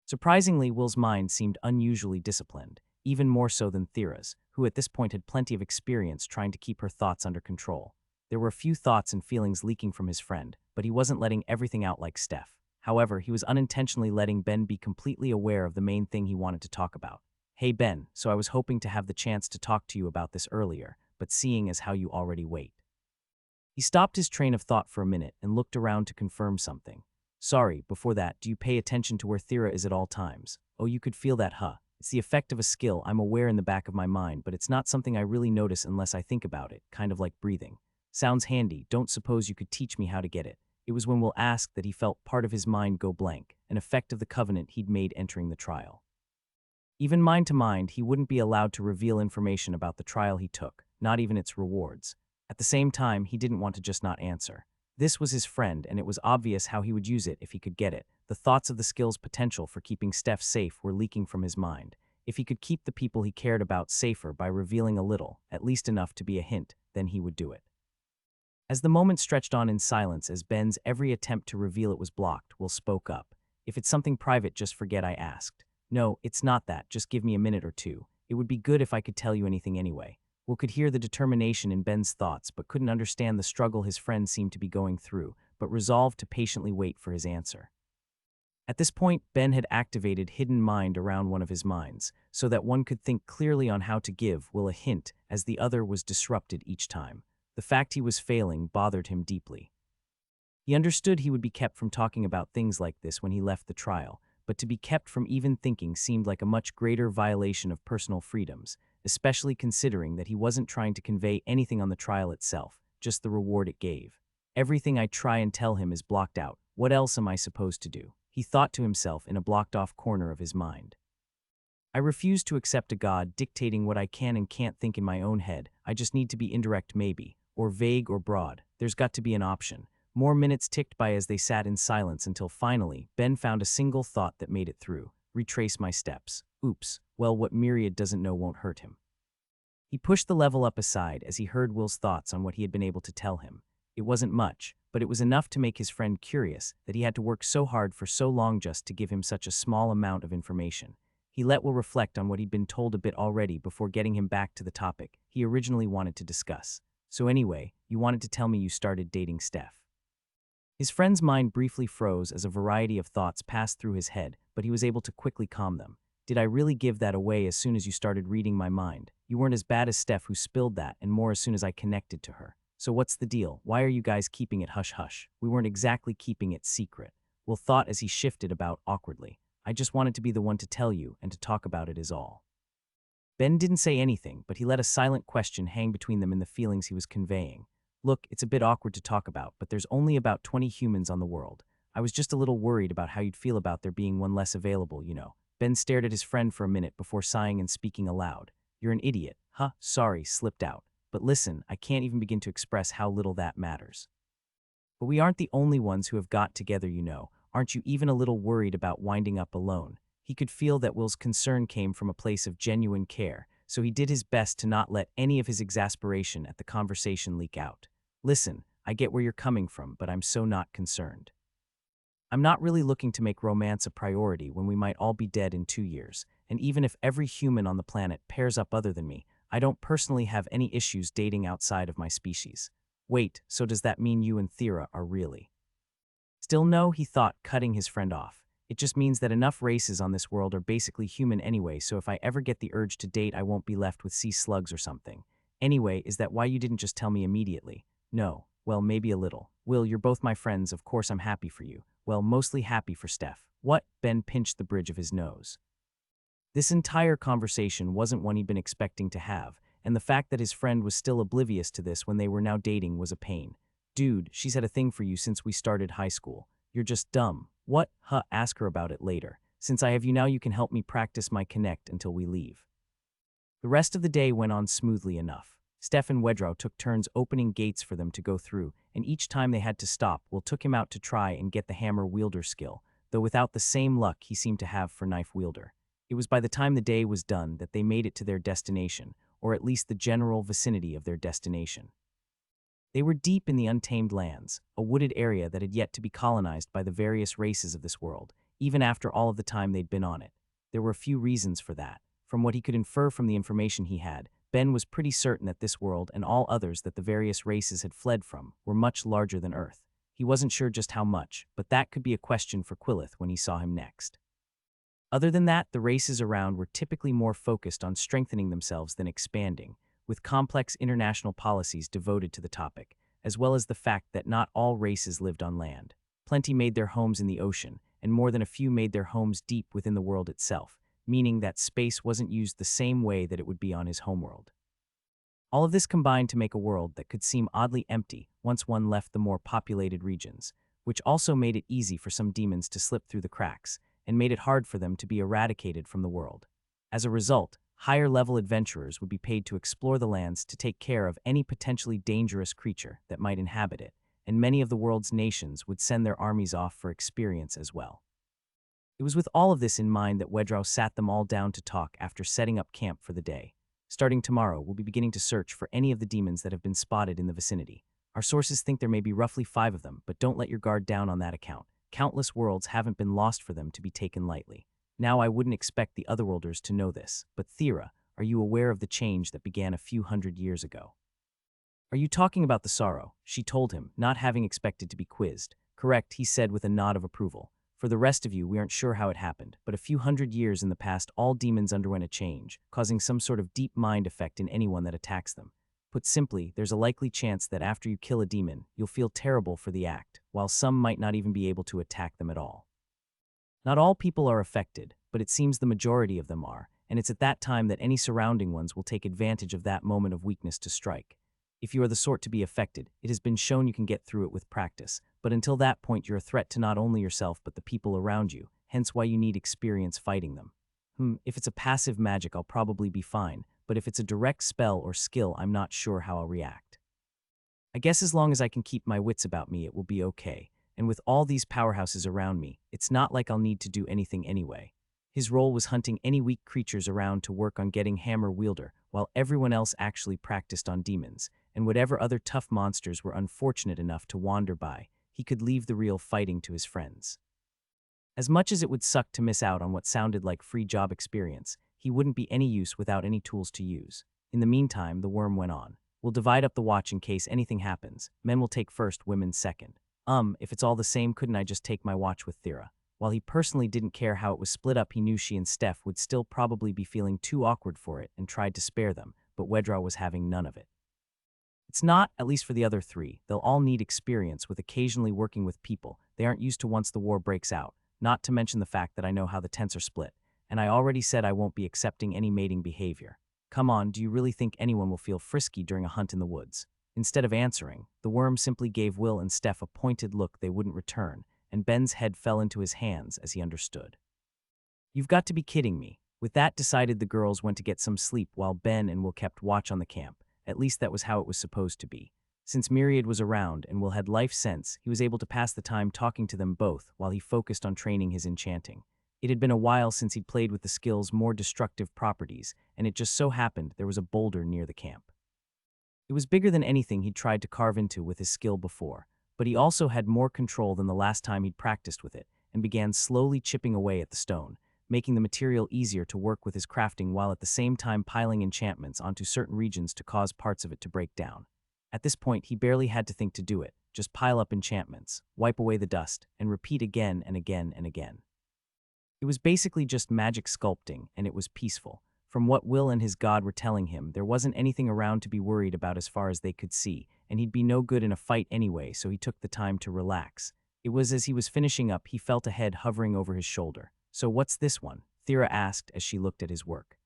Surprisingly, Will's mind seemed unusually disciplined, even more so than Thera's, who at this point had plenty of experience trying to keep her thoughts under control. There were a few thoughts and feelings leaking from his friend, but he wasn't letting everything out like Steph. However, he was unintentionally letting Ben be completely aware of the main thing he wanted to talk about. Hey Ben, so I was hoping to have the chance to talk to you about this earlier, but seeing as how you already wait. He stopped his train of thought for a minute and looked around to confirm something. Sorry, before that, do you pay attention to where Thera is at all times? Oh, you could feel that, huh? It's the effect of a skill I'm aware in the back of my mind, but it's not something I really notice unless I think about it, kind of like breathing. Sounds handy, don't suppose you could teach me how to get it? It was when Will asked that he felt part of his mind go blank, an effect of the covenant he'd made entering the trial. Even mind to mind, he wouldn't be allowed to reveal information about the trial he took, not even its rewards. At the same time, he didn't want to just not answer. This was his friend, and it was obvious how he would use it if he could get it. The thoughts of the skill's potential for keeping Steph safe were leaking from his mind. If he could keep the people he cared about safer by revealing a little, at least enough to be a hint, then he would do it. As the moment stretched on in silence as Ben's every attempt to reveal it was blocked, Will spoke up. If it's something private, just forget I asked. No, it's not that, just give me a minute or two. It would be good if I could tell you anything anyway. Will could hear the determination in Ben's thoughts, but couldn't understand the struggle his friend seemed to be going through, but resolved to patiently wait for his answer. At this point, Ben had activated hidden mind around one of his minds, so that one could think clearly on how to give Will a hint as the other was disrupted each time. The fact he was failing bothered him deeply. He understood he would be kept from talking about things like this when he left the trial, but to be kept from even thinking seemed like a much greater violation of personal freedoms, especially considering that he wasn't trying to convey anything on the trial itself, just the reward it gave. Everything I try and tell him is blocked out. What else am I supposed to do? He thought to himself in a blocked-off corner of his mind. I refuse to accept a god dictating what I can and can't think in my own head. I just need to be indirect maybe, or vague or broad. There's got to be an option. More minutes ticked by as they sat in silence until finally, Ben found a single thought that made it through. Retrace my steps. Oops, well, what Myriad doesn't know won't hurt him. He pushed the level up aside as he heard Will's thoughts on what he had been able to tell him. It wasn't much, but it was enough to make his friend curious that he had to work so hard for so long just to give him such a small amount of information. He let Will reflect on what he'd been told a bit already before getting him back to the topic he originally wanted to discuss. So anyway, you wanted to tell me you started dating Steph. His friend's mind briefly froze as a variety of thoughts passed through his head, but he was able to quickly calm them. Did I really give that away as soon as you started reading my mind? You weren't as bad as Steph, who spilled that, and more as soon as I connected to her. So what's the deal? Why are you guys keeping it hush-hush? We weren't exactly keeping it secret. Will thought as he shifted about awkwardly. I just wanted to be the one to tell you and to talk about it is all. Ben didn't say anything, but he let a silent question hang between them in the feelings he was conveying. Look, it's a bit awkward to talk about, but there's only about 20 humans on the world. I was just a little worried about how you'd feel about there being one less available, you know. Ben stared at his friend for a minute before sighing and speaking aloud. You're an idiot. Huh, sorry, slipped out. But listen, I can't even begin to express how little that matters. But we aren't the only ones who have got together, you know. Aren't you even a little worried about winding up alone? He could feel that Will's concern came from a place of genuine care, so he did his best to not let any of his exasperation at the conversation leak out. Listen, I get where you're coming from, but I'm so not concerned. I'm not really looking to make romance a priority when we might all be dead in 2 years, and even if every human on the planet pairs up other than me, I don't personally have any issues dating outside of my species. Wait, so does that mean you and Thera are really? Still no, he thought, cutting his friend off. It just means that enough races on this world are basically human anyway, so if I ever get the urge to date, I won't be left with sea slugs or something. Anyway, is that why you didn't just tell me immediately? No. Well, maybe a little. Will, you're both my friends, of course I'm happy for you. Well, mostly happy for Steph. What? Ben pinched the bridge of his nose. This entire conversation wasn't one he'd been expecting to have, and the fact that his friend was still oblivious to this when they were now dating was a pain. Dude, she's had a thing for you since we started high school. You're just dumb. What? Huh, ask her about it later. Since I have you now, you can help me practice my connect until we leave. The rest of the day went on smoothly enough. Steph and Wedrow took turns opening gates for them to go through, and each time they had to stop, Will took him out to try and get the hammer wielder skill, though without the same luck he seemed to have for knife wielder. It was by the time the day was done that they made it to their destination, or at least the general vicinity of their destination. They were deep in the untamed lands, a wooded area that had yet to be colonized by the various races of this world, even after all of the time they'd been on it. There were a few reasons for that. From what he could infer from the information he had, Ben was pretty certain that this world and all others that the various races had fled from were much larger than Earth. He wasn't sure just how much, but that could be a question for Quillith when he saw him next. Other than that, the races around were typically more focused on strengthening themselves than expanding, with complex international policies devoted to the topic, as well as the fact that not all races lived on land. Plenty made their homes in the ocean, and more than a few made their homes deep within the world itself, meaning that space wasn't used the same way that it would be on his homeworld. All of this combined to make a world that could seem oddly empty once one left the more populated regions, which also made it easy for some demons to slip through the cracks, and made it hard for them to be eradicated from the world. As a result, higher-level adventurers would be paid to explore the lands to take care of any potentially dangerous creature that might inhabit it, and many of the world's nations would send their armies off for experience as well. It was with all of this in mind that Wedrow sat them all down to talk after setting up camp for the day. Starting tomorrow, we'll be beginning to search for any of the demons that have been spotted in the vicinity. Our sources think there may be roughly 5 of them, but don't let your guard down on that account. Countless worlds haven't been lost for them to be taken lightly. Now I wouldn't expect the Otherworlders to know this, but Thera, are you aware of the change that began a few hundred years ago? Are you talking about the sorrow? She told him, not having expected to be quizzed. Correct, he said with a nod of approval. For the rest of you, we aren't sure how it happened, but a few hundred years in the past, all demons underwent a change, causing some sort of deep mind effect in anyone that attacks them. Put simply, there's a likely chance that after you kill a demon, you'll feel terrible for the act, while some might not even be able to attack them at all. Not all people are affected, but it seems the majority of them are, and it's at that time that any surrounding ones will take advantage of that moment of weakness to strike. If you are the sort to be affected, it has been shown you can get through it with practice, but until that point you're a threat to not only yourself but the people around you, hence why you need experience fighting them. If it's a passive magic I'll probably be fine, but if it's a direct spell or skill I'm not sure how I'll react. I guess as long as I can keep my wits about me it will be okay, and with all these powerhouses around me, it's not like I'll need to do anything anyway. His role was hunting any weak creatures around to work on getting hammer wielder, while everyone else actually practiced on demons, and whatever other tough monsters were unfortunate enough to wander by, he could leave the real fighting to his friends. As much as it would suck to miss out on what sounded like free job experience, he wouldn't be any use without any tools to use. In the meantime, the worm went on. We'll divide up the watch in case anything happens. Men will take first, women second. If it's all the same, couldn't I just take my watch with Thera? While he personally didn't care how it was split up, he knew she and Steph would still probably be feeling too awkward for it and tried to spare them, but Wedra was having none of it. It's not, at least for the other three. They'll all need experience with occasionally working with people they aren't used to once the war breaks out, not to mention the fact that I know how the tents are split, and I already said I won't be accepting any mating behavior. Come on, do you really think anyone will feel frisky during a hunt in the woods? Instead of answering, the worm simply gave Will and Steph a pointed look they wouldn't return, and Ben's head fell into his hands as he understood. You've got to be kidding me. With that decided, the girls went to get some sleep while Ben and Will kept watch on the camp. At least that was how it was supposed to be. Since Myriad was around and Will had life sense, he was able to pass the time talking to them both while he focused on training his enchanting. It had been a while since he'd played with the skill's more destructive properties, and it just so happened there was a boulder near the camp. It was bigger than anything he'd tried to carve into with his skill before, but he also had more control than the last time he'd practiced with it, and began slowly chipping away at the stone, making the material easier to work with his crafting while at the same time piling enchantments onto certain regions to cause parts of it to break down. At this point, he barely had to think to do it, just pile up enchantments, wipe away the dust, and repeat again and again and again. It was basically just magic sculpting, and it was peaceful. From what Will and his god were telling him, there wasn't anything around to be worried about as far as they could see, and he'd be no good in a fight anyway, so he took the time to relax. It was as he was finishing up, he felt a head hovering over his shoulder. So what's this one? Thera asked as she looked at his work.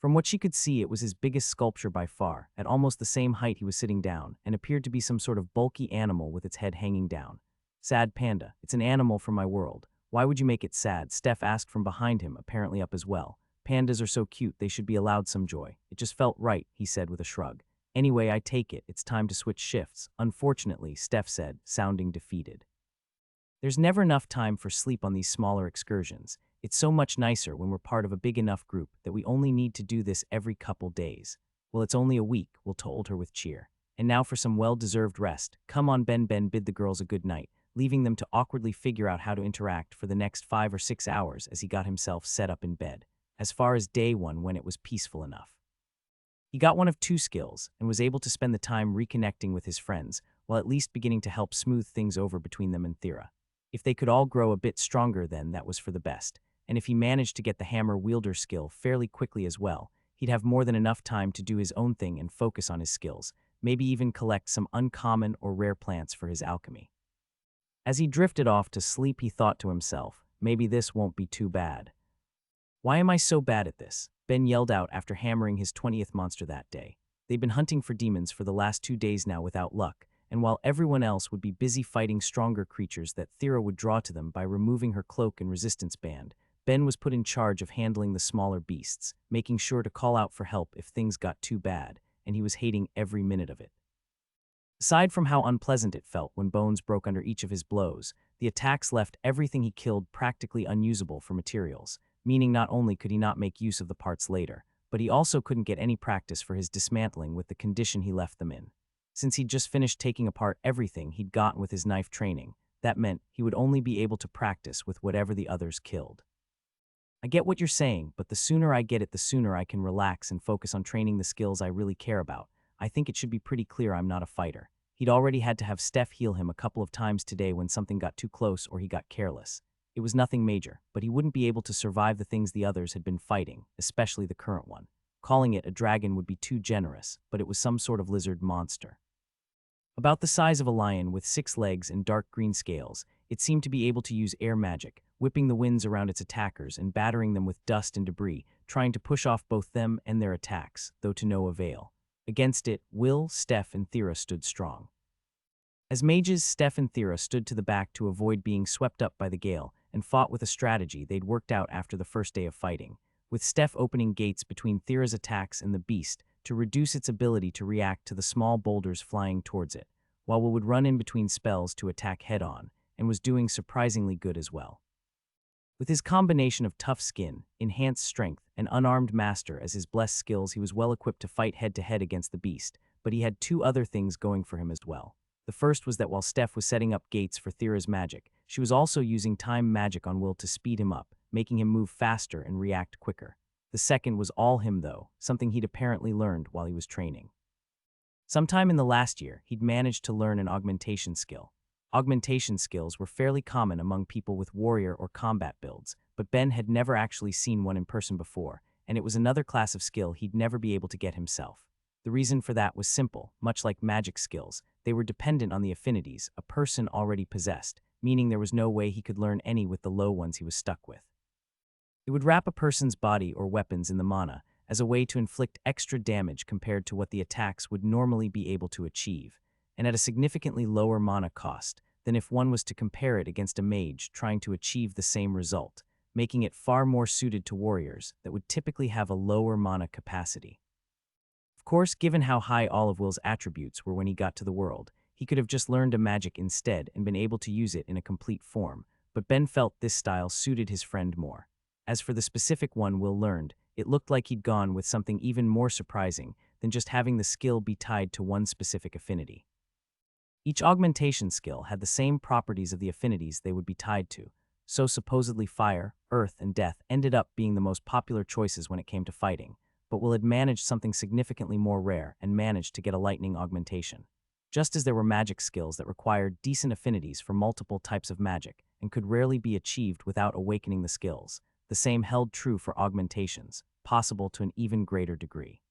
From what she could see, it was his biggest sculpture by far, at almost the same height he was sitting down, and appeared to be some sort of bulky animal with its head hanging down. Sad panda. It's an animal from my world. Why would you make it sad? Steph asked from behind him, apparently up as well. Pandas are so cute, they should be allowed some joy. It just felt right, he said with a shrug. Anyway, I take it, it's time to switch shifts. Unfortunately, Steph said, sounding defeated. There's never enough time for sleep on these smaller excursions. It's so much nicer when we're part of a big enough group that we only need to do this every couple days. Well, it's only a week, Will told her with cheer. And now for some well-deserved rest. Come on, Ben bid the girls a good night, leaving them to awkwardly figure out how to interact for the next 5 or 6 hours as he got himself set up in bed. As far as day one, when it was peaceful enough. He got one of 2 skills and was able to spend the time reconnecting with his friends, while at least beginning to help smooth things over between them and Thera. If they could all grow a bit stronger, then that was for the best, and if he managed to get the hammer wielder skill fairly quickly as well, he'd have more than enough time to do his own thing and focus on his skills, maybe even collect some uncommon or rare plants for his alchemy. As he drifted off to sleep, he thought to himself, maybe this won't be too bad. Why am I so bad at this? Ben yelled out after hammering his 20th monster that day. They'd been hunting for demons for the last 2 days now without luck, and while everyone else would be busy fighting stronger creatures that Thera would draw to them by removing her cloak and resistance band, Ben was put in charge of handling the smaller beasts, making sure to call out for help if things got too bad, and he was hating every minute of it. Aside from how unpleasant it felt when bones broke under each of his blows, the attacks left everything he killed practically unusable for materials, meaning not only could he not make use of the parts later, but he also couldn't get any practice for his dismantling with the condition he left them in. Since he'd just finished taking apart everything he'd gotten with his knife training, that meant he would only be able to practice with whatever the others killed. I get what you're saying, but the sooner I get it, the sooner I can relax and focus on training the skills I really care about. I think it should be pretty clear I'm not a fighter. He'd already had to have Steph heal him a couple of times today when something got too close or he got careless. It was nothing major, but he wouldn't be able to survive the things the others had been fighting, especially the current one. Calling it a dragon would be too generous, but it was some sort of lizard monster. About the size of a lion with 6 legs and dark green scales, it seemed to be able to use air magic, whipping the winds around its attackers and battering them with dust and debris, trying to push off both them and their attacks, though to no avail. Against it, Will, Steph, and Thera stood strong. As mages, Steph and Thera stood to the back to avoid being swept up by the gale, and fought with a strategy they'd worked out after the first day of fighting, with Steph opening gates between Thera's attacks and the beast to reduce its ability to react to the small boulders flying towards it, while Will would run in between spells to attack head-on, and was doing surprisingly good as well. With his combination of tough skin, enhanced strength, and unarmed master as his blessed skills, he was well equipped to fight head-to-head against the beast, but he had 2 other things going for him as well. The first was that while Steph was setting up gates for Thera's magic, she was also using time magic on Will to speed him up, making him move faster and react quicker. The second was all him though, something he'd apparently learned while he was training. Sometime in the last year, he'd managed to learn an augmentation skill. Augmentation skills were fairly common among people with warrior or combat builds, but Ben had never actually seen one in person before, and it was another class of skill he'd never be able to get himself. The reason for that was simple. Much like magic skills, they were dependent on the affinities a person already possessed, meaning there was no way he could learn any with the low ones he was stuck with. It would wrap a person's body or weapons in the mana as a way to inflict extra damage compared to what the attacks would normally be able to achieve, and at a significantly lower mana cost than if one was to compare it against a mage trying to achieve the same result, making it far more suited to warriors that would typically have a lower mana capacity. Of course, given how high Olive Will's attributes were when he got to the world, he could have just learned a magic instead and been able to use it in a complete form, but Ben felt this style suited his friend more. As for the specific one Will learned, it looked like he'd gone with something even more surprising than just having the skill be tied to one specific affinity. Each augmentation skill had the same properties of the affinities they would be tied to, so supposedly fire, earth, and death ended up being the most popular choices when it came to fighting, but Will had managed something significantly more rare and managed to get a lightning augmentation. Just as there were magic skills that required decent affinities for multiple types of magic and could rarely be achieved without awakening the skills, the same held true for augmentations, possible to an even greater degree.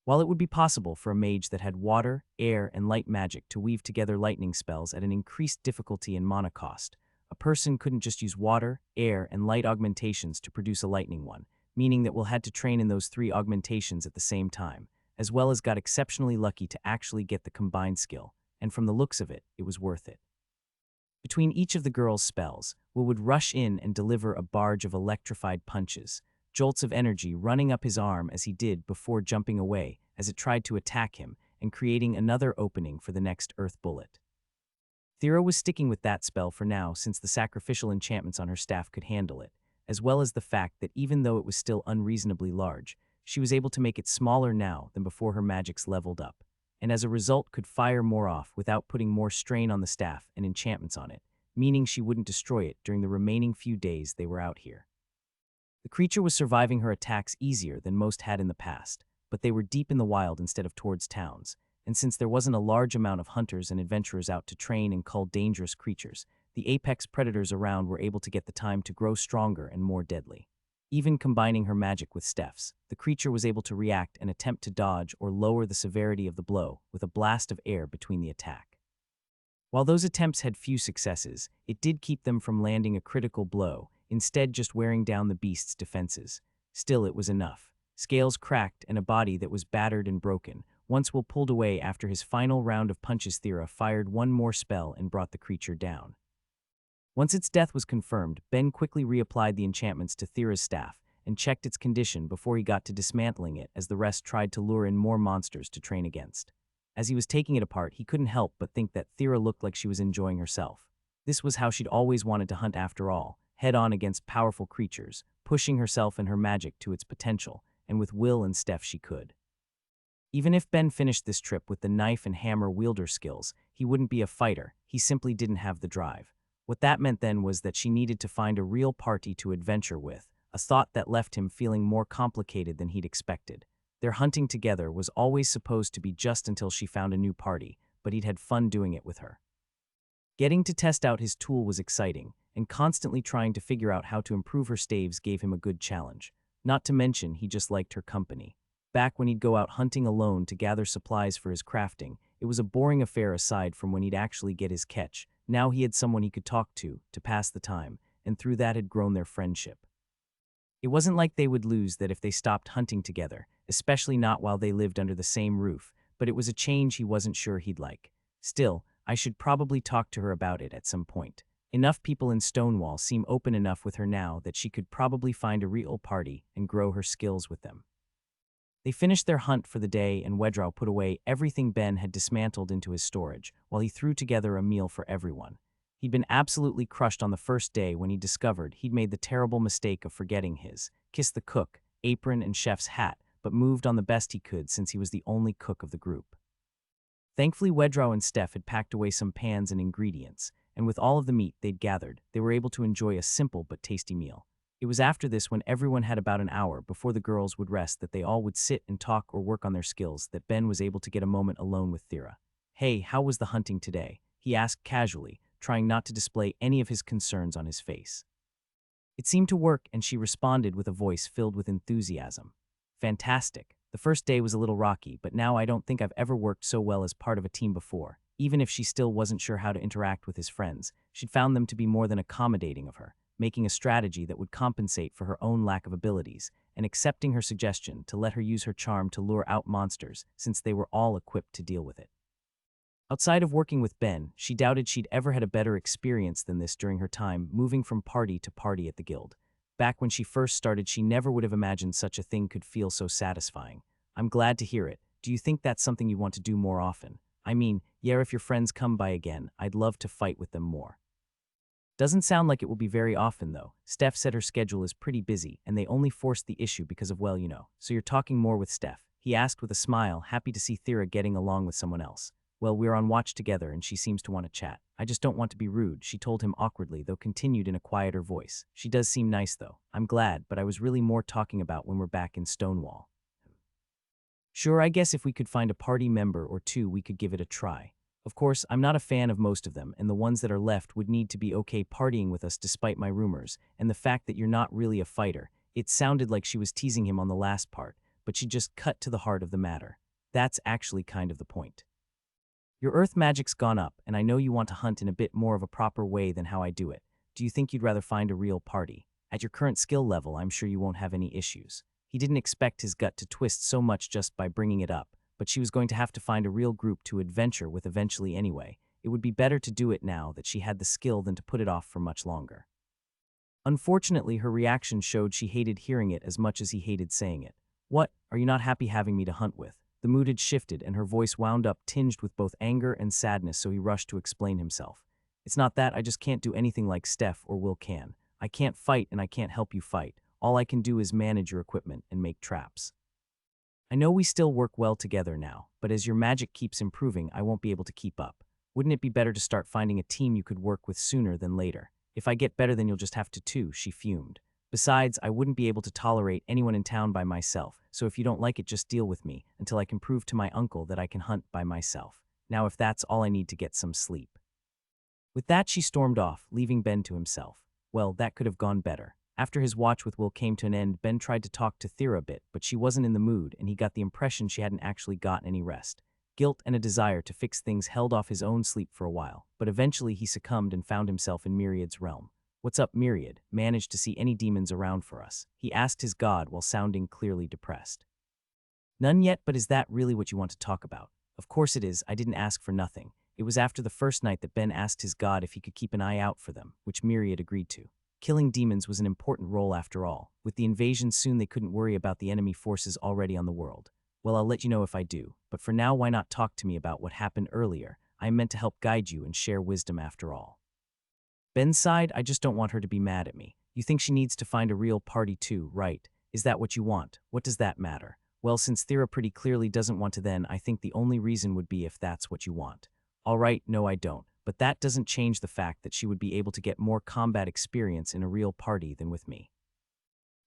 While it would be possible for a mage that had water, air, and light magic to weave together lightning spells at an increased difficulty and mana cost, a person couldn't just use water, air, and light augmentations to produce a lightning one, meaning that Will had to train in those three augmentations at the same time, as well as got exceptionally lucky to actually get the combined skill, and from the looks of it, it was worth it. Between each of the girl's spells, Will would rush in and deliver a barrage of electrified punches, jolts of energy running up his arm as he did before jumping away as it tried to attack him and creating another opening for the next earth bullet. Thera was sticking with that spell for now since the sacrificial enchantments on her staff could handle it, as well as the fact that even though it was still unreasonably large, she was able to make it smaller now than before her magics leveled up, and as a result could fire more off without putting more strain on the staff and enchantments on it, meaning she wouldn't destroy it during the remaining few days they were out here. The creature was surviving her attacks easier than most had in the past, but they were deep in the wild instead of towards towns, and since there wasn't a large amount of hunters and adventurers out to train and cull dangerous creatures, the apex predators around were able to get the time to grow stronger and more deadly. Even combining her magic with Steph's, the creature was able to react and attempt to dodge or lower the severity of the blow with a blast of air between the attack. While those attempts had few successes, it did keep them from landing a critical blow, instead just wearing down the beast's defenses. Still, it was enough. Scales cracked and a body that was battered and broken. Once Will pulled away after his final round of punches, Thera fired one more spell and brought the creature down. Once its death was confirmed, Ben quickly reapplied the enchantments to Thera's staff and checked its condition before he got to dismantling it as the rest tried to lure in more monsters to train against. As he was taking it apart, he couldn't help but think that Thera looked like she was enjoying herself. This was how she'd always wanted to hunt after all, head-on against powerful creatures, pushing herself and her magic to its potential, and with Will and Steph she could. Even if Ben finished this trip with the knife and hammer wielder skills, he wouldn't be a fighter. He simply didn't have the drive. What that meant then was that she needed to find a real party to adventure with, a thought that left him feeling more complicated than he'd expected. Their hunting together was always supposed to be just until she found a new party, but he'd had fun doing it with her. Getting to test out his tool was exciting, and constantly trying to figure out how to improve her staves gave him a good challenge. Not to mention, he just liked her company. Back when he'd go out hunting alone to gather supplies for his crafting, it was a boring affair aside from when he'd actually get his catch. Now he had someone he could talk to pass the time, and through that had grown their friendship. It wasn't like they would lose that if they stopped hunting together, especially not while they lived under the same roof, but it was a change he wasn't sure he'd like. Still, I should probably talk to her about it at some point. Enough people in Stonewall seem open enough with her now that she could probably find a real party and grow her skills with them. They finished their hunt for the day, and Wedrow put away everything Ben had dismantled into his storage, while he threw together a meal for everyone. He'd been absolutely crushed on the first day when he discovered he'd made the terrible mistake of forgetting his kiss the cook, apron, and chef's hat, but moved on the best he could since he was the only cook of the group. Thankfully, Wedrow and Steph had packed away some pans and ingredients, and with all of the meat they'd gathered, they were able to enjoy a simple but tasty meal. It was after this, when everyone had about an hour before the girls would rest, that they all would sit and talk or work on their skills, that Ben was able to get a moment alone with Thera. "Hey, how was the hunting today?" he asked casually, trying not to display any of his concerns on his face. It seemed to work, and she responded with a voice filled with enthusiasm. Fantastic. The first day was a little rocky, but now I don't think I've ever worked so well as part of a team before. Even if she still wasn't sure how to interact with his friends, she'd found them to be more than accommodating of her, making a strategy that would compensate for her own lack of abilities, and accepting her suggestion to let her use her charm to lure out monsters, since they were all equipped to deal with it. Outside of working with Ben, she doubted she'd ever had a better experience than this during her time moving from party to party at the guild. Back when she first started, she never would have imagined such a thing could feel so satisfying. I'm glad to hear it. Do you think that's something you want to do more often? I mean, yeah, if your friends come by again, I'd love to fight with them more. Doesn't sound like it will be very often, though. Steph said her schedule is pretty busy, and they only forced the issue because of, well, you know. So you're talking more with Steph? He asked with a smile, happy to see Thera getting along with someone else. Well, we're on watch together, and she seems to want to chat. I just don't want to be rude, she told him awkwardly, though continued in a quieter voice. She does seem nice, though. I'm glad, but I was really more talking about when we're back in Stonewall. Sure, I guess if we could find a party member or two, we could give it a try. Of course, I'm not a fan of most of them, and the ones that are left would need to be okay partying with us despite my rumors, and the fact that you're not really a fighter. It sounded like she was teasing him on the last part, but she just cut to the heart of the matter. That's actually kind of the point. Your earth magic's gone up, and I know you want to hunt in a bit more of a proper way than how I do it. Do you think you'd rather find a real party? At your current skill level, I'm sure you won't have any issues. He didn't expect his gut to twist so much just by bringing it up, but she was going to have to find a real group to adventure with eventually anyway. It would be better to do it now that she had the skill than to put it off for much longer. Unfortunately, her reaction showed she hated hearing it as much as he hated saying it. What, are you not happy having me to hunt with? The mood had shifted, and her voice wound up tinged with both anger and sadness, so he rushed to explain himself. It's not that, I just can't do anything like Steph or Will can. I can't fight, and I can't help you fight. All I can do is manage your equipment and make traps. I know we still work well together now, but as your magic keeps improving, I won't be able to keep up. Wouldn't it be better to start finding a team you could work with sooner than later? If I get better, then you'll just have to too, she fumed. Besides, I wouldn't be able to tolerate anyone in town by myself, so if you don't like it, just deal with me, until I can prove to my uncle that I can hunt by myself. Now if that's all I need to get some sleep. With that, she stormed off, leaving Ben to himself. Well, that could have gone better. After his watch with Will came to an end, Ben tried to talk to Thera a bit, but she wasn't in the mood, and he got the impression she hadn't actually gotten any rest. Guilt and a desire to fix things held off his own sleep for a while, but eventually he succumbed and found himself in Myriad's realm. What's up, Myriad? Managed to see any demons around for us? He asked his god while sounding clearly depressed. None yet, but is that really what you want to talk about? Of course it is, I didn't ask for nothing. It was after the first night that Ben asked his god if he could keep an eye out for them, which Myriad agreed to. Killing demons was an important role after all. With the invasion soon, they couldn't worry about the enemy forces already on the world. Well, I'll let you know if I do, but for now, why not talk to me about what happened earlier? I am meant to help guide you and share wisdom after all. Ben sighed, I just don't want her to be mad at me. You think she needs to find a real party too, right? Is that what you want? What does that matter? Well, since Thera pretty clearly doesn't want to, then I think the only reason would be if that's what you want. All right, no I don't, but that doesn't change the fact that she would be able to get more combat experience in a real party than with me.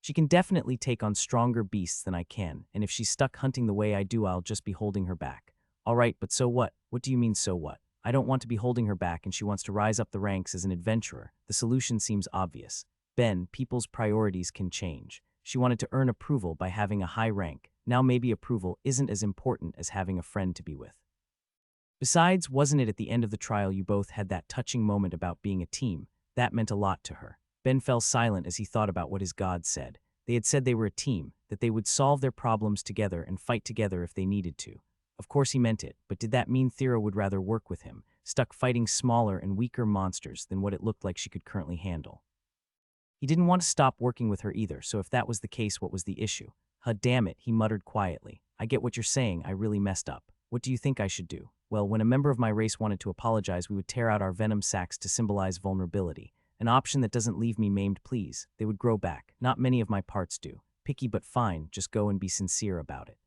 She can definitely take on stronger beasts than I can, and if she's stuck hunting the way I do, I'll just be holding her back. All right, but so what? What do you mean so what? I don't want to be holding her back, and she wants to rise up the ranks as an adventurer. The solution seems obvious. Ben, people's priorities can change. She wanted to earn approval by having a high rank. Now maybe approval isn't as important as having a friend to be with. Besides, wasn't it at the end of the trial you both had that touching moment about being a team? That meant a lot to her. Ben fell silent as he thought about what his god said. They had said they were a team, that they would solve their problems together and fight together if they needed to. Of course he meant it, but did that mean Thera would rather work with him, stuck fighting smaller and weaker monsters than what it looked like she could currently handle? He didn't want to stop working with her either, so if that was the case, what was the issue? Huh, damn it, he muttered quietly. I get what you're saying, I really messed up. What do you think I should do? Well, when a member of my race wanted to apologize, we would tear out our venom sacs to symbolize vulnerability. An option that doesn't leave me maimed, please. They would grow back. Not many of my parts do. Picky but fine, just go and be sincere about it.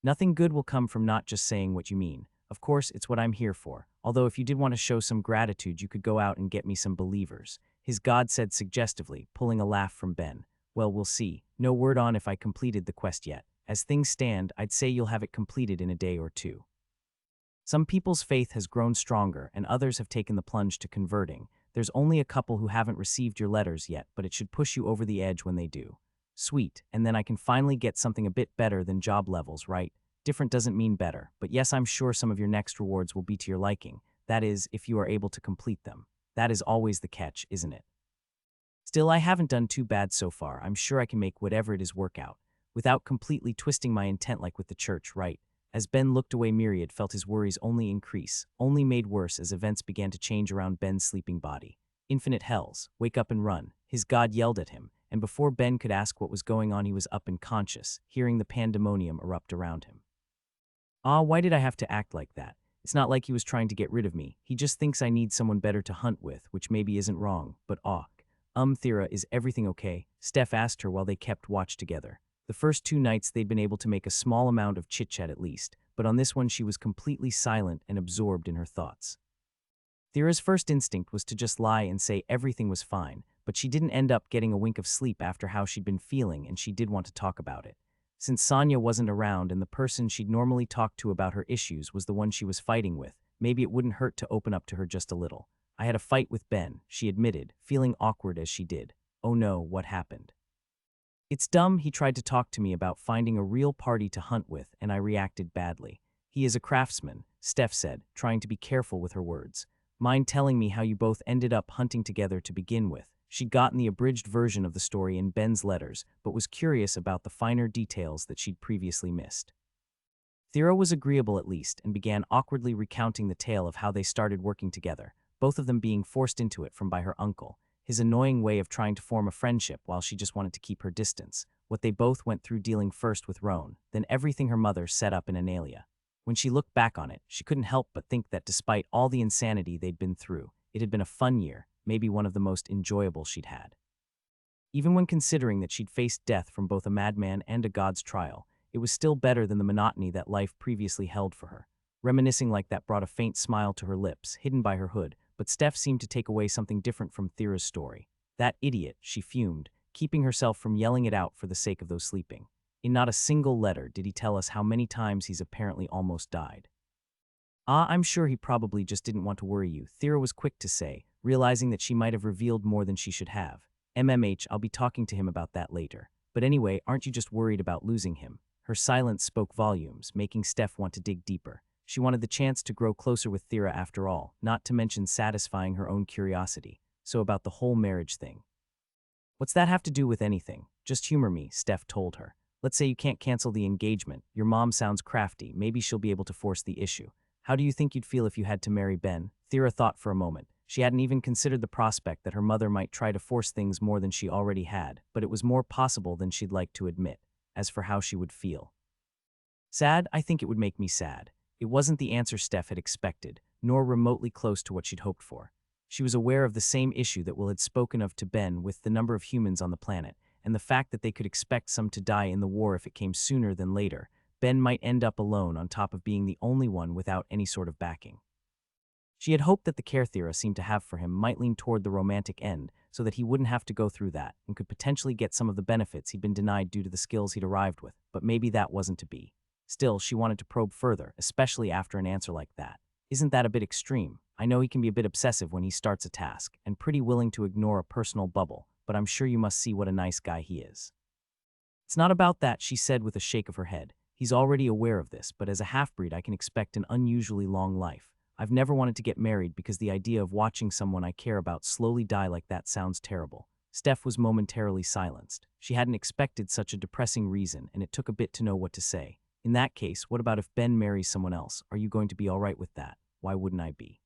Nothing good will come from not just saying what you mean. Of course, it's what I'm here for. Although if you did want to show some gratitude, you could go out and get me some believers. His god said suggestively, pulling a laugh from Ben. Well, we'll see. No word on if I completed the quest yet. As things stand, I'd say you'll have it completed in a day or two. Some people's faith has grown stronger and others have taken the plunge to converting. There's only a couple who haven't received your letters yet, but it should push you over the edge when they do. Sweet, and then I can finally get something a bit better than job levels, right? Different doesn't mean better, but yes, I'm sure some of your next rewards will be to your liking. That is, if you are able to complete them. That is always the catch, isn't it? Still, I haven't done too bad so far. I'm sure I can make whatever it is work out, without completely twisting my intent like with the church, right? As Ben looked away, Myriad felt his worries only increase, only made worse as events began to change around Ben's sleeping body. Infinite hells, wake up and run, his god yelled at him, and before Ben could ask what was going on, he was up and conscious, hearing the pandemonium erupt around him. Why did I have to act like that? It's not like he was trying to get rid of me. He just thinks I need someone better to hunt with, which maybe isn't wrong, but Thera, is everything okay? Steph asked her while they kept watch together. The first 2 nights they'd been able to make a small amount of chit-chat at least, but on this one she was completely silent and absorbed in her thoughts. Thera's first instinct was to just lie and say everything was fine, but she didn't end up getting a wink of sleep after how she'd been feeling, and she did want to talk about it. Since Sonia wasn't around and the person she'd normally talk to about her issues was the one she was fighting with, maybe it wouldn't hurt to open up to her just a little. I had a fight with Ben, she admitted, feeling awkward as she did. Oh no, what happened? It's dumb. He tried to talk to me about finding a real party to hunt with, and I reacted badly. He is a craftsman, Steph said, trying to be careful with her words. Mind telling me how you both ended up hunting together to begin with? She'd gotten the abridged version of the story in Ben's letters, but was curious about the finer details that she'd previously missed. Thera was agreeable at least, and began awkwardly recounting the tale of how they started working together, both of them being forced into it by her uncle, his annoying way of trying to form a friendship while she just wanted to keep her distance, what they both went through dealing first with Roan, then everything her mother set up in Analia. When she looked back on it, she couldn't help but think that despite all the insanity they'd been through, it had been a fun year, maybe one of the most enjoyable she'd had. Even when considering that she'd faced death from both a madman and a god's trial, it was still better than the monotony that life previously held for her. Reminiscing like that brought a faint smile to her lips, hidden by her hood, but Steph seemed to take away something different from Thera's story. That idiot, she fumed, keeping herself from yelling it out for the sake of those sleeping. In not a single letter did he tell us how many times he's apparently almost died. I'm sure he probably just didn't want to worry you, Thera was quick to say, realizing that she might have revealed more than she should have. I'll be talking to him about that later. But anyway, aren't you just worried about losing him? Her silence spoke volumes, making Steph want to dig deeper. She wanted the chance to grow closer with Thera after all, not to mention satisfying her own curiosity. So about the whole marriage thing. What's that have to do with anything? Just humor me, Steph told her. Let's say you can't cancel the engagement. Your mom sounds crafty. Maybe she'll be able to force the issue. How do you think you'd feel if you had to marry Ben? Thera thought for a moment. She hadn't even considered the prospect that her mother might try to force things more than she already had, but it was more possible than she'd like to admit. As for how she would feel. Sad? I think it would make me sad. It wasn't the answer Steph had expected, nor remotely close to what she'd hoped for. She was aware of the same issue that Will had spoken of to Ben with the number of humans on the planet, and the fact that they could expect some to die in the war if it came sooner than later. Ben might end up alone on top of being the only one without any sort of backing. She had hoped that the care Thera seemed to have for him might lean toward the romantic end, so that he wouldn't have to go through that, and could potentially get some of the benefits he'd been denied due to the skills he'd arrived with, but maybe that wasn't to be. Still, she wanted to probe further, especially after an answer like that. Isn't that a bit extreme? I know he can be a bit obsessive when he starts a task, and pretty willing to ignore a personal bubble, but I'm sure you must see what a nice guy he is. It's not about that, she said with a shake of her head. He's already aware of this, but as a half-breed I can expect an unusually long life. I've never wanted to get married because the idea of watching someone I care about slowly die like that sounds terrible. Steph was momentarily silenced. She hadn't expected such a depressing reason, and it took a bit to know what to say. In that case, what about if Ben marries someone else? Are you going to be all right with that? Why wouldn't I be?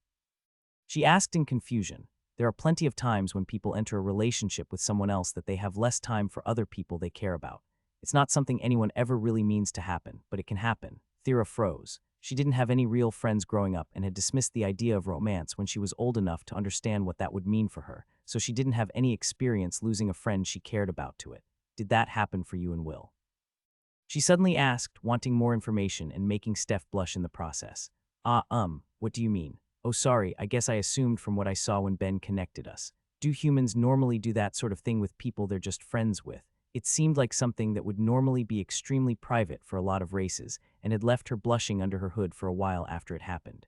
She asked in confusion. There are plenty of times when people enter a relationship with someone else that they have less time for other people they care about. It's not something anyone ever really means to happen, but it can happen. Thera froze. She didn't have any real friends growing up and had dismissed the idea of romance when she was old enough to understand what that would mean for her, so she didn't have any experience losing a friend she cared about to it. Did that happen for you and Will? She suddenly asked, wanting more information and making Steph blush in the process. What do you mean? Oh sorry, I guess I assumed from what I saw when Ben connected us. Do humans normally do that sort of thing with people they're just friends with? It seemed like something that would normally be extremely private for a lot of races and had left her blushing under her hood for a while after it happened.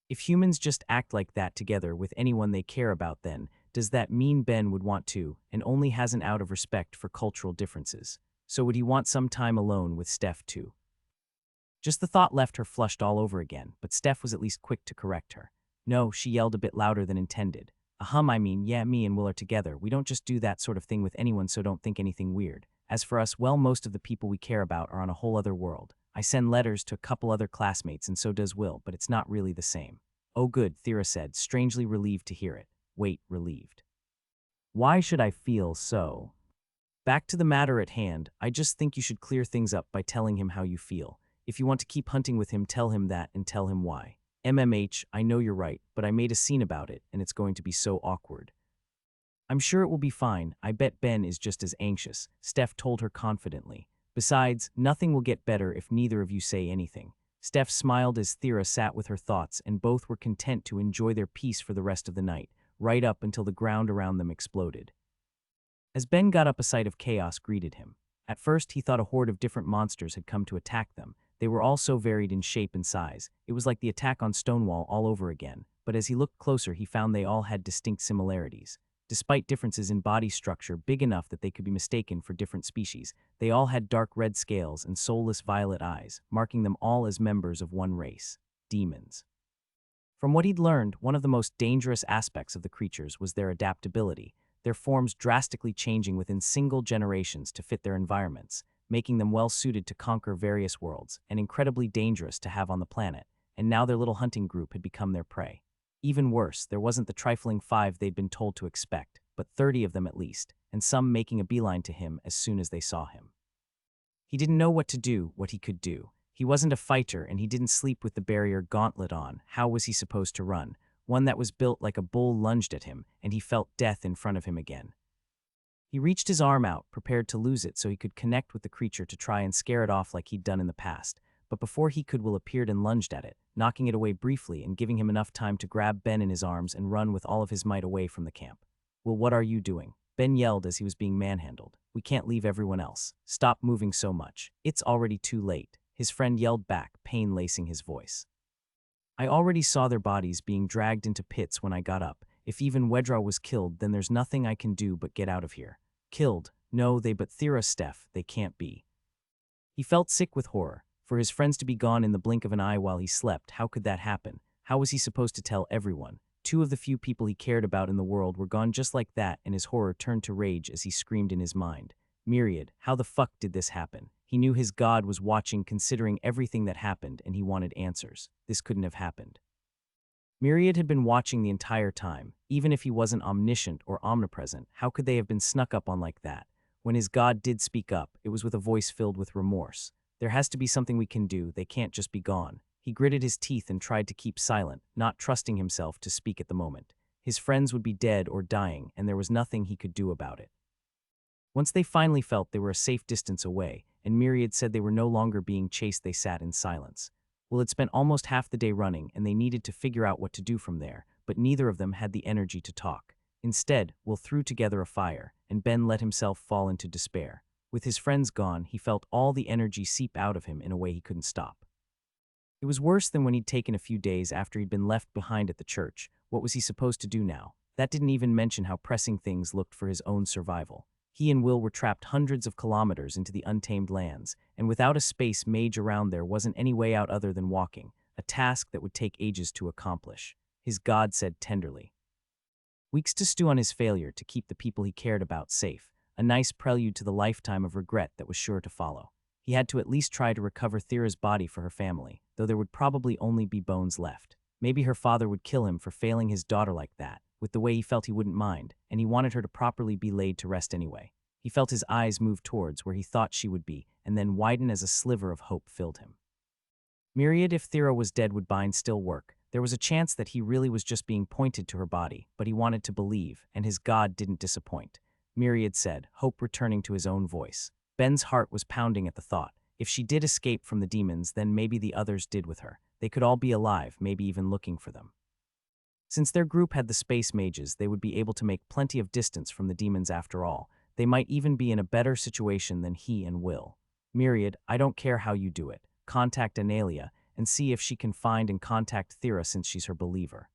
If humans just act like that together with anyone they care about, then does that mean Ben would want to, and only has an out of respect for cultural differences? So would he want some time alone with Steph too? Just the thought left her flushed all over again, but Steph was at least quick to correct her. No, she yelled a bit louder than intended. I mean, yeah, me and Will are together. We don't just do that sort of thing with anyone, so don't think anything weird. As for us, well, most of the people we care about are on a whole other world. I send letters to a couple other classmates, and so does Will, but it's not really the same. Oh good, Thera said, strangely relieved to hear it. Wait, relieved. Why should I feel so? Back to the matter at hand, I just think you should clear things up by telling him how you feel. If you want to keep hunting with him, tell him that and tell him why. I know you're right, but I made a scene about it, and it's going to be so awkward. I'm sure it will be fine. I bet Ben is just as anxious, Steph told her confidently. Besides, nothing will get better if neither of you say anything. Steph smiled as Thera sat with her thoughts, and both were content to enjoy their peace for the rest of the night, right up until the ground around them exploded. As Ben got up, a sight of chaos greeted him. At first, he thought a horde of different monsters had come to attack them. They were all so varied in shape and size. It was like the attack on Stonewall all over again, but as he looked closer, he found they all had distinct similarities. Despite differences in body structure big enough that they could be mistaken for different species, they all had dark red scales and soulless violet eyes, marking them all as members of one race, demons. From what he'd learned, one of the most dangerous aspects of the creatures was their adaptability, their forms drastically changing within single generations to fit their environments, making them well-suited to conquer various worlds and incredibly dangerous to have on the planet, and now their little hunting group had become their prey. Even worse, there wasn't the trifling 5 they'd been told to expect, but 30 of them at least, and some making a beeline to him as soon as they saw him. He didn't know what to do, what he could do. He wasn't a fighter, and he didn't sleep with the barrier gauntlet on. How was he supposed to run? One that was built like a bull lunged at him, and he felt death in front of him again. He reached his arm out, prepared to lose it so he could connect with the creature to try and scare it off like he'd done in the past. But before he could, Will appeared and lunged at it, knocking it away briefly and giving him enough time to grab Ben in his arms and run with all of his might away from the camp. Will, what are you doing? Ben yelled as he was being manhandled. We can't leave everyone else. Stop moving so much. It's already too late. His friend yelled back, pain lacing his voice. I already saw their bodies being dragged into pits when I got up. If even Wedra was killed, then there's nothing I can do but get out of here. Killed? No, but Thera, Steph, they can't be. He felt sick with horror. For his friends to be gone in the blink of an eye while he slept, how could that happen? How was he supposed to tell everyone? 2 of the few people he cared about in the world were gone just like that, and his horror turned to rage as he screamed in his mind. Myriad, how the fuck did this happen? He knew his god was watching, considering everything that happened, and he wanted answers. This couldn't have happened. Myriad had been watching the entire time. Even if he wasn't omniscient or omnipresent, how could they have been snuck up on like that? When his god did speak up, it was with a voice filled with remorse. There has to be something we can do. They can't just be gone. He gritted his teeth and tried to keep silent, not trusting himself to speak at the moment. His friends would be dead or dying, and there was nothing he could do about it. Once they finally felt they were a safe distance away, and Myriad said they were no longer being chased, they sat in silence. Will had spent almost half the day running, and they needed to figure out what to do from there, but neither of them had the energy to talk. Instead, Will threw together a fire, and Ben let himself fall into despair. With his friends gone, he felt all the energy seep out of him in a way he couldn't stop. It was worse than when he'd taken a few days after he'd been left behind at the church. What was he supposed to do now? That didn't even mention how pressing things looked for his own survival. He and Will were trapped hundreds of kilometers into the untamed lands, and without a space mage around there wasn't any way out other than walking, a task that would take ages to accomplish. His god said tenderly. Weeks to stew on his failure to keep the people he cared about safe, a nice prelude to the lifetime of regret that was sure to follow. He had to at least try to recover Thera's body for her family, though there would probably only be bones left. Maybe her father would kill him for failing his daughter like that. With the way he felt, he wouldn't mind, and he wanted her to properly be laid to rest anyway. He felt his eyes move towards where he thought she would be, and then widen as a sliver of hope filled him. Myriad, if Thera was dead, would bind still work. There was a chance that he really was just being pointed to her body, but he wanted to believe, and his god didn't disappoint. Myriad said, hope returning to his own voice. Ben's heart was pounding at the thought. If she did escape from the demons, then maybe the others did with her. They could all be alive, maybe even looking for them. Since their group had the space mages, they would be able to make plenty of distance from the demons after all. They might even be in a better situation than he and Will. Myriad, I don't care how you do it. Contact Analia and see if she can find and contact Thera since she's her believer.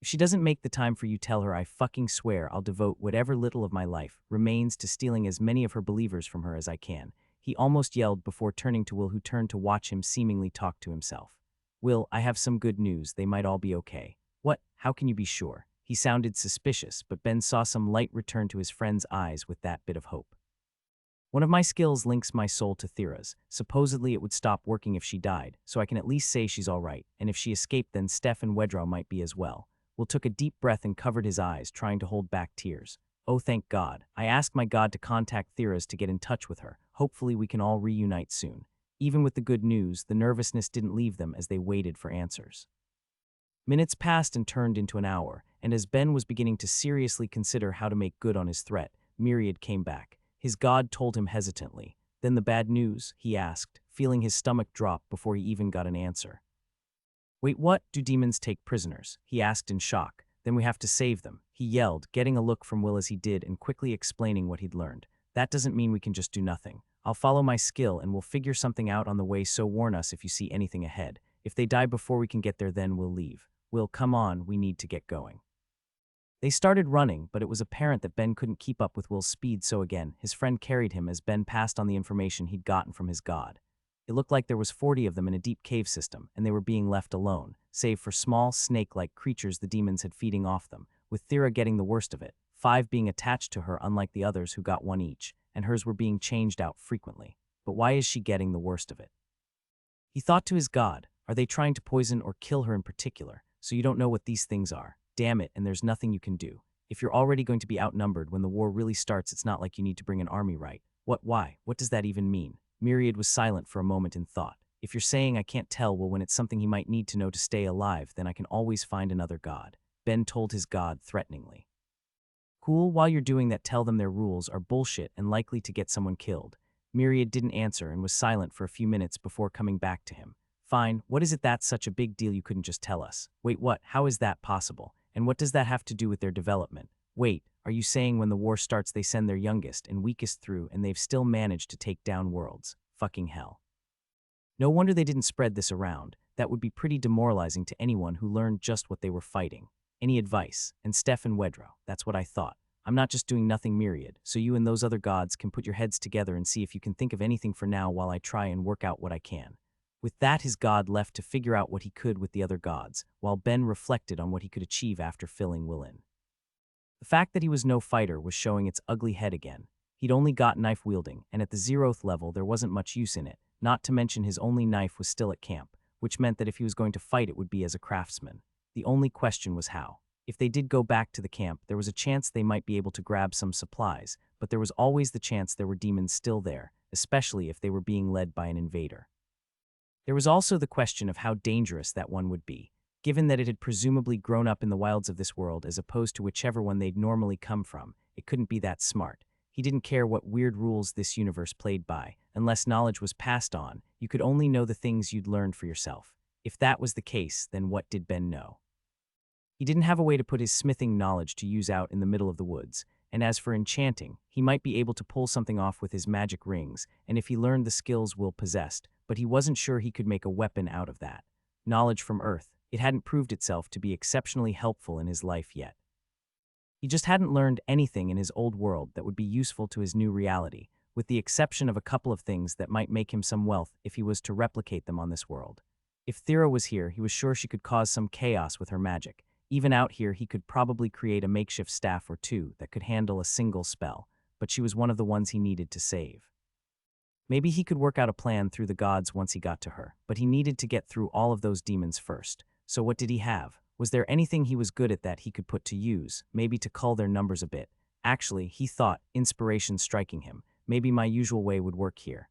If she doesn't make the time for you, tell her I fucking swear I'll devote whatever little of my life remains to stealing as many of her believers from her as I can. He almost yelled before turning to Will, who turned to watch him seemingly talk to himself. Will, I have some good news. They might all be okay. What? How can you be sure? He sounded suspicious, but Ben saw some light return to his friend's eyes with that bit of hope. One of my skills links my soul to Thera's. Supposedly it would stop working if she died, so I can at least say she's all right, and if she escaped then Steph and Wedro might be as well. Will took a deep breath and covered his eyes, trying to hold back tears. Oh, thank God. I asked my God to contact Thera's to get in touch with her. Hopefully we can all reunite soon. Even with the good news, the nervousness didn't leave them as they waited for answers. Minutes passed and turned into an hour, and as Ben was beginning to seriously consider how to make good on his threat, Myriad came back. His God told him hesitantly. Then the bad news? He asked, feeling his stomach drop before he even got an answer. Wait, what? Do demons take prisoners? He asked in shock. Then we have to save them, he yelled, getting a look from Will as he did and quickly explaining what he'd learned. That doesn't mean we can just do nothing. I'll follow my skill and we'll figure something out on the way, so warn us if you see anything ahead. If they die before we can get there, then we'll leave. Will, come on, we need to get going. They started running, but it was apparent that Ben couldn't keep up with Will's speed, so again, his friend carried him as Ben passed on the information he'd gotten from his God. It looked like there was 40 of them in a deep cave system, and they were being left alone, save for small, snake-like creatures the demons had feeding off them, with Thera getting the worst of it, 5 being attached to her unlike the others who got 1 each, and hers were being changed out frequently. But why is she getting the worst of it? He thought to his God, are they trying to poison or kill her in particular? So you don't know what these things are. Damn it, and there's nothing you can do. If you're already going to be outnumbered when the war really starts, it's not like you need to bring an army, right? What, why? What does that even mean? Myriad was silent for a moment in thought. If you're saying I can't tell, well, when it's something he might need to know to stay alive, then I can always find another God. Ben told his God threateningly. Cool, while you're doing that, tell them their rules are bullshit and likely to get someone killed. Myriad didn't answer and was silent for a few minutes before coming back to him. Fine, what is it that's such a big deal you couldn't just tell us? Wait, what? How is that possible? And what does that have to do with their development? Wait, are you saying when the war starts they send their youngest and weakest through and they've still managed to take down worlds? Fucking hell. No wonder they didn't spread this around. That would be pretty demoralizing to anyone who learned just what they were fighting. Any advice? And Steph and Wedro, that's what I thought. I'm not just doing nothing, Myriad, so you and those other gods can put your heads together and see if you can think of anything for now while I try and work out what I can. With that, his God left to figure out what he could with the other gods, while Ben reflected on what he could achieve after filling Will in. The fact that he was no fighter was showing its ugly head again. He'd only got knife wielding, and at the 0th level there wasn't much use in it, not to mention his only knife was still at camp, which meant that if he was going to fight it would be as a craftsman. The only question was how. If they did go back to the camp, there was a chance they might be able to grab some supplies, but there was always the chance there were demons still there, especially if they were being led by an invader. There was also the question of how dangerous that one would be, given that it had presumably grown up in the wilds of this world as opposed to whichever one they'd normally come from. It couldn't be that smart. He didn't care what weird rules this universe played by. Unless knowledge was passed on, you could only know the things you'd learned for yourself. If that was the case, then what did Ben know? He didn't have a way to put his smithing knowledge to use out in the middle of the woods, and as for enchanting, he might be able to pull something off with his magic rings, and if he learned the skills Will possessed, but he wasn't sure he could make a weapon out of that. Knowledge from Earth, it hadn't proved itself to be exceptionally helpful in his life yet. He just hadn't learned anything in his old world that would be useful to his new reality, with the exception of a couple of things that might make him some wealth if he was to replicate them on this world. If Thera was here, he was sure she could cause some chaos with her magic. Even out here, he could probably create a makeshift staff or two that could handle a single spell, but she was one of the ones he needed to save. Maybe he could work out a plan through the gods once he got to her, but he needed to get through all of those demons first. So what did he have? Was there anything he was good at that he could put to use, maybe to cull their numbers a bit? Actually, he thought, inspiration striking him, maybe my usual way would work here.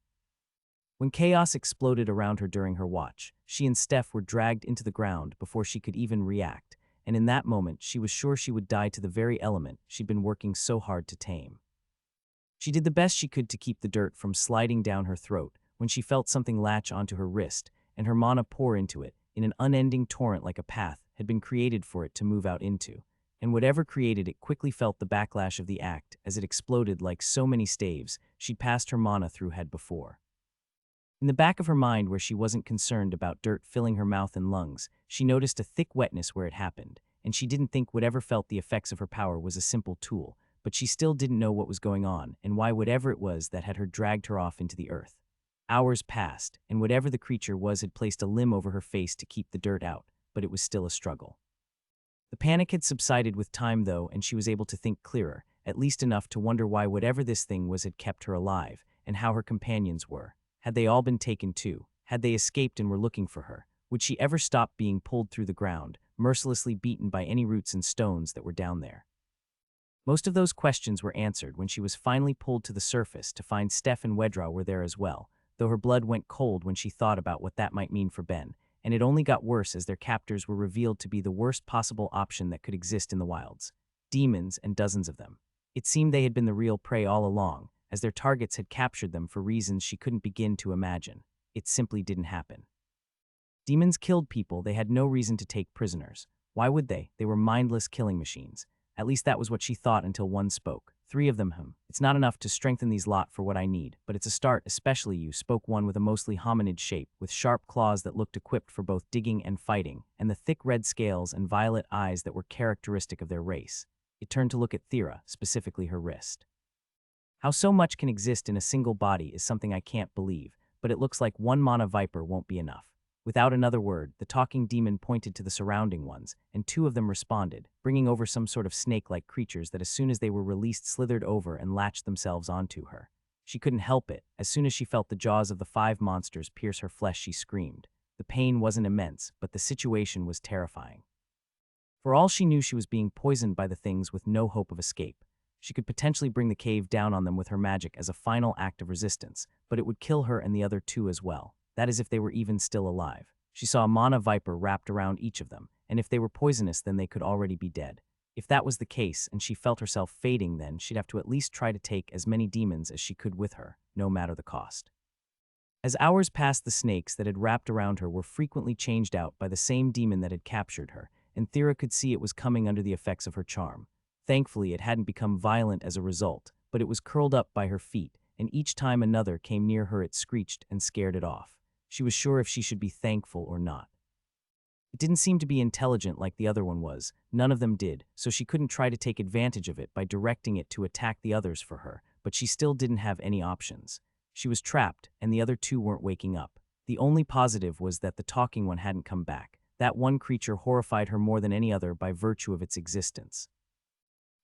When chaos exploded around her during her watch, she and Steph were dragged into the ground before she could even react, and in that moment she was sure she would die to the very element she'd been working so hard to tame. She did the best she could to keep the dirt from sliding down her throat when she felt something latch onto her wrist, and her mana pour into it in an unending torrent like a path had been created for it to move out into. and whatever created it quickly felt the backlash of the act as it exploded like so many staves she'd passed her mana through had before. In the back of her mind, where she wasn't concerned about dirt filling her mouth and lungs, she noticed a thick wetness where it happened, and she didn't think whatever felt the effects of her power was a simple tool, but she still didn't know what was going on and why whatever it was that had her dragged her off into the earth. Hours passed, and whatever the creature was had placed a limb over her face to keep the dirt out, but it was still a struggle. The panic had subsided with time, though, and she was able to think clearer, at least enough to wonder why whatever this thing was had kept her alive, and how her companions were. Had they all been taken too? Had they escaped and were looking for her? Would she ever stop being pulled through the ground, mercilessly beaten by any roots and stones that were down there? Most of those questions were answered when she was finally pulled to the surface to find Steph and Wedra were there as well, though her blood went cold when she thought about what that might mean for Ben, and it only got worse as their captors were revealed to be the worst possible option that could exist in the wilds. Demons, and dozens of them. It seemed they had been the real prey all along, as their targets had captured them for reasons she couldn't begin to imagine. It simply didn't happen. Demons killed people they had no reason to take prisoners. Why would they? They were mindless killing machines. At least that was what she thought until one spoke. Three of them. It's not enough to strengthen these lot for what I need, but it's a start, especially you, spoke one with a mostly hominid shape, with sharp claws that looked equipped for both digging and fighting, and the thick red scales and violet eyes that were characteristic of their race. It turned to look at Thera, specifically her wrist. How so much can exist in a single body is something I can't believe, but it looks like one mana viper won't be enough. Without another word, the talking demon pointed to the surrounding ones, and two of them responded, bringing over some sort of snake-like creatures that as soon as they were released slithered over and latched themselves onto her. She couldn't help it. As soon as she felt the jaws of the five monsters pierce her flesh, she screamed. The pain wasn't immense, but the situation was terrifying. For all she knew, she was being poisoned by the things with no hope of escape. She could potentially bring the cave down on them with her magic as a final act of resistance, but it would kill her and the other two as well. That is, if they were even still alive. She saw a mana viper wrapped around each of them, and if they were poisonous, then they could already be dead. If that was the case, and she felt herself fading, then she'd have to at least try to take as many demons as she could with her, no matter the cost. As hours passed, the snakes that had wrapped around her were frequently changed out by the same demon that had captured her, and Thera could see it was coming under the effects of her charm. Thankfully, it hadn't become violent as a result, but it was curled up by her feet, and each time another came near her it screeched and scared it off. She was sure if she should be thankful or not. It didn't seem to be intelligent like the other one was. None of them did, so she couldn't try to take advantage of it by directing it to attack the others for her, but she still didn't have any options. She was trapped, and the other two weren't waking up. The only positive was that the talking one hadn't come back. That one creature horrified her more than any other by virtue of its existence.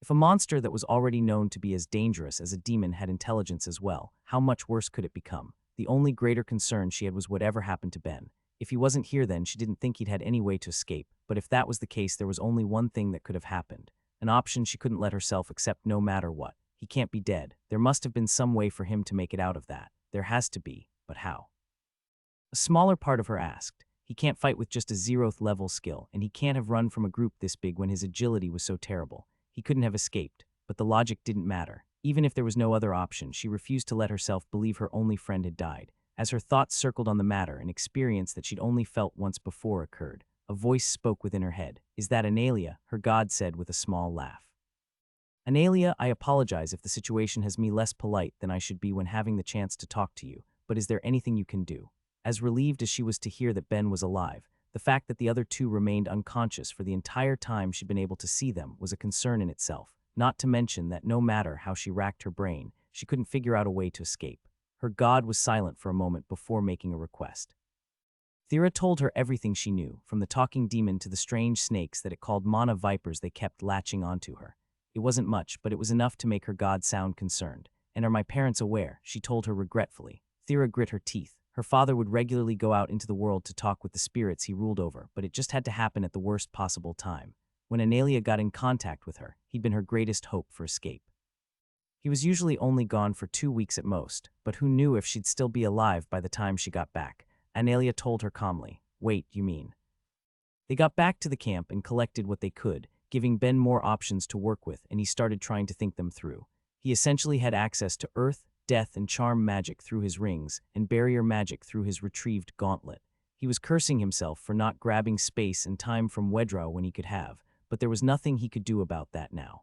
If a monster that was already known to be as dangerous as a demon had intelligence as well, how much worse could it become? The only greater concern she had was whatever happened to Ben. If he wasn't here, then she didn't think he'd had any way to escape, but if that was the case, there was only one thing that could have happened. An option she couldn't let herself accept no matter what. He can't be dead. There must have been some way for him to make it out of that. There has to be, but how? A smaller part of her asked. He can't fight with just a 0th level skill, and he can't have run from a group this big when his agility was so terrible. He couldn't have escaped, but the logic didn't matter. Even if there was no other option, she refused to let herself believe her only friend had died. As her thoughts circled on the matter, an experience that she'd only felt once before occurred. A voice spoke within her head. "Is that Analia?" her god said with a small laugh. "Analia, I apologize if the situation has me less polite than I should be when having the chance to talk to you, but is there anything you can do?" As relieved as she was to hear that Ben was alive, the fact that the other two remained unconscious for the entire time she'd been able to see them was a concern in itself, not to mention that no matter how she racked her brain, she couldn't figure out a way to escape. Her god was silent for a moment before making a request. Thera told her everything she knew, from the talking demon to the strange snakes that it called mana vipers they kept latching onto her. It wasn't much, but it was enough to make her god sound concerned. "And are my parents aware?" she told her regretfully. Thera grit her teeth. Her father would regularly go out into the world to talk with the spirits he ruled over, but it just had to happen at the worst possible time. When Analia got in contact with her, he'd been her greatest hope for escape. He was usually only gone for 2 weeks at most, but who knew if she'd still be alive by the time she got back? Analia told her calmly. "Wait, you mean?" They got back to the camp and collected what they could, giving Ben more options to work with, and he started trying to think them through. He essentially had access to earth, death, and charm magic through his rings, and barrier magic through his retrieved gauntlet. He was cursing himself for not grabbing space and time from Wedra when he could have, but there was nothing he could do about that now.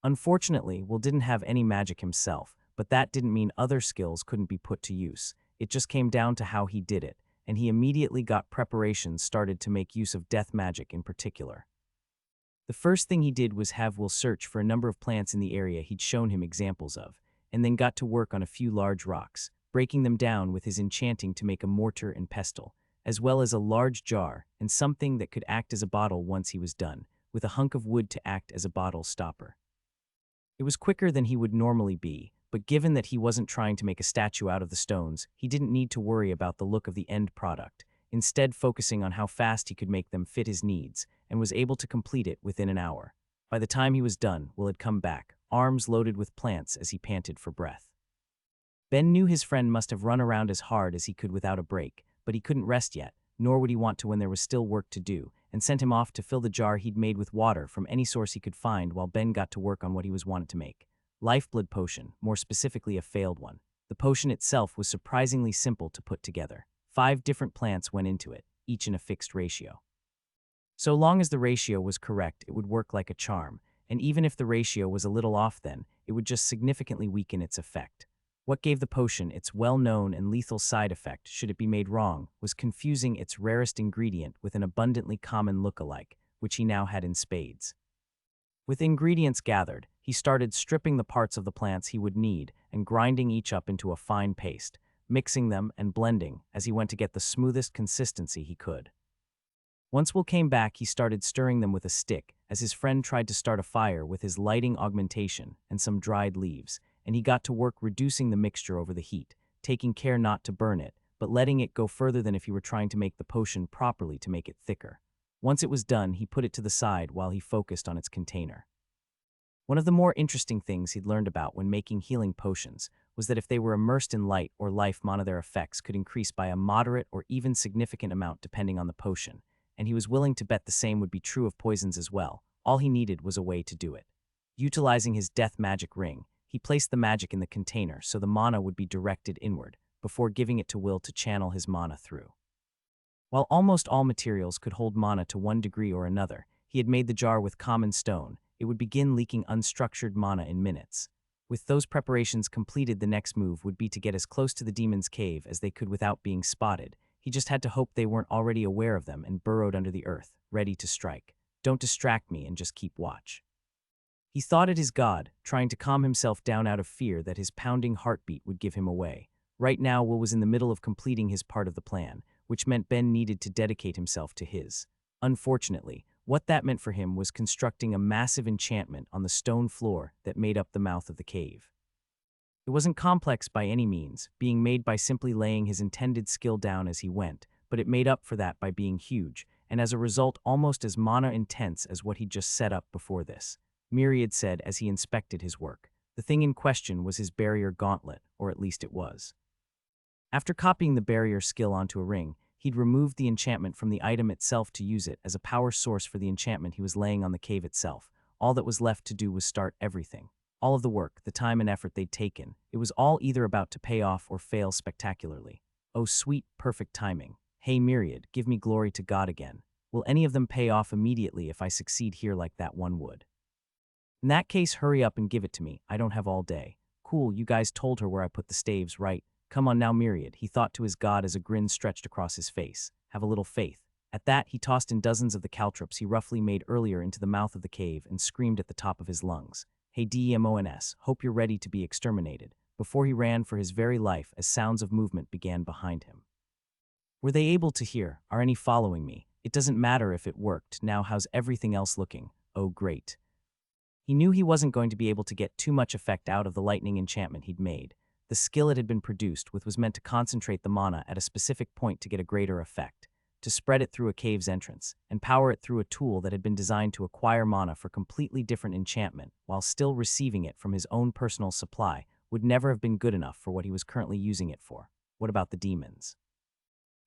Unfortunately, Will didn't have any magic himself, but that didn't mean other skills couldn't be put to use. It just came down to how he did it, and he immediately got preparations started to make use of death magic in particular. The first thing he did was have Will search for a number of plants in the area he'd shown him examples of, and then got to work on a few large rocks, breaking them down with his enchanting to make a mortar and pestle, as well as a large jar and something that could act as a bottle once he was done, with a hunk of wood to act as a bottle stopper. It was quicker than he would normally be, but given that he wasn't trying to make a statue out of the stones, he didn't need to worry about the look of the end product, instead focusing on how fast he could make them fit his needs, and was able to complete it within an hour. By the time he was done, Will had come back, arms loaded with plants as he panted for breath. Ben knew his friend must have run around as hard as he could without a break, but he couldn't rest yet, nor would he want to when there was still work to do, and sent him off to fill the jar he'd made with water from any source he could find while Ben got to work on what he was wanted to make. Lifeblood potion, more specifically a failed one. The potion itself was surprisingly simple to put together. 5 different plants went into it, each in a fixed ratio. So long as the ratio was correct, it would work like a charm, and even if the ratio was a little off then, it would just significantly weaken its effect. What gave the potion its well-known and lethal side effect, should it be made wrong, was confusing its rarest ingredient with an abundantly common look-alike, which he now had in spades. With ingredients gathered, he started stripping the parts of the plants he would need and grinding each up into a fine paste, mixing them and blending as he went to get the smoothest consistency he could. Once Will came back, he started stirring them with a stick as his friend tried to start a fire with his lighting augmentation and some dried leaves, and he got to work reducing the mixture over the heat, taking care not to burn it, but letting it go further than if he were trying to make the potion properly to make it thicker. Once it was done, he put it to the side while he focused on its container. One of the more interesting things he'd learned about when making healing potions was that if they were immersed in light or life, their effects could increase by a moderate or even significant amount depending on the potion, and he was willing to bet the same would be true of poisons as well. All he needed was a way to do it. Utilizing his death magic ring, he placed the magic in the container so the mana would be directed inward, before giving it to Will to channel his mana through. While almost all materials could hold mana to one degree or another, he had made the jar with common stone. It would begin leaking unstructured mana in minutes. With those preparations completed, the next move would be to get as close to the demon's cave as they could without being spotted. He just had to hope they weren't already aware of them and burrowed under the earth, ready to strike. Don't distract me and just keep watch. He thought at his god, trying to calm himself down out of fear that his pounding heartbeat would give him away. Right now, Will was in the middle of completing his part of the plan, which meant Ben needed to dedicate himself to his. Unfortunately, what that meant for him was constructing a massive enchantment on the stone floor that made up the mouth of the cave. It wasn't complex by any means, being made by simply laying his intended skill down as he went, but it made up for that by being huge, and as a result almost as mana-intense as what he'd just set up before this. Myriad said as he inspected his work. The thing in question was his barrier gauntlet, or at least it was. After copying the barrier skill onto a ring, he'd removed the enchantment from the item itself to use it as a power source for the enchantment he was laying on the cave itself. All that was left to do was start everything. All of the work, the time and effort they'd taken, it was all either about to pay off or fail spectacularly. Oh, sweet, perfect timing. Hey Myriad, give me glory to God again. Will any of them pay off immediately if I succeed here like that one would? In that case, hurry up and give it to me. I don't have all day. Cool, you guys told her where I put the staves, right? Come on now, Myriad, he thought to his god as a grin stretched across his face. Have a little faith. At that, he tossed in dozens of the caltrops he roughly made earlier into the mouth of the cave and screamed at the top of his lungs. Hey demons, hope you're ready to be exterminated, before he ran for his very life as sounds of movement began behind him. Were they able to hear? Are any following me? It doesn't matter if it worked, now how's everything else looking? Oh great. He knew he wasn't going to be able to get too much effect out of the lightning enchantment he'd made. The skill it had been produced with was meant to concentrate the mana at a specific point to get a greater effect, to spread it through a cave's entrance, and power it through a tool that had been designed to acquire mana for completely different enchantment while still receiving it from his own personal supply would never have been good enough for what he was currently using it for. What about the demons?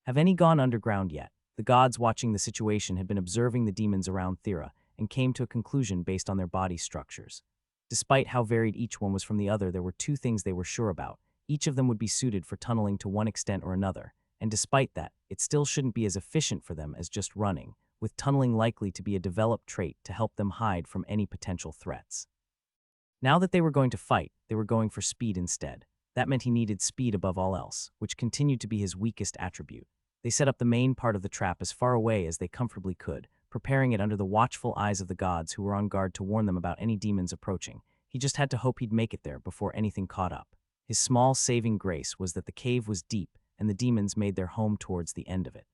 Have any gone underground yet? The gods watching the situation had been observing the demons around Thera and came to a conclusion based on their body structures. Despite how varied each one was from the other, there were 2 things they were sure about. Each of them would be suited for tunneling to one extent or another, and despite that, it still shouldn't be as efficient for them as just running, with tunneling likely to be a developed trait to help them hide from any potential threats. Now that they were going to fight, they were going for speed instead. That meant he needed speed above all else, which continued to be his weakest attribute. They set up the main part of the trap as far away as they comfortably could, preparing it under the watchful eyes of the gods who were on guard to warn them about any demons approaching. He just had to hope he'd make it there before anything caught up. His small saving grace was that the cave was deep and the demons made their home towards the end of it.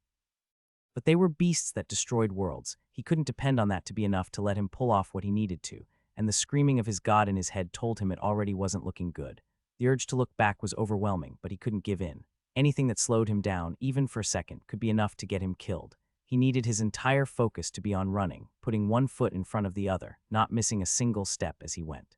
But they were beasts that destroyed worlds. He couldn't depend on that to be enough to let him pull off what he needed to, and the screaming of his god in his head told him it already wasn't looking good. The urge to look back was overwhelming, but he couldn't give in. Anything that slowed him down, even for a second, could be enough to get him killed. He needed his entire focus to be on running, putting one foot in front of the other, not missing a single step as he went.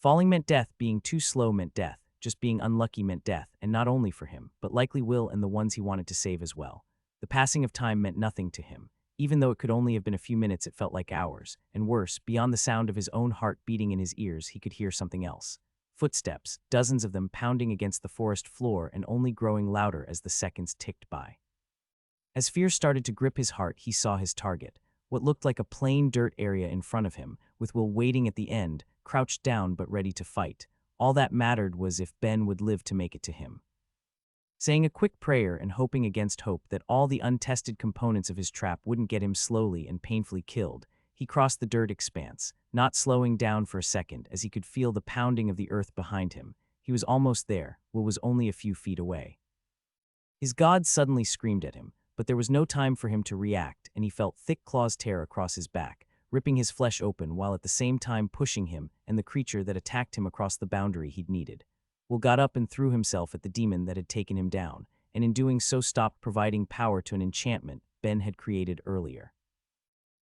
Falling meant death, being too slow meant death, just being unlucky meant death, and not only for him, but likely Will and the ones he wanted to save as well. The passing of time meant nothing to him. Even though it could only have been a few minutes, it felt like hours. And worse, beyond the sound of his own heart beating in his ears, he could hear something else. Footsteps, dozens of them pounding against the forest floor and only growing louder as the seconds ticked by. As fear started to grip his heart, he saw his target, what looked like a plain dirt area in front of him, with Will waiting at the end, crouched down but ready to fight. All that mattered was if Ben would live to make it to him. Saying a quick prayer and hoping against hope that all the untested components of his trap wouldn't get him slowly and painfully killed, he crossed the dirt expanse, not slowing down for a second as he could feel the pounding of the earth behind him. He was almost there. Will was only a few feet away. His god suddenly screamed at him, but there was no time for him to react, and he felt thick claws tear across his back, ripping his flesh open while at the same time pushing him and the creature that attacked him across the boundary he'd needed. Will got up and threw himself at the demon that had taken him down, and in doing so stopped providing power to an enchantment Ben had created earlier.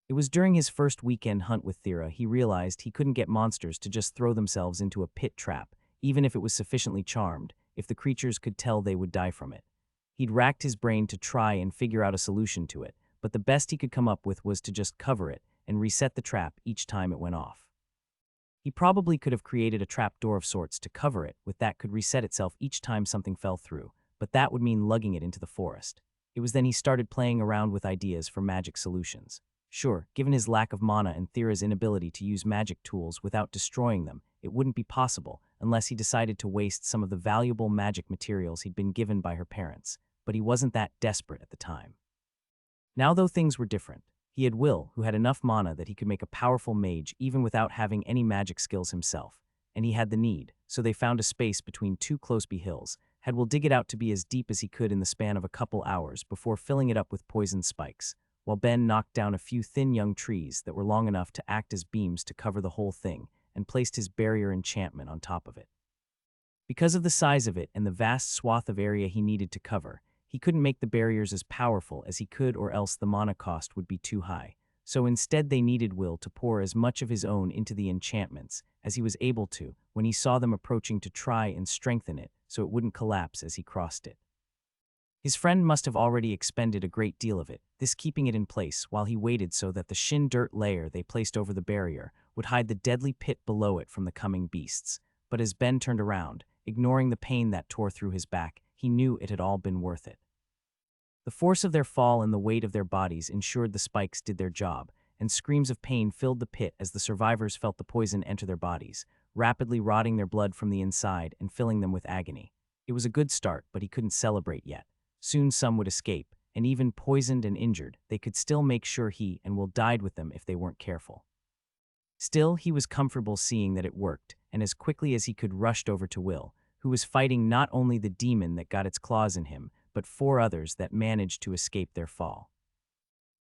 It was during his first weekend hunt with Thera he realized he couldn't get monsters to just throw themselves into a pit trap, even if it was sufficiently charmed, if the creatures could tell they would die from it. He'd racked his brain to try and figure out a solution to it, but the best he could come up with was to just cover it and reset the trap each time it went off. He probably could have created a trap door of sorts to cover it with that could reset itself each time something fell through, but that would mean lugging it into the forest. It was then he started playing around with ideas for magic solutions. Sure, given his lack of mana and Thera's inability to use magic tools without destroying them, it wouldn't be possible unless he decided to waste some of the valuable magic materials he'd been given by her parents, but he wasn't that desperate at the time. Now though things were different, he had Will, who had enough mana that he could make a powerful mage even without having any magic skills himself, and he had the need, so they found a space between two Closeby hills, had Will dig it out to be as deep as he could in the span of a couple hours before filling it up with poisoned spikes, while Ben knocked down a few thin young trees that were long enough to act as beams to cover the whole thing, and placed his barrier enchantment on top of it. Because of the size of it and the vast swath of area he needed to cover, he couldn't make the barriers as powerful as he could or else the mana cost would be too high, so instead they needed Will to pour as much of his own into the enchantments as he was able to when he saw them approaching to try and strengthen it so it wouldn't collapse as he crossed it. His friend must have already expended a great deal of it, this keeping it in place while he waited so that the shin dirt layer they placed over the barrier would hide the deadly pit below it from the coming beasts. But as Ben turned around, ignoring the pain that tore through his back, he knew it had all been worth it. The force of their fall and the weight of their bodies ensured the spikes did their job, and screams of pain filled the pit as the survivors felt the poison enter their bodies, rapidly rotting their blood from the inside and filling them with agony. It was a good start, but he couldn't celebrate yet. Soon some would escape, and even poisoned and injured, they could still make sure he and Will died with them if they weren't careful. Still, he was comfortable seeing that it worked, and as quickly as he could rushed over to Will, who was fighting not only the demon that got its claws in him, but 4 others that managed to escape their fall.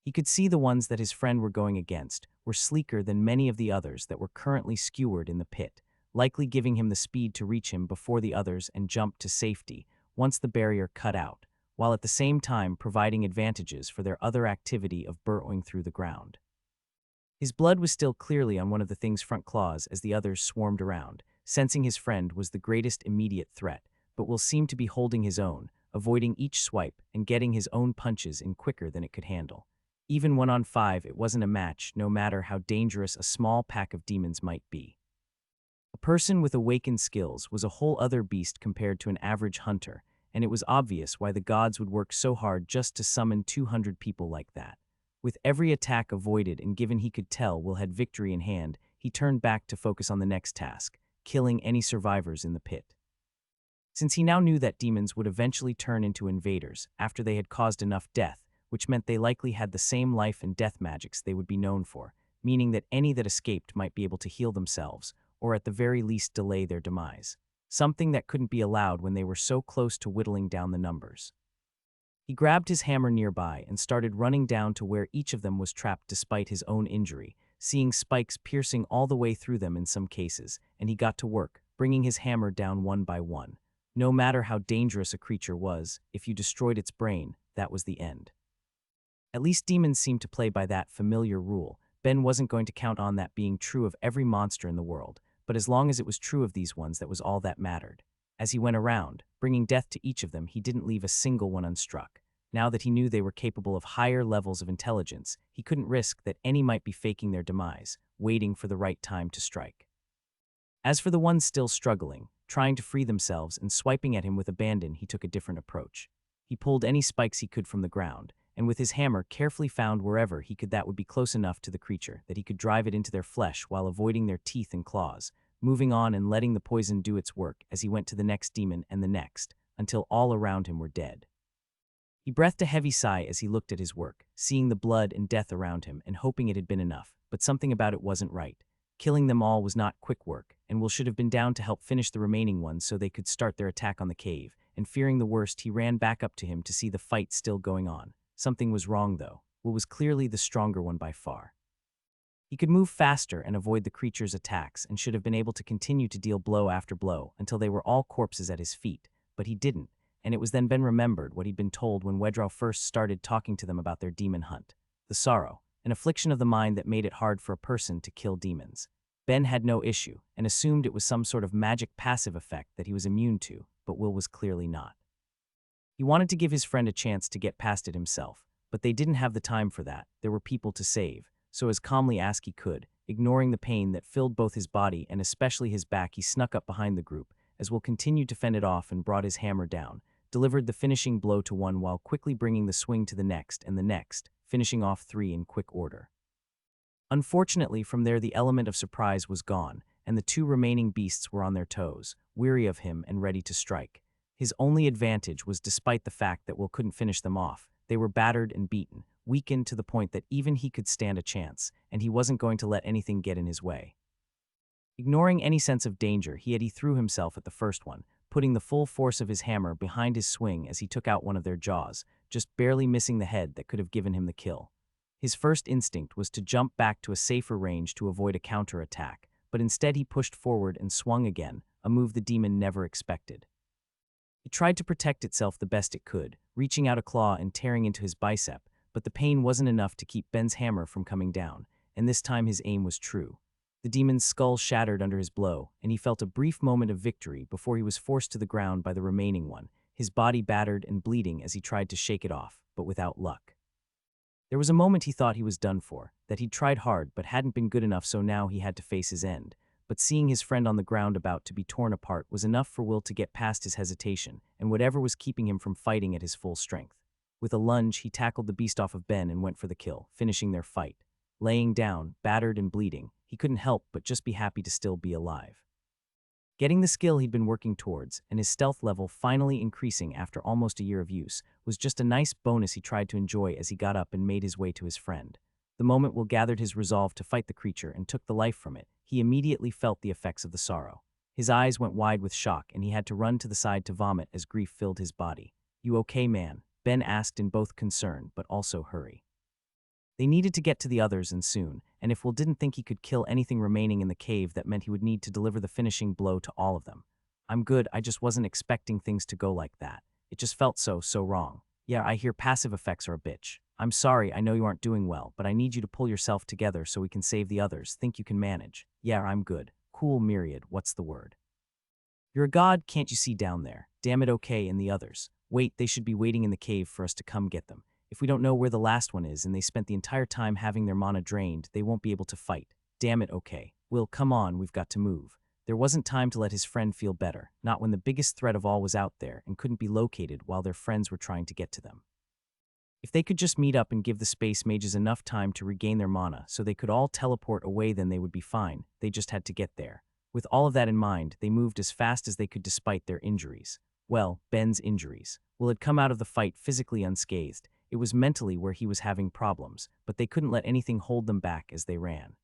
He could see the ones that his friend were going against were sleeker than many of the others that were currently skewered in the pit, likely giving him the speed to reach him before the others and jump to safety once the barrier cut out, while at the same time providing advantages for their other activity of burrowing through the ground. His blood was still clearly on one of the thing's front claws as the others swarmed around, sensing his friend was the greatest immediate threat, but Will seemed to be holding his own, avoiding each swipe and getting his own punches in quicker than it could handle. Even 1-on-5, it wasn't a match, no matter how dangerous a small pack of demons might be. A person with awakened skills was a whole other beast compared to an average hunter, and it was obvious why the gods would work so hard just to summon 200 people like that. With every attack avoided and given he could tell Will had victory in hand, he turned back to focus on the next task, killing any survivors in the pit. Since he now knew that demons would eventually turn into invaders after they had caused enough death, which meant they likely had the same life and death magics they would be known for, meaning that any that escaped might be able to heal themselves, or at the very least delay their demise. Something that couldn't be allowed when they were so close to whittling down the numbers. He grabbed his hammer nearby and started running down to where each of them was trapped despite his own injury, seeing spikes piercing all the way through them in some cases, and he got to work, bringing his hammer down one by one. No matter how dangerous a creature was, if you destroyed its brain, that was the end. At least demons seemed to play by that familiar rule. Ben wasn't going to count on that being true of every monster in the world, but as long as it was true of these ones, that was all that mattered. As he went around, bringing death to each of them, he didn't leave a single one unstruck. Now that he knew they were capable of higher levels of intelligence, he couldn't risk that any might be faking their demise, waiting for the right time to strike. As for the ones still struggling, trying to free themselves and swiping at him with abandon, he took a different approach. He pulled any spikes he could from the ground, and with his hammer carefully found wherever he could that would be close enough to the creature that he could drive it into their flesh while avoiding their teeth and claws, moving on and letting the poison do its work as he went to the next demon and the next, until all around him were dead. He breathed a heavy sigh as he looked at his work, seeing the blood and death around him and hoping it had been enough, but something about it wasn't right. Killing them all was not quick work, and Will should have been down to help finish the remaining ones so they could start their attack on the cave, and fearing the worst, he ran back up to him to see the fight still going on. Something was wrong, though. Will was clearly the stronger one by far. He could move faster and avoid the creature's attacks and should have been able to continue to deal blow after blow until they were all corpses at his feet, but he didn't, and it was then Ben remembered what he'd been told when Wedrow first started talking to them about their demon hunt. The sorrow, an affliction of the mind that made it hard for a person to kill demons. Ben had no issue and assumed it was some sort of magic passive effect that he was immune to, but Will was clearly not. He wanted to give his friend a chance to get past it himself, but they didn't have the time for that. There were people to save, so as calmly as he could, ignoring the pain that filled both his body and especially his back, he snuck up behind the group, as Will continued to fend it off and brought his hammer down, delivered the finishing blow to one while quickly bringing the swing to the next and the next, finishing off 3 in quick order. Unfortunately, from there the element of surprise was gone, and the 2 remaining beasts were on their toes, weary of him and ready to strike. His only advantage was despite the fact that Will couldn't finish them off, they were battered and beaten, weakened to the point that even he could stand a chance, and he wasn't going to let anything get in his way. Ignoring any sense of danger, he threw himself at the first one, putting the full force of his hammer behind his swing as he took out one of their jaws, just barely missing the head that could have given him the kill. His first instinct was to jump back to a safer range to avoid a counterattack, but instead he pushed forward and swung again, a move the demon never expected. It tried to protect itself the best it could, reaching out a claw and tearing into his bicep, but the pain wasn't enough to keep Ben's hammer from coming down, and this time his aim was true. The demon's skull shattered under his blow, and he felt a brief moment of victory before he was forced to the ground by the remaining one, his body battered and bleeding as he tried to shake it off, but without luck. There was a moment he thought he was done for, that he'd tried hard but hadn't been good enough, so now he had to face his end. But seeing his friend on the ground about to be torn apart was enough for Will to get past his hesitation and whatever was keeping him from fighting at his full strength. With a lunge, he tackled the beast off of Ben and went for the kill, finishing their fight. Laying down, battered and bleeding, he couldn't help but just be happy to still be alive. Getting the skill he'd been working towards, and his stealth level finally increasing after almost a year of use, was just a nice bonus he tried to enjoy as he got up and made his way to his friend. The moment Will gathered his resolve to fight the creature and took the life from it, he immediately felt the effects of the sorrow. His eyes went wide with shock, and he had to run to the side to vomit as grief filled his body. "You okay, man?" Ben asked in both concern but also hurry. They needed to get to the others and soon, and if Will didn't think he could kill anything remaining in the cave, that meant he would need to deliver the finishing blow to all of them. "I'm good, I just wasn't expecting things to go like that. It just felt so wrong. Yeah, I hear passive effects are a bitch. I'm sorry, I know you aren't doing well, but I need you to pull yourself together so we can save the others. Think you can manage?" "Yeah, I'm good." "Cool, Myriad, what's the word?" "You're a god, can't you see down there?" "Damn it, okay, and the others?" "Wait, they should be waiting in the cave for us to come get them. If we don't know where the last one is and they spent the entire time having their mana drained, they won't be able to fight." "Damn it, okay. Will, come on, we've got to move." There wasn't time to let his friend feel better, not when the biggest threat of all was out there and couldn't be located while their friends were trying to get to them. If they could just meet up and give the space mages enough time to regain their mana so they could all teleport away, then they would be fine. They just had to get there. With all of that in mind, they moved as fast as they could despite their injuries. Well, Ben's injuries. Will had come out of the fight physically unscathed. It was mentally where he was having problems, but they couldn't let anything hold them back as they ran.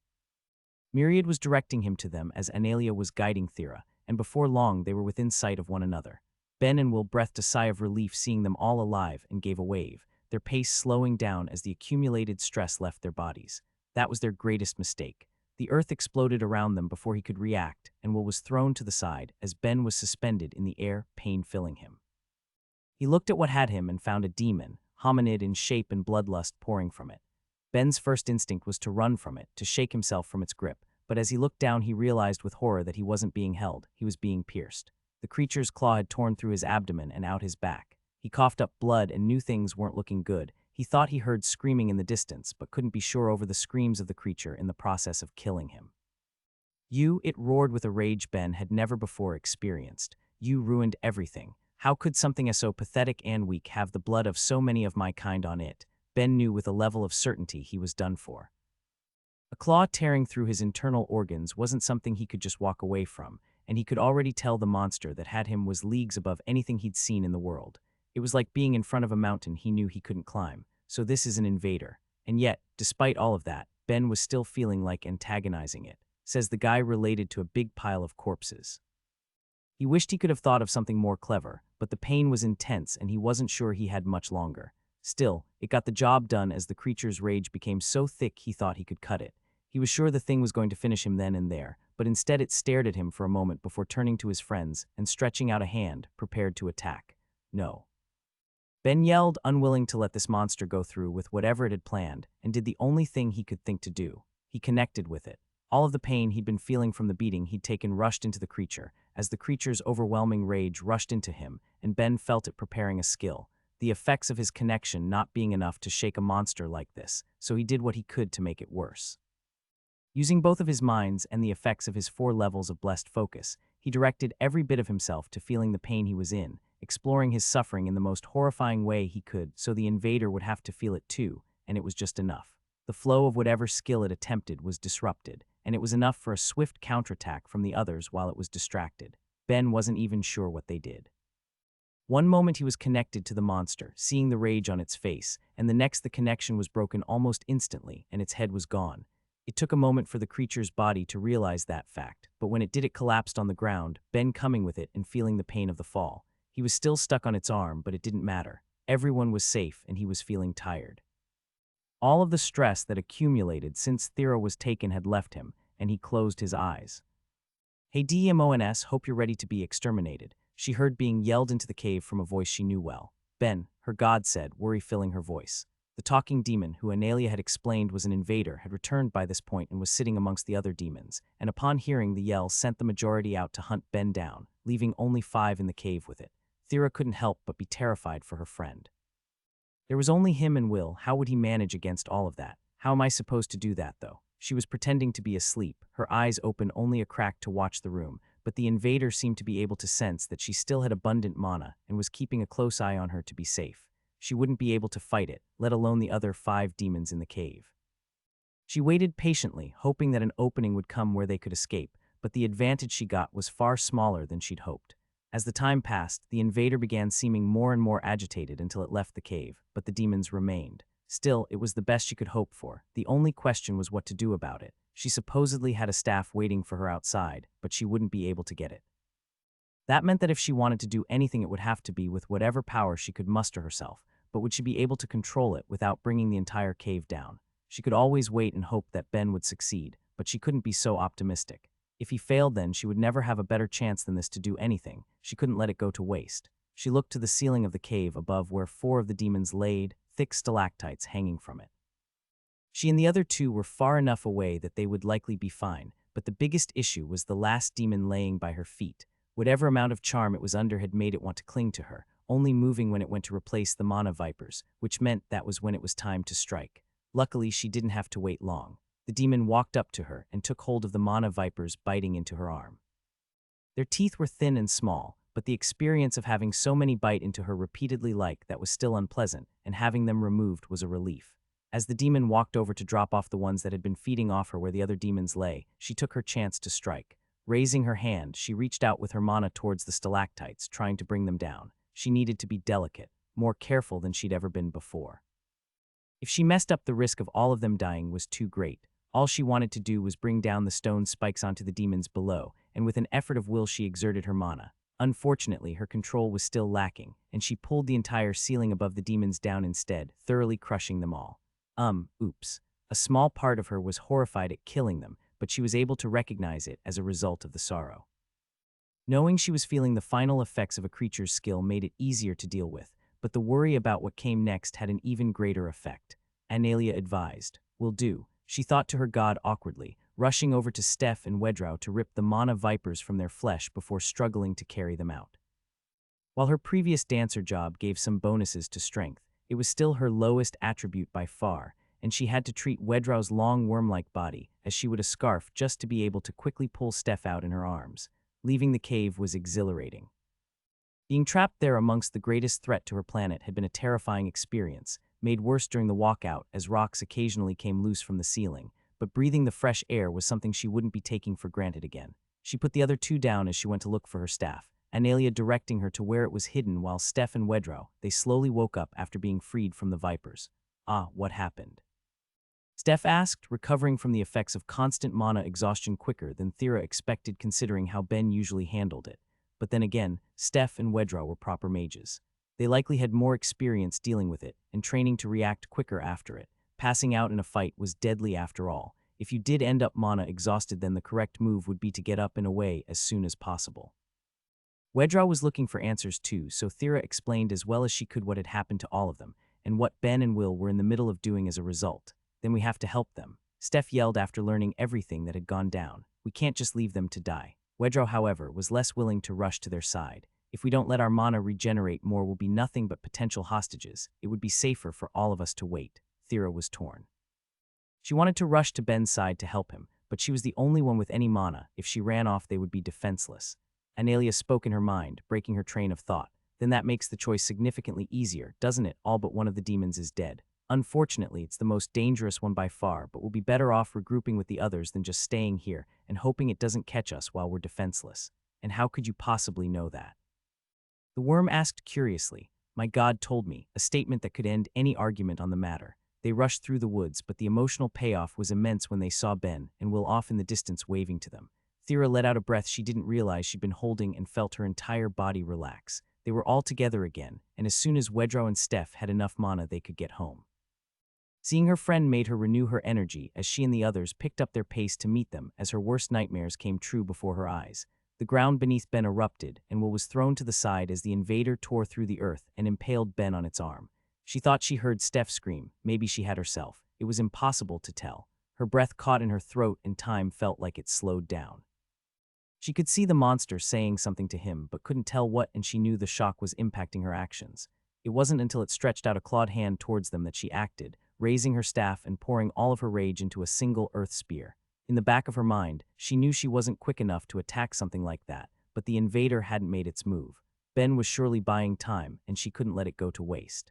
Myriad was directing him to them as Analia was guiding Thera, and before long they were within sight of one another. Ben and Will breathed a sigh of relief seeing them all alive and gave a wave, their pace slowing down as the accumulated stress left their bodies. That was their greatest mistake. The earth exploded around them before he could react, and Will was thrown to the side as Ben was suspended in the air, pain filling him. He looked at what had him and found a demon, hominid in shape and bloodlust pouring from it. Ben's first instinct was to run from it, to shake himself from its grip, but as he looked down he realized with horror that he wasn't being held, he was being pierced. The creature's claw had torn through his abdomen and out his back. He coughed up blood and knew things weren't looking good. He thought he heard screaming in the distance, but couldn't be sure over the screams of the creature in the process of killing him. It roared with a rage Ben had never before experienced. You ruined everything. How could something as so pathetic and weak have the blood of so many of my kind on it? Ben knew with a level of certainty he was done for. A claw tearing through his internal organs wasn't something he could just walk away from, and he could already tell the monster that had him was leagues above anything he'd seen in the world. It was like being in front of a mountain he knew he couldn't climb. So this is an invader. And yet, despite all of that, Ben was still feeling like antagonizing it, says the guy related to a big pile of corpses. He wished he could have thought of something more clever, but the pain was intense and he wasn't sure he had much longer. Still, it got the job done as the creature's rage became so thick he thought he could cut it. He was sure the thing was going to finish him then and there, but instead it stared at him for a moment before turning to his friends and stretching out a hand, prepared to attack. No. Ben yelled, unwilling to let this monster go through with whatever it had planned, and did the only thing he could think to do. He connected with it. All of the pain he'd been feeling from the beating he'd taken rushed into the creature, as the creature's overwhelming rage rushed into him, and Ben felt it preparing a skill. The effects of his connection not being enough to shake a monster like this, so he did what he could to make it worse. Using both of his minds and the effects of his 4 levels of blessed focus, he directed every bit of himself to feeling the pain he was in, exploring his suffering in the most horrifying way he could so the invader would have to feel it too, and it was just enough. The flow of whatever skill it attempted was disrupted, and it was enough for a swift counterattack from the others while it was distracted. Ben wasn't even sure what they did. One moment he was connected to the monster, seeing the rage on its face, and the next the connection was broken almost instantly, and its head was gone. It took a moment for the creature's body to realize that fact, but when it did it collapsed on the ground, Ben coming with it and feeling the pain of the fall. He was still stuck on its arm, but it didn't matter. Everyone was safe, and he was feeling tired. All of the stress that accumulated since Thera was taken had left him, and he closed his eyes. Hey DMONS, hope you're ready to be exterminated, she heard being yelled into the cave from a voice she knew well. Ben, her god said, worry filling her voice. The talking demon, who Analia had explained was an invader, had returned by this point and was sitting amongst the other demons, and upon hearing the yell sent the majority out to hunt Ben down, leaving only 5 in the cave with it. Thera couldn't help but be terrified for her friend. There was only him and Will. How would he manage against all of that? How am I supposed to do that, though? She was pretending to be asleep, her eyes open only a crack to watch the room, but the invader seemed to be able to sense that she still had abundant mana and was keeping a close eye on her to be safe. She wouldn't be able to fight it, let alone the other 5 demons in the cave. She waited patiently, hoping that an opening would come where they could escape, but the advantage she got was far smaller than she'd hoped. As the time passed, the invader began seeming more and more agitated until it left the cave, but the demons remained. Still, it was the best she could hope for. The only question was what to do about it. She supposedly had a staff waiting for her outside, but she wouldn't be able to get it. That meant that if she wanted to do anything it would have to be with whatever power she could muster herself, but would she be able to control it without bringing the entire cave down? She could always wait and hope that Ben would succeed, but she couldn't be so optimistic. If he failed, then she would never have a better chance than this to do anything. She couldn't let it go to waste. She looked to the ceiling of the cave above where 4 of the demons laid, thick stalactites hanging from it. She and the other 2 were far enough away that they would likely be fine, but the biggest issue was the last demon laying by her feet. Whatever amount of charm it was under had made it want to cling to her, only moving when it went to replace the mana vipers, which meant that was when it was time to strike. Luckily, she didn't have to wait long. The demon walked up to her and took hold of the mana vipers biting into her arm. Their teeth were thin and small, but the experience of having so many bite into her repeatedly that was still unpleasant, and having them removed was a relief. As the demon walked over to drop off the ones that had been feeding off her where the other demons lay, she took her chance to strike. Raising her hand, she reached out with her mana towards the stalactites, trying to bring them down. She needed to be delicate, more careful than she'd ever been before. If she messed up, the risk of all of them dying was too great. All she wanted to do was bring down the stone spikes onto the demons below, and with an effort of will she exerted her mana. Unfortunately, her control was still lacking, and she pulled the entire ceiling above the demons down instead, thoroughly crushing them all. Oops. A small part of her was horrified at killing them, but she was able to recognize it as a result of the sorrow. Knowing she was feeling the final effects of a creature's skill made it easier to deal with, but the worry about what came next had an even greater effect. Analia advised, "Will do," she thought to her god awkwardly, rushing over to Steph and Wedrow to rip the mana vipers from their flesh before struggling to carry them out. While her previous dancer job gave some bonuses to strength, it was still her lowest attribute by far, and she had to treat Wedrow's long worm-like body as she would a scarf just to be able to quickly pull Steph out in her arms. Leaving the cave was exhilarating. Being trapped there amongst the greatest threat to her planet had been a terrifying experience, made worse during the walkout as rocks occasionally came loose from the ceiling, but breathing the fresh air was something she wouldn't be taking for granted again. She put the other two down as she went to look for her staff, Analia directing her to where it was hidden while Steph and Wedrow, they slowly woke up after being freed from the vipers. What happened? Steph asked, recovering from the effects of constant mana exhaustion quicker than Thera expected considering how Ben usually handled it. But then again, Steph and Wedrow were proper mages. They likely had more experience dealing with it and training to react quicker after it. Passing out in a fight was deadly after all. If you did end up mana exhausted, then the correct move would be to get up and away as soon as possible. Wedrow was looking for answers too, so Thera explained as well as she could what had happened to all of them, and what Ben and Will were in the middle of doing as a result. Then we have to help them, Steph yelled after learning everything that had gone down. We can't just leave them to die. Wedrow, however, was less willing to rush to their side. If we don't let our mana regenerate, more will be nothing but potential hostages. It would be safer for all of us to wait. Thera was torn. She wanted to rush to Ben's side to help him, but she was the only one with any mana. If she ran off, they would be defenseless. Analia spoke in her mind, breaking her train of thought. Then that makes the choice significantly easier, doesn't it? All but one of the demons is dead. Unfortunately, it's the most dangerous one by far, but we'll be better off regrouping with the others than just staying here and hoping it doesn't catch us while we're defenseless. And how could you possibly know that? The worm asked curiously. My god told me, a statement that could end any argument on the matter. They rushed through the woods, but the emotional payoff was immense when they saw Ben and Will off in the distance waving to them. Thera let out a breath she didn't realize she'd been holding and felt her entire body relax. They were all together again, and as soon as Wedrow and Steph had enough mana, they could get home. Seeing her friend made her renew her energy as she and the others picked up their pace to meet them as her worst nightmares came true before her eyes. The ground beneath Ben erupted, and Will was thrown to the side as the invader tore through the earth and impaled Ben on its arm. She thought she heard Steph scream. Maybe she had herself. It was impossible to tell. Her breath caught in her throat and time felt like it slowed down. She could see the monster saying something to him, but couldn't tell what, and she knew the shock was impacting her actions. It wasn't until it stretched out a clawed hand towards them that she acted, raising her staff and pouring all of her rage into a single earth spear. In the back of her mind, she knew she wasn't quick enough to attack something like that, but the invader hadn't made its move. Ben was surely buying time, and she couldn't let it go to waste.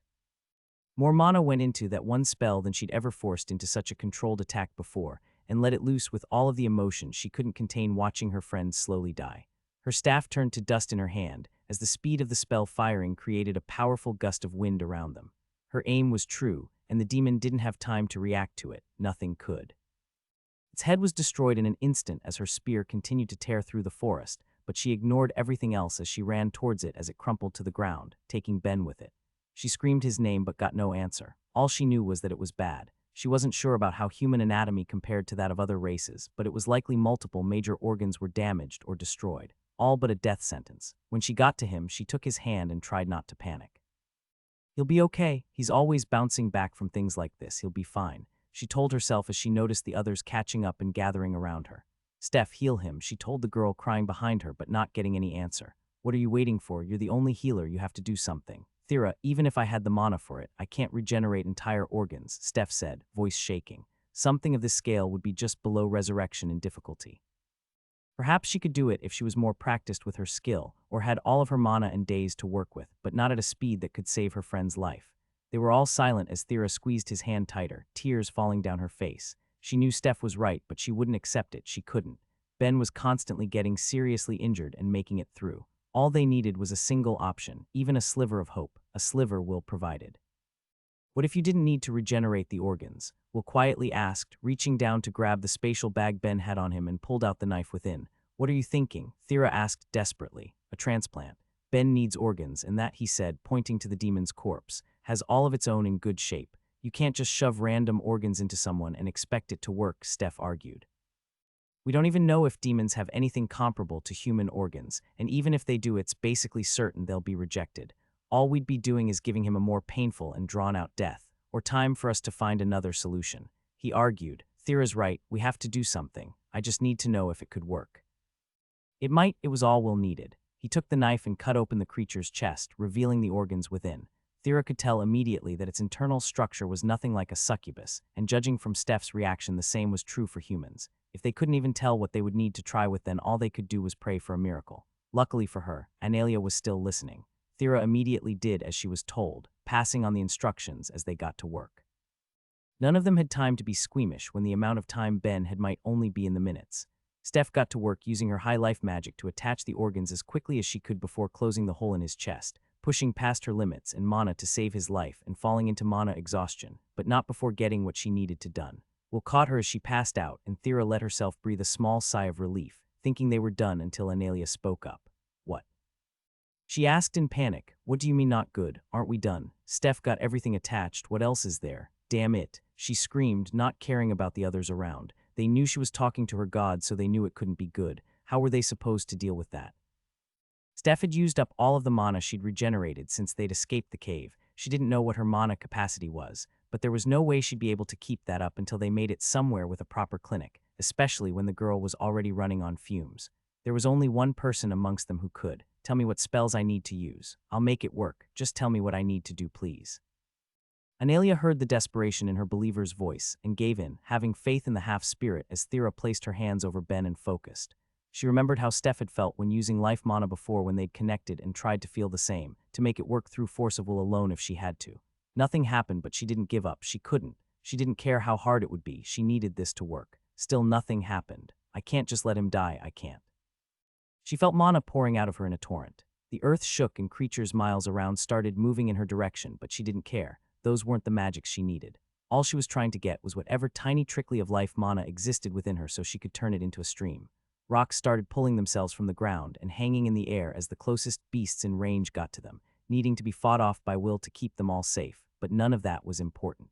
More mana went into that one spell than she'd ever forced into such a controlled attack before, and let it loose with all of the emotion she couldn't contain watching her friends slowly die. Her staff turned to dust in her hand, as the speed of the spell firing created a powerful gust of wind around them. Her aim was true, and the demon didn't have time to react to it. Nothing could. Its head was destroyed in an instant as her spear continued to tear through the forest, but she ignored everything else as she ran towards it as it crumpled to the ground, taking Ben with it. She screamed his name but got no answer. All she knew was that it was bad. She wasn't sure about how human anatomy compared to that of other races, but it was likely multiple major organs were damaged or destroyed, all but a death sentence. When she got to him, she took his hand and tried not to panic. He'll be okay. He's always bouncing back from things like this. He'll be fine, she told herself as she noticed the others catching up and gathering around her. Steph, heal him, she told the girl crying behind her but not getting any answer. What are you waiting for? You're the only healer. You have to do something. Thera, even if I had the mana for it, I can't regenerate entire organs, Steph said, voice shaking. Something of this scale would be just below resurrection in difficulty. Perhaps she could do it if she was more practiced with her skill, or had all of her mana and days to work with, but not at a speed that could save her friend's life. They were all silent as Thera squeezed his hand tighter, tears falling down her face. She knew Steph was right, but she wouldn't accept it, she couldn't. Ben was constantly getting seriously injured and making it through. All they needed was a single option, even a sliver of hope, a sliver Will provided. What if you didn't need to regenerate the organs? Will quietly asked, reaching down to grab the spatial bag Ben had on him and pulled out the knife within. What are you thinking? Thera asked desperately. A transplant. Ben needs organs, and that, he said, pointing to the demon's corpse, has all of its own in good shape. You can't just shove random organs into someone and expect it to work, Steph argued. We don't even know if demons have anything comparable to human organs, and even if they do, it's basically certain they'll be rejected. All we'd be doing is giving him a more painful and drawn-out death, or time for us to find another solution. He argued, Thera's right, we have to do something. I just need to know if it could work. It might, it was all Will needed. He took the knife and cut open the creature's chest, revealing the organs within. Thera could tell immediately that its internal structure was nothing like a succubus, and judging from Steph's reaction, the same was true for humans. If they couldn't even tell what they would need to try with, then all they could do was pray for a miracle. Luckily for her, Analia was still listening. Thera immediately did as she was told, passing on the instructions as they got to work. None of them had time to be squeamish when the amount of time Ben had might only be in the minutes. Steph got to work using her high life magic to attach the organs as quickly as she could before closing the hole in his chest, pushing past her limits and mana to save his life and falling into mana exhaustion, but not before getting what she needed to done. Will caught her as she passed out, and Thera let herself breathe a small sigh of relief, thinking they were done until Analia spoke up. What? She asked in panic. What do you mean not good? Aren't we done? Steph got everything attached. What else is there? Damn it, she screamed, not caring about the others around. They knew she was talking to her god, so they knew it couldn't be good. How were they supposed to deal with that? Steph had used up all of the mana she'd regenerated since they'd escaped the cave. She didn't know what her mana capacity was, but there was no way she'd be able to keep that up until they made it somewhere with a proper clinic, especially when the girl was already running on fumes. There was only one person amongst them who could. Tell me what spells I need to use. I'll make it work. Just tell me what I need to do, please. Analia heard the desperation in her believer's voice and gave in, having faith in the half-spirit as Thera placed her hands over Ben and focused. She remembered how Steph had felt when using life mana before when they'd connected and tried to feel the same, to make it work through force of will alone if she had to. Nothing happened, but she didn't give up. She couldn't. She didn't care how hard it would be. She needed this to work. Still nothing happened. I can't just let him die, I can't. She felt mana pouring out of her in a torrent. The earth shook and creatures miles around started moving in her direction, but she didn't care. Those weren't the magics she needed. All she was trying to get was whatever tiny trickle of life mana existed within her so she could turn it into a stream. Rocks started pulling themselves from the ground and hanging in the air as the closest beasts in range got to them, needing to be fought off by Will to keep them all safe, but none of that was important.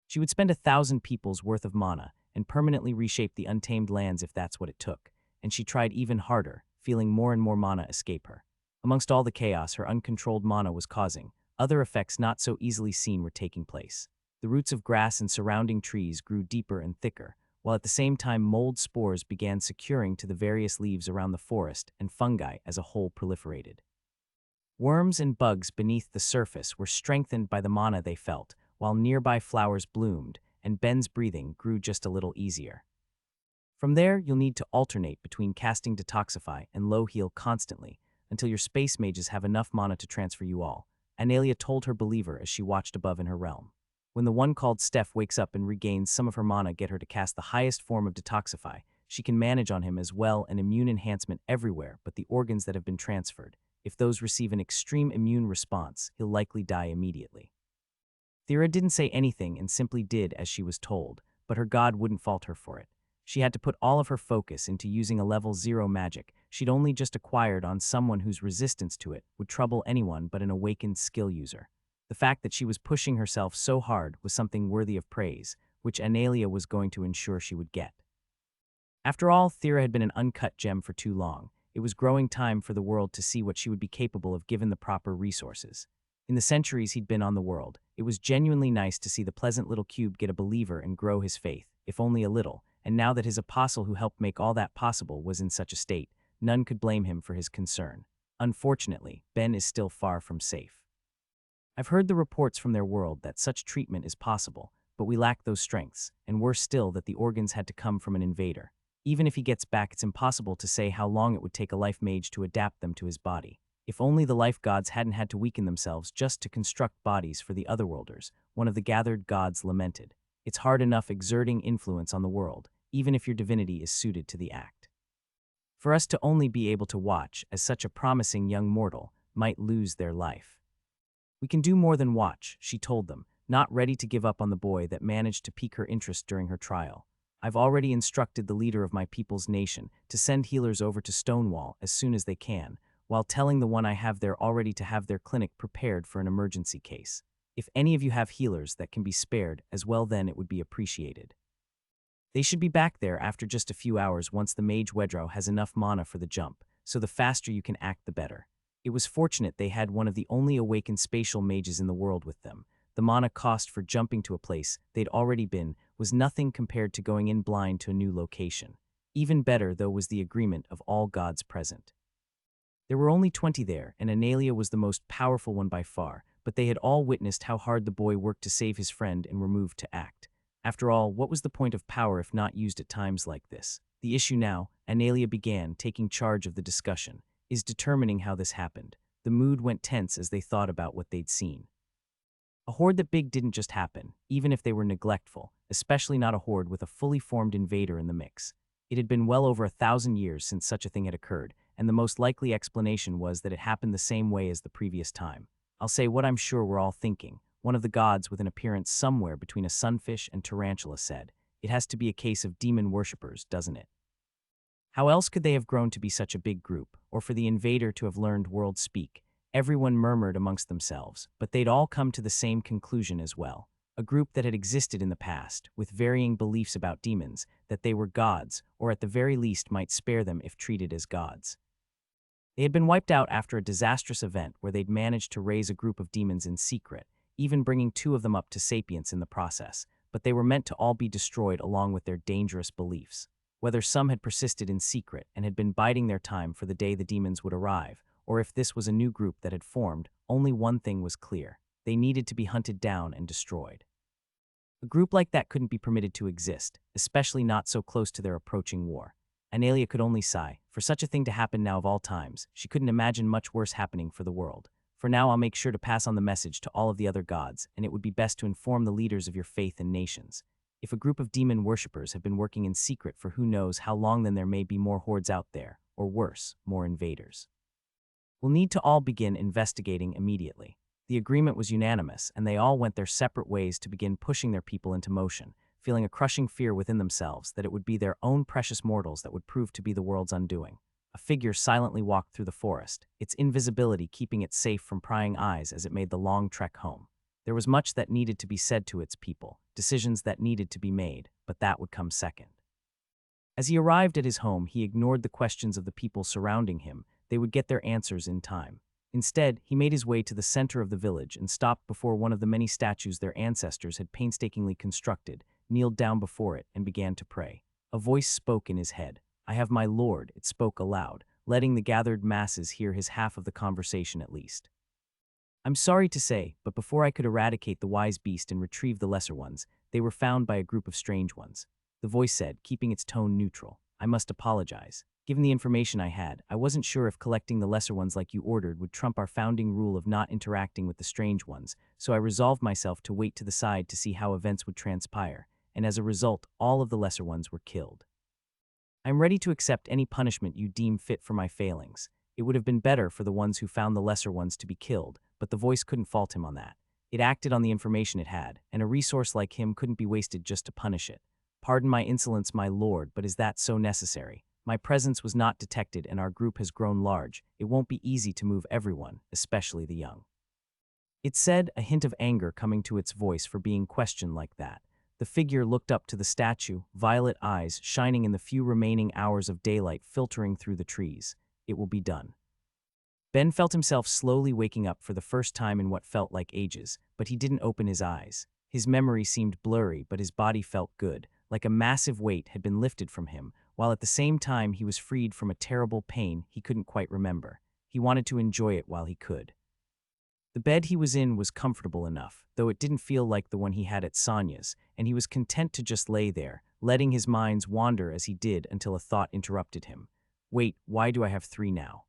She would spend 1,000 people's worth of mana and permanently reshape the untamed lands if that's what it took, and she tried even harder, feeling more and more mana escape her. Amongst all the chaos her uncontrolled mana was causing, other effects not so easily seen were taking place. The roots of grass and surrounding trees grew deeper and thicker, while at the same time mold spores began securing to the various leaves around the forest and fungi as a whole proliferated. Worms and bugs beneath the surface were strengthened by the mana they felt, while nearby flowers bloomed, and Ben's breathing grew just a little easier. From there, you'll need to alternate between casting Detoxify and Low Heal constantly, until your space mages have enough mana to transfer you all, Analia told her believer as she watched above in her realm. When the one called Steph wakes up and regains some of her mana, get her to cast the highest form of Detoxify. She can manage on him as well an immune enhancement everywhere but the organs that have been transferred. If those receive an extreme immune response, he'll likely die immediately. Thera didn't say anything and simply did as she was told, but her god wouldn't fault her for it. She had to put all of her focus into using a level 0 magic she'd only just acquired on someone whose resistance to it would trouble anyone but an awakened skill user. The fact that she was pushing herself so hard was something worthy of praise, which Analia was going to ensure she would get. After all, Thera had been an uncut gem for too long. It was growing time for the world to see what she would be capable of given the proper resources. In the centuries he'd been on the world, it was genuinely nice to see the pleasant little cube get a believer and grow his faith, if only a little, and now that his apostle who helped make all that possible was in such a state, none could blame him for his concern. Unfortunately, Ben is still far from safe. I've heard the reports from their world that such treatment is possible, but we lack those strengths, and worse still that the organs had to come from an invader. Even if he gets back, it's impossible to say how long it would take a life mage to adapt them to his body. If only the life gods hadn't had to weaken themselves just to construct bodies for the otherworlders, one of the gathered gods lamented. It's hard enough exerting influence on the world, even if your divinity is suited to the act. For us to only be able to watch as such a promising young mortal might lose their life. We can do more than watch, she told them, not ready to give up on the boy that managed to pique her interest during her trial. I've already instructed the leader of my people's nation to send healers over to Stonewall as soon as they can, while telling the one I have there already to have their clinic prepared for an emergency case. If any of you have healers that can be spared as well, then it would be appreciated. They should be back there after just a few hours once the mage Wedro has enough mana for the jump, so the faster you can act the better. It was fortunate they had one of the only awakened spatial mages in the world with them. The mana cost for jumping to a place they'd already been was nothing compared to going in blind to a new location. Even better, though, was the agreement of all gods present. There were only 20 there, and Analia was the most powerful one by far, but they had all witnessed how hard the boy worked to save his friend and were moved to act. After all, what was the point of power if not used at times like this? The issue now, Analia began, taking charge of the discussion, is determining how this happened. The mood went tense as they thought about what they'd seen. A horde that big didn't just happen, even if they were neglectful, especially not a horde with a fully formed invader in the mix. It had been well over 1,000 years since such a thing had occurred, and the most likely explanation was that it happened the same way as the previous time. I'll say what I'm sure we're all thinking. One of the gods with an appearance somewhere between a sunfish and tarantula said, "It has to be a case of demon worshippers, doesn't it?" How else could they have grown to be such a big group, or for the invader to have learned world speak? Everyone murmured amongst themselves, but they'd all come to the same conclusion as well. A group that had existed in the past, with varying beliefs about demons, that they were gods, or at the very least might spare them if treated as gods. They had been wiped out after a disastrous event where they'd managed to raise a group of demons in secret, even bringing 2 of them up to sapience in the process, but they were meant to all be destroyed along with their dangerous beliefs. Whether some had persisted in secret and had been biding their time for the day the demons would arrive, or if this was a new group that had formed, only one thing was clear. They needed to be hunted down and destroyed. A group like that couldn't be permitted to exist, especially not so close to their approaching war. Analia could only sigh. For such a thing to happen now of all times, she couldn't imagine much worse happening for the world. For now, I'll make sure to pass on the message to all of the other gods, and it would be best to inform the leaders of your faith and nations. If a group of demon worshippers have been working in secret for who knows how long, then there may be more hordes out there, or worse, more invaders. We'll need to all begin investigating immediately. The agreement was unanimous, and they all went their separate ways to begin pushing their people into motion, feeling a crushing fear within themselves that it would be their own precious mortals that would prove to be the world's undoing. A figure silently walked through the forest, its invisibility keeping it safe from prying eyes as it made the long trek home. There was much that needed to be said to its people, decisions that needed to be made, but that would come second. As he arrived at his home, he ignored the questions of the people surrounding him. They would get their answers in time. Instead, he made his way to the center of the village and stopped before one of the many statues their ancestors had painstakingly constructed, kneeled down before it, and began to pray. A voice spoke in his head. "I have my lord," it spoke aloud, letting the gathered masses hear his half of the conversation at least. "I'm sorry to say, but before I could eradicate the wise beast and retrieve the lesser ones, they were found by a group of strange ones," the voice said, keeping its tone neutral. "I must apologize. Given the information I had, I wasn't sure if collecting the lesser ones like you ordered would trump our founding rule of not interacting with the strange ones, so I resolved myself to wait to the side to see how events would transpire, and as a result, all of the lesser ones were killed. I am ready to accept any punishment you deem fit for my failings. It would have been better for the ones who found the lesser ones to be killed, but the voice couldn't fault him on that. It acted on the information it had, and a resource like him couldn't be wasted just to punish it. Pardon my insolence, my lord, but is that so necessary? My presence was not detected and our group has grown large. It won't be easy to move everyone, especially the young." It said, a hint of anger coming to its voice for being questioned like that. The figure looked up to the statue, violet eyes shining in the few remaining hours of daylight filtering through the trees. "It will be done." Ben felt himself slowly waking up for the first time in what felt like ages, but he didn't open his eyes. His memory seemed blurry, but his body felt good, like a massive weight had been lifted from him, while at the same time he was freed from a terrible pain he couldn't quite remember. He wanted to enjoy it while he could. The bed he was in was comfortable enough, though it didn't feel like the one he had at Sonia's, and he was content to just lay there, letting his minds wander as he did until a thought interrupted him. Wait, why do I have three now?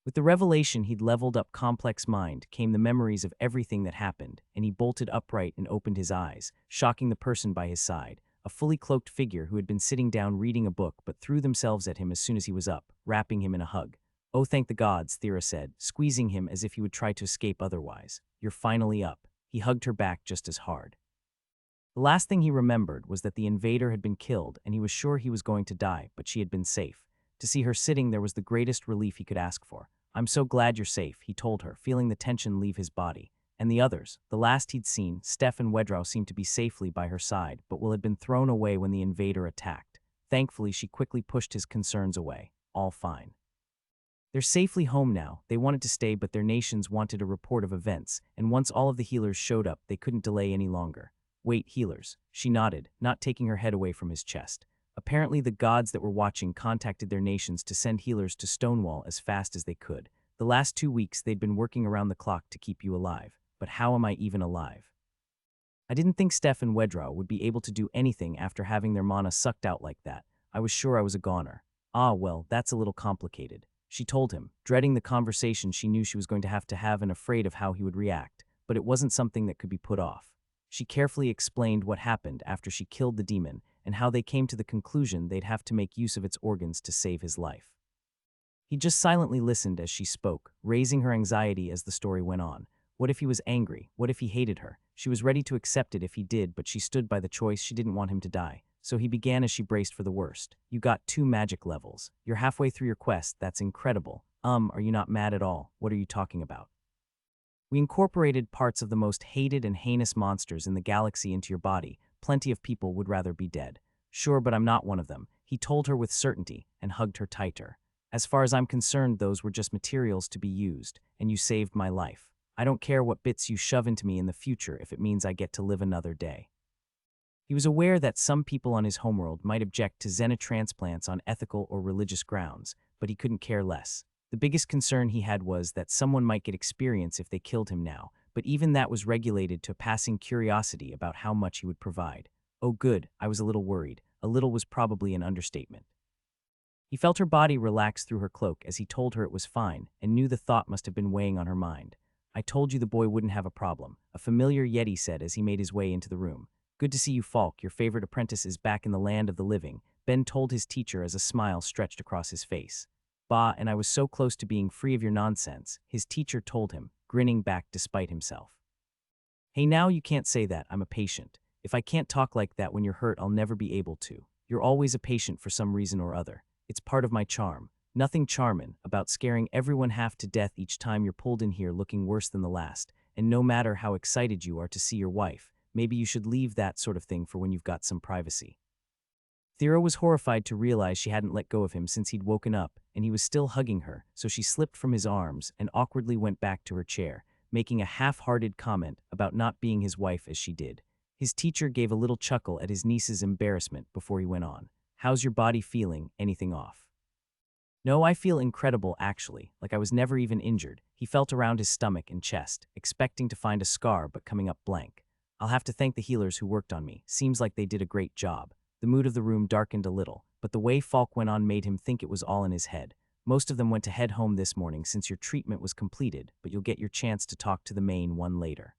With the revelation he'd leveled up complex mind came the memories of everything that happened, and he bolted upright and opened his eyes, shocking the person by his side, a fully cloaked figure who had been sitting down reading a book but threw themselves at him as soon as he was up, wrapping him in a hug. Oh, thank the gods, Thera said, squeezing him as if he would try to escape otherwise. You're finally up. He hugged her back just as hard. The last thing he remembered was that the invader had been killed and he was sure he was going to die, but she had been safe. To see her sitting there was the greatest relief he could ask for. I'm so glad you're safe, he told her, feeling the tension leave his body. And the others, the last he'd seen, Steph and Wedrow seemed to be safely by her side, but Will had been thrown away when the invader attacked. Thankfully, she quickly pushed his concerns away. All fine. They're safely home now. They wanted to stay, but their nations wanted a report of events, and once all of the healers showed up, they couldn't delay any longer. Wait, healers. She nodded, not taking her head away from his chest. Apparently the gods that were watching contacted their nations to send healers to Stonewall as fast as they could. The last 2 weeks they'd been working around the clock to keep you alive. But how am I even alive? I didn't think Steph and Wedrow would be able to do anything after having their mana sucked out like that. I was sure I was a goner. Ah, well, that's a little complicated. She told him, dreading the conversation she knew she was going to have and afraid of how he would react, but it wasn't something that could be put off. She carefully explained what happened after she killed the demon and how they came to the conclusion they'd have to make use of its organs to save his life. He just silently listened as she spoke, raising her anxiety as the story went on. What if he was angry? What if he hated her? She was ready to accept it if he did, but she stood by the choice. She didn't want him to die. So he began as she braced for the worst. You got 2 magic levels. You're halfway through your quest. That's incredible. Are you not mad at all? What are you talking about? We incorporated parts of the most hated and heinous monsters in the galaxy into your body. Plenty of people would rather be dead. Sure, but I'm not one of them, he told her with certainty and hugged her tighter. As far as I'm concerned, those were just materials to be used, and you saved my life. I don't care what bits you shove into me in the future if it means I get to live another day. He was aware that some people on his homeworld might object to xenotransplants on ethical or religious grounds, but he couldn't care less. The biggest concern he had was that someone might get experience if they killed him now, but even that was regulated to a passing curiosity about how much he would provide. Oh good, I was a little worried. A little was probably an understatement. He felt her body relax through her cloak as he told her it was fine, and knew the thought must have been weighing on her mind. I told you the boy wouldn't have a problem, a familiar Yeti said as he made his way into the room. Good to see you, Falk. Your favorite apprentice is back in the land of the living, Ben told his teacher as a smile stretched across his face. Bah, and I was so close to being free of your nonsense, his teacher told him, grinning back despite himself. Hey, now you can't say that. I'm a patient. If I can't talk like that when you're hurt, I'll never be able to. You're always a patient for some reason or other. It's part of my charm. Nothing charmin' about scaring everyone half to death each time you're pulled in here looking worse than the last, and no matter how excited you are to see your wife, maybe you should leave that sort of thing for when you've got some privacy. Thera was horrified to realize she hadn't let go of him since he'd woken up, and he was still hugging her, so she slipped from his arms and awkwardly went back to her chair, making a half-hearted comment about not being his wife as she did. His teacher gave a little chuckle at his niece's embarrassment before he went on. How's your body feeling? Anything off? No, I feel incredible actually, like I was never even injured. He felt around his stomach and chest, expecting to find a scar but coming up blank. I'll have to thank the healers who worked on me. Seems like they did a great job. The mood of the room darkened a little, but the way Falk went on made him think it was all in his head. Most of them went to head home this morning since your treatment was completed, but you'll get your chance to talk to the main one later.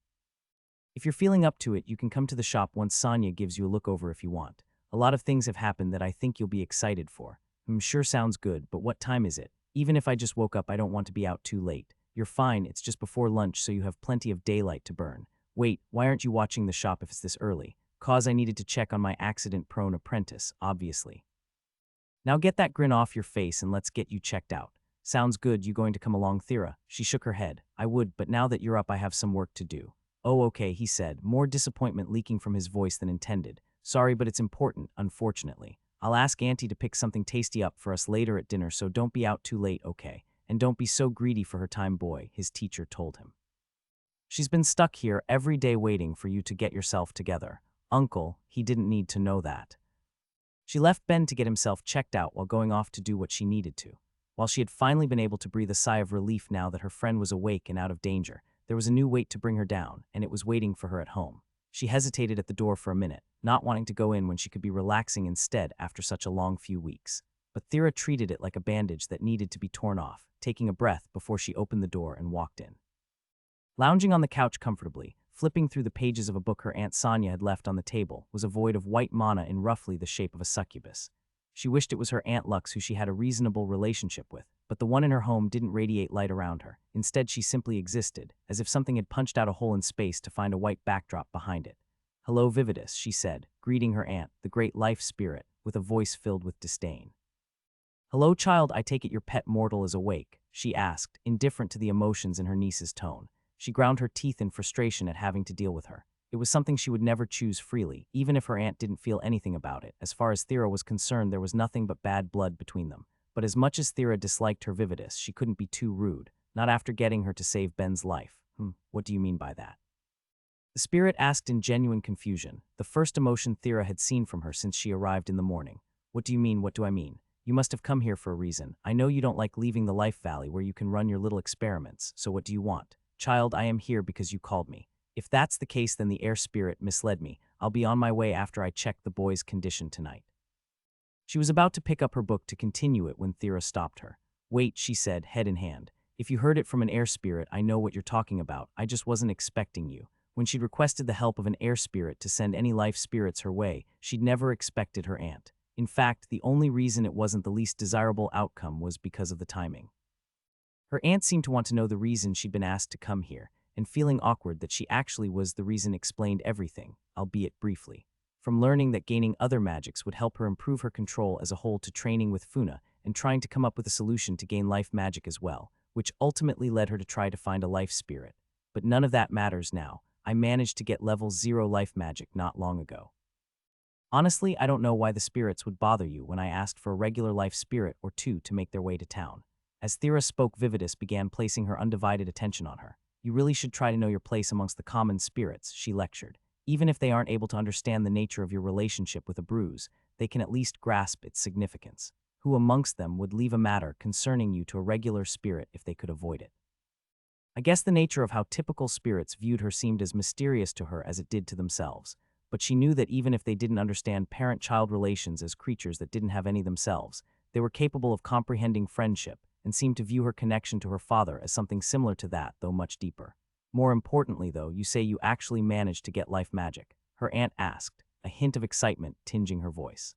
If you're feeling up to it, you can come to the shop once Sonia gives you a look over if you want. A lot of things have happened that I think you'll be excited for. Sure sounds good, but what time is it? Even if I just woke up, I don't want to be out too late. You're fine, it's just before lunch, so you have plenty of daylight to burn. Wait, why aren't you watching the shop if it's this early? 'Cause I needed to check on my accident-prone apprentice, obviously. Now get that grin off your face and let's get you checked out. Sounds good, you going to come along, Thera? She shook her head. I would, but now that you're up, I have some work to do. Oh, okay, he said, more disappointment leaking from his voice than intended. Sorry, but it's important, unfortunately. I'll ask Auntie to pick something tasty up for us later at dinner, so don't be out too late, okay? And don't be so greedy for her time, boy, his teacher told him. She's been stuck here every day waiting for you to get yourself together. Uncle, he didn't need to know that. She left Ben to get himself checked out while going off to do what she needed to. While she had finally been able to breathe a sigh of relief now that her friend was awake and out of danger, There was a new weight to bring her down, and it was waiting for her at home. She hesitated at the door for a minute, not wanting to go in when she could be relaxing instead after such a long few weeks. But Thera treated it like a bandage that needed to be torn off, taking a breath before she opened the door and walked in. Lounging on the couch comfortably, flipping through the pages of a book her Aunt Sonia had left on the table, was a void of white mana in roughly the shape of a succubus. She wished it was her Aunt Lux who she had a reasonable relationship with, but the one in her home didn't radiate light around her. Instead, she simply existed, as if something had punched out a hole in space to find a white backdrop behind it. "Hello, Vividus," she said, greeting her aunt, the great life spirit, with a voice filled with disdain. "Hello, child, I take it your pet mortal is awake," she asked, indifferent to the emotions in her niece's tone. She ground her teeth in frustration at having to deal with her. It was something she would never choose freely, even if her aunt didn't feel anything about it. As far as Thera was concerned, there was nothing but bad blood between them. But as much as Thera disliked her Vividus, she couldn't be too rude, not after getting her to save Ben's life. What do you mean by that?" The spirit asked in genuine confusion, the first emotion Thera had seen from her since she arrived in the morning. "What do you mean? What do I mean? You must have come here for a reason. I know you don't like leaving the Life Valley where you can run your little experiments, so what do you want?" "Child, I am here because you called me. If that's the case, then the air spirit misled me. I'll be on my way after I check the boy's condition tonight." She was about to pick up her book to continue it when Thera stopped her. "Wait," she said, head in hand. "If you heard it from an air spirit, I know what you're talking about. I just wasn't expecting you." When she'd requested the help of an air spirit to send any life spirits her way, she'd never expected her aunt. In fact, the only reason it wasn't the least desirable outcome was because of the timing. Her aunt seemed to want to know the reason she'd been asked to come here, and feeling awkward that she actually was the reason explained everything, albeit briefly. From learning that gaining other magics would help her improve her control as a whole to training with Funa and trying to come up with a solution to gain life magic as well, which ultimately led her to try to find a life spirit. But none of that matters now. I managed to get level 0 life magic not long ago. Honestly, I don't know why the spirits would bother you when I asked for a regular life spirit or two to make their way to town. As Thera spoke, Vividus began placing her undivided attention on her. "You really should try to know your place amongst the common spirits," she lectured. "Even if they aren't able to understand the nature of your relationship with a bruise, they can at least grasp its significance. Who amongst them would leave a matter concerning you to a regular spirit if they could avoid it?" I guess the nature of how typical spirits viewed her seemed as mysterious to her as it did to themselves, but she knew that even if they didn't understand parent-child relations as creatures that didn't have any themselves, they were capable of comprehending friendship and seemed to view her connection to her father as something similar to that, though much deeper. "More importantly, though, you say you actually managed to get life magic?" her aunt asked, a hint of excitement tinging her voice.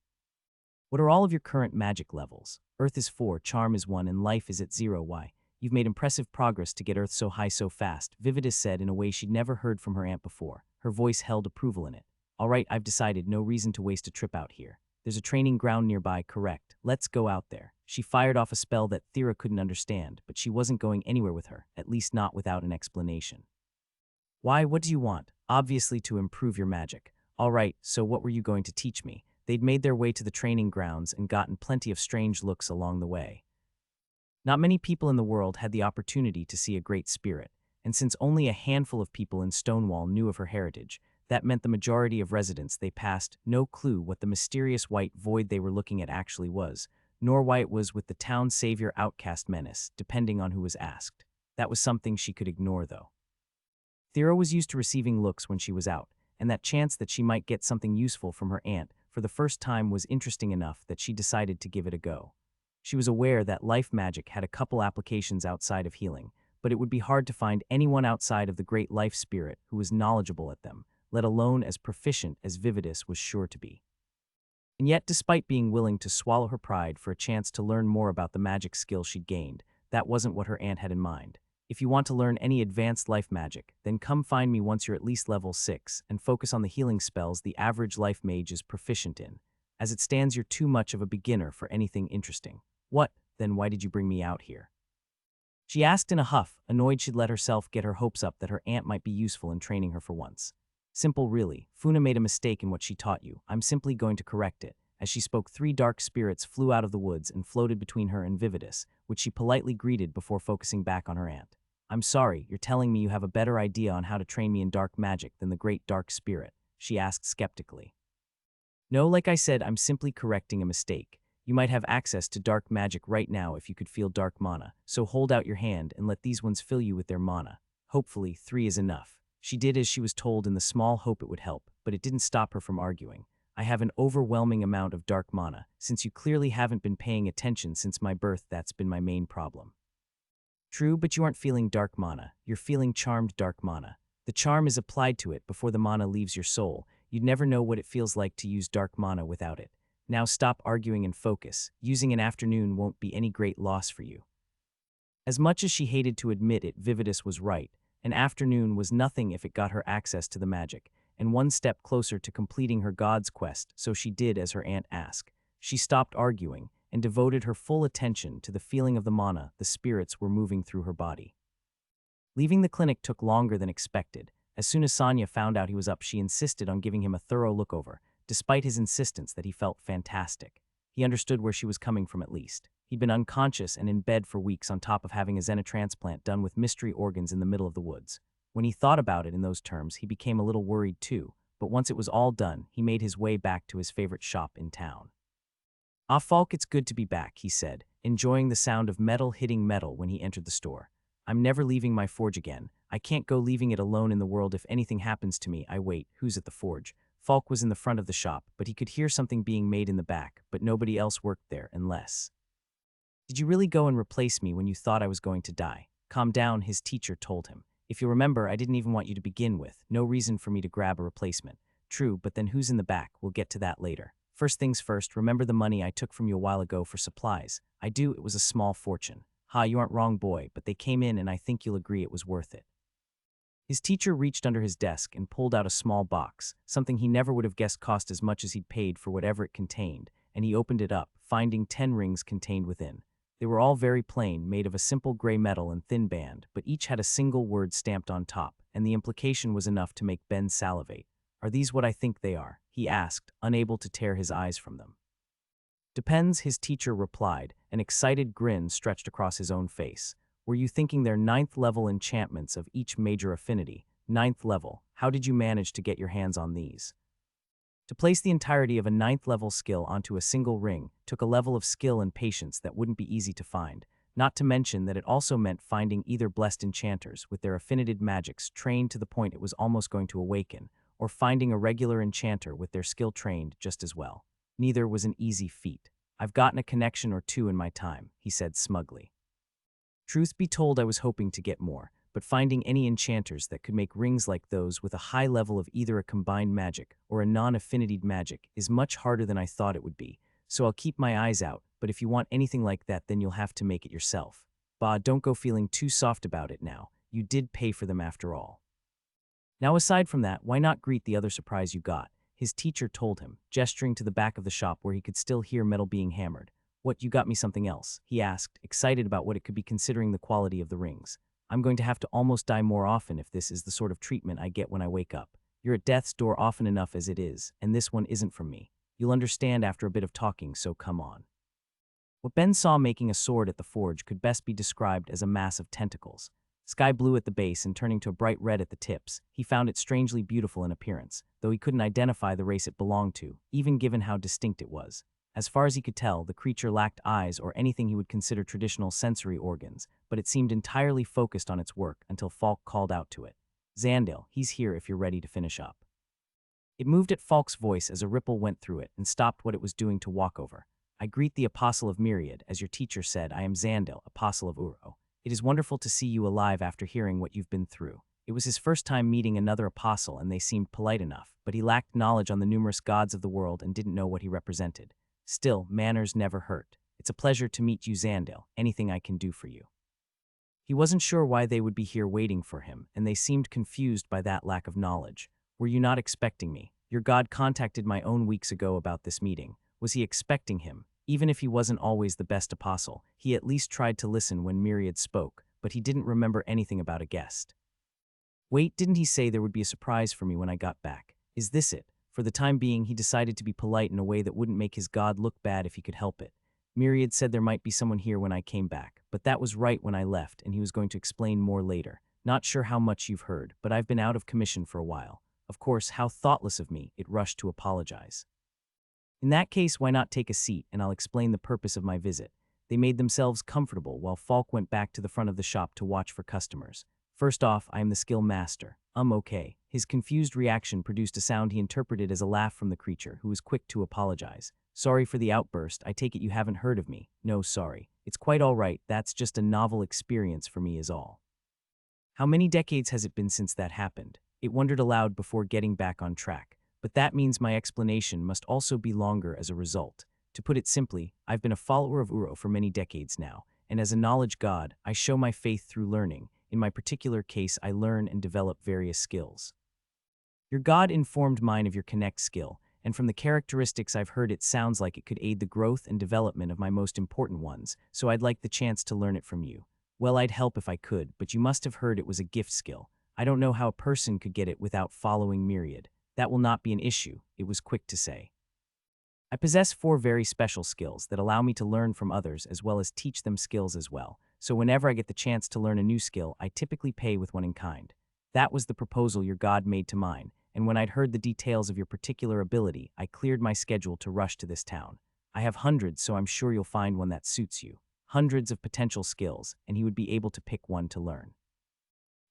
"What are all of your current magic levels?" "Earth is 4, Charm is 1, and Life is at 0. Why, you've made impressive progress to get Earth so high so fast," Vividus said in a way she'd never heard from her aunt before. Her voice held approval in it. "All right, I've decided, no reason to waste a trip out here. There's a training ground nearby, correct? Let's go out there." She fired off a spell that Thera couldn't understand, but she wasn't going anywhere with her, at least not without an explanation. "Why, what do you want?" "Obviously to improve your magic." "All right, so what were you going to teach me?" They'd made their way to the training grounds and gotten plenty of strange looks along the way. Not many people in the world had the opportunity to see a great spirit, and since only a handful of people in Stonewall knew of her heritage, that meant the majority of residents they passed no clue what the mysterious white void they were looking at actually was, nor why it was with the town savior outcast menace, depending on who was asked. That was something she could ignore, though. Thera was used to receiving looks when she was out, and that chance that she might get something useful from her aunt for the first time was interesting enough that she decided to give it a go. She was aware that life magic had a couple applications outside of healing, but it would be hard to find anyone outside of the great life spirit who was knowledgeable at them, let alone as proficient as Vividus was sure to be. And yet, despite being willing to swallow her pride for a chance to learn more about the magic skill she'd gained, that wasn't what her aunt had in mind. "If you want to learn any advanced life magic, then come find me once you're at least level 6 and focus on the healing spells the average life mage is proficient in. As it stands, you're too much of a beginner for anything interesting." "What, then why did you bring me out here?" she asked in a huff, annoyed she'd let herself get her hopes up that her aunt might be useful in training her for once. "Simple, really. Funa made a mistake in what she taught you. I'm simply going to correct it." As she spoke, 3 dark spirits flew out of the woods and floated between her and Vividus, which she politely greeted before focusing back on her aunt. "I'm sorry, you're telling me you have a better idea on how to train me in dark magic than the great dark spirit?" she asked skeptically. "No, like I said, I'm simply correcting a mistake. You might have access to dark magic right now if you could feel dark mana, so hold out your hand and let these ones fill you with their mana." Hopefully, 3 is enough. She did as she was told in the small hope it would help, but it didn't stop her from arguing. I have an overwhelming amount of dark mana. Since you clearly haven't been paying attention since my birth, that's been my main problem. True, but you aren't feeling dark mana. You're feeling charmed dark mana. The charm is applied to it before the mana leaves your soul. You'd never know what it feels like to use dark mana without it. Now stop arguing and focus. Using an afternoon won't be any great loss for you. As much as she hated to admit it, Vividus was right. An afternoon was nothing if it got her access to the magic, and one step closer to completing her god's quest, so she did as her aunt asked. She stopped arguing and devoted her full attention to the feeling of the mana the spirits were moving through her body. Leaving the clinic took longer than expected. As soon as Sonia found out he was up, she insisted on giving him a thorough look over, despite his insistence that he felt fantastic. He understood where she was coming from at least. He'd been unconscious and in bed for weeks on top of having a xenotransplant done with mystery organs in the middle of the woods. When he thought about it in those terms, he became a little worried too, but once it was all done, he made his way back to his favorite shop in town. "Ah, Falk, it's good to be back," he said, enjoying the sound of metal hitting metal when he entered the store. "I'm never leaving my forge again. I can't go leaving it alone in the world. If anything happens to me, I wait. Who's at the forge?" Falk was in the front of the shop, but he could hear something being made in the back, but nobody else worked there unless... "Did you really go and replace me when you thought I was going to die?" "Calm down," his teacher told him. "If you remember, I didn't even want you to begin with. No reason for me to grab a replacement." "True, but then who's in the back? We'll get to that later. First things first, remember the money I took from you a while ago for supplies?" "I do. It was a small fortune." "Ha, you aren't wrong, boy, but they came in and I think you'll agree it was worth it." His teacher reached under his desk and pulled out a small box, something he never would have guessed cost as much as he'd paid for whatever it contained, and he opened it up, finding 10 rings contained within. They were all very plain, made of a simple gray metal and thin band, but each had a single word stamped on top, and the implication was enough to make Ben salivate. "Are these what I think they are?" he asked, unable to tear his eyes from them. "Depends," his teacher replied, an excited grin stretched across his own face. "Were you thinking they're 9th level enchantments of each major affinity? 9th level, how did you manage to get your hands on these?" To place the entirety of a 9th level skill onto a single ring took a level of skill and patience that wouldn't be easy to find, not to mention that it also meant finding either blessed enchanters with their affinited magics trained to the point it was almost going to awaken, or finding a regular enchanter with their skill trained just as well. Neither was an easy feat. "I've gotten a connection or two in my time," he said smugly. Truth be told, I was hoping to get more, but finding any enchanters that could make rings like those with a high level of either a combined magic or a non-affinitied magic is much harder than I thought it would be, so I'll keep my eyes out, but if you want anything like that, then you'll have to make it yourself. Bah, don't go feeling too soft about it now. You did pay for them after all. Now aside from that, why not greet the other surprise you got? His teacher told him, gesturing to the back of the shop where he could still hear metal being hammered. "What, you got me something else?" he asked, excited about what it could be considering the quality of the rings. "I'm going to have to almost die more often if this is the sort of treatment I get when I wake up. You're at death's door often enough as it is, and this one isn't from me. You'll understand after a bit of talking, so come on." What Ben saw making a sword at the forge could best be described as a mass of tentacles. Sky blue at the base and turning to a bright red at the tips, he found it strangely beautiful in appearance, though he couldn't identify the race it belonged to, even given how distinct it was. As far as he could tell, the creature lacked eyes or anything he would consider traditional sensory organs, but it seemed entirely focused on its work until Falk called out to it. "Zandale, he's here if you're ready to finish up." It moved at Falk's voice as a ripple went through it and stopped what it was doing to walk over. "I greet the Apostle of Myriad, as your teacher said. I am Zandale, Apostle of Uro. It is wonderful to see you alive after hearing what you've been through." It was his first time meeting another apostle, and they seemed polite enough, but he lacked knowledge on the numerous gods of the world and didn't know what he represented. Still, manners never hurt. "It's a pleasure to meet you, Zandale. Anything I can do for you?" He wasn't sure why they would be here waiting for him, and they seemed confused by that lack of knowledge. "Were you not expecting me? Your god contacted my own weeks ago about this meeting. Was he expecting him? Even if he wasn't always the best apostle, he at least tried to listen when Myriad spoke, but he didn't remember anything about a guest." "Wait, didn't he say there would be a surprise for me when I got back? Is this it?" For the time being, he decided to be polite in a way that wouldn't make his god look bad if he could help it. "Myriad said there might be someone here when I came back, but that was right when I left, and he was going to explain more later. Not sure how much you've heard, but I've been out of commission for a while. Of course, how thoughtless of me," it rushed to apologize. "In that case, why not take a seat, and I'll explain the purpose of my visit." They made themselves comfortable while Falk went back to the front of the shop to watch for customers. First off, I am the skill master. Okay. His confused reaction produced a sound he interpreted as a laugh from the creature, who was quick to apologize. Sorry for the outburst. I take it you haven't heard of me. No, sorry. It's quite all right. That's just a novel experience for me is all. How many decades has it been since that happened? It wondered aloud before getting back on track. But that means my explanation must also be longer as a result. To put it simply, I've been a follower of Uro for many decades now, and as a knowledge god, I show my faith through learning. In my particular case, I learn and develop various skills. Your god informed mine of your connect skill, and from the characteristics I've heard it sounds like it could aid the growth and development of my most important ones, so I'd like the chance to learn it from you. Well, I'd help if I could, but you must have heard it was a gift skill. I don't know how a person could get it without following Myriad. That will not be an issue, it was quick to say. I possess 4 very special skills that allow me to learn from others as well as teach them skills as well, so whenever I get the chance to learn a new skill, I typically pay with one in kind. That was the proposal your god made to mine, and when I'd heard the details of your particular ability, I cleared my schedule to rush to this town. I have hundreds, so I'm sure you'll find one that suits you. Hundreds of potential skills, and he would be able to pick one to learn.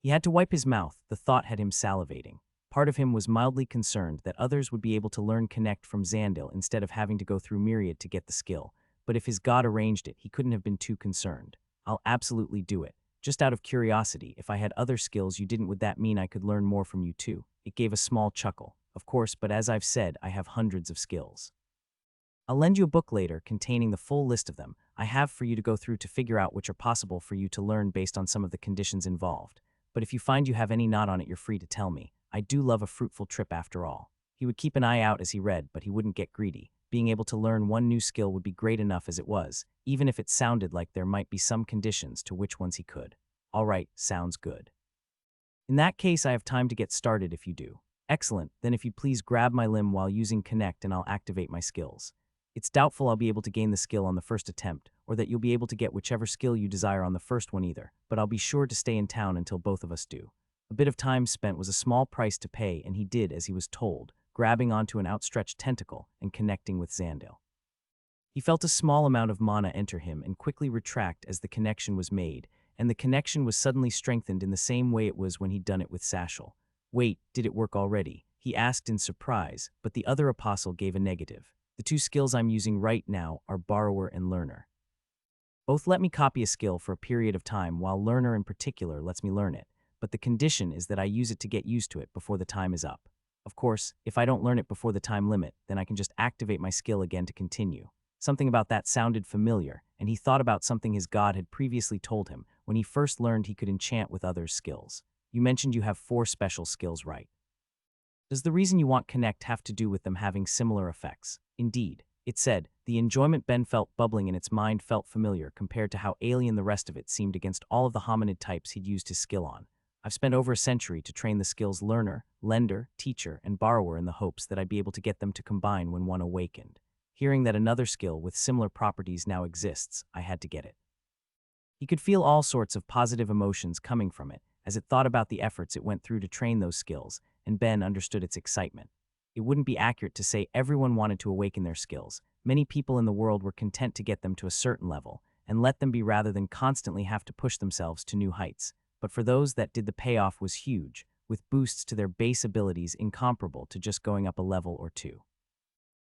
He had to wipe his mouth, the thought had him salivating. Part of him was mildly concerned that others would be able to learn Connect from Xandil instead of having to go through Myriad to get the skill, but if his god arranged it, he couldn't have been too concerned. I'll absolutely do it. Just out of curiosity, if I had other skills you didn't, would that mean I could learn more from you too? It gave a small chuckle. Of course, but as I've said, I have hundreds of skills. I'll lend you a book later containing the full list of them I have for you to go through to figure out which are possible for you to learn based on some of the conditions involved. But if you find you have any not on it, you're free to tell me. I do love a fruitful trip after all. He would keep an eye out as he read, but he wouldn't get greedy. Being able to learn one new skill would be great enough as it was, even if it sounded like there might be some conditions to which ones he could. All right, sounds good. In that case, I have time to get started if you do. Excellent, then if you'd please grab my limb while using Connect and I'll activate my skills. It's doubtful I'll be able to gain the skill on the first attempt, or that you'll be able to get whichever skill you desire on the first one either, but I'll be sure to stay in town until both of us do. A bit of time spent was a small price to pay, and he did as he was told, grabbing onto an outstretched tentacle and connecting with Xandil. He felt a small amount of mana enter him and quickly retract as the connection was made, and the connection was suddenly strengthened in the same way it was when he'd done it with Satchel. Wait, did it work already? He asked in surprise, but the other apostle gave a negative. The 2 skills I'm using right now are Borrower and Learner. Both let me copy a skill for a period of time, while Learner in particular lets me learn it, but the condition is that I use it to get used to it before the time is up. Of course, if I don't learn it before the time limit, then I can just activate my skill again to continue. Something about that sounded familiar, and he thought about something his god had previously told him when he first learned he could enchant with others' skills. You mentioned you have 4 special skills, right? Does the reason you want Connect have to do with them having similar effects? Indeed. It said, the enjoyment Ben felt bubbling in its mind felt familiar compared to how alien the rest of it seemed against all of the hominid types he'd used his skill on. I've spent over a century to train the skills Learner, Lender, Teacher, and Borrower in the hopes that I'd be able to get them to combine when one awakened. Hearing that another skill with similar properties now exists, I had to get it. He could feel all sorts of positive emotions coming from it, as it thought about the efforts it went through to train those skills, and Ben understood its excitement. It wouldn't be accurate to say everyone wanted to awaken their skills. Many people in the world were content to get them to a certain level, and let them be rather than constantly have to push themselves to new heights. But for those that did, the payoff was huge, with boosts to their base abilities incomparable to just going up a level or 2.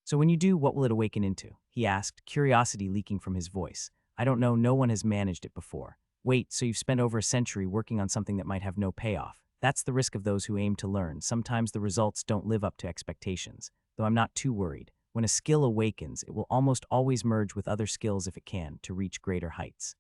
So when you do, what will it awaken into? He asked, curiosity leaking from his voice. I don't know, no one has managed it before. Wait, so you've spent over a century working on something that might have no payoff. That's the risk of those who aim to learn. Sometimes the results don't live up to expectations, though I'm not too worried. When a skill awakens, it will almost always merge with other skills if it can, to reach greater heights.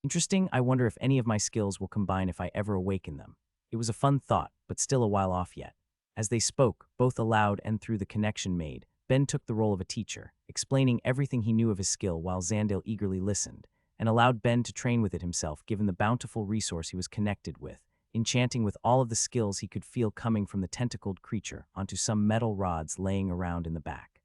Interesting, I wonder if any of my skills will combine if I ever awaken them. It was a fun thought, but still a while off yet. As they spoke, both aloud and through the connection made, Ben took the role of a teacher, explaining everything he knew of his skill while Xandil eagerly listened, and allowed Ben to train with it himself given the bountiful resource he was connected with, enchanting with all of the skills he could feel coming from the tentacled creature onto some metal rods laying around in the back.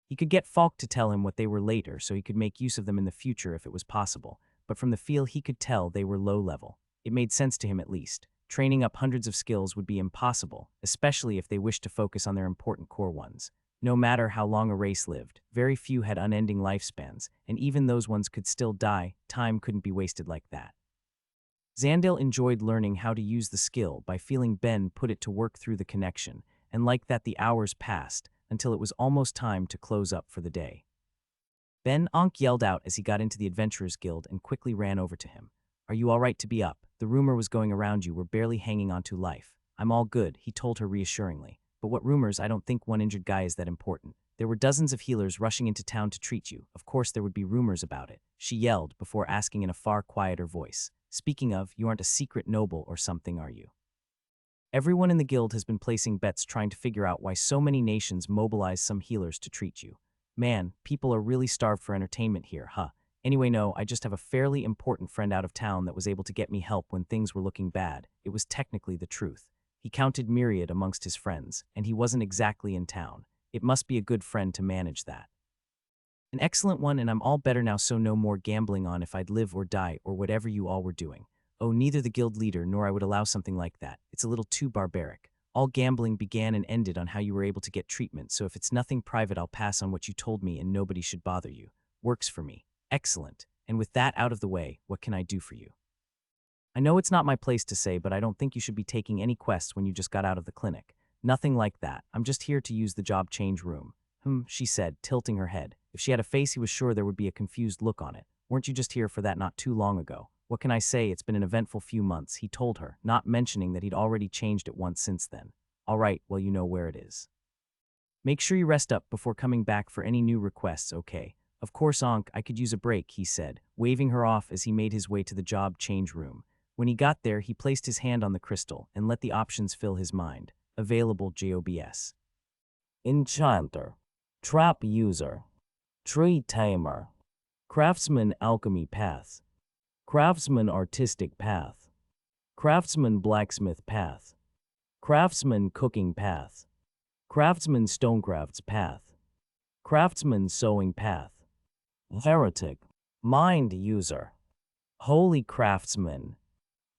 He could get Falk to tell him what they were later so he could make use of them in the future if it was possible, but from the feel he could tell they were low level. It made sense to him at least. Training up hundreds of skills would be impossible, especially if they wished to focus on their important core ones. No matter how long a race lived, very few had unending lifespans, and even those ones could still die. Time couldn't be wasted like that. Zandale enjoyed learning how to use the skill by feeling Ben put it to work through the connection, and like that the hours passed until it was almost time to close up for the day. Ben Ankh yelled out as he got into the Adventurers Guild and quickly ran over to him. Are you all right to be up? The rumor was going around you were barely hanging on to life. I'm all good, he told her reassuringly. But what rumors? I don't think one injured guy is that important. There were dozens of healers rushing into town to treat you. Of course there would be rumors about it, she yelled before asking in a far quieter voice. Speaking of, you aren't a secret noble or something, are you? Everyone in the guild has been placing bets trying to figure out why so many nations mobilize some healers to treat you. Man, people are really starved for entertainment here, huh? Anyway, no, I just have a fairly important friend out of town that was able to get me help when things were looking bad. It was technically the truth. He counted myriad amongst his friends, and he wasn't exactly in town. It must be a good friend to manage that. An excellent one, and I'm all better now, so no more gambling on if I'd live or die or whatever you all were doing. Oh, neither the guild leader nor I would allow something like that. It's a little too barbaric. All gambling began and ended on how you were able to get treatment, so if it's nothing private, I'll pass on what you told me and nobody should bother you. Works for me. Excellent. And with that out of the way, what can I do for you? I know it's not my place to say, but I don't think you should be taking any quests when you just got out of the clinic. Nothing like that. I'm just here to use the job change room. She said, tilting her head. If she had a face, he was sure there would be a confused look on it. Weren't you just here for that not too long ago? What can I say? It's been an eventful few months, he told her, not mentioning that he'd already changed it once since then. All right, well, you know where it is. Make sure you rest up before coming back for any new requests, okay? Of course, Ankh, I could use a break, he said, waving her off as he made his way to the job change room. When he got there, he placed his hand on the crystal and let the options fill his mind. Available JOBS. Enchanter. Trap User. Tree Tamer. Craftsman Alchemy Path. Craftsman Artistic Path. Craftsman Blacksmith Path. Craftsman Cooking Path. Craftsman Stonecrafts Path. Craftsman Sewing Path. Heretic. Mind User. Holy Craftsman.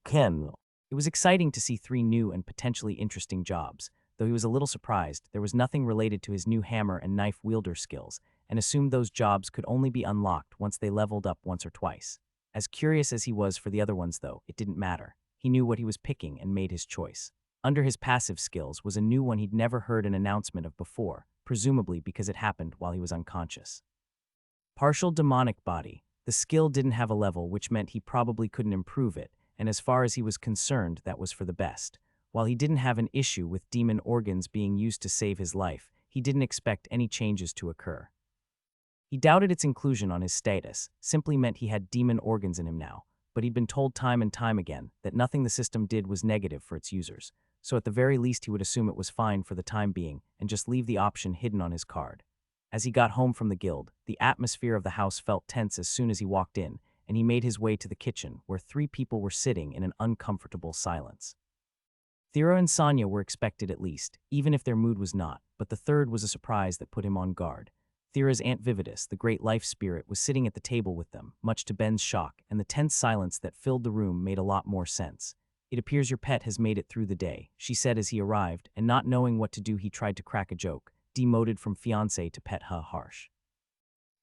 Ken. It was exciting to see 3 new and potentially interesting jobs, though he was a little surprised there was nothing related to his new hammer and knife wielder skills, and assumed those jobs could only be unlocked once they leveled up once or twice. As curious as he was for the other ones, though, it didn't matter. He knew what he was picking and made his choice. Under his passive skills was a new one he'd never heard an announcement of before, presumably because it happened while he was unconscious. Partial Demonic Body. The skill didn't have a level, which meant he probably couldn't improve it, and as far as he was concerned, that was for the best. While he didn't have an issue with demon organs being used to save his life, he didn't expect any changes to occur. He doubted its inclusion on his status, simply meant he had demon organs in him now, but he'd been told time and time again that nothing the system did was negative for its users, so at the very least he would assume it was fine for the time being and just leave the option hidden on his card. As he got home from the guild, the atmosphere of the house felt tense as soon as he walked in, and he made his way to the kitchen, where 3 people were sitting in an uncomfortable silence. Thera and Sonya were expected at least, even if their mood was not, but the third was a surprise that put him on guard. Thera's Aunt Vividus, the great life spirit, was sitting at the table with them, much to Ben's shock, and the tense silence that filled the room made a lot more sense. It appears your pet has made it through the day, she said as he arrived, and not knowing what to do he tried to crack a joke, demoted from fiancé to pet. Harsh.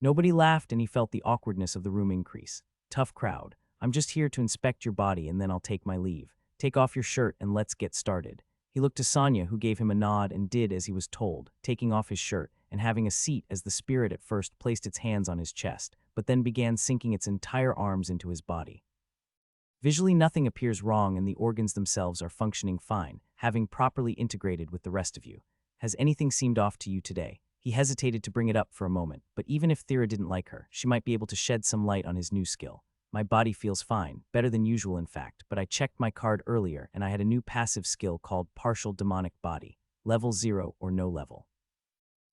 Nobody laughed and he felt the awkwardness of the room increase. Tough crowd. I'm just here to inspect your body and then I'll take my leave. Take off your shirt and let's get started. He looked to Sonya, who gave him a nod and did as he was told, taking off his shirt and having a seat as the spirit at first placed its hands on his chest, but then began sinking its entire arms into his body. Visually nothing appears wrong and the organs themselves are functioning fine, having properly integrated with the rest of you. Has anything seemed off to you today? He hesitated to bring it up for a moment, but even if Thera didn't like her, she might be able to shed some light on his new skill. My body feels fine, better than usual in fact, but I checked my card earlier and I had a new passive skill called Partial Demonic Body, level 0 or no level.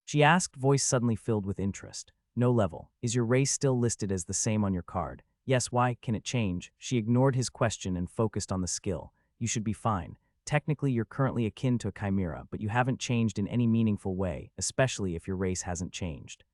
She asked, voice suddenly filled with interest. No level. Is your race still listed as the same on your card? Yes, why? Can it change? She ignored his question and focused on the skill. You should be fine. Technically, you're currently akin to a chimera, but you haven't changed in any meaningful way, especially if your race hasn't changed.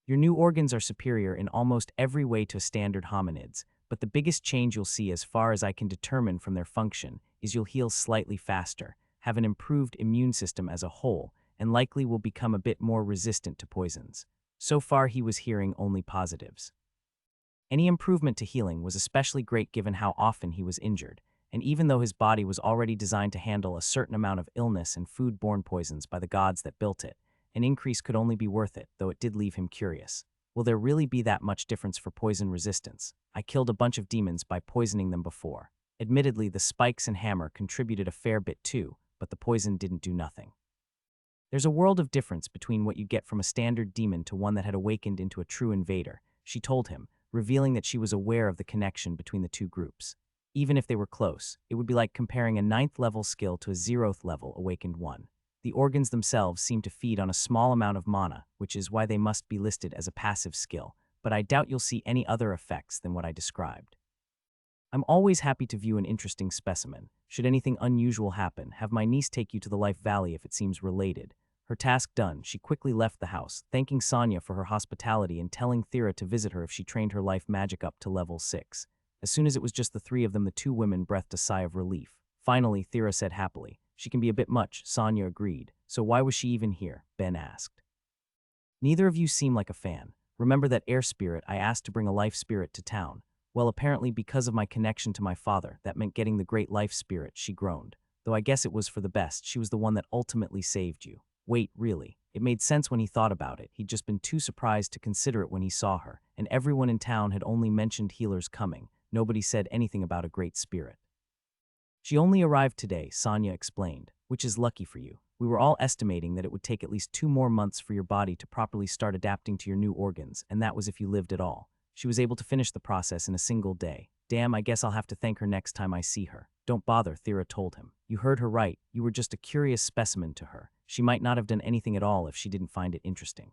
Your new organs are superior in almost every way to standard hominids, but the biggest change you'll see as far as I can determine from their function is you'll heal slightly faster, have an improved immune system as a whole, and likely will become a bit more resistant to poisons. So far he was hearing only positives. Any improvement to healing was especially great given how often he was injured, and even though his body was already designed to handle a certain amount of illness and food-borne poisons by the gods that built it, an increase could only be worth it, though it did leave him curious. Will there really be that much difference for poison resistance? I killed a bunch of demons by poisoning them before. Admittedly, the spikes and hammer contributed a fair bit too, but the poison didn't do nothing. There's a world of difference between what you get from a standard demon to one that had awakened into a true invader, she told him, revealing that she was aware of the connection between the two groups. Even if they were close, it would be like comparing a 9th level skill to a 0th level awakened one. The organs themselves seem to feed on a small amount of mana, which is why they must be listed as a passive skill, but I doubt you'll see any other effects than what I described. I'm always happy to view an interesting specimen. Should anything unusual happen, have my niece take you to the Life Valley if it seems related. Her task done, she quickly left the house, thanking Sonia for her hospitality and telling Thera to visit her if she trained her life magic up to level 6. As soon as it was just the three of them, the two women breathed a sigh of relief. Finally, Thera said happily, "She can be a bit much," Sonia agreed. "So why was she even here?" Ben asked. "Neither of you seem like a fan. Remember that air spirit I asked to bring a life spirit to town? Well, apparently because of my connection to my father, that meant getting the great life spirit," she groaned. "Though I guess it was for the best, she was the one that ultimately saved you." Wait, really? It made sense when he thought about it. He'd just been too surprised to consider it when he saw her, and everyone in town had only mentioned healers coming. Nobody said anything about a great spirit. "She only arrived today," Sonia explained, "which is lucky for you. We were all estimating that it would take at least 2 more months for your body to properly start adapting to your new organs, and that was if you lived at all. She was able to finish the process in a single day. Damn, I guess I'll have to thank her next time I see her." "Don't bother," Thera told him. "You heard her right. You were just a curious specimen to her. She might not have done anything at all if she didn't find it interesting."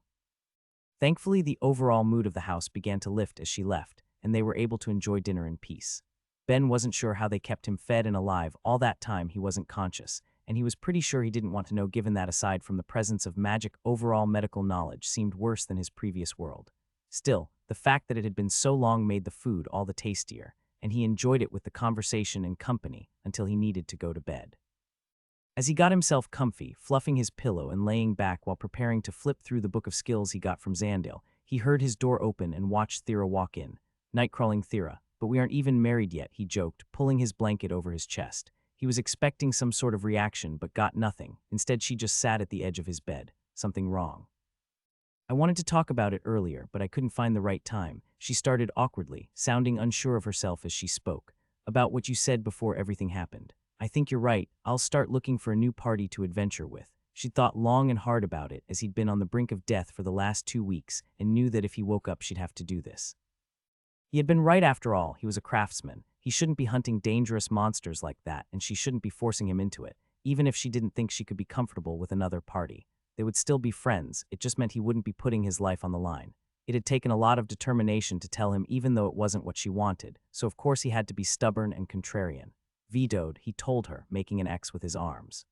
Thankfully, the overall mood of the house began to lift as she left, and they were able to enjoy dinner in peace. Ben wasn't sure how they kept him fed and alive all that time he wasn't conscious, and he was pretty sure he didn't want to know, given that aside from the presence of magic, overall medical knowledge seemed worse than his previous world. Still, the fact that it had been so long made the food all the tastier, and he enjoyed it with the conversation and company until he needed to go to bed. As he got himself comfy, fluffing his pillow and laying back while preparing to flip through the book of skills he got from Zandale, he heard his door open and watched Thera walk in. "Nightcrawling Thera, but we aren't even married yet," he joked, pulling his blanket over his chest. He was expecting some sort of reaction, but got nothing. Instead, she just sat at the edge of his bed. "Something wrong?" "I wanted to talk about it earlier, but I couldn't find the right time," she started awkwardly, sounding unsure of herself as she spoke. "About what you said before everything happened. I think you're right. I'll start looking for a new party to adventure with." She'd thought long and hard about it, as he'd been on the brink of death for the last 2 weeks, and knew that if he woke up she'd have to do this. He had been right after all. He was a craftsman. He shouldn't be hunting dangerous monsters like that, and she shouldn't be forcing him into it. Even if she didn't think she could be comfortable with another party, they would still be friends. It just meant he wouldn't be putting his life on the line. It had taken a lot of determination to tell him, even though it wasn't what she wanted, so of course he had to be stubborn and contrarian. "Vetoed," he told her, making an X with his arms.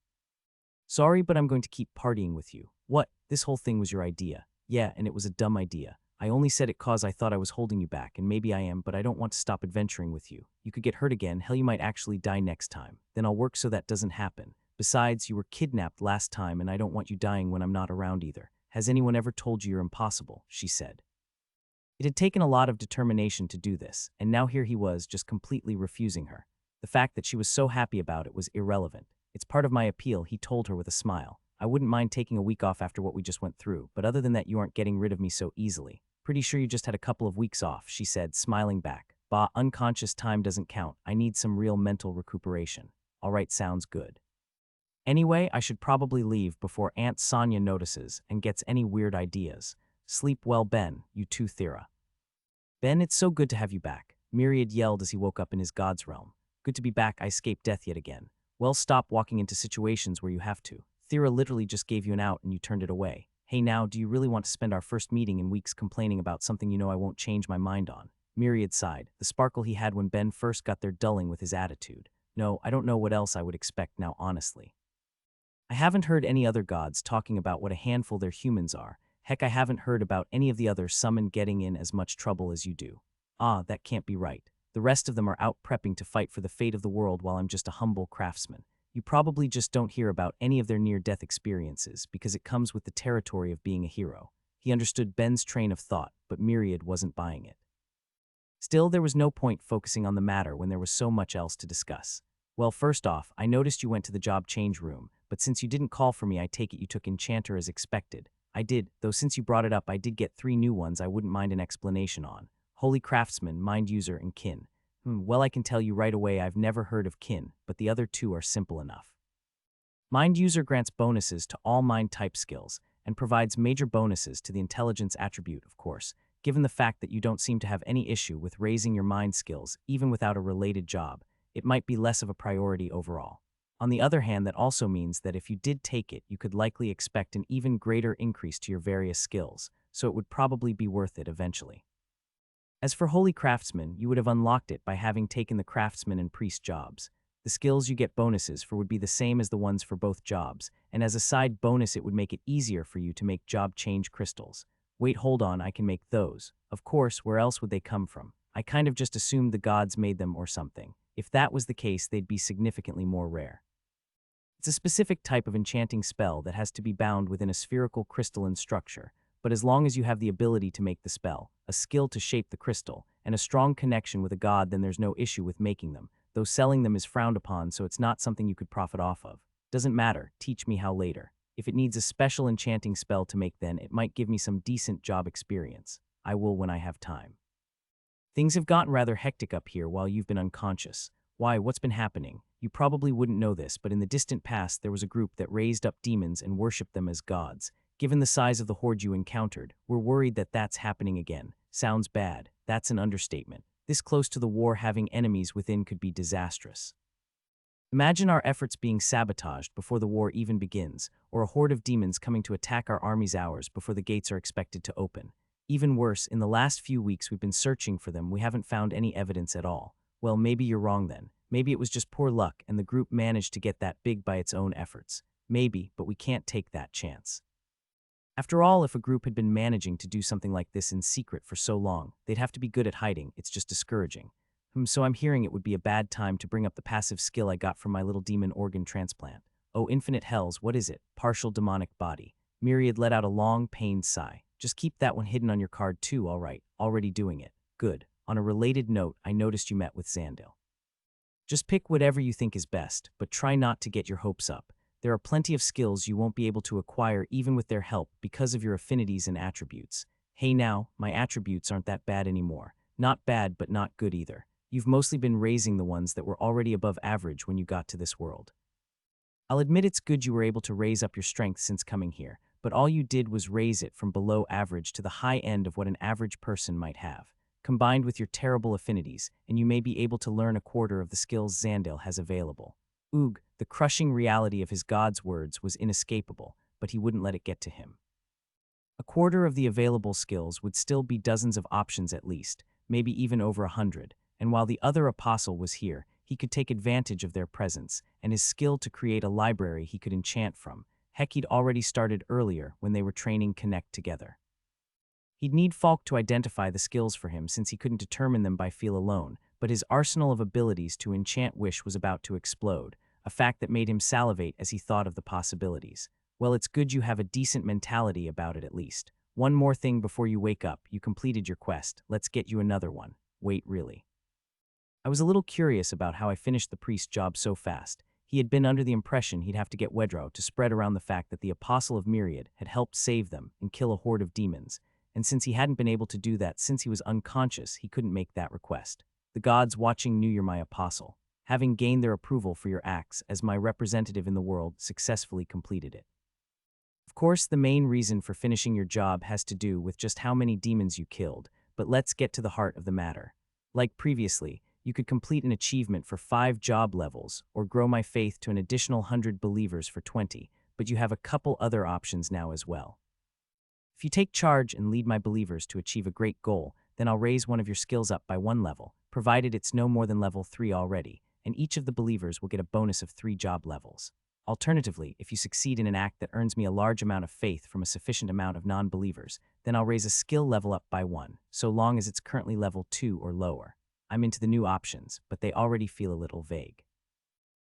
"Sorry, but I'm going to keep partying with you." "What? This whole thing was your idea?" "Yeah, and it was a dumb idea. I only said it cause I thought I was holding you back, and maybe I am, but I don't want to stop adventuring with you. You could get hurt again, hell you might actually die next time. Then I'll work so that doesn't happen. Besides, you were kidnapped last time and I don't want you dying when I'm not around either. Has anyone ever told you you're impossible?" she said. It had taken a lot of determination to do this, and now here he was, just completely refusing her. The fact that she was so happy about it was irrelevant. "It's part of my appeal," he told her with a smile. "I wouldn't mind taking a week off after what we just went through, but other than that you aren't getting rid of me so easily." "Pretty sure you just had a couple of weeks off," she said, smiling back. "Bah, unconscious time doesn't count. I need some real mental recuperation." "All right, sounds good. Anyway, I should probably leave before Aunt Sonia notices and gets any weird ideas. Sleep well, Ben, you too, Thera." "Ben, it's so good to have you back," Myriad yelled as he woke up in his god's realm. "Good to be back. I escaped death yet again." "Well, stop walking into situations where you have to. Thera literally just gave you an out and you turned it away. Hey now, do you really want to spend our first meeting in weeks complaining about something you know I won't change my mind on?" Myriad sighed, the sparkle he had when Ben first got there dulling with his attitude. "No, I don't know what else I would expect now, honestly. I haven't heard any other gods talking about what a handful their humans are. Heck, I haven't heard about any of the other summon getting in as much trouble as you do." "Ah, that can't be right. The rest of them are out prepping to fight for the fate of the world while I'm just a humble craftsman. You probably just don't hear about any of their near-death experiences because it comes with the territory of being a hero." He understood Ben's train of thought, but Myriad wasn't buying it. Still, there was no point focusing on the matter when there was so much else to discuss. Well, first off, I noticed you went to the job change room, but since you didn't call for me, I take it you took Enchanter as expected. I did, though since you brought it up, I did get 3 new ones I wouldn't mind an explanation on. Holy Craftsman, Mind User, and Kin. Well, I can tell you right away I've never heard of Kin, but the other 2 are simple enough. Mind User grants bonuses to all mind type skills, and provides major bonuses to the intelligence attribute, of course, given the fact that you don't seem to have any issue with raising your mind skills even without a related job. It might be less of a priority overall. On the other hand, that also means that if you did take it, you could likely expect an even greater increase to your various skills, so it would probably be worth it eventually. As for Holy Craftsman, you would have unlocked it by having taken the Craftsman and Priest jobs. The skills you get bonuses for would be the same as the ones for both jobs, and as a side bonus it would make it easier for you to make job change crystals. Wait, hold on, I can make those. Of course, where else would they come from? I kind of just assumed the gods made them or something. If that was the case, they'd be significantly more rare. It's a specific type of enchanting spell that has to be bound within a spherical crystalline structure, but as long as you have the ability to make the spell, a skill to shape the crystal, and a strong connection with a god, then there's no issue with making them, though selling them is frowned upon, so it's not something you could profit off of. Doesn't matter, teach me how later. If it needs a special enchanting spell to make, then it might give me some decent job experience. I will when I have time. Things have gotten rather hectic up here while you've been unconscious. Why, what's been happening? You probably wouldn't know this, but in the distant past there was a group that raised up demons and worshipped them as gods. Given the size of the horde you encountered, we're worried that that's happening again. Sounds bad. That's an understatement. This close to the war, having enemies within could be disastrous. Imagine our efforts being sabotaged before the war even begins, or a horde of demons coming to attack our armies hours before the gates are expected to open. Even worse, in the last few weeks we've been searching for them, we haven't found any evidence at all. Well, maybe you're wrong then. Maybe it was just poor luck and the group managed to get that big by its own efforts. Maybe, but we can't take that chance. After all, if a group had been managing to do something like this in secret for so long, they'd have to be good at hiding. It's just discouraging. So I'm hearing it would be a bad time to bring up the passive skill I got from my little demon organ transplant. Oh, infinite hells, what is it? Partial demonic body. Myriad let out a long, pained sigh. Just keep that one hidden on your card too, all right. Already doing it. Good. On a related note, I noticed you met with Zandil. Just pick whatever you think is best, but try not to get your hopes up. There are plenty of skills you won't be able to acquire even with their help because of your affinities and attributes. Hey now, my attributes aren't that bad anymore. Not bad, but not good either. You've mostly been raising the ones that were already above average when you got to this world. I'll admit it's good you were able to raise up your strength since coming here, but all you did was raise it from below average to the high end of what an average person might have. Combined with your terrible affinities, and you may be able to learn a quarter of the skills Zandil has available. Oog, the crushing reality of his god's words was inescapable, but he wouldn't let it get to him. A quarter of the available skills would still be dozens of options at least, maybe even over 100, and while the other apostle was here, he could take advantage of their presence, and his skill to create a library he could enchant from. Heck, he'd already started earlier when they were training Connect together. He'd need Falk to identify the skills for him since he couldn't determine them by feel alone, but his arsenal of abilities to enchant Wish was about to explode, a fact that made him salivate as he thought of the possibilities. Well, it's good you have a decent mentality about it at least. One more thing before you wake up, you completed your quest. Let's get you another one. Wait, really? I was a little curious about how I finished the priest job so fast. He had been under the impression he'd have to get Wedro to spread around the fact that the Apostle of Myriad had helped save them and kill a horde of demons, and since he hadn't been able to do that since he was unconscious, he couldn't make that request. The gods watching knew you're my apostle, having gained their approval for your acts as my representative in the world, successfully completed it. Of course, the main reason for finishing your job has to do with just how many demons you killed, but let's get to the heart of the matter. Like previously, you could complete an achievement for 5 job levels, or grow my faith to an additional 100 believers for 20, but you have a couple other options now as well. If you take charge and lead my believers to achieve a great goal, then I'll raise one of your skills up by 1 level, provided it's no more than level 3 already, and each of the believers will get a bonus of 3 job levels. Alternatively, if you succeed in an act that earns me a large amount of faith from a sufficient amount of non-believers, then I'll raise a skill level up by 1, so long as it's currently level 2 or lower. I'm into the new options, but they already feel a little vague.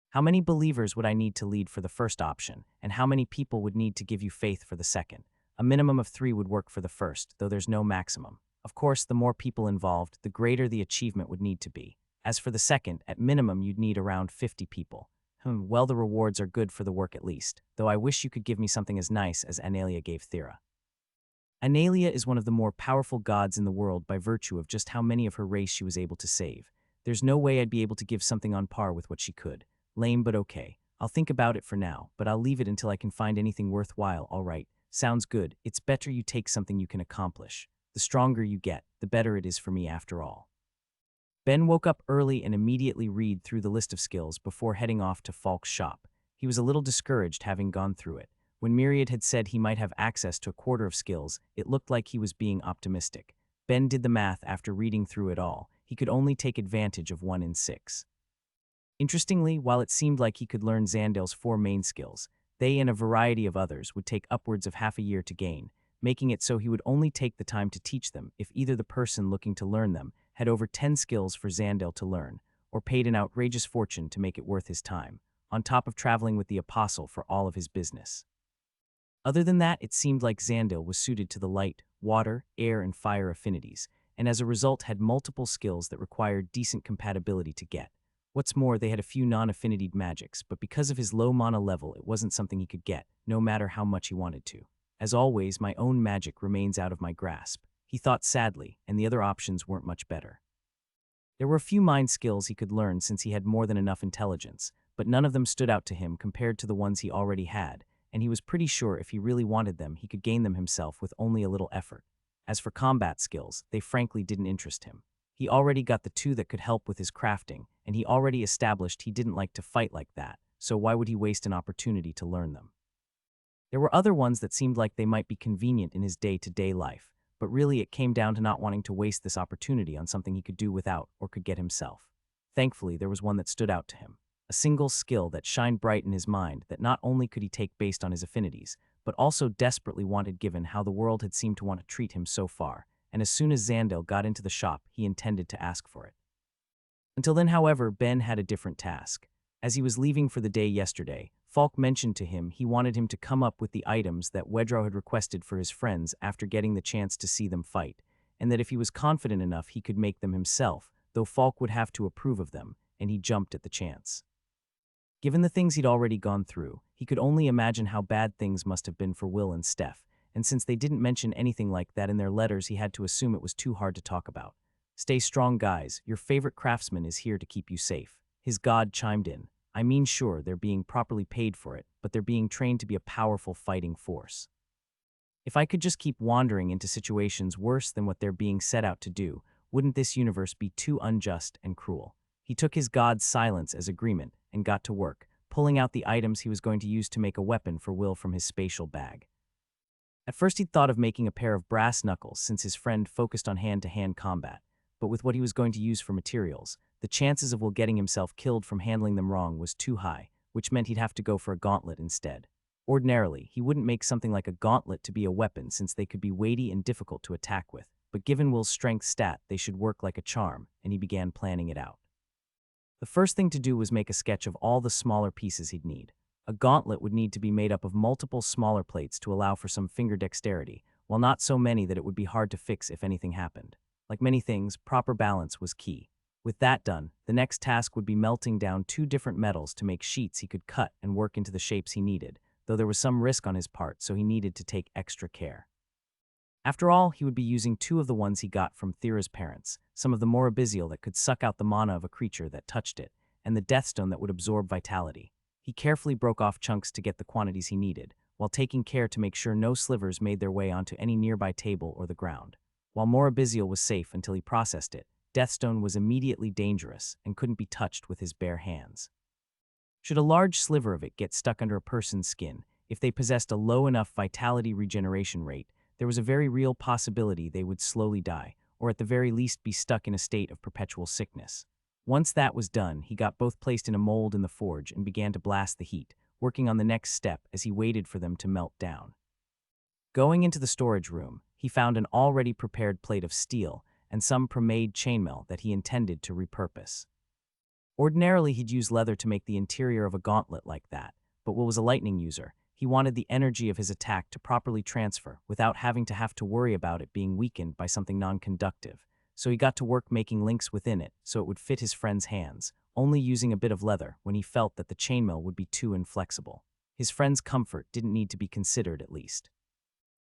How many believers would I need to lead for the first option, and how many people would need to give you faith for the second? A minimum of 3 would work for the first, though there's no maximum. Of course, the more people involved, the greater the achievement would need to be. As for the second, at minimum you'd need around 50 people. Well, the rewards are good for the work at least, though I wish you could give me something as nice as Analia gave Thera. Analia is one of the more powerful gods in the world by virtue of just how many of her race she was able to save. There's no way I'd be able to give something on par with what she could. Lame, but okay. I'll think about it for now, but I'll leave it until I can find anything worthwhile. All right, sounds good. It's better you take something you can accomplish. The stronger you get, the better it is for me after all. Ben woke up early and immediately read through the list of skills before heading off to Falk's shop. He was a little discouraged having gone through it. When Myriad had said he might have access to a quarter of skills, it looked like he was being optimistic. Ben did the math after reading through it all. He could only take advantage of 1 in 6. Interestingly, while it seemed like he could learn Xandel's 4 main skills, they and a variety of others would take upwards of half a year to gain, making it so he would only take the time to teach them if either the person looking to learn them had over 10 skills for Xandel to learn, or paid an outrageous fortune to make it worth his time, on top of traveling with the apostle for all of his business. Other than that, it seemed like Xandel was suited to the light, water, air, and fire affinities, and as a result had multiple skills that required decent compatibility to get. What's more, they had a few non-affinitied magics, but because of his low mana level, it wasn't something he could get, no matter how much he wanted to. As always, my own magic remains out of my grasp, he thought sadly, and the other options weren't much better. There were a few mind skills he could learn since he had more than enough intelligence, but none of them stood out to him compared to the ones he already had, and he was pretty sure if he really wanted them, he could gain them himself with only a little effort. As for combat skills, they frankly didn't interest him. He already got the 2 that could help with his crafting, and he already established he didn't like to fight like that, so why would he waste an opportunity to learn them? There were other ones that seemed like they might be convenient in his day-to-day life, but really it came down to not wanting to waste this opportunity on something he could do without or could get himself. Thankfully, there was one that stood out to him, a single skill that shined bright in his mind that not only could he take based on his affinities, but also desperately wanted given how the world had seemed to want to treat him so far, and as soon as Xandel got into the shop, he intended to ask for it. Until then, however, Ben had a different task. As he was leaving for the day yesterday, Falk mentioned to him he wanted him to come up with the items that Wedro had requested for his friends after getting the chance to see them fight, and that if he was confident enough he could make them himself, though Falk would have to approve of them, and he jumped at the chance. Given the things he'd already gone through, he could only imagine how bad things must have been for Will and Steph, and since they didn't mention anything like that in their letters, he had to assume it was too hard to talk about. Stay strong, guys. Your favorite craftsman is here to keep you safe. His god chimed in. I mean, sure, they're being properly paid for it, but they're being trained to be a powerful fighting force. If I could just keep wandering into situations worse than what they're being set out to do, wouldn't this universe be too unjust and cruel? He took his god's silence as agreement and got to work, pulling out the items he was going to use to make a weapon for Will from his spatial bag. At first he'd thought of making a pair of brass knuckles since his friend focused on hand-to-hand combat, but with what he was going to use for materials, the chances of Will getting himself killed from handling them wrong was too high, which meant he'd have to go for a gauntlet instead. Ordinarily, he wouldn't make something like a gauntlet to be a weapon since they could be weighty and difficult to attack with, but given Will's strength stat, they should work like a charm, and he began planning it out. The first thing to do was make a sketch of all the smaller pieces he'd need. A gauntlet would need to be made up of multiple smaller plates to allow for some finger dexterity, while not so many that it would be hard to fix if anything happened. Like many things, proper balance was key. With that done, the next task would be melting down 2 different metals to make sheets he could cut and work into the shapes he needed, though there was some risk on his part, so he needed to take extra care. After all, he would be using 2 of the ones he got from Thera's parents, some of the more abyssal that could suck out the mana of a creature that touched it, and the Deathstone that would absorb vitality. He carefully broke off chunks to get the quantities he needed, while taking care to make sure no slivers made their way onto any nearby table or the ground. While more abyssal was safe until he processed it, Deathstone was immediately dangerous and couldn't be touched with his bare hands. Should a large sliver of it get stuck under a person's skin, if they possessed a low enough vitality regeneration rate, there was a very real possibility they would slowly die, or at the very least be stuck in a state of perpetual sickness. Once that was done, he got both placed in a mold in the forge and began to blast the heat, working on the next step as he waited for them to melt down. Going into the storage room, he found an already prepared plate of steel and some pre-made chainmail that he intended to repurpose. Ordinarily, he'd use leather to make the interior of a gauntlet like that, but Will was a lightning user. He wanted the energy of his attack to properly transfer without having to worry about it being weakened by something non-conductive. So he got to work making links within it so it would fit his friend's hands, only using a bit of leather when he felt that the chainmail would be too inflexible. His friend's comfort didn't need to be considered, at least.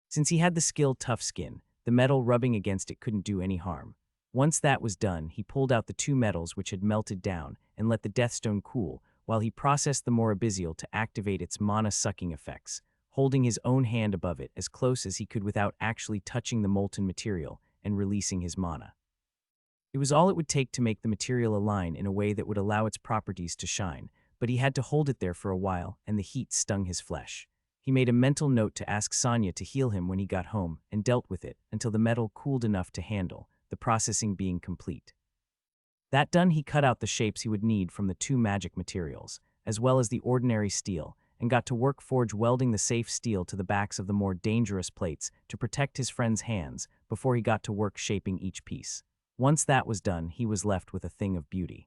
Since he had the skill Tough Skin, the metal rubbing against it couldn't do any harm. Once that was done, he pulled out the two metals which had melted down and let the Deathstone cool while he processed the Morabisial to activate its mana-sucking effects, holding his own hand above it as close as he could without actually touching the molten material and releasing his mana. It was all it would take to make the material align in a way that would allow its properties to shine, but he had to hold it there for a while, and the heat stung his flesh. He made a mental note to ask Sonia to heal him when he got home and dealt with it until the metal cooled enough to handle, the processing being complete. That done, he cut out the shapes he would need from the two magic materials, as well as the ordinary steel, and got to work forge welding the safe steel to the backs of the more dangerous plates to protect his friend's hands before he got to work shaping each piece. Once that was done, he was left with a thing of beauty.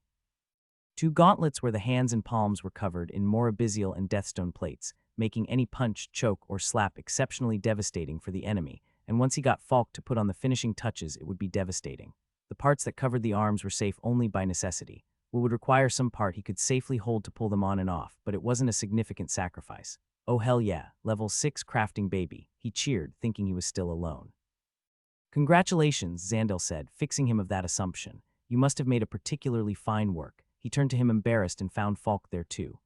Two gauntlets where the hands and palms were covered in Morabisial and Deathstone plates, making any punch, choke, or slap exceptionally devastating for the enemy, and once he got Falk to put on the finishing touches, it would be devastating. The parts that covered the arms were safe only by necessity. What would require some part he could safely hold to pull them on and off, but it wasn't a significant sacrifice. Oh hell yeah, level 6 crafting baby, he cheered, thinking he was still alone. Congratulations, Zandel said, fixing him of that assumption. You must have made a particularly fine work. He turned to him embarrassed and found Falk there too.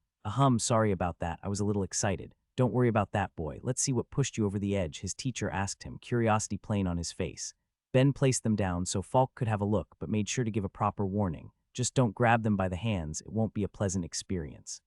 Sorry about that, I was a little excited. Don't worry about that, boy. Let's see what pushed you over the edge, his teacher asked him, curiosity plain on his face. Ben placed them down so Falk could have a look, but made sure to give a proper warning. Just don't grab them by the hands, it won't be a pleasant experience.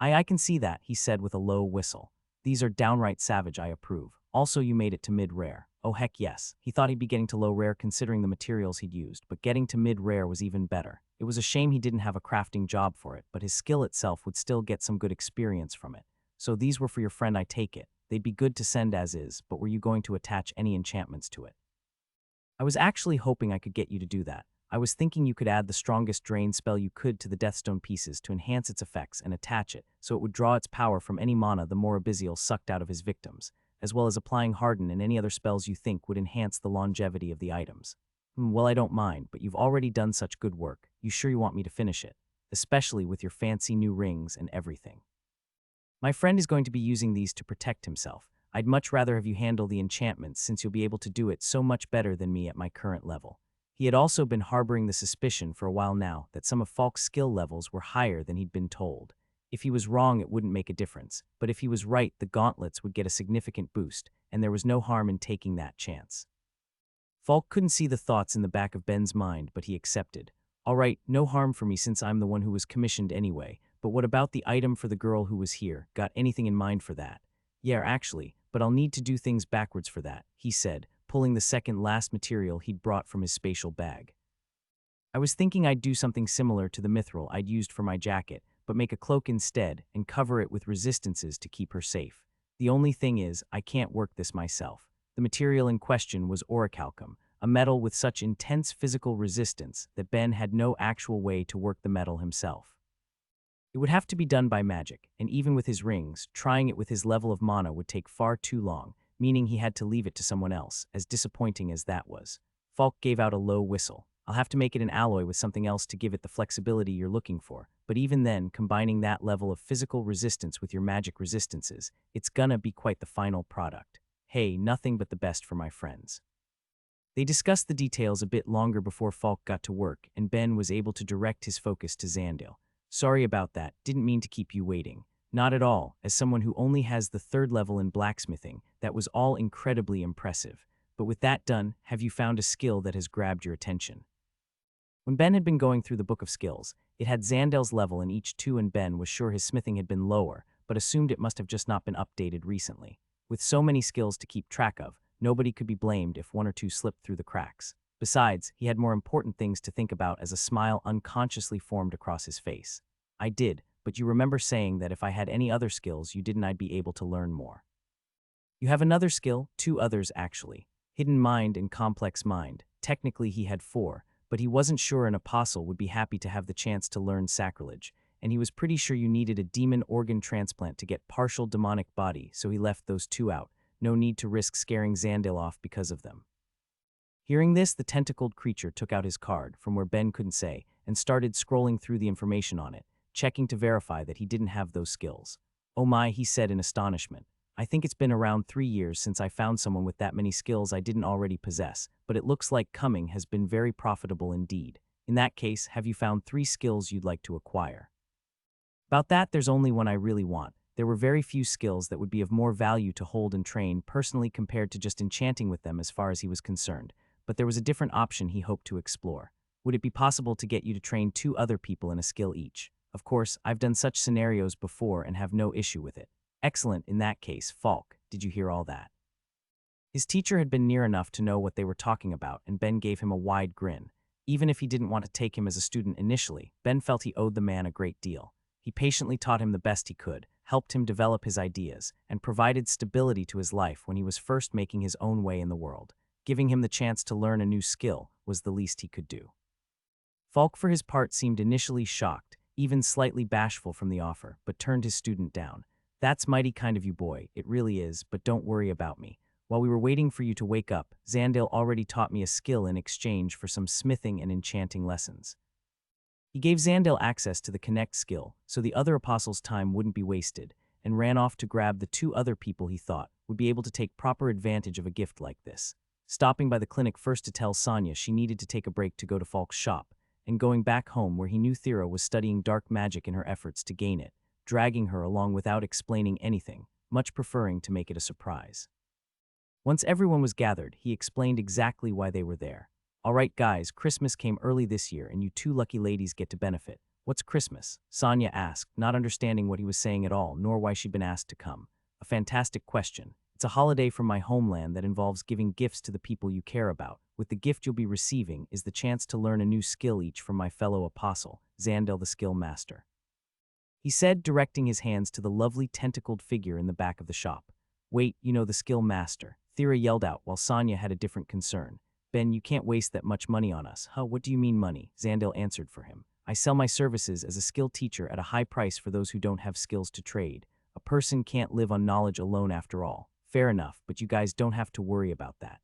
I can see that, he said with a low whistle. These are downright savage, I approve. Also, you made it to mid-rare. Oh heck yes. He thought he'd be getting to low-rare considering the materials he'd used, but getting to mid-rare was even better. It was a shame he didn't have a crafting job for it, but his skill itself would still get some good experience from it. So these were for your friend, I take it. They'd be good to send as is, but were you going to attach any enchantments to it? I was actually hoping I could get you to do that. I was thinking you could add the strongest drain spell you could to the Deathstone pieces to enhance its effects and attach it, so it would draw its power from any mana the Morabisial sucked out of his victims, as well as applying Harden and any other spells you think would enhance the longevity of the items. Well, I don't mind, but you've already done such good work. You sure you want me to finish it? Especially with your fancy new rings and everything. My friend is going to be using these to protect himself. I'd much rather have you handle the enchantments since you'll be able to do it so much better than me at my current level. He had also been harboring the suspicion for a while now that some of Falk's skill levels were higher than he'd been told. If he was wrong, it wouldn't make a difference, but if he was right, the gauntlets would get a significant boost, and there was no harm in taking that chance. Falk couldn't see the thoughts in the back of Ben's mind, but he accepted. All right, no harm for me since I'm the one who was commissioned anyway, but what about the item for the girl who was here? Got anything in mind for that? Yeah, actually, but I'll need to do things backwards for that, he said, pulling the second last material he'd brought from his spatial bag. I was thinking I'd do something similar to the mithril I'd used for my jacket, but make a cloak instead and cover it with resistances to keep her safe. The only thing is, I can't work this myself. The material in question was orichalcum, a metal with such intense physical resistance that Ben had no actual way to work the metal himself. It would have to be done by magic, and even with his rings, trying it with his level of mana would take far too long, meaning he had to leave it to someone else, as disappointing as that was. Falk gave out a low whistle. I'll have to make it an alloy with something else to give it the flexibility you're looking for, but even then, combining that level of physical resistance with your magic resistances, it's gonna be quite the final product. Hey, nothing but the best for my friends. They discussed the details a bit longer before Falk got to work, and Ben was able to direct his focus to Zandil. Sorry about that, didn't mean to keep you waiting. Not at all, as someone who only has the 3rd level in blacksmithing, that was all incredibly impressive. But with that done, have you found a skill that has grabbed your attention? When Ben had been going through the book of skills, it had Zandel's level in each 2 and Ben was sure his smithing had been lower, but assumed it must have just not been updated recently. With so many skills to keep track of, nobody could be blamed if 1 or 2 slipped through the cracks. Besides, he had more important things to think about as a smile unconsciously formed across his face. I did, but you remember saying that if I had any other skills you didn't I'd be able to learn more. You have another skill, 2 others actually. Hidden mind and complex mind. Technically he had 4, but he wasn't sure an apostle would be happy to have the chance to learn sacrilege, and he was pretty sure you needed a demon organ transplant to get partial demonic body, so he left those two out. No need to risk scaring Xandil off because of them. Hearing this, the tentacled creature took out his card, from where Ben couldn't say, and started scrolling through the information on it, checking to verify that he didn't have those skills. "Oh my," he said in astonishment. "I think it's been around 3 years since I found someone with that many skills I didn't already possess, but it looks like coming has been very profitable indeed. In that case, have you found 3 skills you'd like to acquire?" "About that, there's only one I really want. There were very few skills that would be of more value to hold and train personally compared to just enchanting with them as far as he was concerned, but there was a different option he hoped to explore. Would it be possible to get you to train 2 other people in a skill each? Of course, I've done such scenarios before and have no issue with it." "Excellent, in that case, Falk, did you hear all that?" His teacher had been near enough to know what they were talking about, and Ben gave him a wide grin. Even if he didn't want to take him as a student initially, Ben felt he owed the man a great deal. He patiently taught him the best he could, helped him develop his ideas, and provided stability to his life when he was first making his own way in the world. Giving him the chance to learn a new skill was the least he could do. Falk, for his part, seemed initially shocked, even slightly bashful from the offer, but turned his student down. "That's mighty kind of you, boy, it really is, but don't worry about me. While we were waiting for you to wake up, Xandil already taught me a skill in exchange for some smithing and enchanting lessons." He gave Xandil access to the Connect skill, so the other apostles' time wouldn't be wasted, and ran off to grab the 2 other people he thought would be able to take proper advantage of a gift like this. Stopping by the clinic first to tell Sonya she needed to take a break to go to Falk's shop, and going back home where he knew Thera was studying dark magic in her efforts to gain it, dragging her along without explaining anything, much preferring to make it a surprise. Once everyone was gathered, he explained exactly why they were there. "All right, guys, Christmas came early this year, and you 2 lucky ladies get to benefit." "What's Christmas?" Sonya asked, not understanding what he was saying at all, nor why she'd been asked to come. "A fantastic question. It's a holiday from my homeland that involves giving gifts to the people you care about. With the gift you'll be receiving is the chance to learn a new skill each from my fellow apostle, Xandil the Skill Master," he said, directing his hands to the lovely tentacled figure in the back of the shop. "Wait, you know the Skill Master," Thera yelled out while Sonya had a different concern. "Ben, you can't waste that much money on us." "Huh, what do you mean money?" Xandil answered for him. "I sell my services as a skill teacher at a high price for those who don't have skills to trade. A person can't live on knowledge alone after all." "Fair enough, but you guys don't have to worry about that.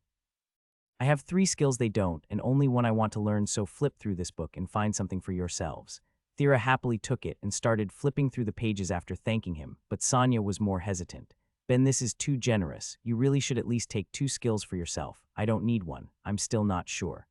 I have 3 skills they don't, and only one I want to learn, so flip through this book and find something for yourselves." Thera happily took it and started flipping through the pages after thanking him, but Sonya was more hesitant. "Ben, this is too generous. You really should at least take 2 skills for yourself." "I don't need one. I'm still not sure."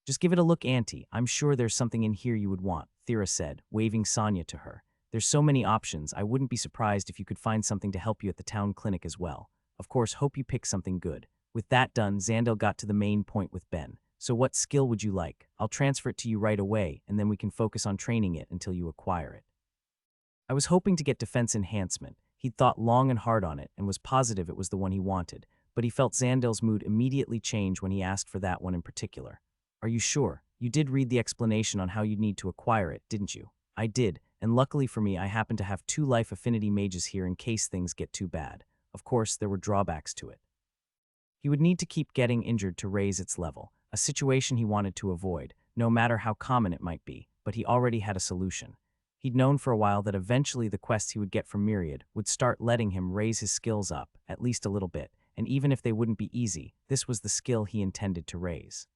"Just give it a look, Auntie. I'm sure there's something in here you would want," Thera said, waving Sonya to her. "There's so many options, I wouldn't be surprised if you could find something to help you at the town clinic as well. Of course, hope you pick something good." With that done, Xandil got to the main point with Ben. "So what skill would you like? I'll transfer it to you right away, and then we can focus on training it until you acquire it." "I was hoping to get defense enhancement." He'd thought long and hard on it and was positive it was the one he wanted, but he felt Xandil's mood immediately change when he asked for that one in particular. "Are you sure? You did read the explanation on how you'd need to acquire it, didn't you?" "I did, and luckily for me I happen to have 2 life affinity mages here in case things get too bad." Of course, there were drawbacks to it. He would need to keep getting injured to raise its level, a situation he wanted to avoid, no matter how common it might be, but he already had a solution. He'd known for a while that eventually the quests he would get from Myriad would start letting him raise his skills up, at least a little bit, and even if they wouldn't be easy, this was the skill he intended to raise.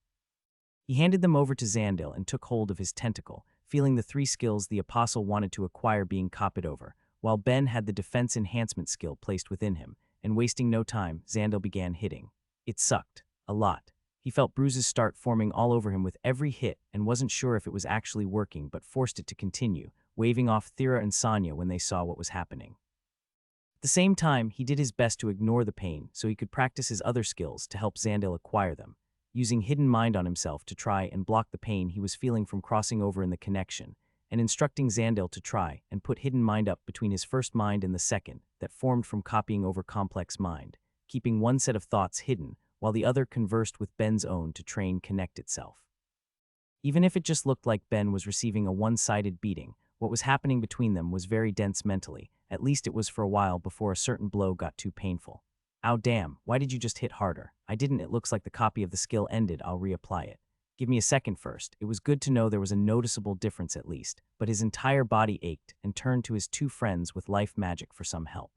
He handed them over to Xandil and took hold of his tentacle, feeling the 3 skills the apostle wanted to acquire being copied over, while Ben had the defense enhancement skill placed within him, and wasting no time, Xandil began hitting. It sucked. A lot. He felt bruises start forming all over him with every hit and wasn't sure if it was actually working but forced it to continue, waving off Thera and Sonya when they saw what was happening. At the same time, he did his best to ignore the pain so he could practice his other skills to help Xandil acquire them, using Hidden Mind on himself to try and block the pain he was feeling from crossing over in the connection, and instructing Xandil to try and put Hidden Mind up between his first mind and the second that formed from copying over complex mind, keeping one set of thoughts hidden while the other conversed with Ben's own to train Connect itself. Even if it just looked like Ben was receiving a one-sided beating, what was happening between them was very dense mentally. At least it was for a while before a certain blow got too painful. "Ow damn, why did you just hit harder?" "I didn't, it looks like the copy of the skill ended, I'll reapply it." Give me a second first. It was good to know there was a noticeable difference at least, but his entire body ached and turned to his two friends with life magic for some help.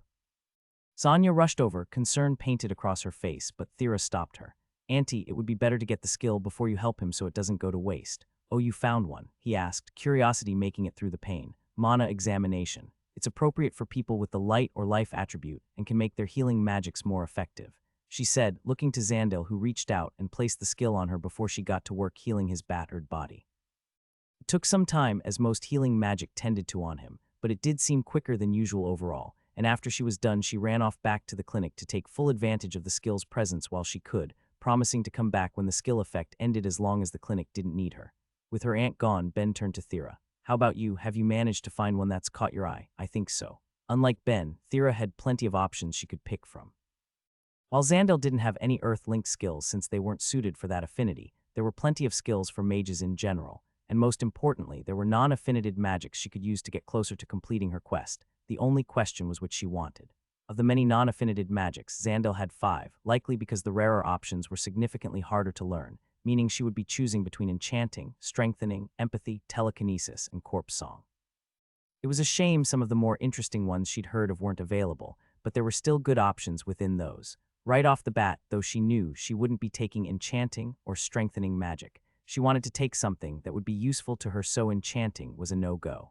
Sonia rushed over, concern painted across her face, but Thera stopped her. Auntie, it would be better to get the skill before you help him so it doesn't go to waste. Oh, you found one, he asked, curiosity making it through the pain. Mana examination. It's appropriate for people with the light or life attribute and can make their healing magics more effective, she said, looking to Xandil, who reached out and placed the skill on her before she got to work healing his battered body. It took some time, as most healing magic tended to on him, but it did seem quicker than usual overall, and after she was done she ran off back to the clinic to take full advantage of the skill's presence while she could, promising to come back when the skill effect ended as long as the clinic didn't need her. With her aunt gone, Ben turned to Thera. How about you? Have you managed to find one that's caught your eye? I think so. Unlike Ben, Thera had plenty of options she could pick from. While Xandil didn't have any Earth-linked skills since they weren't suited for that affinity, there were plenty of skills for mages in general, and most importantly, there were non-affinited magics she could use to get closer to completing her quest. The only question was which she wanted. Of the many non-affinited magics, Xandil had 5, likely because the rarer options were significantly harder to learn, meaning she would be choosing between enchanting, strengthening, empathy, telekinesis, and corpse song. It was a shame some of the more interesting ones she'd heard of weren't available, but there were still good options within those. Right off the bat, though, she knew she wouldn't be taking enchanting or strengthening magic. She wanted to take something that would be useful to her, so enchanting was a no-go.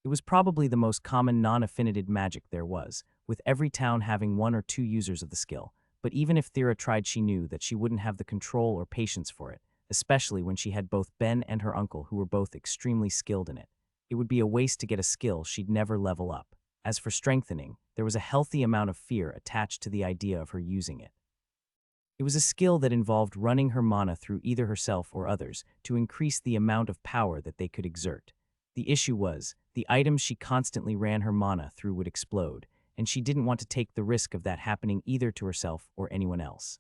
It was probably the most common non-affinited magic there was, with every town having 1 or 2 users of the skill, but even if Thera tried, she knew that she wouldn't have the control or patience for it, especially when she had both Ben and her uncle who were both extremely skilled in it. It would be a waste to get a skill she'd never level up. As for strengthening, there was a healthy amount of fear attached to the idea of her using it. It was a skill that involved running her mana through either herself or others to increase the amount of power that they could exert. The issue was, the items she constantly ran her mana through would explode, and she didn't want to take the risk of that happening either to herself or anyone else.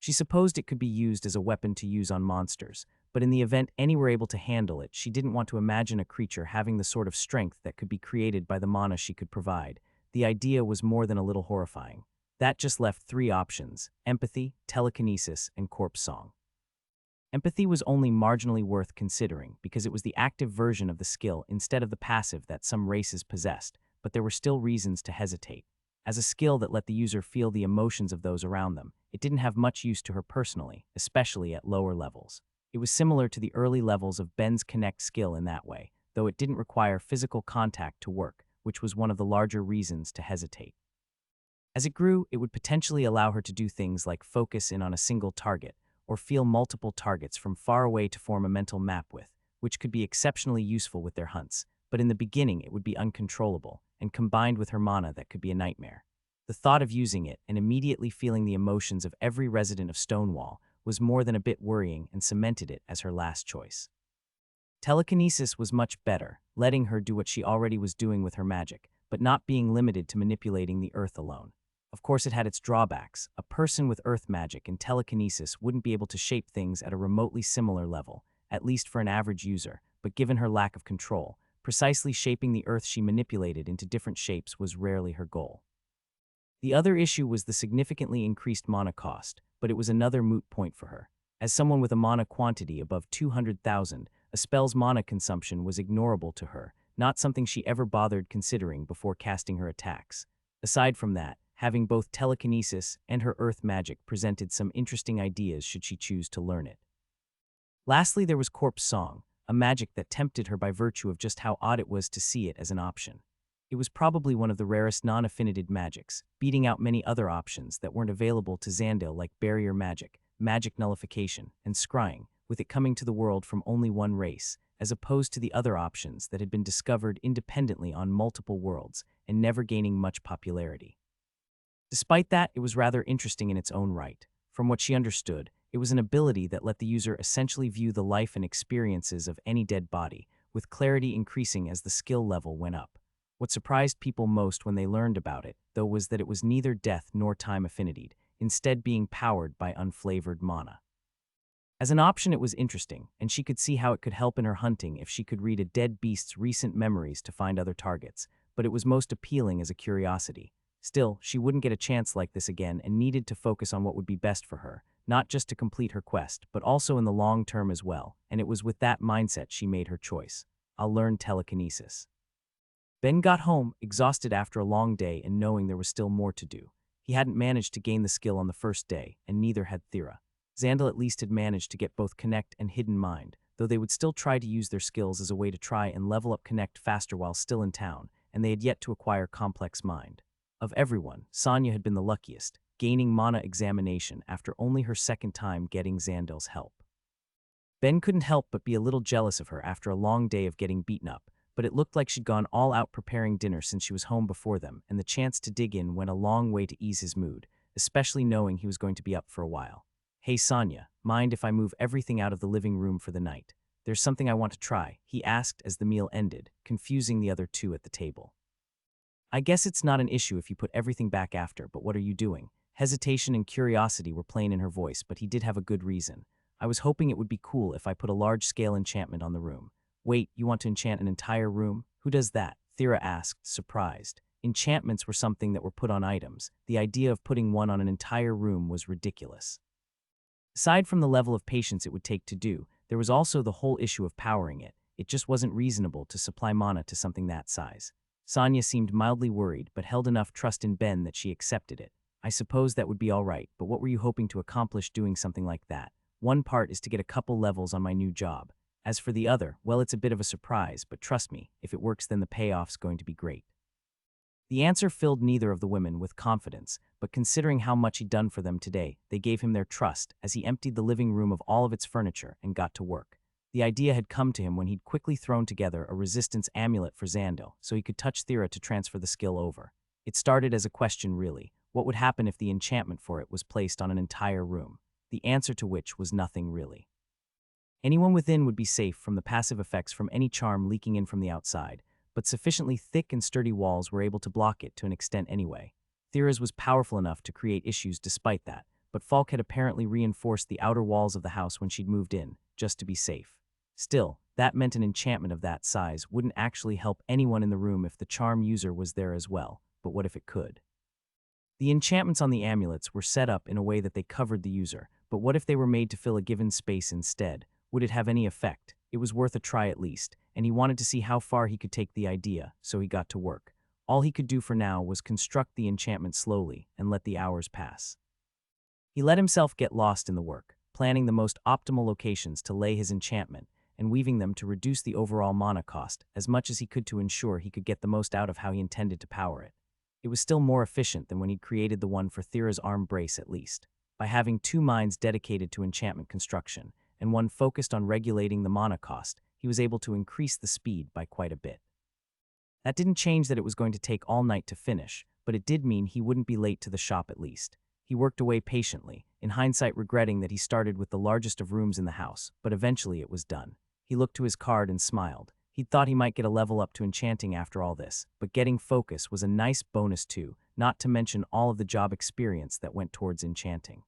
She supposed it could be used as a weapon to use on monsters, but in the event any were able to handle it, she didn't want to imagine a creature having the sort of strength that could be created by the mana she could provide. The idea was more than a little horrifying. That just left 3 options: empathy, telekinesis, and corpse song. Empathy was only marginally worth considering because it was the active version of the skill instead of the passive that some races possessed, but there were still reasons to hesitate. As a skill that let the user feel the emotions of those around them, it didn't have much use to her personally, especially at lower levels. It was similar to the early levels of Ben's Connect skill in that way, though it didn't require physical contact to work, which was one of the larger reasons to hesitate. As it grew, it would potentially allow her to do things like focus in on a single target, or feel multiple targets from far away to form a mental map with, which could be exceptionally useful with their hunts, but in the beginning it would be uncontrollable, and combined with her mana that could be a nightmare. The thought of using it and immediately feeling the emotions of every resident of Stonewall was more than a bit worrying and cemented it as her last choice. Telekinesis was much better, letting her do what she already was doing with her magic, but not being limited to manipulating the earth alone. Of course, it had its drawbacks. A person with earth magic and telekinesis wouldn't be able to shape things at a remotely similar level, at least for an average user, but given her lack of control, precisely shaping the earth she manipulated into different shapes was rarely her goal. The other issue was the significantly increased mana cost, but it was another moot point for her. As someone with a mana quantity above 200,000, a spell's mana consumption was ignorable to her, not something she ever bothered considering before casting her attacks. Aside from that, having both telekinesis and her earth magic presented some interesting ideas should she choose to learn it. Lastly, there was corpse song, a magic that tempted her by virtue of just how odd it was to see it as an option. It was probably one of the rarest non-affinited magics, beating out many other options that weren't available to Xandil like barrier magic, magic nullification, and scrying, with it coming to the world from only one race, as opposed to the other options that had been discovered independently on multiple worlds and never gaining much popularity. Despite that, it was rather interesting in its own right. From what she understood, it was an ability that let the user essentially view the life and experiences of any dead body, with clarity increasing as the skill level went up. What surprised people most when they learned about it, though, was that it was neither death nor time affinitied, instead being powered by unflavored mana. As an option, it was interesting, and she could see how it could help in her hunting if she could read a dead beast's recent memories to find other targets, but it was most appealing as a curiosity. Still, she wouldn't get a chance like this again and needed to focus on what would be best for her, not just to complete her quest, but also in the long term as well, and it was with that mindset she made her choice. I'll learn telekinesis. Ben got home, exhausted after a long day and knowing there was still more to do. He hadn't managed to gain the skill on the first day, and neither had Thera. Xandal at least had managed to get both Connect and Hidden Mind, though they would still try to use their skills as a way to try and level up Connect faster while still in town, and they had yet to acquire Complex Mind. Of everyone, Sonia had been the luckiest, gaining Mana Examination after only her second time getting Xandal's help. Ben couldn't help but be a little jealous of her after a long day of getting beaten up, but it looked like she'd gone all out preparing dinner since she was home before them, and the chance to dig in went a long way to ease his mood, especially knowing he was going to be up for a while. Hey Sonia, mind if I move everything out of the living room for the night? There's something I want to try, he asked as the meal ended, confusing the other two at the table. I guess it's not an issue if you put everything back after, but what are you doing? Hesitation and curiosity were plain in her voice, but he did have a good reason. I was hoping it would be cool if I put a large-scale enchantment on the room. Wait, you want to enchant an entire room? Who does that? Thera asked, surprised. Enchantments were something that were put on items. The idea of putting one on an entire room was ridiculous. Aside from the level of patience it would take to do, there was also the whole issue of powering it. It just wasn't reasonable to supply mana to something that size. Sonia seemed mildly worried, but held enough trust in Ben that she accepted it. I suppose that would be all right, but what were you hoping to accomplish doing something like that? One part is to get a couple levels on my new job. As for the other, well, it's a bit of a surprise, but trust me, if it works then the payoff's going to be great. The answer filled neither of the women with confidence, but considering how much he'd done for them today, they gave him their trust as he emptied the living room of all of its furniture and got to work. The idea had come to him when he'd quickly thrown together a resistance amulet for Xandal so he could touch Thera to transfer the skill over. It started as a question really, what would happen if the enchantment for it was placed on an entire room? The answer to which was nothing really. Anyone within would be safe from the passive effects from any charm leaking in from the outside, but sufficiently thick and sturdy walls were able to block it to an extent anyway. Thera's was powerful enough to create issues despite that, but Falk had apparently reinforced the outer walls of the house when she'd moved in, just to be safe. Still, that meant an enchantment of that size wouldn't actually help anyone in the room if the charm user was there as well, but what if it could? The enchantments on the amulets were set up in a way that they covered the user, but what if they were made to fill a given space instead? Would it have any effect? It was worth a try at least, and he wanted to see how far he could take the idea, so he got to work. All he could do for now was construct the enchantment slowly and let the hours pass. He let himself get lost in the work, planning the most optimal locations to lay his enchantment and weaving them to reduce the overall mana cost as much as he could to ensure he could get the most out of how he intended to power it. It was still more efficient than when he'd created the one for Thera's arm brace at least, by having two minds dedicated to enchantment construction and one focused on regulating the mana cost. He was able to increase the speed by quite a bit. That didn't change that it was going to take all night to finish, but it did mean he wouldn't be late to the shop at least. He worked away patiently, in hindsight regretting that he started with the largest of rooms in the house, but eventually it was done. He looked to his card and smiled. He'd thought he might get a level up to enchanting after all this, but getting focus was a nice bonus too, not to mention all of the job experience that went towards enchanting.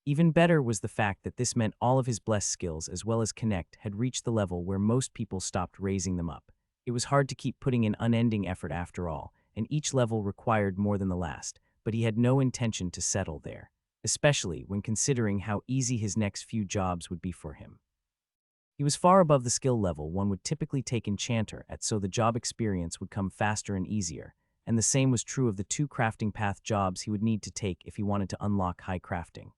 Even better was the fact that this meant all of his blessed skills as well as Connect had reached the level where most people stopped raising them up. It was hard to keep putting in unending effort after all, and each level required more than the last, but he had no intention to settle there, especially when considering how easy his next few jobs would be for him. He was far above the skill level one would typically take enchanter at, so the job experience would come faster and easier, and the same was true of the 2 crafting path jobs he would need to take if he wanted to unlock high crafting.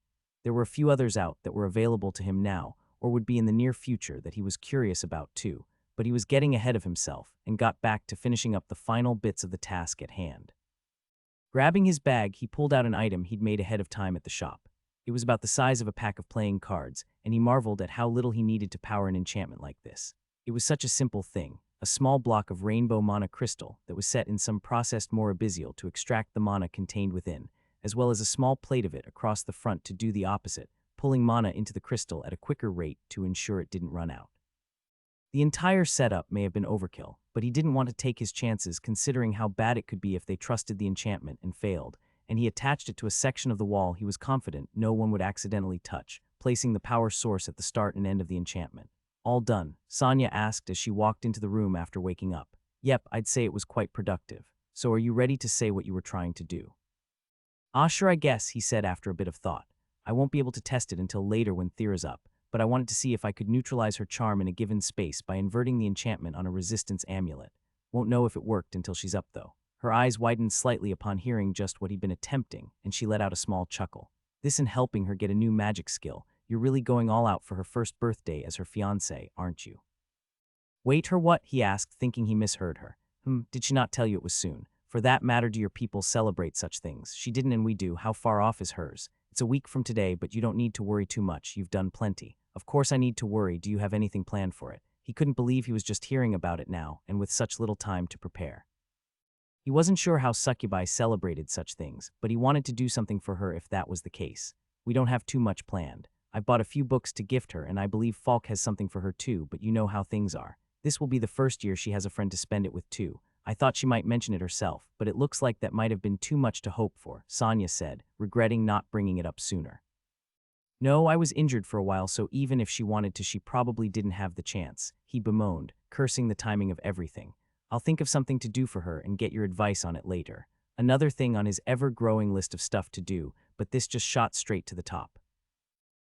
There were a few others out that were available to him now, or would be in the near future that he was curious about too, but he was getting ahead of himself and got back to finishing up the final bits of the task at hand. Grabbing his bag, he pulled out an item he'd made ahead of time at the shop. It was about the size of a pack of playing cards, and he marveled at how little he needed to power an enchantment like this. It was such a simple thing, a small block of rainbow mana crystal that was set in some processed abyssal to extract the mana contained within, as well as a small plate of it across the front to do the opposite, pulling mana into the crystal at a quicker rate to ensure it didn't run out. The entire setup may have been overkill, but he didn't want to take his chances considering how bad it could be if they trusted the enchantment and failed, and he attached it to a section of the wall he was confident no one would accidentally touch, placing the power source at the start and end of the enchantment. All done, Sonia asked as she walked into the room after waking up. Yep, I'd say it was quite productive. So are you ready to say what you were trying to do? Sure I guess, he said after a bit of thought. I won't be able to test it until later when Thera's up, but I wanted to see if I could neutralize her charm in a given space by inverting the enchantment on a resistance amulet. Won't know if it worked until she's up, though. Her eyes widened slightly upon hearing just what he'd been attempting, and she let out a small chuckle. This in helping her get a new magic skill. You're really going all out for her first birthday as her fiancé, aren't you? Wait, her what? He asked, thinking he misheard her. Did she not tell you it was soon? For that matter, do your people celebrate such things? She didn't and we do. How far off is hers? It's a week from today, but you don't need to worry too much. You've done plenty. Of course I need to worry. Do you have anything planned for it? He couldn't believe he was just hearing about it now, and with such little time to prepare. He wasn't sure how succubi celebrated such things, but he wanted to do something for her if that was the case. We don't have too much planned. I've bought a few books to gift her, and I believe Falk has something for her too, but you know how things are. This will be the first year she has a friend to spend it with too. I thought she might mention it herself, but it looks like that might have been too much to hope for, Sonia said, regretting not bringing it up sooner. No, I was injured for a while, so even if she wanted to, she probably didn't have the chance, he bemoaned, cursing the timing of everything. I'll think of something to do for her and get your advice on it later. Another thing on his ever-growing list of stuff to do, but this just shot straight to the top.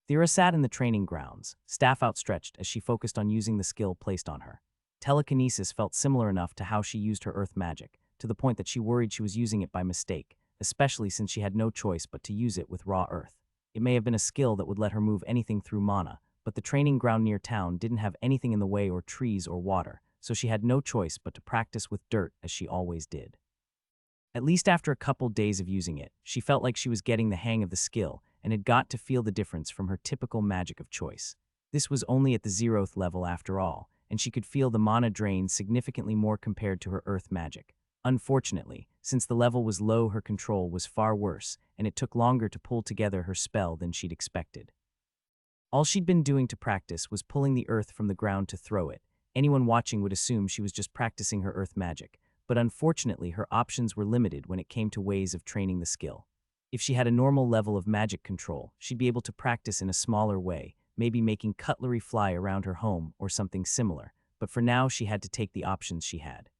Thera sat in the training grounds, staff outstretched as she focused on using the skill placed on her. Telekinesis felt similar enough to how she used her earth magic, to the point that she worried she was using it by mistake, especially since she had no choice but to use it with raw earth. It may have been a skill that would let her move anything through mana, but the training ground near town didn't have anything in the way or trees or water, so she had no choice but to practice with dirt as she always did. At least after a couple days of using it, she felt like she was getting the hang of the skill and had got to feel the difference from her typical magic of choice. This was only at the 0th level after all, and she could feel the mana drain significantly more compared to her earth magic. Unfortunately, since the level was low, her control was far worse, and it took longer to pull together her spell than she'd expected. All she'd been doing to practice was pulling the earth from the ground to throw it. Anyone watching would assume she was just practicing her earth magic, but unfortunately her options were limited when it came to ways of training the skill. If she had a normal level of magic control, she'd be able to practice in a smaller way, maybe making cutlery fly around her home or something similar, but for now she had to take the options she had.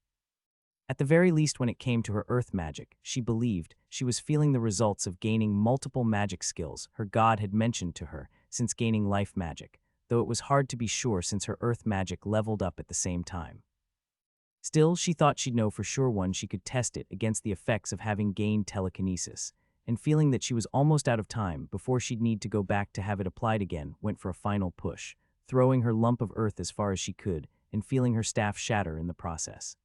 At the very least, when it came to her earth magic, she believed she was feeling the results of gaining multiple magic skills her god had mentioned to her since gaining life magic, though it was hard to be sure since her earth magic leveled up at the same time. Still, she thought she'd know for sure when she could test it against the effects of having gained telekinesis, and feeling that she was almost out of time before she'd need to go back to have it applied again, went for a final push, throwing her lump of earth as far as she could and feeling her staff shatter in the process.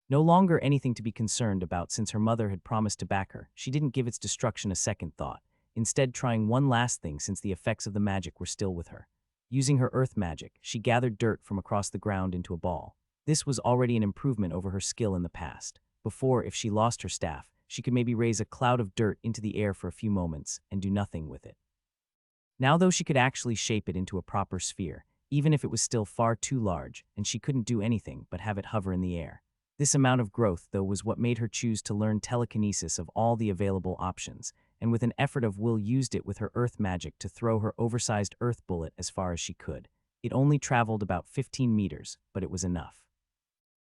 No longer anything to be concerned about since her mother had promised to back her, she didn't give its destruction a second thought, instead trying one last thing since the effects of the magic were still with her. Using her earth magic, she gathered dirt from across the ground into a ball. This was already an improvement over her skill in the past. Before, if she lost her staff, she could maybe raise a cloud of dirt into the air for a few moments and do nothing with it. Now, though, she could actually shape it into a proper sphere, even if it was still far too large, and she couldn't do anything but have it hover in the air. This amount of growth, though, was what made her choose to learn telekinesis of all the available options, and with an effort of will used it with her earth magic to throw her oversized earth bullet as far as she could. It only traveled about 15 meters, but it was enough.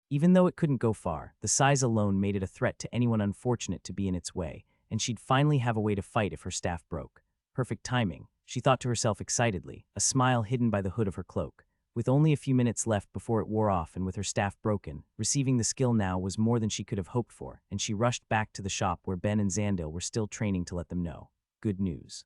Even though it couldn't go far, the size alone made it a threat to anyone unfortunate to be in its way, and she'd finally have a way to fight if her staff broke. Perfect timing, she thought to herself excitedly, a smile hidden by the hood of her cloak. With only a few minutes left before it wore off and with her staff broken, receiving the skill now was more than she could have hoped for, and she rushed back to the shop where Ben and Zandil were still training to let them know. Good news.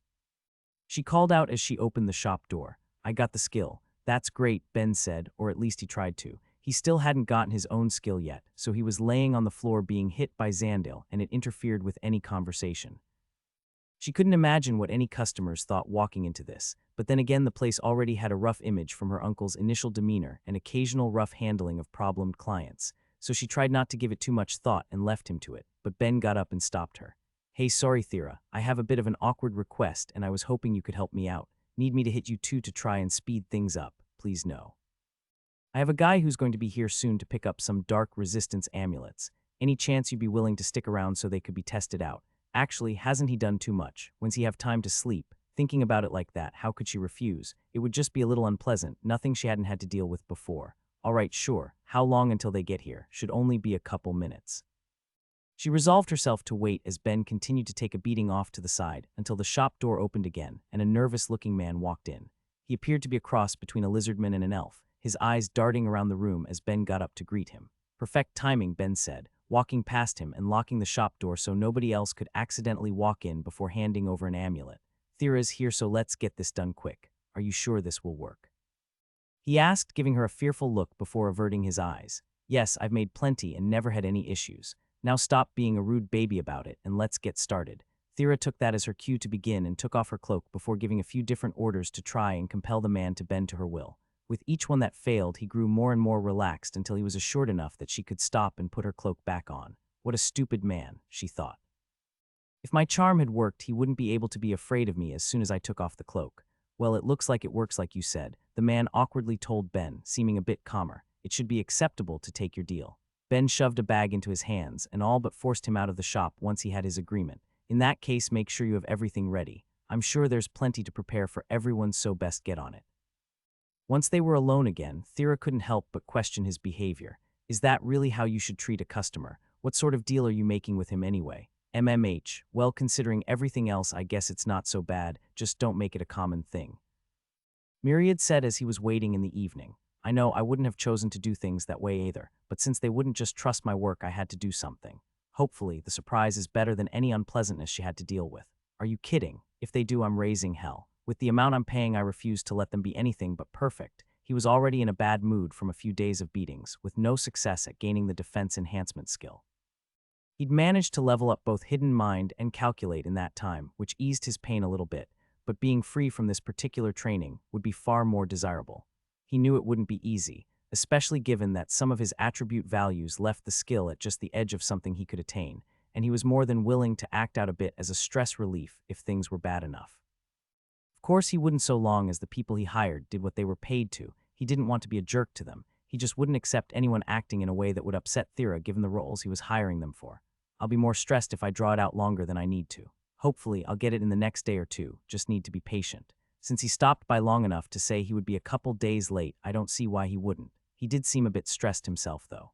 She called out as she opened the shop door. I got the skill. That's great, Ben said, or at least he tried to. He still hadn't gotten his own skill yet, so he was laying on the floor being hit by Zandil, and it interfered with any conversation. She couldn't imagine what any customers thought walking into this, but then again the place already had a rough image from her uncle's initial demeanor and occasional rough handling of problemed clients, so she tried not to give it too much thought and left him to it, but Ben got up and stopped her. Hey, sorry Thera, I have a bit of an awkward request and I was hoping you could help me out. Need me to hit you too to try and speed things up, please no. I have a guy who's going to be here soon to pick up some dark resistance amulets. Any chance you'd be willing to stick around so they could be tested out? Actually, hasn't he done too much? When's he have time to sleep? Thinking about it like that, how could she refuse? It would just be a little unpleasant, nothing she hadn't had to deal with before. All right, sure. How long until they get here? Should only be a couple minutes. She resolved herself to wait as Ben continued to take a beating off to the side until the shop door opened again and a nervous-looking man walked in. He appeared to be a cross between a lizardman and an elf, his eyes darting around the room as Ben got up to greet him. "Perfect timing," Ben said, walking past him and locking the shop door so nobody else could accidentally walk in before handing over an amulet. "Thera's here, so let's get this done quick. Are you sure this will work?" He asked, giving her a fearful look before averting his eyes. "Yes, I've made plenty and never had any issues. Now stop being a rude baby about it and let's get started." Thera took that as her cue to begin and took off her cloak before giving a few different orders to try and compel the man to bend to her will. With each one that failed, he grew more and more relaxed until he was assured enough that she could stop and put her cloak back on. What a stupid man, she thought. If my charm had worked, he wouldn't be able to be afraid of me as soon as I took off the cloak. "Well, it looks like it works like you said," the man awkwardly told Ben, seeming a bit calmer. "It should be acceptable to take your deal." Ben shoved a bag into his hands and all but forced him out of the shop once he had his agreement. "In that case, make sure you have everything ready. I'm sure there's plenty to prepare for everyone, so best get on it." Once they were alone again, Thera couldn't help but question his behavior. "Is that really how you should treat a customer? What sort of deal are you making with him anyway?" "MMH, well, considering everything else, I guess it's not so bad, just don't make it a common thing," Myriad said as he was waiting in the evening. "I know I wouldn't have chosen to do things that way either, but since they wouldn't just trust my work, I had to do something. Hopefully, the surprise is better than any unpleasantness she had to deal with." "Are you kidding? If they do, I'm raising hell. With the amount I'm paying, I refuse to let them be anything but perfect." He was already in a bad mood from a few days of beatings, with no success at gaining the defense enhancement skill. He'd managed to level up both Hidden Mind and Calculate in that time, which eased his pain a little bit, but being free from this particular training would be far more desirable. He knew it wouldn't be easy, especially given that some of his attribute values left the skill at just the edge of something he could attain, and he was more than willing to act out a bit as a stress relief if things were bad enough. Of course, he wouldn't so long as the people he hired did what they were paid to. He didn't want to be a jerk to them. He just wouldn't accept anyone acting in a way that would upset Thera given the roles he was hiring them for. "I'll be more stressed if I draw it out longer than I need to. Hopefully, I'll get it in the next day or two, just need to be patient." Since he stopped by long enough to say he would be a couple days late, I don't see why he wouldn't. He did seem a bit stressed himself, though.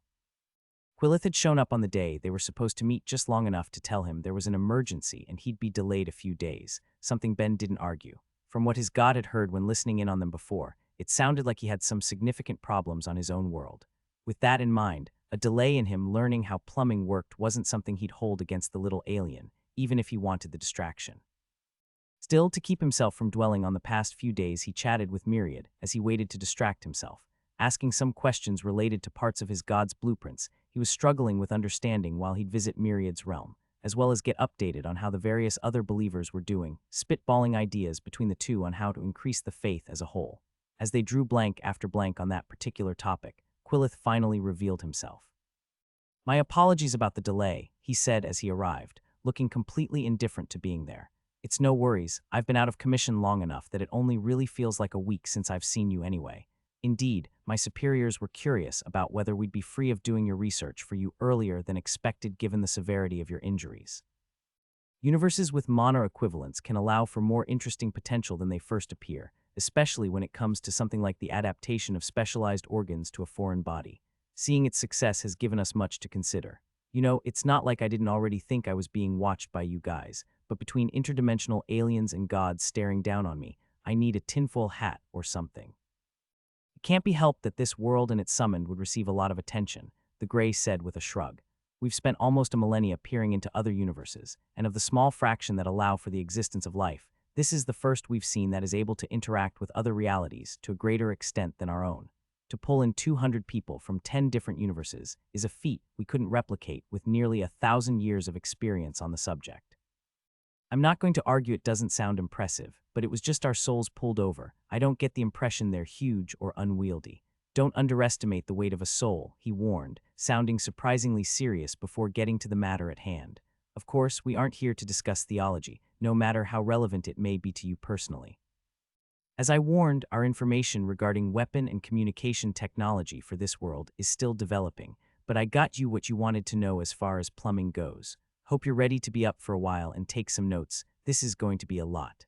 Quillith had shown up on the day they were supposed to meet just long enough to tell him there was an emergency and he'd be delayed a few days, something Ben didn't argue. From what his god had heard when listening in on them before, it sounded like he had some significant problems on his own world. With that in mind, a delay in him learning how plumbing worked wasn't something he'd hold against the little alien, even if he wanted the distraction. Still, to keep himself from dwelling on the past few days, he chatted with Myriad as he waited to distract himself, asking some questions related to parts of his god's blueprints he was struggling with understanding while he'd visit Myriad's realm, as well as get updated on how the various other believers were doing, spitballing ideas between the two on how to increase the faith as a whole. As they drew blank after blank on that particular topic, Quillith finally revealed himself. "My apologies about the delay," he said as he arrived, looking completely indifferent to being there. "It's no worries, I've been out of commission long enough that it only really feels like a week since I've seen you anyway. Indeed, my superiors were curious about whether we'd be free of doing your research for you earlier than expected given the severity of your injuries. Universes with mono equivalents can allow for more interesting potential than they first appear, especially when it comes to something like the adaptation of specialized organs to a foreign body. Seeing its success has given us much to consider. You know, it's not like I didn't already think I was being watched by you guys, but between interdimensional aliens and gods staring down on me, I need a tinfoil hat or something. It can't be helped that this world and its summoned would receive a lot of attention," the Grey said with a shrug. "We've spent almost a millennia peering into other universes, and of the small fraction that allow for the existence of life, this is the first we've seen that is able to interact with other realities to a greater extent than our own. To pull in 200 people from 10 different universes is a feat we couldn't replicate with nearly 1,000 years of experience on the subject. I'm not going to argue it doesn't sound impressive, but it was just our souls pulled over. I don't get the impression they're huge or unwieldy. Don't underestimate the weight of a soul," he warned, sounding surprisingly serious before getting to the matter at hand. "Of course, we aren't here to discuss theology, no matter how relevant it may be to you personally. As I warned, our information regarding weapon and communication technology for this world is still developing, but I got you what you wanted to know as far as plumbing goes. Hope you're ready to be up for a while and take some notes. This is going to be a lot."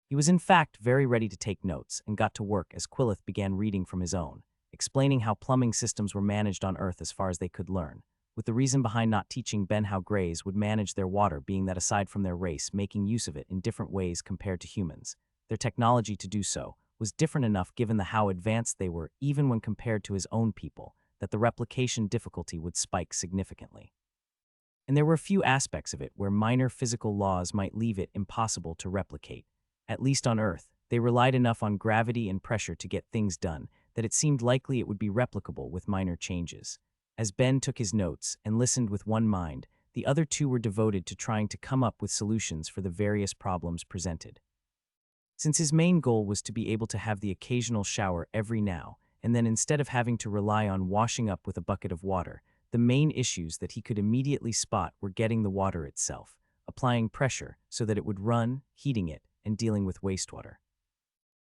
He was in fact very ready to take notes and got to work as Quillith began reading from his own, explaining how plumbing systems were managed on Earth as far as they could learn. with the reason behind not teaching Ben how greys would manage their water being that aside from their race making use of it in different ways compared to humans, their technology to do so was different enough given the how advanced they were even when compared to his own people, that the replication difficulty would spike significantly. And there were a few aspects of it where minor physical laws might leave it impossible to replicate. At least on Earth, they relied enough on gravity and pressure to get things done that it seemed likely it would be replicable with minor changes. As Ben took his notes and listened with one mind, the other two were devoted to trying to come up with solutions for the various problems presented. Since his main goal was to be able to have the occasional shower every now and then instead of having to rely on washing up with a bucket of water, the main issues that he could immediately spot were getting the water itself, applying pressure so that it would run, heating it, and dealing with wastewater.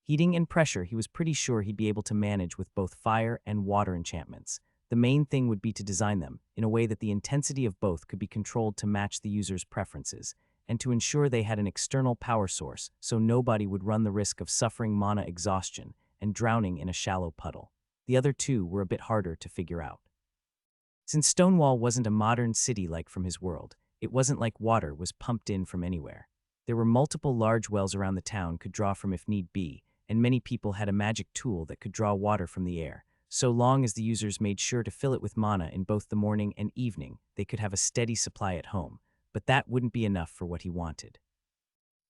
Heating and pressure he was pretty sure he'd be able to manage with both fire and water enchantments. The main thing would be to design them in a way that the intensity of both could be controlled to match the user's preferences, and to ensure they had an external power source so nobody would run the risk of suffering mana exhaustion and drowning in a shallow puddle. The other two were a bit harder to figure out. Since Stonewall wasn't a modern city like from his world, it wasn't like water was pumped in from anywhere. There were multiple large wells around the town could draw from if need be, and many people had a magic tool that could draw water from the air. So long as the users made sure to fill it with mana in both the morning and evening, they could have a steady supply at home, but that wouldn't be enough for what he wanted.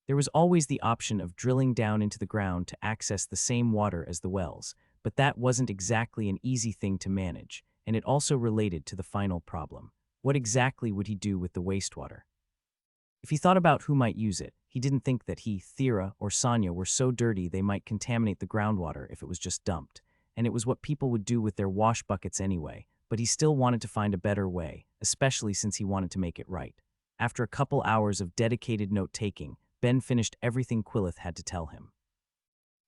There was always the option of drilling down into the ground to access the same water as the wells, but that wasn't exactly an easy thing to manage, and it also related to the final problem. What exactly would he do with the wastewater? If he thought about who might use it, he didn't think that he, Thera, or Sonya were so dirty they might contaminate the groundwater if it was just dumped, and it was what people would do with their wash buckets anyway, but he still wanted to find a better way, especially since he wanted to make it right. After a couple hours of dedicated note-taking, Ben finished everything Quillith had to tell him.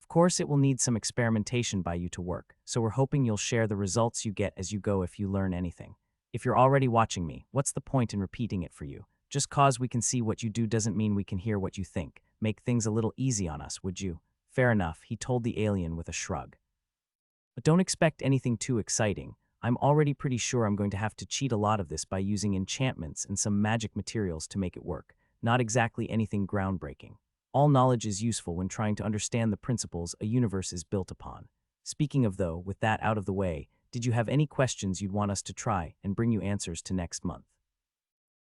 Of course, it will need some experimentation by you to work, so we're hoping you'll share the results you get as you go if you learn anything. If you're already watching me, what's the point in repeating it for you? Just cause we can see what you do doesn't mean we can hear what you think. Make things a little easy on us, would you? Fair enough, he told the alien with a shrug. But don't expect anything too exciting. I'm already pretty sure I'm going to have to cheat a lot of this by using enchantments and some magic materials to make it work. Not exactly anything groundbreaking. All knowledge is useful when trying to understand the principles a universe is built upon. Speaking of though, with that out of the way, did you have any questions you'd want us to try and bring you answers to next month?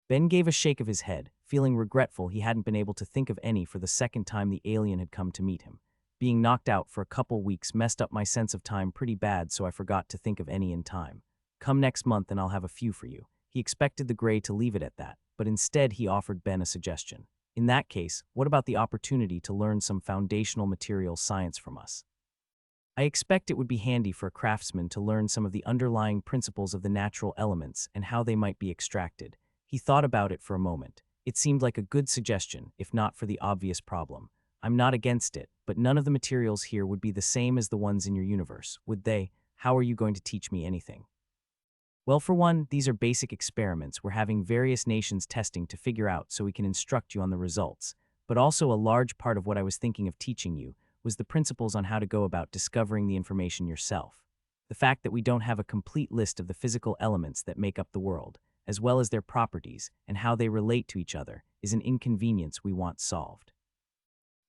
Ben gave a shake of his head, feeling regretful he hadn't been able to think of any for the second time the alien had come to meet him. Being knocked out for a couple weeks messed up my sense of time pretty bad, so I forgot to think of any in time. Come next month and I'll have a few for you. He expected the gray to leave it at that, but instead he offered Ben a suggestion. In that case, what about the opportunity to learn some foundational material science from us? I expect it would be handy for a craftsman to learn some of the underlying principles of the natural elements and how they might be extracted. He thought about it for a moment. It seemed like a good suggestion, if not for the obvious problem. I'm not against it, but none of the materials here would be the same as the ones in your universe, would they? How are you going to teach me anything? Well, for one, these are basic experiments we're having various nations testing to figure out so we can instruct you on the results. But also a large part of what I was thinking of teaching you was the principles on how to go about discovering the information yourself. The fact that we don't have a complete list of the physical elements that make up the world, as well as their properties and how they relate to each other, is an inconvenience we want solved.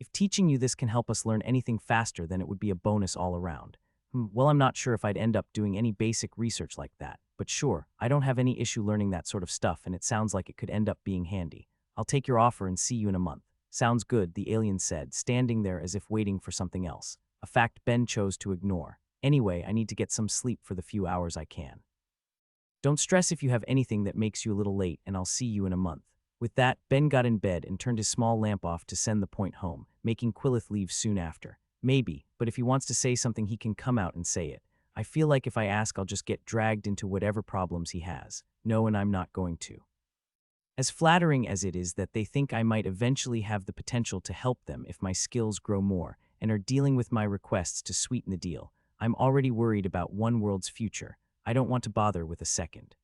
If teaching you this can help us learn anything faster, then it would be a bonus all around. Well, I'm not sure if I'd end up doing any basic research like that, but sure, I don't have any issue learning that sort of stuff, and it sounds like it could end up being handy. I'll take your offer and see you in a month. Sounds good, the alien said, standing there as if waiting for something else, a fact Ben chose to ignore. Anyway, I need to get some sleep for the few hours I can. Don't stress if you have anything that makes you a little late, and I'll see you in a month. With that, Ben got in bed and turned his small lamp off to send the point home, making Quillith leave soon after. Maybe, but if he wants to say something he can come out and say it. I feel like if I ask I'll just get dragged into whatever problems he has. No, and I'm not going to. As flattering as it is that they think I might eventually have the potential to help them if my skills grow more and are dealing with my requests to sweeten the deal, I'm already worried about One World's future. I don't want to bother with a second.